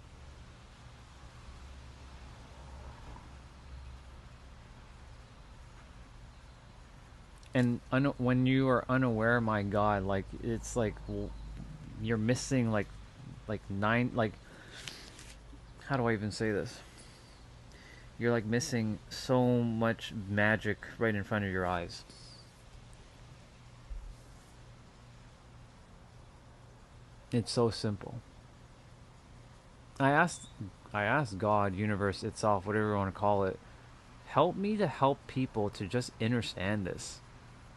And when you are unaware, my God, like it's like you're missing like nine, like how do I even say this? You're like missing so much magic right in front of your eyes. It's so simple. I asked I asked God, universe itself, whatever you want to call it, help me to help people to just understand this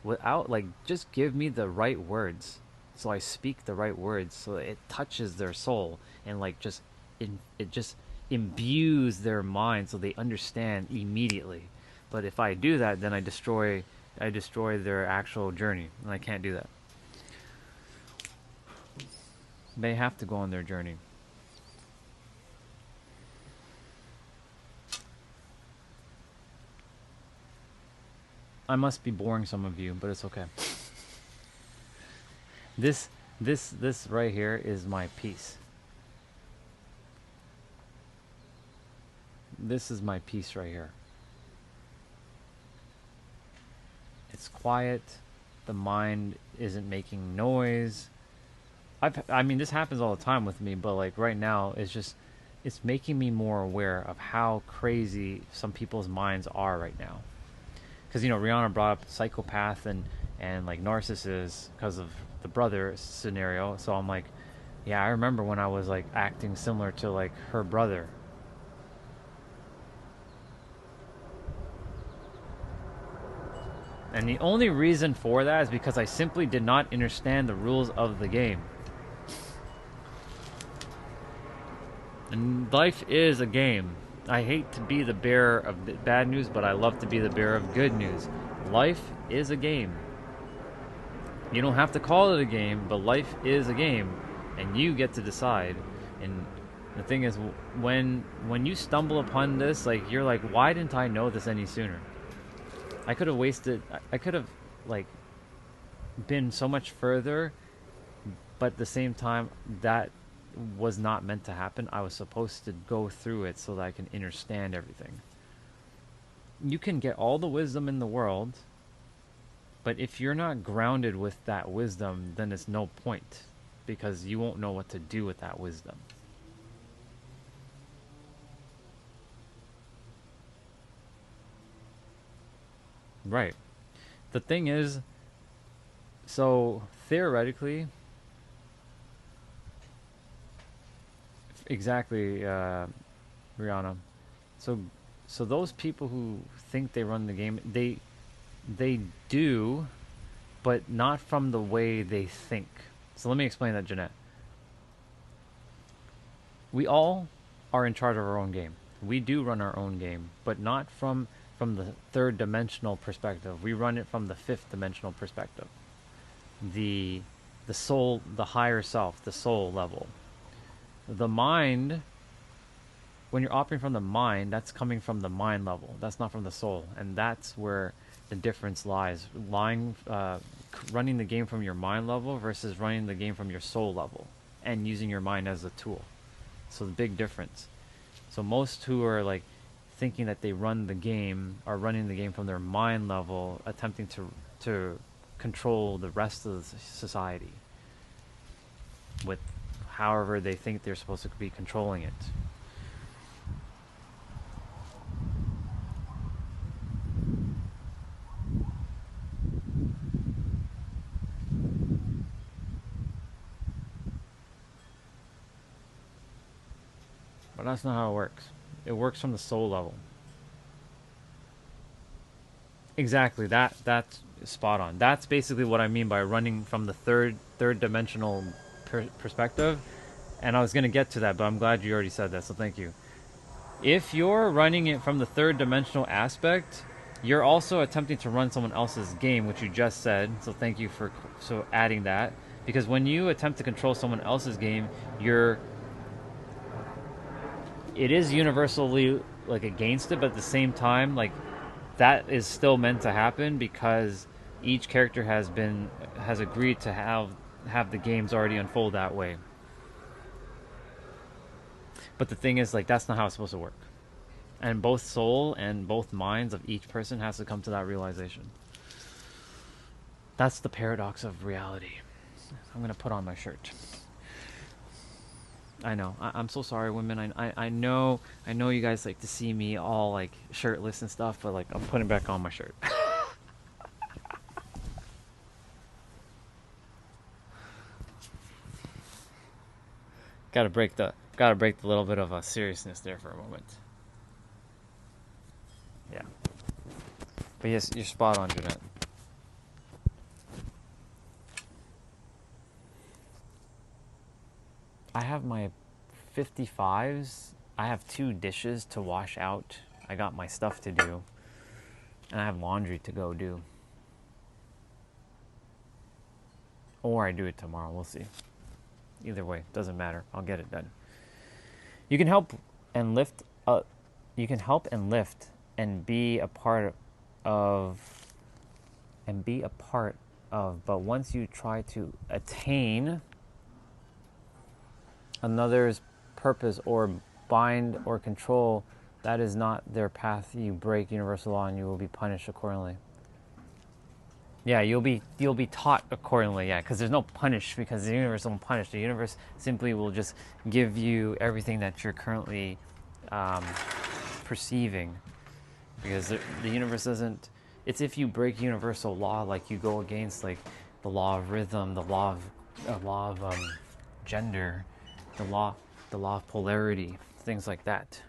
without like just give me the right words so I speak the right words so it touches their soul and like just it just imbues their mind so they understand immediately. But if I do that, then I destroy their actual journey, and I can't do that. They have to go on their journey. I must be boring some of you, but it's okay. This this right here is my peace. This is my peace right here. It's quiet. The mind isn't making noise. I mean, this happens all the time with me, but like right now, it's making me more aware of how crazy some people's minds are right now. Because Rihanna brought up psychopath and like narcissist because of the brother scenario. So I'm like, yeah, I remember when I was like acting similar to like her brother. And the only reason for that is because I simply did not understand the rules of the game. And life is a game. I hate to be the bearer of bad news, but I love to be the bearer of good news. Life is a game. You don't have to call it a game, but life is a game, and you get to decide. And the thing is, when you stumble upon this, like you're like, why didn't I know this any sooner? I could have wasted. I could have like been so much further, but at the same time, that was not meant to happen. I was supposed to go through it so that I can understand everything. You can get all the wisdom in the world, but if you're not grounded with that wisdom, then it's no point, because you won't know what to do with that wisdom. Right. The thing is, so theoretically, exactly, Rihanna. So those people who think they run the game, they do, but not from the way they think. So let me explain that, Jeanette. We all are in charge of our own game. We do run our own game, but not from the third dimensional perspective. We run it from the fifth dimensional perspective. The soul, the higher self, the soul level. The mind, when you're operating from the mind, that's coming from the mind level. That's not from the soul. And that's where the difference lies. Running the game from your mind level versus running the game from your soul level and using your mind as a tool. So the big difference. So most who are like thinking that they run the game are running the game from their mind level, attempting to control the rest of the society with however they think they're supposed to be controlling it. But that's not how it works. It works from the soul level. Exactly. That's spot on. That's basically what I mean by running from the third dimensional perspective. And I was going to get to that, but I'm glad you already said that, so thank you. If you're running it from the third dimensional aspect, you're also attempting to run someone else's game, which you just said, so thank you for adding that. Because when you attempt to control someone else's game, you're it is universally like against it, but at the same time, like that is still meant to happen because each character has agreed to have the games already unfold that way. But the thing is, like, that's not how it's supposed to work. And both soul and both minds of each person has to come to that realization. That's the paradox of reality. I'm gonna put on my shirt. I know. I'm so sorry, women. I know you guys like to see me all like shirtless and stuff, but like I'm putting back on my shirt. Gotta break the little bit of a seriousness there for a moment. Yeah. But yes, you're spot on, Jeanette. I have my 55s. I have 2 dishes to wash out. I got my stuff to do. And I have laundry to go do. Or I do it tomorrow. We'll see. Either way, doesn't matter. I'll get it done. You can help and lift. You can help and lift and be a part of. But once you try to attain another's purpose or bind or control, that is not their path. You break universal law and you will be punished accordingly. Yeah, you'll be taught accordingly. Yeah, because there's no punish, because the universe won't punish. The universe simply will just give you everything that you're currently perceiving, because the universe doesn't. It's if you break universal law, like you go against like the law of rhythm, the law of gender, the law of polarity, things like that.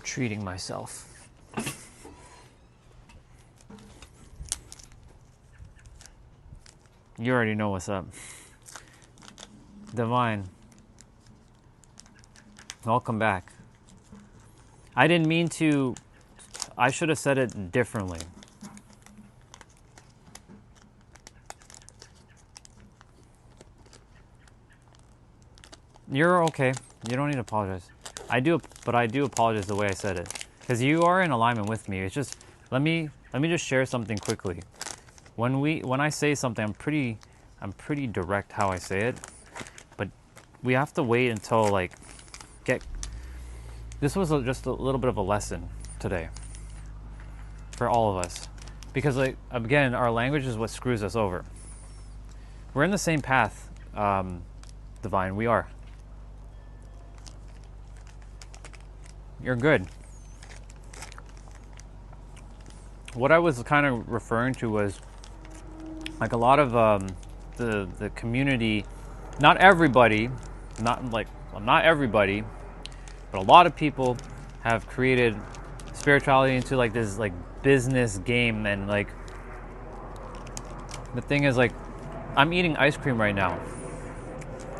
Treating myself. You already know what's up. Divine. Welcome back. I didn't mean to. I should have said it differently. You're okay. You don't need to apologize. I do apologize the way I said it, because you are in alignment with me. It's just let me just share something quickly. When I say something, I'm pretty direct how I say it, but we have to wait until like this was just a little bit of a lesson today for all of us, because like again, our language is what screws us over. We're in the same path, Divine. We are. You're good. What I was kind of referring to was like a lot of the community, not everybody, not everybody, but a lot of people have created spirituality into like this like business game. And like the thing is, like, I'm eating ice cream right now,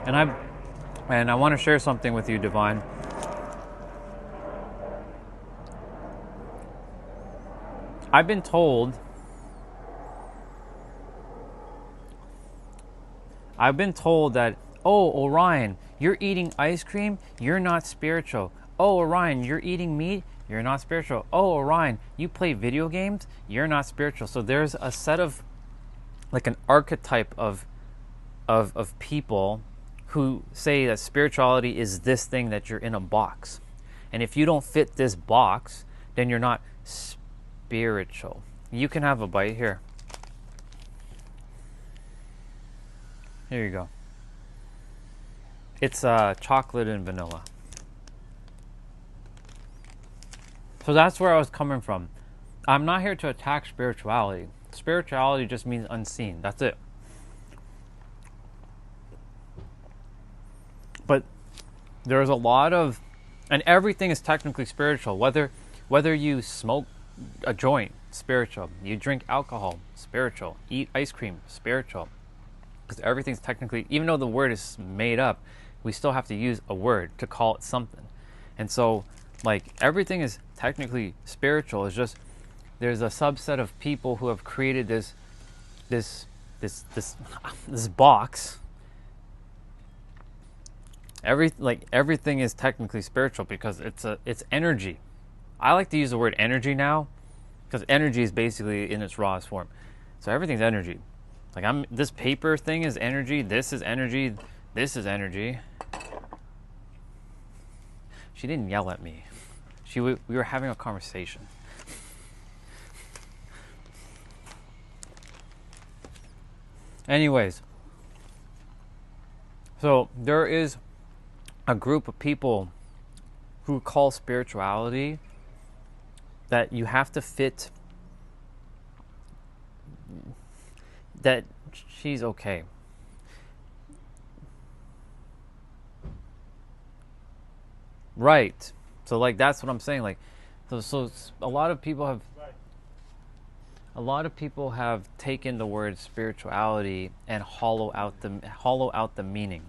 and I want to share something with you, Divine. I've been told that, oh, Orion, you're eating ice cream, you're not spiritual. Oh, Orion, you're eating meat, you're not spiritual. Oh, Orion, you play video games, you're not spiritual. So there's a set of, like, an archetype of people who say that spirituality is this thing, that you're in a box. And if you don't fit this box, then you're not spiritual. You can have a bite here. Here you go. It's chocolate and vanilla. So that's where I was coming from. I'm not here to attack spirituality. Spirituality just means unseen. That's it. But there's a lot of, and everything is technically spiritual. Whether you smoke a joint, spiritual. You drink alcohol, spiritual. Eat ice cream, spiritual. Because everything's technically, even though the word is made up, we still have to use a word to call it something. And so, like, everything is technically spiritual. It's just there's a subset of people who have created this box. Everything is technically spiritual because it's energy. I like to use the word energy now because energy is basically in its rawest form. So everything's energy. Like this paper thing is energy. This is energy. This is energy. She didn't yell at me. We were having a conversation. Anyways, so there is a group of people who call spirituality that you have to fit, that she's okay. Right. So like that's what I'm saying. Like so a lot of people have taken the word spirituality and hollow out the meaning.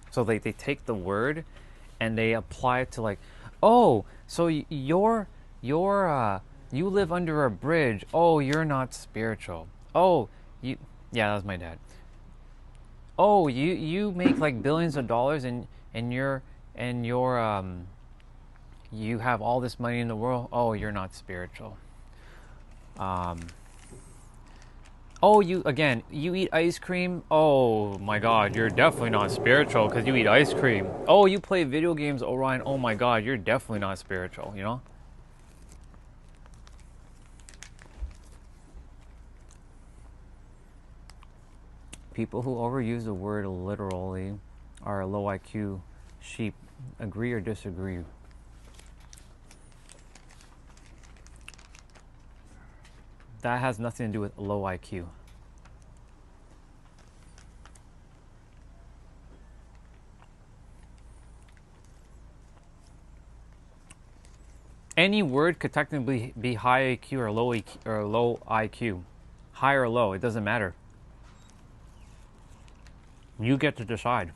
So they take the word and they apply it to like, oh, so you live under a bridge. Oh, you're not spiritual. Oh, yeah, that was my dad. Oh, you make like billions of dollars and you have all this money in the world. Oh, you're not spiritual. Oh, you eat ice cream? Oh my God, you're definitely not spiritual because you eat ice cream. Oh, you play video games, Orion? Oh my God, you're definitely not spiritual, you know? People who overuse the word literally are low IQ sheep. Agree or disagree? That has nothing to do with low IQ. Any word could technically be high IQ or low IQ. High or low, it doesn't matter. You get to decide.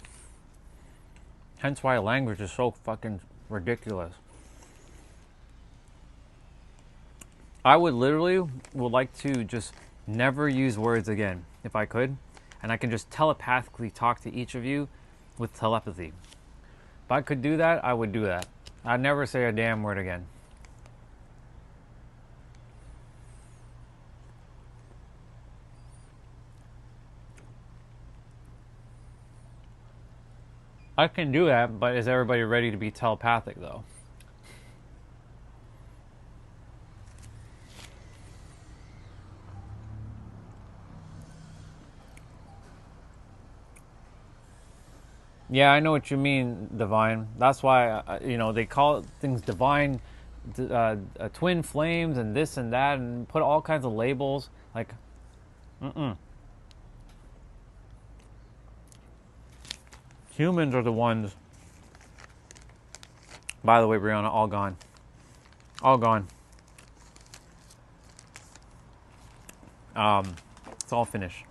Hence why language is so fucking ridiculous. I would like to just never use words again, if I could. And I can just telepathically talk to each of you with telepathy. If I could do that, I would do that. I'd never say a damn word again. I can do that, but is everybody ready to be telepathic, though? Yeah, I know what you mean, divine. That's why, they call things divine, twin flames and this and that, and put all kinds of labels. Like, Humans are the ones. By the way, Brianna, all gone. All gone. It's all finished.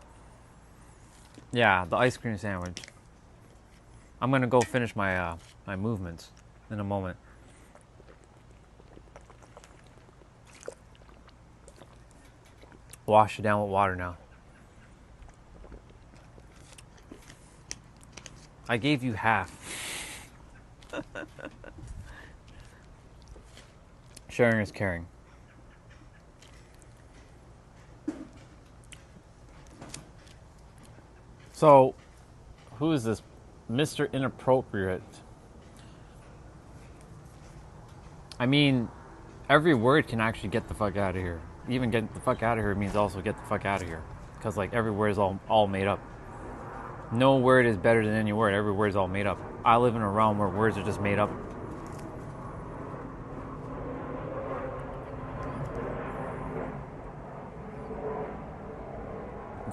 Yeah, the ice cream sandwich. I'm gonna go finish my my movements in a moment. Wash it down with water now. I gave you half. Sharing is caring. So, who is this? Mr. Inappropriate. I mean, every word can actually get the fuck out of here. Even get the fuck out of here means also get the fuck out of here. Because, like, every word is all made up. No word is better than any word. Every word is all made up. I live in a realm where words are just made up.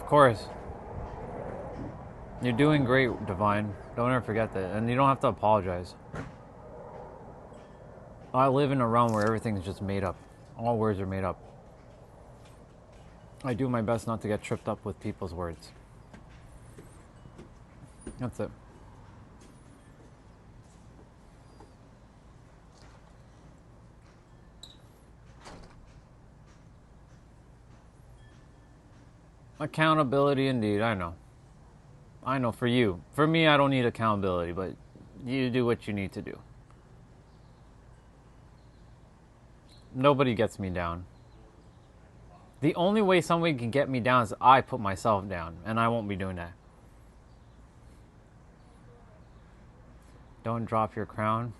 course. You're doing great, Divine. Don't ever forget that. And you don't have to apologize. I live in a realm where everything's just made up. All words are made up. I do my best not to get tripped up with people's words. That's it. Accountability indeed, I know. I know for you. For me, I don't need accountability, but you do what you need to do. Nobody gets me down. The only way somebody can get me down is I put myself down, and I won't be doing that. Don't drop your crown.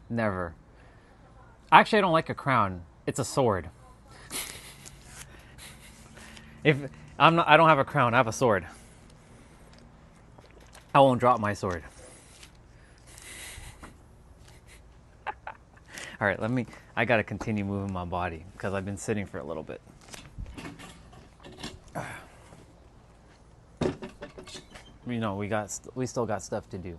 Never. Actually, I don't like a crown. It's a sword. I don't have a crown, I have a sword. I won't drop my sword. All right, I gotta continue moving my body because I've been sitting for a little bit. You know, we still got stuff to do.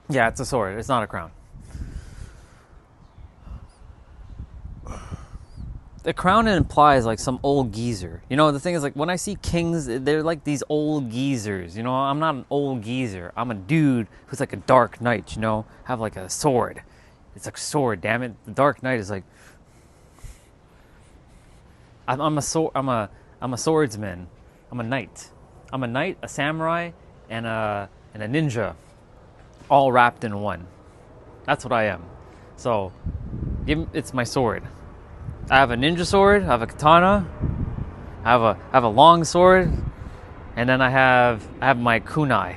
Yeah, it's a sword. It's not a crown. The crown implies like some old geezer. You know, the thing is, like, when I see kings, they're like these old geezers. You know, I'm not an old geezer. I'm a dude who's like a dark knight, you know, have like a sword. It's a sword, damn it. The Dark Knight is like, I'm a swordsman. I'm a knight. I'm a knight, a samurai, and a ninja, all wrapped in one. That's what I am. So, it's my sword. I have a ninja sword. I have a katana. I have a long sword, and then I have my kunai.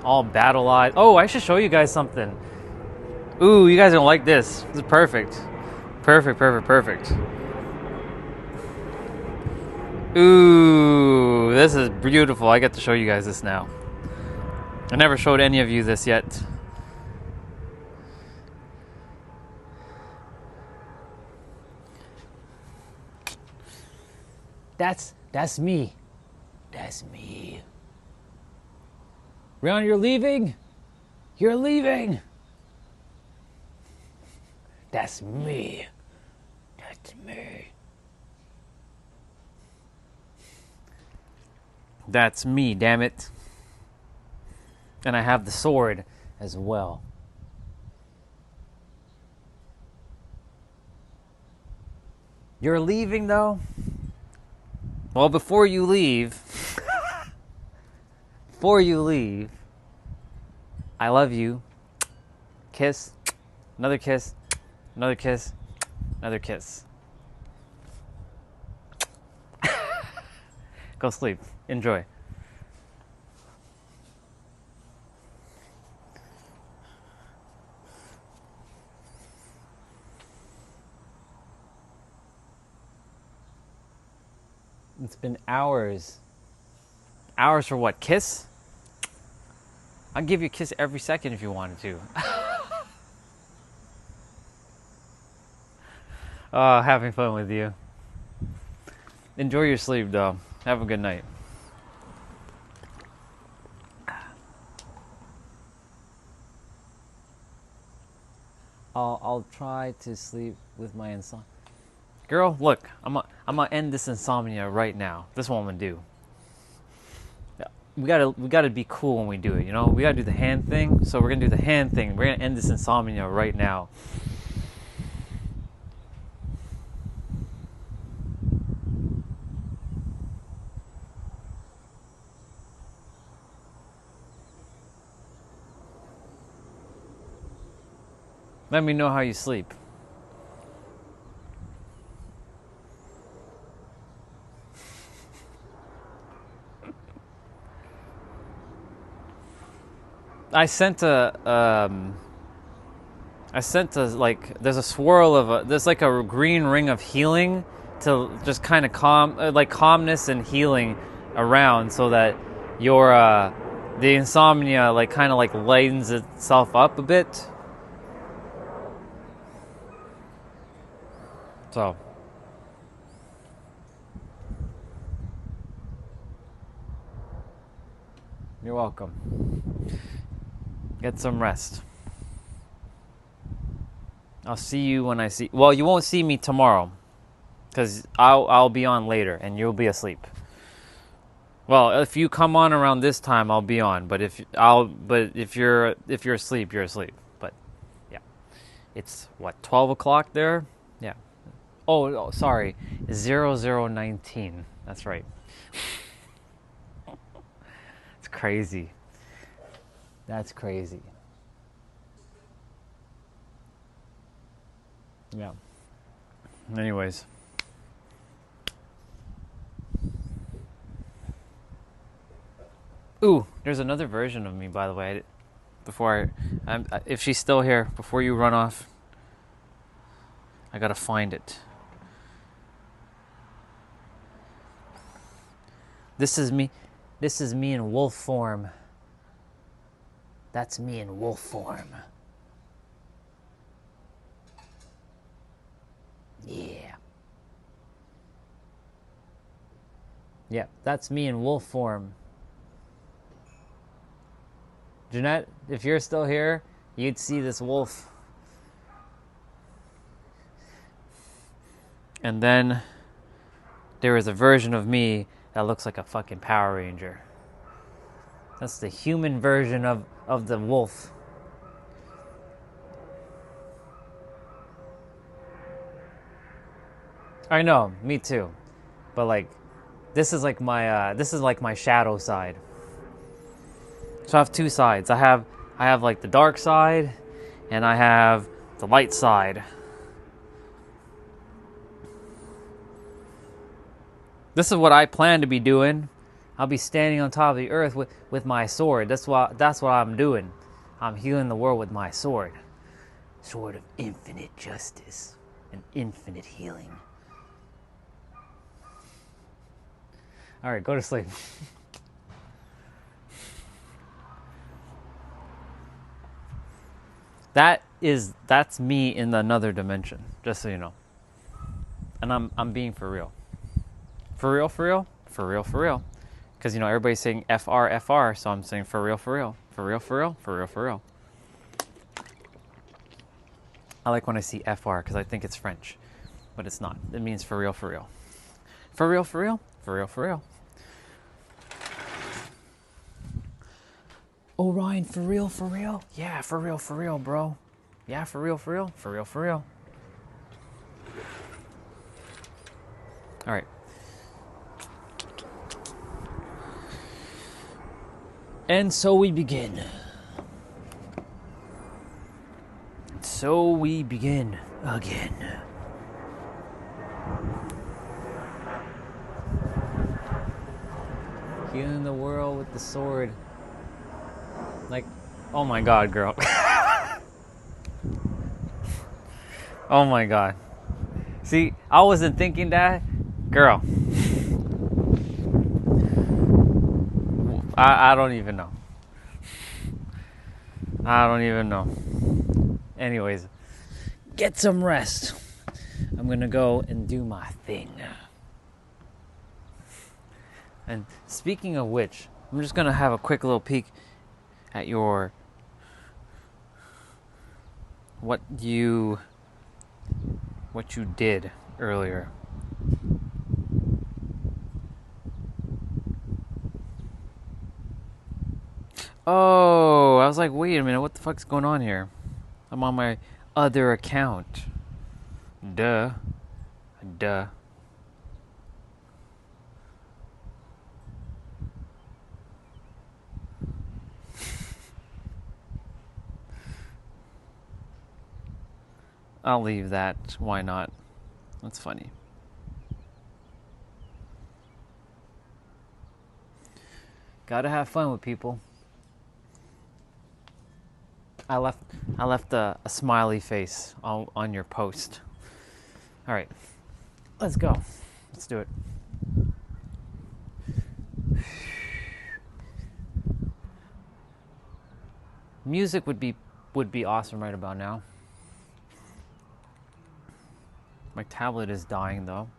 All battle-eyed. Oh, I should show you guys something. Ooh, you guys don't like this. This is perfect. Perfect. Ooh, this is beautiful. I get to show you guys this now. I never showed any of you this yet. That's me. That's me. Rihanna, you're leaving? You're leaving. That's me. That's me. That's me, damn it. And I have the sword as well. You're leaving, though? Well, before you leave, I love you. Kiss, another kiss, another kiss, another kiss. Go sleep. Enjoy. It's been hours. Hours for what? Kiss? I'll give you a kiss every second if you wanted to. Oh, having fun with you. Enjoy your sleep, though. Have a good night. I'll try to sleep with my insomnia. Girl, look, I'm gonna end this insomnia right now. This is what I'm gonna do. We gotta be cool when we do it, you know? We gotta do the hand thing, so we're gonna do the hand thing. We're gonna end this insomnia right now. Let me know how you sleep. I sent like, there's a swirl of there's like a green ring of healing to just kind of calmness and healing around, so that your the insomnia like kind of like lightens itself up a bit. So You're welcome. Get some rest. I'll see you when I see. Well, you won't see me tomorrow, because I'll be on later and you'll be asleep. Well, if you come on around this time, I'll be on. But if you're asleep, you're asleep. But yeah, it's what, 12 o'clock there? Yeah. Oh, sorry, 0019. That's right. It's crazy. That's crazy. Yeah. Anyways. Ooh, there's another version of me, by the way. If she's still here, before you run off, I gotta find it. This is me. This is me in wolf form. That's me in wolf form. Yeah. Yeah, that's me in wolf form. Jeanette, if you're still here, you'd see this wolf. And then there is a version of me that looks like a fucking Power Ranger. That's the human version of the wolf. I know, me too. But like, this is like my shadow side. So I have two sides. I have like the dark side, and I have the light side. This is what I plan to be doing. I'll be standing on top of the earth with my sword. That's what I'm doing. I'm healing the world with my sword. Sword of infinite justice and infinite healing. All right, go to sleep. That's me in another dimension, just so you know. And I'm being for real. For real, for real? For real, for real. Because, you know, everybody's saying FR, FR, so I'm saying for real, for real. For real, for real, for real, for real. I like when I see FR because I think it's French, but it's not. It means for real, for real. For real, for real, for real, for real. Oh, Ryan, for real, for real? Yeah, for real, bro. Yeah, for real, for real, for real, for real. All right. And so we begin. So we begin again. Healing the world with the sword. Like, oh my God, girl. Oh my God. See, I wasn't thinking that. Girl. I don't even know. I don't even know. Anyways, get some rest. I'm gonna go and do my thing. And speaking of which, I'm just gonna have a quick little peek at your what you did earlier. Oh, I was like, wait a minute, what the fuck's going on here? I'm on my other account. Duh. I'll leave that. Why not? That's funny. Gotta have fun with people. I left a smiley face on your post. All right, let's go. Let's do it. Music would be awesome right about now. My tablet is dying though.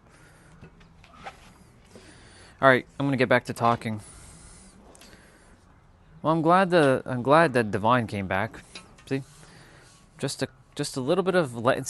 All right, I'm gonna get back to talking. Well, I'm glad that Divine came back. See, just a little bit of let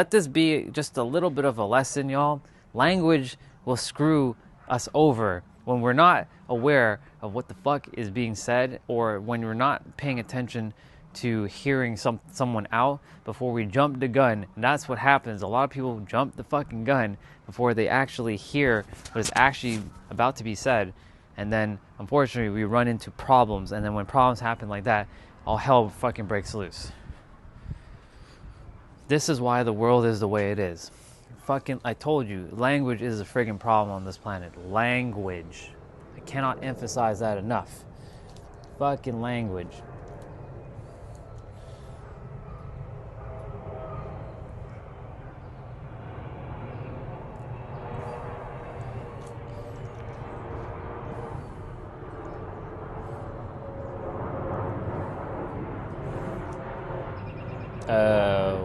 this be just a little bit of a lesson, y'all. Language will screw us over when we're not aware of what the fuck is being said, or when we're not paying attention to hearing someone out before we jump the gun. And that's what happens. A lot of people jump the fucking gun before they actually hear what is actually about to be said. And then, unfortunately, we run into problems. And then when problems happen like that, all hell fucking breaks loose. This is why the world is the way it is. Fucking, I told you, language is a friggin' problem on this planet. Language. I cannot emphasize that enough. Fucking language.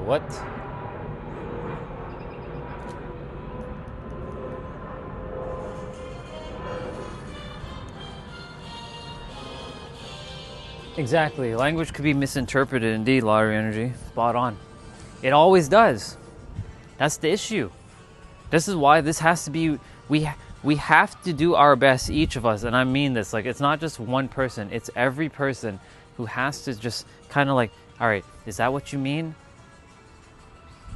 What? Exactly. Language could be misinterpreted indeed, lottery energy. Spot on. It always does. That's the issue. This is why this has to be, we have to do our best, each of us, and I mean this, like, it's not just one person, it's every person who has to just kind of like, all right, is that what you mean?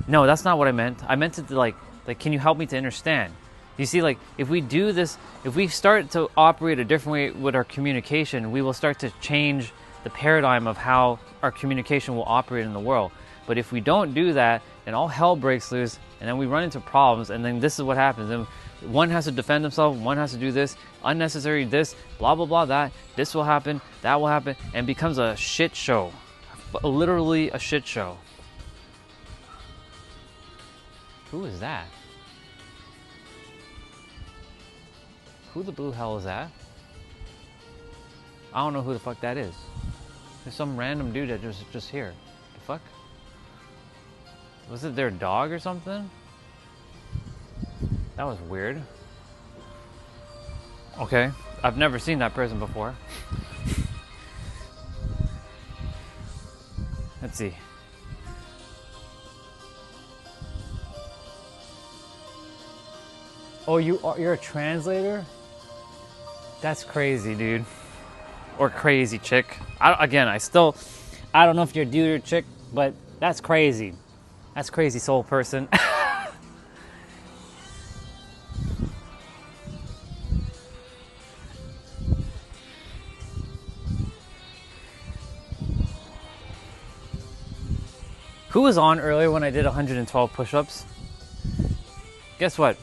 No, that's not what I meant. I meant to like, can you help me to understand? You see, like, if we do this, if we start to operate a different way with our communication, we will start to change the paradigm of how our communication will operate in the world. But if we don't do that, then all hell breaks loose, and then we run into problems, and then this is what happens. And one has to defend himself, one has to do this, unnecessary this, blah, blah, blah, that, this will happen, that will happen, and becomes a shit show. Literally a shit show. Who is that? Who the blue hell is that? I don't know who the fuck that is. There's some random dude that just here. The fuck? Was it their dog or something? That was weird. Okay, I've never seen that person before. Let's see. Oh, you're a translator? That's crazy, dude. Or crazy chick. I don't know if you're a dude or chick, but that's crazy. That's crazy soul person. Who was on earlier when I did 112 push-ups? Guess what?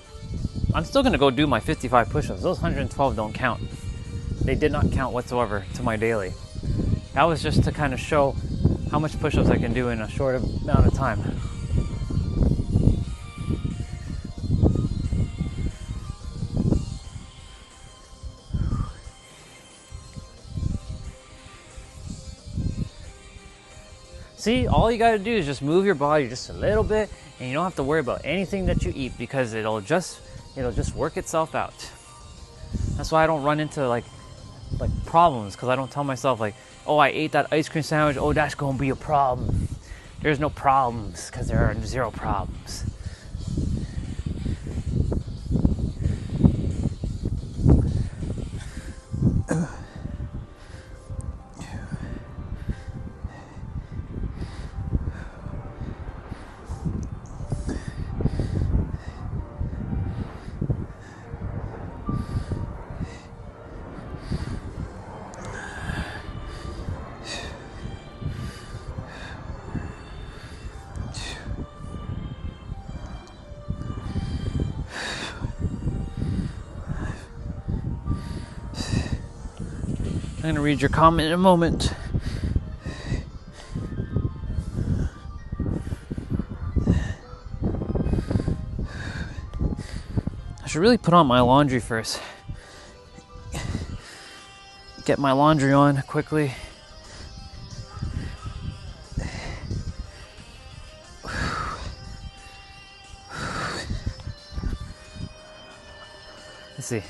I'm still gonna go do my 55 push-ups. Those 112 don't count. They did not count whatsoever to my daily. That was just to kind of show how much push-ups I can do in a short amount of time. See, all you gotta do is just move your body just a little bit, and you don't have to worry about anything that you eat, because it'll just work itself out. That's why I don't run into like problems, because I don't tell myself like, oh, I ate that ice cream sandwich, oh, that's gonna be a problem. There's no problems, because there are zero problems. I'm gonna read your comment in a moment. I should really put on my laundry first. Get my laundry on quickly. Let's see.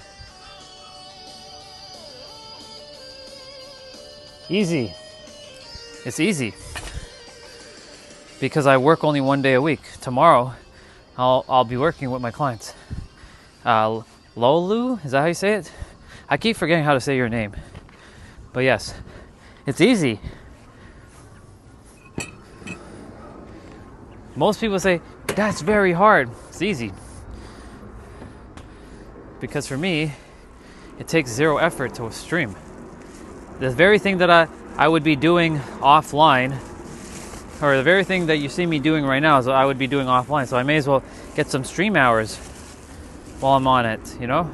Easy. It's easy. Because I work only 1 day a week. Tomorrow, I'll be working with my clients. Lolu, is that how you say it? I keep forgetting how to say your name. But yes, it's easy. Most people say, that's very hard. It's easy. Because for me, it takes zero effort to stream. The very thing that I would be doing offline, or the very thing that you see me doing right now is what I would be doing offline. So I may as well get some stream hours while I'm on it, you know?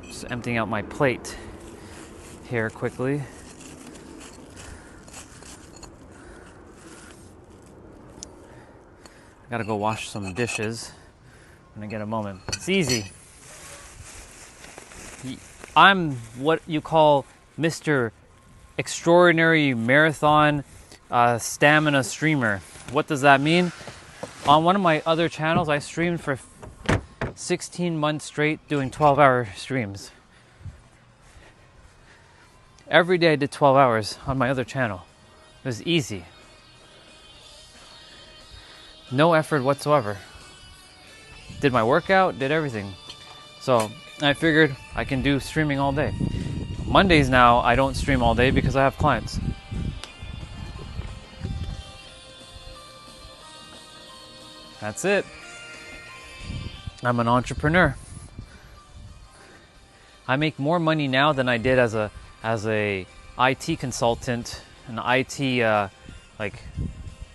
Just emptying out my plate here quickly. I gotta go wash some dishes when I get a moment. It's easy. I'm what you call Mr. Extraordinary Marathon Stamina Streamer. What does that mean? On one of my other channels, I streamed for 16 months straight doing 12-hour streams. Every day I did 12 hours on my other channel. It was easy. No effort whatsoever. Did my workout, did everything. So I figured I can do streaming all day. Mondays now, I don't stream all day because I have clients. That's it. I'm an entrepreneur. I make more money now than I did as a IT consultant, an IT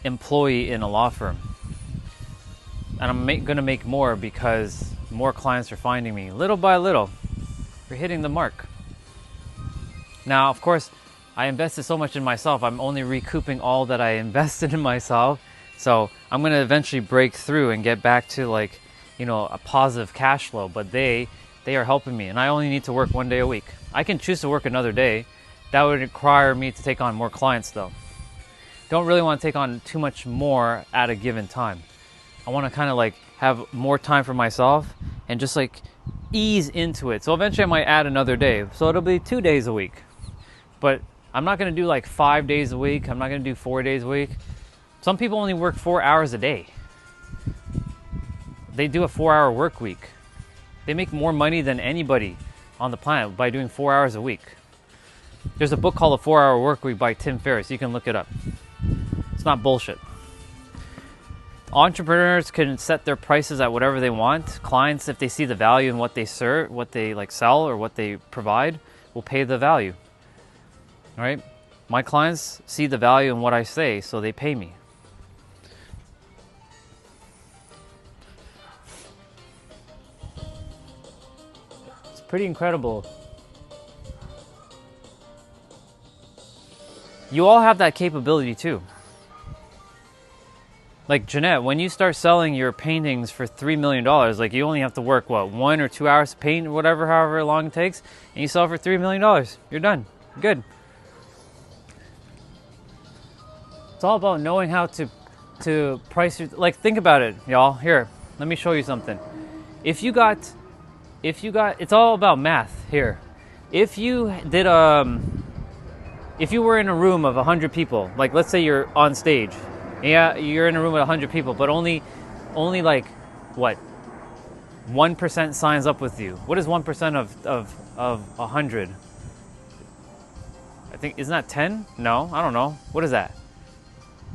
employee in a law firm. And I'm gonna make more because more clients are finding me. Little by little, we're hitting the mark. Now, of course, I invested so much in myself, I'm only recouping all that I invested in myself. So I'm gonna eventually break through and get back to a positive cash flow, but they are helping me, and I only need to work 1 day a week. I can choose to work another day. That would require me to take on more clients though. Don't really want to take on too much more at a given time. I want to kind of have more time for myself and just ease into it. So eventually I might add another day. So it'll be 2 days a week. But I'm not going to do 5 days a week. I'm not going to do 4 days a week. Some people only work 4 hours a day. They do a 4-hour work week. They make more money than anybody on the planet by doing 4 hours a week. There's a book called The 4-Hour Work Week by Tim Ferriss. You can look it up. It's not bullshit. Entrepreneurs can set their prices at whatever they want. Clients, if they see the value in what they serve, what they sell or what they provide, will pay the value. All right? My clients see the value in what I say, so they pay me. It's pretty incredible. You all have that capability too. Like Jeanette, when you start selling your paintings for $3 million, you only have to work, 1 or 2 hours to paint, or whatever, however long it takes, and you sell for $3 million. You're done. Good. It's all about knowing how to price your, think about it, y'all. Here, let me show you something. If you got, it's all about math here. If you did, if you were in a room of 100 people, let's say you're on stage, yeah, you're in a room with 100 people, but only 1% signs up with you. What is 1% of 100? I think, isn't that 10? No, I don't know. What is that?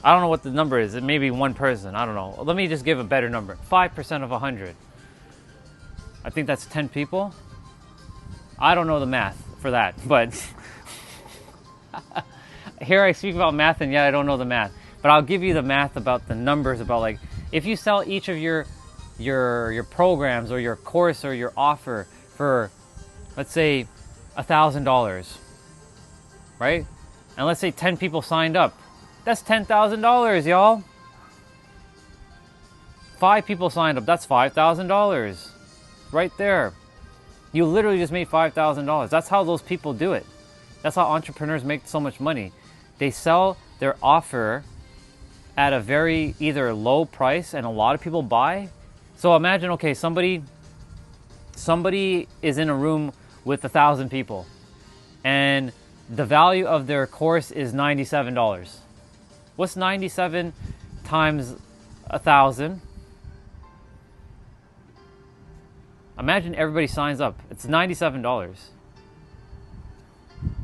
I don't know what the number is. It may be one person. I don't know. Let me just give a better number. 5% of 100. I think that's 10 people. I don't know the math for that, but here I speak about math, and I don't know the math. But I'll give you the math about the numbers, about if you sell each of your programs or your course or your offer for, let's say, $1,000, right? And let's say 10 people signed up. That's $10,000, y'all. 5 people signed up. That's $5,000 right there. You literally just made $5,000. That's how those people do it. That's how entrepreneurs make so much money. They sell their offer at a very either low price and a lot of people buy. So imagine, okay, somebody is in a room with 1,000 people, and the value of their course is $97. What's 97 times 1,000? Imagine everybody signs up. It's $97.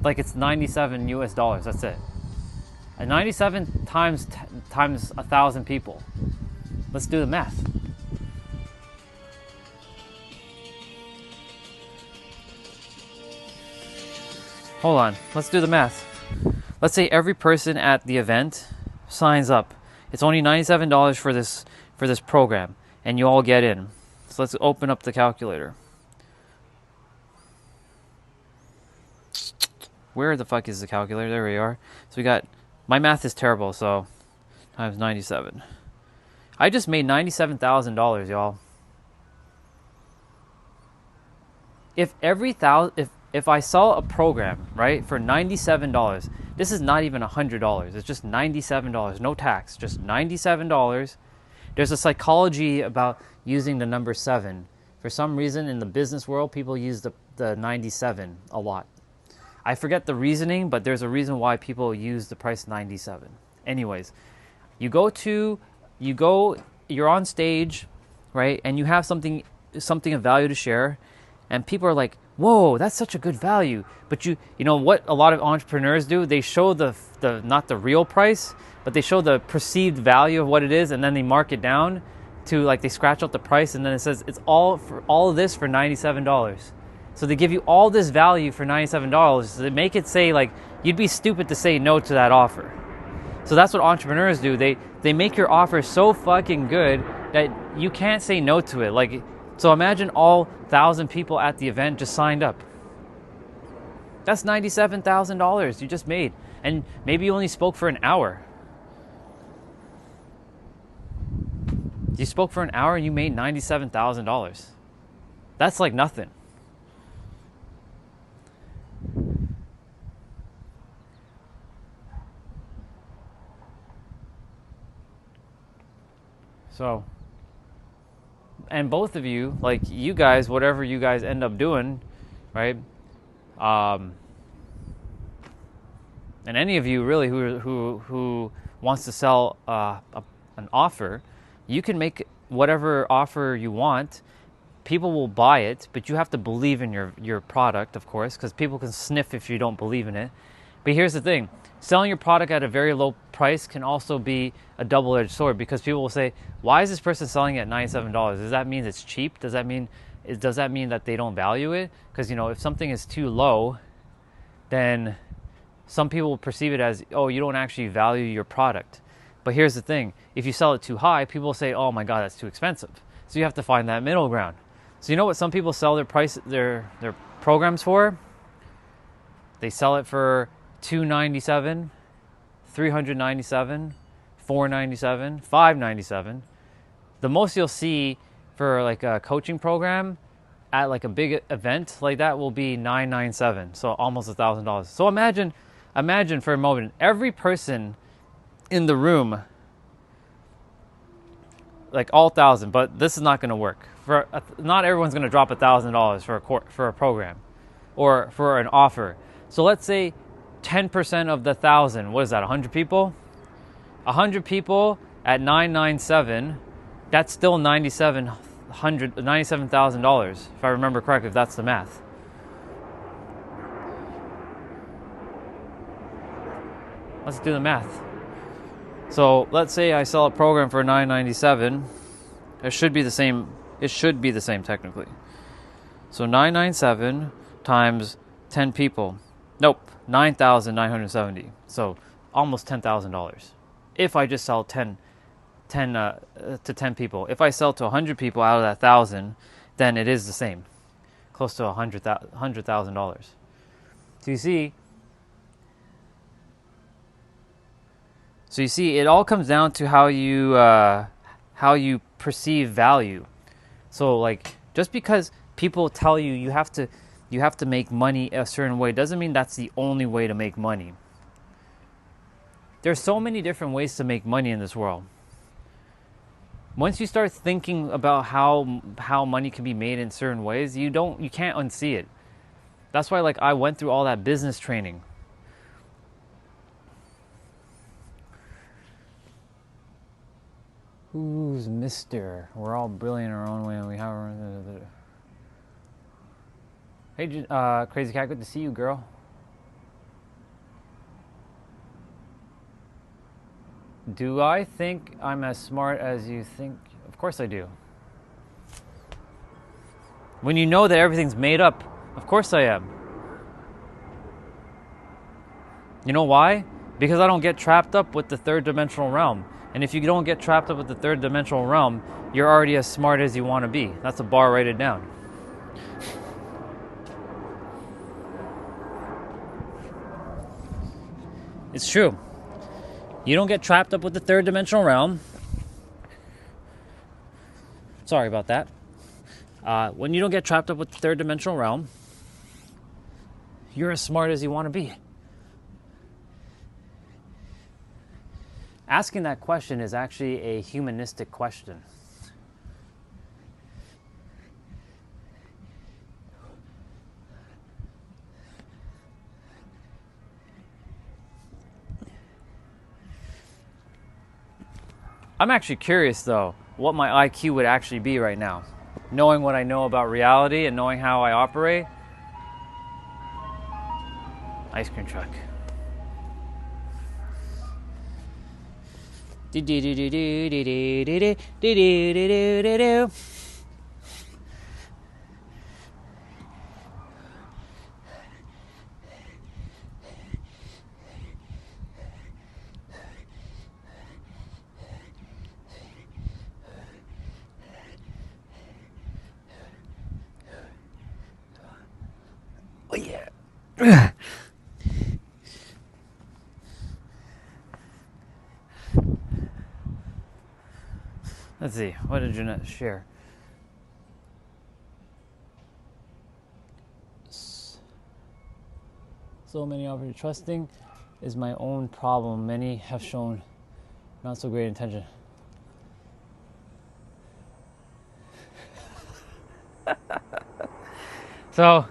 Like it's 97 US dollars. That's it. And 97 times 1,000 people. Let's do the math. Hold on. Let's do the math. Let's say every person at the event signs up. It's only $97 for this program, and you all get in. So let's open up the calculator. Where the fuck is the calculator? There we are. So we got, my math is terrible, so times 97. I just made $97,000, y'all. If I sell a program, right, for $97, this is not even $100. It's just $97, no tax, just $97. There's a psychology about using the number 7. For some reason, in the business world, people use the 97 a lot. I forget the reasoning, but there's a reason why people use the price 97. Anyways, you're on stage, right, and you have something of value to share, and people are like, whoa, that's such a good value. But you know what a lot of entrepreneurs do? They show the not the real price, but they show the perceived value of what it is, and then they mark it down to, like, they scratch out the price, and then it says it's all of this for $97. So they give you all this value for $97. So they make it say, like, you'd be stupid to say no to that offer. So that's what entrepreneurs do. They make your offer so fucking good that you can't say no to it. Like, so imagine all 1,000 people at the event just signed up. That's $97,000 you just made. And maybe you only spoke for an hour. You spoke for an hour and you made $97,000. That's like nothing. So, and both of you, like you guys, whatever you guys end up doing, right? And any of you really who wants to sell an offer, you can make whatever offer you want. People will buy it, but you have to believe in your product, of course, because people can sniff if you don't believe in it. But here's the thing. Selling your product at a very low price can also be a double-edged sword, because people will say, why is this person selling it at $97? Does that mean it's cheap? Does that mean that they don't value it? Because, you know, if something is too low, then some people will perceive it as, oh, you don't actually value your product. But here's the thing. If you sell it too high, people will say, oh my God, that's too expensive. So you have to find that middle ground. So you know what some people sell their programs for? They sell it for $297, $397, $497, $597. The most you'll see for like a coaching program at like a big event like that will be $997, so almost $1,000. So imagine for a moment, every person in the room, like all 1,000, but this is not going to work. Not everyone's going to drop $1,000 for a program or for an offer. So let's say 10% of the 1,000, what is that, 100 people? 100 people at $997, that's still $97,000, if I remember correctly, if that's the math. Let's do the math. So let's say I sell a program for $997. It should be the same. It should be the same technically. So $997 times 10 people. Nope, 9,970. So almost $10,000. If I just sell 10 to 10 people. If I sell to 100 people out of that 1,000, then it is the same, close to $100,000. So you see, it all comes down to how you perceive value. So like, just because people tell you you have to make money a certain way doesn't mean that's the only way to make money. There's so many different ways to make money in this world. Once you start thinking about how money can be made in certain ways, you can't unsee it. That's why, like, I went through all that business training. Who's Mr.? We're all brilliant in our own way, and we have our... Hey, Crazy Cat, good to see you, girl. Do I think I'm as smart as you think? Of course I do. When you know that everything's made up, of course I am. You know why? Because I don't get trapped up with the third dimensional realm. And if you don't get trapped up with the third dimensional realm, you're already as smart as you want to be. That's a bar, write it down. It's true. You don't get trapped up with the third dimensional realm. Sorry about that. When you don't get trapped up with the third dimensional realm, you're as smart as you want to be. Asking that question is actually a humanistic question. I'm actually curious, though, what my IQ would actually be right now. Knowing what I know about reality and knowing how I operate. Ice cream truck. Do do do do do do do do do do do do do. Oh yeah. Let's see, what did Jeanette share? So many operate trusting is my own problem. Many have shown not so great intention. So,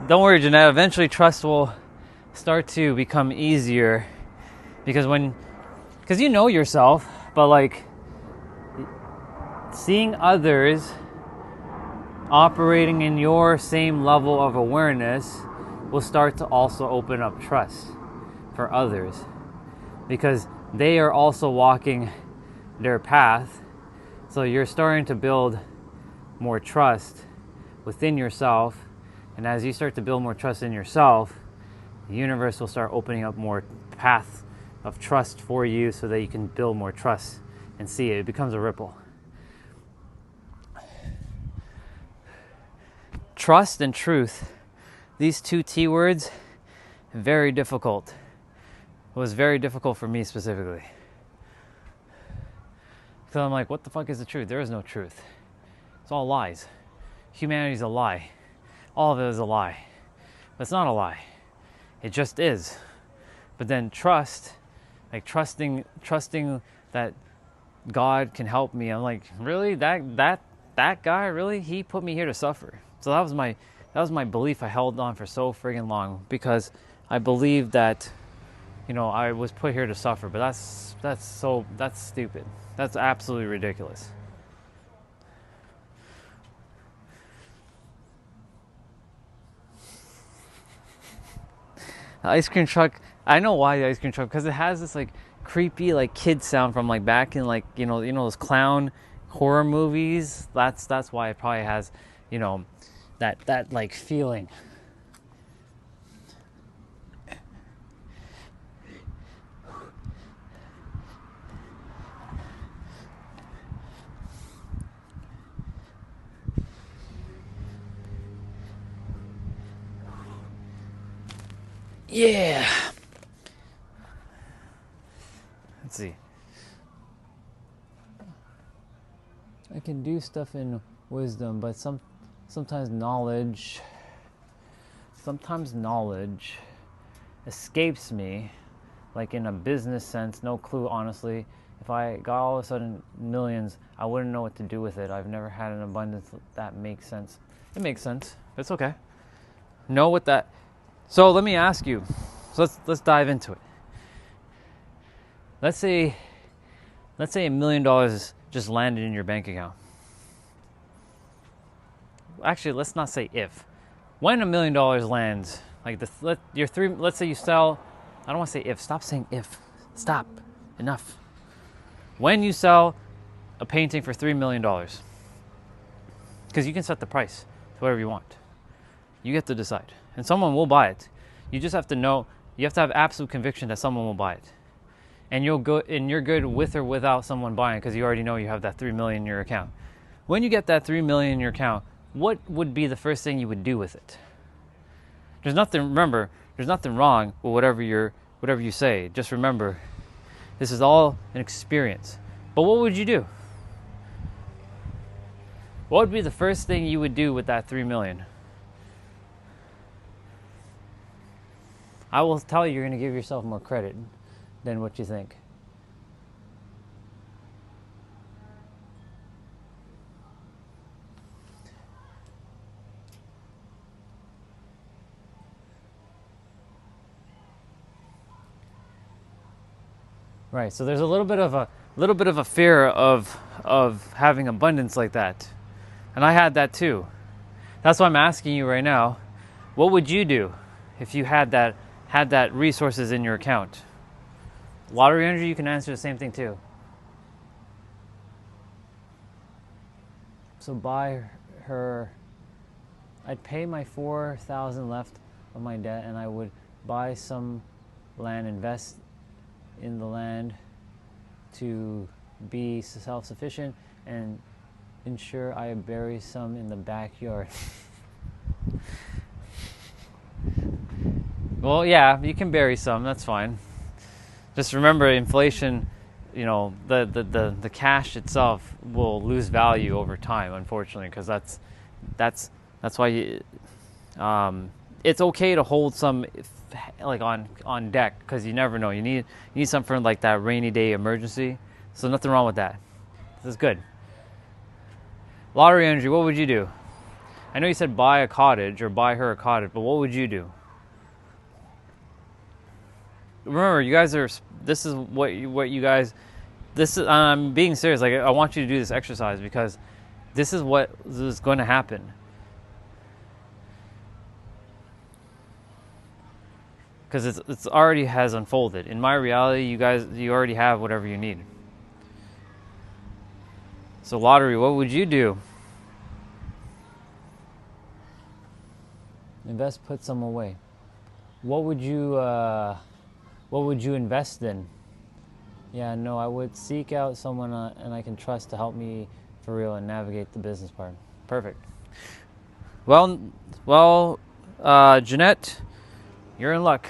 don't worry, Jeanette. Eventually, trust will start to become easier because you know yourself, but like seeing others operating in your same level of awareness will start to also open up trust for others because they are also walking their path. So you're starting to build more trust within yourself. And as you start to build more trust in yourself, the universe will start opening up more paths of trust for you so that you can build more trust and see it. It becomes a ripple. Trust and truth, these two T words, very difficult. It was very difficult for me specifically. So I'm like, what the fuck is the truth? There is no truth. It's all lies. Humanity's a lie. All of it is a lie. But it's not a lie. It just is. But then trust, like trusting that God can help me. I'm like, really? That guy, really? He put me here to suffer. So that was my belief I held on for so friggin' long because I believed that, I was put here to suffer. But that's stupid. That's absolutely ridiculous. The ice cream truck, I know why the ice cream truck, because it has this like creepy like kid sound from like back in like those clown horror movies. That's why it probably has that like feeling. Yeah. Let's see. I can do stuff in wisdom, but sometimes knowledge escapes me, like in a business sense. No clue, honestly. If I got all of a sudden millions, I wouldn't know what to do with it. I've never had an abundance that makes sense. It makes sense. It's okay. Know what that. So let me ask you. So let's dive into it. Let's say $1 million just landed in your bank account. Actually, let's not say if. When $1 million lands, like let's say you sell, I don't want to say if, stop saying if. Stop. Enough. When you sell a painting for $3 million, because you can set the price to whatever you want. You get to decide. And someone will buy it. You just have to know, you have to have absolute conviction that someone will buy it. And you're good with or without someone buying, because you already know you have that $3 million in your account. When you get that $3 million in your account, what would be the first thing you would do with it? There's nothing wrong with whatever you say. Just remember, this is all an experience. But what would you do? What would be the first thing you would do with that $3 million? I will tell you, you're going to give yourself more credit than what you think. Right, so there's a little bit of a fear of having abundance like that. And I had that too. That's why I'm asking you right now, what would you do if you had that resources in your account? Lottery energy, you can answer the same thing too. So buy her, I'd pay my $4,000 left of my debt, and I would buy some land, invest in the land to be self-sufficient, and ensure I bury some in the backyard. Well, yeah, you can bury some, that's fine. Just remember, inflation, the cash itself will lose value over time, unfortunately, because that's why it's okay to hold some like on deck, because you never know. You need something for like that rainy day emergency. So nothing wrong with that. This is good. Lottery energy, what would you do? I know you said buy a cottage or buy her a cottage, but what would you do? Remember, you guys are. This is what you guys. This is. I'm being serious. Like, I want you to do this exercise, because this is what is going to happen. Because it's already has unfolded. In my reality, you already have whatever you need. So lottery, what would you do? Invest, put some away. What would you invest in? Yeah, no, I would seek out someone and I can trust to help me for real and navigate the business part. Perfect. Well, Jeanette, you're in luck,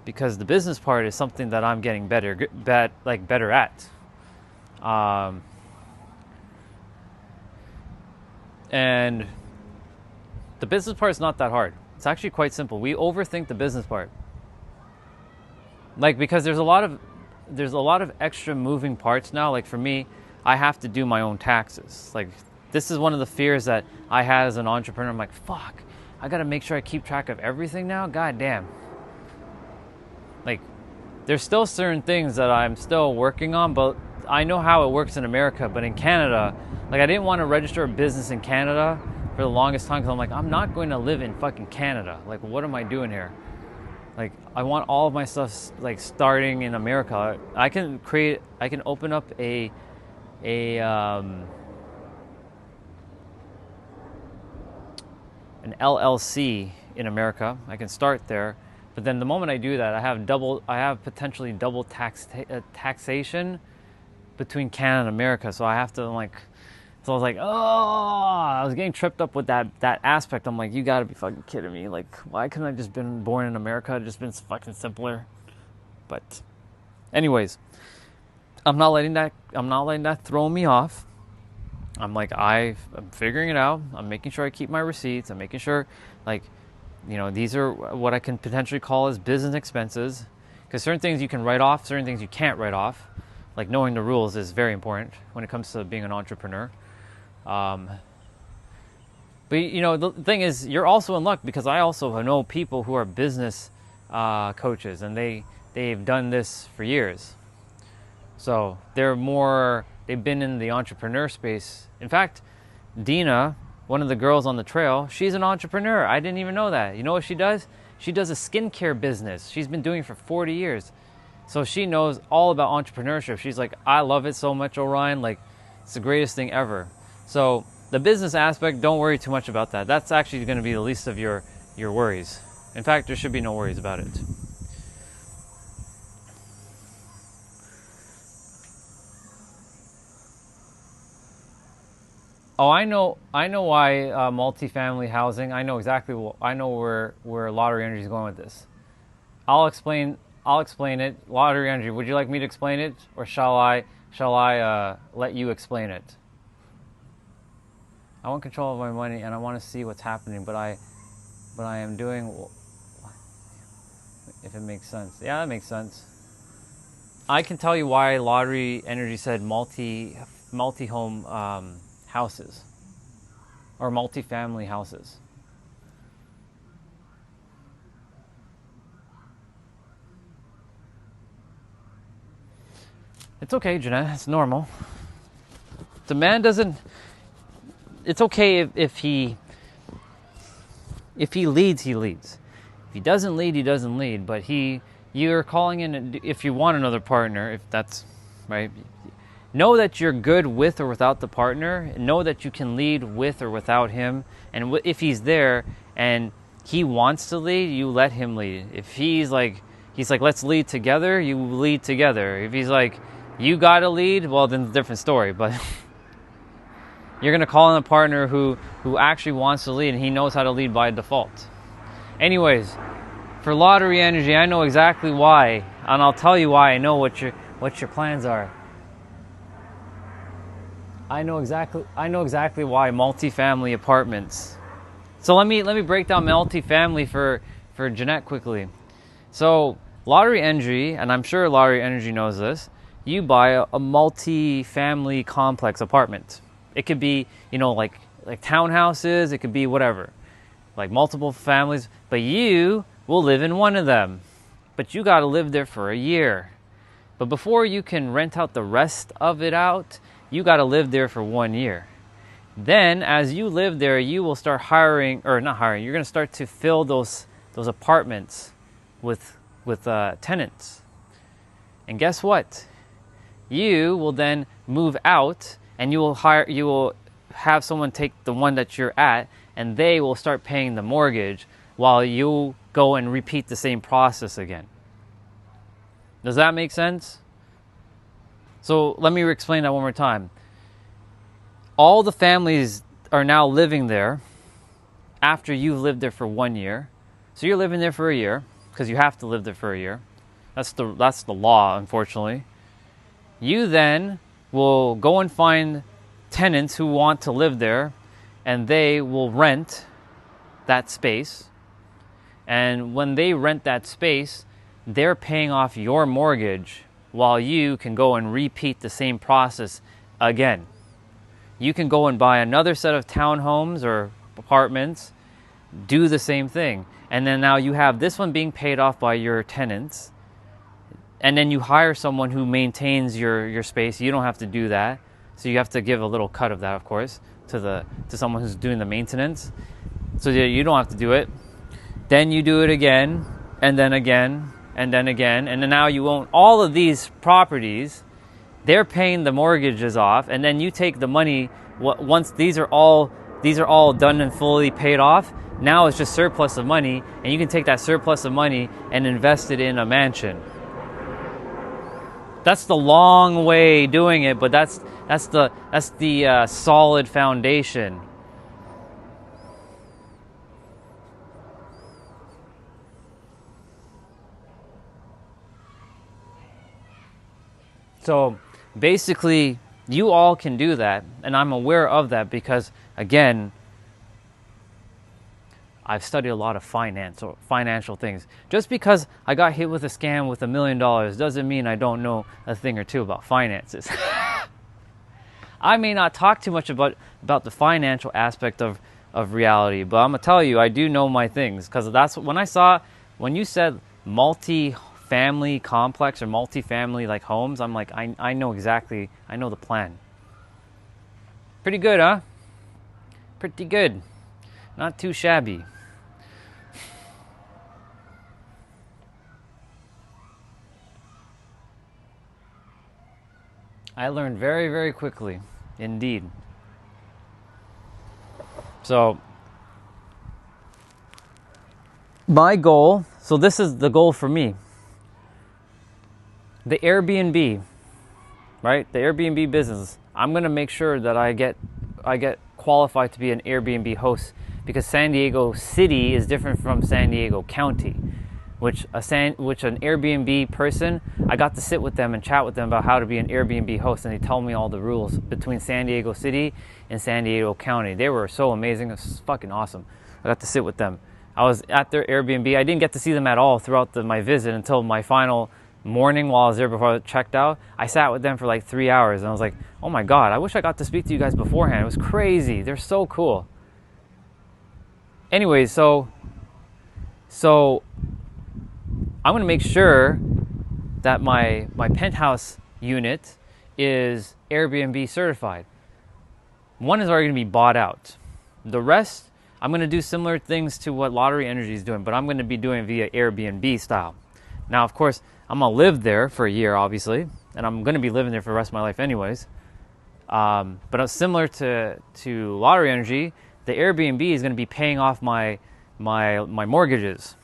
because the business part is something that I'm getting better at. And the business part is not that hard. It's actually quite simple. We overthink the business part. Like, because there's a lot of extra moving parts now. Like, for me, I have to do my own taxes. Like, this is one of the fears that I had as an entrepreneur. I'm like, fuck, I got to make sure I keep track of everything now. God damn. Like, there's still certain things that I'm still working on, but I know how it works in America. But in Canada, like, I didn't want to register a business in Canada for the longest time, because I'm like, I'm not going to live in fucking Canada. Like, what am I doing here? Like, I want all of my stuff like starting in America. I can open up an LLC in America. I can start there. But then the moment I do that, I have potentially double taxation between Canada and America. So I was like, I was getting tripped up with that aspect. I'm like, you gotta be fucking kidding me. Like, why couldn't I just been born in America? It'd just been fucking simpler. But anyways, I'm not letting that throw me off. I'm like, I'm figuring it out. I'm making sure I keep my receipts. I'm making sure, like, these are what I can potentially call as business expenses, because certain things you can write off, certain things you can't write off. Like, knowing the rules is very important when it comes to being an entrepreneur. But the thing is, you're also in luck, because I also know people who are business coaches, and they've done this for years. So they're more They've been in the entrepreneur space. In fact, Dina, one of the girls on the trail, she's an entrepreneur. I didn't even know that. You know what she does? She does a skincare business. She's been doing it for 40 years. So she knows all about entrepreneurship. She's like, I love it so much, Orion. Like, it's the greatest thing ever. So the business aspect, don't worry too much about that. That's actually going to be the least of your worries. In fact, there should be no worries about it. Oh, I know why multifamily housing. I know exactly. I know where Lottery Energy is going with this. I'll explain it. Lottery Energy. Would you like me to explain it, or shall I let you explain it? I want control of my money, and I want to see what's happening. But I am doing. If it makes sense. Yeah, that makes sense. I can tell you why Lottery Energy said multi-home houses or multi-family houses. It's okay, Jeanette. It's normal. The man doesn't. It's okay if he leads, he leads. If he doesn't lead, he doesn't lead. But you're calling in if you want another partner. If that's right. Know that you're good with or without the partner. Know that you can lead with or without him. And if he's there and he wants to lead, you let him lead. If he's like, let's lead together, you lead together. If he's like, you gotta lead, well, then it's a different story. But you're gonna call in a partner who actually wants to lead and he knows how to lead by default. Anyways, for Lottery Energy, I know exactly why, and I'll tell you why. I know what your plans are. I know exactly why multifamily apartments. So let me break down multifamily for Jeanette quickly. So Lottery Energy, and I'm sure Lottery Energy knows this, you buy a multi-family complex apartment. It could be, like townhouses, it could be whatever, like multiple families, but you will live in one of them. But you got to live there for a year. But before you can rent out the rest of it out, you got to live there for 1 year. Then as you live there, you will start you're going to start to fill those apartments with tenants. And guess what? You will then move out and you will have someone take the one that you're at and they will start paying the mortgage while you go and repeat the same process again. Does that make sense? So let me explain that one more time. All the families are now living there after you've lived there for 1 year. So you're living there for a year because you have to live there for a year. That's the law, unfortunately. You then will go and find tenants who want to live there and they will rent that space. And when they rent that space, they're paying off your mortgage while you can go and repeat the same process again. You can go and buy another set of townhomes or apartments, do the same thing. And then now you have this one being paid off by your tenants. And then you hire someone who maintains your space. You don't have to do that. So you have to give a little cut of that, of course, to someone who's doing the maintenance. So you don't have to do it. Then you do it again, and then again, and then again, and then now you own all of these properties. They're paying the mortgages off, and then you take the money. Once these are all done and fully paid off, now it's just surplus of money, and you can take that surplus of money and invest it in a mansion. That's the long way doing it, but that's the solid foundation. So basically, you all can do that, and I'm aware of that because, again, I've studied a lot of financial things. Just because I got hit with a scam with $1 million doesn't mean I don't know a thing or two about finances. I may not talk too much about the financial aspect of reality, but I'm gonna tell you, I do know my things, because that's when you said multi family complex or multi-family like homes, I'm like, I know exactly, I know the plan. Pretty good, huh? Pretty good. Not too shabby. I learned very, very quickly, indeed. So, my goal, so this is the goal for me. The Airbnb, right? The Airbnb business. I'm going to make sure that I get qualified to be an Airbnb host, because San Diego City is different from San Diego County. Which an Airbnb person, I got to sit with them and chat with them about how to be an Airbnb host, and they tell me all the rules between San Diego City and San Diego County. They were so amazing. It was fucking awesome. I got to sit with them. I was at their Airbnb. I didn't get to see them at all throughout my visit until my final morning while I was there before I checked out. I sat with them for like 3 hours, and I was like, oh my God, I wish I got to speak to you guys beforehand. It was crazy. They're so cool. Anyways, so I'm going to make sure that my penthouse unit is Airbnb certified. One is already going to be bought out. The rest, I'm going to do similar things to what Lottery Energy is doing, but I'm going to be doing it via Airbnb style. Now, of course, I'm going to live there for a year, obviously, and I'm going to be living there for the rest of my life anyways. But similar to Lottery Energy, the Airbnb is going to be paying off my mortgages.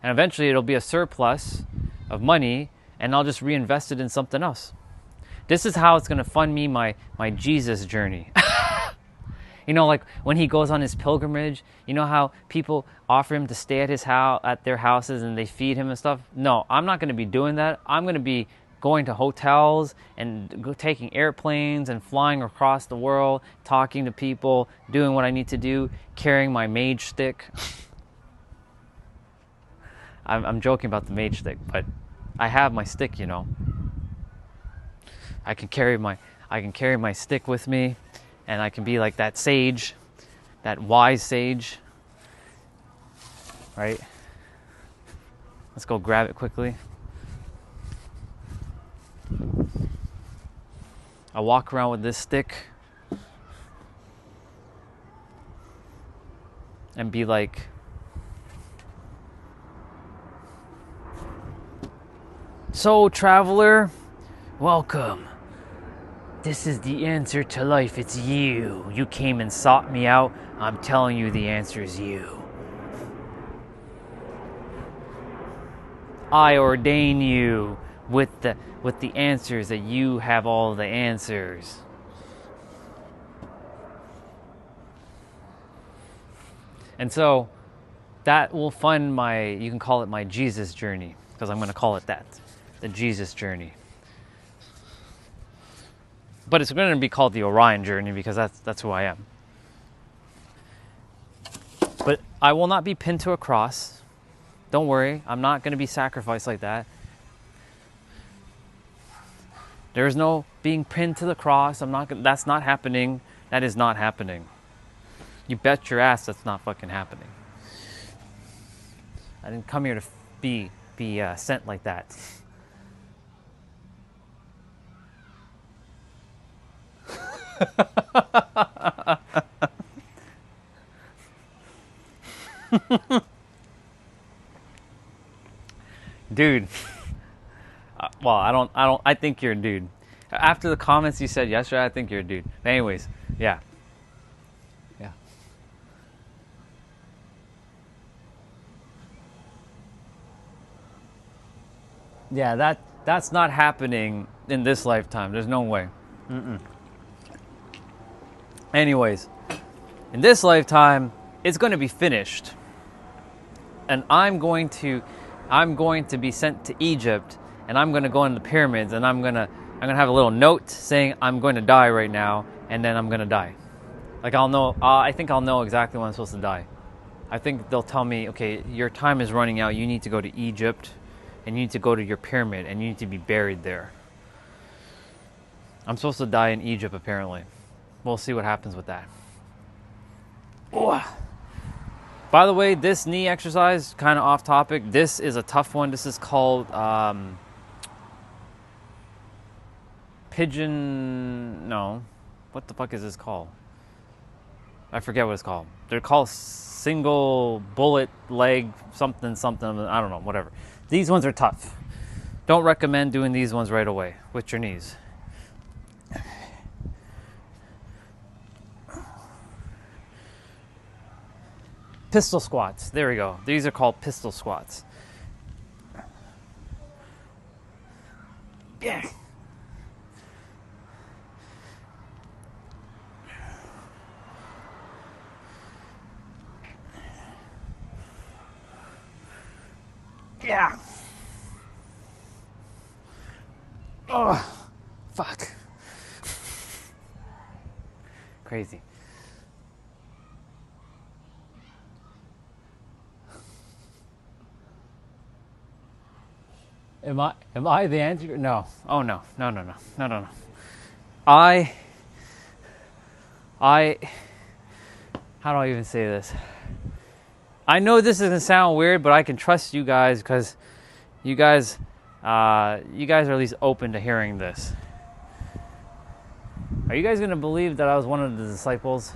And eventually it'll be a surplus of money, and I'll just reinvest it in something else. This is how it's going to fund me my Jesus journey. You know, like when he goes on his pilgrimage, you know how people offer him to stay at at their houses and they feed him and stuff? No, I'm not going to be doing that. I'm going to be going to hotels and taking airplanes and flying across the world, talking to people, doing what I need to do, carrying my mage stick. I'm joking about the mage stick, but I have my stick, you know. I can carry my stick with me, and I can be like that sage, that wise sage. Right? Let's go grab it quickly. I walk around with this stick and be like, so, traveler, welcome. This is the answer to life. It's you. You came and sought me out. I'm telling you the answer is you. I ordain you with the answers that you have all the answers. And so that will fund you can call it my Jesus journey, because I'm going to call it that. The Jesus journey. But it's going to be called the Orion journey, because that's who I am. But I will not be pinned to a cross. Don't worry, I'm not going to be sacrificed like that. There's no being pinned to the cross. That's not happening. That is not happening. You bet your ass that's not fucking happening. I didn't come here to be sent like that. Dude. Well, I think you're a dude. After the comments you said yesterday, I think you're a dude. But anyways, yeah. Yeah. Yeah, that's not happening in this lifetime. There's no way. Anyways, in this lifetime, it's going to be finished. And I'm going to be sent to Egypt, and I'm going to go in the pyramids, and I'm going to have a little note saying I'm going to die right now, and then I'm going to die. Like I'll know, I think I'll know exactly when I'm supposed to die. I think they'll tell me, okay, your time is running out. You need to go to Egypt, and you need to go to your pyramid, and you need to be buried there. I'm supposed to die in Egypt, apparently. We'll see what happens with that. By the way, this knee exercise, kind of off topic, this is a tough one. This is called pigeon, no, what the fuck is this called? I forget what it's called. They're called single bullet leg something, I don't know, whatever. These ones are tough. Don't recommend doing these ones right away with your knees. Pistol squats, there we go. These are called pistol squats. Yeah. Yeah. Oh, fuck. Crazy. Am I the answer? No. Oh no. No. I how do I even say this? I know this is gonna sound weird, but I can trust you guys because you guys are at least open to hearing this. Are you guys gonna believe that I was one of the disciples?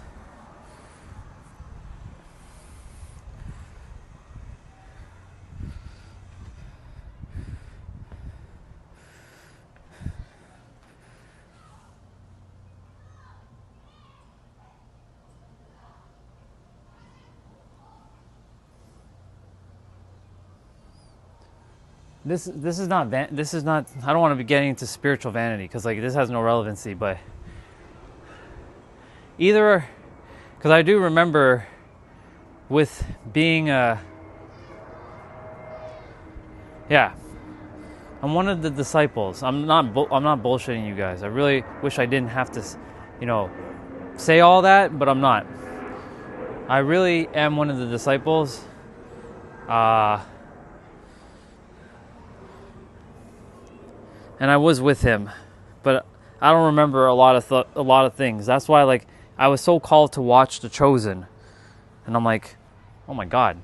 This is not I don't want to be getting into spiritual vanity because like this has no relevancy, but either because I do remember with being I'm one of the disciples. I'm not bullshitting you guys. I really wish I didn't have to, say all that, but I'm not. I really am one of the disciples. And I was with him, but I don't remember a lot of things. That's why, like, I was so called to watch The Chosen, and I'm like, oh my God,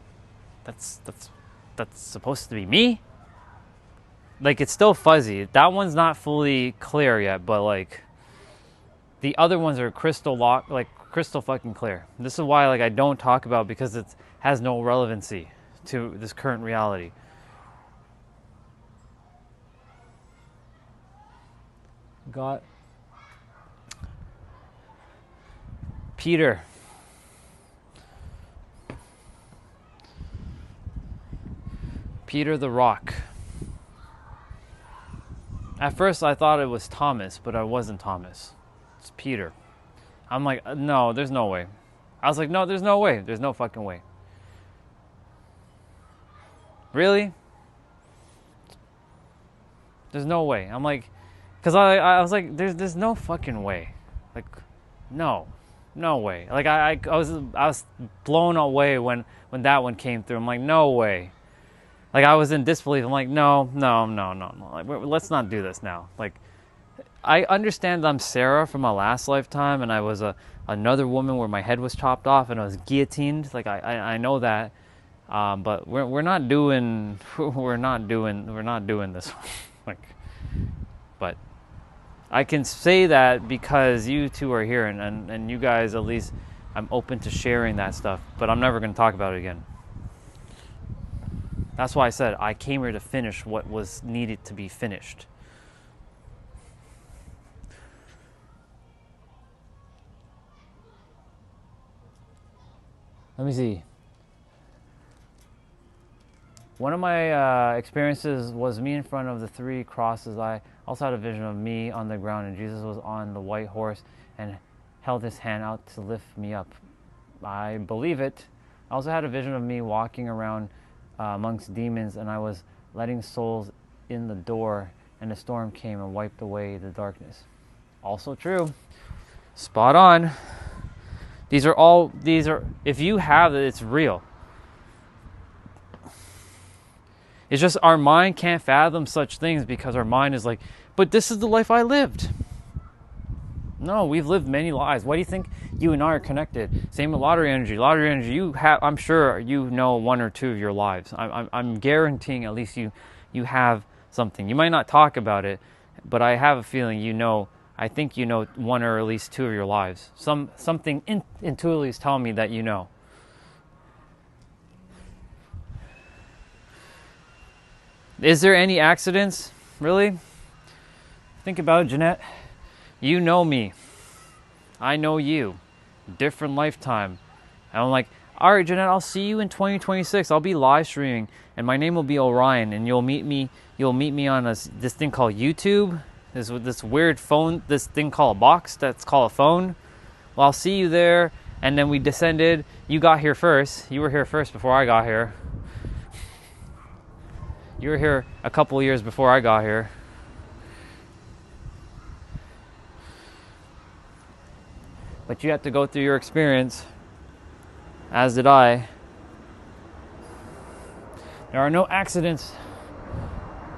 that's supposed to be me. Like, it's still fuzzy. That one's not fully clear yet, but like, the other ones are crystal fucking clear. This is why, like, I don't talk about because it has no relevancy to this current reality. God. Peter. Peter the Rock. At first I thought it was Thomas, but I wasn't Thomas. It's Peter. I'm like, no, there's no way. I was like, no, there's no way. There's no fucking way. Really? There's no way. I'm like, because I was like, there's no fucking way. Like, no way. Like, I was blown away when that one came through. I'm like, no way. Like, I was in disbelief. I'm like, no. Like, let's not do this now. Like, I understand I'm Sarah from my last lifetime, and I was another woman where my head was chopped off and I was guillotined. Like, I know that. But we're not doing this. Like, but I can say that because you two are here and you guys, at least I'm open to sharing that stuff, but I'm never going to talk about it again. That's why I said I came here to finish what was needed to be finished. Let me see. One of my experiences was me in front of the 3 crosses. I also had a vision of me on the ground and Jesus was on the white horse and held his hand out to lift me up. I believe it. I also had a vision of me walking around amongst demons and I was letting souls in the door and the storm came and wiped away the darkness. Also true. Spot on. These are, if you have it, it's real. It's just our mind can't fathom such things because our mind is like, but this is the life I lived. No, we've lived many lives. Why do you think you and I are connected? Same with lottery energy. Lottery energy, I'm sure you know one or two of your lives. I'm guaranteeing at least you have something. You might not talk about it, but I have a feeling you know. I think you know one or at least two of your lives. Something intuitively is telling me that you know. Is there any accidents? Really? Think about it, Jeanette. You know me. I know you. Different lifetime. And I'm like, all right, Jeanette, I'll see you in 2026. I'll be live streaming, and my name will be Orion, and you'll meet me on this thing called YouTube. This weird phone, this thing called a box that's called a phone. Well, I'll see you there. And then we descended. You got here first. You were here first before I got here. You were here a couple years before I got here. But you have to go through your experience, as did I. There are no accidents.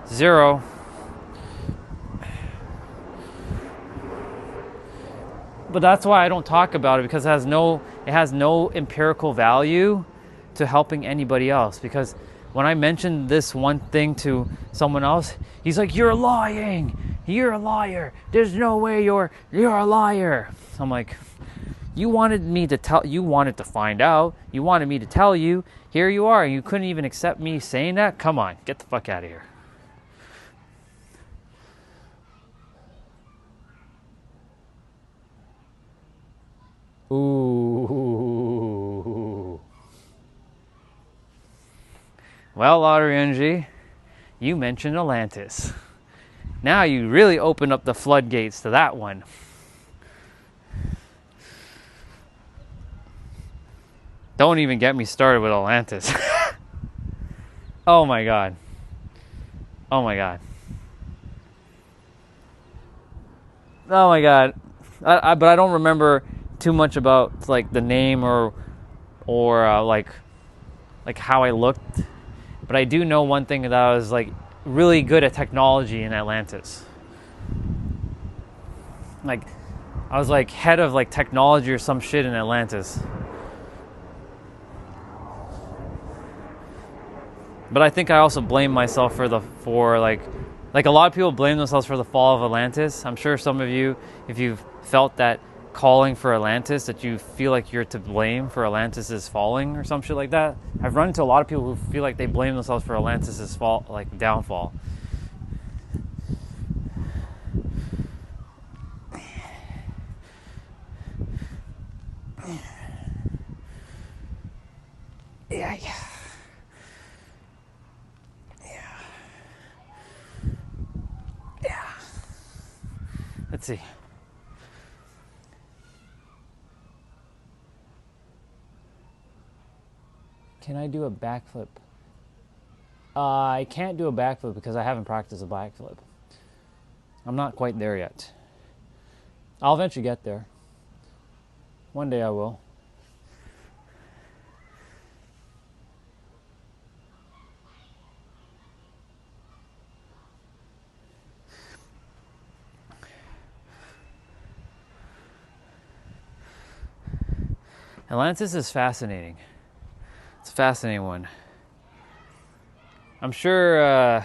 Zero. But that's why I don't talk about it, because it has no empirical value to helping anybody else. Because when I mentioned this one thing to someone else, he's like, "You're lying. You're a liar. There's no way you're a liar." I'm like, you wanted to find out. You wanted me to tell you. Here you are. You couldn't even accept me saying that? Come on, get the fuck out of here. Ooh. Well, Lottery Energy, you mentioned Atlantis. Now you really open up the floodgates to that one. Don't even get me started with Atlantis. Oh my God. Oh my God. Oh my God. But I don't remember too much about like the name or like how I looked. But I do know one thing, that I was like really good at technology in Atlantis. Like I was like head of like technology or some shit in Atlantis. But I think I also blame myself for like a lot of people blame themselves for the fall of Atlantis. I'm sure some of you, if you've felt that calling for Atlantis, that you feel like you're to blame for Atlantis' falling or some shit like that. I've run into a lot of people who feel like they blame themselves for Atlantis' fall, like downfall. Yeah. Let's see. Can I do a backflip? I can't do a backflip because I haven't practiced a backflip. I'm not quite there yet. I'll eventually get there. One day I will. Atlantis is fascinating. It's a fascinating one. I'm sure,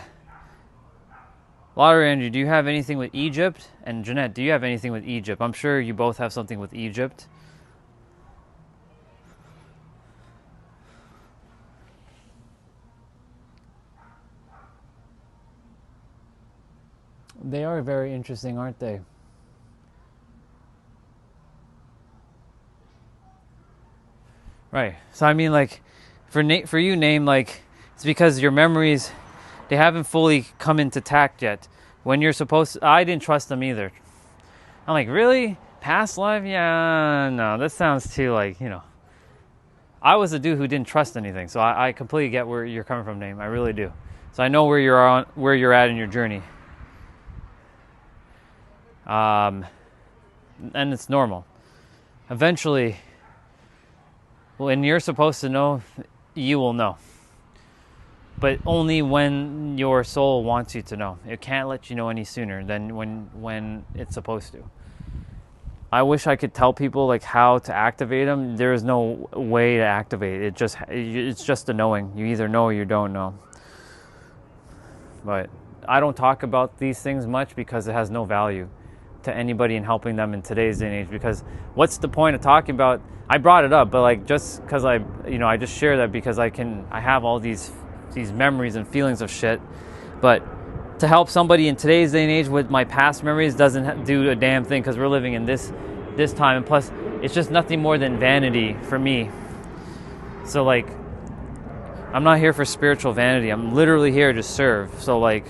Lottery Energy, do you have anything with Egypt? And Jeanette, do you have anything with Egypt? I'm sure you both have something with Egypt. They are very interesting, aren't they? Right. So I mean, like, for you, name, like, it's because your memories, they haven't fully come into tact yet. When you're supposed to, I didn't trust them either. I'm like, really? Past life? Yeah, no, that sounds too, like, you know. I was a dude who didn't trust anything, so I completely get where you're coming from, name. I really do. So I know where you're at in your journey. And it's normal. Eventually, when you're supposed to know, you will know. But only when your soul wants you to know. It can't let you know any sooner than when it's supposed to. I wish I could tell people like how to activate them. There is no way to activate it. It's just a knowing. You either know or you don't know. But I don't talk about these things much because it has no value to anybody in helping them in today's day and age. Because what's the point of talking about? I brought it up, but like just because I just share that because I have all these memories and feelings of shit. But to help somebody in today's day and age with my past memories doesn't do a damn thing because we're living in this time, and plus it's just nothing more than vanity for me. So like, I'm not here for spiritual vanity. I'm literally here to serve. So like,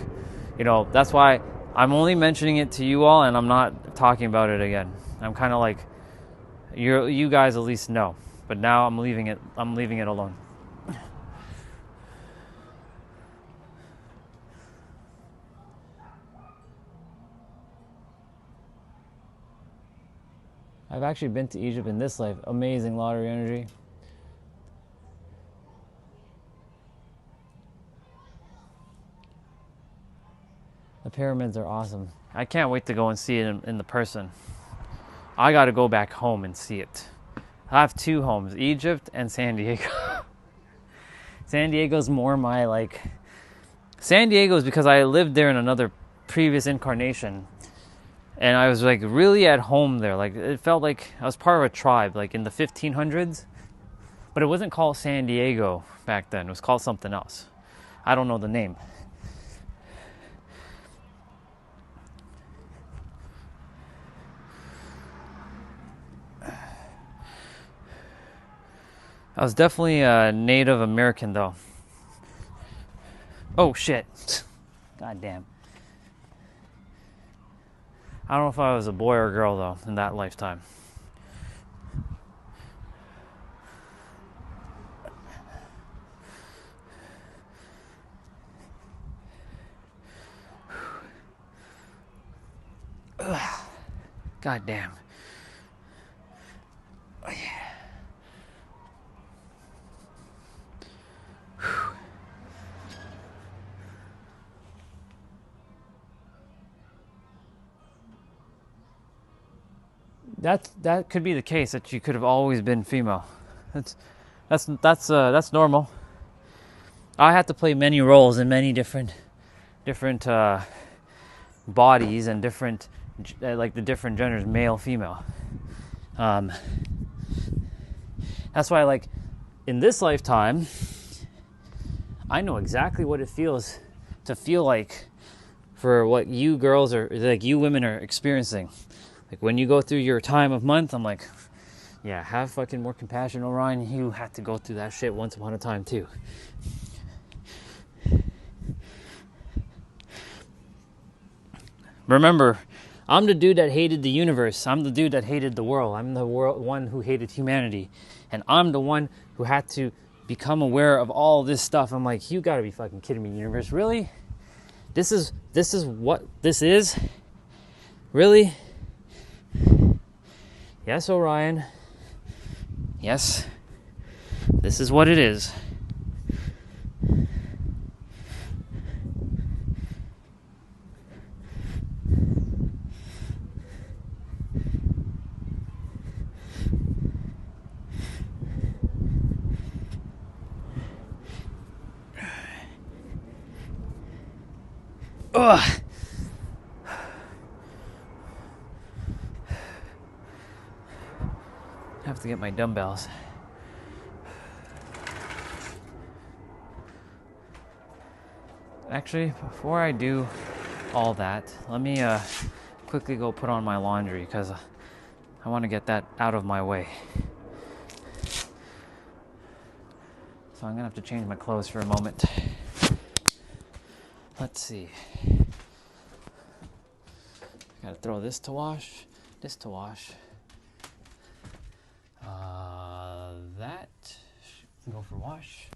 that's why I'm only mentioning it to you all, and I'm not talking about it again. I'm kind of like, you guys at least know, but now I'm leaving it alone. I've actually been to Egypt in this life. Amazing lottery energy. The pyramids are awesome. I can't wait to go and see it in the person. I got to go back home and see it. I have 2 homes, Egypt and San Diego. San Diego's more my like... San Diego is because I lived there in another previous incarnation. And I was like really at home there. Like it felt like I was part of a tribe, like in the 1500s. But it wasn't called San Diego back then. It was called something else. I don't know the name. I was definitely a Native American though. Oh shit. God damn. I don't know if I was a boy or a girl though in that lifetime. God damn. Oh, yeah. That could be the case, that you could have always been female. That's normal. I had to play many roles in many different bodies and different like the different genders, male, female. That's why like in this lifetime I know exactly what it feels to feel like for what you girls are like you women are experiencing. Like when you go through your time of month, I'm like, yeah, have fucking more compassion, Orion. You had to go through that shit once upon a time too. Remember, I'm the dude that hated the universe. I'm the dude that hated the world. I'm the one who hated humanity. And I'm the one who had to become aware of all this stuff. I'm like, you gotta be fucking kidding me, universe. Really? This is what this is? Really? Yes, Orion. Yes. This is what it is. Ugh. I have to get my dumbbells. Actually, before I do all that, let me quickly go put on my laundry because I want to get that out of my way. So I'm gonna have to change my clothes for a moment. Let's see. Gotta throw this to wash, this to wash. That should go for wash.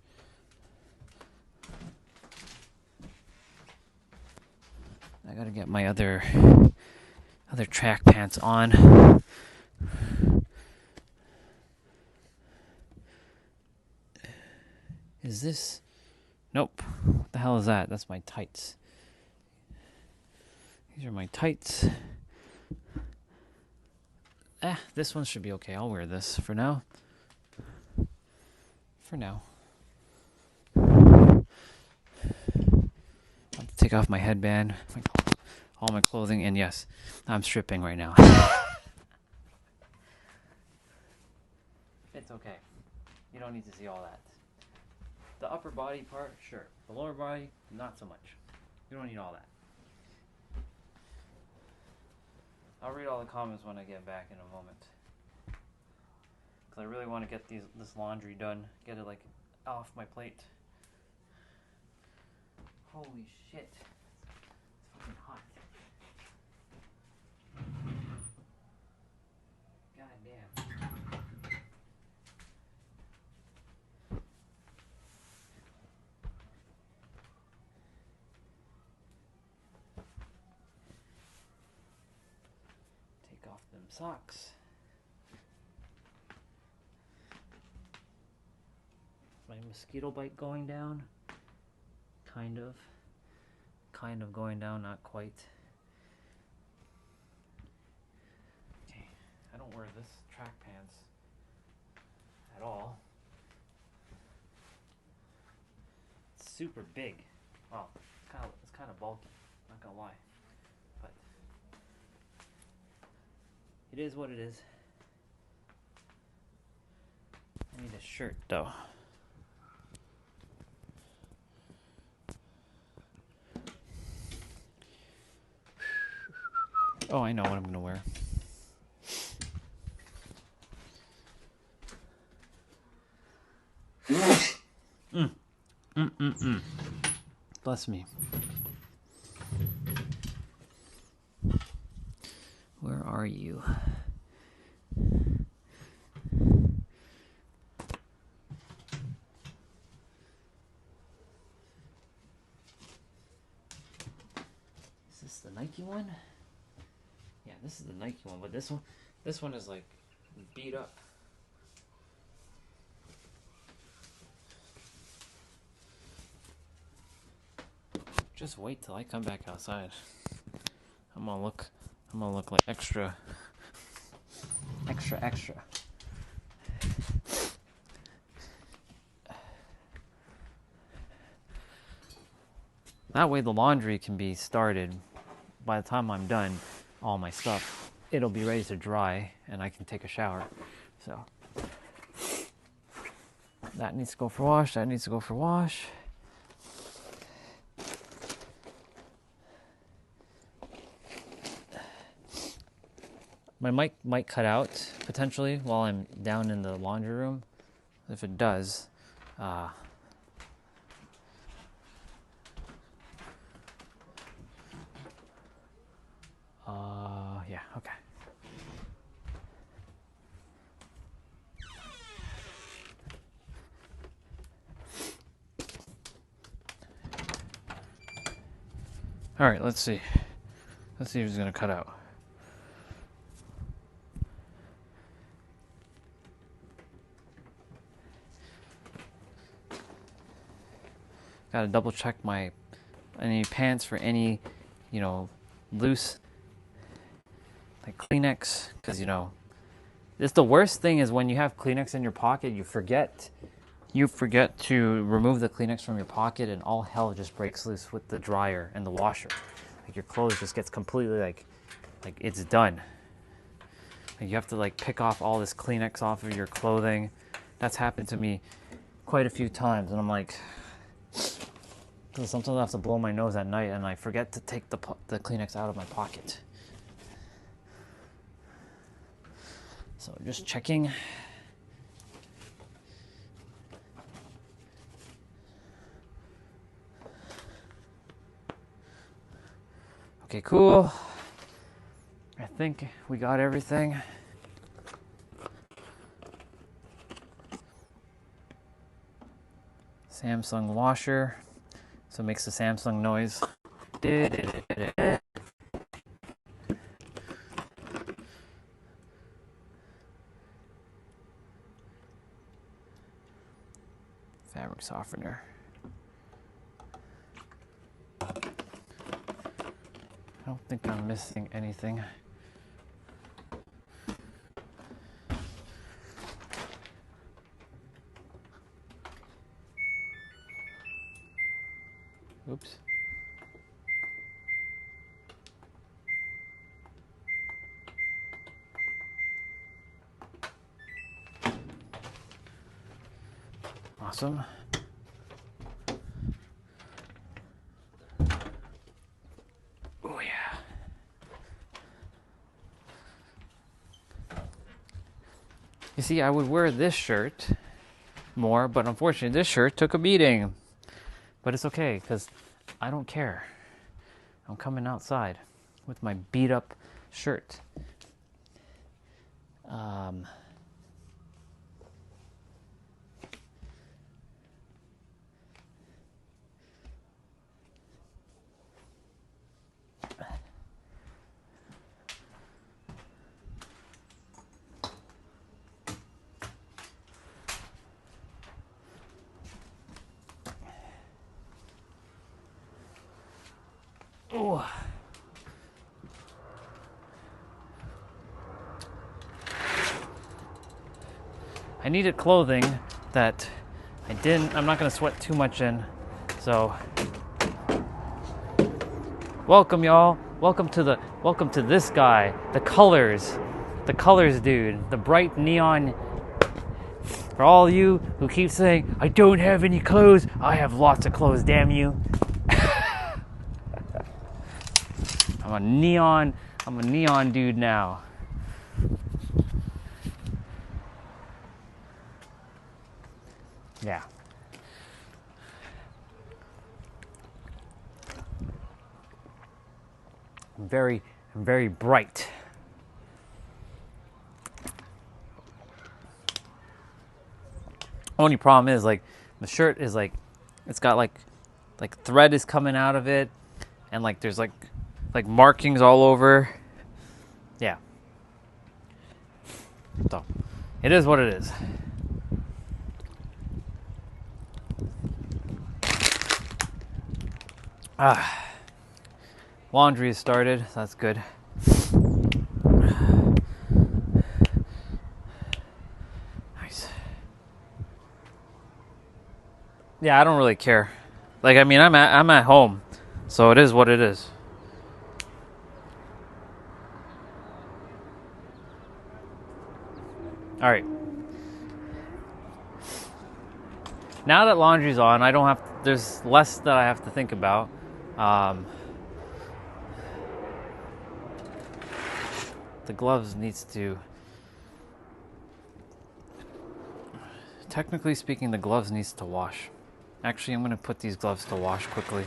I gotta get my other track pants on. Is this? Nope. What the hell is that? That's my tights. These are my tights. This one should be okay. I'll wear this for now. For now. I'll take off my headband, all my clothing, and yes, I'm stripping right now. It's okay. You don't need to see all that. The upper body part, sure. The lower body, not so much. You don't need all that. I'll read all the comments when I get back in a moment. Because I really want to get this laundry done. Get it like off my plate. Holy shit. It's fucking hot. God damn. Take off them socks. My mosquito bite going down? Kind of. Kind of going down, not quite. Okay, I don't wear this track pants at all. It's super big. Well, it's kind of bulky, not gonna lie. But it is what it is. I need a shirt though. Oh, I know what I'm gonna wear. Bless me. Where are you? Is this the Nike one? Yeah, this is the Nike one, but this one is like beat up. Just wait till I come back outside. I'm gonna look like extra. That way the laundry can be started. By the time I'm done, all my stuff, it'll be ready to dry and I can take a shower. So that needs to go for wash, that needs to go for wash. My mic might cut out potentially while I'm down in the laundry room. If it does, yeah, okay. All right, let's see. Let's see if it's gonna cut out. Gotta double check any pants for any, loose, like Kleenex, because it's the worst thing is when you have Kleenex in your pocket, you forget to remove the Kleenex from your pocket, and all hell just breaks loose with the dryer and the washer. Like your clothes just gets completely like it's done. Like you have to pick off all this Kleenex off of your clothing. That's happened to me quite a few times, and I'm like, because sometimes I have to blow my nose at night and I forget to take the Kleenex out of my pocket. So just checking. Okay, cool. I think we got everything. Samsung washer. So it makes the Samsung noise. Fabric softener. I don't think I'm missing anything. Oops. Awesome. Oh yeah. You see, I would wear this shirt more, but unfortunately this shirt took a beating. But it's okay, because I don't care. I'm coming outside with my beat up shirt. Oh. I needed clothing that I'm not going to sweat too much in. So, welcome y'all. Welcome to this guy, the colors dude, the bright neon. For all you who keep saying, I don't have any clothes, I have lots of clothes, damn you. I'm a neon dude now. Yeah. I'm very bright. Only problem is, like, the shirt is like, it's got like thread is coming out of it, and like there's like markings all over. Yeah. So, it is what it is. Laundry has started, so that's good. Nice. Yeah, I don't really care. Like, I mean, I'm at home, so it is what it is. All right. Now that laundry's on, I don't have. There's less that I have to think about. The gloves needs to. Technically speaking, the gloves needs to wash. Actually, I'm gonna put these gloves to wash quickly.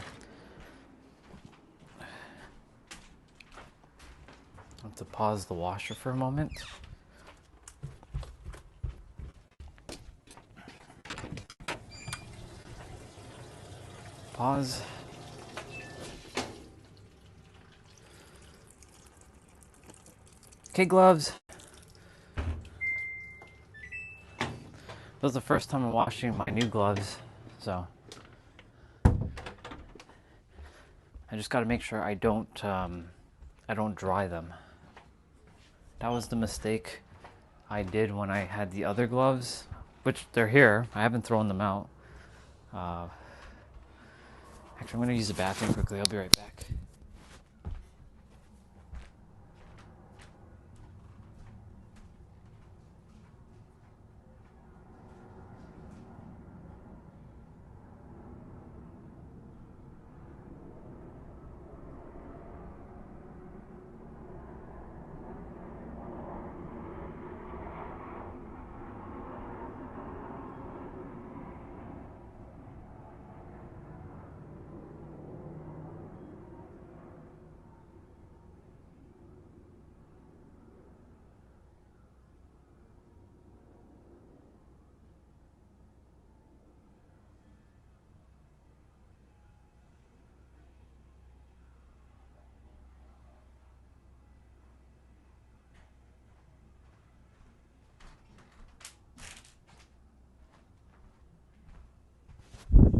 I have to pause the washer for a moment. Pause. Okay, gloves. This was the first time I'm washing my new gloves, so I just got to make sure I don't dry them. That was the mistake I did when I had the other gloves, which they're here. I haven't thrown them out. Actually, I'm going to use the bathroom quickly. I'll be right back.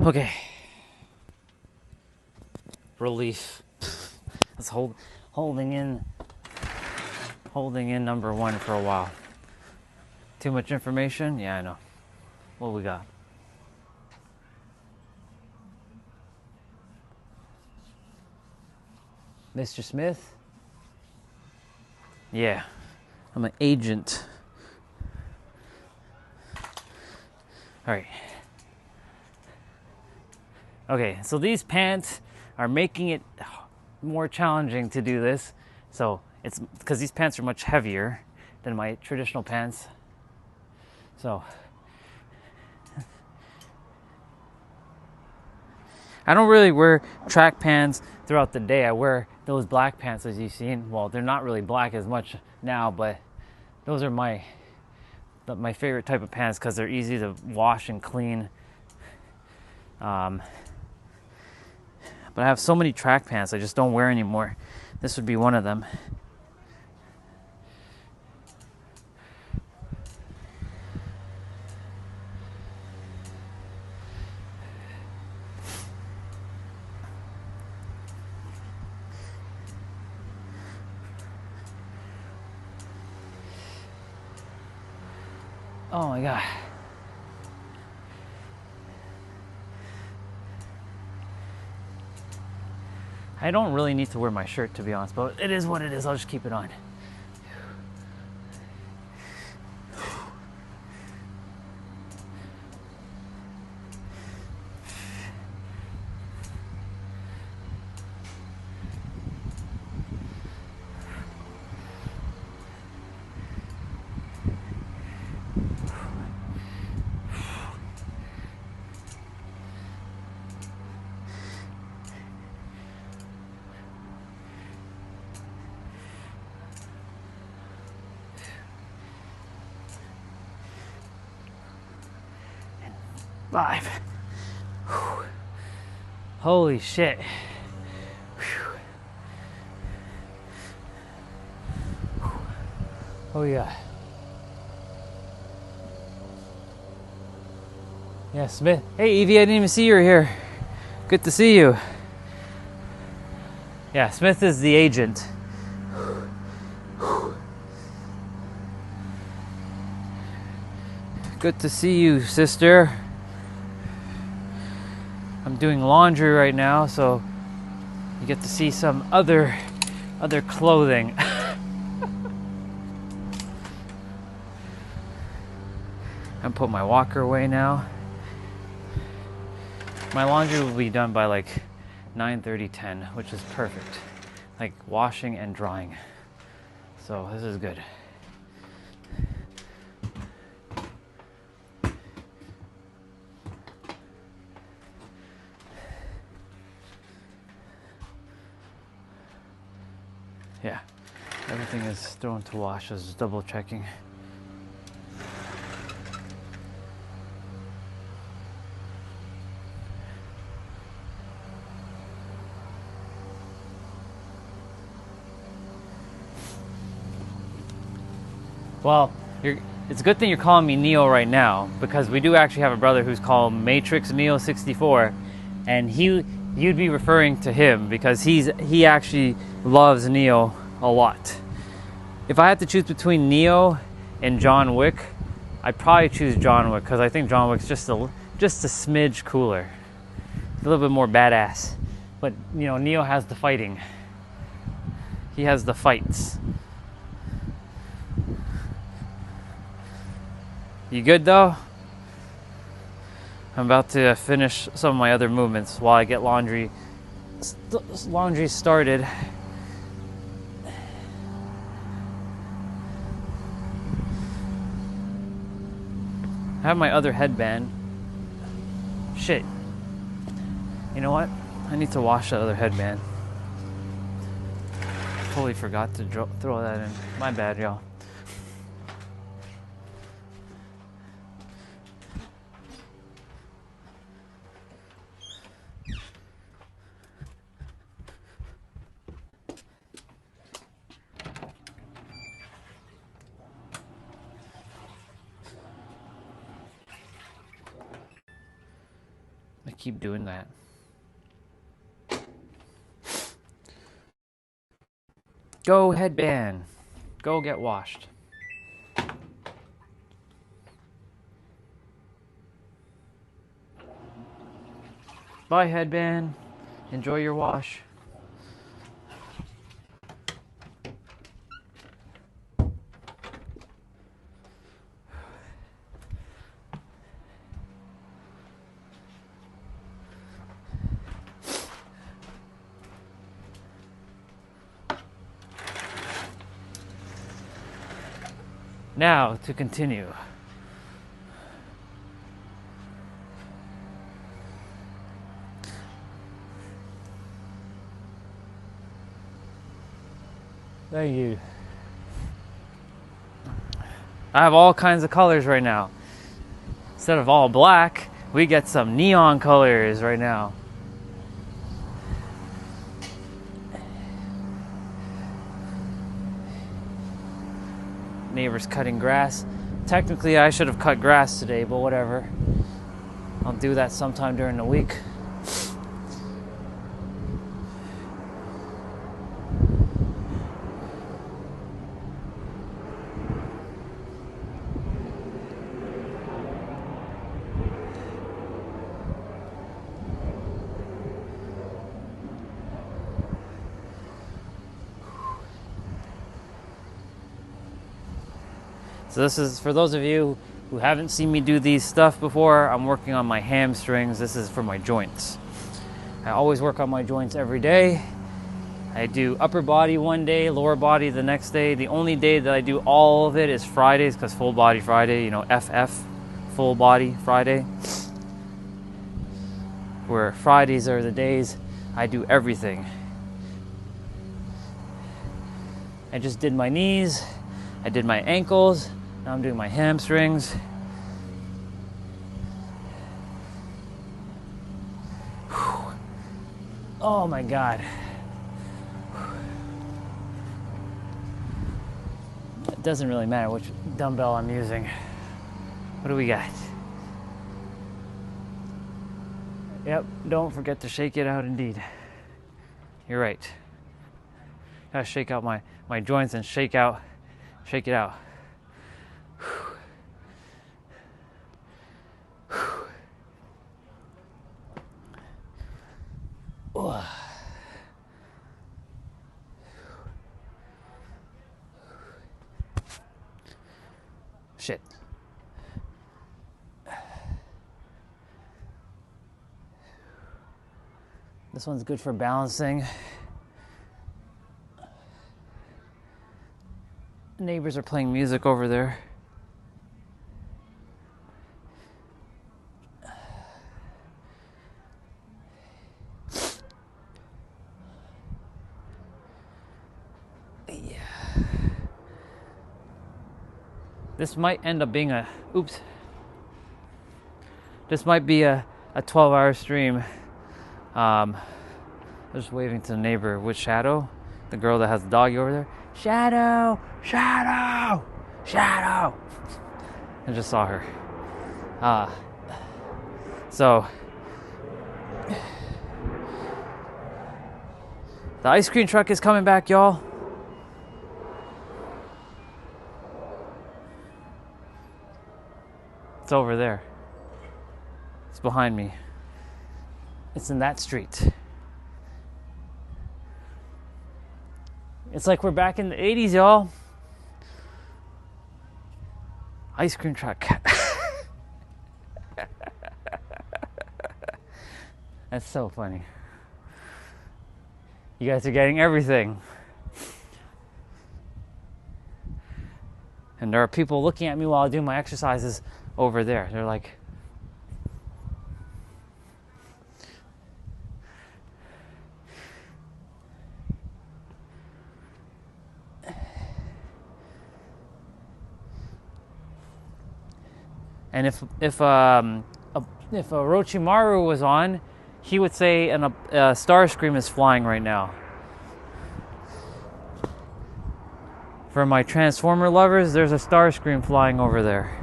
Okay. Relief. That's holding in number one for a while. Too much information? Yeah, I know. What we got? Mr. Smith? Yeah, I'm an agent. All right. Okay, so these pants are making it more challenging to do this. So it's because these pants are much heavier than my traditional pants. So I don't really wear track pants throughout the day. I wear those black pants as you've seen. Well, they're not really black as much now, but those are my favorite type of pants because they're easy to wash and clean. But I have so many track pants I just don't wear anymore. This would be one of them. Oh my God. I don't really need to wear my shirt, to be honest, but it is what it is. I'll just keep it on. Five. Whew. Holy shit. Oh yeah. Yeah, Smith. Hey Evie, I didn't even see you were here. Good to see you. Yeah, Smith is the agent. Good to see you, sister. I'm doing laundry right now, so you get to see some other clothing. I'm put my walker away now. My laundry will be done by like 9:30, 10, which is perfect. Like washing and drying. So this is good. Yeah, everything is thrown to wash. I was just double checking. Well, it's a good thing you're calling me Neo right now, because we do actually have a brother who's called Matrix Neo 64, and you'd be referring to him because he actually loves Neo a lot. If I had to choose between Neo and John Wick, I'd probably choose John Wick because I think John Wick's just a smidge cooler, a little bit more badass. But you know, Neo has the fighting. He has the fights. You good though? I'm about to finish some of my other movements while I get laundry started. I have my other headband. Shit. You know what? I need to wash the other headband. Totally forgot to throw that in. My bad, y'all. I keep doing that. Go headband. Go get washed. Bye headband. Enjoy your wash. Now to continue. Thank you. I have all kinds of colors right now. Instead of all black, we get some neon colors right now. Neighbor's cutting grass. Technically, I should have cut grass today, but whatever. I'll do that sometime during the week. So this is, for those of you who haven't seen me do these stuff before, I'm working on my hamstrings. This is for my joints. I always work on my joints every day. I do upper body one day, lower body the next day. The only day that I do all of it is Fridays, because full body Friday, you know, FF, full body Friday. Where Fridays are the days I do everything. I just did my knees, I did my ankles, now I'm doing my hamstrings. Whew. Oh my God. It doesn't really matter which dumbbell I'm using. What do we got? Yep, don't forget to shake it out indeed. You're right. Gotta shake out my joints and shake it out. Shit. This one's good for balancing. Neighbors are playing music over there. Yeah. This might end up being this might be a 12-hour stream. I'm just waving to the neighbor with Shadow, the girl that has the doggy over there. Shadow! Shadow! Shadow! I just saw her. So, the ice cream truck is coming back, y'all. It's over there. It's behind me. It's in that street. It's like we're back in the 80s, y'all. Ice cream truck. That's so funny. You guys are getting everything. And there are people looking at me while I do my exercises over there. They're like, and if Orochimaru was on, he would say a Starscream is flying right now. For my Transformer lovers, there's a Starscream flying over there.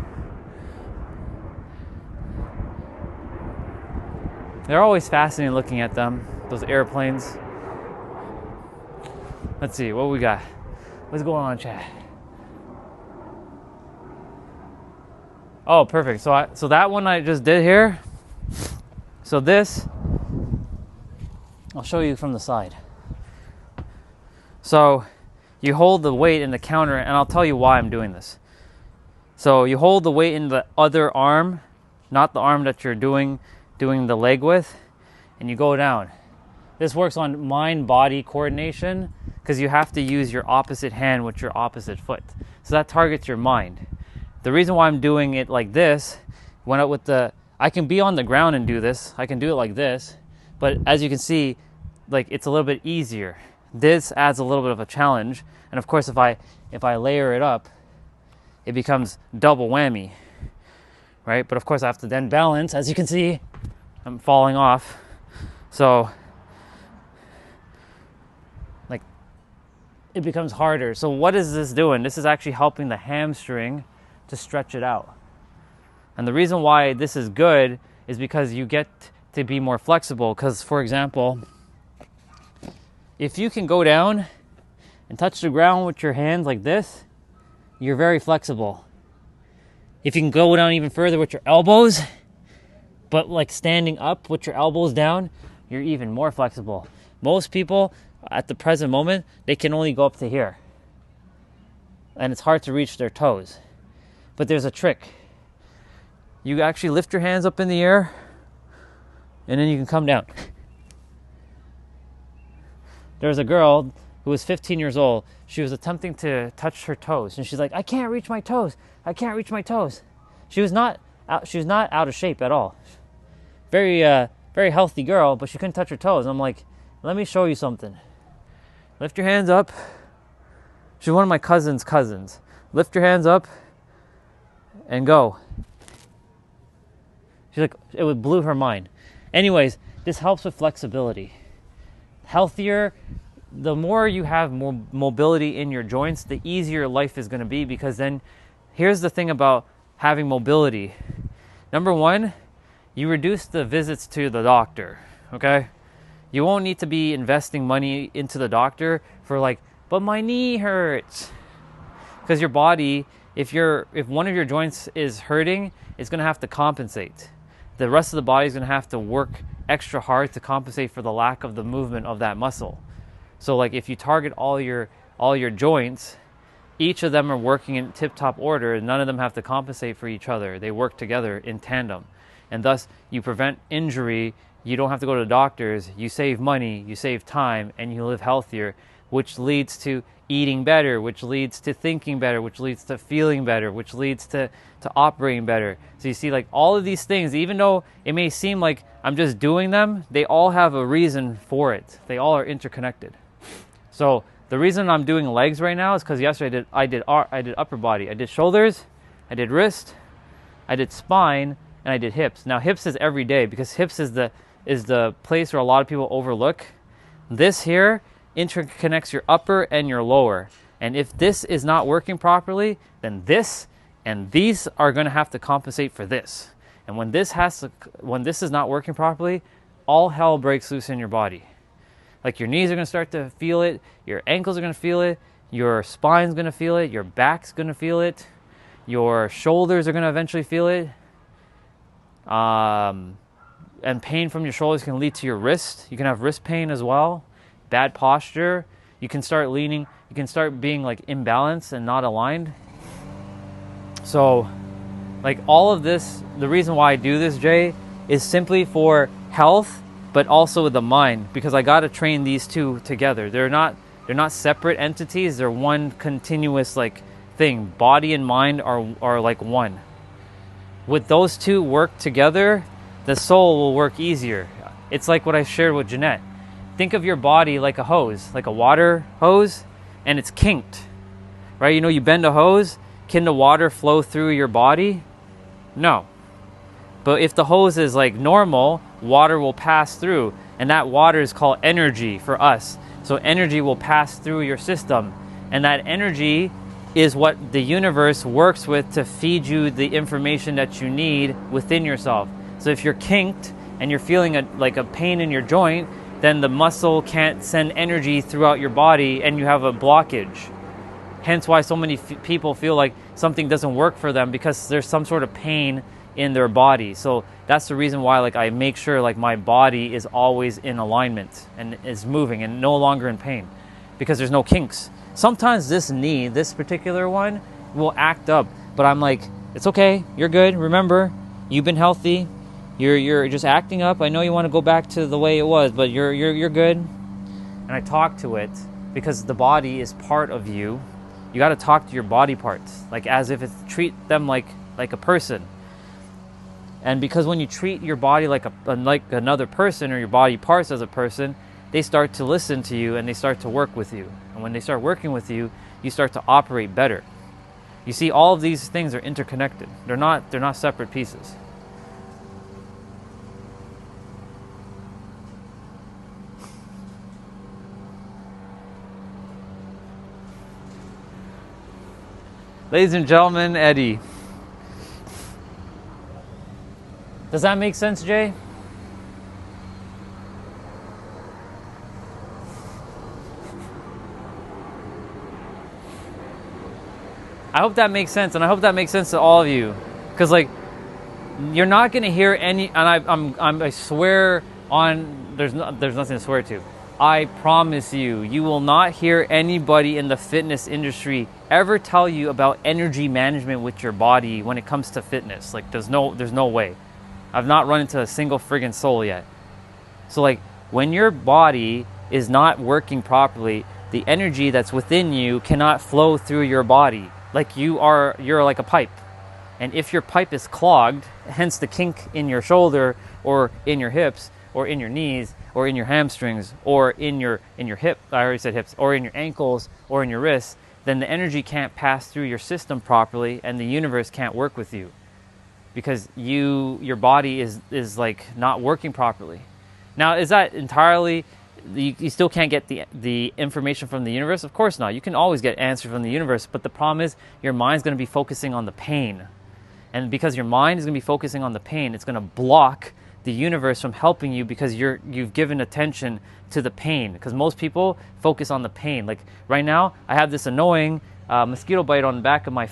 They're always fascinating looking at them, those airplanes. Let's see, what we got? What's going on, chat? Oh, perfect. So that one I just did here. So this, I'll show you from the side. So you hold the weight in the counter, and I'll tell you why I'm doing this. So you hold the weight in the other arm, not the arm that you're doing the leg with, and you go down. This works on mind-body coordination because you have to use your opposite hand with your opposite foot. So that targets your mind. The reason why I'm doing it like this, I can be on the ground and do this. I can do it like this, but as you can see, like it's a little bit easier. This adds a little bit of a challenge, and of course, if I layer it up, it becomes double whammy, right? But of course, I have to then balance. As you can see, I'm falling off, so like it becomes harder. So what is this doing? This is actually helping the hamstring to stretch it out. And the reason why this is good is because you get to be more flexible. Because, for example, if you can go down and touch the ground with your hands like this, you're very flexible. If you can go down even further with your elbows, but like standing up with your elbows down, you're even more flexible. Most people at the present moment, they can only go up to here. And it's hard to reach their toes. But there's a trick. You actually lift your hands up in the air, and then you can come down. There's a girl who was 15 years old. She was attempting to touch her toes, and she's like, I can't reach my toes. I can't reach my toes. She was not out of shape at all. Very healthy girl, but she couldn't touch her toes. I'm like, let me show you something. Lift your hands up. She's one of my cousin's cousins. Lift your hands up and go. She's like, it blew her mind. Anyways, this helps with flexibility. Healthier, the more you have more mobility in your joints, the easier life is going to be, because then here's the thing about having mobility. Number one, you reduce the visits to the doctor, okay? You won't need to be investing money into the doctor for like, but my knee hurts. Because your body, if one of your joints is hurting, it's going to have to compensate. The rest of the body is going to have to work extra hard to compensate for the lack of the movement of that muscle. So like if you target all your joints, each of them are working in tip-top order, and none of them have to compensate for each other. They work together in tandem. And thus you prevent injury. You don't have to go to the doctors. You save money, you save time, and you live healthier, which leads to eating better, which leads to thinking better, which leads to feeling better, which leads to operating better. So you see, like all of these things, even though it may seem like I'm just doing them, they all have a reason for it. They all are interconnected. So the reason I'm doing legs right now is because yesterday I did upper body. I did shoulders, I did wrist, I did spine, and I did hips. Now hips is every day, because hips is the place where a lot of people overlook. This here interconnects your upper and your lower. And if this is not working properly, then this and these are going to have to compensate for this. And when this is not working properly, all hell breaks loose in your body. Like your knees are going to start to feel it, your ankles are going to feel it, your spine's going to feel it, your back's going to feel it, your shoulders are going to eventually feel it. And pain from your shoulders can lead to your wrist. You can have wrist pain as well. Bad posture. You can start leaning. You can start being like imbalanced and not aligned. So, like all of this, the reason why I do this, Jay, is simply for health, but also with the mind, because I got to train these two together. They're not separate entities. They're one continuous like thing. Body and mind are like one. With those two work together, the soul will work easier. It's like what I shared with Jeanette. Think of your body like a hose, like a water hose, and it's kinked, right? You know, you bend a hose, can the water flow through your body? No. But if the hose is like normal, water will pass through, and that water is called energy for us. So energy will pass through your system, and that energy is what the universe works with to feed you the information that you need within yourself. So if you're kinked and you're feeling a pain in your joint, then the muscle can't send energy throughout your body and you have a blockage. Hence why so many people feel like something doesn't work for them, because there's some sort of pain in their body. So that's the reason why I make sure my body is always in alignment and is moving and no longer in pain, because there's no kinks. Sometimes this knee, this particular one, will act up, but I'm like, it's okay, you're good. Remember, you've been healthy. You're just acting up. I know you want to go back to the way it was, but you're good. And I talk to it, because the body is part of you. You got to talk to your body parts like as if it's treat them like a person. And because when you treat your body like another person, or your body parts as a person, they start to listen to you and they start to work with you. And when they start working with you, you start to operate better. You see, all of these things are interconnected. They're not separate pieces. Ladies and gentlemen, Eddie. Does that make sense, Jay? I hope that makes sense, and I hope that makes sense to all of you, because like you're not going to hear any, and I swear on, there's nothing to swear to. I promise you, you will not hear anybody in the fitness industry ever tell you about energy management with your body when it comes to fitness. Like there's no way. I've not run into a single friggin' soul yet. So like when your body is not working properly, the energy that's within you cannot flow through your body. Like you're like a pipe. And if your pipe is clogged, hence the kink in your shoulder or in your hips or in your knees or in your hamstrings or in your hip, I already said hips, or in your ankles or in your wrists, then the energy can't pass through your system properly and the universe can't work with you. Because your body is like not working properly. Now, is that entirely, you still can't get the information from the universe? Of course not. You can always get answers from the universe, but the problem is your mind's going to be focusing on the pain. And because your mind is going to be focusing on the pain, it's going to block the universe from helping you because you've given attention to the pain. Because most people focus on the pain. Like right now, I have this annoying mosquito bite on the back of my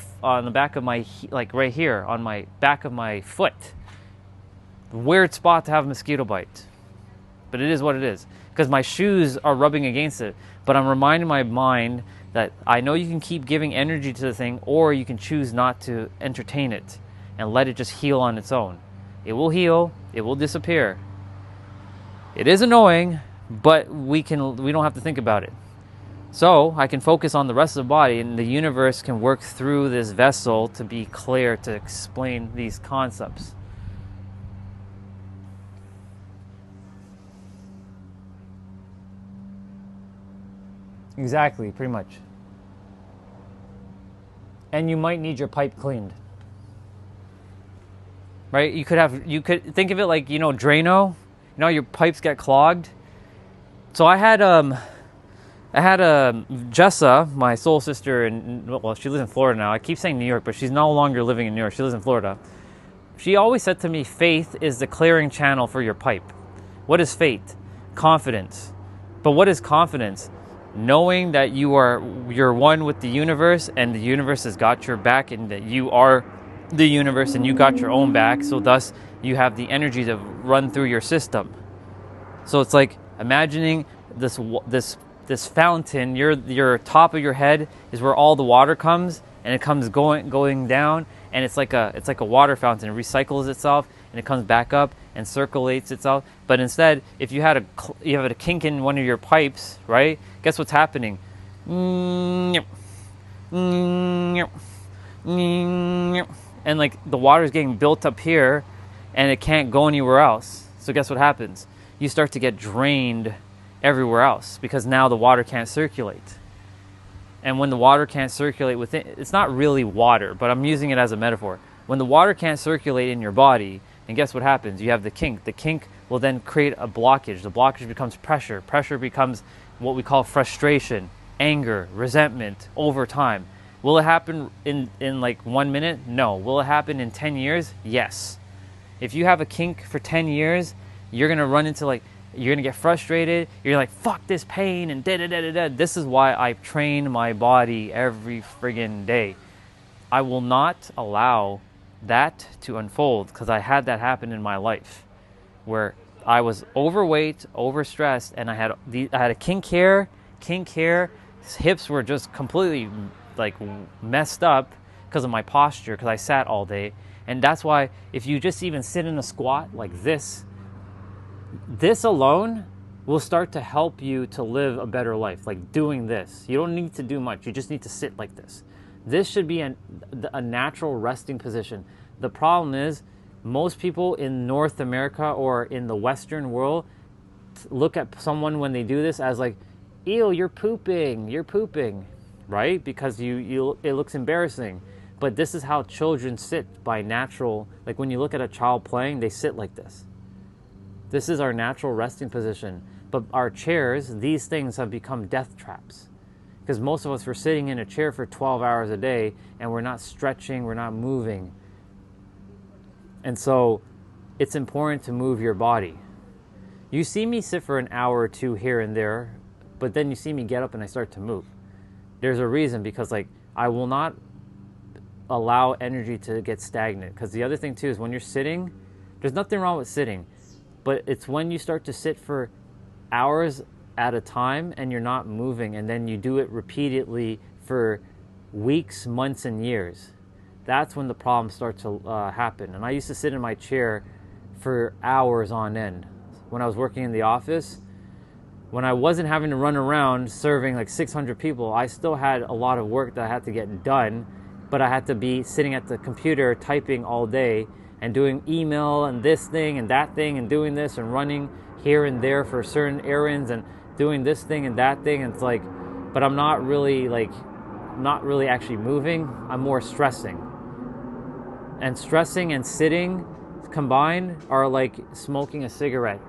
like right here on my back of my foot. Weird spot to have a mosquito bite, but it is what it is because my shoes are rubbing against it. But I'm reminding my mind that I know you can keep giving energy to the thing, or you can choose not to entertain it and let it just heal on its own. It will heal. It will disappear. It is annoying, but we don't have to think about it. So I can focus on the rest of the body, and the universe can work through this vessel to be clear to explain these concepts. Exactly, pretty much. And you might need your pipe cleaned. Right? You could think of it like, Drano. Your pipes get clogged. So I had Jessa, my soul sister, well, she lives in Florida now. I keep saying New York, but she's no longer living in New York. She lives in Florida. She always said to me, faith is the clearing channel for your pipe. What is faith? Confidence. But what is confidence? Knowing that you're one with the universe, and the universe has got your back, and that you are the universe and you got your own back. So thus you have the energy to run through your system. So it's like imagining this fountain, your top of your head is where all the water comes, and it comes going down, and it's like a water fountain. It recycles itself and it comes back up and circulates itself. But instead, if you have a kink in one of your pipes, right? Guess what's happening? And like the water is getting built up here, and it can't go anywhere else. So guess what happens? You start to get drained everywhere else because now the water can't circulate. And when the water can't circulate within, it's not really water, but I'm using it as a metaphor. When the water can't circulate in your body, and guess what happens? You have the kink. The kink will then create a blockage. The blockage becomes pressure. Pressure becomes what we call frustration, anger, resentment over time. Will it happen in like 1 minute? No. Will it happen in 10 years? Yes. If you have a kink for 10 years, you're going to run into you're going to get frustrated. You're like, fuck this pain and da-da-da-da-da. This is why I train my body every friggin' day. I will not allow that to unfold because I had that happen in my life where I was overweight, overstressed, and I had a kink here. Hips were just completely like messed up because of my posture, because I sat all day. And that's why if you just even sit in a squat like this alone will start to help you to live a better life. Like doing this. You don't need to do much. You just need to sit like this. This should be a natural resting position. The problem is most people in North America or in the Western world look at someone when they do this as like, ew, you're pooping, right? Because it looks embarrassing. But this is how children sit by natural. Like when you look at a child playing, they sit like this. This is our natural resting position. But our chairs, these things have become death traps. Because most of us are sitting in a chair for 12 hours a day and we're not stretching, we're not moving. And so it's important to move your body. You see me sit for an hour or two here and there, but then you see me get up and I start to move. There's a reason, because like I will not allow energy to get stagnant. Because the other thing too is when you're sitting, there's nothing wrong with sitting, but it's when you start to sit for hours at a time and you're not moving, and then you do it repeatedly for weeks, months, and years. That's when the problems start to happen. And I used to sit in my chair for hours on end. When I was working in the office, when I wasn't having to run around serving like 600 people, I still had a lot of work that I had to get done, but I had to be sitting at the computer typing all day and doing email and this thing and that thing and doing this and running here and there for certain errands and doing this thing and that thing. And it's like, but I'm not really actually moving. I'm more stressing. And stressing and sitting combined are like smoking a cigarette.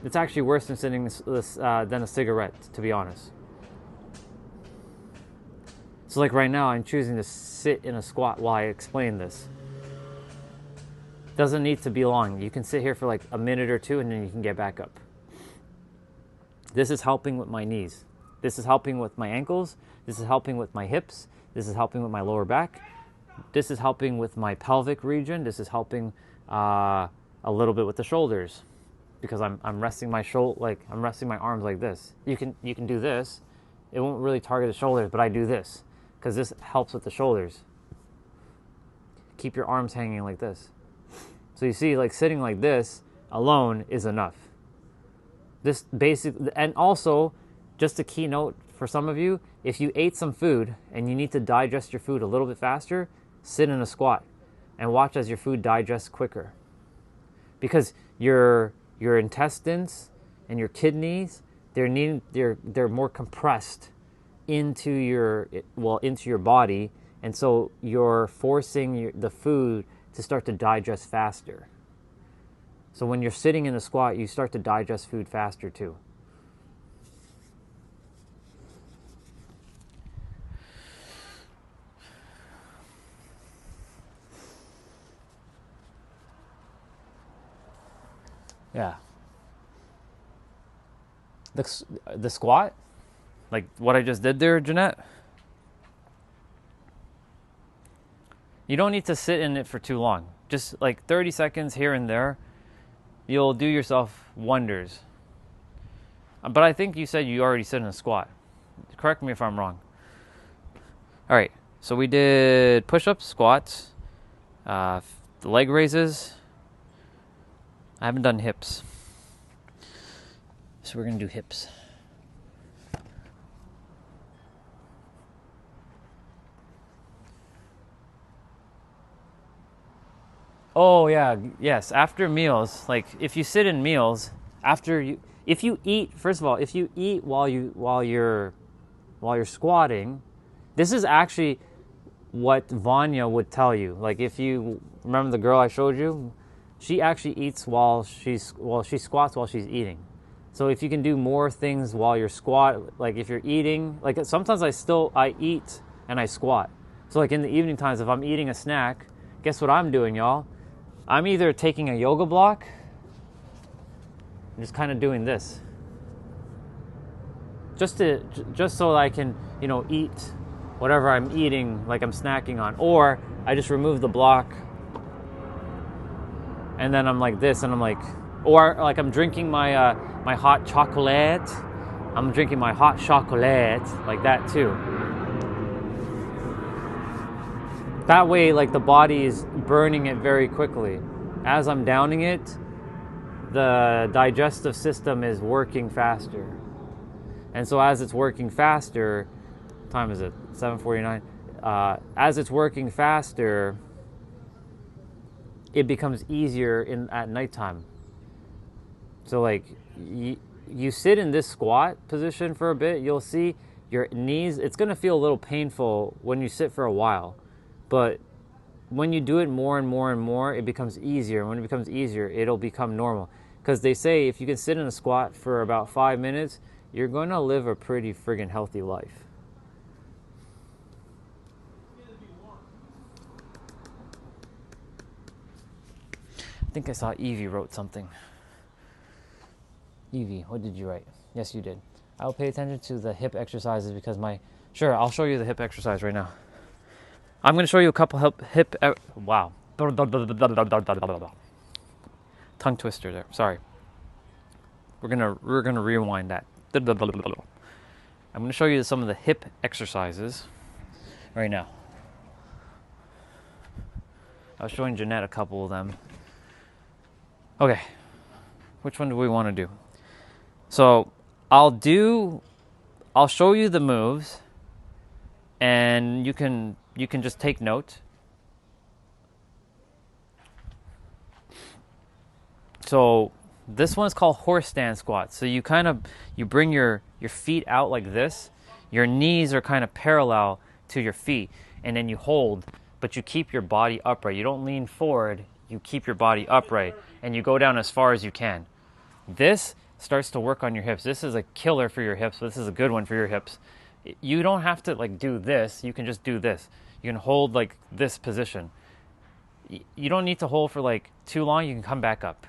It's actually worse than than a cigarette, to be honest. So like right now, I'm choosing to sit in a squat while I explain this. Doesn't need to be long. You can sit here for like a minute or two and then you can get back up. This is helping with my knees. This is helping with my ankles. This is helping with my hips. This is helping with my lower back. This is helping with my pelvic region. This is helping a little bit with the shoulders, because I'm resting my I'm resting my arms like this. You can do this. It won't really target the shoulders, but I do this because this helps with the shoulders. Keep your arms hanging like this. So you see, like sitting like this alone is enough. This basic, and also just a keynote for some of you, if you ate some food and you need to digest your food a little bit faster, sit in a squat and watch as your food digests quicker. Because your intestines and your kidneys, they're more compressed into your body, and so you're forcing the food to start to digest faster. So when you're sitting in a squat, you start to digest food faster too. Yeah. The squat, like what I just did there, Jeanette, you don't need to sit in it for too long. Just like 30 seconds here and there, you'll do yourself wonders. But I think you said you already sit in a squat. Correct me if I'm wrong. All right, so we did push-ups, squats, the leg raises. I haven't done hips. So we're going to do hips. Oh yeah, yes, after meals, like if you sit in meals, if you eat, first of all, if you eat while you're squatting, this is actually what Vanya would tell you. Like if you remember the girl I showed you, she actually eats she squats while she's eating. So if you can do more things while you're like if you're eating, like sometimes I eat and I squat. So like in the evening times, if I'm eating a snack, guess what I'm doing, y'all? I'm either taking a yoga block, and just kind of doing this, just so I can, eat whatever I'm eating, like I'm snacking on, or I just remove the block, and then I'm like this, and I'm like, or like I'm drinking my my hot chocolate. I'm drinking my hot chocolate like that too. That way, like the body is burning it very quickly. As I'm downing it, the digestive system is working faster. And so as it's working faster, what time is it? 7:49. As it's working faster, it becomes easier at nighttime. So like you sit in this squat position for a bit, you'll see your knees, it's going to feel a little painful when you sit for a while. But when you do it more and more and more, it becomes easier. And when it becomes easier, it'll become normal. Because they say if you can sit in a squat for about 5 minutes, you're going to live a pretty friggin' healthy life. I think I saw Evie wrote something. Evie, what did you write? Yes, you did. I will pay attention to the hip exercises because Sure, I'll show you the hip exercise right now. I'm going to show you a couple wow. Tongue twister there. Sorry. We're gonna rewind that. I'm going to show you some of the hip exercises right now. I was showing Jeanette a couple of them. Okay, which one do we want to do? So I'll show you the moves, and you can just take note. So this one's called horse stand squat. So you bring your feet out like this. Your knees are kind of parallel to your feet, and then you hold, but you keep your body upright. You don't lean forward, you keep your body upright, and you go down as far as you can. This starts to work on your hips. This is a killer for your hips, but this is a good one for your hips. You don't have to like do this, you can just do this. You can hold like this position. You don't need to hold for like too long, you can come back up.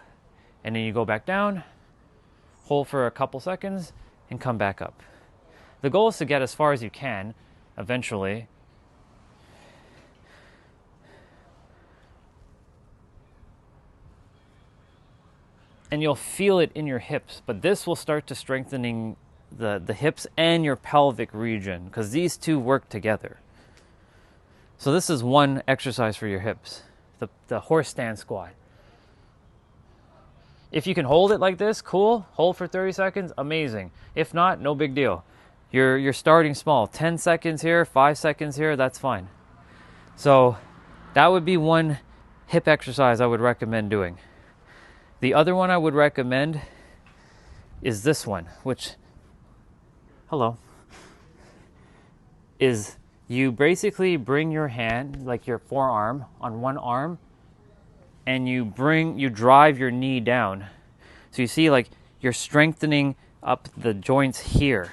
And then you go back down, hold for a couple seconds, and come back up. The goal is to get as far as you can, eventually. And you'll feel it in your hips, but this will start to strengthening the hips and your pelvic region, because these two work together. So this is one exercise for your hips, the horse stand squat. If you can hold it like this, cool. Hold for 30 seconds, amazing. If not, no big deal. You're starting small. 10 seconds here, 5 seconds here, that's fine. So that would be one hip exercise I would recommend doing. The other one I would recommend is this one, which, is you basically bring your hand, like your forearm, on one arm, and you drive your knee down. So you see, like, you're strengthening up the joints here.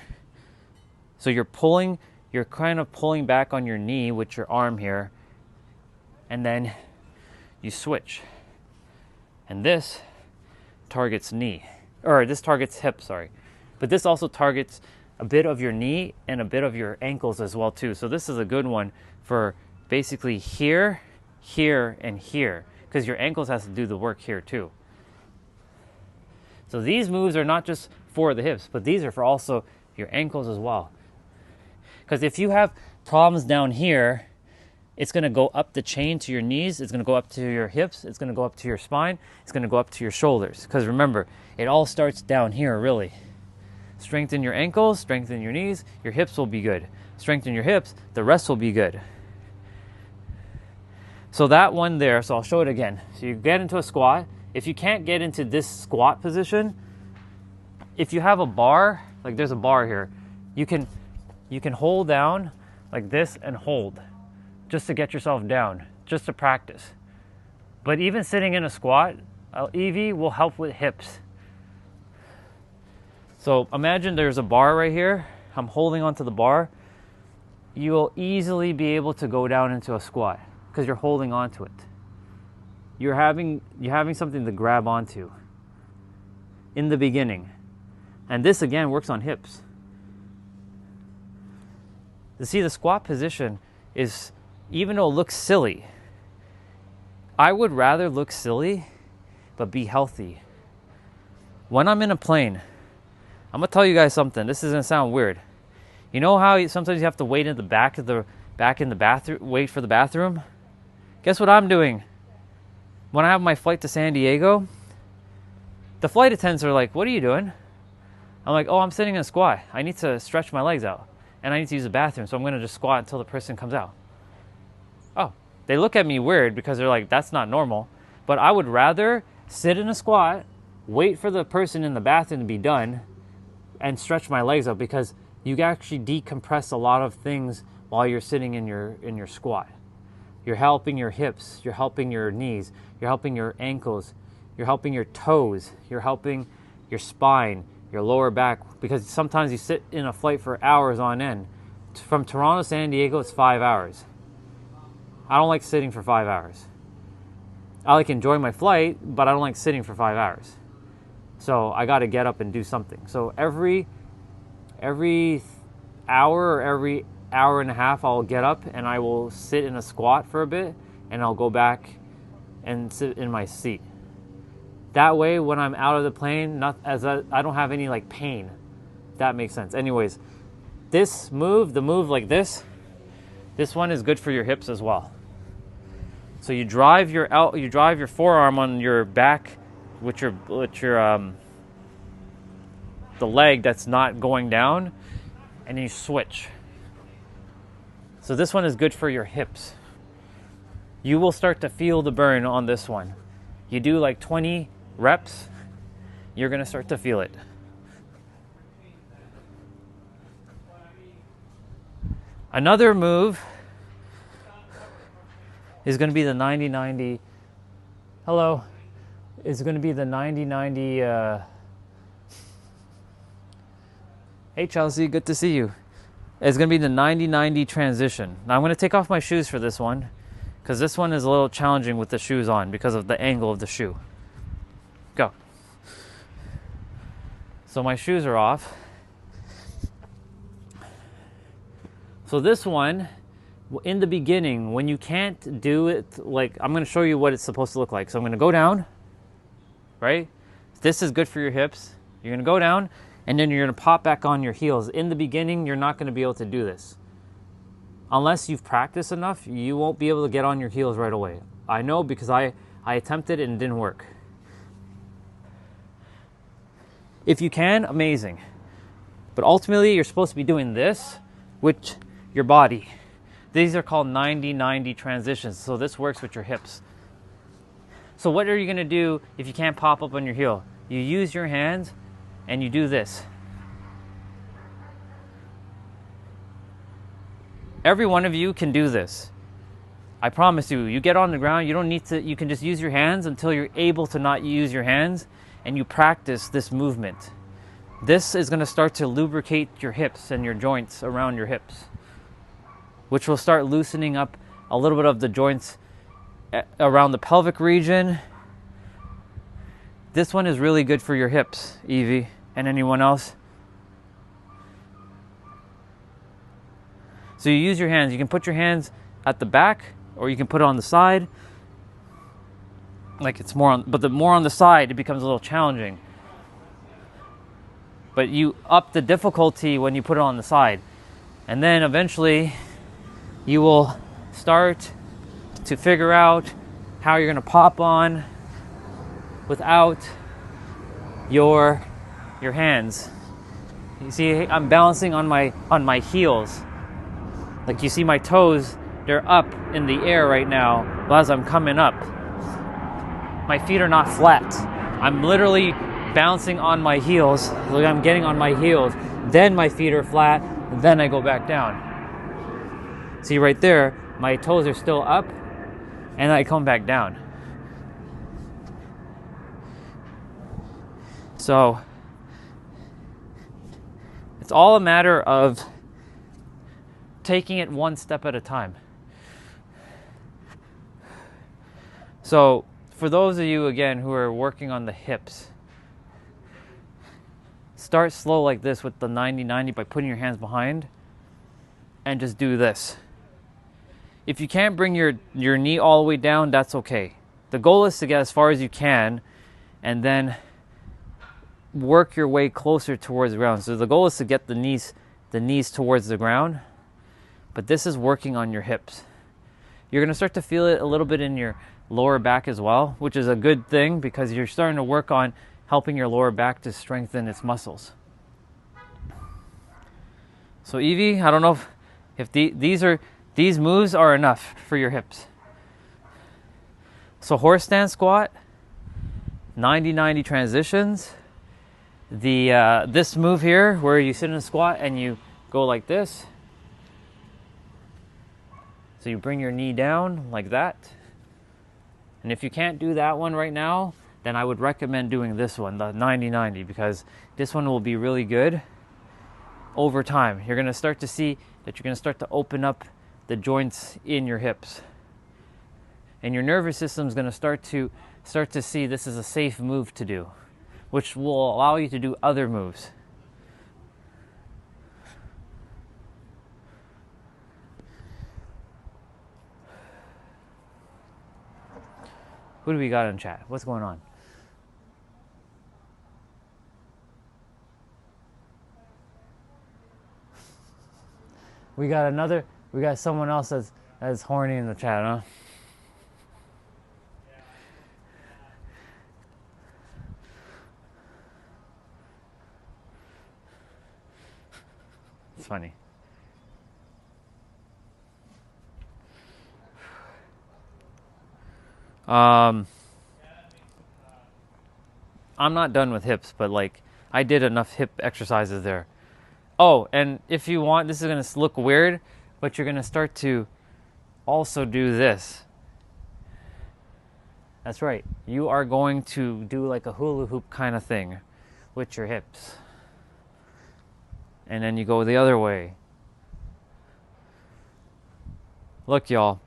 So you're kind of pulling back on your knee with your arm here, and then you switch. And this targets this targets hip, sorry. But this also targets a bit of your knee and a bit of your ankles as well too. So this is a good one for basically here, here, and here, because your ankles has to do the work here too. So these moves are not just for the hips, but these are for also your ankles as well. Because if you have problems down here, it's going to go up the chain to your knees, it's going to go up to your hips, it's going to go up to your spine, it's going to go up to your shoulders. Because remember, it all starts down here, really. Strengthen your ankles, strengthen your knees, your hips will be good. Strengthen your hips, the rest will be good. So that one there, so I'll show it again. So you get into a squat. If you can't get into this squat position, if you have a bar, like there's a bar here, you can hold down like this and hold, just to get yourself down, just to practice. But even sitting in a squat, EV will help with hips. So imagine there's a bar right here. I'm holding onto the bar. You will easily be able to go down into a squat because you're holding onto it. You're having something to grab onto in the beginning. And this again works on hips. You see, the squat position is, even though it looks silly, I would rather look silly but be healthy. When I'm in a plane, I'm gonna tell you guys something. This is gonna sound weird. You know how sometimes you have to wait in the back in the bathroom, wait for the bathroom? Guess what I'm doing? When I have my flight to San Diego, The flight attendants are like, what are you doing? I'm like, oh, I'm sitting in a squat. I need to stretch my legs out. And I need to use the bathroom, so I'm going to just squat until the person comes out. Oh, they look at me weird because they're like, that's not normal. But I would rather sit in a squat, wait for the person in the bathroom to be done, and stretch my legs out, because you can actually decompress a lot of things while you're sitting in your squat. You're helping your hips, you're helping your knees, you're helping your ankles, you're helping your toes, you're helping your spine, your lower back, because sometimes you sit in a flight for hours on end. From Toronto to San Diego, it's 5 hours. I don't like sitting for 5 hours. I like enjoying my flight, but I don't like sitting for 5 hours. So I got to get up and do something. So every hour or every hour and a half, I'll get up and I will sit in a squat for a bit, and I'll go back and sit in my seat. That way, when I'm out of the plane, I don't have any like pain. If that makes sense. Anyways, this move, the move like this one is good for your hips as well. So you drive your forearm on your back with your the leg that's not going down, and you switch. So this one is good for your hips. You will start to feel the burn on this one. You do like 20 reps, you're going to start to feel it. Another move is going to be the 90-90. Hello. It's going to be the 90-90. Hey Chelsea, good to see you. It's going to be the 90-90 transition. Now I'm going to take off my shoes for this one, because this one is a little challenging with the shoes on because of the angle of the shoe. Go. So my shoes are off. So this one, in the beginning, when you can't do it, like, I'm going to show you what it's supposed to look like. So I'm going to go down, right? This is good for your hips. You're going to go down, and then you're going to pop back on your heels. In the beginning, you're not going to be able to do this. Unless you've practiced enough, you won't be able to get on your heels right away. I know, because I attempted it and it didn't work. If you can, amazing. But ultimately, you're supposed to be doing this with your body. These are called 90-90 transitions. So this works with your hips. So what are you going to do if you can't pop up on your heel? You use your hands and you do this. Every one of you can do this. I promise you. You get on the ground, you don't need to, you can just use your hands until you're able to not use your hands, and you practice this movement. This is going to start to lubricate your hips and your joints around your hips, which will start loosening up a little bit of the joints around the pelvic region. This one is really good for your hips, Evie, and anyone else. So you use your hands. You can put your hands at the back, or you can put it on the side. Like it's more on, but the more on the side, it becomes a little challenging. But you up the difficulty when you put it on the side. And then eventually you will start to figure out how you're going to pop on without your hands. You see, I'm balancing on my heels. Like you see my toes, they're up in the air right now as I'm coming up. My feet are not flat. I'm literally bouncing on my heels. Like I'm getting on my heels. Then my feet are flat. Then I go back down. See right there, my toes are still up. And I come back down. So it's all a matter of taking it one step at a time. So for those of you, again, who are working on the hips, start slow like this with the 90-90 by putting your hands behind and just do this. If you can't bring your knee all the way down, that's okay. The goal is to get as far as you can and then work your way closer towards the ground. So the goal is to get the knees towards the ground, but this is working on your hips. You're going to start to feel it a little bit in your lower back as well, which is a good thing because you're starting to work on helping your lower back to strengthen its muscles. So Evie, I don't know if these moves are enough for your hips. So horse stance squat, 90-90 transitions. This move here where you sit in a squat and you go like this. So you bring your knee down like that. And if you can't do that one right now, then I would recommend doing this one, the 90-90, because this one will be really good over time. You're going to start to see that you're going to start to open up the joints in your hips. And your nervous system is going to start to see this is a safe move to do, which will allow you to do other moves. Who do we got in chat? What's going on? We got someone else that's horny in the chat, huh? It's funny. I'm not done with hips, but like I did enough hip exercises there. Oh, and if you want, this is going to look weird, but you're going to start to also do this. That's right. You are going to do like a hula hoop kind of thing with your hips. And then you go the other way. Look, y'all.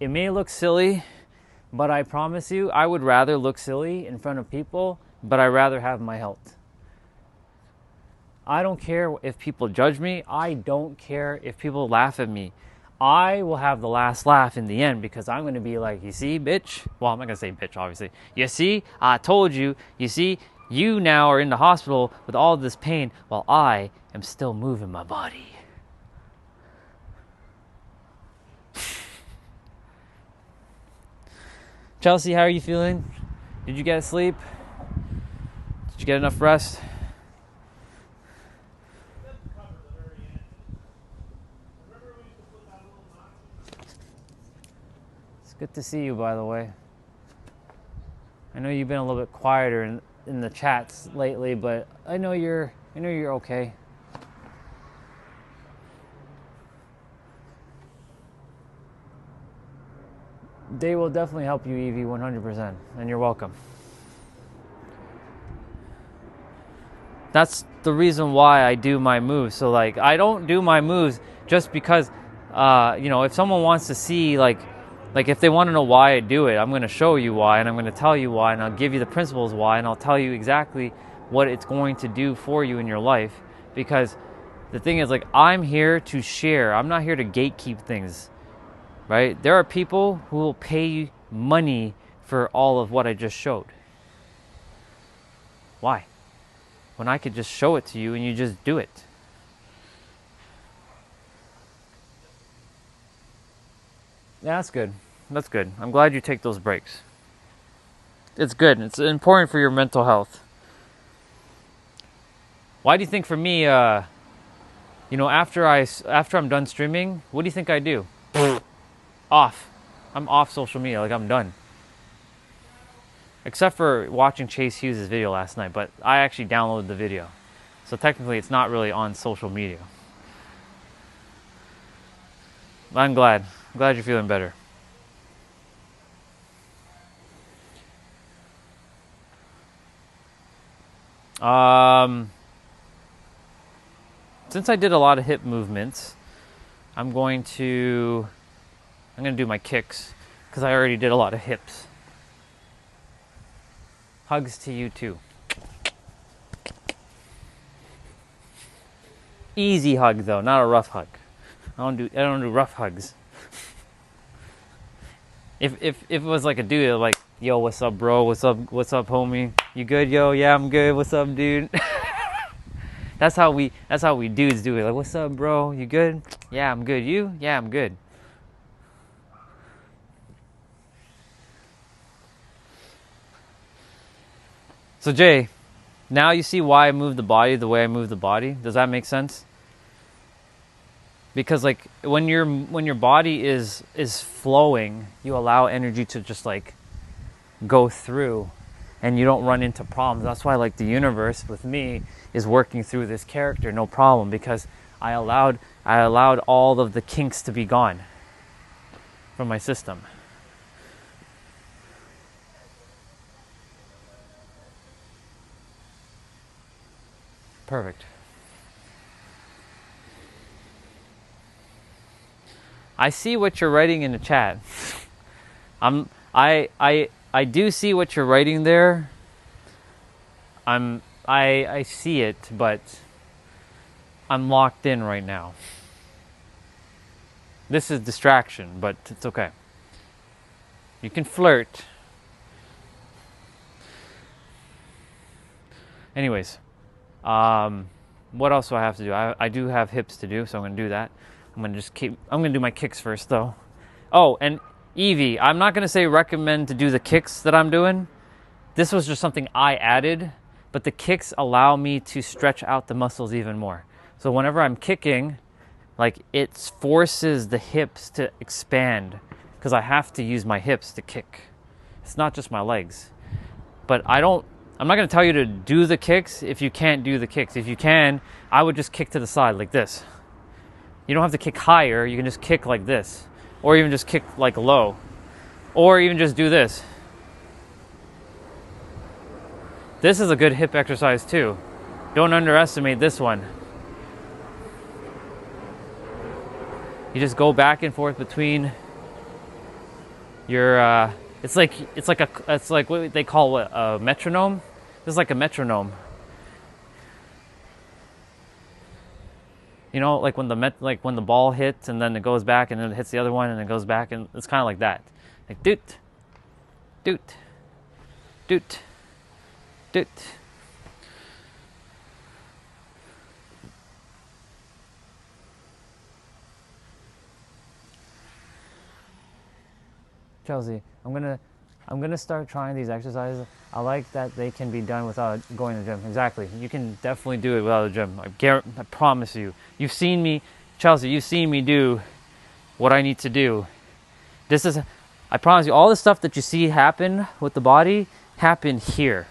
It may look silly, but I promise you, I would rather look silly in front of people, but I'd rather have my health. I don't care if people judge me. I don't care if people laugh at me. I will have the last laugh in the end because I'm going to be like, you see, bitch? Well, I'm not going to say bitch, obviously. You see, I told you. You see, you now are in the hospital with all this pain while I am still moving my body. Chelsea, how are you feeling? Did you get sleep? Did you get enough rest? It's good to see you, by the way. I know you've been a little bit quieter in the chats lately, but I know you're okay. They will definitely help you, Evie, 100%, and you're welcome. That's the reason why I do my moves. So like, I don't do my moves just because, if someone wants to see like if they want to know why I do it, I'm going to show you why, and I'm going to tell you why, and I'll give you the principles why, and I'll tell you exactly what it's going to do for you in your life. Because the thing is, like, I'm here to share. I'm not here to gatekeep things, right? There are people who will pay money for all of what I just showed. Why? When I could just show it to you and you just do it. Yeah, that's good. That's good. I'm glad you take those breaks. It's good. It's important for your mental health. Why do you think for me, after I'm done streaming, what do you think I do? Off. I'm off social media. Like, I'm done. Except for watching Chase Hughes' video last night, but I actually downloaded the video. So technically it's not really on social media. I'm glad. I'm glad you're feeling better. Since I did a lot of hip movements, I'm going to do my kicks because I already did a lot of hips. Hugs to you too. Easy hug though, not a rough hug. I don't do rough hugs. If it was like a dude, like, yo, what's up, bro? What's up, homie? You good, yo? Yeah, I'm good. What's up, dude? That's how we dudes do it. Like, what's up, bro? You good? Yeah, I'm good. You? Yeah, I'm good. So Jay, now you see why I move the body the way I move the body. Does that make sense? Because like when your body is flowing, you allow energy to just like go through, and you don't run into problems. That's why like the universe with me is working through this character, no problem, because I allowed all of the kinks to be gone from my system. Perfect. I see what you're writing in the chat. I do see what you're writing there. I see it, but I'm locked in right now. This is distraction, but it's okay. You can flirt. Anyways, what else do I have to do? I do have hips to do, so I'm gonna do that. I'm gonna do my kicks first though. Oh, and Evie, I'm not gonna say recommend to do the kicks that I'm doing. This was just something I added, but the kicks allow me to stretch out the muscles even more. So whenever I'm kicking, like it forces the hips to expand because I have to use my hips to kick. It's not just my legs. But I'm not going to tell you to do the kicks if you can't do the kicks. If you can, I would just kick to the side like this. You don't have to kick higher, you can just kick like this. Or even just kick like low. Or even just do this. This is a good hip exercise too. Don't underestimate this one. You just go back and forth between your it's like what they call a metronome. This is like a metronome. You know, like when the ball hits and then it goes back and then it hits the other one and it goes back, and it's kind of like that. Like doot, doot, doot, doot. Chelsea, I'm gonna start trying these exercises. I like that they can be done without going to the gym. Exactly, you can definitely do it without a gym. I promise you. You've seen me, Chelsea. You've seen me do what I need to do. I promise you, all the stuff that you see happen with the body happened here.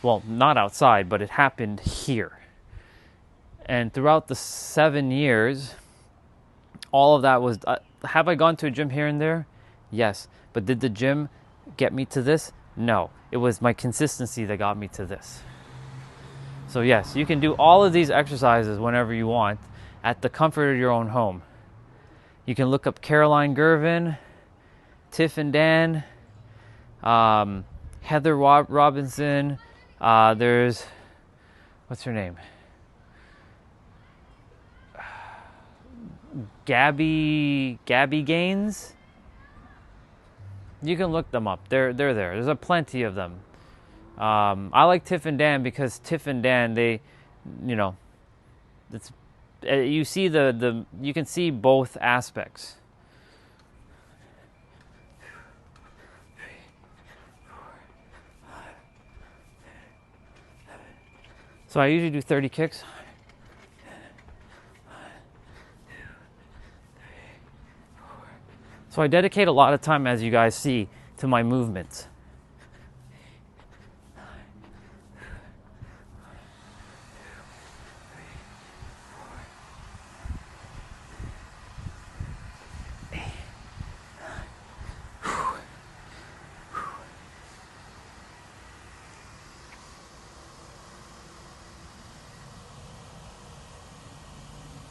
Well, not outside, but it happened here. And throughout the 7 years, all of that was. Have I gone to a gym here and there? Yes, but did the gym get me to this? No, it was my consistency that got me to this. So yes, you can do all of these exercises whenever you want at the comfort of your own home. You can look up Caroline Gervin, Tiff and Dan, Heather Robinson. There's, what's her name? Gabby Gaines. You can look them up. They're there. There's a plenty of them. I like Tiff and Dan because Tiff and Dan, they, it's you see you can see both aspects. So I usually do 30 kicks. So I dedicate a lot of time, as you guys see, to my movements.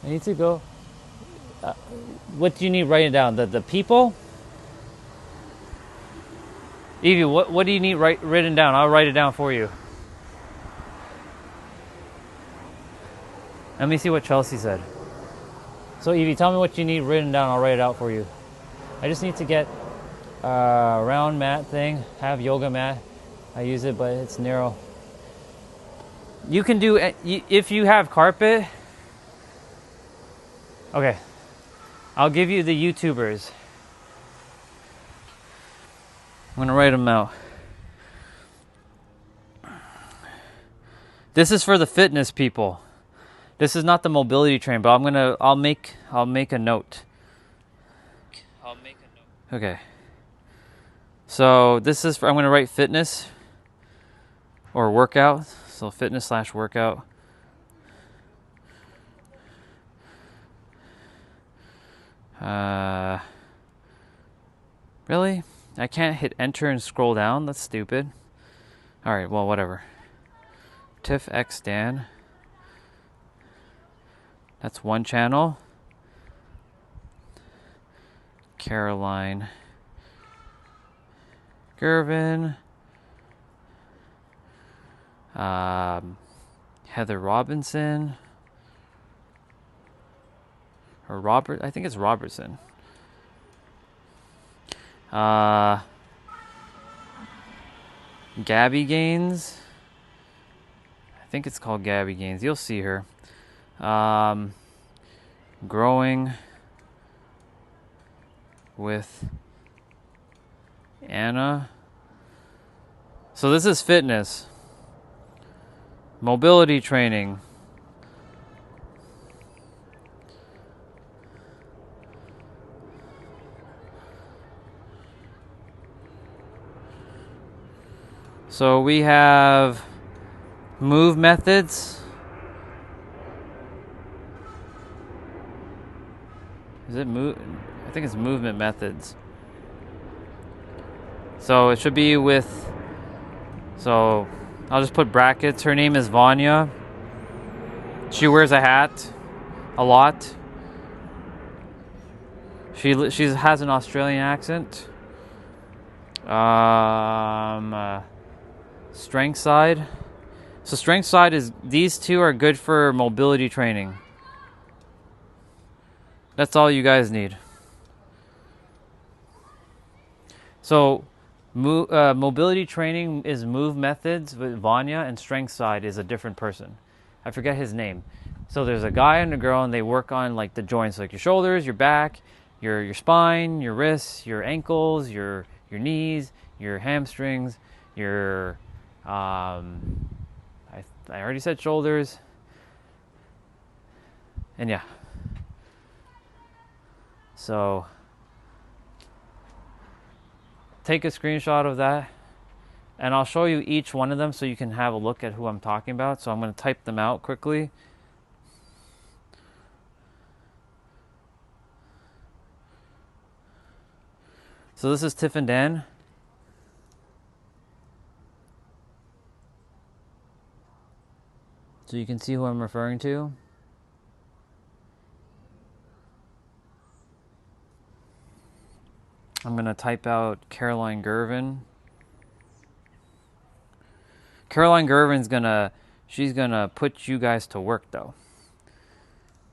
I need to go. What do you need writing down? The people? Evie, what do you need written down? I'll write it down for you. Let me see what Chelsea said. So Evie, tell me what you need written down. I'll write it out for you. I just need to get a round mat thing. Have yoga mat. I use it, but it's narrow. You can do, if you have carpet. Okay. I'll give you the YouTubers. I'm going to write them out. This is for the fitness people. This is not the mobility train, but I'll make a note. Okay. So this is I'm gonna write fitness or workout. So fitness/workout. Really? I can't hit enter and scroll down? That's stupid. Alright, well, whatever. Tiff X Dan. That's one channel. Caroline Gervin. Heather Robinson. Or Robert, I think it's Robertson. Gabby Gaines. I think it's called Gabby Gaines. You'll see her. Growing with Anna. So this is fitness. Mobility training. So we have move methods. Is it move? I think it's movement methods. So it should be with, so I'll just put brackets. Her name is Vanya. She wears a hat a lot. She has an Australian accent. Strength side. So strength side is, these two are good for mobility training. That's all you guys need. So mobility training is move methods with Vanya, and strength side is a different person. I forget his name. So there's a guy and a girl, and they work on like the joints, like your shoulders, your back, your spine, your wrists, your ankles, your knees, your hamstrings, your I already said shoulders. And yeah. So take a screenshot of that, and I'll show you each one of them so you can have a look at who I'm talking about. So I'm going to type them out quickly. So this is Tiff and Dan. So you can see who I'm referring to. I'm going to type out Caroline Gervin. Caroline Gervin's she's going to put you guys to work though.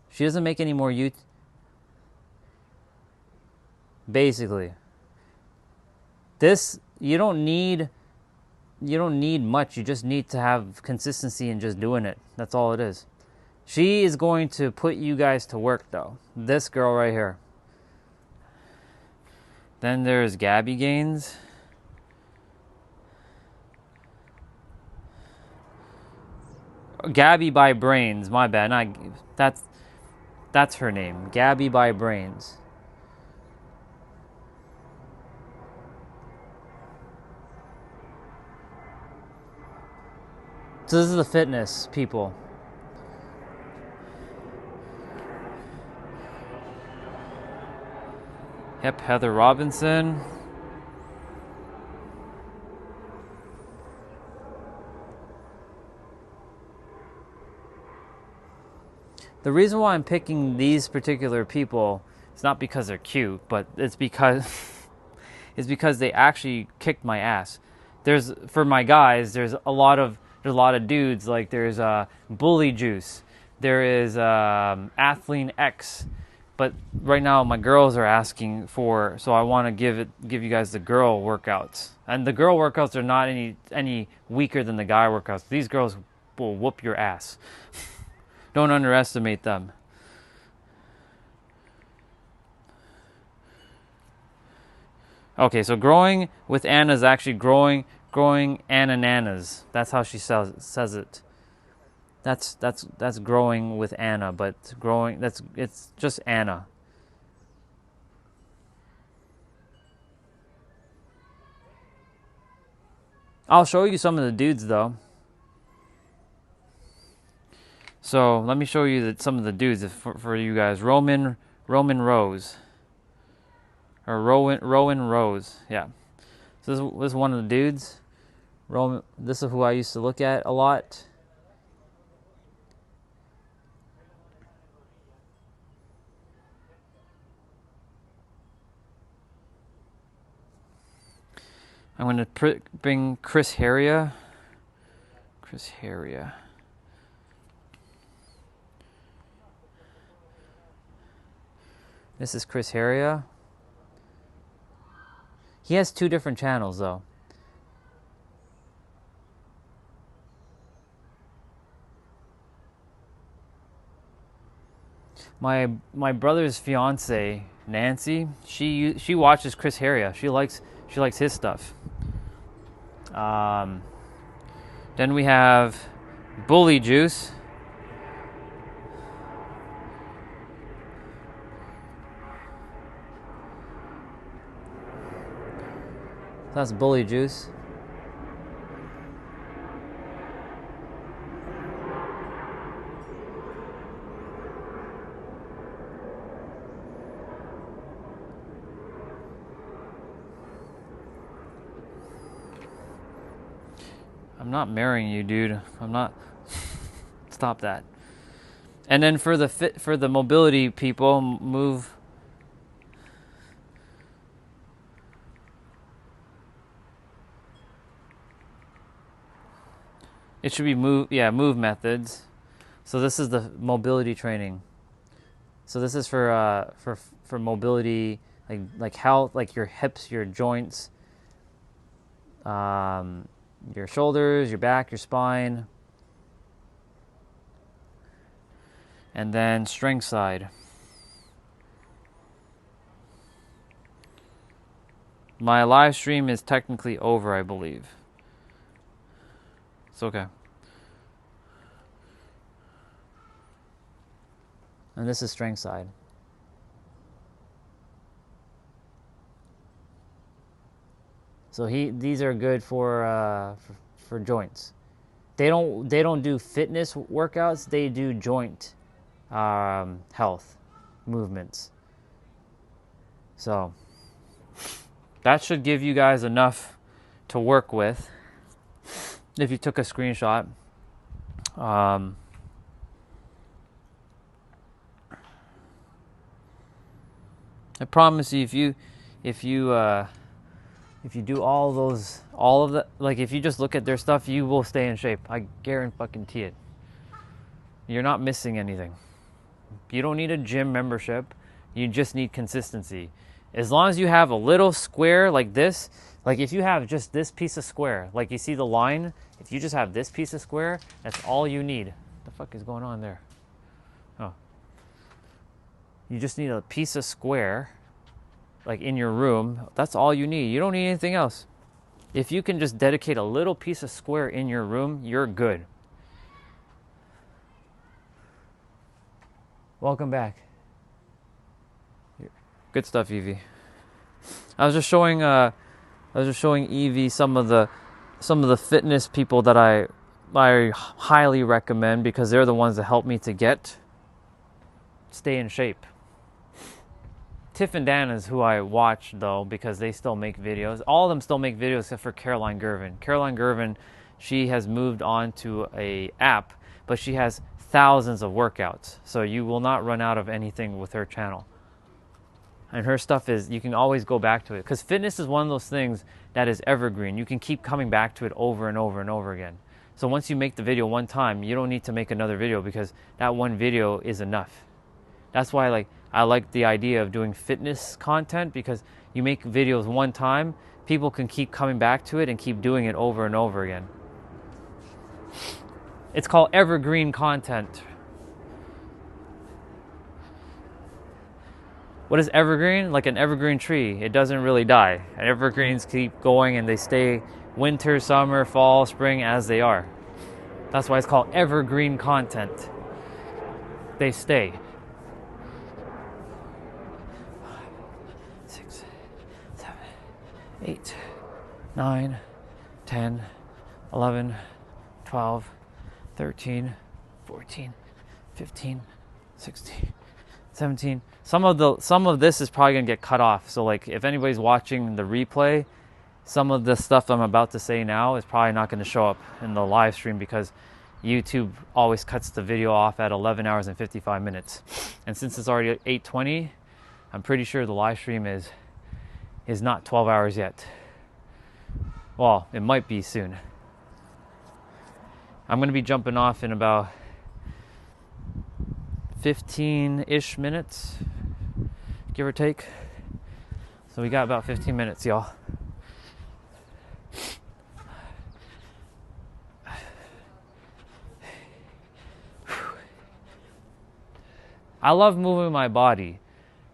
She doesn't make any more basically. This, you don't need much. You just need to have consistency in just doing it. That's all it is. She is going to put you guys to work though. This girl right here. Then there's Gabby Gaines. Gabby by Brains, my bad. That's her name. Gabby by Brains. So this is the fitness people. Yep, Heather Robinson. The reason why I'm picking these particular people, it's not because they're cute, but it's because they actually kicked my ass. For my guys, there's a lot of dudes, like there's Bully Juice, there is Athlean X, but right now my girls are asking for, so I want to give you guys the girl workouts, and the girl workouts are not any weaker than the guy workouts. These girls will whoop your ass. Don't underestimate them. Okay, so growing with Anna is actually growing Anananas. That's how she says it. That's growing with Anna, but growing it's just Anna. I'll show you some of the dudes though. So let me show you some of the dudes for you guys. Roman Rose, or Rowan Rose. Yeah. So this is one of the dudes. Roman. This is who I used to look at a lot. I'm going to bring Chris Heria. Chris Heria. This is Chris Heria. He has 2 different channels though. My brother's fiance, Nancy, she watches Chris Heria. She likes his stuff. Then we have Bully Juice. That's Bully Juice. I'm not marrying you, dude. I'm not. Stop that. And then for the mobility people, move. It should be move methods. So this is the mobility training. So this is for mobility, like health, like your hips, your joints, your shoulders, your back, your spine, and then strength side. My live stream is technically over, I believe. It's okay. And this is strength side. So these are good for joints. They don't do fitness workouts. They do joint health movements. So that should give you guys enough to work with if you took a screenshot. I promise you, if you do all of the, like if you just look at their stuff, you will stay in shape. I guarantee it. You're not missing anything. You don't need a gym membership. You just need consistency. As long as you have a little square like this, like if you have just this piece of square, like you see the line, if you just have this piece of square, that's all you need. What the fuck is going on there? Oh. You just need a piece of square, like in your room. That's all you need. You don't need anything else. If you can just dedicate a little piece of square in your room, you're good. Welcome back. Good stuff, Evie. I was just showing Evie some of the fitness people that I highly recommend, because they're the ones that help me to stay in shape. Tiff and Dan is who I watch though, because they still make videos. All of them still make videos except for Caroline Gervin. Caroline Gervin, she has moved on to a app, but she has thousands of workouts. So you will not run out of anything with her channel. And her stuff is, you can always go back to it. Because fitness is one of those things that is evergreen. You can keep coming back to it over and over and over again. So once you make the video one time, you don't need to make another video, because that one video is enough. That's why I like the idea of doing fitness content, because you make videos one time, people can keep coming back to it and keep doing it over and over again. It's called evergreen content. What is evergreen? Like an evergreen tree. It doesn't really die. Evergreens keep going and they stay winter, summer, fall, spring as they are. That's why it's called evergreen content. They stay. 6, 7, 8, 9, 10, 11, 12, 13, 14, 15, 16, 17. Some of this is probably gonna get cut off. So like if anybody's watching the replay, some of the stuff I'm about to say now is probably not gonna show up in the live stream because YouTube always cuts the video off at 11 hours and 55 minutes. And since it's already 8:20, I'm pretty sure the live stream is not 12 hours yet. Well, it might be soon. I'm gonna be jumping off in about 15-ish minutes, give or take. So we got about 15 minutes, y'all. I love moving my body.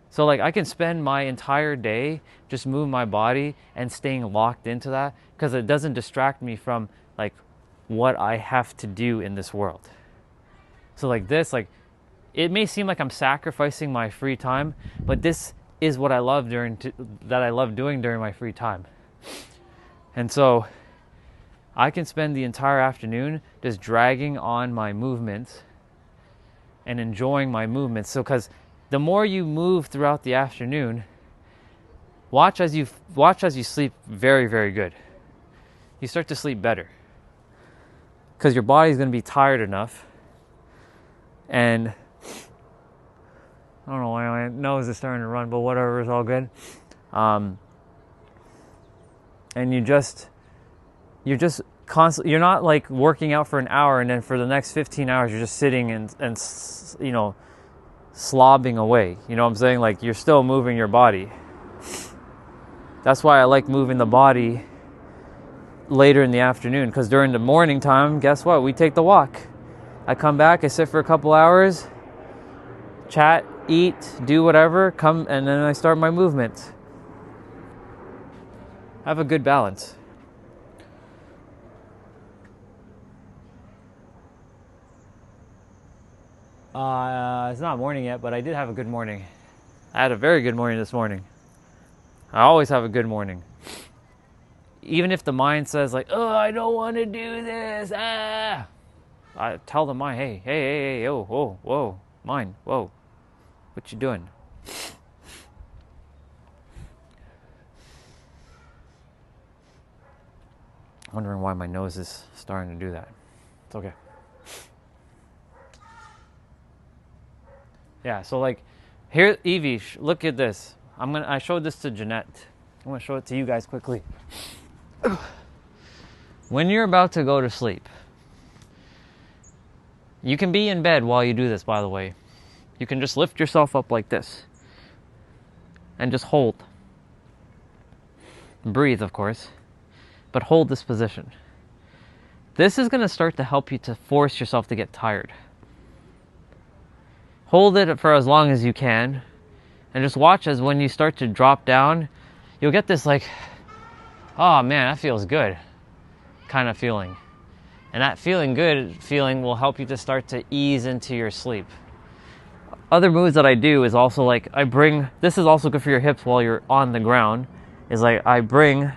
So like I can spend my entire day just moving my body and staying locked into that because it doesn't distract me from like what I have to do in this world. So like this, like it may seem like I'm sacrificing my free time, but this is what I love doing during my free time. And so I can spend the entire afternoon just dragging on my movements and enjoying my movements. So because the more you move throughout the afternoon, watch as you sleep very, very good. You start to sleep better because your body's going to be tired enough. And I don't know why my nose is starting to run, but whatever, it's all good. And you're just constantly, you're not like working out for an hour and then for the next 15 hours you're just sitting and you know, slobbing away. You know what I'm saying? Like you're still moving your body. That's why I like moving the body later in the afternoon, because during the morning time, guess what? We take the walk. I come back, I sit for a couple hours, chat, eat, do whatever, come, and then I start my movement. Have a good balance. It's not morning yet, but I did have a good morning. I had a very good morning this morning. I always have a good morning. Even if the mind says like, oh, I don't want to do this, I tell the mind, hey, oh, whoa, mind, whoa, what you doing? Wondering why my nose is starting to do that. It's okay. Yeah, so like, here, Evie, look at this. I showed this to Jeanette. I'm gonna show it to you guys quickly. When you're about to go to sleep, you can be in bed while you do this, by the way. You can just lift yourself up like this and just hold. Breathe, of course, but hold this position. This is gonna start to help you to force yourself to get tired. Hold it for as long as you can, and just watch as when you start to drop down, you'll get this like, oh man, that feels good kind of feeling. And that feeling good feeling will help you to start to ease into your sleep. Other moves that I do is also like, this is also good for your hips while you're on the ground, is like I bring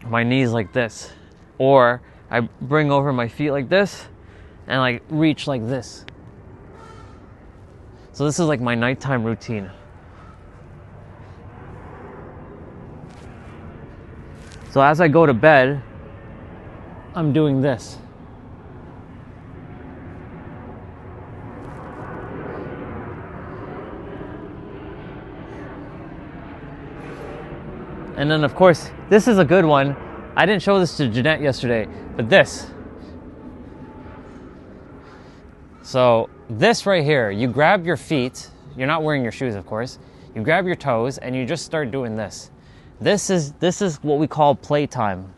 my knees like this, or I bring over my feet like this, and like reach like this. So this is like my nighttime routine. So as I go to bed, I'm doing this. And then of course, this is a good one. I didn't show this to Jeanette yesterday, but this. So this right here, you grab your feet, you're not wearing your shoes of course, you grab your toes and you just start doing this. This is what we call playtime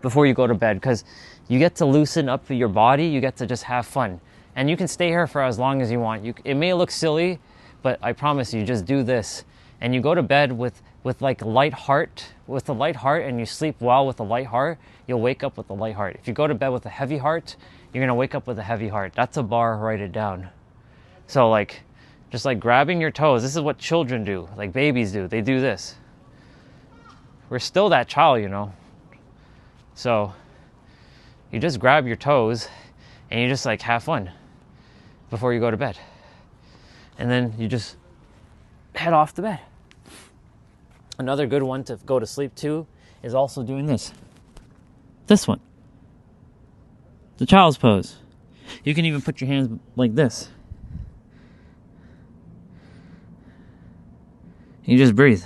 before you go to bed, because you get to loosen up your body, you get to just have fun. And you can stay here for as long as you want. It may look silly, but I promise you, just do this. And you go to bed with with like light heart, with a light heart, and you sleep well with a light heart, you'll wake up with a light heart. If you go to bed with a heavy heart, you're gonna wake up with a heavy heart. That's a bar, write it down. So like, just like grabbing your toes, this is what children do, like babies do, they do this. We're still that child, you know. So you just grab your toes and you just like have fun before you go to bed. And then you just head off to bed. Another good one to go to sleep to is also doing this. This one. The child's pose. You can even put your hands like this. You just breathe.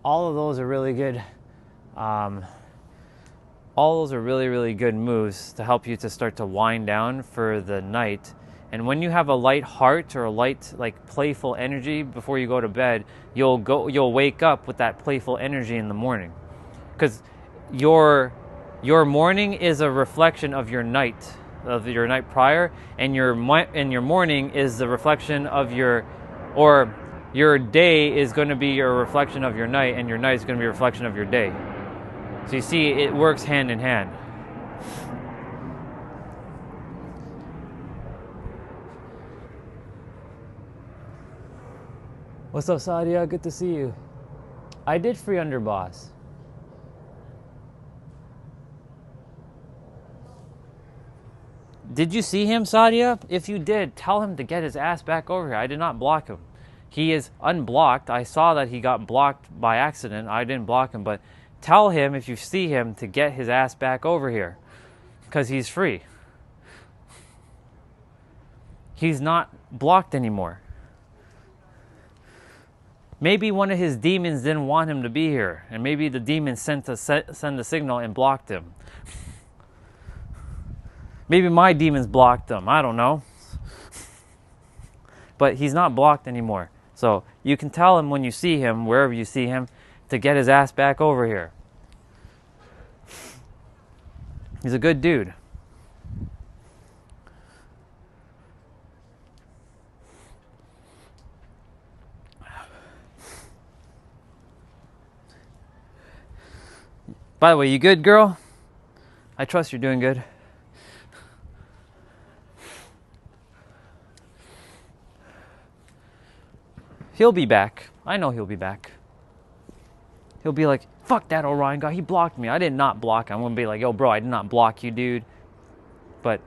All of those are really good. All those are really, really good moves to help you to start to wind down for the night. And when you have a light heart or a light, like playful energy before you go to bed, you'll wake up with that playful energy in the morning, because your morning is a reflection of your night prior, and your morning is the reflection of your day is going to be your reflection of your night, and your night is going to be a reflection of your day. So you see, it works hand in hand. What's up, Sadia? Good to see you. I did free underboss. Did you see him, Sadia? If you did, tell him to get his ass back over here. I did not block him. He is unblocked. I saw that he got blocked by accident. I didn't block him, but tell him if you see him to get his ass back over here, because he's free. He's not blocked anymore. Maybe one of his demons didn't want him to be here, and maybe the demon sent a signal and blocked him. Maybe my demons blocked him. I don't know. But he's not blocked anymore. So you can tell him when you see him, wherever you see him, to get his ass back over here. He's a good dude. By the way, you good, girl? I trust you're doing good. He'll be back. I know he'll be back. He'll be like, fuck that Orion guy, he blocked me. I did not block him. I'm going to be like, yo, bro, I did not block you, dude. But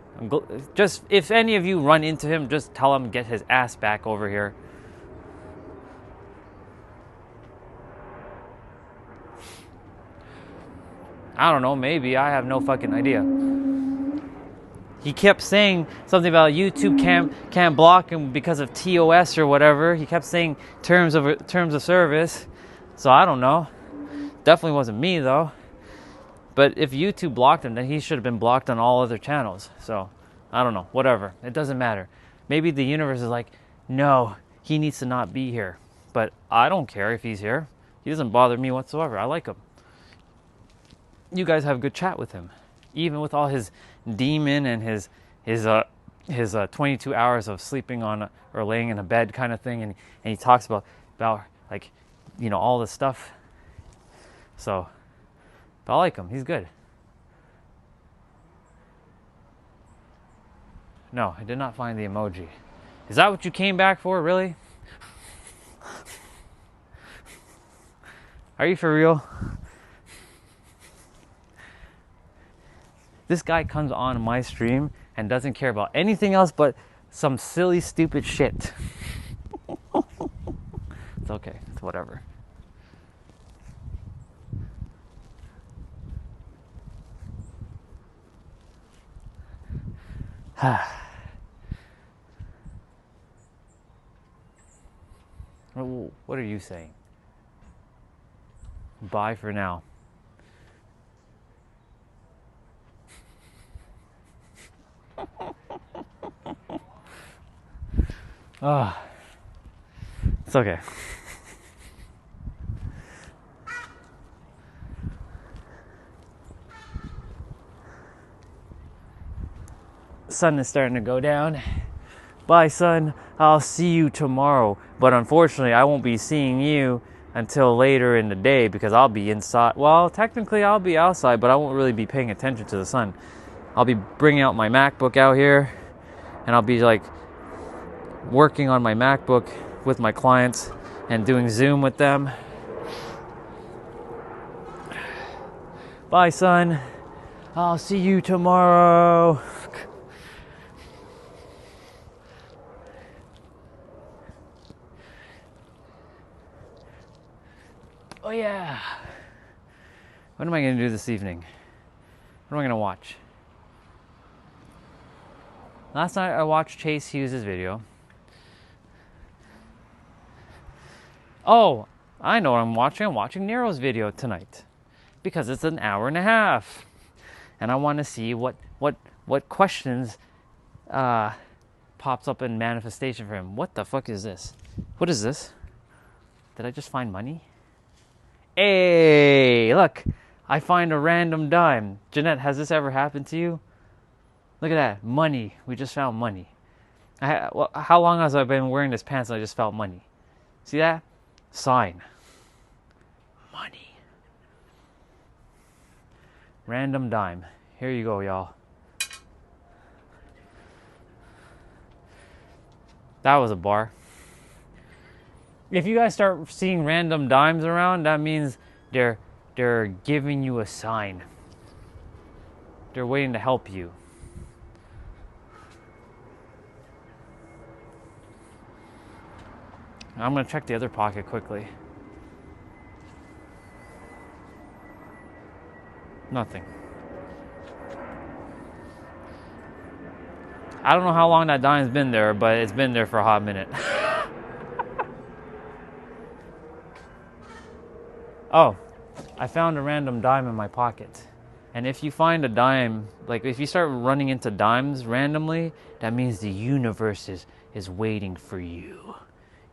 just, if any of you run into him, just tell him to get his ass back over here. I don't know, maybe. I have no fucking idea. He kept saying something about YouTube can't block him because of TOS or whatever. He kept saying terms of service. So I don't know. Definitely wasn't me though. But if YouTube blocked him, then he should have been blocked on all other channels. So I don't know. Whatever. It doesn't matter. Maybe the universe is like, no, he needs to not be here. But I don't care if he's here. He doesn't bother me whatsoever. I like him. You guys have a good chat with him. Even with all his demon and his 22 hours of sleeping on or laying in a bed kind of thing, and he talks about like, you know, all this stuff. So I like him. He's good. No, I did not find the emoji. Is that what you came back for, really? Are you for real? This guy comes on my stream and doesn't care about anything else but some silly, stupid shit. It's okay. It's whatever. What are you saying? Bye for now. It's okay. sun is starting to go down. Bye, sun. I'll see you tomorrow. But unfortunately, I won't be seeing you until later in the day because I'll be inside. Well, technically, I'll be outside, but I won't really be paying attention to the sun. I'll be bringing out my MacBook out here, and I'll be like working on my MacBook with my clients and doing Zoom with them. Bye, sun. I'll see you tomorrow. Oh yeah. What am I going to do this evening? What am I going to watch? Last night I watched Chase Hughes' video. Oh, I know what I'm watching. I'm watching Nero's video tonight because it's an hour and a half, and I want to see what questions pops up in manifestation for him. What the fuck is this? What is this? Did I just find money? Hey, look! I find a random dime. Jeanette, has this ever happened to you? Look at that, money. We just found money. How long has I been wearing this pants and I just felt money? See that? Sign. Money. Random dime. Here you go, y'all. That was a bar. If you guys start seeing random dimes around, that means they're giving you a sign. They're waiting to help you. I'm going to check the other pocket quickly. Nothing. I don't know how long that dime's been there, but it's been there for a hot minute. Oh, I found a random dime in my pocket. And if you find a dime, like if you start running into dimes randomly, that means the universe is waiting for you.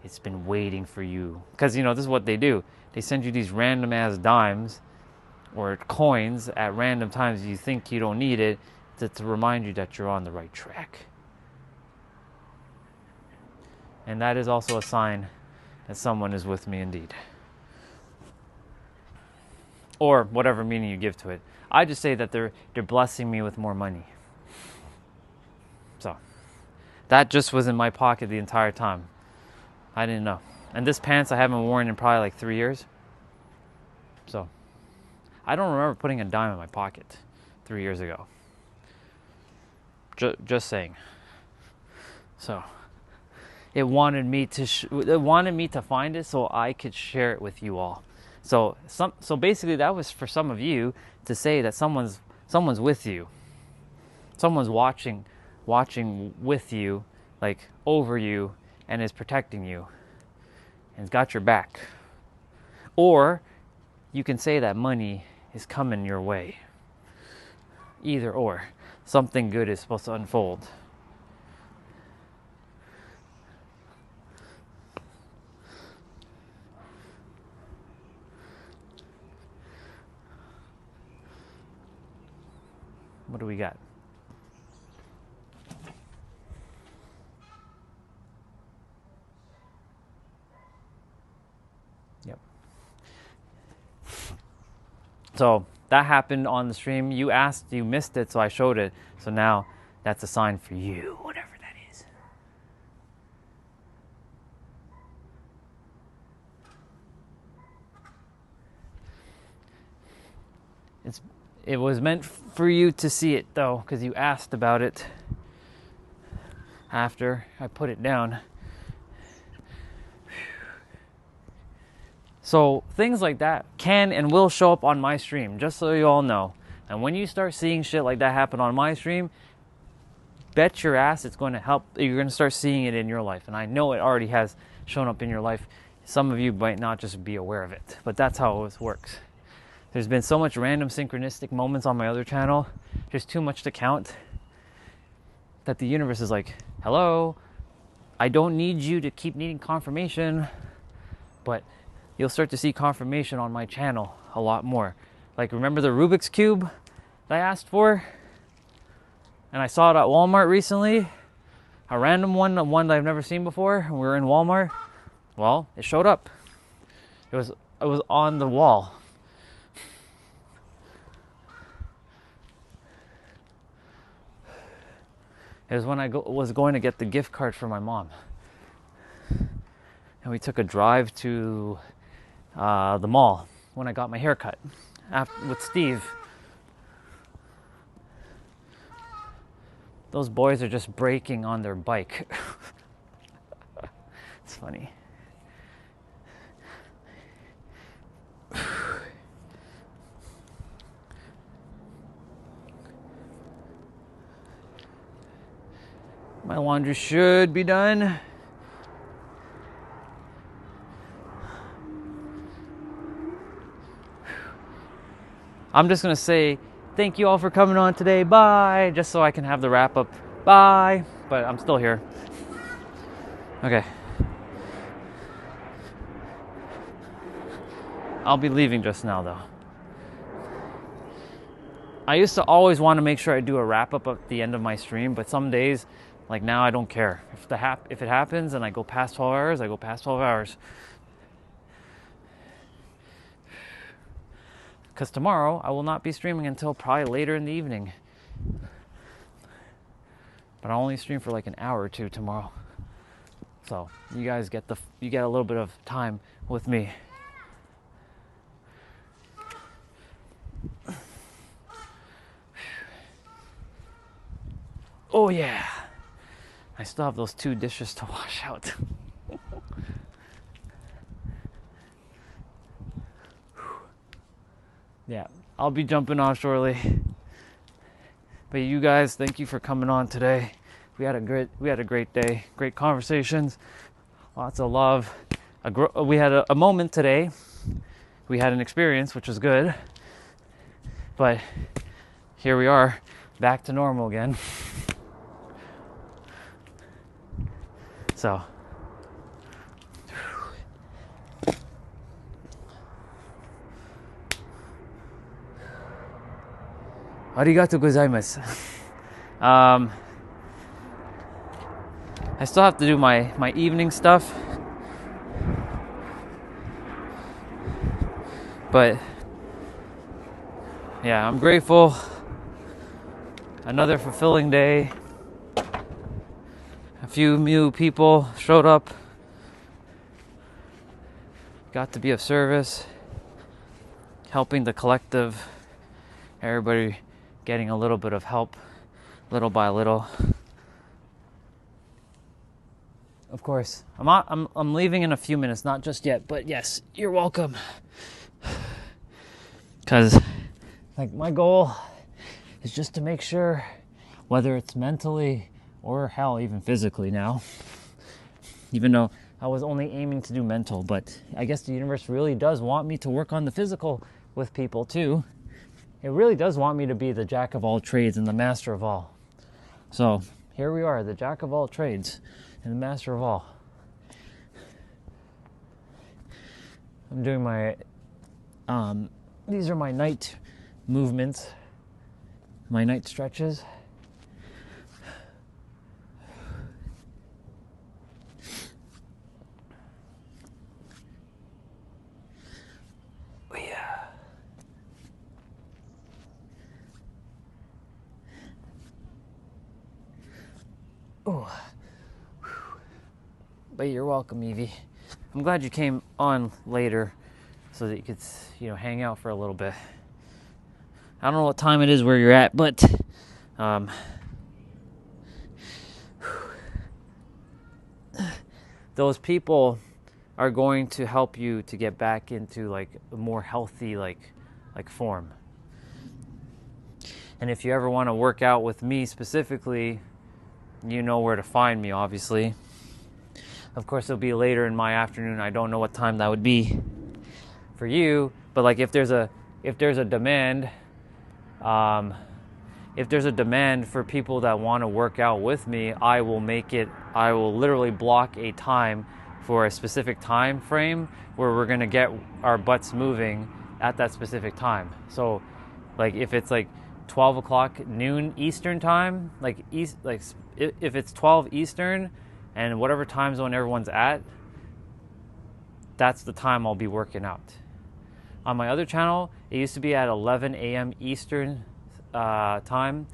It's been waiting for you. Because, you know, this is what they do. They send you these random ass dimes or coins at random times you think you don't need it to remind you that you're on the right track. And that is also a sign that someone is with me indeed. Or whatever meaning you give to it. I just say that they're blessing me with more money. So, that just was in my pocket the entire time. I didn't know. And this pants I haven't worn in probably like 3 years. So, I don't remember putting a dime in my pocket 3 years ago. Just saying. So, it wanted me to find it so I could share it with you all. So basically that was for some of you to say that someone's with you. Someone's watching with you, like over you, and is protecting you and has got your back. Or you can say that money is coming your way. Either or. Something good is supposed to unfold. What do we got? Yep. So that happened on the stream. You asked, you missed it, so I showed it. So now that's a sign for you, whatever that is. It was meant for you to see it, though, because you asked about it after I put it down. So things like that can and will show up on my stream, just so you all know. And when you start seeing shit like that happen on my stream, bet your ass it's going to help. You're going to start seeing it in your life. And I know it already has shown up in your life. Some of you might not just be aware of it, but that's how it works. There's been so much random synchronistic moments on my other channel, there's too much to count, that the universe is like, hello, I don't need you to keep needing confirmation, but you'll start to see confirmation on my channel a lot more. Like, remember the Rubik's Cube that I asked for? and I saw it at Walmart recently. A random one that I've never seen before. We were in Walmart. Well, it showed up. It was on the wall. It was when I was going to get the gift card for my mom. And we took a drive to the mall when I got my hair cut with Steve. Those boys are just braking on their bike. It's funny. My laundry should be done. I'm just going to say thank you all for coming on today. Bye. Just so I can have the wrap up. Bye. But I'm still here. Okay. I'll be leaving just now though. I used to always want to make sure I do a wrap up at the end of my stream, but some days, like now, I don't care. If it happens and I go past 12 hours, I go past 12 hours. Because tomorrow I will not be streaming until probably later in the evening. But I'll only stream for like an hour or two tomorrow. So you guys get a little bit of time with me. Oh yeah. I still have those 2 dishes to wash out. Yeah, I'll be jumping off shortly. But you guys, thank you for coming on today. We had a great day, great conversations, lots of love. We had a moment today. We had an experience, which was good. But here we are, back to normal again. So. Arigatou gozaimasu. I still have to do my evening stuff. But yeah, I'm grateful. Another fulfilling day. A few new people showed up. Got to be of service. Helping the collective. Everybody getting a little bit of help, little by little. Of course, I'm leaving in a few minutes, not just yet, but yes, you're welcome. Because, like, my goal is just to make sure, whether it's mentally or hell, even physically now, even though I was only aiming to do mental, but I guess the universe really does want me to work on the physical with people too. It really does want me to be the jack of all trades and the master of all. So here we are, the jack of all trades and the master of all. I'm doing my, these are my night movements, my night stretches. But you're welcome, Evie. I'm glad you came on later so that you could, hang out for a little bit. I don't know what time it is where you're at, but those people are going to help you to get back into like a more healthy like form. And if you ever want to work out with me specifically, you know where to find me, obviously. Of course, it'll be later in my afternoon. I don't know what time that would be for you, but like if there's a demand, if there's a demand for people that want to work out with me, I will literally block a time for a specific time frame where we're going to get our butts moving at that specific time. So like if it's like 12 o'clock noon Eastern time, like if it's 12 Eastern and whatever time zone everyone's at, that's the time I'll be working out. On my other channel, it used to be at 11 a.m. Eastern time.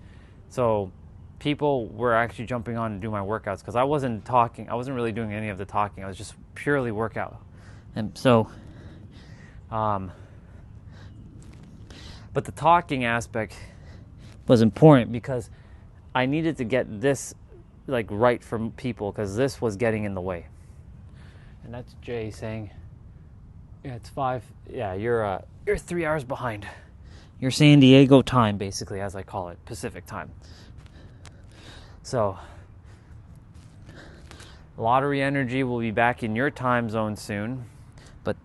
So people were actually jumping on to do my workouts because I wasn't talking. I wasn't really doing any of the talking. I was just purely workout. And so, but the talking aspect was important because I needed to get this like right from people because this was getting in the way. And that's Jay saying, yeah, it's 5. Yeah, you're 3 hours behind. You're San Diego time, basically, as I call it, Pacific time. So, Lottery Energy will be back in your time zone soon, but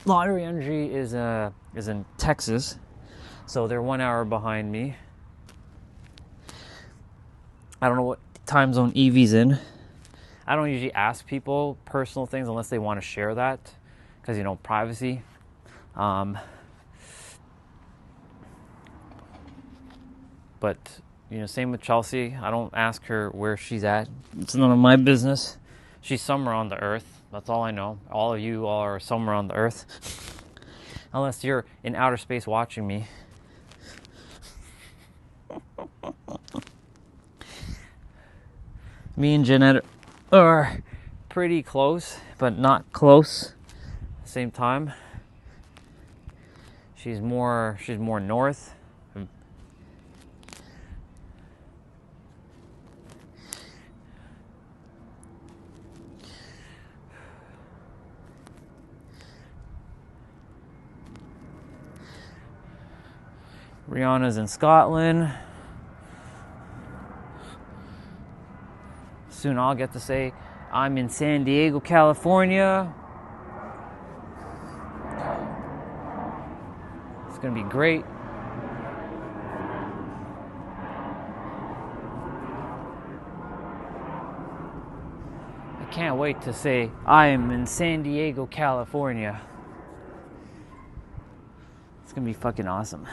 Lottery Energy is in Texas, so they're 1 hour behind me. I don't know what time zone Evie's in. I don't usually ask people personal things unless they want to share that, because privacy. But same with Chelsea. I don't ask her where she's at. It's none of my business. She's somewhere on the earth. That's all I know. All of you are somewhere on the earth. Unless you're in outer space watching me. Me and Jeanette are pretty close, but not close at the same time. She's more north. Rihanna's in Scotland. Soon I'll get to say I'm in San Diego, California. It's gonna be great. I can't wait to say I am in San Diego, California. It's gonna be fucking awesome.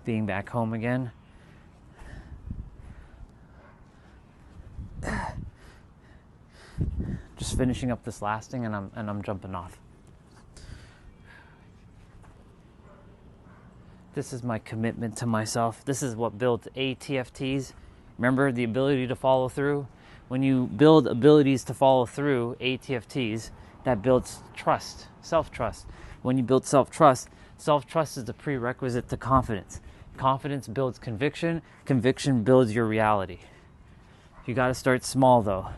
Being back home again. Just finishing up this last thing and I'm jumping off. This is my commitment to myself. This is what builds ATFTs. Remember the ability to follow through? When you build abilities to follow through, ATFTs, that builds trust, self-trust. When you build self-trust is the prerequisite to confidence. Confidence builds conviction. Conviction builds your reality. You got to start small though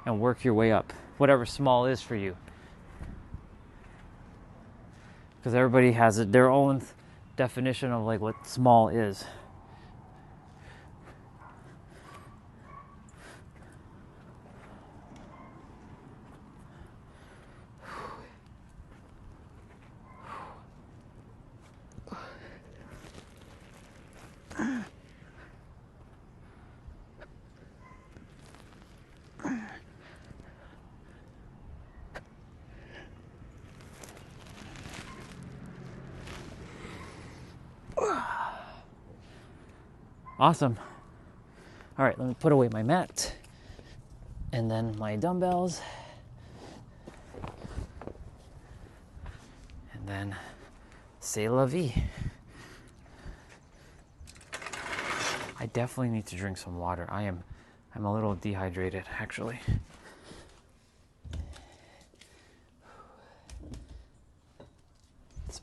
and work your way up, whatever small is for you. Because everybody has their own definition of like what small is. Awesome. All right, let me put away my mat and then my dumbbells. And then c'est la vie. I definitely need to drink some water. I'm a little dehydrated actually. It's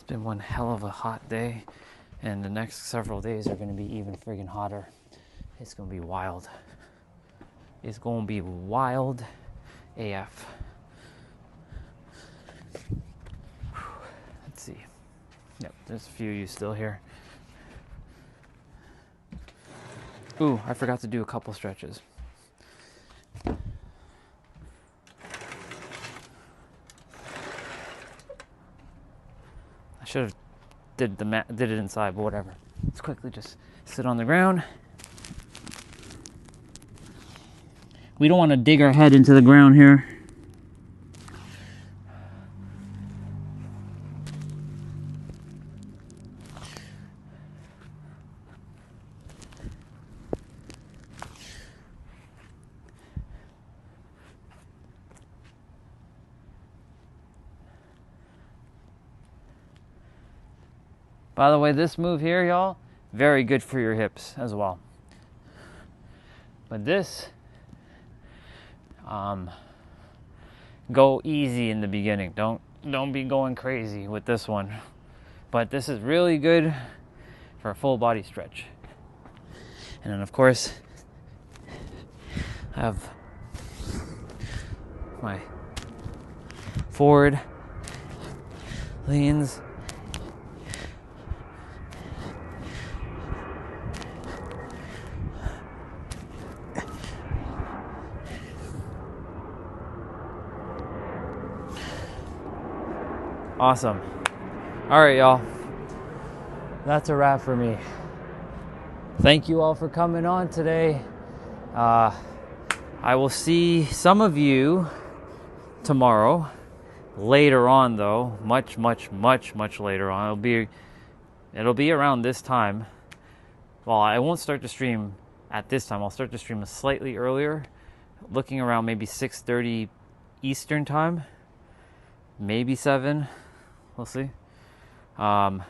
been one hell of a hot day. And the next several days are going to be even friggin' hotter. It's going to be wild. It's going to be wild AF. Let's see. Yep, there's a few of you still here. Ooh, I forgot to do a couple stretches. I should have did it inside, but whatever. Let's quickly just sit on the ground. We don't want to dig our head into the ground here. By the way, this move here, y'all, very good for your hips as well. But this, go easy in the beginning. Don't be going crazy with this one. But this is really good for a full body stretch. And then of course, I have my forward leans. Awesome. All right, y'all. That's a wrap for me. Thank you all for coming on today. I will see some of you tomorrow. Later on, though, much later on. It'll be around this time. Well, I won't start the stream at this time. I'll start the stream slightly earlier, looking around maybe 6:30 Eastern time, maybe 7. We'll see. But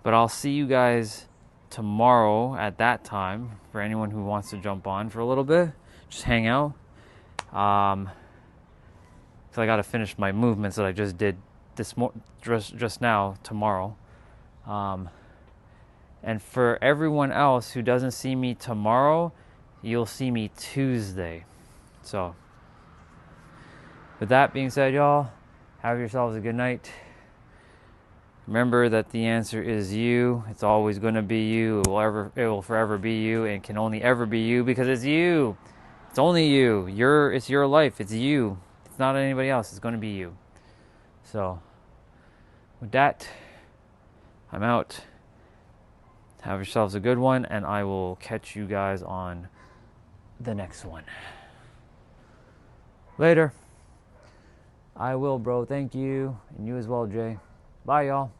I'll see you guys tomorrow at that time. For anyone who wants to jump on for a little bit, just hang out. So I got to finish my movements that I just did just now tomorrow. And for everyone else who doesn't see me tomorrow, you'll see me Tuesday. So with that being said, y'all, have yourselves a good night. Remember that the answer is you. It's always going to be you. It will forever be you, and can only ever be you because it's you. It's only you. It's your life. It's you. It's not anybody else. It's going to be you. So, with that, I'm out. Have yourselves a good one, and I will catch you guys on the next one. Later. I will, bro. Thank you. And you as well, Jay. Bye, y'all.